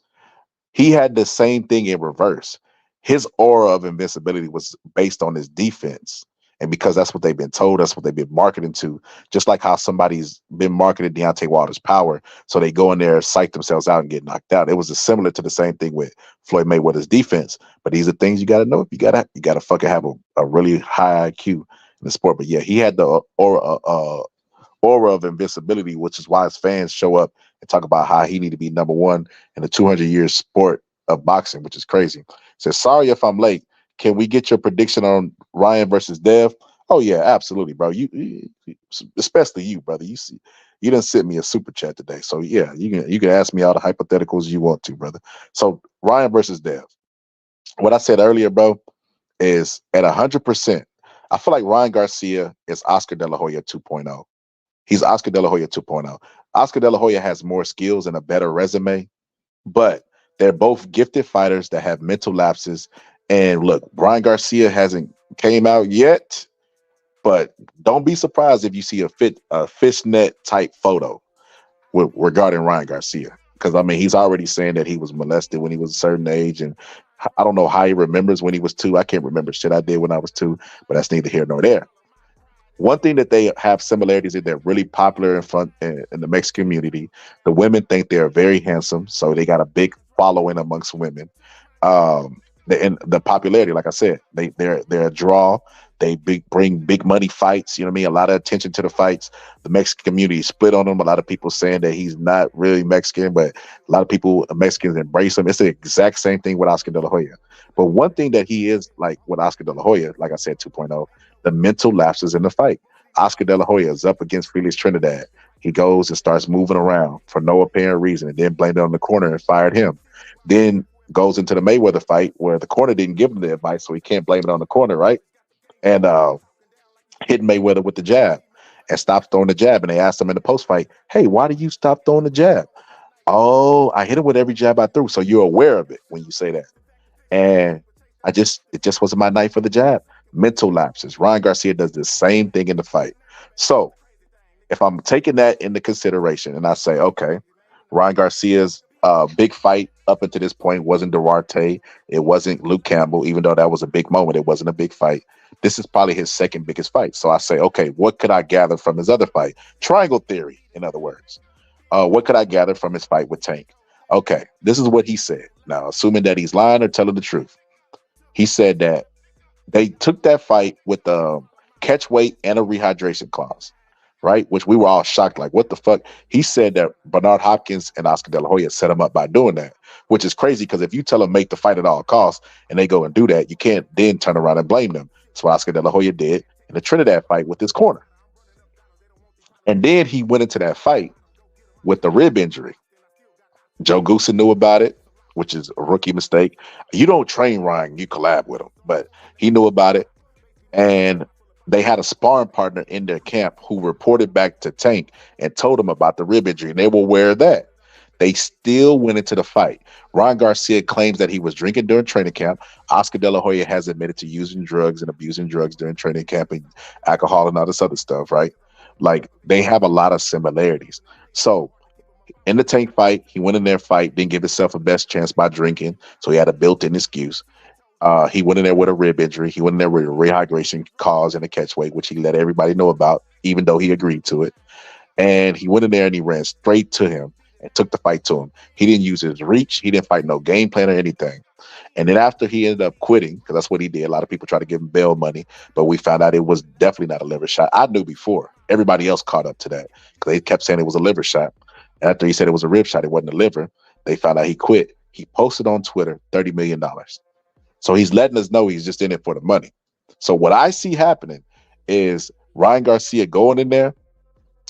He had the same thing in reverse. His aura of invincibility was based on his defense. And because that's what they've been told, that's what they've been marketing to, just like how somebody's been marketing Deontay Wilder's power. So they go in there, psych themselves out and get knocked out. It was similar to the same thing with Floyd Mayweather's defense. But these are things you got to know. You got to fucking have a really high IQ in the sport. But yeah, he had the aura of invincibility, which is why his fans show up and talk about how he need to be number one in the 200-year sport of boxing, which is crazy. Says, sorry if I'm late. Can we get your prediction on Ryan versus Dev? Oh yeah, absolutely, bro. You especially you, brother. You didn't send me a super chat today, so yeah, you can ask me all the hypotheticals you want to, brother. So Ryan versus Dev. What I said earlier, bro, is at 100%. I feel like Ryan Garcia is Oscar De La Hoya 2.0. He's Oscar De La Hoya 2.0. Oscar De La Hoya has more skills and a better resume, but they're both gifted fighters that have mental lapses. And look, Ryan Garcia hasn't came out yet, but don't be surprised if you see a fishnet type photo regarding Ryan Garcia. Because, I mean, he's already saying that he was molested when he was a certain age. And I don't know how he remembers when he was 2. I can't remember shit I did when I was 2, but that's neither here nor there. One thing that they have similarities is they're really popular in the Mexican community. The women think they're very handsome, so they got a big following amongst women. The popularity, like I said, they're a draw. They bring big money fights. You know what I mean? A lot of attention to the fights. The Mexican community is split on him. A lot of people saying that he's not really Mexican, but a lot of people, Mexicans, embrace him. It's the exact same thing with Oscar De La Hoya. But one thing that he is like with Oscar De La Hoya, like I said, 2.0, the mental lapses in the fight. Oscar De La Hoya is up against Felix Trinidad. He goes and starts moving around for no apparent reason, and then blamed it on the corner and fired him. Then goes into the Mayweather fight where the corner didn't give him the advice, so he can't blame it on the corner, right? And hit Mayweather with the jab and stopped throwing the jab. And they asked him in the post fight, hey, why do you stop throwing the jab? Oh, I hit him with every jab I threw. So you're aware of it when you say that. And it just wasn't my night for the jab. Mental lapses. Ryan Garcia does the same thing in the fight. So if I'm taking that into consideration and I say, okay, Ryan Garcia's big fight up until this point wasn't Duarte. It wasn't Luke Campbell, even though that was a big moment. It wasn't a big fight. This is probably his second biggest fight. So I say, okay, what could I gather from his other fight? Triangle theory, in other words. What could I gather from his fight with Tank? Okay, this is what he said. Now, assuming that he's lying or telling the truth, he said that they took that fight with catch weight and a rehydration clause, right? Which we were all shocked, like, what the fuck? He said that Bernard Hopkins and Oscar De La Hoya set him up by doing that, which is crazy because if you tell them make the fight at all costs and they go and do that, you can't then turn around and blame them. That's what Oscar De La Hoya did in the Trinidad fight with his corner. And then he went into that fight with the rib injury. Joe Goosen knew about it, which is a rookie mistake. You don't train Ryan, you collab with him, but he knew about it. And they had a sparring partner in their camp who reported back to Tank and told him about the rib injury, and they were aware of that. They still went into the fight. Ryan Garcia claims that he was drinking during training camp. Oscar De La Hoya has admitted to using drugs and abusing drugs during training camp and alcohol and all this other stuff, right? Like, they have a lot of similarities. So in the Tank fight, he went in there fight, didn't give himself a best chance by drinking, so he had a built-in excuse. He went in there with a rib injury. He went in there with a rehydration cause and a catch weight, which he let everybody know about, even though he agreed to it. And he went in there and he ran straight to him and took the fight to him. He didn't use his reach. He didn't fight no game plan or anything. And then after he ended up quitting, because that's what he did, a lot of people tried to give him bail money, but we found out it was definitely not a liver shot. I knew before. Everybody else caught up to that because they kept saying it was a liver shot. After he said it was a rib shot, it wasn't a liver. They found out he quit. He posted on Twitter $30 million. So he's letting us know he's just in it for the money. So what I see happening is Ryan Garcia going in there.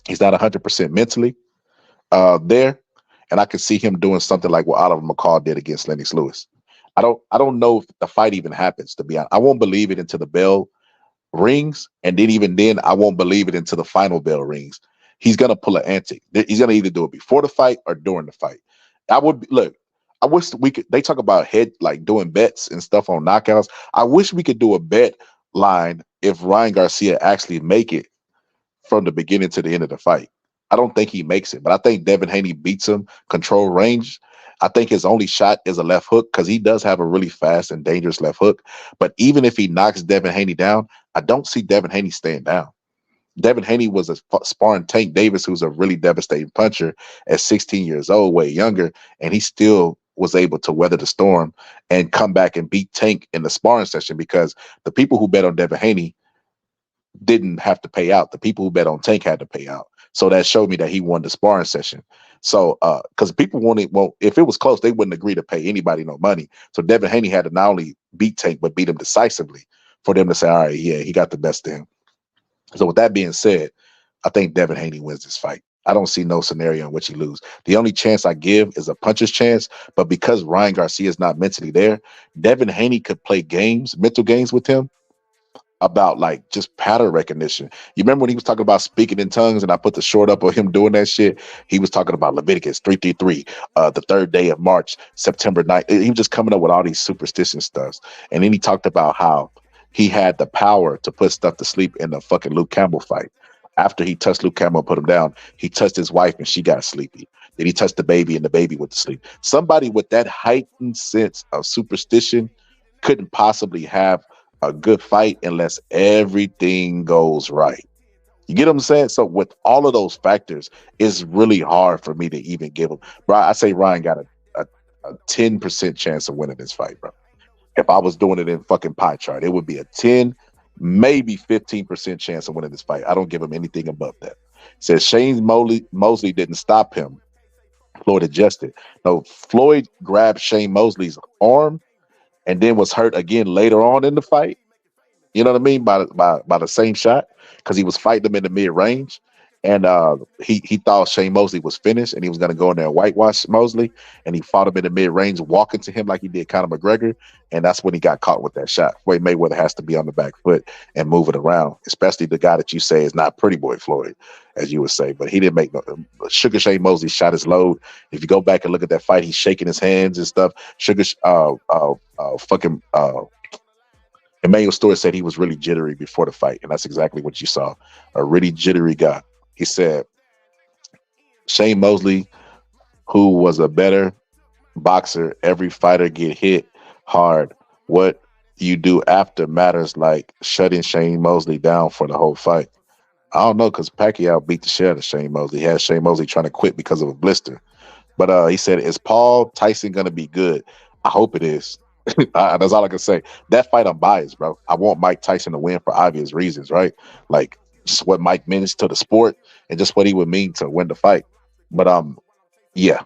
He's not 100% mentally there. And I can see him doing something like what Oliver McCall did against Lennox Lewis. I don't know if the fight even happens, to be honest. I won't believe it until the bell rings. And then even then, I won't believe it until the final bell rings. He's going to pull an antic. He's going to either do it before the fight or during the fight. I wish we could. They talk about doing bets and stuff on knockouts. I wish we could do a bet line if Ryan Garcia actually make it from the beginning to the end of the fight. I don't think he makes it, but I think Devin Haney beats him control range. I think his only shot is a left hook because he does have a really fast and dangerous left hook. But even if he knocks Devin Haney down, I don't see Devin Haney staying down. Devin Haney was a sparring Tank Davis, who's a really devastating puncher at 16 years old, way younger, and he still was able to weather the storm and come back and beat Tank in the sparring session because the people who bet on Devin Haney didn't have to pay out. The people who bet on Tank had to pay out. So that showed me that he won the sparring session. So, because people if it was close, they wouldn't agree to pay anybody no money. So Devin Haney had to not only beat Tank, but beat him decisively for them to say, all right, yeah, he got the best of him. So with that being said, I think Devin Haney wins this fight. I don't see no scenario in which he loses. The only chance I give is a puncher's chance, but because Ryan Garcia is not mentally there, Devin Haney could play mental games with him about like just pattern recognition. You remember when he was talking about speaking in tongues and I put the short up of him doing that shit? He was talking about Leviticus 333, the third day of March, September 9th. He was just coming up with all these superstition stuff. And then he talked about how he had the power to put stuff to sleep in the fucking Luke Campbell fight. After he touched Luke Campbell and put him down, he touched his wife and she got sleepy. Then he touched the baby and the baby went to sleep. Somebody with that heightened sense of superstition couldn't possibly have a good fight unless everything goes right. You get what I'm saying? So with all of those factors, it's really hard for me to even give him. Bro, I say Ryan got a 10% chance of winning this fight, bro. If I was doing it in fucking pie chart, it would be a 10, maybe 15% chance of winning this fight. I don't give him anything above that. It says Shane Mosley didn't stop him. Floyd adjusted. No, Floyd grabbed Shane Mosley's arm and then was hurt again later on in the fight. You know what I mean? By the same shot, because he was fighting him in the mid-range. And he thought Shane Mosley was finished and he was going to go in there and whitewash Mosley. And he fought him in the mid-range, walking to him like he did Conor McGregor. And that's when he got caught with that shot. Floyd Mayweather has to be on the back foot and move it around, especially the guy that you say is not Pretty Boy Floyd, as you would say. But he didn't make no. Sugar Shane Mosley shot his load. If you go back and look at that fight, he's shaking his hands and stuff. Emmanuel Stewart said he was really jittery before the fight, and that's exactly what you saw. A really jittery guy. He said Shane Mosley, who was a better boxer, every fighter get hit hard. What you do after matters, like shutting Shane Mosley down for the whole fight. I don't know because Pacquiao beat the shit out of Shane Mosley. He had Shane Mosley trying to quit because of a blister. But he said, "Is Paul Tyson gonna be good?" I hope it is. That's all I can say. That fight, I'm biased, bro. I want Mike Tyson to win for obvious reasons, right? Like just what Mike means to the sport and just what he would mean to win the fight. But yeah,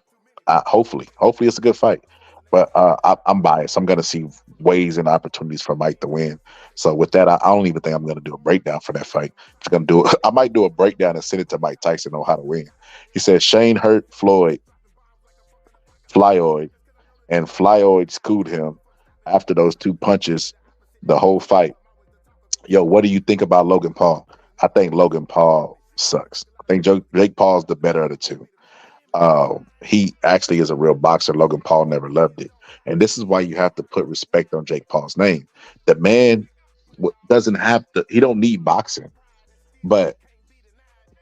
hopefully it's a good fight. But I'm biased. I'm gonna see ways and opportunities for Mike to win. So with that, I don't even think I'm gonna do a breakdown for that fight. I'm gonna do. I might do a breakdown and send it to Mike Tyson on how to win. He said Shane hurt Flyoid, and Flyoid schooled him after those two punches the whole fight. Yo, what do you think about Logan Paul? I think Logan Paul sucks. I think Jake Paul's the better of the two. He actually is a real boxer. Logan Paul never loved it. And this is why you have to put respect on Jake Paul's name. The man doesn't have to, he don't need boxing, but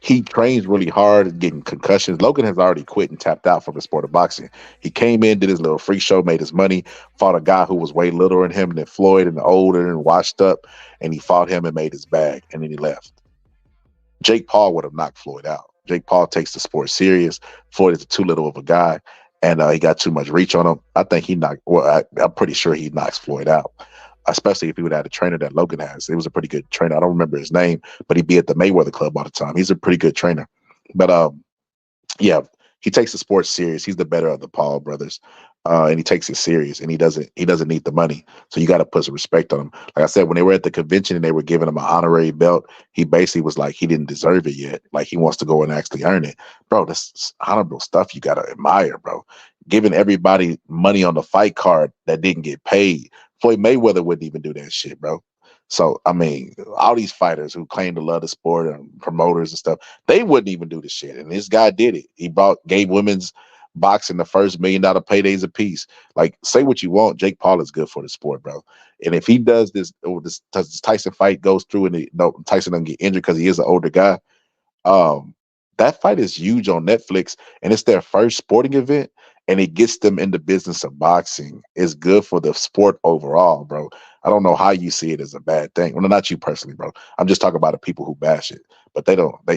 he trains really hard, getting concussions. Logan has already quit and tapped out from the sport of boxing. He came in, did his little free show, made his money, fought a guy who was way littler than him than Floyd and older and washed up, and he fought him and made his bag, and then he left. Jake Paul would have knocked Floyd out. Jake Paul takes the sport serious. Floyd is too little of a guy, and he got too much reach on him. I think I'm pretty sure he knocks Floyd out, especially if he would have had a trainer that Logan has. He was a pretty good trainer. I don't remember his name, but he'd be at the Mayweather Club all the time. He's a pretty good trainer. But yeah, he takes the sport serious. He's the better of the Paul brothers. And he takes it serious, and he doesn't need the money. So you got to put some respect on him. Like I said, when they were at the convention and they were giving him an honorary belt, he basically was like he didn't deserve it yet. Like he wants to go and actually earn it. Bro, this honorable stuff you got to admire, bro. Giving everybody money on the fight card that didn't get paid. Floyd Mayweather wouldn't even do that shit, bro. So, I mean, all these fighters who claim to love the sport and promoters and stuff, they wouldn't even do the shit. And this guy did it. He gave women's boxing the first $1 million paydays apiece. Like, say what you want, Jake Paul is good for the sport, bro. And if he does this Tyson fight goes through and Tyson doesn't get injured because he is an older guy, that fight is huge on Netflix, and it's their first sporting event, and it gets them in the business of boxing. It's good for the sport overall, bro. I don't know how you see it as a bad thing. Well, not you personally, bro. I'm just talking about the people who bash it, but they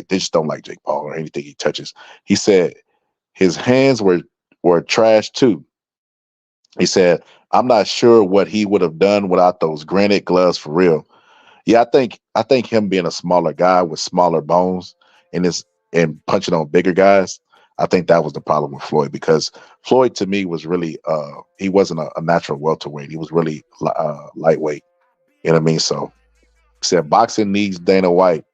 just don't like Jake Paul or anything he touches. He said his hands were trash too. He said, I'm not sure what he would have done without those granite gloves for real. Yeah, I think him being a smaller guy with smaller bones and punching on bigger guys, I think that was the problem with Floyd, because Floyd to me was really he wasn't a natural welterweight. He was really lightweight. You know what I mean? So he said boxing needs Dana White.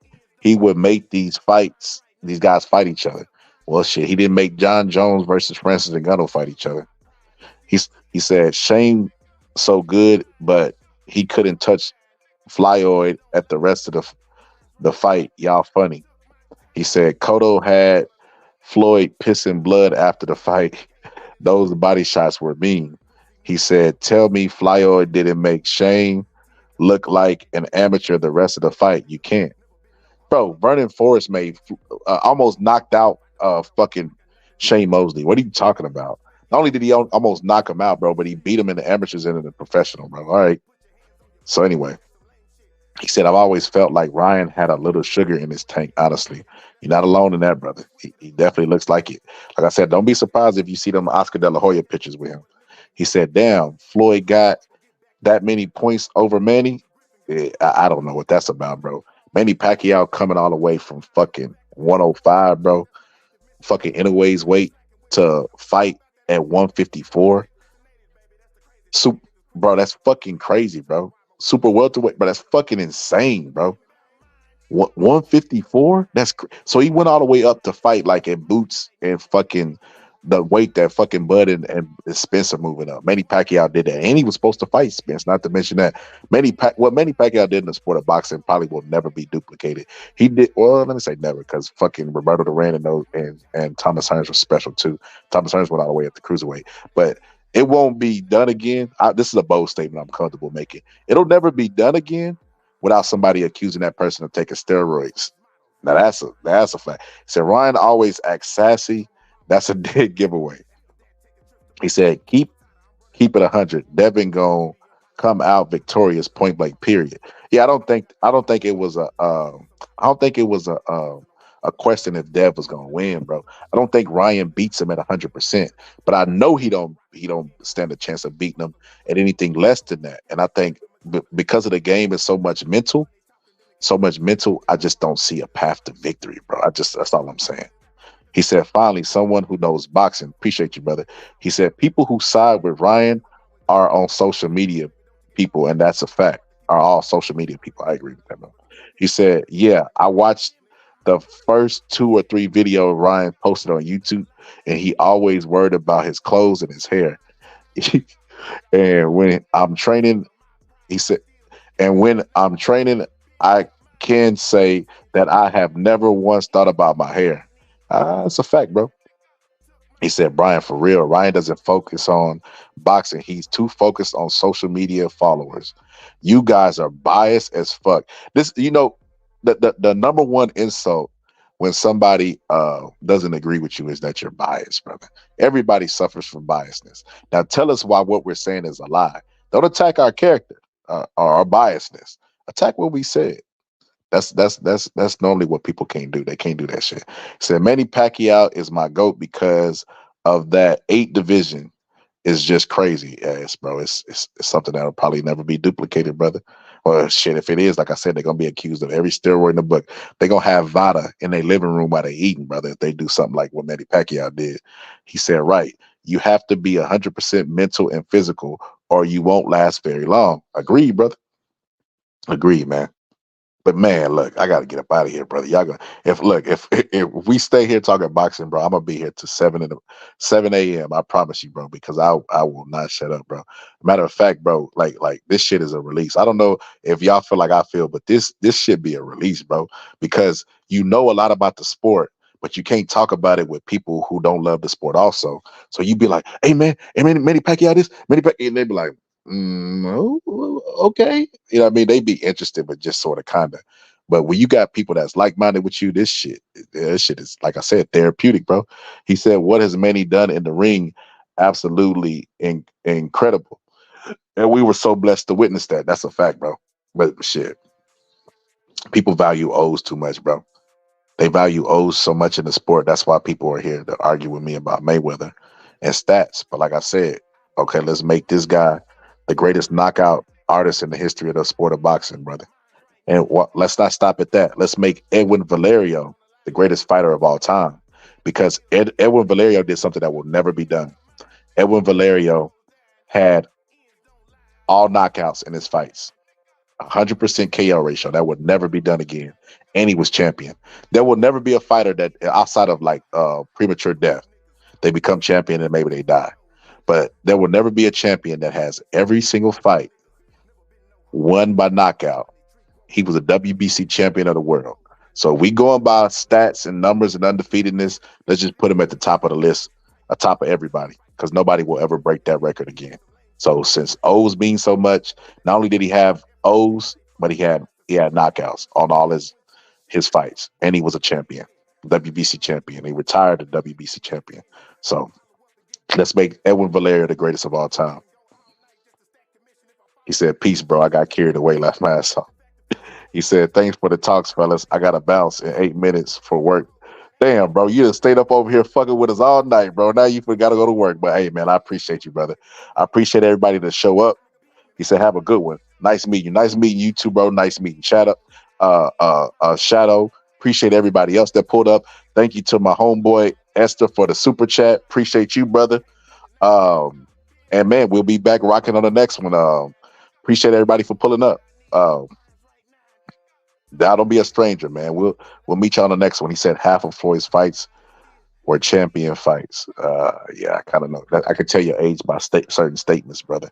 He would make these guys fight each other. Well, shit, he didn't make John Jones versus Francis Ngannou fight each other. He said Shane so good, but he couldn't touch Flyoid at the rest of the fight. Y'all funny. He said Cotto had Floyd pissing blood after the fight. Those body shots were mean. He said, tell me Flyoid didn't make Shane look like an amateur the rest of the fight. You can't. Bro, Vernon Forrest almost knocked out fucking Shane Mosley. What are you talking about? Not only did he almost knock him out, bro, but he beat him in the amateurs and in the professional, bro. All right. So anyway, he said, I've always felt like Ryan had a little sugar in his tank, honestly. You're not alone in that, brother. He definitely looks like it. Like I said, don't be surprised if you see them Oscar De La Hoya pictures with him. He said, damn, Floyd got that many points over Manny. I don't know what that's about, bro. Manny Pacquiao coming all the way from fucking 105, bro. Fucking anyways weight to fight at 154. Bro, that's fucking crazy, bro. Super welterweight, but that's fucking insane, bro. 154? So he went all the way up to fight like in boots and fucking the weight that fucking Bud and Spence are moving up. Manny Pacquiao did that, and he was supposed to fight Spence. Not to mention that what Manny Pacquiao did in the sport of boxing probably will never be duplicated. He did well. Let me say never, because fucking Roberto Duran and Thomas Hearns were special too. Thomas Hearns went all the way at the cruiserweight, but it won't be done again. This is a bold statement I'm comfortable making. It'll never be done again without somebody accusing that person of taking steroids. Now that's a fact. So Ryan always acts sassy. That's a dead giveaway. He said, keep it 100. Devin gonna come out victorious, point blank. Period. Yeah, I don't think it was a question if Dev was gonna win, bro. I don't think Ryan beats him at 100%, but I know he don't stand a chance of beating him at anything less than that. And I think because of the game is so much mental, I just don't see a path to victory, bro. That's all I'm saying. He said, finally, someone who knows boxing. Appreciate you, brother. He said, people who side with Ryan are on social media people, and that's a fact. Are all social media people. I agree with that, bro. He said, yeah, I watched the first 2 or 3 videos Ryan posted on YouTube, and he always worried about his clothes and his hair. And when I'm training, he said, and when I'm training, I can say that I have never once thought about my hair. It's a fact, bro. He said, Brian, for real, Ryan doesn't focus on boxing. He's too focused on social media followers. You guys are biased as fuck. The number one insult when somebody doesn't agree with you is that you're biased, brother. Everybody suffers from biasness. Now tell us why what we're saying is a lie. Don't attack our character or our biasness. Attack what we said. That's normally what people can't do. They can't do that shit. Said Manny Pacquiao is my GOAT because of that 8 division is just crazy ass, bro. It's something that'll probably never be duplicated, brother. Or shit, if it is, like I said, they're gonna be accused of every steroid in the book. They're gonna have Vada in their living room while they eating, brother, if they do something like what Manny Pacquiao did. He said, right, you have to be 100% mental and physical, or you won't last very long. Agreed, brother. Agreed, man. But man, look, I gotta get up out of here, brother. Y'all gonna if we stay here talking boxing, bro, I'm gonna be here till 7 a.m. I promise you, bro, because I will not shut up, bro. Matter of fact, bro, like this shit is a release. I don't know if y'all feel like I feel, but this should be a release, bro, because you know a lot about the sport, but you can't talk about it with people who don't love the sport also. So you be like, hey man, Manny Pacquiao this, and they be like, no, okay. You know what I mean? They be interested, but just sort of kind of. But when you got people that's like-minded with you, this shit is, like I said, therapeutic, bro. He said, what has Manny done in the ring? Absolutely incredible. And we were so blessed to witness that. That's a fact, bro. But shit, people value O's too much, bro. They value O's so much in the sport. That's why people are here to argue with me about Mayweather and stats. But like I said, okay, let's make this guy the greatest knockout artist in the history of the sport of boxing, brother. And let's not stop at that. Let's make Edwin Valerio the greatest fighter of all time, because Edwin Valerio did something that will never be done. Edwin Valerio had all knockouts in his fights, 100% KO ratio. That would never be done again. And he was champion. There will never be a fighter that outside of like premature death, they become champion and maybe they die. But there will never be a champion that has every single fight won by knockout. He was a WBC champion of the world. So we going by stats and numbers and undefeatedness. Let's just put him at the top of the list, atop of everybody, because nobody will ever break that record again. So since O's mean so much, not only did he have O's, but he had knockouts on all his fights, and he was a champion, WBC champion. He retired a WBC champion. So let's make Edwin Valerio the greatest of all time. He said, peace, bro. I got carried away, left my ass off. He said, thanks for the talks, fellas. I got to bounce in 8 minutes for work. Damn, bro, you just stayed up over here fucking with us all night, bro. Now you got to go to work. But hey, man, I appreciate you, brother. I appreciate everybody that show up. He said, have a good one. Nice meeting you. Nice meeting you too, bro. Nice meeting Shadow. Shadow. Appreciate everybody else that pulled up. Thank you to my homeboy Esther for the super chat. Appreciate you, brother. And man, we'll be back rocking on the next one. Appreciate everybody for pulling up. Don't be a stranger, man. We'll meet you on the next one. He said half of Floyd's fights were champion fights. Yeah, I kind of know. I can tell your age by certain statements, brother.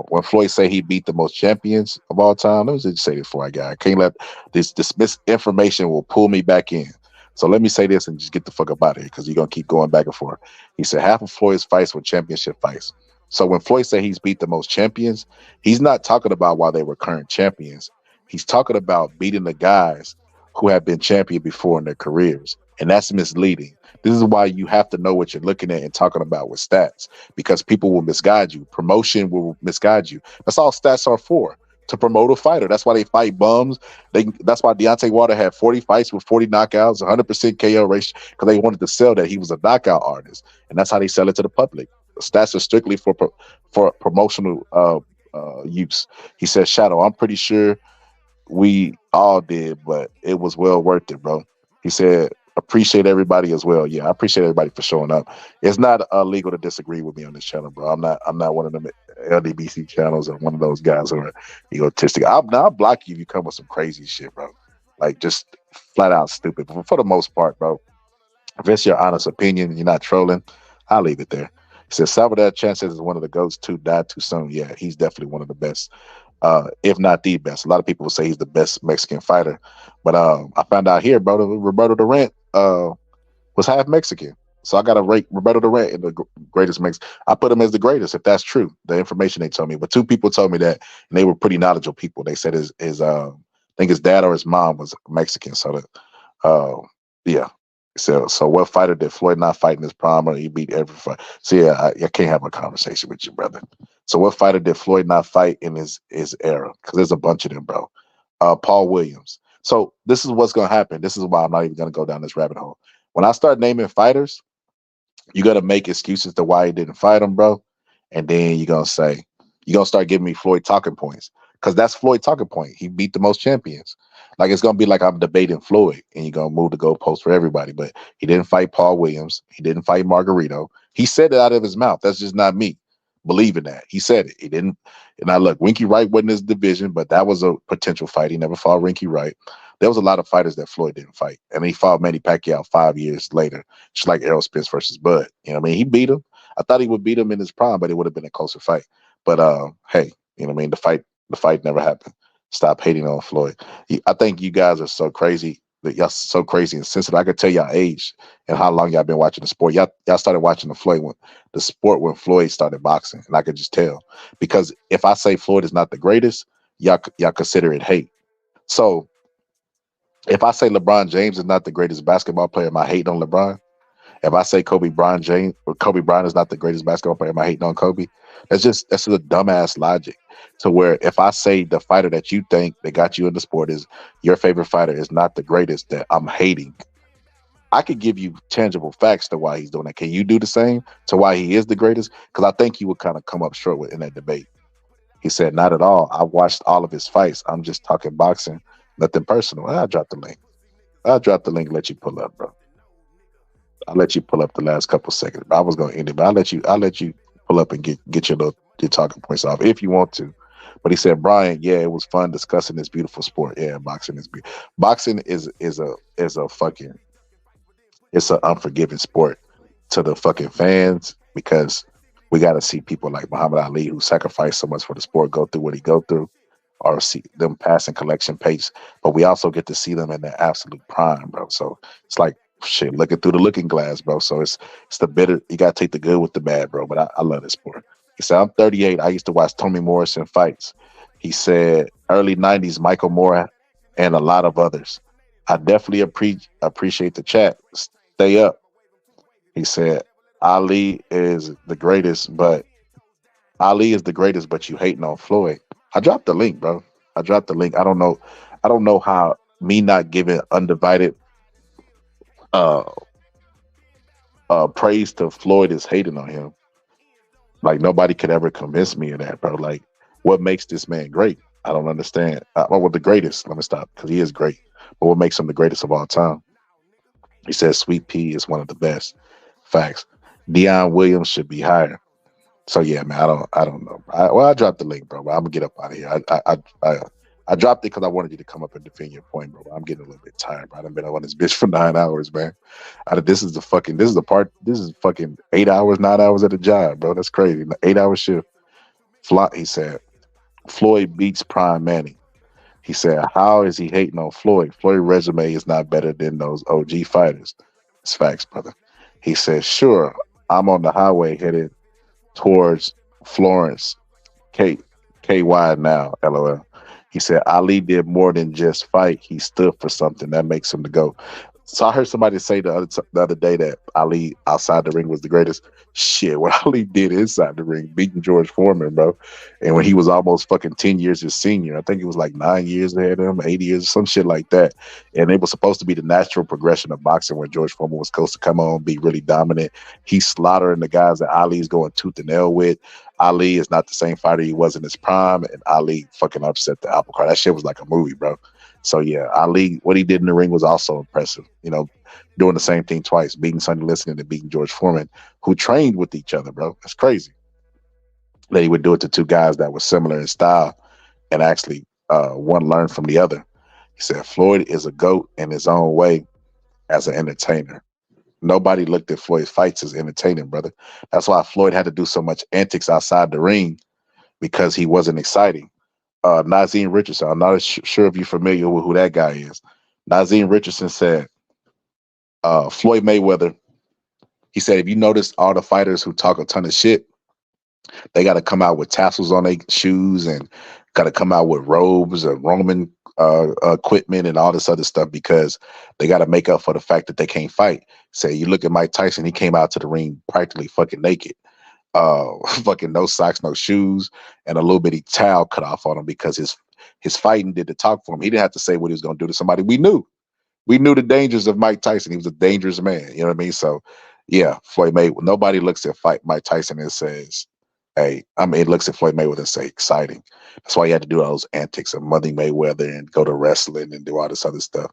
When Floyd say he beat the most champions of all time, let me just say this before I can't let this misinformation will pull me back in. So let me say this and just get the fuck up out of here, because you're going to keep going back and forth. He said half of Floyd's fights were championship fights. So when Floyd said he's beat the most champions, he's not talking about while they were current champions. He's talking about beating the guys who have been champion before in their careers. And that's misleading, This is why you have to know what you're looking at and talking about with stats, because people will misguide you. Promotion will misguide you. That's all stats are for, to promote a fighter. That's why they fight bums. That's why Deontay Wilder had 40 fights with 40 knockouts, 100% KO ratio, because they wanted to sell that he was a knockout artist, and that's how they sell it to the public. Stats are strictly for promotional use. He said, Shadow, I'm pretty sure we all did, but it was well worth it, bro. He said, appreciate everybody as well. Yeah, I appreciate everybody for showing up. It's not illegal to disagree with me on this channel, bro. I'm not one of them LDBC channels or one of those guys who are egotistic. I'll block you if you come with some crazy shit, bro. Like, just flat out stupid. But for the most part, bro, if it's your honest opinion, you're not trolling, I'll leave it there. He says Salvador Chances is one of the GOATs to die too soon. Yeah, he's definitely one of the best, if not the best. A lot of people will say he's the best Mexican fighter, but I found out here, bro, Roberto Durant was half Mexican. So I got to rate Roberto Durant in the greatest Mexican. I put him as the greatest, if that's true. The information they told me, but two people told me that, and they were pretty knowledgeable people. They said I think his dad or his mom was Mexican. So yeah. So what fighter did Floyd not fight in his prime, or he beat every fight? So yeah, I can't have a conversation with you, brother. So what fighter did Floyd not fight in his era? Because there's a bunch of them, bro. Paul Williams. So this is what's gonna happen. This is why I'm not even gonna go down this rabbit hole. When I start naming fighters, you gotta make excuses to why he didn't fight him, bro. And then you're gonna start giving me Floyd talking points. Because that's Floyd talking point. He beat the most champions. Like, it's gonna be like I'm debating Floyd, and you're gonna move the goalpost for everybody. But he didn't fight Paul Williams. He didn't fight Margarito. He said it out of his mouth. That's just not me believing that. He said it. He didn't. And I look, Winky Wright wasn't his division, but that was a potential fight. He never fought Winky Wright. There was a lot of fighters that Floyd didn't fight, and he fought Manny Pacquiao 5 years later, just like Errol Spence versus Bud. You know what I mean? He beat him. I thought he would beat him in his prime, but it would have been a closer fight. But hey, you know what I mean? The fight never happened. Stop hating on Floyd. I think you guys are so crazy, that y'all so crazy and sensitive. I could tell y'all age and how long y'all been watching the sport. Y'all started watching the sport when Floyd started boxing, and I could just tell. Because if I say Floyd is not the greatest, y'all consider it hate. So if I say LeBron James is not the greatest basketball player, am I hating on LeBron? If I say Kobe Bryant is not the greatest basketball player, am I hating on Kobe? That's a dumbass logic. To where if I say the fighter that you think that got you in the sport is your favorite fighter is not the greatest, that I'm hating. I could give you tangible facts to why he's doing that. Can you do the same to why he is the greatest? Because I think you would kind of come up short in that debate. He said, not at all. I watched all of his fights. I'm just talking boxing, nothing personal. I'll drop the link. And let you pull up, bro. I'll let you pull up the last couple seconds. I was gonna end it, but I'll let you pull up and get your talking points off if you want to. But he said, Brian, yeah, it was fun discussing this beautiful sport. Yeah, boxing is beautiful. Boxing is a fucking, it's an unforgiving sport to the fucking fans, because we got to see people like Muhammad Ali, who sacrificed so much for the sport, go through what he go through, or see them passing collection pace. But we also get to see them in their absolute prime, bro. So it's like, shit, looking through the looking glass, bro. So it's the bitter. You got to take the good with the bad, bro. But I love this sport. He said, I'm 38. I used to watch Toni Morrison fights. He said, early 90s, Michael Moore and a lot of others. I definitely appreciate the chat. Stay up. He said, Ali is the greatest, but you hating on Floyd. I dropped the link, bro. I don't know how me not giving undivided praise to Floyd is hating on him. Like, nobody could ever convince me of that, bro. Like, what makes this man great? I don't understand. Well, the greatest. Let me stop, because he is great. But what makes him the greatest of all time? He says Sweet Pea is one of the best. Facts. Deion Williams should be higher. So yeah, man, I don't know. I dropped the link, bro. But I'm gonna get up out of here. I dropped it because I wanted you to come up and defend your point, bro. I'm getting a little bit tired, bro. I've been on this bitch for 9 hours, man. This is fucking 8 hours, 9 hours at a job, bro. That's crazy. 8-hour shift. He said, Floyd beats Prime Manning. He said, how is he hating on Floyd? Floyd's resume is not better than those OG fighters. It's facts, brother. He said, sure, I'm on the highway headed towards Florence, KY now, LOL. He said, Ali did more than just fight. He stood for something that makes him the GOAT. So I heard somebody say the other day that Ali outside the ring was the greatest. Shit, what Ali did inside the ring, beating George Foreman, bro. And when he was almost fucking 10 years his senior, I think it was like 9 years ahead of him, 8 years, some shit like that. And it was supposed to be the natural progression of boxing when George Foreman was supposed to come on, be really dominant. He's slaughtering the guys that Ali's going tooth and nail with. Ali is not the same fighter he was in his prime, and Ali fucking upset the apple cart. That shit was like a movie, bro. So yeah, Ali, what he did in the ring was also impressive. You know, doing the same thing twice, beating Sonny Liston and beating George Foreman, who trained with each other, bro. That's crazy. That he would do it to two guys that were similar in style, and actually one learned from the other. He said Floyd is a GOAT in his own way as an entertainer. Nobody looked at Floyd's fights as entertaining, brother. That's why Floyd had to do so much antics outside the ring, because he wasn't exciting. Nazim Richardson, I'm not sure if you're familiar with who that guy is. Nazim Richardson said, Floyd Mayweather, he said, if you notice all the fighters who talk a ton of shit, they got to come out with tassels on their shoes and got to come out with robes and Roman equipment and all this other stuff, because they got to make up for the fact that they can't fight. Say, you look at Mike Tyson, he came out to the ring practically fucking naked. Fucking no socks, no shoes, and a little bitty towel cut off on him, because his fighting did the talk for him. He didn't have to say what he was going to do to somebody. We knew the dangers of Mike Tyson. He was a dangerous man. You know what I mean? So yeah, Floyd Mayweather. Nobody looks at Mike Tyson and says, "Hey," it looks at Floyd Mayweather and say, "Exciting." That's why he had to do all those antics of Mother Mayweather and go to wrestling and do all this other stuff.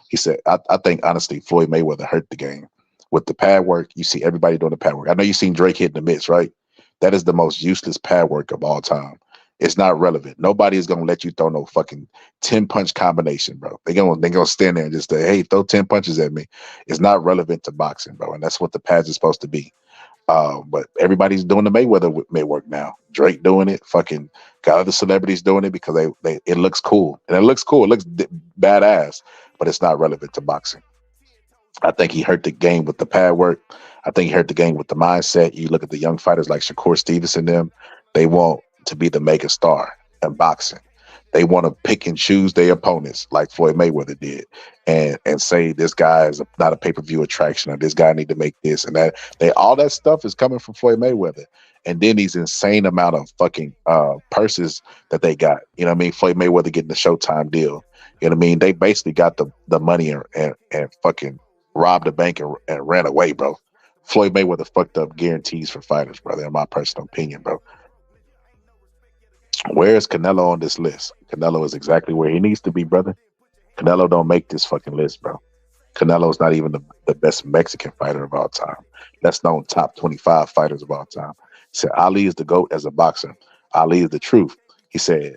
He said, I think honestly, Floyd Mayweather hurt the game. With the pad work, you see everybody doing the pad work. I know you've seen Drake hitting the mitts, right? That is the most useless pad work of all time. It's not relevant. Nobody is gonna let you throw no fucking 10-punch combination, bro. They're gonna stand there and just say, hey, throw 10 punches at me. It's not relevant to boxing, bro. And that's what the pads are supposed to be. But everybody's doing the Mayweather work now. Drake doing it, fucking got other celebrities doing it because it looks cool. And it looks cool, it looks badass, but it's not relevant to boxing. I think he hurt the game with the pad work. I think he hurt the game with the mindset. You look at the young fighters like Shakur Stevenson, them, they want to be the mega star in boxing. They want to pick and choose their opponents like Floyd Mayweather did, and say this guy is not a pay-per-view attraction, or this guy need to make this and that. All that stuff is coming from Floyd Mayweather. And then these insane amount of fucking purses that they got. You know what I mean? Floyd Mayweather getting the Showtime deal. You know what I mean? They basically got the money and fucking robbed the bank and ran away, bro. Floyd Mayweather fucked up guarantees for fighters, brother, in my personal opinion, bro. Where is Canelo on this list? Canelo is exactly where he needs to be, brother. Canelo don't make this fucking list, bro. Canelo's not even the best Mexican fighter of all time. That's known top 25 fighters of all time. He said, Ali is the GOAT as a boxer. Ali is the truth. He said,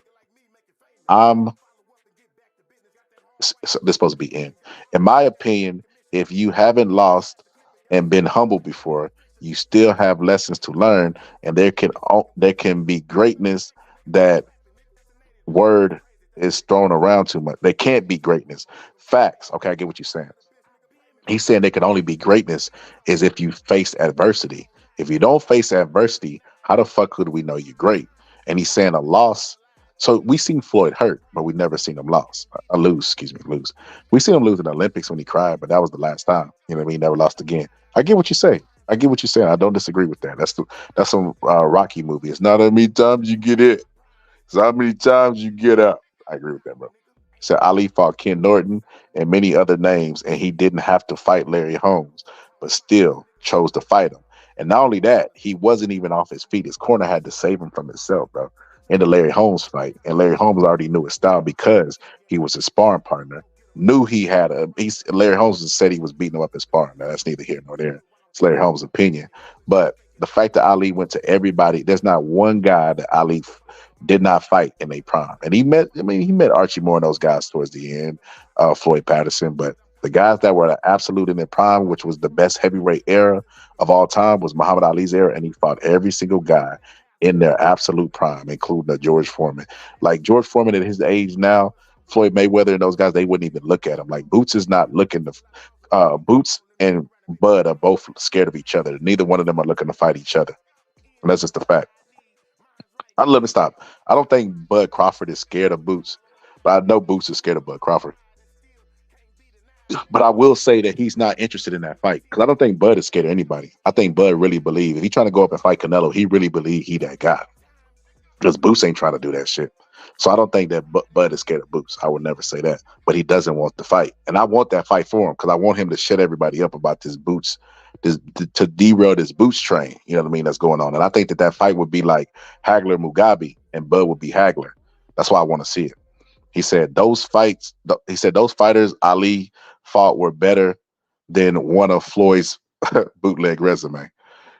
this is supposed to be in my opinion, if you haven't lost and been humble before, you still have lessons to learn, and there can be greatness that word is thrown around too much. There can't be greatness. Facts. Okay, I get what you're saying. He's saying there can only be greatness is if you face adversity. If you don't face adversity, how the fuck could we know you're great? And he's saying a loss. So we seen Floyd hurt, but we never seen him lose. Lose. We seen him lose in the Olympics when he cried, but that was the last time. You know what I mean? He never lost again. I get what you say. I get what you're saying. I don't disagree with that. That's some Rocky movie. It's not how many times you get it. It's how many times you get up. I agree with that, bro. So Ali fought Ken Norton and many other names, and he didn't have to fight Larry Holmes, but still chose to fight him. And not only that, he wasn't even off his feet. His corner had to save him from himself, bro, in the Larry Holmes fight. And Larry Holmes already knew his style because he was his sparring partner. Knew he had Larry Holmes said he was beating him up in sparring. Now, that's neither here nor there. It's Larry Holmes' opinion. But the fact that Ali went to everybody, there's not one guy that Ali did not fight in a prime. And he met Archie Moore and those guys towards the end, Floyd Patterson. But the guys that were absolute in their prime, which was the best heavyweight era of all time, was Muhammad Ali's era. And he fought every single guy in their absolute prime, including George Foreman. Like George Foreman at his age now, Floyd Mayweather and those guys, they wouldn't even look at him. Like Boots is not looking to Boots and Bud are both scared of each other. Neither one of them are looking to fight each other. And that's just the fact. Let me stop. I don't think Bud Crawford is scared of Boots, but I know Boots is scared of Bud Crawford. But I will say that he's not interested in that fight because I don't think Bud is scared of anybody. I think Bud really believes if he's trying to go up and fight Canelo, he really believes he that guy. Because Boots ain't trying to do that shit. So I don't think that Bud is scared of Boots. I would never say that. But he doesn't want the fight. And I want that fight for him because I want him to shut everybody up about this Boots, to derail this Boots train. You know what I mean? That's going on. And I think that fight would be like Hagler Mugabe and Bud would be Hagler. That's why I want to see it. He said those fighters Ali fought were better than one of Floyd's bootleg resume.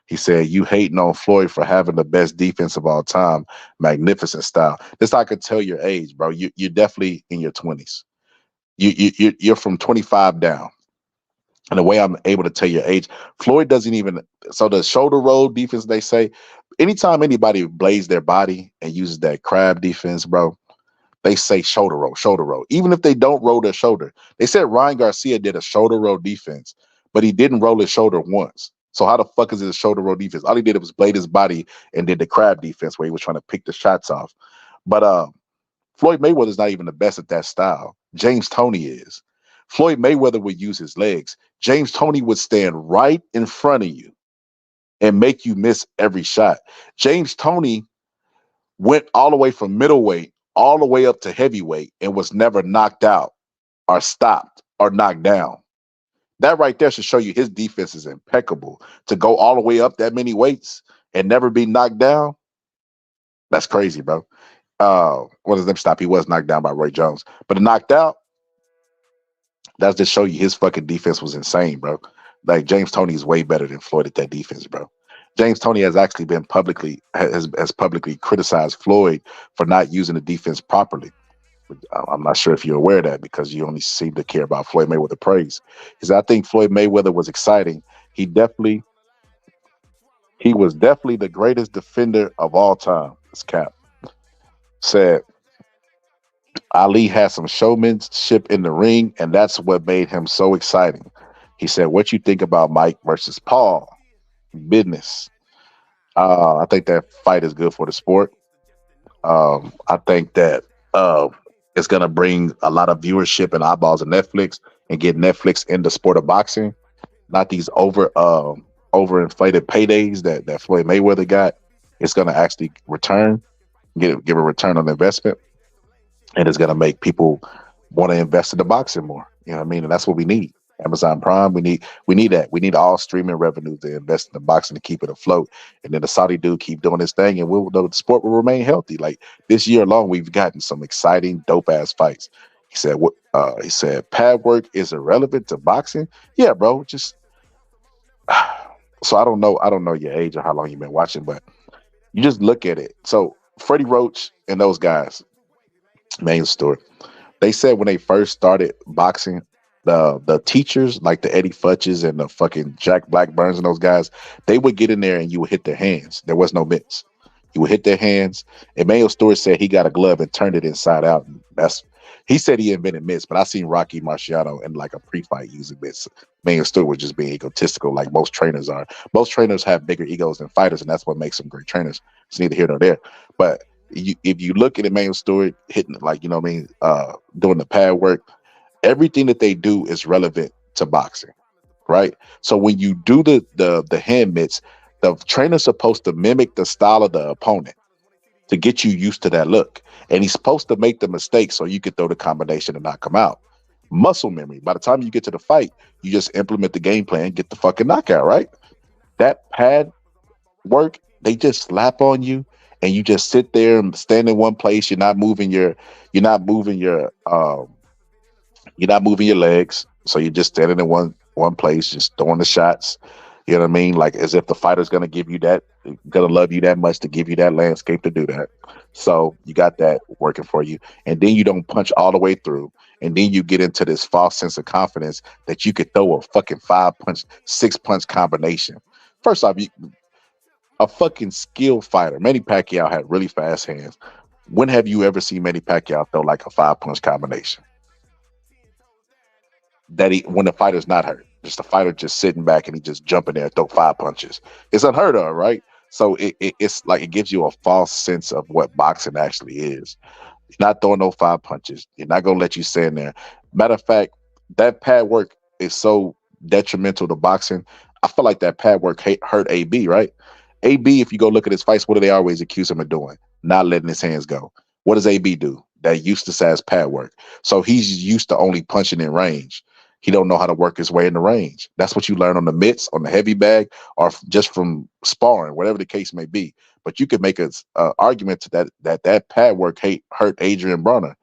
He said, you hating on Floyd for having the best defense of all time. Magnificent style. This I could tell your age, bro. You're definitely in your 20s. You're from 25 down. And the way I'm able to tell your age, Floyd doesn't even, so the shoulder roll defense, they say, anytime anybody blades their body and uses that crab defense, bro, they say shoulder roll. Even if they don't roll their shoulder. They said Ryan Garcia did a shoulder roll defense, but he didn't roll his shoulder once. So how the fuck is it a shoulder roll defense? All he did was blade his body and did the crab defense where he was trying to pick the shots off. But Floyd Mayweather's not even the best at that style. James Toney is. Floyd Mayweather would use his legs. James Toney would stand right in front of you and make you miss every shot. James Toney went all the way from middleweight all the way up to heavyweight and was never knocked out or stopped or knocked down. That right there should show you his defense is impeccable. To go all the way up that many weights and never be knocked down, that's crazy, bro. What does them stop? He was knocked down by Roy Jones. But knocked out, that's just show you his fucking defense was insane, bro. Like James Toney is way better than Floyd at that defense, bro. James Toney has actually been publicly criticized Floyd for not using the defense properly. I'm not sure if you're aware of that because you only seem to care about Floyd Mayweather praise. Because I think Floyd Mayweather was exciting. He was definitely the greatest defender of all time. This Cap said Ali had some showmanship in the ring, and that's what made him so exciting. He said, "What you think about Mike versus Paul? Business." I think that fight is good for the sport. I think that it's going to bring a lot of viewership and eyeballs on Netflix and get Netflix in the sport of boxing, not these overinflated paydays that Floyd Mayweather got. It's going to actually give a return on investment, and it's going to make people want to invest in the boxing more. You know what I mean? And that's what we need. Amazon Prime, we need that. We need all streaming revenue to invest in the boxing to keep it afloat. And then the Saudi dude keep doing his thing, and the sport will remain healthy. Like this year alone, we've gotten some exciting, dope ass fights. He said, he said, pad work is irrelevant to boxing. Yeah, bro. Just so I don't know your age or how long you've been watching, but you just look at it. So Freddie Roach and those guys, main story. They said when they first started boxing, the teachers like the Eddie Futches and the fucking Jack Blackburns and those guys, they would get in there and you would hit their hands. There was no mitts. You would hit their hands. Emmanuel Stewart said he got a glove and turned it inside out. He said he invented mitts, but I seen Rocky Marciano in like a pre-fight using mitts. Emmanuel Stewart was just being egotistical, like most trainers are. Most trainers have bigger egos than fighters, and that's what makes them great trainers. It's neither here nor there. But if you look at Emmanuel Stewart hitting, like, you know what I mean, doing the pad work, everything that they do is relevant to boxing, right? So when you do the hand mitts, the trainer's supposed to mimic the style of the opponent to get you used to that look. And he's supposed to make the mistake so you can throw the combination and knock him out. Muscle memory. By the time you get to the fight, you just implement the game plan, get the fucking knockout, right? That pad work, they just slap on you and you just sit there and stand in one place. You're not moving your legs. So you're just standing in one place, just throwing the shots. You know what I mean? Like as if the fighter's gonna give you that, gonna love you that much to give you that landscape to do that. So you got that working for you. And then you don't punch all the way through. And then you get into this false sense of confidence that you could throw a fucking 5-punch, 6-punch combination. First off, a fucking skilled fighter. Manny Pacquiao had really fast hands. When have you ever seen Manny Pacquiao throw like a 5-punch combination? When the fighter's not hurt, just the fighter just sitting back and he just jumping there and throw 5 punches. It's unheard of, right? So it's like it gives you a false sense of what boxing actually is. You're not throwing no 5 punches. You're not gonna let you stand there. Matter of fact, that pad work is so detrimental to boxing. I feel like that pad work hurt AB, right? AB, if you go look at his fights, what do they always accuse him of doing? Not letting his hands go. What does AB do? That Eustace has pad work. So he's used to only punching in range. He don't know how to work his way in the range. That's what you learn on the mitts, on the heavy bag, or just from sparring, whatever the case may be. But you could make an argument to that pad work hurt Adrian Bronner.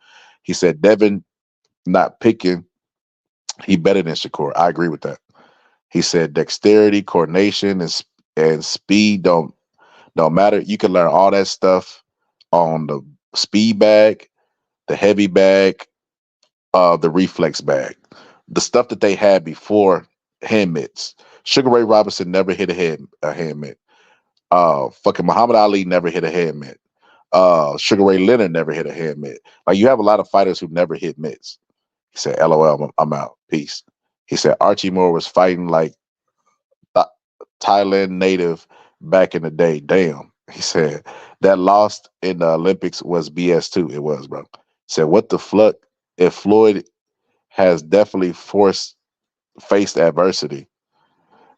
He said Devin not picking, he better than Shakur. I agree with that. He said dexterity, coordination, and speed don't matter. You can learn all that stuff on the speed bag, the heavy bag, the reflex bag, the stuff that they had before hand mitts. Sugar Ray Robinson never hit a hand mitt. Fucking Muhammad Ali never hit a hand mitt. Sugar Ray Leonard never hit a hand mitt. Like you have a lot of fighters who never hit mitts. He said, "LOL, I'm out. Peace." He said Archie Moore was fighting like Thailand native back in the day. Damn. He said that lost in the Olympics was BS too. It was, bro. He said, what the fuck if Floyd has definitely faced adversity.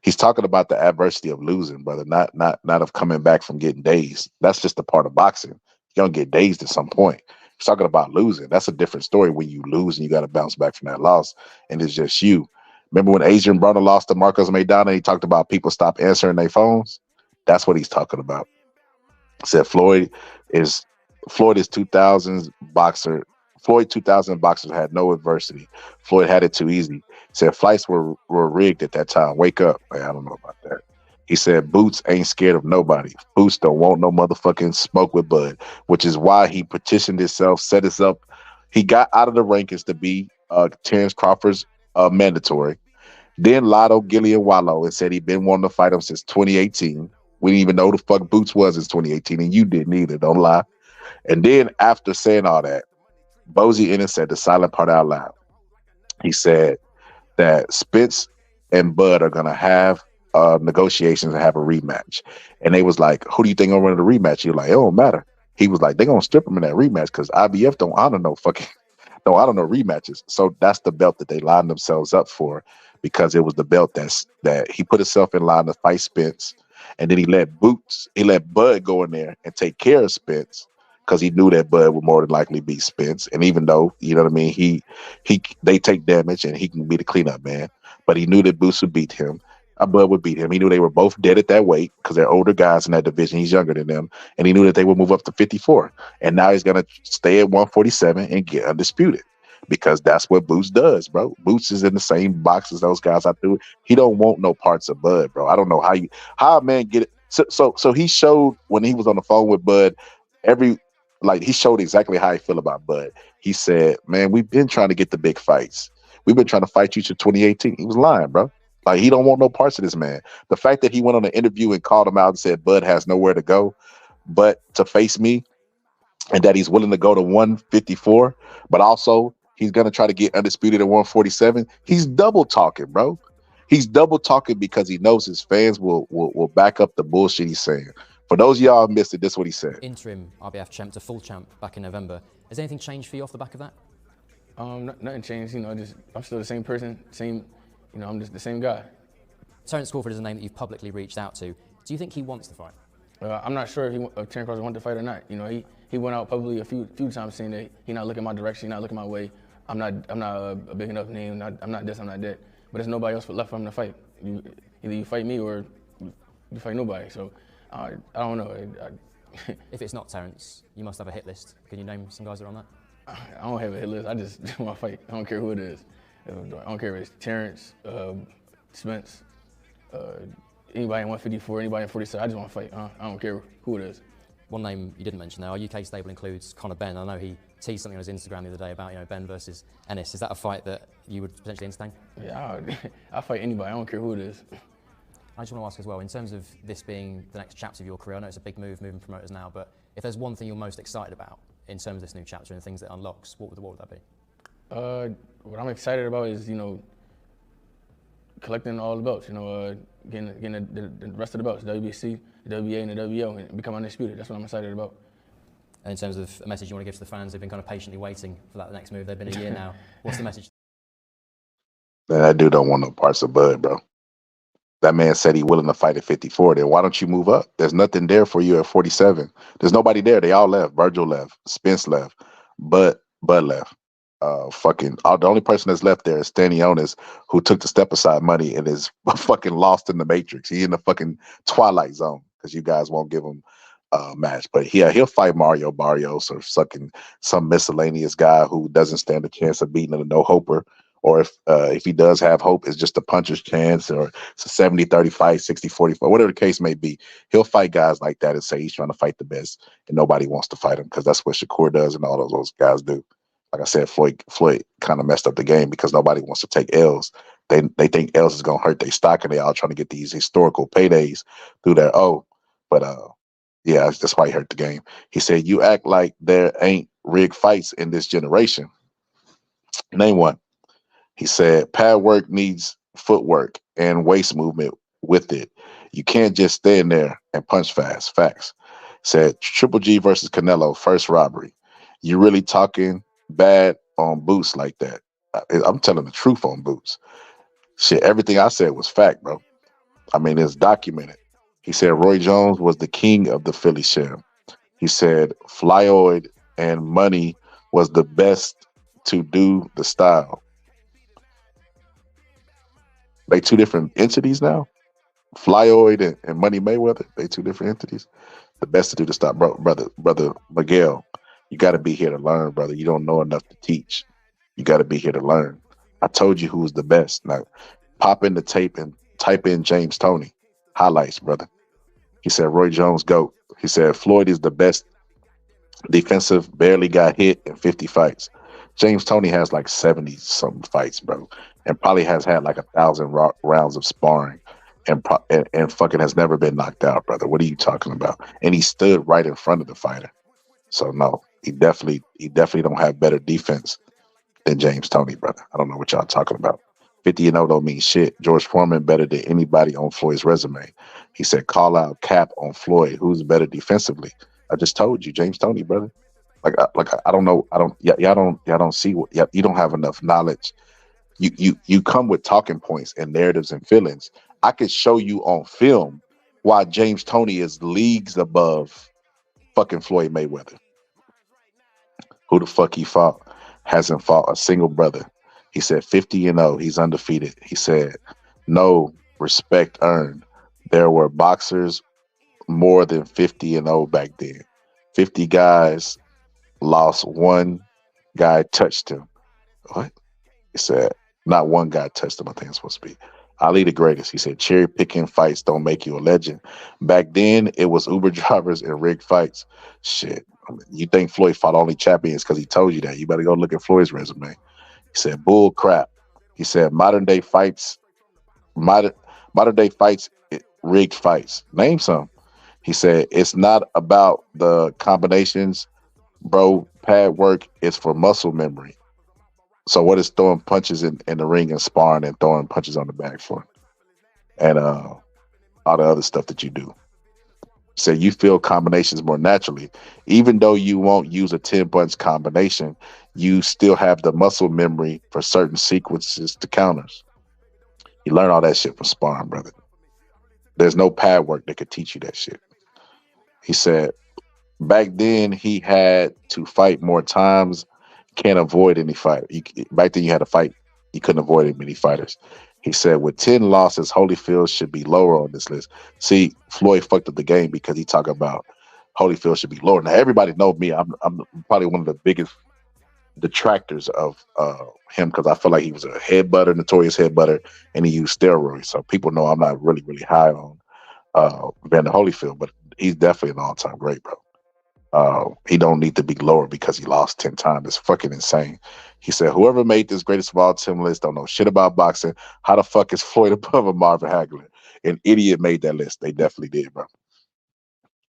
He's talking about the adversity of losing, brother, not of coming back from getting dazed. That's just a part of boxing. You're gonna get dazed at some point. He's talking about losing. That's a different story when you lose and you got to bounce back from that loss, and it's just you. Remember when Adrian Broner lost to Marcos Maidana? He talked about people stop answering their phones. That's what he's talking about. Said is 2000s boxer. Floyd 2000 boxers had no adversity. Floyd had it too easy. Said flights were rigged at that time. Wake up. Man, I don't know about that. He said Boots ain't scared of nobody. Boots don't want no motherfucking smoke with Bud, which is why he petitioned himself, set us up. He got out of the rankings to be Terrence Crawford's mandatory. Then Lotto, Gillian Wallow and said he'd been wanting to fight him since 2018. We didn't even know who the fuck Boots was in 2018, and you didn't either, don't lie. And then after saying all that, Bozy Ennis said the silent part out loud. He said that Spence and Bud are gonna have negotiations and have a rematch. And they was like, who do you think gonna run the rematch? You're like, it don't matter. He was like, they're gonna strip him in that rematch because IBF don't honor no fucking I don't know rematches. So that's the belt that they lined themselves up for, because it was the belt that he put himself in line to fight Spence, and then he let Bud go in there and take care of Spence because he knew that Bud would more than likely beat Spence. And even though, you know what I mean, they take damage and he can be the cleanup man, but he knew that Boots would beat him. Bud would beat him. He knew they were both dead at that weight because they're older guys in that division. He's younger than them, and he knew that they would move up to 54. And now he's gonna stay at 147 and get undisputed because that's what Boots does, bro. Boots is in the same box as those guys out there. He don't want no parts of Bud, bro. I don't know how a man get it. So he showed when he was on the phone with Bud, he showed exactly how he feel about Bud. He said, "Man, we've been trying to get the big fights. We've been trying to fight you since 2018." He was lying, bro. Like, he don't want no parts of this man. The fact that he went on an interview and called him out and said Bud has nowhere to go but to face me, and that he's willing to go to 154, but also he's going to try to get undisputed at 147. He's double talking, bro. He's double talking because he knows his fans will back up the bullshit he's saying. For those of y'all who missed it, this is what he said. Interim RBF champ to full champ back in November. Has anything changed for you off the back of that? Nothing changed. I'm still the same person. I'm just the same guy. Terence Crawford is a name that you've publicly reached out to. Do you think he wants to fight? I'm not sure if Terence Crawford wants to fight or not. He went out publicly a few times saying that he's not looking my direction, he's not looking my way. I'm not a big enough name. I'm not this, I'm not that. But there's nobody else left for him to fight. Either you fight me or you fight nobody. So I don't know. If it's not Terence, you must have a hit list. Can you name some guys that are on that? I don't have a hit list. I just want to fight. I don't care who it is. I don't care if it's Terence, Spence, anybody in 154, anybody in 47. I just want to fight. I don't care who it is. One name you didn't mention there, our UK stable includes Conor Benn. I know he teased something on his Instagram the other day about Benn versus Ennis. Is that a fight that you would potentially entertain? Yeah, I'll fight anybody. I don't care who it is. I just want to ask as well, in terms of this being the next chapter of your career, I know it's a big move, moving promoters now, but if there's one thing you're most excited about in terms of this new chapter and the things that it unlocks, what would that be? What I'm excited about is, collecting all the belts, getting the rest of the belts, the WBC, the WBA, and the WBO, and become undisputed. That's what I'm excited about. And in terms of a message you want to give to the fans who've been kind of patiently waiting for that next move, they've been a year now. What's the message? Man, that dude don't want no parts of Bud, bro. That man said he willing to fight at 54. Then why don't you move up? There's nothing there for you at 47. There's nobody there. They all left. Virgil left. Spence left. Bud left. The only person that's left there is Stanionis, who took the step aside money and is fucking lost in the matrix. He in the fucking twilight zone because you guys won't give him a match. But yeah, he'll fight Mario Barrios or some miscellaneous guy who doesn't stand a chance of beating a no hoper. Or if he does have hope, it's just a puncher's chance, or it's a 70-30 fight, 60-40 fight, whatever the case may be. He'll fight guys like that and say he's trying to fight the best, and nobody wants to fight him because that's what Shakur does and all those guys do. Like I said, Floyd kind of messed up the game because nobody wants to take L's. They think L's is gonna hurt their stock, and they all trying to get these historical paydays through their But yeah, that's why he hurt the game. He said, "You act like there ain't rigged fights in this generation. Name one." He said, "Pad work needs footwork and waist movement with it. You can't just stand there and punch fast." Facts. Said, "Triple G versus Canelo, first robbery. You really talking bad on Boots like that?" I'm telling the truth on Boots. Shit, everything I said was fact, bro. I mean, it's documented. He said Roy Jones was the king of the Philly sham. He said Flyoid and Money was the best to do the style. They two different entities now. Flyoid and Money Mayweather, they two different entities. The best to do to stop, brother Miguel. You got to be here to learn, brother. You don't know enough to teach. You got to be here to learn. I told you who's the best. Now, pop in the tape and type in James Toney highlights, brother. He said Roy Jones GOAT. He said Floyd is the best defensive, barely got hit in 50 fights. James Toney has like 70 something fights, bro, and probably has had like 1,000 rounds of sparring, and fucking has never been knocked out, brother. What are you talking about? And he stood right in front of the fighter. So no, he definitely don't have better defense than James Toney, brother. I don't know what y'all talking about. 50-0 don't mean shit. George Foreman better than anybody on Floyd's resume. He said call out cap on Floyd. Who's better defensively? I just told you, James Toney, brother. I don't know. Y'all don't see what you don't have enough knowledge. You come with talking points and narratives and feelings. I could show you on film why James Toney is leagues above fucking Floyd Mayweather. Who the fuck he fought? Hasn't fought a single brother. He said 50-0. He's undefeated. He said no respect earned. There were boxers more than 50-0 back then. 50 guys lost, one guy touched him. What? He said, not one guy touched him, I think it's supposed to be. Ali the greatest. He said, cherry picking fights don't make you a legend. Back then, it was Uber drivers and rigged fights. Shit. I mean, you think Floyd fought only champions because he told you that. You better go look at Floyd's resume. He said, bull crap. He said, modern day fights, rigged fights. Name some. He said, it's not about the combinations, bro. Pad work is for muscle memory. So what is throwing punches in the ring and sparring and throwing punches on the back for? And all the other stuff that you do. So you feel combinations more naturally. Even though you won't use a 10-punch combination, you still have the muscle memory for certain sequences to counters. You learn all that shit from sparring, brother. There's no pad work that could teach you that shit. He said, back then he had to fight more times, can't avoid any fight. Back then you had to fight, you couldn't avoid many fighters. He said, with 10 losses, Holyfield should be lower on this list. See, Floyd fucked up the game because he talked about Holyfield should be lower. Now, everybody knows me. I'm probably one of the biggest detractors of him because I feel like he was a notorious headbutter, and he used steroids. So people know I'm not really, really high on Vander Holyfield, but he's definitely an all-time great, bro. He don't need to be lower because he lost 10 times. It's fucking insane. He said, whoever made this greatest of all time list don't know shit about boxing. How the fuck is Floyd above a Marvin Hagler? An idiot made that list. They definitely did, bro.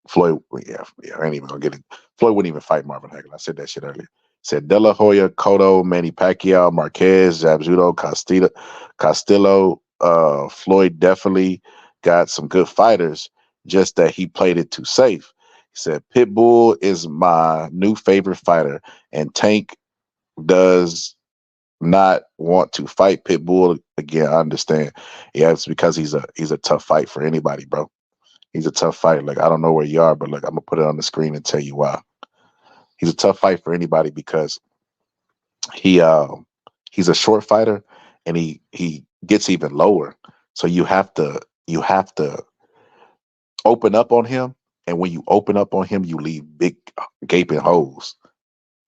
Floyd, yeah, I ain't even gonna get it. Floyd wouldn't even fight Marvin Hagler. I said that shit earlier. Said De La Hoya, Cotto, Manny Pacquiao, Marquez, Zabzuto, Castillo. Floyd definitely got some good fighters, just that he played it too safe. He said, Pitbull is my new favorite fighter, and Tank does not want to fight Pitbull again. I understand. Yeah, it's because he's a tough fight for anybody, bro. He's a tough fight. Like, I don't know where you are, but look, I'm gonna put it on the screen and tell you why. He's a tough fight for anybody because he he's a short fighter and he gets even lower. So you have to open up on him, and when you open up on him, you leave big gaping holes.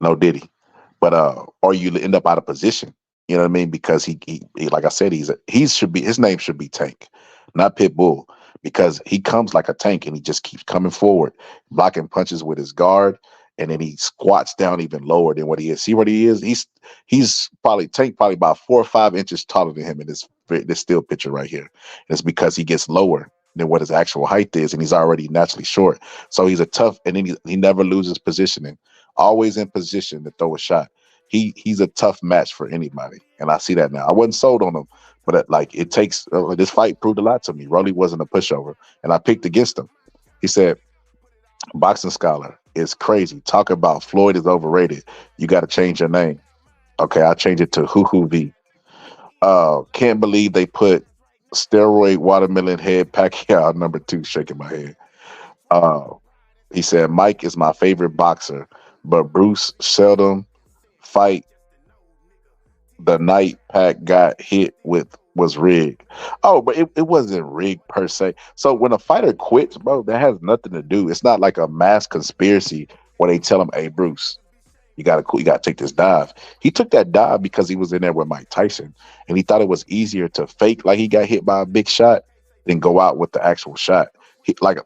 No diddy. But or you end up out of position. You know what I mean? Because he like I said, his name should be Tank, not Pitbull, because he comes like a tank and he just keeps coming forward, blocking punches with his guard, and then he squats down even lower than what he is. See what he is? He's probably Tank, probably about 4 or 5 inches taller than him in this still picture right here. And it's because he gets lower than what his actual height is, and he's already naturally short. So he's a tough, and then he never loses positioning, always in position to throw a shot. He's a tough match for anybody, and I see that now. I wasn't sold on him, but like it takes this fight proved a lot to me. Rolly wasn't a pushover, and I picked against him. He said, "Boxing scholar is crazy. Talk about Floyd is overrated. You got to change your name." Okay, I changed it to Hoo V. Can't believe they put steroid watermelon head Pacquiao #2. Shaking my head. He said, "Mike is my favorite boxer, but Bruce seldom fight the night Pac got hit with was rigged." Oh, but it wasn't rigged per se. So when a fighter quits, bro, that has nothing to do. It's not like a mass conspiracy where they tell him, "Hey, Bruce, you gotta take this dive." He took that dive because he was in there with Mike Tyson, and he thought it was easier to fake like he got hit by a big shot than go out with the actual shot.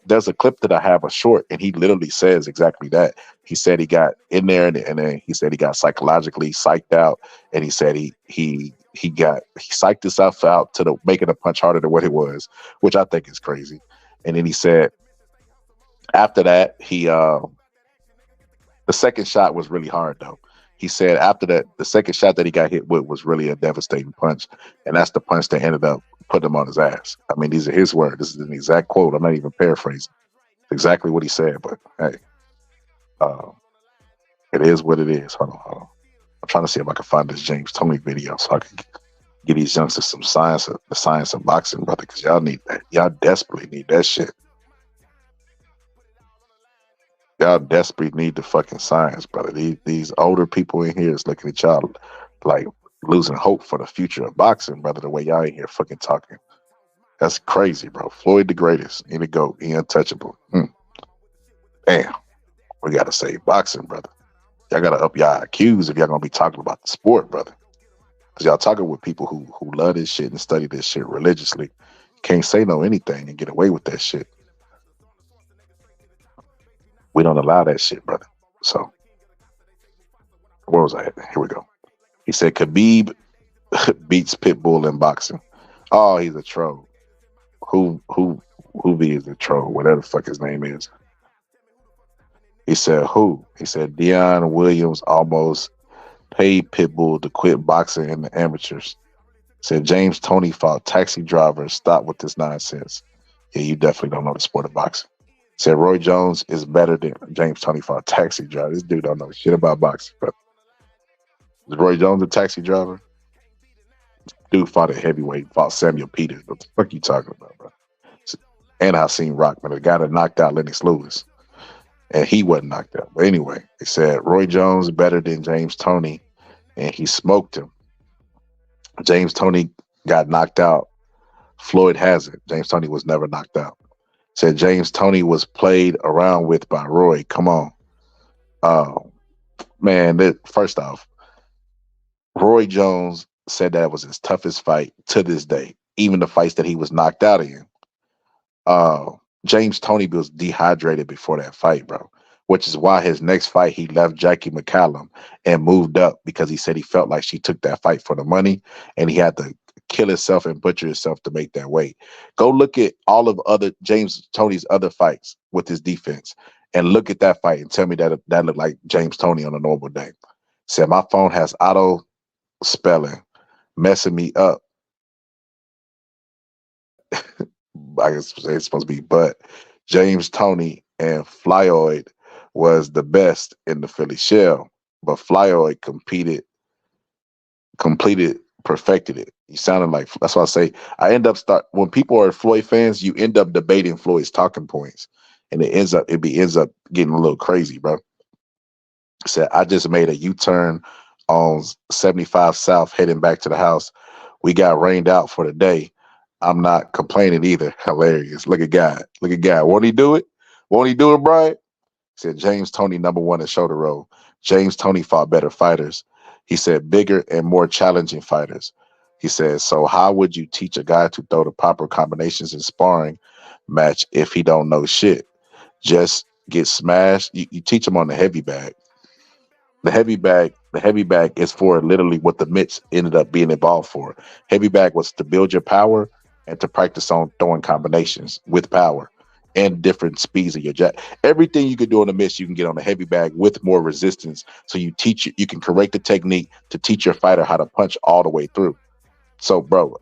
There's a clip that I have, a short, and he literally says exactly that. He said he got in there, and then he said he got psychologically psyched out, and he said he psyched himself out to making a punch harder than what it was, which I think is crazy. And then he said after that, the second shot was really hard though. He said after that, the second shot that he got hit with was really a devastating punch, and that's the punch that ended up putting him on his ass. I mean, these are his words. This is an exact quote. I'm not even paraphrasing. It's exactly what he said. But hey, it is what it is. Hold on. I'm trying to see if I can find this James Toney video so I can get these youngsters some science, the science of boxing, brother, because y'all need that. Y'all desperately need that shit. Y'all desperately need the fucking science, brother. These older people in here is looking at y'all like losing hope for the future of boxing, brother, the way y'all in here fucking talking. That's crazy, bro. Floyd the greatest. He the GOAT. He untouchable. Damn. We gotta save boxing, brother. Y'all gotta up y'all IQs if y'all gonna be talking about the sport, brother. Because y'all talking with people who love this shit and study this shit religiously. Can't say no anything and get away with that shit. We don't allow that shit, brother. So, where was I at? Here we go. He said Khabib beats Pitbull in boxing. Oh, he's a troll. Who is a troll? Whatever the fuck his name is. He said who? He said Deion Williams almost paid Pitbull to quit boxing in the amateurs. Said James Toney fought taxi drivers. Stop with this nonsense. Yeah, you definitely don't know the sport of boxing. Said Roy Jones is better than James Toney fought taxi driver. This dude don't know shit about boxing, bro. Is Roy Jones a taxi driver? Dude fought at heavyweight, fought Samuel Peters. What the fuck you talking about, bro? And I seen Rockman, the guy that knocked out Lennox Lewis. And he wasn't knocked out. But anyway, they said Roy Jones better than James Toney, and he smoked him. James Toney got knocked out. Floyd hasn't. James Toney was never knocked out. Said James Toney was played around with by Roy. Come on. Man, first off, Roy Jones said that was his toughest fight to this day, even the fights that he was knocked out in. James Toney was dehydrated before that fight, bro, which is why his next fight he left Jackie McCallum and moved up because he said he felt like she took that fight for the money and he had to kill himself and butcher himself to make that weight. Go look at all of other James Toney's other fights with his defense and look at that fight and tell me that looked like James Toney on a normal day. Said my phone has auto spelling messing me up. I guess it's supposed to be, but James Toney and Floyd was the best in the Philly shell, but Floyd competed perfected it. You sounded like that's why I say I end up when people are Floyd fans, you end up debating Floyd's talking points, and it ends up getting a little crazy, bro. Said I just made a U-turn on 75 South heading back to the house. We got rained out for the day. I'm not complaining either. Hilarious. Look at God. Look at God. Won't he do it? Won't he do it, Brian? Said James Toney, #1 in shoulder roll. James Toney fought better fighters. He said bigger and more challenging fighters. He said, so how would you teach a guy to throw the proper combinations in sparring match if he don't know shit? Just get smashed. You teach him on the heavy bag. The heavy bag is for literally what the mitts ended up being involved for. Heavy bag was to build your power and to practice on throwing combinations with power and different speeds of your jack. Everything you can do on the mitts, you can get on the heavy bag with more resistance. So you can correct the technique to teach your fighter how to punch all the way through. So, bro,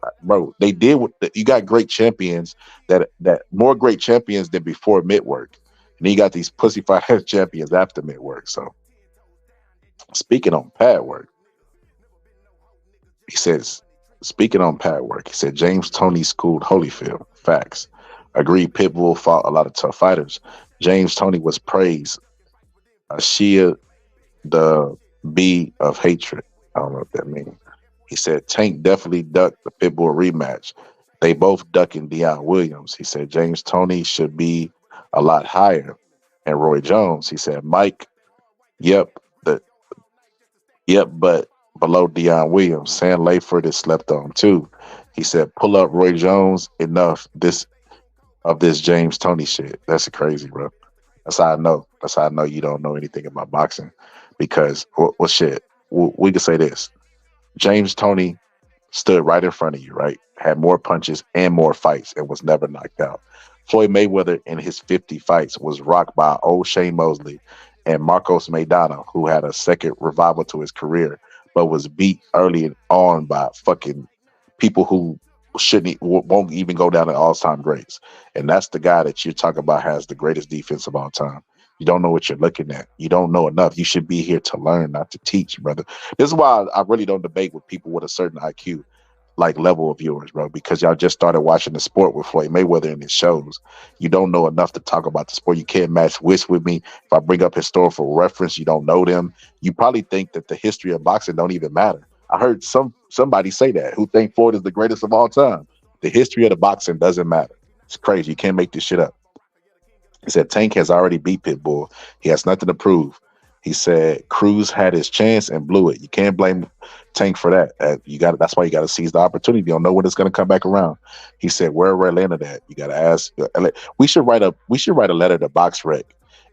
they did you got great champions that more great champions than before mid work, and then you got these pussy fighter champions after mid work. So. Speaking on pad work, he says, he said, James Toney schooled Holyfield. Facts. Agreed, Pitbull fought a lot of tough fighters. James Toney was praised. Shia, the B of hatred. I don't know what that means. He said, Tank definitely ducked the Pitbull rematch. They both ducking Deion Williams. He said, James Toney should be a lot higher. And Roy Jones, he said, Mike, but below Deion Williams. Sam Layford is slept on too. He said, pull up Roy Jones, enough this James Toney shit. That's crazy, bro. That's how I know. That's how I know you don't know anything about boxing. Because, well shit, we can say this. James Toney stood right in front of you, right? Had more punches and more fights and was never knocked out. Floyd Mayweather in his 50 fights was rocked by old Shane Mosley and Marcos Maidana, who had a second revival to his career, but was beat early on by fucking people who won't even go down to all-time greats. And that's the guy that you're talking about has the greatest defense of all time. You don't know what you're looking at. You don't know enough. You should be here to learn, not to teach, brother. This is why I really don't debate with people with a certain IQ like level of yours, bro, because y'all just started watching the sport with Floyd Mayweather and his shows. You don't know enough to talk about the sport. You can't match wits with me. If I bring up historical reference, you don't know them. You probably think that the history of boxing don't even matter. I heard somebody say that who think Floyd is the greatest of all time. The history of the boxing doesn't matter. It's crazy. You can't make this shit up. He said Tank has already beat Pitbull. He has nothing to prove. He said Cruz had his chance and blew it. You can't blame Tank for that. That's why you got to seize the opportunity. You don't know when it's going to come back around. He said, "Where Atlanta at?" You got to ask. We should write a letter to BoxRec,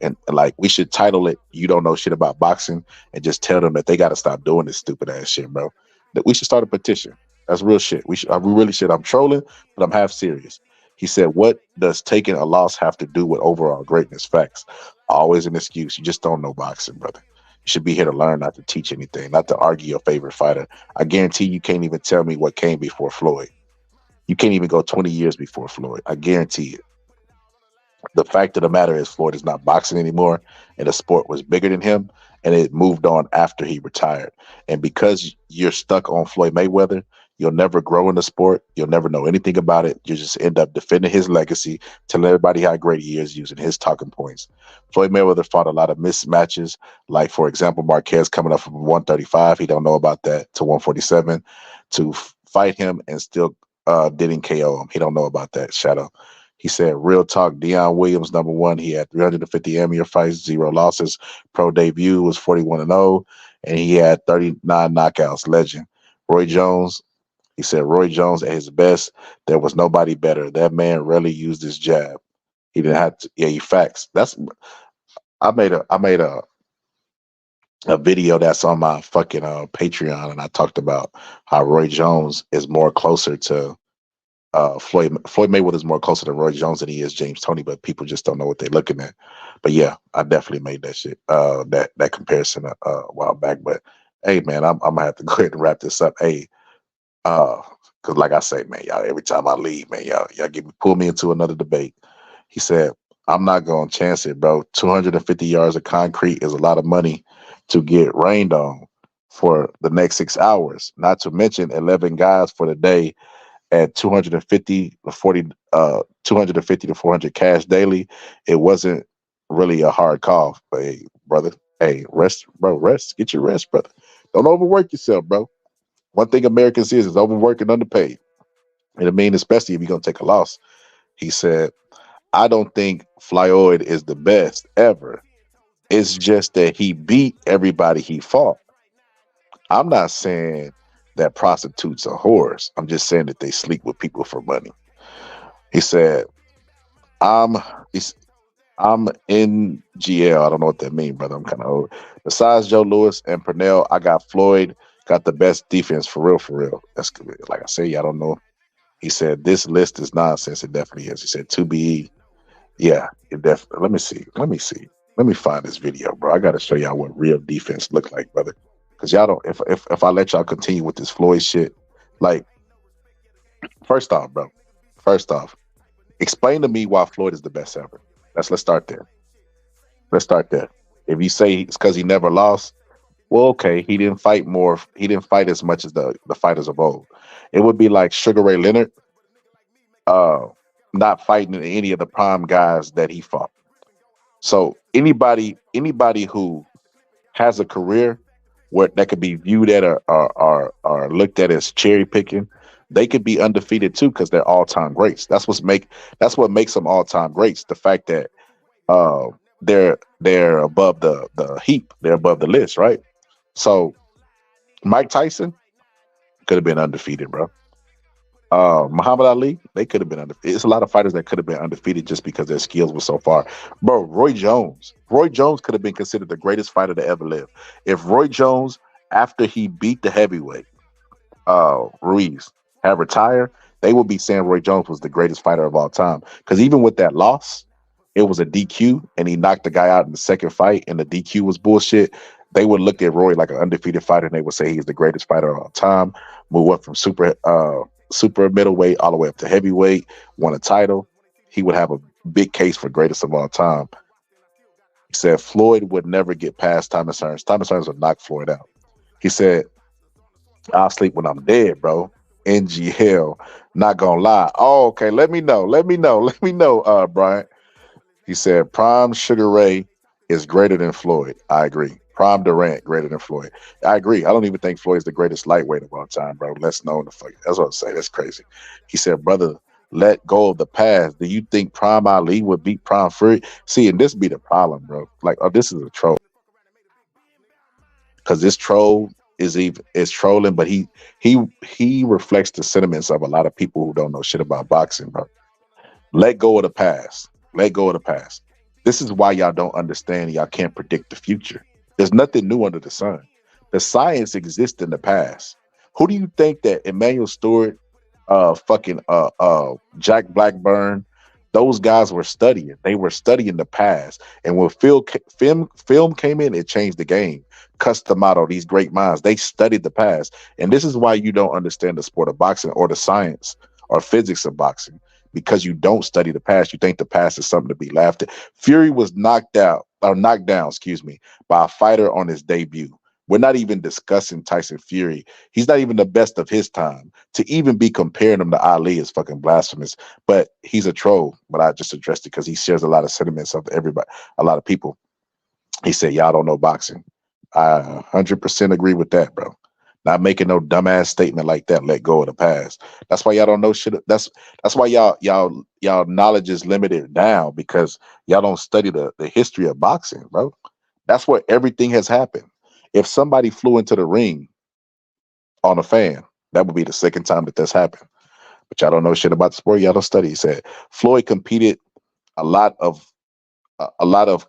and like we should title it "You Don't Know Shit About Boxing," and just tell them that they got to stop doing this stupid ass shit, bro. That we should start a petition. That's real shit. We really should. I'm trolling, but I'm half serious. He said, what does taking a loss have to do with overall greatness? Facts. Always an excuse. You just don't know boxing, brother. You should be here to learn, not to teach anything, not to argue your favorite fighter. I guarantee you can't even tell me what came before Floyd. You can't even go 20 years before Floyd. I guarantee it. The fact of the matter is Floyd is not boxing anymore, and the sport was bigger than him, and it moved on after he retired. And because you're stuck on Floyd Mayweather, you'll never grow in the sport. You'll never know anything about it. You just end up defending his legacy, telling everybody how great he is using his talking points. Floyd Mayweather fought a lot of mismatches, like, for example, Marquez coming up from 135. He don't know about that, to 147, to fight him and still didn't KO him. He don't know about that, Shadow. He said, real talk, Deion Williams, #1. He had 350 amateur fights, 0 losses. Pro debut was 41-0, and he had 39 knockouts. Legend. Roy Jones, he said, Roy Jones at his best, there was nobody better. That man rarely used his jab. He didn't have to. Yeah, you facts. I made a video that's on my fucking Patreon, and I talked about how Roy Jones is more closer to Floyd Mayweather is more closer to Roy Jones than he is James Toney, but people just don't know what they're looking at. But yeah, I definitely made that shit, that comparison a while back. But hey, man, I'm gonna have to go ahead and wrap this up. Hey, because like I say, man, y'all, every time I leave, man, y'all pull me into another debate. He said, I'm not gonna chance it, bro. 250 yards of concrete is a lot of money to get rained on. for the next 6 hours. Not to mention 11 guys for the day at 250 to 250 to 400 cash daily. It wasn't really a hard call. But hey, brother, hey, rest, bro, rest. Get your rest, brother. Don't overwork yourself, bro. One thing Americans is overwork and underpaid. And I mean, especially if you're gonna take a loss. He said, I don't think Floyd is the best ever. It's just that he beat everybody he fought. I'm not saying that prostitutes are whores. I'm just saying that they sleep with people for money. He said, I'm he's, I'm in GL. I don't know what that means, brother. I'm kind of old. Besides Joe Louis and Pernell, I got Floyd, got the best defense for real, for real. That's good. Like I say, y'all don't know. He said, this list is nonsense. It definitely is. He said, 2BE. Yeah, it definitely. Let me see. Let me see. Let me find this video, bro. I got to show y'all what real defense look like, brother. Because y'all don't, if I let y'all continue with this Floyd shit, like, first off, bro, first off, explain to me why Floyd is the best ever. Let's start there. Let's start there. If you say it's because he never lost, well, okay, he didn't fight more. He didn't fight as much as the fighters of old. It would be like Sugar Ray Leonard, not fighting any of the prime guys that he fought. So anybody who has a career where that could be viewed at or looked at as cherry picking, they could be undefeated too because they're all time greats. That's what makes them all time greats. The fact that they're above the heap, they're above the list, right? So Mike Tyson could have been undefeated, bro. Muhammad Ali, they could have been undefeated. It's a lot of fighters that could have been undefeated just because their skills were so far. Bro, Roy Jones could have been considered the greatest fighter to ever live. If Roy Jones, after he beat the heavyweight, Ruiz, had retired, they would be saying Roy Jones was the greatest fighter of all time. Because even with that loss, it was a DQ, and he knocked the guy out in the second fight, and the DQ was bullshit. They would look at Roy like an undefeated fighter, and they would say he's the greatest fighter of all time. Move up from super middleweight all the way up to heavyweight, won a title. He would have a big case for greatest of all time. He said Floyd would never get past Thomas Hearns. Thomas Hearns would knock Floyd out. He said, I'll sleep when I'm dead, bro. NGL, not gonna lie. Oh, okay. Let me know, Brian. He said Prime Sugar Ray is greater than Floyd. I agree. Prime Durant greater than Floyd. I agree. I don't even think Floyd's the greatest lightweight of all time, bro. Let's know the fuck. That's what I'm saying. That's crazy. He said, brother, let go of the past. Do you think Prime Ali would beat Prime Fury? See, and this be the problem, bro. Like, oh, this is a troll. Because this troll is trolling, but he reflects the sentiments of a lot of people who don't know shit about boxing, bro. Let go of the past. Let go of the past. This is why y'all don't understand. Y'all can't predict the future. There's nothing new under the sun. The science exists in the past. Who do you think that Emmanuel Stewart, Jack Blackburn, those guys were studying? They were studying the past. And when film came in, it changed the game. Custom Auto, these great minds, they studied the past. And this is why you don't understand the sport of boxing or the science or physics of boxing. Because you don't study the past. You think the past is something to be laughed at. Fury was knocked down, by a fighter on his debut. We're not even discussing Tyson Fury. He's not even the best of his time. To even be comparing him to Ali is fucking blasphemous. But he's a troll. But I just addressed it because he shares a lot of sentiments of everybody, a lot of people. He said, y'all don't know boxing. I 100% agree with that, bro. Not making no dumbass statement like that. Let go of the past. That's why y'all don't know shit. That's why y'all knowledge is limited now, because y'all don't study the history of boxing, bro. That's where everything has happened. If somebody flew into the ring on a fan, that would be the second time that that's happened. But y'all don't know shit about the sport. Y'all don't study. He said Floyd competed a lot of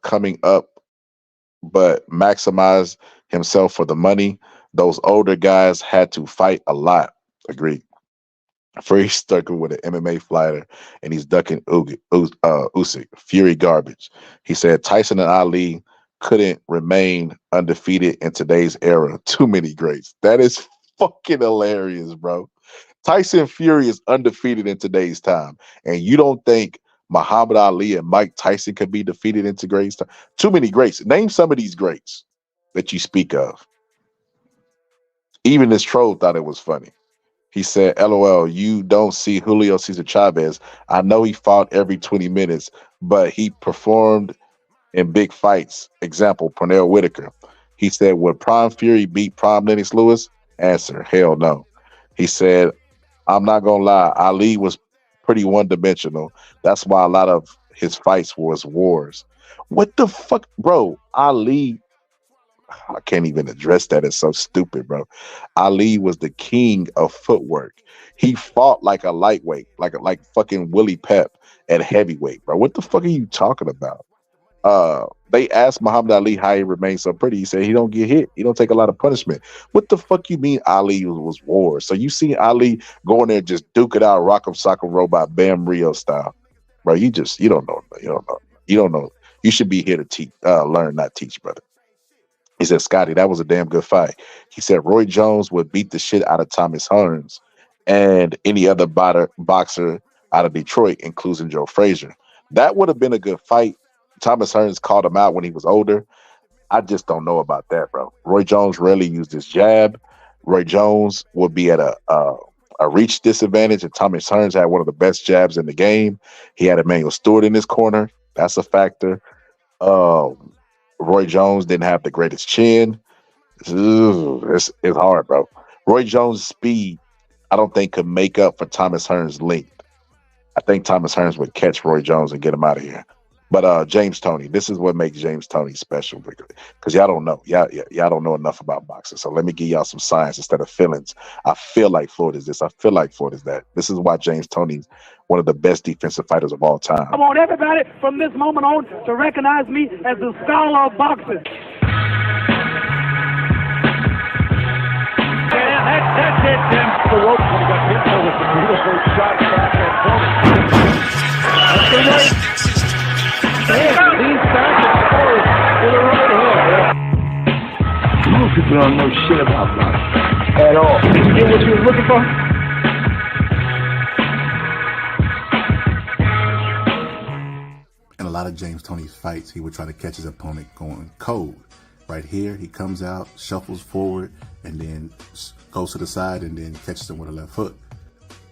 coming up, but maximized himself for the money. Those older guys had to fight a lot. Agreed. Fury stuck with an MMA fighter, and he's ducking Usyk. Fury garbage. He said Tyson and Ali couldn't remain undefeated in today's era. Too many greats. That is fucking hilarious, bro. Tyson Fury is undefeated in today's time, and you don't think Muhammad Ali and Mike Tyson could be defeated in today's time? Too many greats. Name some of these greats that you speak of. Even this troll thought it was funny. He said, LOL, you don't see Julio Cesar Chavez. I know he fought every 20 minutes, but he performed in big fights. Example, Pernell Whitaker. He said, would Prime Fury beat Prime Lennox Lewis? Answer, hell no. He said, I'm not going to lie. Ali was pretty one-dimensional. That's why a lot of his fights was wars. What the fuck? Bro, Ali, I can't even address that. It's so stupid, bro. Ali was the king of footwork. He fought like a lightweight, like fucking Willie Pep at heavyweight, bro. What the fuck are you talking about? They asked Muhammad Ali how he remains so pretty. He said he don't get hit. He don't take a lot of punishment. What the fuck you mean Ali was war? So you see Ali go in there and just duke it out, rock'em sock'em robot, Bam Rio style, bro. You don't know. You don't know. You should be here to teach, learn, not teach, brother. He said, Scotty, that was a damn good fight. He said Roy Jones would beat the shit out of Thomas Hearns and any other boxer out of Detroit, including Joe Frazier. That would have been a good fight. Thomas Hearns called him out when he was older. I just don't know about that, bro. Roy Jones rarely used his jab. Roy Jones would be at a reach disadvantage, and Thomas Hearns had one of the best jabs in the game. He had Emmanuel Stewart in his corner. That's a factor. Roy Jones didn't have the greatest chin. It's hard, bro. Roy Jones' speed, I don't think, could make up for Thomas Hearns' length. I think Thomas Hearns would catch Roy Jones and get him out of here. But James Toney, this is what makes James Toney special, because y'all don't know. Y'all don't know enough about boxing. So let me give y'all some science instead of feelings. I feel like Floyd is this. I feel like Floyd is that. This is why James Toney's one of the best defensive fighters of all time. I want everybody from this moment on to recognize me as the scholar of boxing. That did him the ropes when he got hit with the beautiful shot back and forth. That's the right. Leans back and forward with a right hand. Most people don't know shit about boxing at all. Did you get what you was looking for? In a lot of James Toney's fights, he would try to catch his opponent going cold. Right here, he comes out, shuffles forward, and then goes to the side and then catches him with a left hook.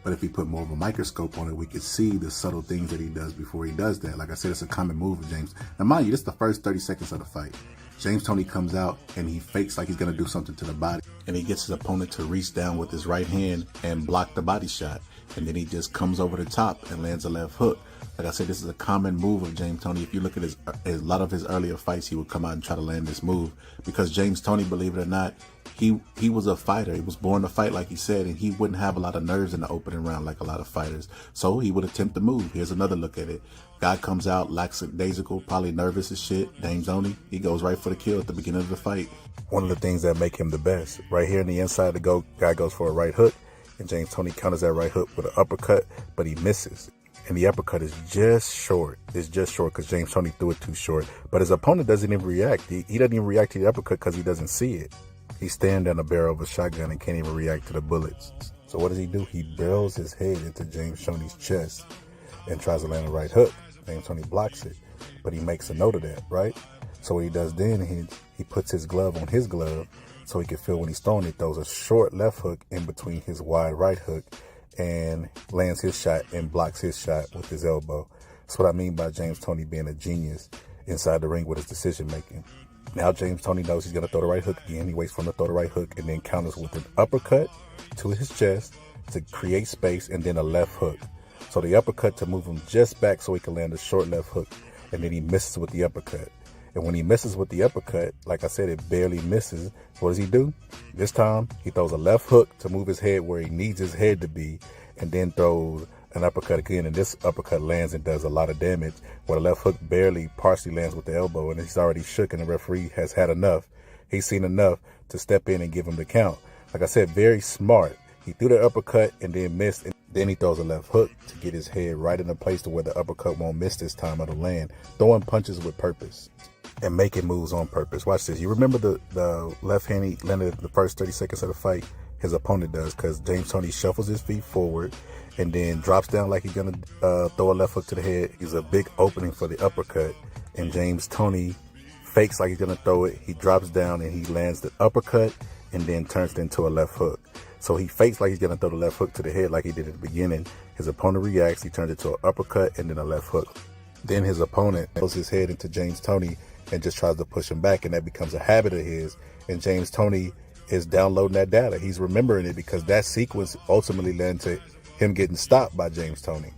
But if we put more of a microscope on it, we could see the subtle things that he does before he does that. Like I said, it's a common move of James. Now, mind you, this is the first 30 seconds of the fight. James Toney comes out and he fakes like he's going to do something to the body. And he gets his opponent to reach down with his right hand and block the body shot. And then he just comes over the top and lands a left hook. Like I said, this is a common move of James Toney. If you look at a lot of his earlier fights, he would come out and try to land this move. Because James Toney, believe it or not, he was a fighter. He was born to fight, like he said, and he wouldn't have a lot of nerves in the opening round like a lot of fighters. So he would attempt to move. Here's another look at it. Guy comes out lackadaisical, probably nervous as shit. James Toney, he goes right for the kill at the beginning of the fight. One of the things that make him the best. Right here in the inside, the guy goes for a right hook, and James Toney counters that right hook with an uppercut, but he misses. And the uppercut is just short. It's just short because James Toney threw it too short. But his opponent doesn't even react. He doesn't even react to the uppercut because he doesn't see it. He's staring down the barrel of a shotgun and can't even react to the bullets. So what does he do? He barrels his head into James Toney's chest and tries to land a right hook. James Toney blocks it, but he makes a note of that, right? So what he does then, he puts his glove on his glove so he can feel when he's throwing it, throws a short left hook in between his wide right hook and lands his shot and blocks his shot with his elbow. That's what I mean by James Toney being a genius inside the ring with his decision making. Now James Toney knows he's going to throw the right hook again. He waits for him to throw the right hook and then counters with an uppercut to his chest to create space and then a left hook. So the uppercut to move him just back so he can land a short left hook. And then he misses with the uppercut. And when he misses with the uppercut, like I said, it barely misses. What does he do? This time, he throws a left hook to move his head where he needs his head to be, and then throws an uppercut again. And this uppercut lands and does a lot of damage, where the left hook barely partially lands with the elbow, and he's already shook, and the referee has had enough. He's seen enough to step in and give him the count. Like I said, very smart. He threw the uppercut and then missed, and then he throws a left hook to get his head right in a place to where the uppercut won't miss this time. It'll land. Throwing punches with purpose and making moves on purpose. Watch this. You remember the left hand he landed the first 30 seconds of the fight? His opponent does, because James Toney shuffles his feet forward and then drops down like he's going to throw a left hook to the head. He's a big opening for the uppercut, and James Toney fakes like he's going to throw it. He drops down and he lands the uppercut, and then turns it into a left hook. So he fakes like he's going to throw the left hook to the head like he did at the beginning. His opponent reacts. He turns it to an uppercut and then a left hook. Then his opponent throws his head into James Toney and just tries to push him back, and that becomes a habit of his. And James Toney is downloading that data. He's remembering it because that sequence ultimately led to him getting stopped by James Toney.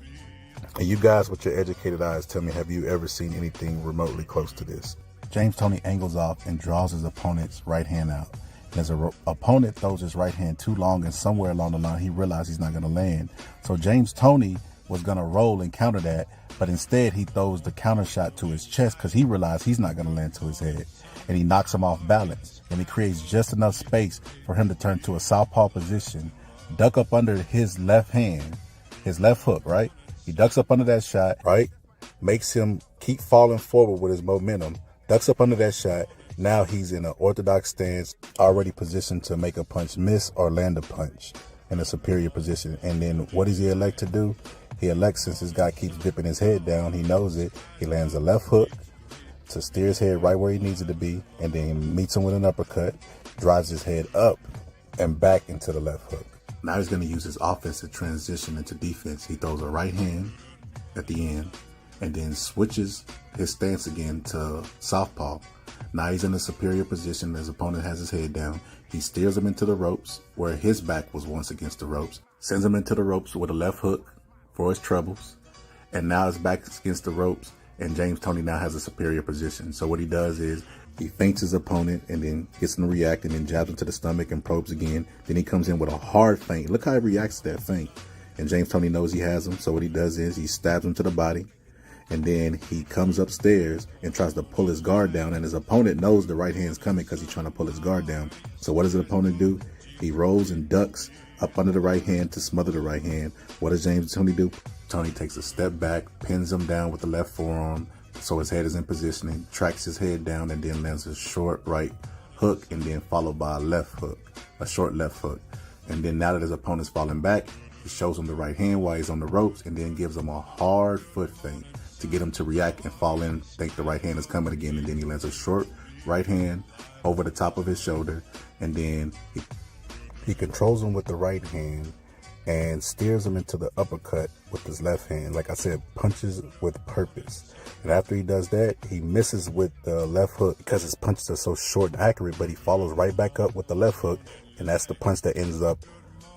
And you guys with your educated eyes, tell me, have you ever seen anything remotely close to this? James Toney angles off and draws his opponent's right hand out. And as the opponent throws his right hand too long, and somewhere along the line he realized he's not going to land. So James Toney was going to roll and counter that, but instead he throws the counter shot to his chest because he realized he's not going to land to his head. And he knocks him off balance. And he creates just enough space for him to turn to a southpaw position, duck up under his left hand, his left hook, right? He ducks up under that shot, right? Makes him keep falling forward with his momentum, ducks up under that shot. Now he's in an orthodox stance, already positioned to make a punch miss or land a punch in a superior position. And then what does he elect to do? He elects, since this guy keeps dipping his head down, he knows it, he lands a left hook to steer his head right where he needs it to be, and then meets him with an uppercut, drives his head up and back into the left hook. Now he's going to use his offense to transition into defense. He throws a right hand at the end and then switches his stance again to southpaw. Now he's in a superior position. His opponent has his head down. He steers him into the ropes where his back was once against the ropes, sends him into the ropes with a left hook for his trebles, and now his back is against the ropes, and James Toney now has a superior position. So what he does is he feints his opponent and then gets him to react and then jabs him to the stomach and probes again. Then he comes in with a hard feint. Look how he reacts to that feint. And James Toney knows he has him. So what he does is he stabs him to the body. And then he comes upstairs and tries to pull his guard down. And his opponent knows the right hand's coming because he's trying to pull his guard down. So what does the opponent do? He rolls and ducks up under the right hand to smother the right hand. What does James Toney do? Toney takes a step back, pins him down with the left forearm so his head is in positioning, tracks his head down, and then lands a short right hook, and then followed by a left hook, a short left hook. And then now that his opponent's falling back, he shows him the right hand while he's on the ropes, and then gives him a hard foot feint to get him to react and fall in, think the right hand is coming again, and then he lands a short right hand over the top of his shoulder, and then he controls him with the right hand and steers him into the uppercut with his left hand. Like I said, punches with purpose. And after he does that, he misses with the left hook because his punches are so short and accurate, but he follows right back up with the left hook, and that's the punch that ends up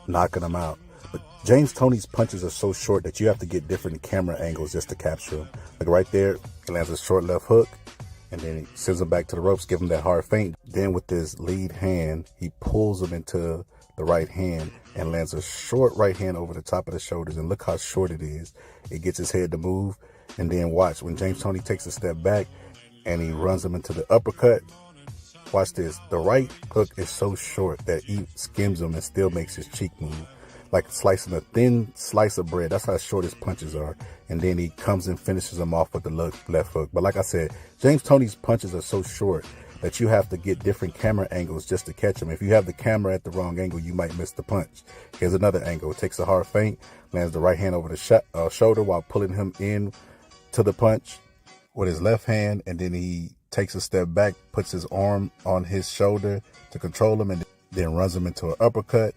knocking him out. But James Toney's punches are so short that you have to get different camera angles just to capture him. Like right there, he lands a short left hook, and then he sends him back to the ropes, give him that hard feint. Then with his lead hand, he pulls him into the right hand and lands a short right hand over the top of the shoulders. And look how short it is. It gets his head to move. And then watch, when James Toney takes a step back and he runs him into the uppercut, watch this. The right hook is so short that he skims him and still makes his cheek move. Like slicing a thin slice of bread. That's how short his punches are. And then he comes and finishes him off with the left hook. But like I said, James Toney's punches are so short that you have to get different camera angles just to catch him. If you have the camera at the wrong angle, you might miss the punch. Here's another angle. It takes a hard feint, lands the right hand over the shoulder while pulling him in to the punch with his left hand, and then he takes a step back, puts his arm on his shoulder to control him, and then runs him into an uppercut.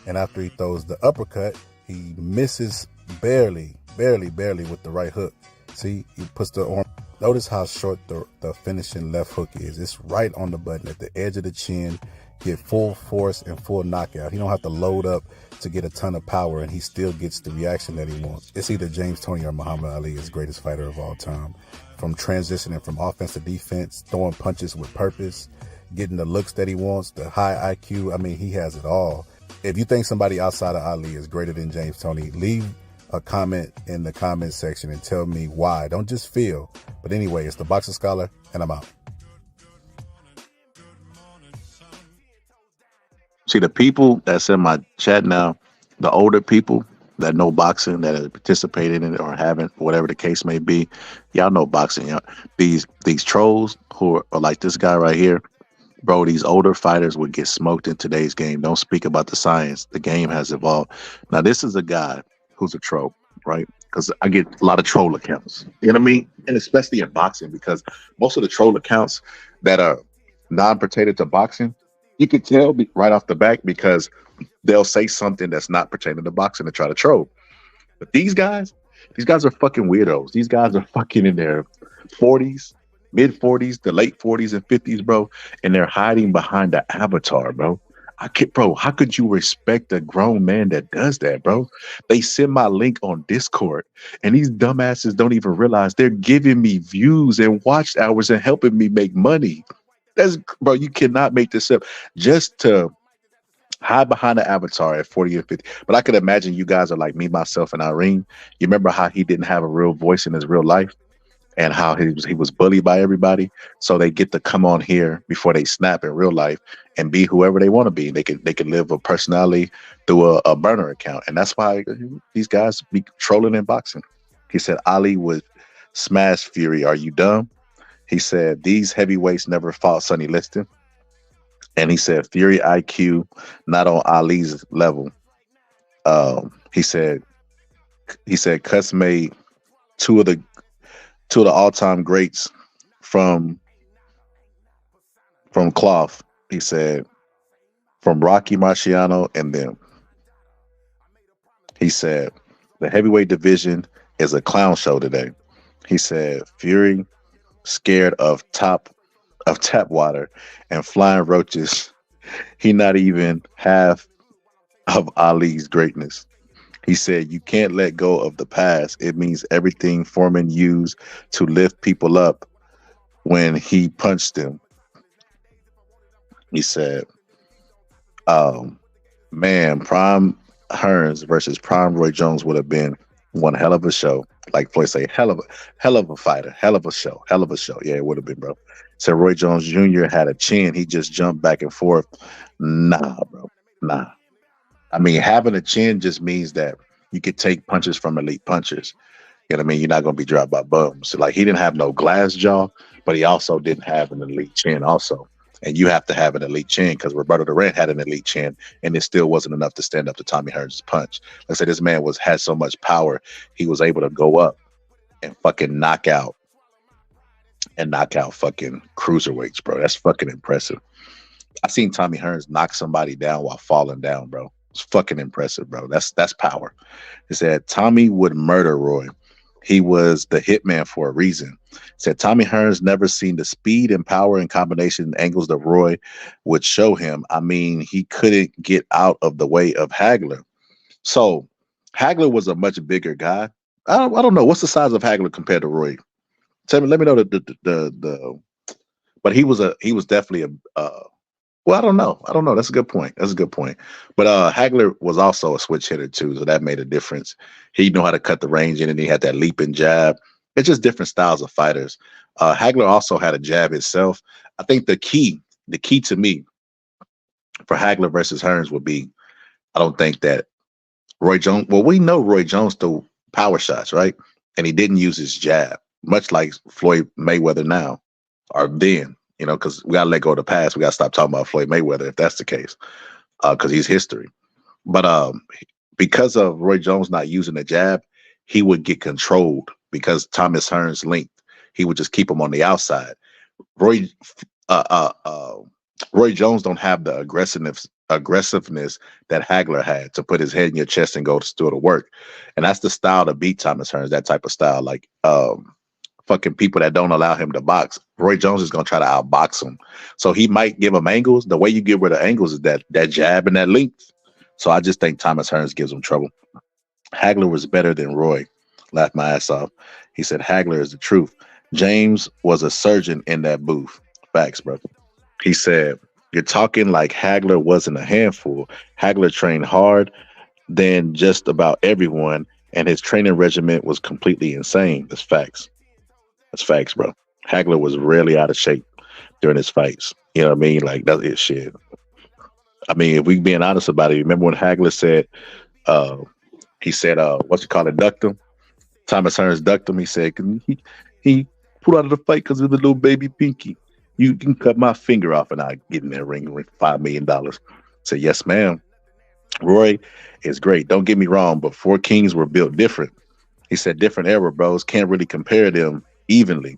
And after he throws the uppercut, he misses barely with the right hook. See, he puts the arm. Notice how short the finishing left hook is. It's right on the button at the edge of the chin. Get full force and full knockout. He don't have to load up to get a ton of power, and he still gets the reaction that he wants. It's either James Toney or Muhammad Ali, his greatest fighter of all time. From transitioning from offense to defense, throwing punches with purpose, getting the looks that he wants, the high IQ. I mean, he has it all. If you think somebody outside of Ali is greater than James Toney, leave a comment in the comment section and tell me why. Don't just feel. But anyway, it's the Boxing Scholar, and I'm out. See, the people that's in my chat now, the older people that know boxing, that have participated in it or haven't, whatever the case may be, y'all know boxing. Y'all. These trolls who are like this guy right here, bro, these older fighters would get smoked in today's game. Don't speak about the science. The game has evolved. Now, this is a guy who's a troll, right? Because I get a lot of troll accounts. You know what I mean? And especially in boxing, because most of the troll accounts that are non-pertaining to boxing, You could tell right off the back because they'll say something that's not pertaining to boxing to try to troll. But these guys are fucking weirdos. These guys are fucking in their 40s, mid 40s, the late 40s and 50s, bro, and they're hiding behind the avatar, bro. Bro, how could you respect a grown man that does that, bro? They send my link on Discord, and these dumbasses don't even realize they're giving me views and watch hours and helping me make money. Bro, you cannot make this up just to hide behind the avatar at 40 or 50. But I could imagine you guys are like me, myself, and Irene. You remember how he didn't have a real voice in his real life and how he was bullied by everybody. So they get to come on here before they snap in real life and be whoever they want to be. They can live a personality through a burner account. And that's why these guys be trolling in boxing. He said, Ali would smash Fury. Are you dumb? He said, these heavyweights never fought Sonny Liston. And he said, Fury IQ not on Ali's level. He said, Cuts made two of the all-time greats from cloth. He said, from Rocky Marciano and them. He said, the heavyweight division is a clown show today. He said, Fury scared of tap water and flying roaches. He not even half of Ali's greatness. He said, you can't let go of the past. It means everything Foreman used to lift people up when he punched them. He said, man, Prime Hearns versus Prime Roy Jones would have been one hell of a show. Like Floyd say, hell of a fighter, hell of a show. Yeah, it would have been, bro. So Roy Jones Jr. had a chin. He just jumped back and forth. Nah, bro. Nah. I mean, having a chin just means that you could take punches from elite punchers. You know what I mean? You're not going to be dropped by bums. So, like, he didn't have no glass jaw, but he also didn't have an elite chin also. And you have to have an elite chin because Roberto Duran had an elite chin, and it still wasn't enough to stand up to Tommy Hearns' punch. Like I said, this man had so much power, he was able to go up and fucking knock out fucking cruiserweights, bro. That's fucking impressive. I seen Tommy Hearns knock somebody down while falling down, bro. It's fucking impressive, bro. That's power. He said Tommy would murder Roy. He was the hitman for a reason. Said Tommy Hearns never seen the speed and power and combination angles that Roy would show him. I mean, he couldn't get out of the way of Hagler. So Hagler was a much bigger guy. I don't know what's the size of Hagler compared to Roy. Let me know the. But he was definitely a. Well, I don't know. That's a good point. But Hagler was also a switch hitter too, so that made a difference. He knew how to cut the range in, and he had that leaping jab. It's just different styles of fighters. Hagler also had a jab itself. I think the key to me for Hagler versus Hearns would be, I don't think that Roy Jones. Well, we know Roy Jones threw power shots, right? And he didn't use his jab, much like Floyd Mayweather now or then. You know, because we gotta let go of the past. We gotta stop talking about Floyd Mayweather if that's the case, because he's history. But because of Roy Jones not using the jab, he would get controlled because Thomas Hearns' length. He would just keep him on the outside. Roy Jones don't have the aggressiveness that Hagler had to put his head in your chest and go to work, and that's the style to beat Thomas Hearns. That type of style, like fucking people that don't allow him to box. Roy Jones is gonna try to outbox him, so he might give him angles. The way you get rid of angles is that jab and that length. So I just think Thomas Hearns gives him trouble. Hagler was better than Roy. Laughed my ass off. He said Hagler is the truth. James was a surgeon in that booth. Facts, bro. He said you're talking like Hagler wasn't a handful. Hagler trained hard than just about everyone, and his training regimen was completely insane. That's facts. That's facts, bro. Hagler was rarely out of shape during his fights. You know what I mean? Like, that's his shit. I mean, if we being honest about it, remember when Hagler said, ducked him? Thomas Hearns ducked him. He said, he pulled out of the fight because of the little baby pinky. You can cut my finger off and I get in that ring with $5 million. Say, yes, ma'am. Roy is great. Don't get me wrong, but Four Kings were built different. He said, different era, bros. Can't really compare them evenly.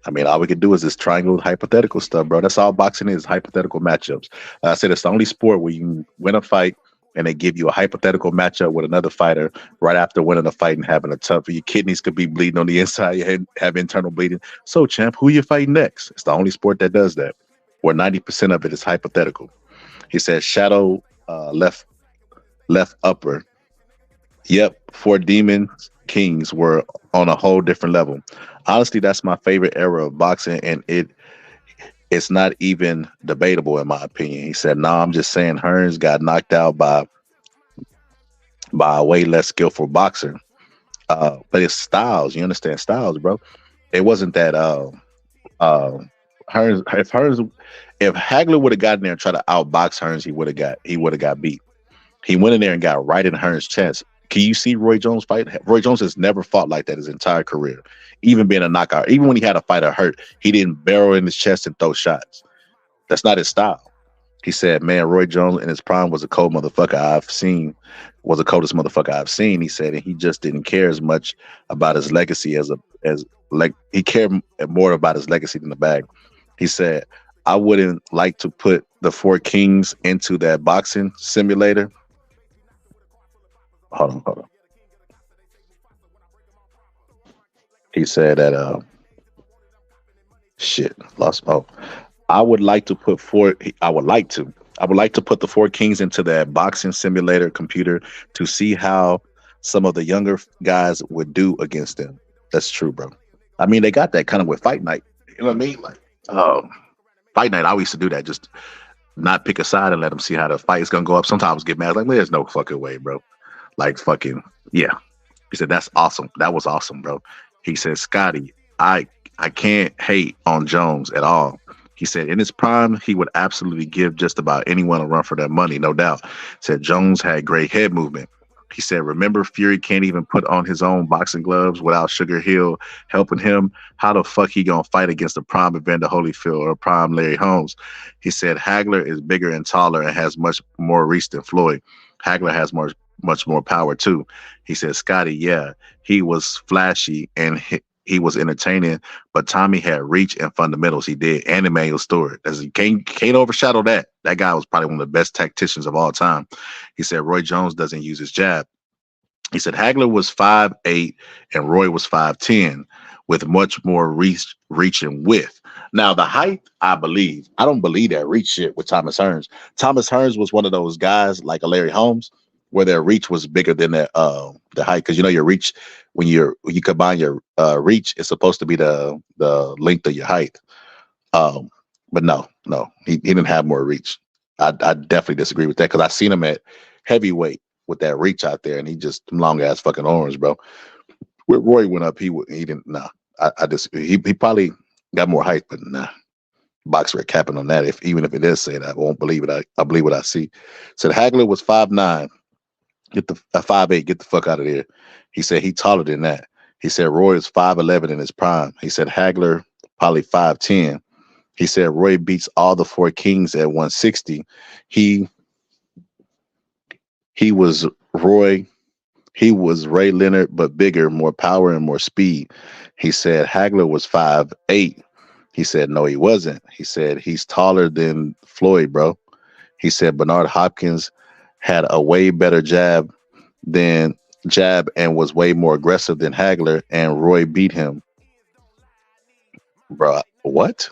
I mean, all we could do is this triangle hypothetical stuff, bro. That's all boxing is, hypothetical matchups. Like I said, it's the only sport where you can win a fight and they give you a hypothetical matchup with another fighter right after winning a fight and having a tough. Your kidneys could be bleeding on the inside. Your head have internal bleeding. So, champ, who you fighting next? It's the only sport that does that, where 90% of it is hypothetical. He says shadow left upper. Yep, 4 demons kings were on a whole different level. Honestly, that's my favorite era of boxing, and it's not even debatable in my opinion. He said, "No, I'm just saying Hearns got knocked out by a way less skillful boxer. But it's styles. You understand styles, bro. It wasn't that Hearns. If Hagler would have gotten there and tried to outbox Hearns, he would have got beat. He went in there and got right in Hearns' chest. Can you see Roy Jones fight? Roy Jones has never fought like that his entire career, even being a knockout. Even when he had a fighter hurt, he didn't barrel in his chest and throw shots. That's not his style. He said, "Man, Roy Jones in his prime was a cold motherfucker I've seen. Was the coldest motherfucker I've seen." He said, and he just didn't care as much about his legacy as he cared more about his legacy than the bag. He said, "I wouldn't like to put the 4 kings into that boxing simulator." Hold on. He said that shit lost. Oh, I would like to put put the 4 kings into that boxing simulator computer to see how some of the younger guys would do against them. That's true, bro. I mean, they got that kind of with Fight Night. You know what I mean? Like, Fight Night, I used to do that. Just not pick a side and let them see how the fight is gonna go up. Sometimes get mad, like, there's no fucking way, bro. Like, fucking, yeah. He said, "That's awesome. That was awesome, bro." He said, "Scotty, I can't hate on Jones at all." He said, "In his prime, he would absolutely give just about anyone a run for their money, no doubt." Said Jones had great head movement. He said, "Remember, Fury can't even put on his own boxing gloves without Sugar Hill helping him. How the fuck he gonna fight against a prime Evander Holyfield or a prime Larry Holmes?" He said, "Hagler is bigger and taller and has much more reach than Floyd. Hagler has much more power too." He said, "Scotty, yeah, he was flashy and he was entertaining, but Tommy had reach and fundamentals. He did, and Emmanuel Stewart. You can't overshadow that. That guy was probably one of the best tacticians of all time." He said, "Roy Jones doesn't use his jab." He said, "Hagler was 5'8" and Roy was 5'10", with much more reach and width. Now, the height, I believe. I don't believe that reach shit with Thomas Hearns. Thomas Hearns was one of those guys like a Larry Holmes, where their reach was bigger than the height. Because your reach, when you combine your reach, it's supposed to be the length of your height. But no, he didn't have more reach. I definitely disagree with that, because I seen him at heavyweight with that reach out there, and he just long ass fucking arms, bro. When Roy went up, he didn't. Nah, I just he probably got more height, but nah. Boxer capping on that. Even if it is saying that, I won't believe it. I believe what I see. Said Hagler was 5'9". Get the 5'8", get the fuck out of there. He said he taller than that. He said Roy is 5'11" in his prime. He said Hagler probably 5'10". He said Roy beats all the 4 kings at 160. He was Ray Leonard, but bigger, more power and more speed. He said Hagler was 5'8". He said no, he wasn't. He said he's taller than Floyd, bro. He said Bernard Hopkins had a way better jab and was way more aggressive than Hagler, and Roy beat him. Bro, what?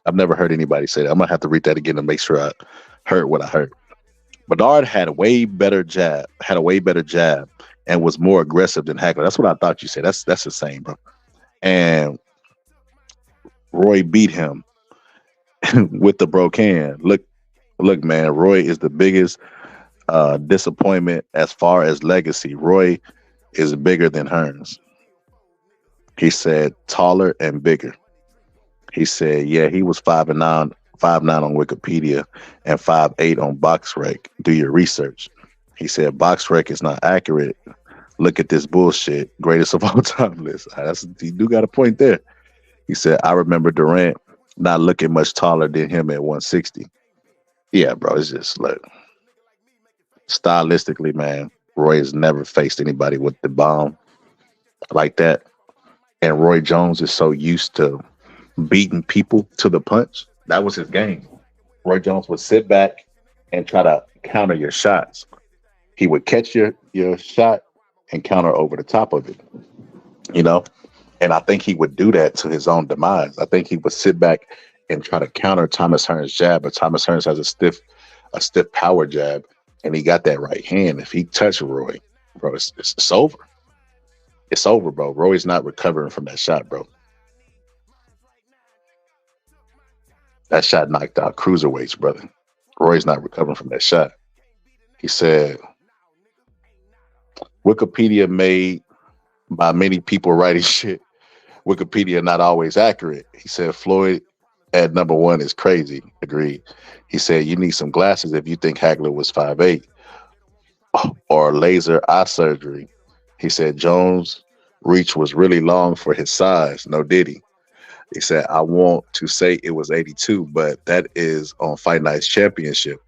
I've never heard anybody say that. I'm gonna have to read that again to make sure I heard what I heard. Bernard had a way better jab, and was more aggressive than Hagler. That's what I thought you said. That's the same, bro. And Roy beat him with the brocan. Look, man, Roy is the biggest disappointment as far as legacy. Roy is bigger than Hearns. He said taller and bigger. He said, yeah, he was 5'9" on Wikipedia and 5'8" on BoxRec. Do your research. He said BoxRec is not accurate. Look at this bullshit. Greatest of all time list. You do got a point there. He said, I remember Durant not looking much taller than him at 160. Yeah, bro, it's just like stylistically, man, Roy has never faced anybody with the bomb like that. And Roy Jones is so used to beating people to the punch. That was his game. Roy Jones would sit back and try to counter your shots. He would catch your shot and counter over the top of it. You know, and I think he would do that to his own demise. I think he would sit back and try to counter Thomas Hearns' jab, but Thomas Hearns has a stiff power jab, and he got that right hand. If he touched Roy, bro, it's over. It's over, bro. Roy's not recovering from that shot, bro. That shot knocked out cruiserweights, brother. Roy's not recovering from that shot. He said, Wikipedia made by many people writing shit. Wikipedia not always accurate. He said Floyd at number 1 is crazy. Agreed. He said you need some glasses if you think Hagler was 5'8", or laser eye surgery. He said Jones' reach was really long for his size. No diddy. He said I want to say it was 82, but that is on Fight Night's championship.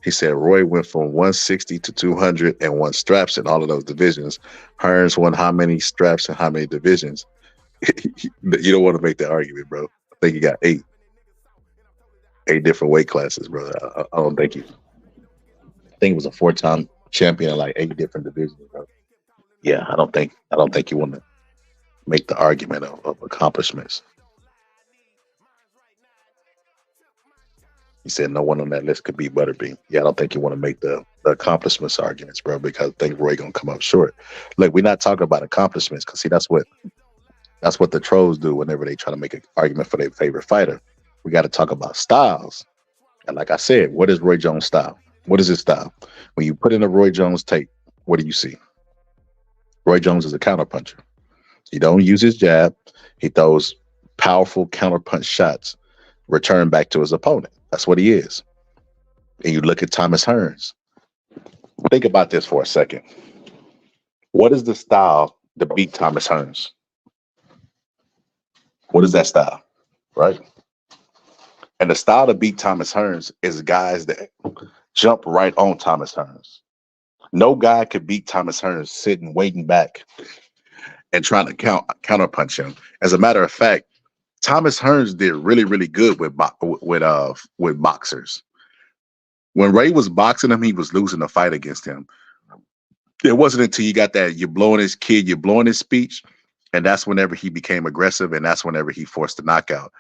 He said Roy went from 160 to 200 and won straps in all of those divisions. Hearns won how many straps and how many divisions? You don't want to make that argument, bro. I think he got 8 different weight classes, bro. I don't think he. I think he was a 4-time champion in like 8 different divisions, bro. Yeah, I don't think you want to make the argument of accomplishments. He said no one on that list could beat Butterbean. Yeah, I don't think you want to make the accomplishments arguments, bro, because I think Roy gonna come up short. Look, we're not talking about accomplishments because see, that's what the trolls do whenever they try to make an argument for their favorite fighter. We got to talk about styles. And like I said, what is Roy Jones' style? What is his style? When you put in a Roy Jones tape, what do you see? Roy Jones is a counterpuncher. He don't use his jab. He throws powerful counterpunch shots, return back to his opponent. That's what he is. And you look at Thomas Hearns. Think about this for a second. What is the style to beat Thomas Hearns? What is that style? Right? And the style to beat Thomas Hearns is guys that jump right on Thomas Hearns. No guy could beat Thomas Hearns sitting, waiting back and trying to counterpunch him. As a matter of fact, Thomas Hearns did really, really good with boxers. When Ray was boxing him, he was losing the fight against him. It wasn't until you got that you're blowing his speech, and that's whenever he became aggressive, and that's whenever he forced the knockout.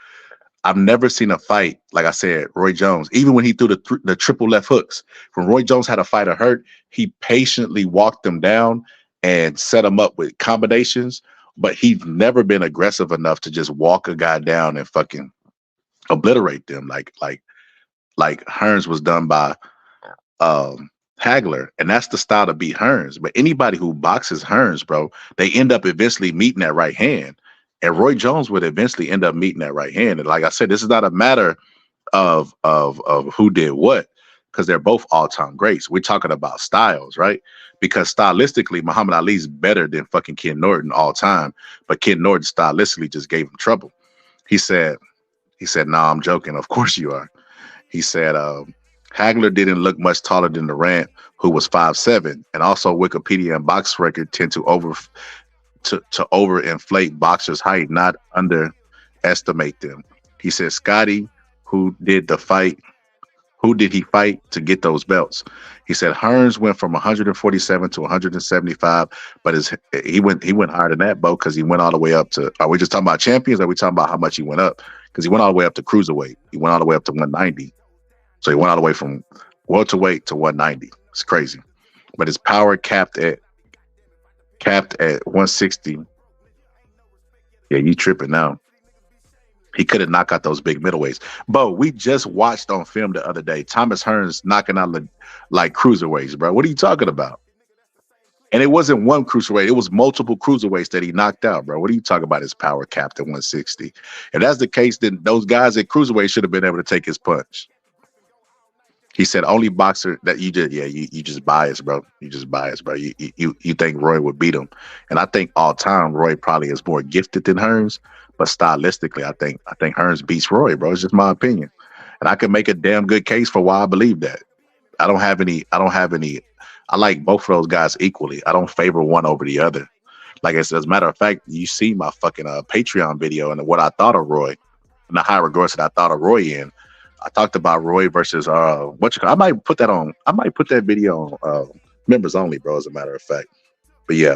I've never seen a fight, like I said, Roy Jones, even when he threw the triple left hooks, when Roy Jones had a fighter hurt, he patiently walked them down and set them up with combinations, but he's never been aggressive enough to just walk a guy down and fucking obliterate them like Hearns was done by Hagler. And that's the style to beat Hearns. But anybody who boxes Hearns, bro, they end up eventually meeting that right hand. And Roy Jones would eventually end up meeting that right hand. And like I said, this is not a matter of who did what, because they're both all-time greats. We're talking about styles, right? Because stylistically, Muhammad Ali's better than fucking Ken Norton all time, but Ken Norton stylistically just gave him trouble. He said, nah, I'm joking. Of course you are. He said, Hagler didn't look much taller than Durant, who was 5'7", and also Wikipedia and Box Record tend to overinflate boxers' height, not underestimate them. He said, Scotty, who did he fight to get those belts? He said Hearns went from 147 to 175, but he went higher than that, Bo, because he went all the way up to. Are we just talking about champions? Or are we talking about how much he went up? Because he went all the way up to cruiserweight. He went all the way up to 190. So he went all the way from welterweight to 190. It's crazy, but his power capped at 160. Yeah, you tripping now. He couldn't knock out those big middleweights. Bo, we just watched on film the other day Thomas Hearns knocking out like cruiserweights, bro. What are you talking about? And it wasn't one cruiserweight. It was multiple cruiserweights that he knocked out, bro. What are you talking about? His power capped at 160. If that's the case, then those guys at cruiserweight should have been able to take his punch. He said only boxer that you just biased, bro. You just biased, bro. You think Roy would beat him. And I think all time Roy probably is more gifted than Hearns, but stylistically, I think Hearns beats Roy, bro. It's just my opinion. And I can make a damn good case for why I believe that. I like both of those guys equally. I don't favor one over the other. Like as a matter of fact, you see my fucking Patreon video and what I thought of Roy, and the high regards that I thought of Roy in. I talked about Roy versus I might put that on. I might put that video on members only, bro. As a matter of fact, but yeah,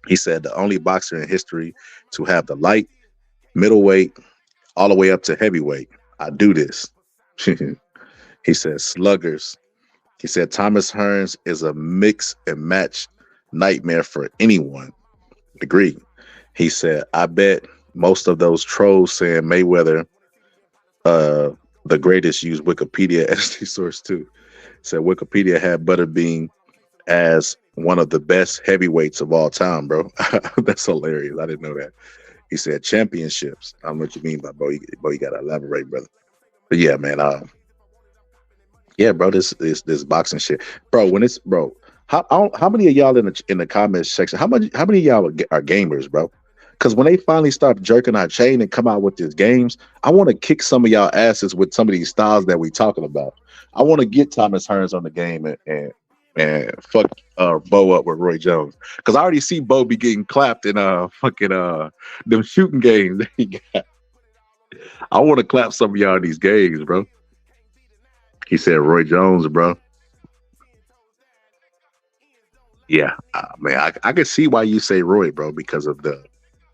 he said the only boxer in history to have the light, middleweight, all the way up to heavyweight. I do this. He said sluggers. He said Thomas Hearns is a mix and match nightmare for anyone. Agreed. He said, I bet most of those trolls saying Mayweather the greatest use Wikipedia as the source too. Said Wikipedia had Butterbean as one of the best heavyweights of all time, bro. That's hilarious. I didn't know that. He said championships. I don't know what you mean by bro. You got to elaborate, brother. But yeah, man. Yeah, bro. This boxing shit, bro. When it's bro, how many of y'all in the comments section? How many of y'all are gamers, bro? Because when they finally start jerking our chain and come out with these games, I want to kick some of y'all asses with some of these styles that we talking about. I want to get Thomas Hearns on the game and fuck Bo up with Roy Jones. Because I already see Bo be getting clapped in fucking them shooting games that he got. I want to clap some of y'all in these games, bro. He said Roy Jones, bro. Yeah, man, I can see why you say Roy, bro, because of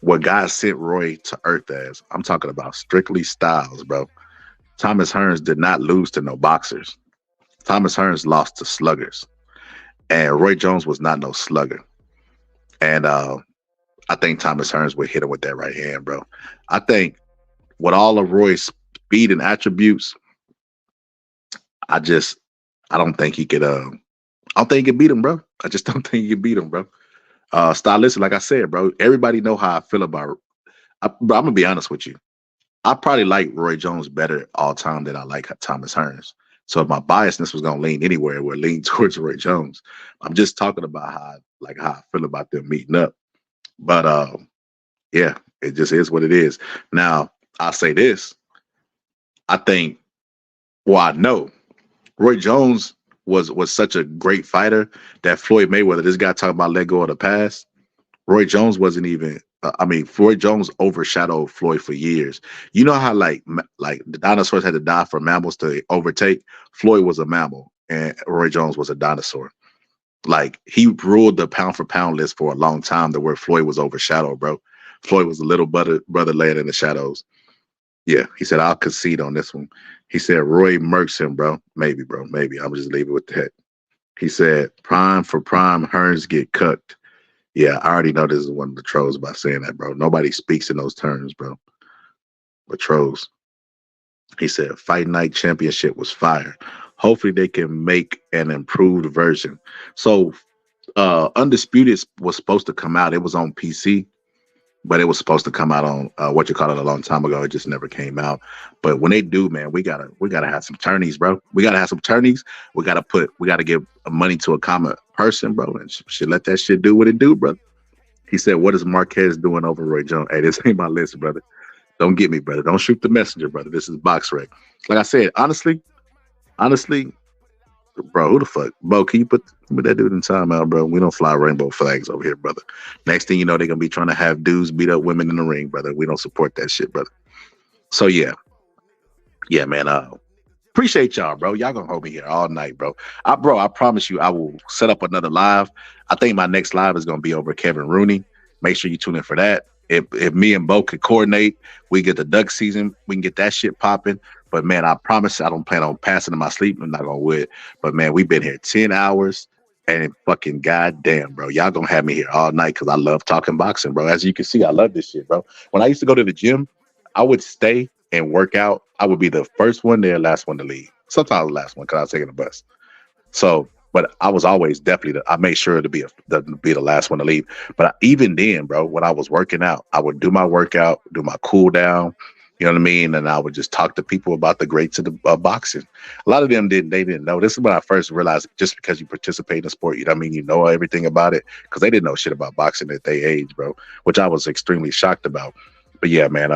what God sent Roy to earth as. I'm talking about strictly styles, bro. Thomas Hearns did not lose to no boxers. Thomas Hearns lost to sluggers. And Roy Jones was not no slugger. And I think Thomas Hearns would hit him with that right hand, bro. I think with all of Roy's speed and attributes, I don't think he could I don't think he could beat him, bro. I just don't think he could beat him, bro. Stylistic, like I said, bro, everybody know how I feel about bro, I'm gonna be honest with you. I probably like Roy Jones better all time than I like Thomas Hearns. So if my biasness was gonna lean anywhere, it would lean towards Roy Jones. I'm just talking about how I feel about them meeting up. But yeah, it just is what it is. Now, I'll say this. I think, well, I know Roy Jones was such a great fighter that Floyd Mayweather, this guy talking about let go of the past. Roy Jones wasn't even. Roy Jones overshadowed Floyd for years. You know how like the dinosaurs had to die for mammals to overtake. Floyd was a mammal, and Roy Jones was a dinosaur. Like he ruled the pound for pound list for a long time, to where Floyd was overshadowed, bro. Floyd was a little brother laying in the shadows. Yeah, he said I'll concede on this one. He said Roy murks him, bro. Maybe, bro. Maybe. I'm just leave it with that. He said prime for prime, Hearns get cucked. Yeah, I already know this is one of the trolls by saying that, bro. Nobody speaks in those terms, bro. But trolls. He said Fight Night Championship was fire. Hopefully they can make an improved version. So Undisputed was supposed to come out. It was on PC, but it was supposed to come out on a long time ago. It just never came out. But when they do, man, we gotta have some tourneys, bro. We gotta have some tourneys. We gotta give money to a common person, bro, and should let that shit do what it do, brother. He said, what is Marquez doing over Roy Jones? Hey, this ain't my list, brother. Don't get me, brother. Don't shoot the messenger, brother. This is box rec. Like I said, honestly, bro, who the fuck? Bo, can you put that dude in timeout, bro? We don't fly rainbow flags over here, brother. Next thing you know, they're going to be trying to have dudes beat up women in the ring, brother. We don't support that shit, brother. So, yeah. Yeah, man. Appreciate y'all, bro. Y'all going to hold me here all night, bro. I promise you I will set up another live. I think my next live is going to be over Kevin Rooney. Make sure you tune in for that. If me and Bo could coordinate, we get the duck season, we can get that shit popping. But man, I promise I don't plan on passing in my sleep. I'm not gonna win. But man, we've been here 10 hours and fucking goddamn, bro. Y'all gonna have me here all night because I love talking boxing, bro. As you can see, I love this shit, bro. When I used to go to the gym, I would stay and work out. I would be the first one there, last one to leave. Sometimes the last one because I was taking the bus. So, but I was always definitely I made sure to be the last one to leave. But even then, bro, when I was working out, I would do my workout, do my cool down. You know what I mean? And I would just talk to people about the greats of the boxing. A lot of them didn't know. This is when I first realized just because you participate in a sport, you know what I mean? You know everything about it, because they didn't know shit about boxing at their age, bro, which I was extremely shocked about. But yeah, man,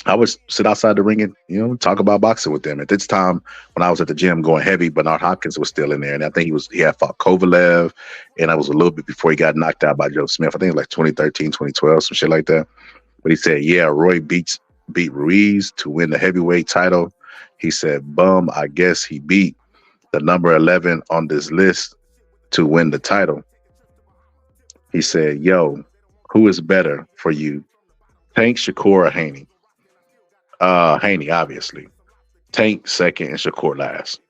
I would sit outside the ring and, talk about boxing with them. At this time, when I was at the gym going heavy, Bernard Hopkins was still in there. And I think he had fought Kovalev, and I was a little bit before he got knocked out by Joe Smith. I think it was like 2013, 2012, some shit like that. But he said, yeah, Roy beat Ruiz to win the heavyweight title. He said, bum, I guess he beat the number 11 on this list to win the title. He said, yo, who is better for you, Tank, Shakur, or Haney? Haney, obviously. Tank second and Shakur last.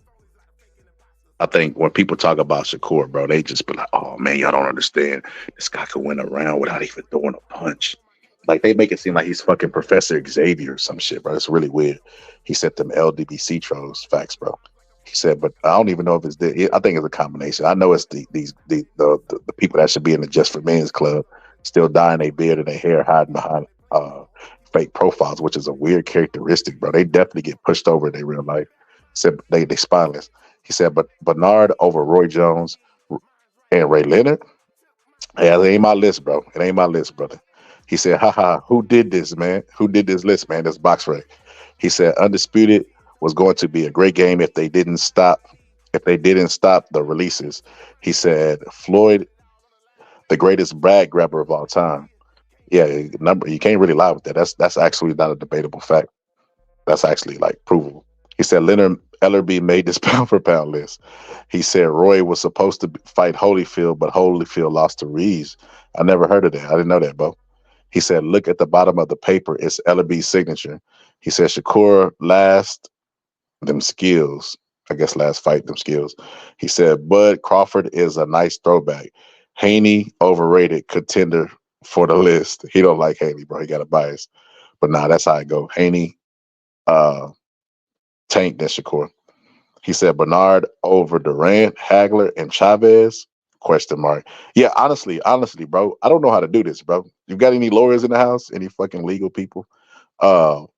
I think when people talk about Shakur, bro, they just be like, oh, man, y'all don't understand. This guy could win a round without even throwing a punch. Like, they make it seem like he's fucking Professor Xavier or some shit, bro. It's really weird. He said them LDBC trolls. Facts, bro. He said, but I don't even know if it's I think it's a combination. I know it's the people that should be in the Just for Men's club still dyeing their beard and their hair, hiding behind fake profiles, which is a weird characteristic, bro. They definitely get pushed over in their real life. Said they spineless. He said, but Bernard over Roy Jones and Ray Leonard. Yeah, it ain't my list, bro. It ain't my list, brother. He said, haha, who did this, man? Who did this list, man? That's BoxRec. He said, Undisputed was going to be a great game if they didn't stop the releases. He said, Floyd, the greatest brag grabber of all time. Yeah, you can't really lie with that. That's actually not a debatable fact. That's actually like provable. He said Leonard Ellerby made this pound for pound list. He said Roy was supposed to fight Holyfield, but Holyfield lost to Reeves. I never heard of that. I didn't know that, bro. He said, look at the bottom of the paper. It's Ellerby's signature. He said Shakur last them skills. I guess last fight them skills. He said Bud Crawford is a nice throwback. Haney overrated contender for the list. He don't like Haney, bro. He got a bias. But nah, that's how I go. Haney, Tank, then Shakur. He said Bernard over Durant, Hagler, and Chavez? Question mark. Yeah, honestly, bro, I don't know how to do this, bro. You got any lawyers in the house? Any fucking legal people?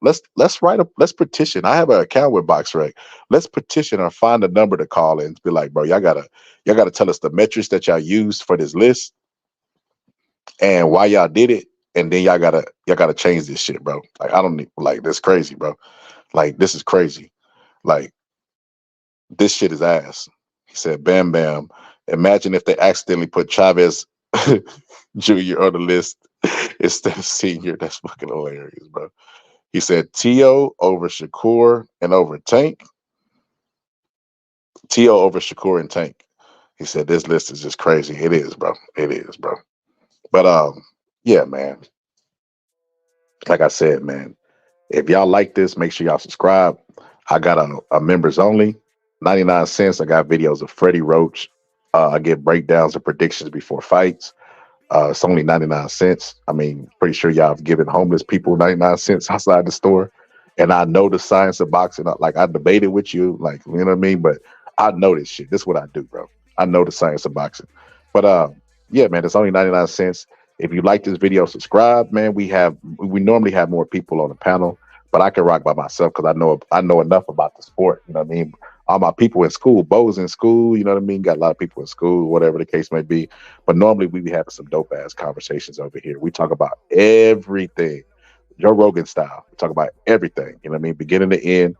Let's petition. I have an account with BoxRec. Let's petition or find a number to call and be like, bro, y'all gotta tell us the metrics that y'all used for this list and why y'all did it, and then y'all gotta change this shit, bro. Like, I don't need, like, this crazy, bro. Like, this is crazy. Like, this shit is ass. He said, Bam Bam. Imagine if they accidentally put Chavez Jr. on the list instead of Senior. That's fucking hilarious, bro. He said T.O. over Shakur and over Tank. T.O. over Shakur and Tank. He said this list is just crazy. It is, bro. It is, bro. But yeah, man. Like I said, man, if y'all like this, make sure y'all subscribe. I got a members only, 99 cents. I got videos of Freddie Roach. I get breakdowns and predictions before fights. It's only 99 cents. I mean, pretty sure y'all have given homeless people 99 cents outside the store. And I know the science of boxing. Like, I debated with you, like, you know what I mean? But I know this shit. This is what I do, bro. I know the science of boxing. But yeah, man, it's only 99 cents. If you like this video, subscribe, man. We normally have more people on the panel, but I can rock by myself because I know enough about the sport. You know what I mean? All my people in school, Bo's in school, you know what I mean? Got a lot of people in school, whatever the case may be. But normally we be having some dope ass conversations over here. We talk about everything, Joe Rogan style. We talk about everything, you know what I mean? Beginning to end,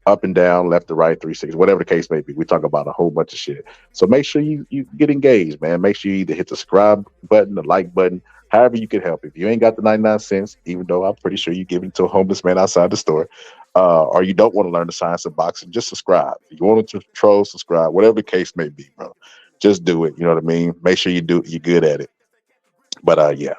up and down, left to right, 360, whatever the case may be. We talk about a whole bunch of shit. So make sure you get engaged, man. Make sure you either hit the subscribe button, the like button, however you can help. If you ain't got the 99 cents, even though I'm pretty sure you give it to a homeless man outside the store, or you don't want to learn the science of boxing, just subscribe. If you want to troll, subscribe, whatever the case may be, bro. Just do it. You know what I mean? Make sure you're good at it. But yeah.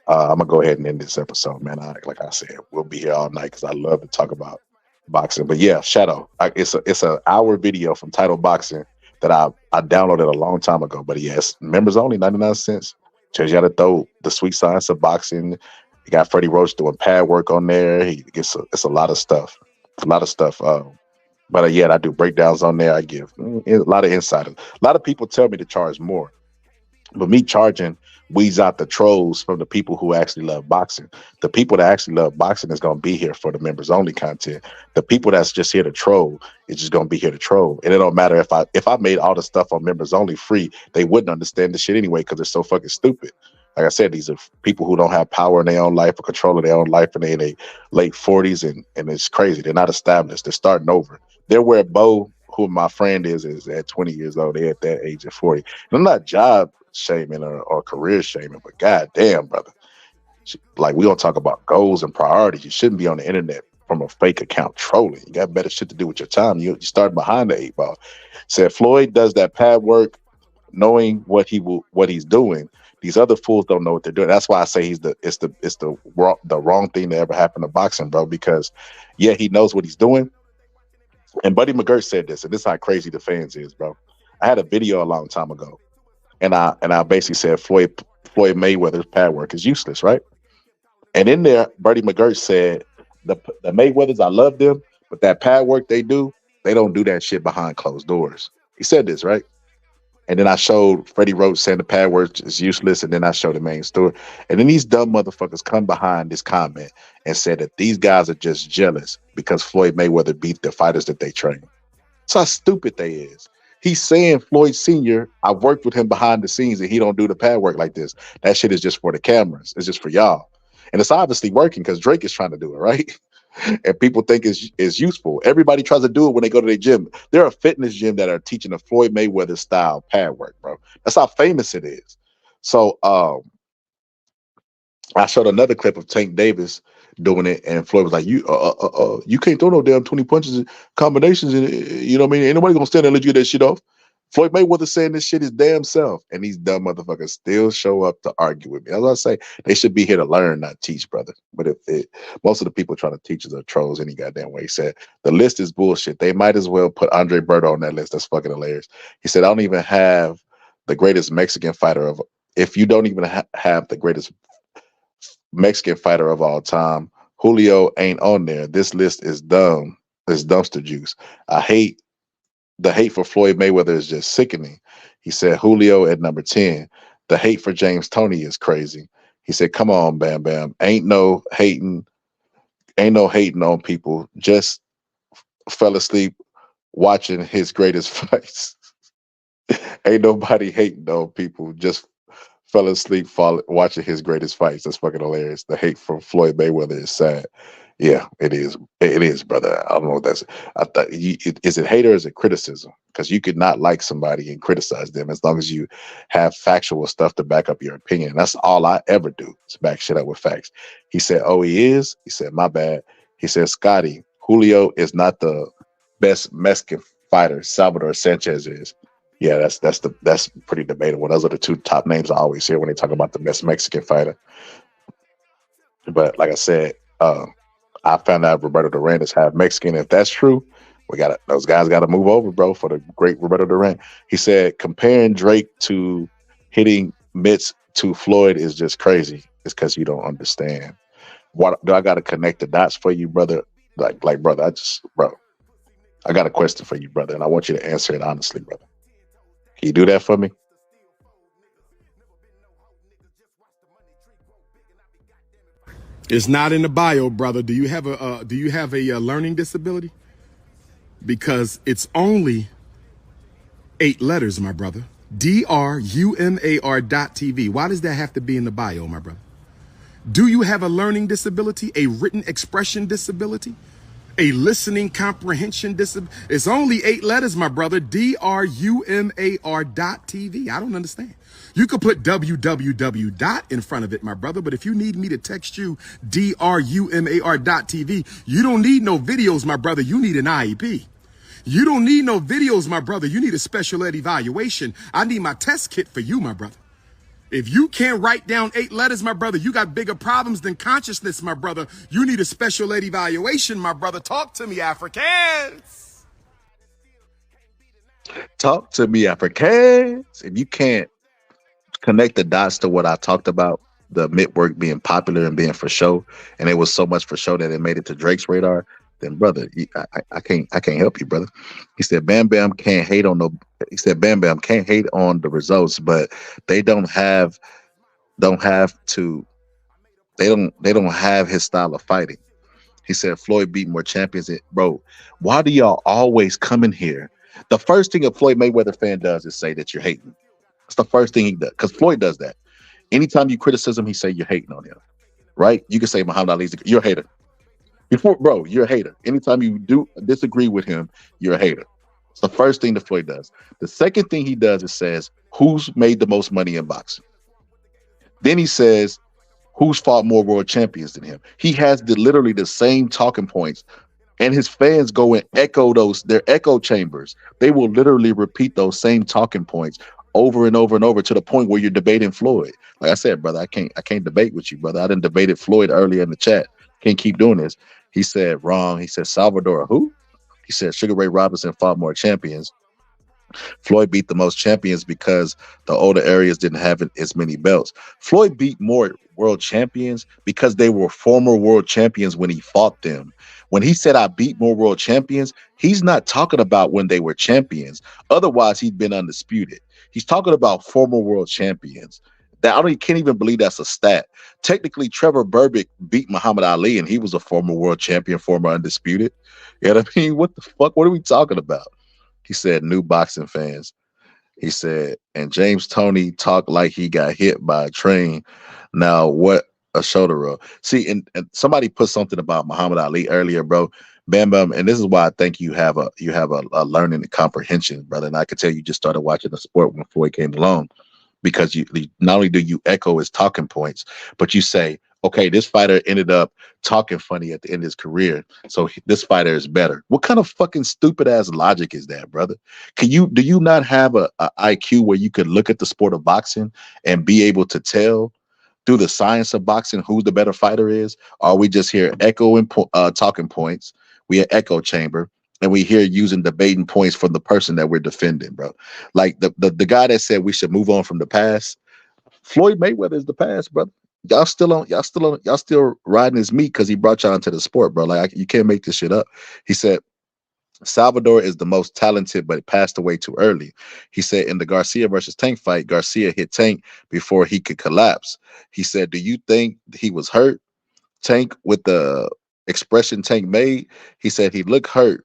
I'm gonna go ahead and end this episode, man. Like I said, we'll be here all night because I love to talk about boxing. But yeah, Shadow, it's an hour video from Title Boxing that I downloaded a long time ago. But yes, members only, 99 cents. Tells you how to throw the sweet science of boxing. You got Freddie Roach doing pad work on there. It's a lot of stuff. But yeah, I do breakdowns on there. I give a lot of insight. A lot of people tell me to charge more, but me charging weeds out the trolls from the people who actually love boxing. The people that actually love boxing is going to be here for the members only content. The people that's just here to troll is just going to be here to troll. And it don't matter if I made all the stuff on members only free, they wouldn't understand the shit anyway because it's so fucking stupid. Like I said, these are people who don't have power in their own life or control of their own life, and they're in their late 40s, and it's crazy. They're not established. They're starting over. They're where Bo, who my friend is at 20 years old. They're at that age of 40. And I'm not job shaming or career shaming, but goddamn, brother. Like, we don't talk about goals and priorities. You shouldn't be on the internet from a fake account trolling. You got better shit to do with your time. You start behind the 8 ball. Said Floyd does that pad work, knowing what he's doing. These other fools don't know what they're doing. That's why I say it's the wrong thing to ever happen to boxing, bro. Because yeah, he knows what he's doing. And Buddy McGirt said this, and this is how crazy the fans is, bro. I had a video a long time ago, and I basically said Floyd Mayweather's pad work is useless, right? And in there, Buddy McGirt said the Mayweathers, I love them, but that pad work they don't do that shit behind closed doors. He said this, right? And then I showed Freddie Roach saying the pad work is useless, and then I showed the main story. And then these dumb motherfuckers come behind this comment and said that these guys are just jealous because Floyd Mayweather beat the fighters that they train. That's how stupid they is. He's saying Floyd Sr., I've worked with him behind the scenes, and he don't do the pad work like this. That shit is just for the cameras. It's just for y'all. And it's obviously working because Drake is trying to do it, right? And people think it's useful. Everybody tries to do it when they go to their gym. There are fitness gyms that are teaching a Floyd Mayweather style pad work, bro. That's how famous it is. So I showed another clip of Tank Davis doing it, and Floyd was like, you can't throw no damn 20 punches and combinations, and you know what I mean? Ain't nobody gonna stand there and let you get that shit off. Floyd Mayweather saying this shit his damn self, and these dumb motherfuckers still show up to argue with me. As I say, they should be here to learn, not teach, brother. But if most of the people trying to teach us are trolls any goddamn way. He said the list is bullshit. They might as well put Andre Berto on that list. That's fucking hilarious. He said I don't even have the greatest Mexican fighter of. If you don't even have the greatest Mexican fighter of all time, Julio ain't on there. This list is dumb. It's dumpster juice. The hate for Floyd Mayweather is just sickening. He said Julio at number 10. The hate for James Toney is crazy. He said, come on, Bam Bam. Ain't no hating on people. Just fell asleep watching his greatest fights. Ain't nobody hating on people. Just fell asleep watching his greatest fights. That's fucking hilarious. The hate for Floyd Mayweather is sad. Yeah, it is. It is, brother. I don't know what that's. I thought, is it hate or is it criticism? Because you could not like somebody and criticize them as long as you have factual stuff to back up your opinion. And that's all I ever do is back shit up with facts. He said, "Oh, he is." He said, "My bad." He said, "Scotty, Julio is not the best Mexican fighter. Salvador Sanchez is." Yeah, that's pretty debatable. Those are the two top names I always hear when they talk about the best Mexican fighter. But like I said, I found out Roberto Duran is half Mexican. If that's true, those guys got to move over, bro, for the great Roberto Duran. He said comparing Drake to hitting mitts to Floyd is just crazy. It's because you don't understand. What do I got to connect the dots for you, brother? Like, brother, I got a question for you, brother, and I want you to answer it honestly, brother. Can you do that for me? It's not in the bio, brother. Do you have a learning disability? Because it's only 8 letters, my brother. DRUMAR.TV. Why does that have to be in the bio, my brother? Do you have a learning disability, a written expression disability, a listening comprehension disability? It's only 8 letters, my brother. DRUMAR.TV. I don't understand. You could put www. in front of it, my brother, but if you need me to text you DRUMAR.TV, you don't need no videos, my brother. You need an IEP. You don't need no videos, my brother. You need a special ed evaluation. I need my test kit for you, my brother. If you can't write down 8 letters, my brother, you got bigger problems than consciousness, my brother. You need a special ed evaluation, my brother. Talk to me, Africans. Talk to me, Africans. If you can't connect the dots to what I talked about, the mitt work being popular and being for show, and it was so much for show that it made it to Drake's radar, then brother, I can't help you, brother. He said Bam Bam can't hate on the results, but they don't have his style of fighting. He said Floyd beat more champions. Bro, why do y'all always come in here? The first thing a Floyd Mayweather fan does is say that you're hating. It's the first thing he does, because Floyd does that. Anytime you criticize he say you're hating on him, right? You can say Muhammad Ali's you're a hater. Before, bro, you're a hater. Anytime you do disagree with him, you're a hater. It's the first thing that Floyd does. The second thing he does is says, who's made the most money in boxing? Then he says, who's fought more world champions than him? He has literally the same talking points, and his fans go and echo their echo chambers. They will literally repeat those same talking points over and over and over to the point where you're debating Floyd. Like I said, brother, I can't debate with you, brother. I done debated Floyd earlier in the chat. Can't keep doing this. He said wrong. He said Salvador who? He said Sugar Ray Robinson fought more champions. Floyd beat the most champions because the older areas didn't have as many belts. Floyd beat more world champions because they were former world champions when he fought them. When he said I beat more world champions, he's not talking about when they were champions. Otherwise, he'd been undisputed. He's talking about former world champions. Can't even believe that's a stat. Technically, Trevor Berbick beat Muhammad Ali, and he was a former world champion, former undisputed. You know what I mean? What the fuck? What are we talking about? He said, new boxing fans. He said, and James Toney talked like he got hit by a train. Now, what a shoulder roll. See, and somebody put something about Muhammad Ali earlier, bro. Bam Bam, and this is why I think you have a learning and comprehension, brother. And I could tell you just started watching the sport when Floyd came along, because you not only do you echo his talking points, but you say, okay, this fighter ended up talking funny at the end of his career, so this fighter is better. What kind of fucking stupid ass logic is that, brother? Do you not have a IQ where you could look at the sport of boxing and be able to tell through the science of boxing who the better fighter is? Or are we just here echoing talking points? We are echo chamber, and we here using debating points from the person that we're defending, bro. Like the guy that said we should move on from the past. Floyd Mayweather is the past, brother. Y'all still riding his meat because he brought y'all into the sport, bro. Like you can't make this shit up. He said Salvador is the most talented, but passed away too early. He said in the Garcia versus Tank fight, Garcia hit Tank before he could collapse. He said, do you think he was hurt? Tank, with the expression Tank made, he said he looked hurt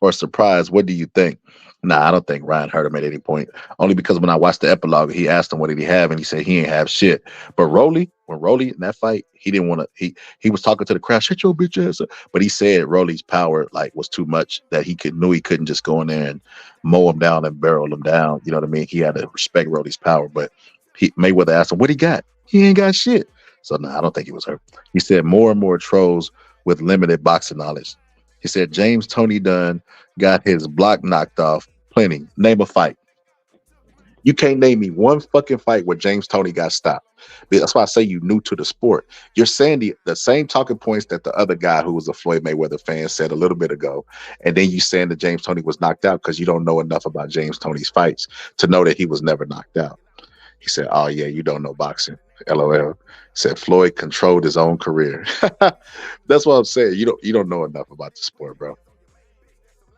or surprised. What do you think? Nah, I don't think Ryan hurt him at any point. Only because when I watched the epilogue, he asked him what did he have, and he said he ain't have shit. But when Rolly in that fight, he didn't want to. He was talking to the crowd, shut your bitch ass up. But he said Rolly's power was too much, that knew he couldn't just go in there and mow him down and barrel him down. You know what I mean? He had to respect Rolly's power. But Mayweather asked him what he got. He ain't got shit. So no, I don't think he was hurt. He said more and more trolls with limited boxing knowledge. He said James Toney Dunn got his block knocked off. Plenty. Name a fight. You can't name me one fucking fight where James Toney got stopped. That's why I say you new to the sport. You're saying the same talking points that the other guy who was a Floyd Mayweather fan said a little bit ago, and then you saying that James Toney was knocked out because you don't know enough about James Toney's fights to know that he was never knocked out. He said, oh yeah, you don't know boxing. LOL. He said Floyd controlled his own career. That's what I'm saying. You don't know enough about the sport, bro.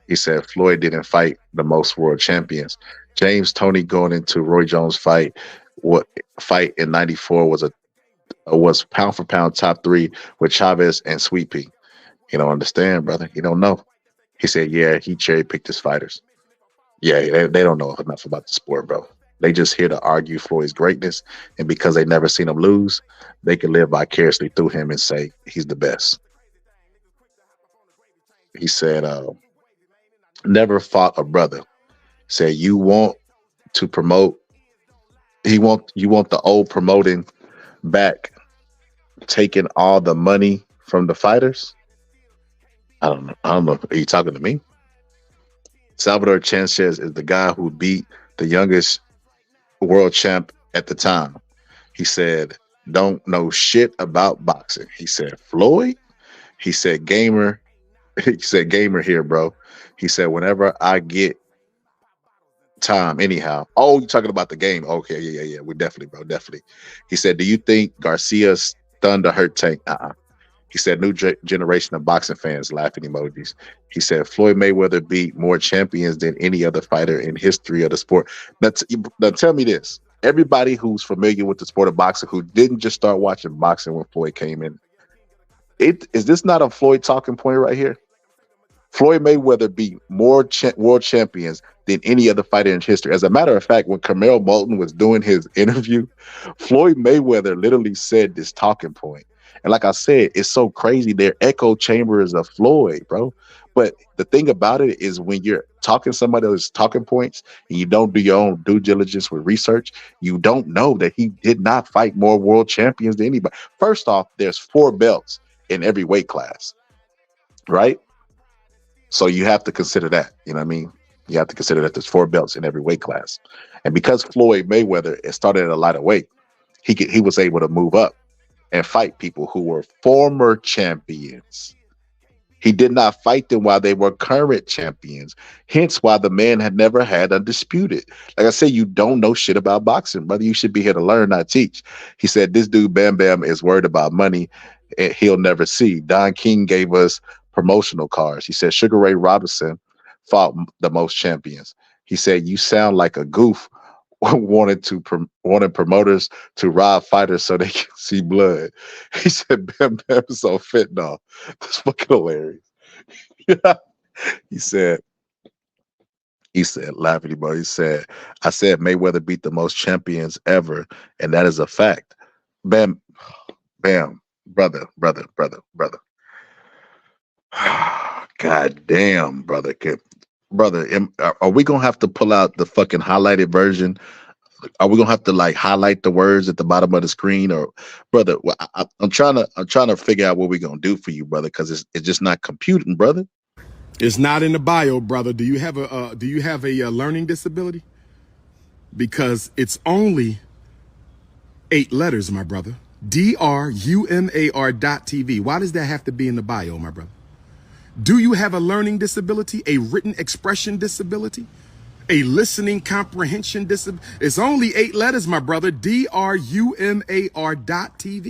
He said Floyd didn't fight the most world champions. James Toney going into Roy Jones fight in '94 was pound for pound top 3 with Chavez and Sweet Pea. You don't understand, brother. You don't know. He said, yeah, he cherry picked his fighters. Yeah, they don't know enough about the sport, bro. They just here to argue Floyd's greatness, and because they never seen him lose, they can live vicariously through him and say he's the best. He said, never fought a brother. Said you want to promote. You want the old promoting back, taking all the money from the fighters. I don't know. Are you talking to me? Salvador Sanchez is the guy who beat the youngest world champ at the time. He said, don't know shit about boxing. He said, Floyd? He said, gamer. He said, gamer here, bro. He said, whenever I get time, anyhow. Oh, you're talking about the game. Okay, yeah. We definitely, bro, definitely. He said, do you think Garcia stunned or hurt Tank? He said, new generation of boxing fans, laughing emojis. He said, Floyd Mayweather beat more champions than any other fighter in history of the sport. Now tell me this. Everybody who's familiar with the sport of boxing, who didn't just start watching boxing when Floyd came in, is this not a Floyd talking point right here? Floyd Mayweather beat more world champions than any other fighter in history. As a matter of fact, when Carmel Moulton was doing his interview, Floyd Mayweather literally said this talking point. And like I said, it's so crazy. They're echo chambers of Floyd, bro. But the thing about it is when you're talking somebody else's talking points and you don't do your own due diligence with research, you don't know that he did not fight more world champions than anybody. First off, there's 4 belts in every weight class, right? So you have to consider that, you know what I mean? You have to consider that there's 4 belts in every weight class. And because Floyd Mayweather started at a lighter weight, he was able to move up and fight people who were former champions. He did not fight them while they were current champions. Hence why the man had never had undisputed. Like I said, you don't know shit about boxing, brother. You should be here to learn, not teach. He said, this dude, Bam Bam, is worried about money and he'll never see. Don King gave us promotional cards. He said, Sugar Ray Robinson fought the most champions. He said, you sound like a goof wanted promoters to rob fighters so they can see blood. He said Bam Bam is on fentanyl. That's fucking hilarious. He said, laughing about, he said, I said Mayweather beat the most champions ever, and that is a fact. Bam, brother. God damn, brother. Brother, are we gonna have to pull out the fucking highlighted version? Are we gonna have to like highlight the words at the bottom of the screen, or brother? I'm trying to figure out what we're gonna do for you, brother, because it's just not computing, brother. It's not in the bio, brother. Do you have a learning disability? Because it's only 8 letters, my brother. DRUMAR.TV. Why does that have to be in the bio, my brother? Do you have a learning disability, a written expression disability, a listening comprehension disability? It's only 8 letters, my brother. DRUMAR.TV.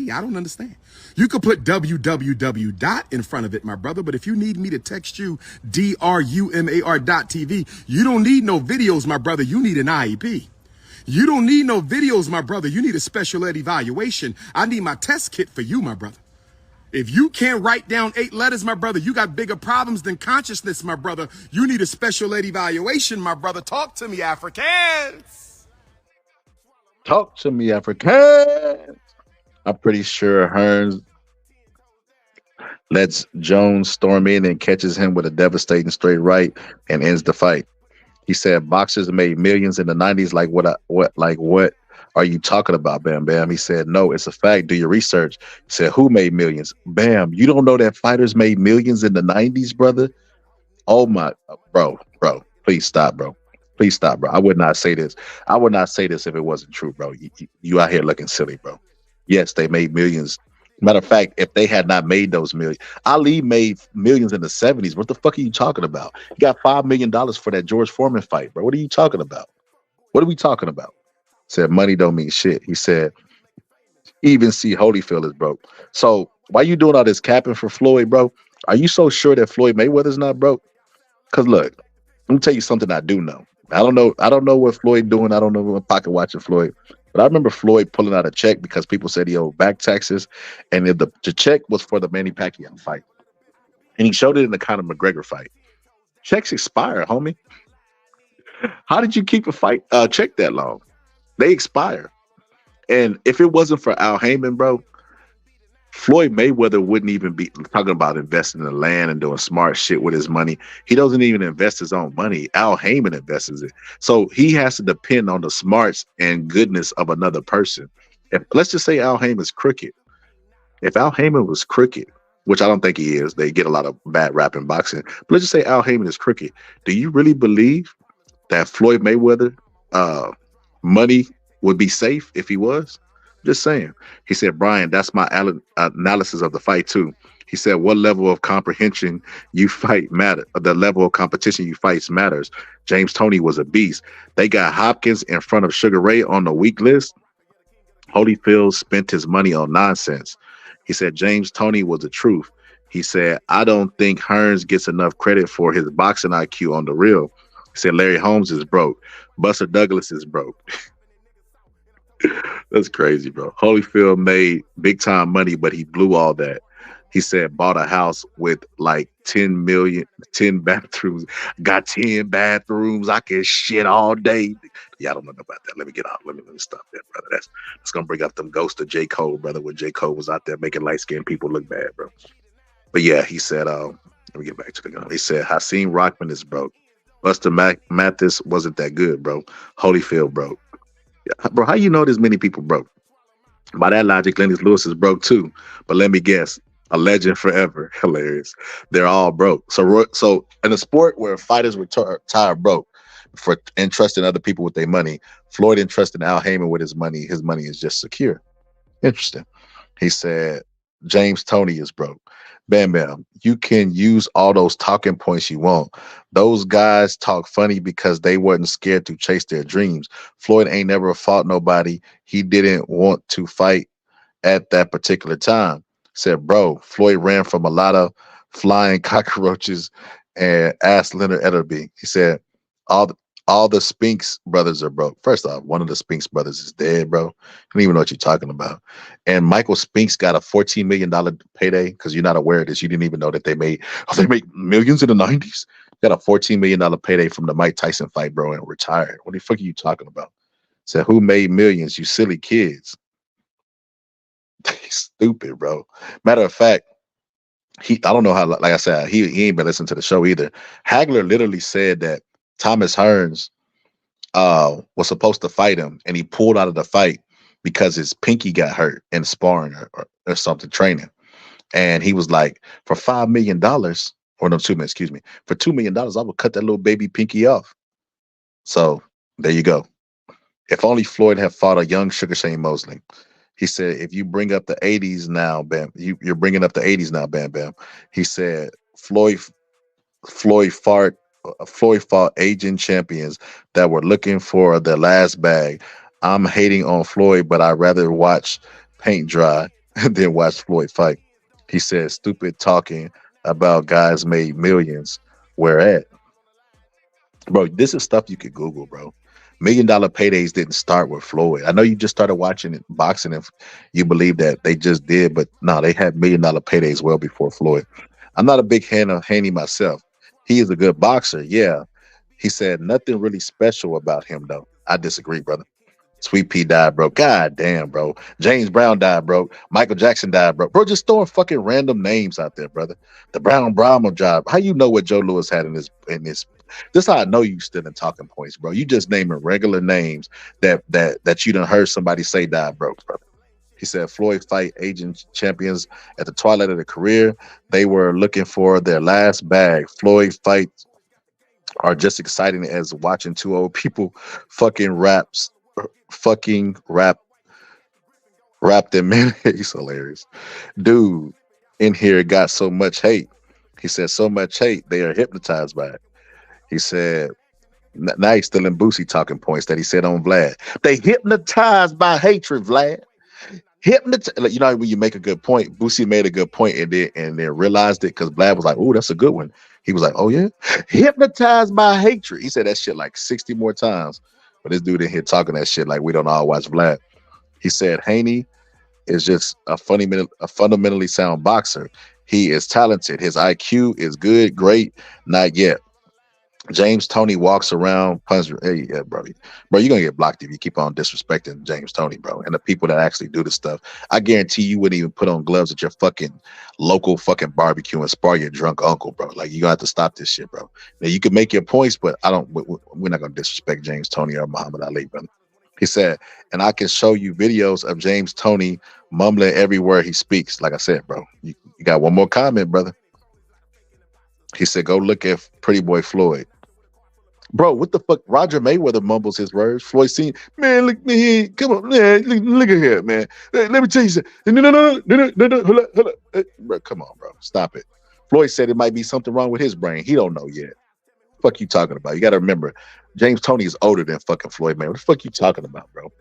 I don't understand. You could put www. in front of it, my brother, but if you need me to text you DRUMAR.TV, you don't need no videos, my brother. You need an IEP. You don't need no videos, my brother. You need a special ed evaluation. I need my test kit for you, my brother. If you can't write down 8 letters, my brother, you got bigger problems than consciousness, my brother. You need a special ed evaluation, my brother. Talk to me, Africans. Talk to me, Africans. I'm pretty sure Hearns lets Jones storm in and catches him with a devastating straight right and ends the fight. He said boxers made millions in the 90s. What are you talking about, Bam Bam? He said, no, it's a fact. Do your research. He said, who made millions? Bam, you don't know that fighters made millions in the 90s, brother? Oh my, bro, please stop, bro. Please stop, bro. I would not say this. I would not say this if it wasn't true, bro. You out here looking silly, bro. Yes, they made millions. Matter of fact, if they had not made those millions, Ali made millions in the 70s. What the fuck are you talking about? He got $5 million for that George Foreman fight, bro. What are you talking about? What are we talking about? Said money don't mean shit. He said, even see Holyfield is broke. So why you doing all this capping for Floyd, bro? Are you so sure that Floyd Mayweather's not broke? Because look, let me tell you something I do know. I don't know what Floyd doing. I don't know what pocket watching Floyd. But I remember Floyd pulling out a check because people said he owed back taxes. And the check was for the Manny Pacquiao fight. And he showed it in the Conor McGregor fight. Checks expire, homie. How did you keep a check that long? They expire. And if it wasn't for Al Heyman, bro, Floyd Mayweather wouldn't even be talking about investing in the land and doing smart shit with his money. He doesn't even invest his own money. Al Heyman invests it. So he has to depend on the smarts and goodness of another person. Let's just say Al Heyman's crooked. If Al Heyman was crooked, which I don't think he is, they get a lot of bad rap in boxing. But let's just say Al Heyman is crooked. Do you really believe that Floyd Mayweather money would be safe if he was? Just saying. He said, Brian, that's my analysis of the fight too. He said, what level of comprehension you fight matter. The level of competition you fight matters. James Toney was a beast. They got Hopkins in front of Sugar Ray on the weak list. Holyfield spent his money on nonsense. He said, James Toney was the truth. He said, I don't think Hearns gets enough credit for his boxing IQ on the real. He said, Larry Holmes is broke. Buster Douglas is broke. That's crazy, bro. Holyfield made big time money, but he blew all that. He said bought a house with like 10 million, 10 bathrooms, got 10 bathrooms. I can shit all day. Yeah, I don't know about that. Let me get out. Let me stop that, brother. That's gonna bring up them ghosts of J. Cole, brother, when J. Cole was out there making light-skinned people look bad, bro. But yeah, he said, let me get back to the gun. He said, Hakeem Rockman is broke. Buster Mathis wasn't that good, bro. Holyfield broke. Yeah, bro, how you know there's many people broke? By that logic, Lennox Lewis is broke too. But let me guess, a legend forever. Hilarious. They're all broke. So in a sport where fighters retire broke for entrusting other people with their money, Floyd entrusted Al Heyman with his money. His money is just secure. Interesting. He said, James Toney is broke. Bam Bam, you can use all those talking points you want. Those guys talk funny because they wasn't scared to chase their dreams. Floyd ain't never fought nobody he didn't want to fight at that particular time. Said, bro, Floyd ran from a lot of flying cockroaches and asked Leonard Etterby. He said, all the Spinks brothers are broke. First off, one of the Spinks brothers is dead, bro. I don't even know what you're talking about. And Michael Spinks got a $14 million payday because you're not aware of this. You didn't even know that they made millions in the 90s. Got a $14 million payday from the Mike Tyson fight, bro, and retired. What the fuck are you talking about? Said, who made millions? You silly kids. Stupid, bro. Matter of fact, I don't know how, like I said, he ain't been listening to the show either. Hagler literally said that Thomas Hearns was supposed to fight him, and he pulled out of the fight because his pinky got hurt in sparring or something, training. And he was like, for $5 million, or no, excuse me, for $2 million, I would cut that little baby pinky off. So there you go. If only Floyd had fought a young Sugar Shane Mosley. He said, if you bring up the 80s now, Bam, you're bringing up the 80s now, Bam Bam. He said, Floyd fought aging champions that were looking for their last bag. I'm hating on Floyd, but I'd rather watch paint dry than watch Floyd fight. He said, stupid talking about guys made millions. Where at? Bro, this is stuff you could Google, bro. $1 million paydays didn't start with Floyd. I know you just started watching boxing if you believe that they just did, but no, they had $1 million paydays well before Floyd. I'm not a big fan of Haney myself. He is a good boxer, yeah. He said nothing really special about him, though. I disagree, brother. Sweet Pea died, bro. God damn, bro. James Brown died, bro. Michael Jackson died, bro. Bro, just throwing fucking random names out there, brother. The Brown Brahma job. How you know what Joe Louis had in this? This how I know you still in talking points, bro. You just naming regular names that you done heard somebody say died broke, brother. He said Floyd fight aging champions at the twilight of their career. They were looking for their last bag. Floyd fights are just exciting as watching two old people fucking rap them in. He's hilarious. Dude in here got so much hate. He said so much hate, they are hypnotized by it. He said, now he's still in Boosie talking points that he said on Vlad. They hypnotized by hatred, Vlad. You know, when you make a good point, Boosie made a good point and then realized it because Vlad was like, oh, that's a good one. He was like, oh, yeah, hypnotized by hatred. He said that shit like 60 more times. But this dude in here talking that shit like we don't all watch Vlad. He said Haney is just a fundamentally sound boxer. He is talented. His IQ is good, great, not yet. James Toney walks around, punches. Hey, yeah, bro, you're gonna get blocked if you keep on disrespecting James Toney, bro, and the people that actually do this stuff. I guarantee you wouldn't even put on gloves at your fucking local fucking barbecue and spar your drunk uncle, bro. Like you gonna have to stop this shit, bro. Now you can make your points, but we're not gonna disrespect James Toney or Muhammad Ali, brother. He said, and I can show you videos of James Toney mumbling everywhere he speaks. Like I said, bro, you got one more comment, brother. He said, go look at Pretty Boy Floyd. Bro, what the fuck? Roger Mayweather mumbles his words. Floyd seen, man, look me, come on, man, look at here, man. Let me tell you something. No, hold up. Bro, come on, bro, stop it. Floyd said it might be something wrong with his brain. He don't know yet. Fuck you talking about? You got to remember, James Toney is older than fucking Floyd, man. What the fuck you talking about, bro?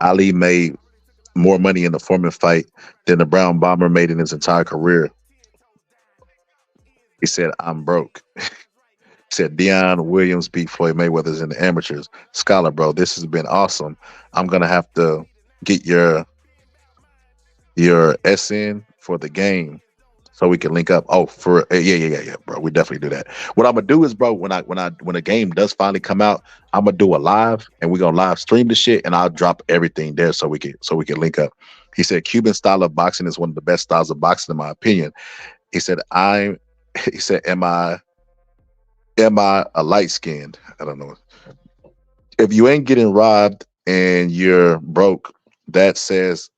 Ali made more money in the Foreman fight than the Brown Bomber made in his entire career. He said, I'm broke. He said, Deion Williams beat Floyd Mayweather's in the amateurs. Scholar, bro, this has been awesome. I'm going to have to get your SN for the game so we can link up. Oh, for yeah, bro. We definitely do that. What I'm gonna do is, bro, when the game does finally come out, I'm gonna do a live and we're gonna live stream the shit and I'll drop everything there so we can link up. He said Cuban style of boxing is one of the best styles of boxing in my opinion. He said he said, am I a light skinned? I don't know. If you ain't getting robbed and you're broke, that says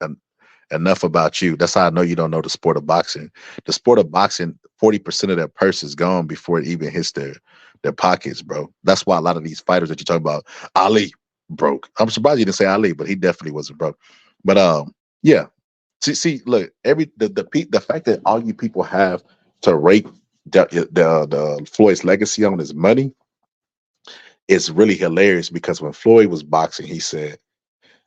enough about you. That's how I know you don't know the sport of boxing. The sport of boxing, 40% of their purse is gone before it even hits their pockets, bro. That's why a lot of these fighters that you talk about, Ali broke. I'm surprised you didn't say Ali, but he definitely wasn't broke. But yeah. See, look, the fact that all you people have to rate the Floyd's legacy on his money is really hilarious because when Floyd was boxing, he said,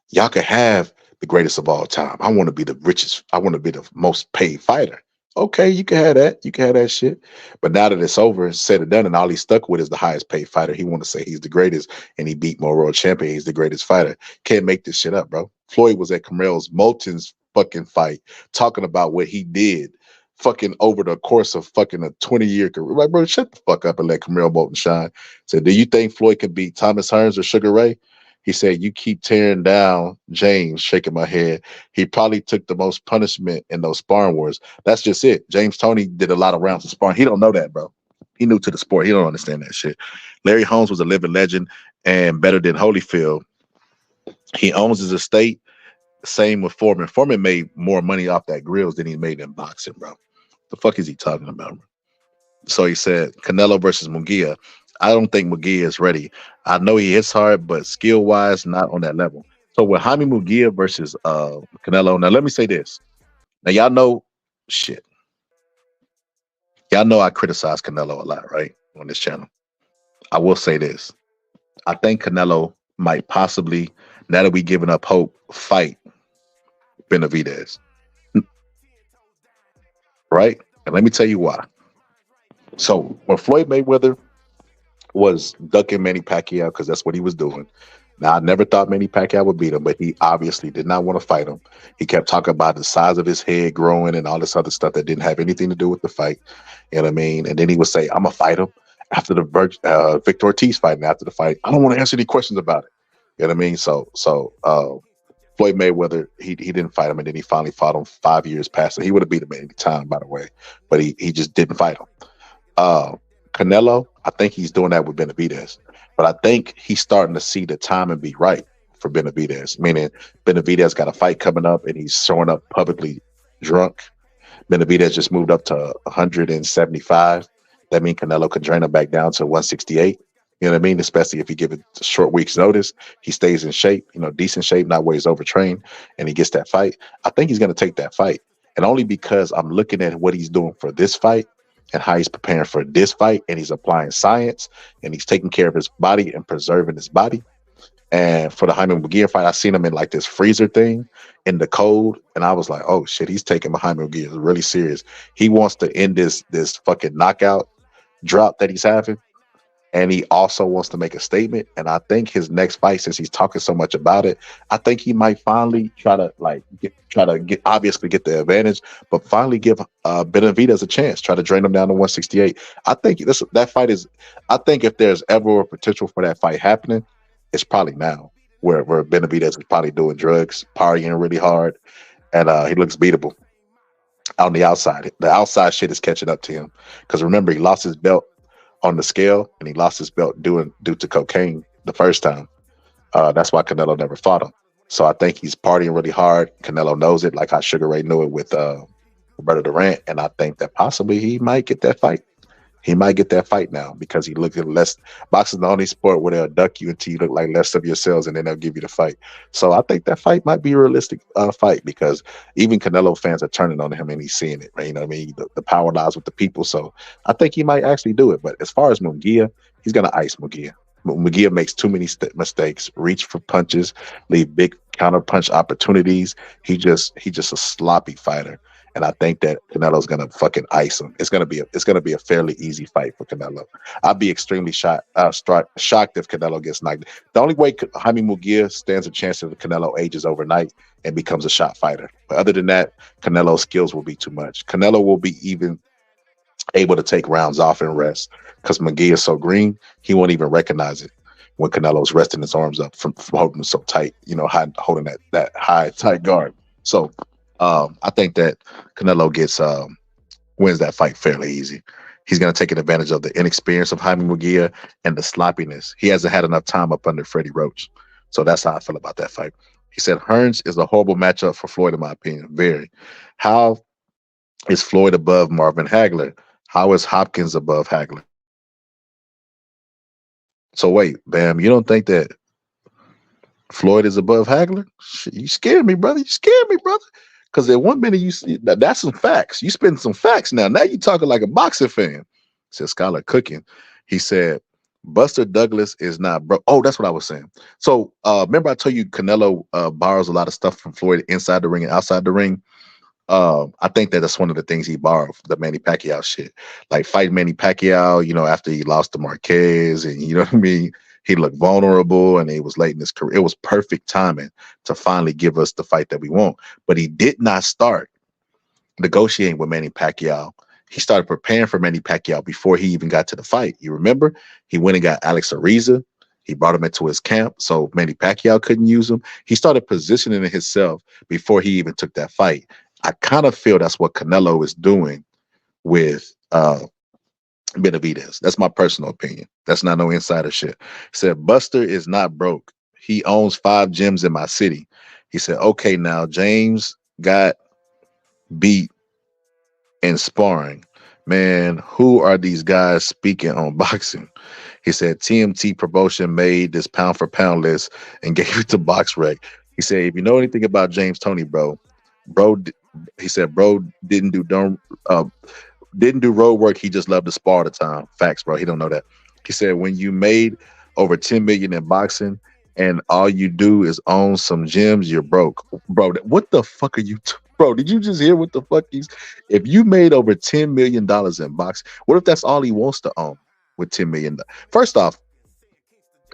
y'all can have the greatest of all time. I want to be the richest. I want to be the most paid fighter. Okay, you can have that. You can have that shit. But now that it's over, said and done, and all he's stuck with is the highest paid fighter. He want to say he's the greatest, and he beat more world champion. He's the greatest fighter. Can't make this shit up, bro. Floyd was at Camarel's Moulton's fucking fight, talking about what he did fucking over the course of fucking a 20-year career. Like, bro, shut the fuck up and let Camarel Moulton shine. Said, do you think Floyd could beat Thomas Hearns or Sugar Ray? He said, you keep tearing down James, shaking my head. He probably took the most punishment in those sparring wars. That's just it. James Toney did a lot of rounds of sparring. He don't know that, bro. He new to the sport. He don't understand that shit. Larry Holmes was a living legend and better than Holyfield. He owns his estate. Same with Foreman. Foreman made more money off that grills than he made in boxing, bro. The fuck is he talking about, bro? So he said, Canelo versus Munguia. I don't think Munguia is ready. I know he hits hard, but skill-wise, not on that level. So with Jaime Munguia versus Canelo, now let me say this. Now y'all know shit. Y'all know I criticize Canelo a lot, right? On this channel. I will say this. I think Canelo might possibly, now that we giving up hope, fight Benavidez. Right? And let me tell you why. So when Floyd Mayweather was ducking Manny Pacquiao, because that's what he was doing. Now, I never thought Manny Pacquiao would beat him, but he obviously did not want to fight him. He kept talking about the size of his head growing and all this other stuff that didn't have anything to do with the fight. You know what I mean? And then he would say, I'm going to fight him after the Victor Ortiz fight. And after the fight, I don't want to answer any questions about it. You know what I mean? So Floyd Mayweather, he didn't fight him, and then he finally fought him 5 years past it. He would have beat him at any time, by the way, but he just didn't fight him. Canelo, I think he's doing that with Benavidez, but I think he's starting to see the time and be right for Benavidez, meaning Benavidez got a fight coming up and he's showing up publicly drunk. Benavidez just moved up to 175. That means Canelo could drain him back down to 168. You know what I mean? Especially if you give it a short week's notice, he stays in shape, decent shape, not where he's overtrained, and he gets that fight. I think he's going to take that fight. And only because I'm looking at what he's doing for this fight and how he's preparing for this fight, and he's applying science, and he's taking care of his body and preserving his body. And for the Jaime Munguia fight, I seen him in like this freezer thing in the cold, and I was like, oh shit, he's taking Jaime Munguia really serious. He wants to end this fucking knockout drop that he's having. And he also wants to make a statement. And I think his next fight, since he's talking so much about it, I think he might finally try to obviously get the advantage, but finally give Benavidez a chance, try to drain him down to 168. I think that fight is, I think if there's ever a potential for that fight happening, it's probably now, where Benavidez is probably doing drugs, partying really hard, and he looks beatable on the outside. The outside shit is catching up to him. Because remember, he lost his belt on the scale, and he lost his belt due to cocaine the first time. That's why Canelo never fought him. So I think he's partying really hard. Canelo knows it, like how Sugar Ray knew it with Roberto Durant, and I think that possibly he might get that fight. He might get that fight now because he looks at less. Boxing the only sport where they'll duck you until you look like less of yourselves, and then they'll give you the fight. So I think that fight might be a realistic fight, because even Canelo fans are turning on him and he's seeing it. Right? You know what I mean? The power lies with the people. So I think he might actually do it. But as far as Munguia, he's gonna ice Munguia. Munguia makes too many mistakes, reach for punches, leave big counter punch opportunities. He's just a sloppy fighter. and I think that Canelo's gonna fucking ice him. It's gonna be a fairly easy fight for Canelo. I'd be extremely shocked if Canelo gets knocked. The only way Jaime Munguia stands a chance if Canelo ages overnight and becomes a shot fighter. But other than that, Canelo's skills will be too much. Canelo will be even able to take rounds off and rest because Munguia is so green, he won't even recognize it when Canelo's resting his arms up from holding him so tight, holding that high, tight guard. So I think that Canelo wins that fight fairly easy. He's going to take advantage of the inexperience of Jaime Munguia and the sloppiness. He hasn't had enough time up under Freddie Roach. So that's how I feel about that fight. He said Hearns is a horrible matchup for Floyd, in my opinion. Very. How is Floyd above Marvin Hagler? How is Hopkins above Hagler? So wait, Bam, you don't think that Floyd is above Hagler? Shit, you scared me, brother. You scared me, brother. Because at 1 minute, that's some facts. You spend some facts now. Now you're talking like a boxing fan. Said Scholar Cooking. He said, Buster Douglas is not broke. Oh, that's what I was saying. So remember I told you Canelo borrows a lot of stuff from Floyd inside the ring and outside the ring? I think that's one of the things he borrowed, the Manny Pacquiao shit. Like fight Manny Pacquiao, after he lost to Marquez, and you know what I mean? He looked vulnerable and he was late in his career. It was perfect timing to finally give us the fight that we want. But he did not start negotiating with Manny Pacquiao. He started preparing for Manny Pacquiao before he even got to the fight. You remember? He went and got Alex Ariza. He brought him into his camp so Manny Pacquiao couldn't use him. He started positioning himself before he even took that fight. I kind of feel that's what Canelo is doing with Benavidez. That's my personal opinion. That's not no insider shit. He said, Buster is not broke. He owns 5 gyms in my city. He said, okay, now James got beat in sparring. Man, who are these guys speaking on boxing? He said, TMT Promotion made this pound for pound list and gave it to BoxRec. He said, if you know anything about James Toney, bro, he said, bro didn't do road work. He just loved to spar all the time. Facts, bro. He don't know that. He said, when you made over 10 million in boxing and all you do is own some gyms, you're broke. Bro, what the fuck are you bro, did you just hear what the fuck if you made over $10 million in boxing, what if that's all he wants to own with $10 million? First off,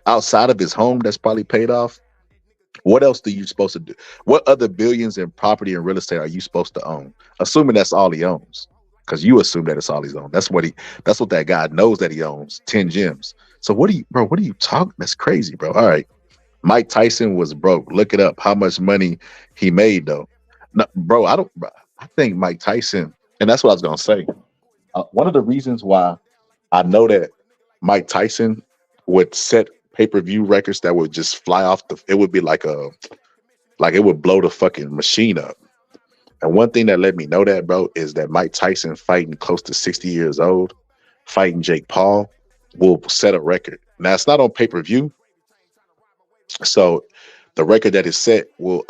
outside of his home that's probably paid off, what else are you supposed to do? What other billions in property and real estate are you supposed to own? Assuming that's all he owns. Because you assume that it's all he's owned. That's what that guy knows that he owns, 10 gyms. So what are you talking? That's crazy, bro. All right. Mike Tyson was broke. Look it up. How much money he made though. No, bro, I think Mike Tyson, and that's what I was gonna say. One of the reasons why I know that Mike Tyson would set pay-per-view records that would just fly off it would be like it would blow the fucking machine up. And one thing that let me know that, bro, is that Mike Tyson fighting close to 60 years old, fighting Jake Paul, will set a record. Now it's not on pay-per-view, so the record that is set will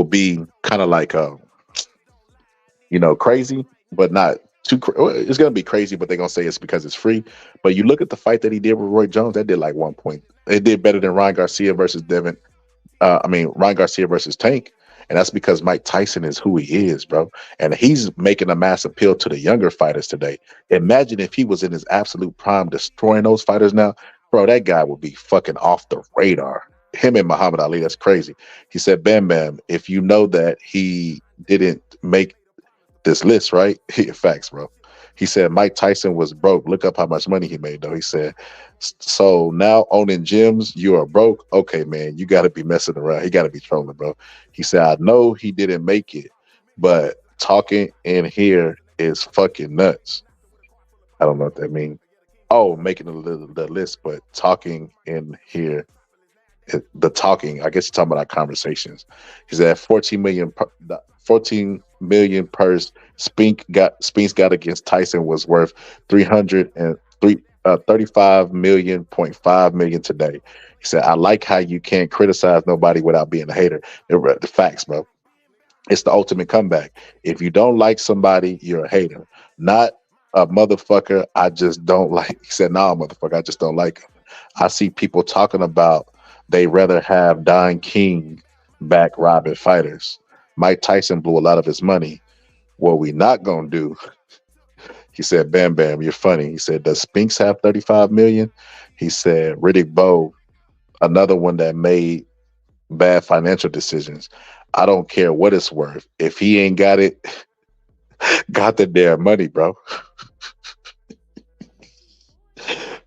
be kind of like crazy, but not too. It's gonna be crazy, but they're gonna say it's because it's free. But you look at the fight that he did with Roy Jones, that did like 1 point. It did better than Ryan Garcia versus Ryan Garcia versus Tank. And that's because Mike Tyson is who he is, bro. And he's making a mass appeal to the younger fighters today. Imagine if he was in his absolute prime destroying those fighters now. Bro, that guy would be fucking off the radar. Him and Muhammad Ali, that's crazy. He said, Bam Bam, if you know that he didn't make this list, right? Facts, bro. He said Mike Tyson was broke. Look up how much money he made, though. He said, so now owning gyms, you are broke? Okay, man, you got to be messing around. He got to be trolling, bro. He said, I know he didn't make it, but talking in here is fucking nuts. I don't know what that means. Oh, making the list, but talking in here, the talking, I guess you're talking about our conversations. He said 14 million purse Spinks got against Tyson was worth 35 million, 0.5 million today. He said, I like how you can't criticize nobody without being a hater. The facts, bro. It's the ultimate comeback. If you don't like somebody, you're a hater. Not a motherfucker, I just don't like. He said, nah, motherfucker, I just don't like him. I see people talking about they rather have Don King back robbing fighters. Mike Tyson blew a lot of his money. What we not gonna do? He said, Bam Bam, you're funny. He said, does Spinks have 35 million? He said, Riddick Bowe, another one that made bad financial decisions. I don't care what it's worth. If he ain't got it, got the damn money, bro.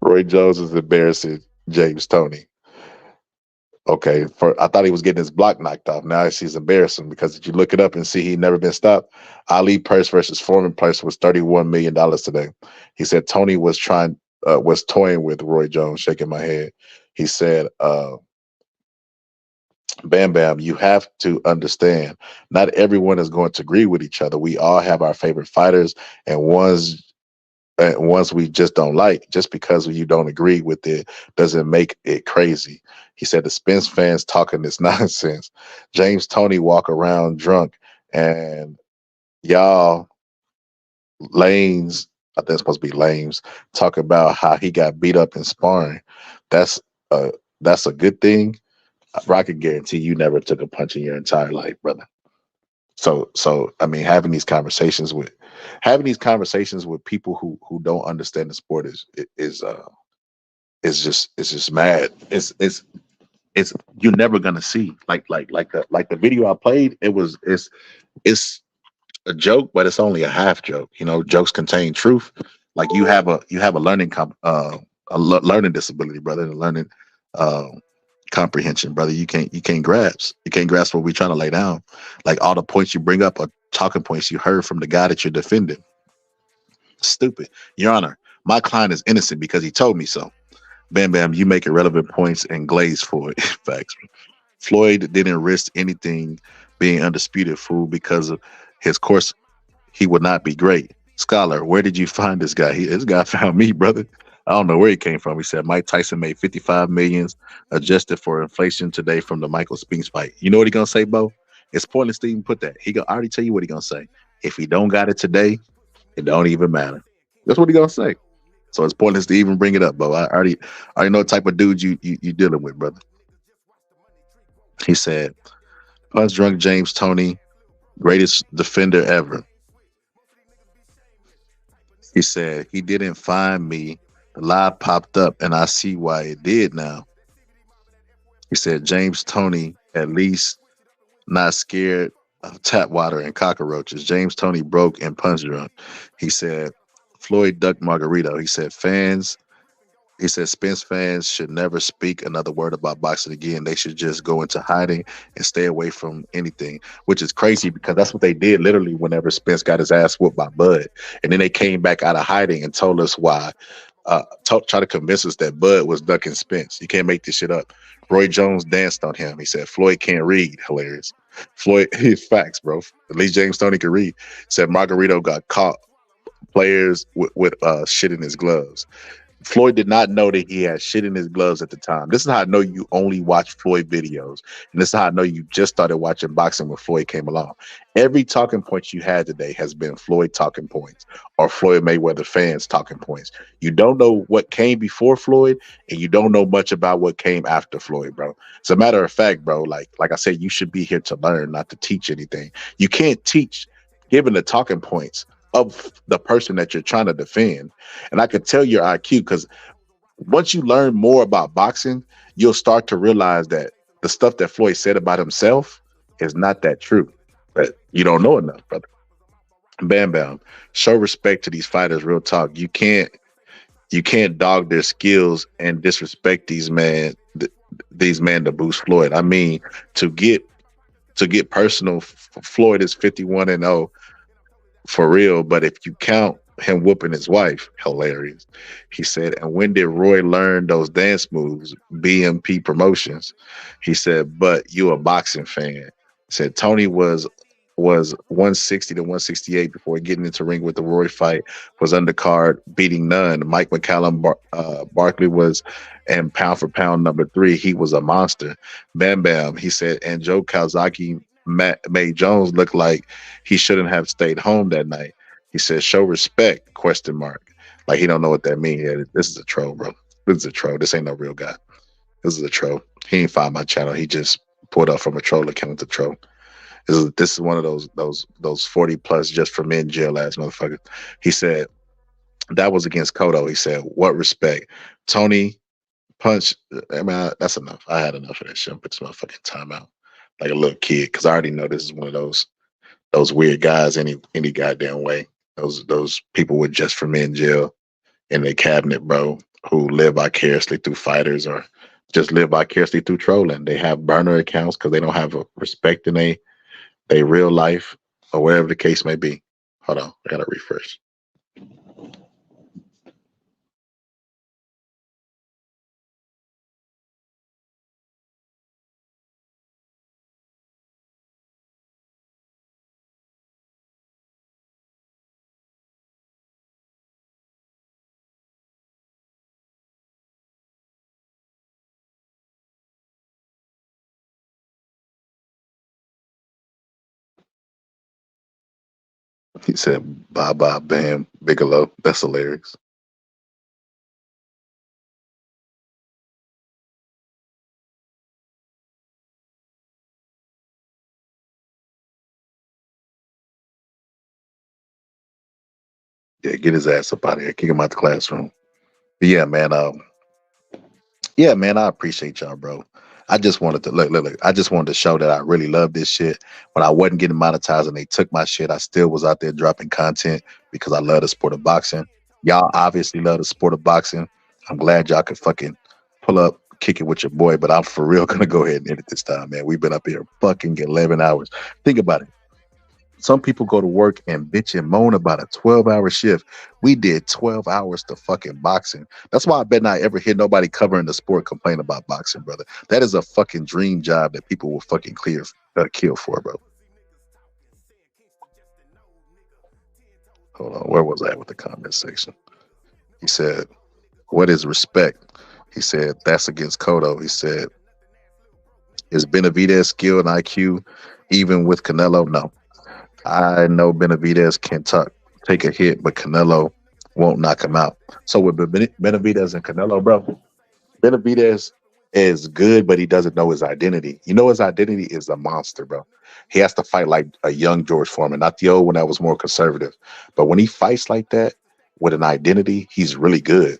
Roy Jones is embarrassing James Toney. Okay, I thought he was getting his block knocked off. Now he's embarrassing because if you look it up and see he never been stopped, Ali Purse versus Foreman Purse was $31 million today. He said Tony was toying with Roy Jones, shaking my head. He said, Bam Bam, you have to understand, not everyone is going to agree with each other. We all have our favorite fighters and ones we just don't like. Just because you don't agree with it doesn't make it crazy. He said the Spence fans talking this nonsense. James Toney walk around drunk and y'all lanes, I think it's supposed to be lames, talk about how he got beat up in sparring. That's a good thing. I can guarantee you never took a punch in your entire life, brother. So I mean, having these conversations with people who don't understand the sport is just mad. It's you're never gonna see like the video I played. It's a joke, but it's only a half joke. You know, jokes contain truth. Like you have a learning learning disability, brother, and learning comprehension, brother. You can't grasp what we're trying to lay down. Like all the points you bring up are talking points you heard from the guy that you're defending. Stupid. Your Honor, my client is innocent because he told me so. Bam Bam, you make irrelevant points and glaze for it. Facts. Floyd didn't risk anything being undisputed, fool, because of his course he would not be great. Scholar, where did you find this guy? This guy found me, brother. I don't know where he came from. He said Mike Tyson made 55 millions adjusted for inflation today from the Michael Spinks fight. You know what he gonna say, Bo? It's pointless to even put that. I already tell you what he gonna say. If he don't got it today, it don't even matter. That's what he gonna say. So it's pointless to even bring it up, Bo. I already know what type of dude you dealing with, brother. He said, Punch drunk James Toney, greatest defender ever. He said, he didn't find me. The lie popped up and I see why it did now. He said, James Toney, at least not scared of tap water and cockroaches. James Toney broke and punch drunk. He said, Floyd ducked Margarito. He said, Spence fans should never speak another word about boxing again. They should just go into hiding and stay away from anything, which is crazy because that's what they did literally whenever Spence got his ass whooped by Bud. And then they came back out of hiding and told us why, try to convince us that Bud was ducking Spence. You can't make this shit up. Roy Jones danced on him. He said, Floyd can't read. Hilarious. Floyd, his facts, bro. At least James Toney could read. Said Margarito got caught players with shit in his gloves. Floyd did not know that he had shit in his gloves at the time. This is how I know you only watch Floyd videos. And this is how I know you just started watching boxing when Floyd came along. Every talking point you had today has been Floyd talking points or Floyd Mayweather fans talking points. You don't know what came before Floyd and you don't know much about what came after Floyd, bro. As a matter of fact, bro, like I said, you should be here to learn, not to teach anything. You can't teach given the talking points of the person that you're trying to defend. And I could tell your IQ because once you learn more about boxing, you'll start to realize that the stuff that Floyd said about himself is not that true. But you don't know enough, brother. Bam Bam, show respect to these fighters. Real talk. You can't dog their skills and disrespect these men to boost Floyd. I mean, to get personal, Floyd is 51-0. For real, but if you count him whooping his wife, hilarious. He said, and when did Roy learn those dance moves? BMP Promotions. He said, but you a boxing fan. Said Tony was 160 to 168 before getting into ring with the Roy fight, was undercard, beating none. Mike McCallum Barkley was and pound for pound number 3. He was a monster. Bam Bam. He said, and Joe Kawasaki made Jones look like he shouldn't have stayed home that night. He said, show respect, ? Like he don't know what that means. Yeah, this is a troll, bro. This is a troll. This ain't no real guy. This is a troll. He ain't find my channel. He just pulled up from a troll account to troll. This is one of those 40 plus just for men jail ass motherfuckers. He said that was against Cotto. He said, "What respect, Tony punch?" I mean, that's enough. I had enough of that shit. Put this motherfucking timeout like a little kid because I already know this is one of those weird guys any goddamn way. Those people with just for men jail in their cabinet, bro, who live vicariously through fighters or just live vicariously through trolling. They have burner accounts because they don't have a respect in they real life or wherever the case may be. Hold on, I gotta refresh. He said, "Bye bye, Bam Bigelow." That's hilarious. Yeah, get his ass up out of here. Kick him out the classroom. But yeah, man. Yeah, man, I appreciate y'all, bro. I just wanted to look. I just wanted to show that I really love this shit. When I wasn't getting monetized and they took my shit, I still was out there dropping content because I love the sport of boxing. Y'all obviously love the sport of boxing. I'm glad y'all could fucking pull up, kick it with your boy, but I'm for real gonna go ahead and edit this time, man. We've been up here fucking 11 hours. Think about it. Some people go to work and bitch and moan about a 12-hour shift. We did 12 hours to fucking boxing. That's why I bet not ever hear nobody covering the sport complain about boxing, brother. That is a fucking dream job that people will fucking kill for, bro. Hold on, where was I with the comment section? He said, "What is respect?" He said, "That's against Cotto." He said, "Is Benavidez skill and IQ even with Canelo?" No. I know Benavidez can take a hit, but Canelo won't knock him out. So with Benavidez and Canelo, bro, Benavidez is good, but he doesn't know his identity. You know his identity is a monster, bro. He has to fight like a young George Foreman, not the old one that was more conservative. But when he fights like that with an identity, he's really good.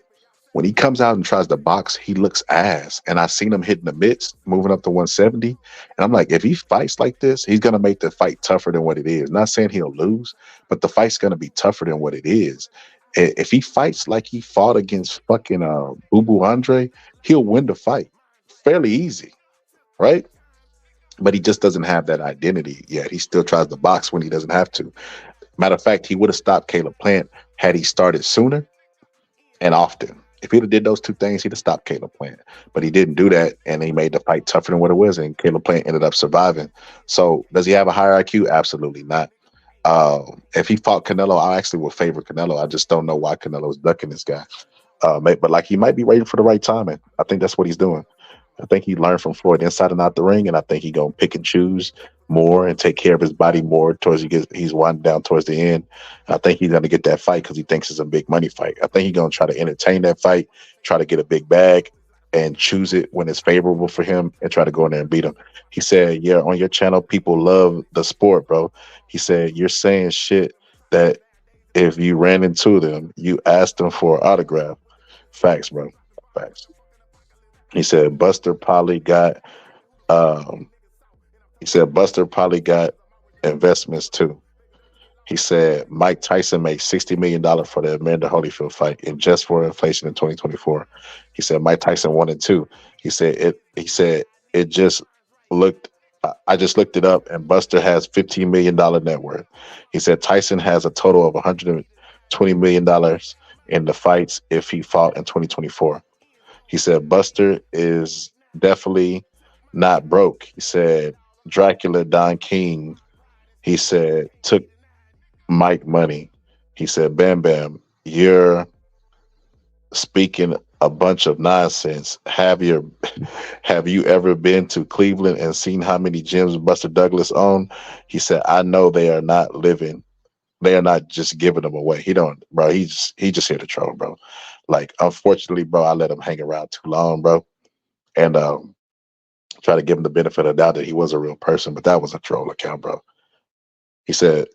When he comes out and tries to box, he looks ass. And I seen him hitting the mitts, moving up to 170. And I'm like, if he fights like this, he's gonna make the fight tougher than what it is. Not saying he'll lose, but the fight's gonna be tougher than what it is. If he fights like he fought against fucking Boo Boo Andre, he'll win the fight fairly easy, right? But he just doesn't have that identity yet. He still tries to box when he doesn't have to. Matter of fact, he would have stopped Caleb Plant had he started sooner and often. If he'd have did those two things, he'd have stopped Caleb Plant. But he didn't do that, and he made the fight tougher than what it was, and Caleb Plant ended up surviving. So does he have a higher IQ? Absolutely not. If he fought Canelo, I actually would favor Canelo. I just don't know why Canelo's ducking this guy. But like he might be waiting for the right timing. I think that's what he's doing. I think he learned from Floyd inside and out the ring, and I think he gonna pick and choose more and take care of his body more towards he's winding down towards the end. I think he's gonna get that fight because he thinks it's a big money fight. I think he's gonna try to entertain that fight, try to get a big bag, and choose it when it's favorable for him, and try to go in there and beat him. He said, "Yeah, on your channel, people love the sport, bro." He said, "You're saying shit that if you ran into them, you asked them for an autograph." Facts, bro. Facts. He said Buster probably got um he said Buster probably got investments too. He said Mike Tyson made $60 million for the Amanda Holyfield fight and just for inflation in 2024. He said Mike Tyson 1 and 2. He said it just looked I just looked it up and Buster has $15 million net worth. He said Tyson has a total of $120 million in the fights if he fought in 2024. He said Buster is definitely not broke. He said Dracula Don King, he said, took Mike money. He said, Bam Bam, you're speaking a bunch of nonsense. Have you ever been to Cleveland and seen how many gyms Buster Douglas owned? He said, I know they are not living. They are not just giving them away. He don't, bro. He just here to troll, bro. Like, unfortunately, bro, I let him hang around too long, bro. And try to give him the benefit of the doubt that he was a real person, but that was a troll account, bro. He said,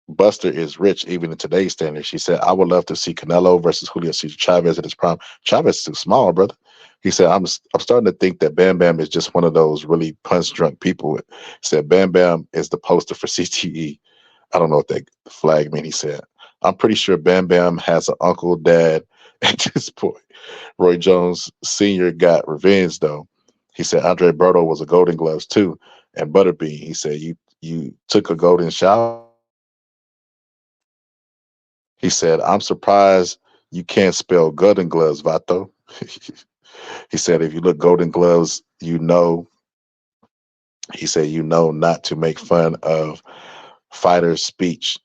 Buster is rich even in today's standards. She said, I would love to see Canelo versus Julio Cesar Chavez at his prime. Chavez is too small, brother. He said, I'm starting to think that Bam Bam is just one of those really punch-drunk people. He said, Bam Bam is the poster for CTE. I don't know what that flag mean. He said, I'm pretty sure Bam Bam has an uncle, dad at this point. Roy Jones Sr. got revenge, though. He said, Andre Berto was a Golden Gloves, too. And Butterbean, he said, you took a golden shower? He said, I'm surprised you can't spell Golden Gloves, Vato. He said, if you look Golden Gloves, you know, he said, you know not to make fun of fighters' speech.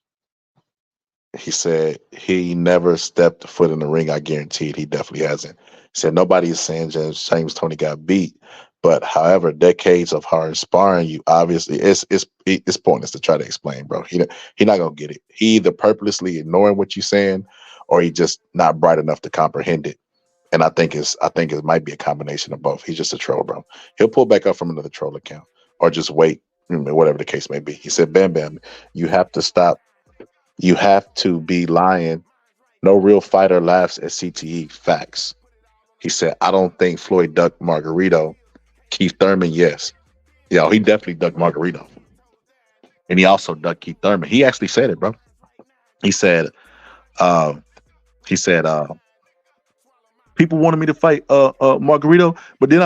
He said, he never stepped foot in the ring. I guarantee it. He definitely hasn't. He said, nobody is saying James Toney got beat. But however, decades of hard sparring, you obviously, it's pointless to try to explain, bro. He not going to get it. He either purposely ignoring what you're saying or he just not bright enough to comprehend it. And I think it might be a combination of both. He's just a troll, bro. He'll pull back up from another troll account or just wait, whatever the case may be. He said, Bam Bam, you have to stop. You have to be lying. No real fighter laughs at CTE. Facts. He said, I don't think Floyd ducked Margarito. Keith Thurman, yes. Yeah, he definitely ducked Margarito. And he also ducked Keith Thurman. He actually said it, bro. He said, people wanted me to fight Margarito, but then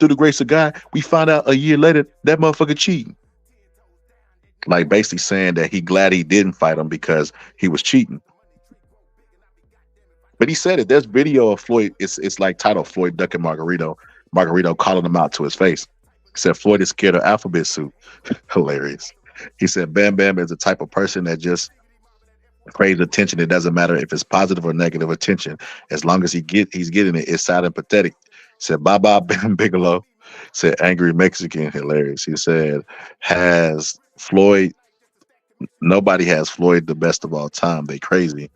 through the grace of God, we found out a year later that motherfucker cheating. Like basically saying that he glad he didn't fight him because he was cheating. But he said it. There's video of Floyd. It's like titled Floyd ducking Margarito. Margarito calling him out to his face. He said Floyd is scared of alphabet soup. Hilarious. He said Bam Bam is the type of person that just craves attention. It doesn't matter if it's positive or negative attention. As long as he's getting it, it's sad and pathetic. He said bye bye Bam Bigelow. He said angry Mexican. Hilarious. He said nobody has Floyd the best of all time. They crazy.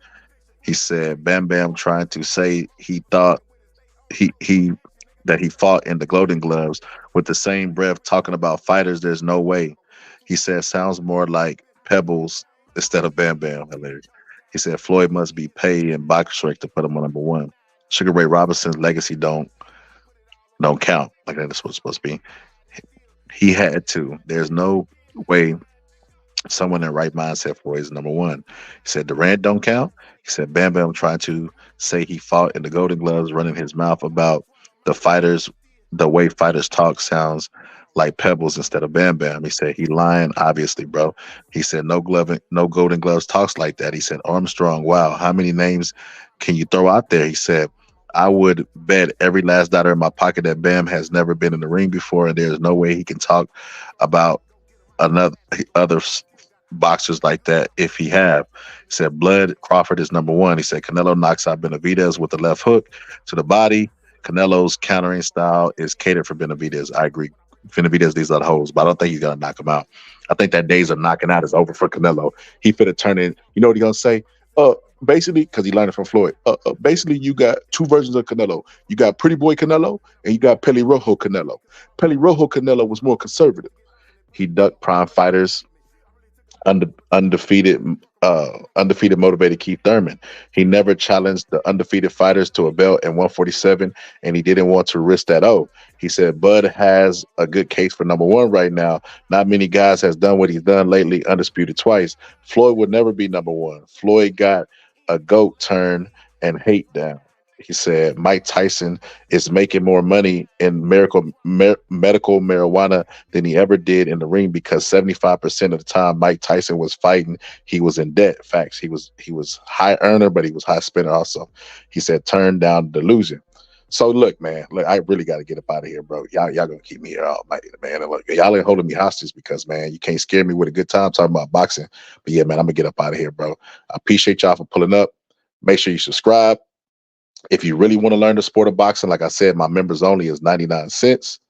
He said Bam Bam trying to say he thought that he fought in the Golden Gloves with the same breath talking about fighters. There's no way. He said sounds more like Pebbles instead of Bam Bam. Hilarious. He said Floyd must be paid in box strike to put him on number one. Sugar Ray Robinson's legacy don't count. Like that's what it's supposed to be. He had to. There's no way someone in right mind said Floyd is number one. He said Durant don't count. He said Bam Bam trying to say he fought in the Golden Gloves, running his mouth about the fighters. The way fighters talk sounds like Pebbles instead of Bam Bam. He said he lying, obviously, bro. He said no Golden Gloves talks like that. He said Armstrong. Wow, how many names can you throw out there? He said I would bet every last dollar in my pocket that Bam has never been in the ring before, and there's no way he can talk about other boxers like that if he have. He said Blood Crawford is number one. He said Canelo knocks out Benavidez with the left hook to the body. Canelo's countering style is catered for Benavidez. I agree. Benavidez these are the hoes, but I don't think he's gonna knock him out. I think that days of knocking out is over for Canelo. He finna turn in. You know what he gonna say? Basically, because he learned it from Floyd. Basically, you got two versions of Canelo. You got Pretty Boy Canelo and you got Pele Rojo Canelo. Pele Rojo Canelo was more conservative. He ducked prime fighters. Undefeated motivated Keith Thurman. He never challenged the undefeated fighters to a belt in 147, and he didn't want to risk that. He said Bud has a good case for number one right now. Not many guys has done what he's done lately, undisputed twice. Floyd would never be number one. Floyd got a GOAT turn and hate down. He said Mike Tyson is making more money in medical marijuana than he ever did in the ring because 75% of the time Mike Tyson was fighting, he was in debt. Facts. He was high earner, but he was high spender also. He said turn down delusion. So look, man, I really got to get up out of here, bro. Y'all gonna keep me here all night, man. And look, y'all ain't holding me hostage because, man, you can't scare me with a good time talking about boxing. But yeah, man, I'm gonna get up out of here, bro. I appreciate y'all for pulling up. Make sure you subscribe. If you really want to learn the sport of boxing, like I said, my members only is 99 cents.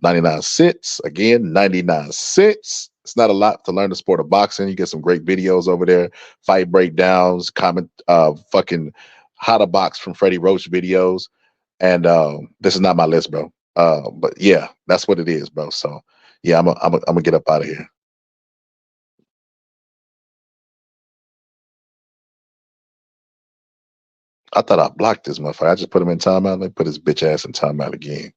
99 cents. Again, 99 cents. It's not a lot to learn the sport of boxing. You get some great videos over there, fight breakdowns, fucking how to box from Freddie Roach videos. And this is not my list, bro. But yeah, that's what it is, bro. So yeah, I'm gonna get up out of here. I thought I blocked this motherfucker. I just put him in timeout. They put his bitch ass in timeout again,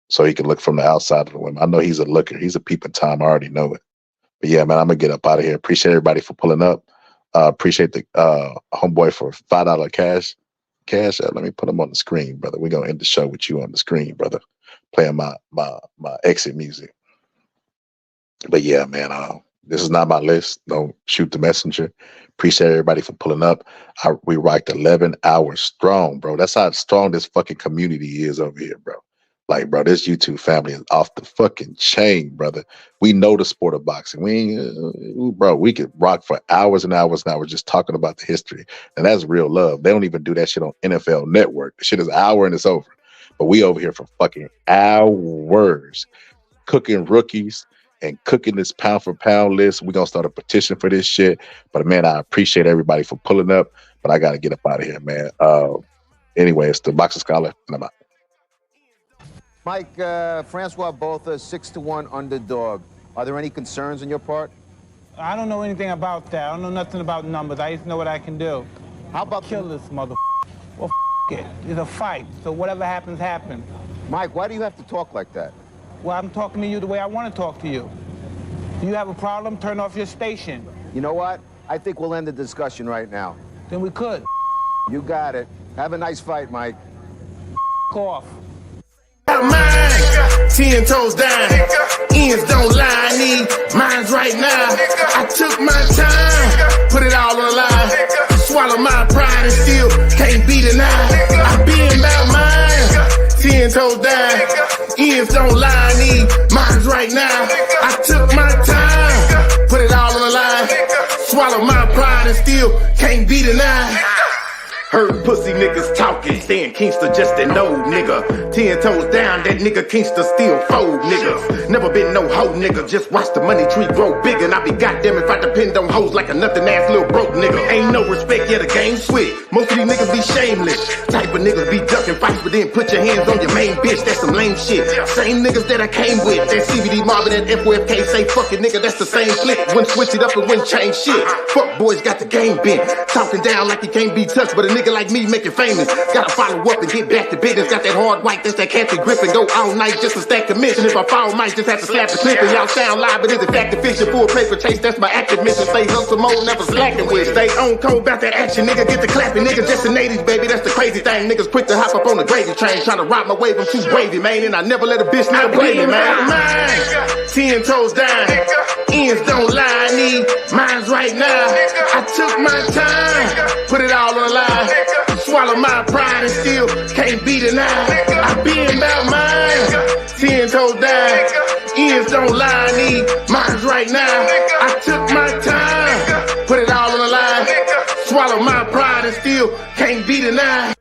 so he can look from the outside of the women. I know he's a looker. He's a peeping Tom. I already know it. But yeah, man, I'm gonna get up out of here. Appreciate everybody for pulling up. Appreciate the homeboy for $5 cash. Let me put him on the screen, brother. We're gonna end the show with you on the screen, brother. Playing my exit music. But yeah, man, this is not my list. Don't shoot the messenger. Appreciate everybody for pulling up. We rocked 11 hours strong, bro. That's how strong this fucking community is over here, bro. Like, bro, this YouTube family is off the fucking chain, brother. We know the sport of boxing. We could rock for hours and hours and hours just talking about the history. And that's real love. They don't even do that shit on NFL Network. The shit is an hour and it's over. But we over here for fucking hours cooking rookies and cooking this pound for pound list. We're gonna start a petition for this shit. But man, I appreciate everybody for pulling up, but I gotta get up out of here, man. Anyway, it's the Boxing Scholar, and I'm out. Mike, Francois Botha, 6-1 underdog. Are there any concerns on your part? I don't know anything about that. I don't know nothing about numbers. I just know what I can do. How about kill this mother? Well, it. It's a fight, so whatever happens, happens. Mike, why do you have to talk like that? Well, I'm talking to you the way I want to talk to you. Do you have a problem? Turn off your station. You know what? I think we'll end the discussion right now. Then we could. You got it. Have a nice fight, Mike. Off. Mine, 10 toes down, ends don't lie, I need mines right now. I took my time, put it all on the line, swallow my pride and still can't be denied. I been about mine, 10 toes down, ends don't lie, I need mines right now. I took my time, put it all on the line, swallow my pride and still can't be denied. Heard pussy niggas talking, saying Kingston just an old nigga. 10 toes down, that nigga Kingston still fold niggas. Never been no hoe nigga, just watch the money tree grow big. And I be goddamn if I depend on hoes like a nothing ass little broke nigga. Ain't no respect, yeah the game switch. Most of these niggas be shameless. Type of niggas be ducking fights, but then put your hands on your main bitch, that's some lame shit. Same niggas that I came with, that CBD Marvin and FOFK say fucking nigga, that's the same clip. Wouldn't switch it up and wouldn't change shit. Fuck boys got the game bent, talking down like you can't be touched, but a nigga like me make it famous. Gotta follow up and get back to business. Got that hard white, that's that catchy grip and go all night just to stack commission. If I fall, might just have to slap the clip. And y'all sound live, but is it fact to fiction? Full paper chase, that's my active mission. Stay hustle mode, never slacking with. Stay on code about that action, nigga. Get the clapping, nigga. Just the 80s, baby. That's the crazy thing. Niggas quick to hop up on the gravy train, trying to rock my wave. I'm too wavy, man. And I never let a bitch nigga play me, man. 10 toes down, ends don't lie. I need mines right now. I took my time, put it all on the line, swallow my pride and still can't be denied. I been about mine, 10 toes down, ends don't lie. I need mines right now. I took my time, put it all on the line, swallow my pride and still can't be denied.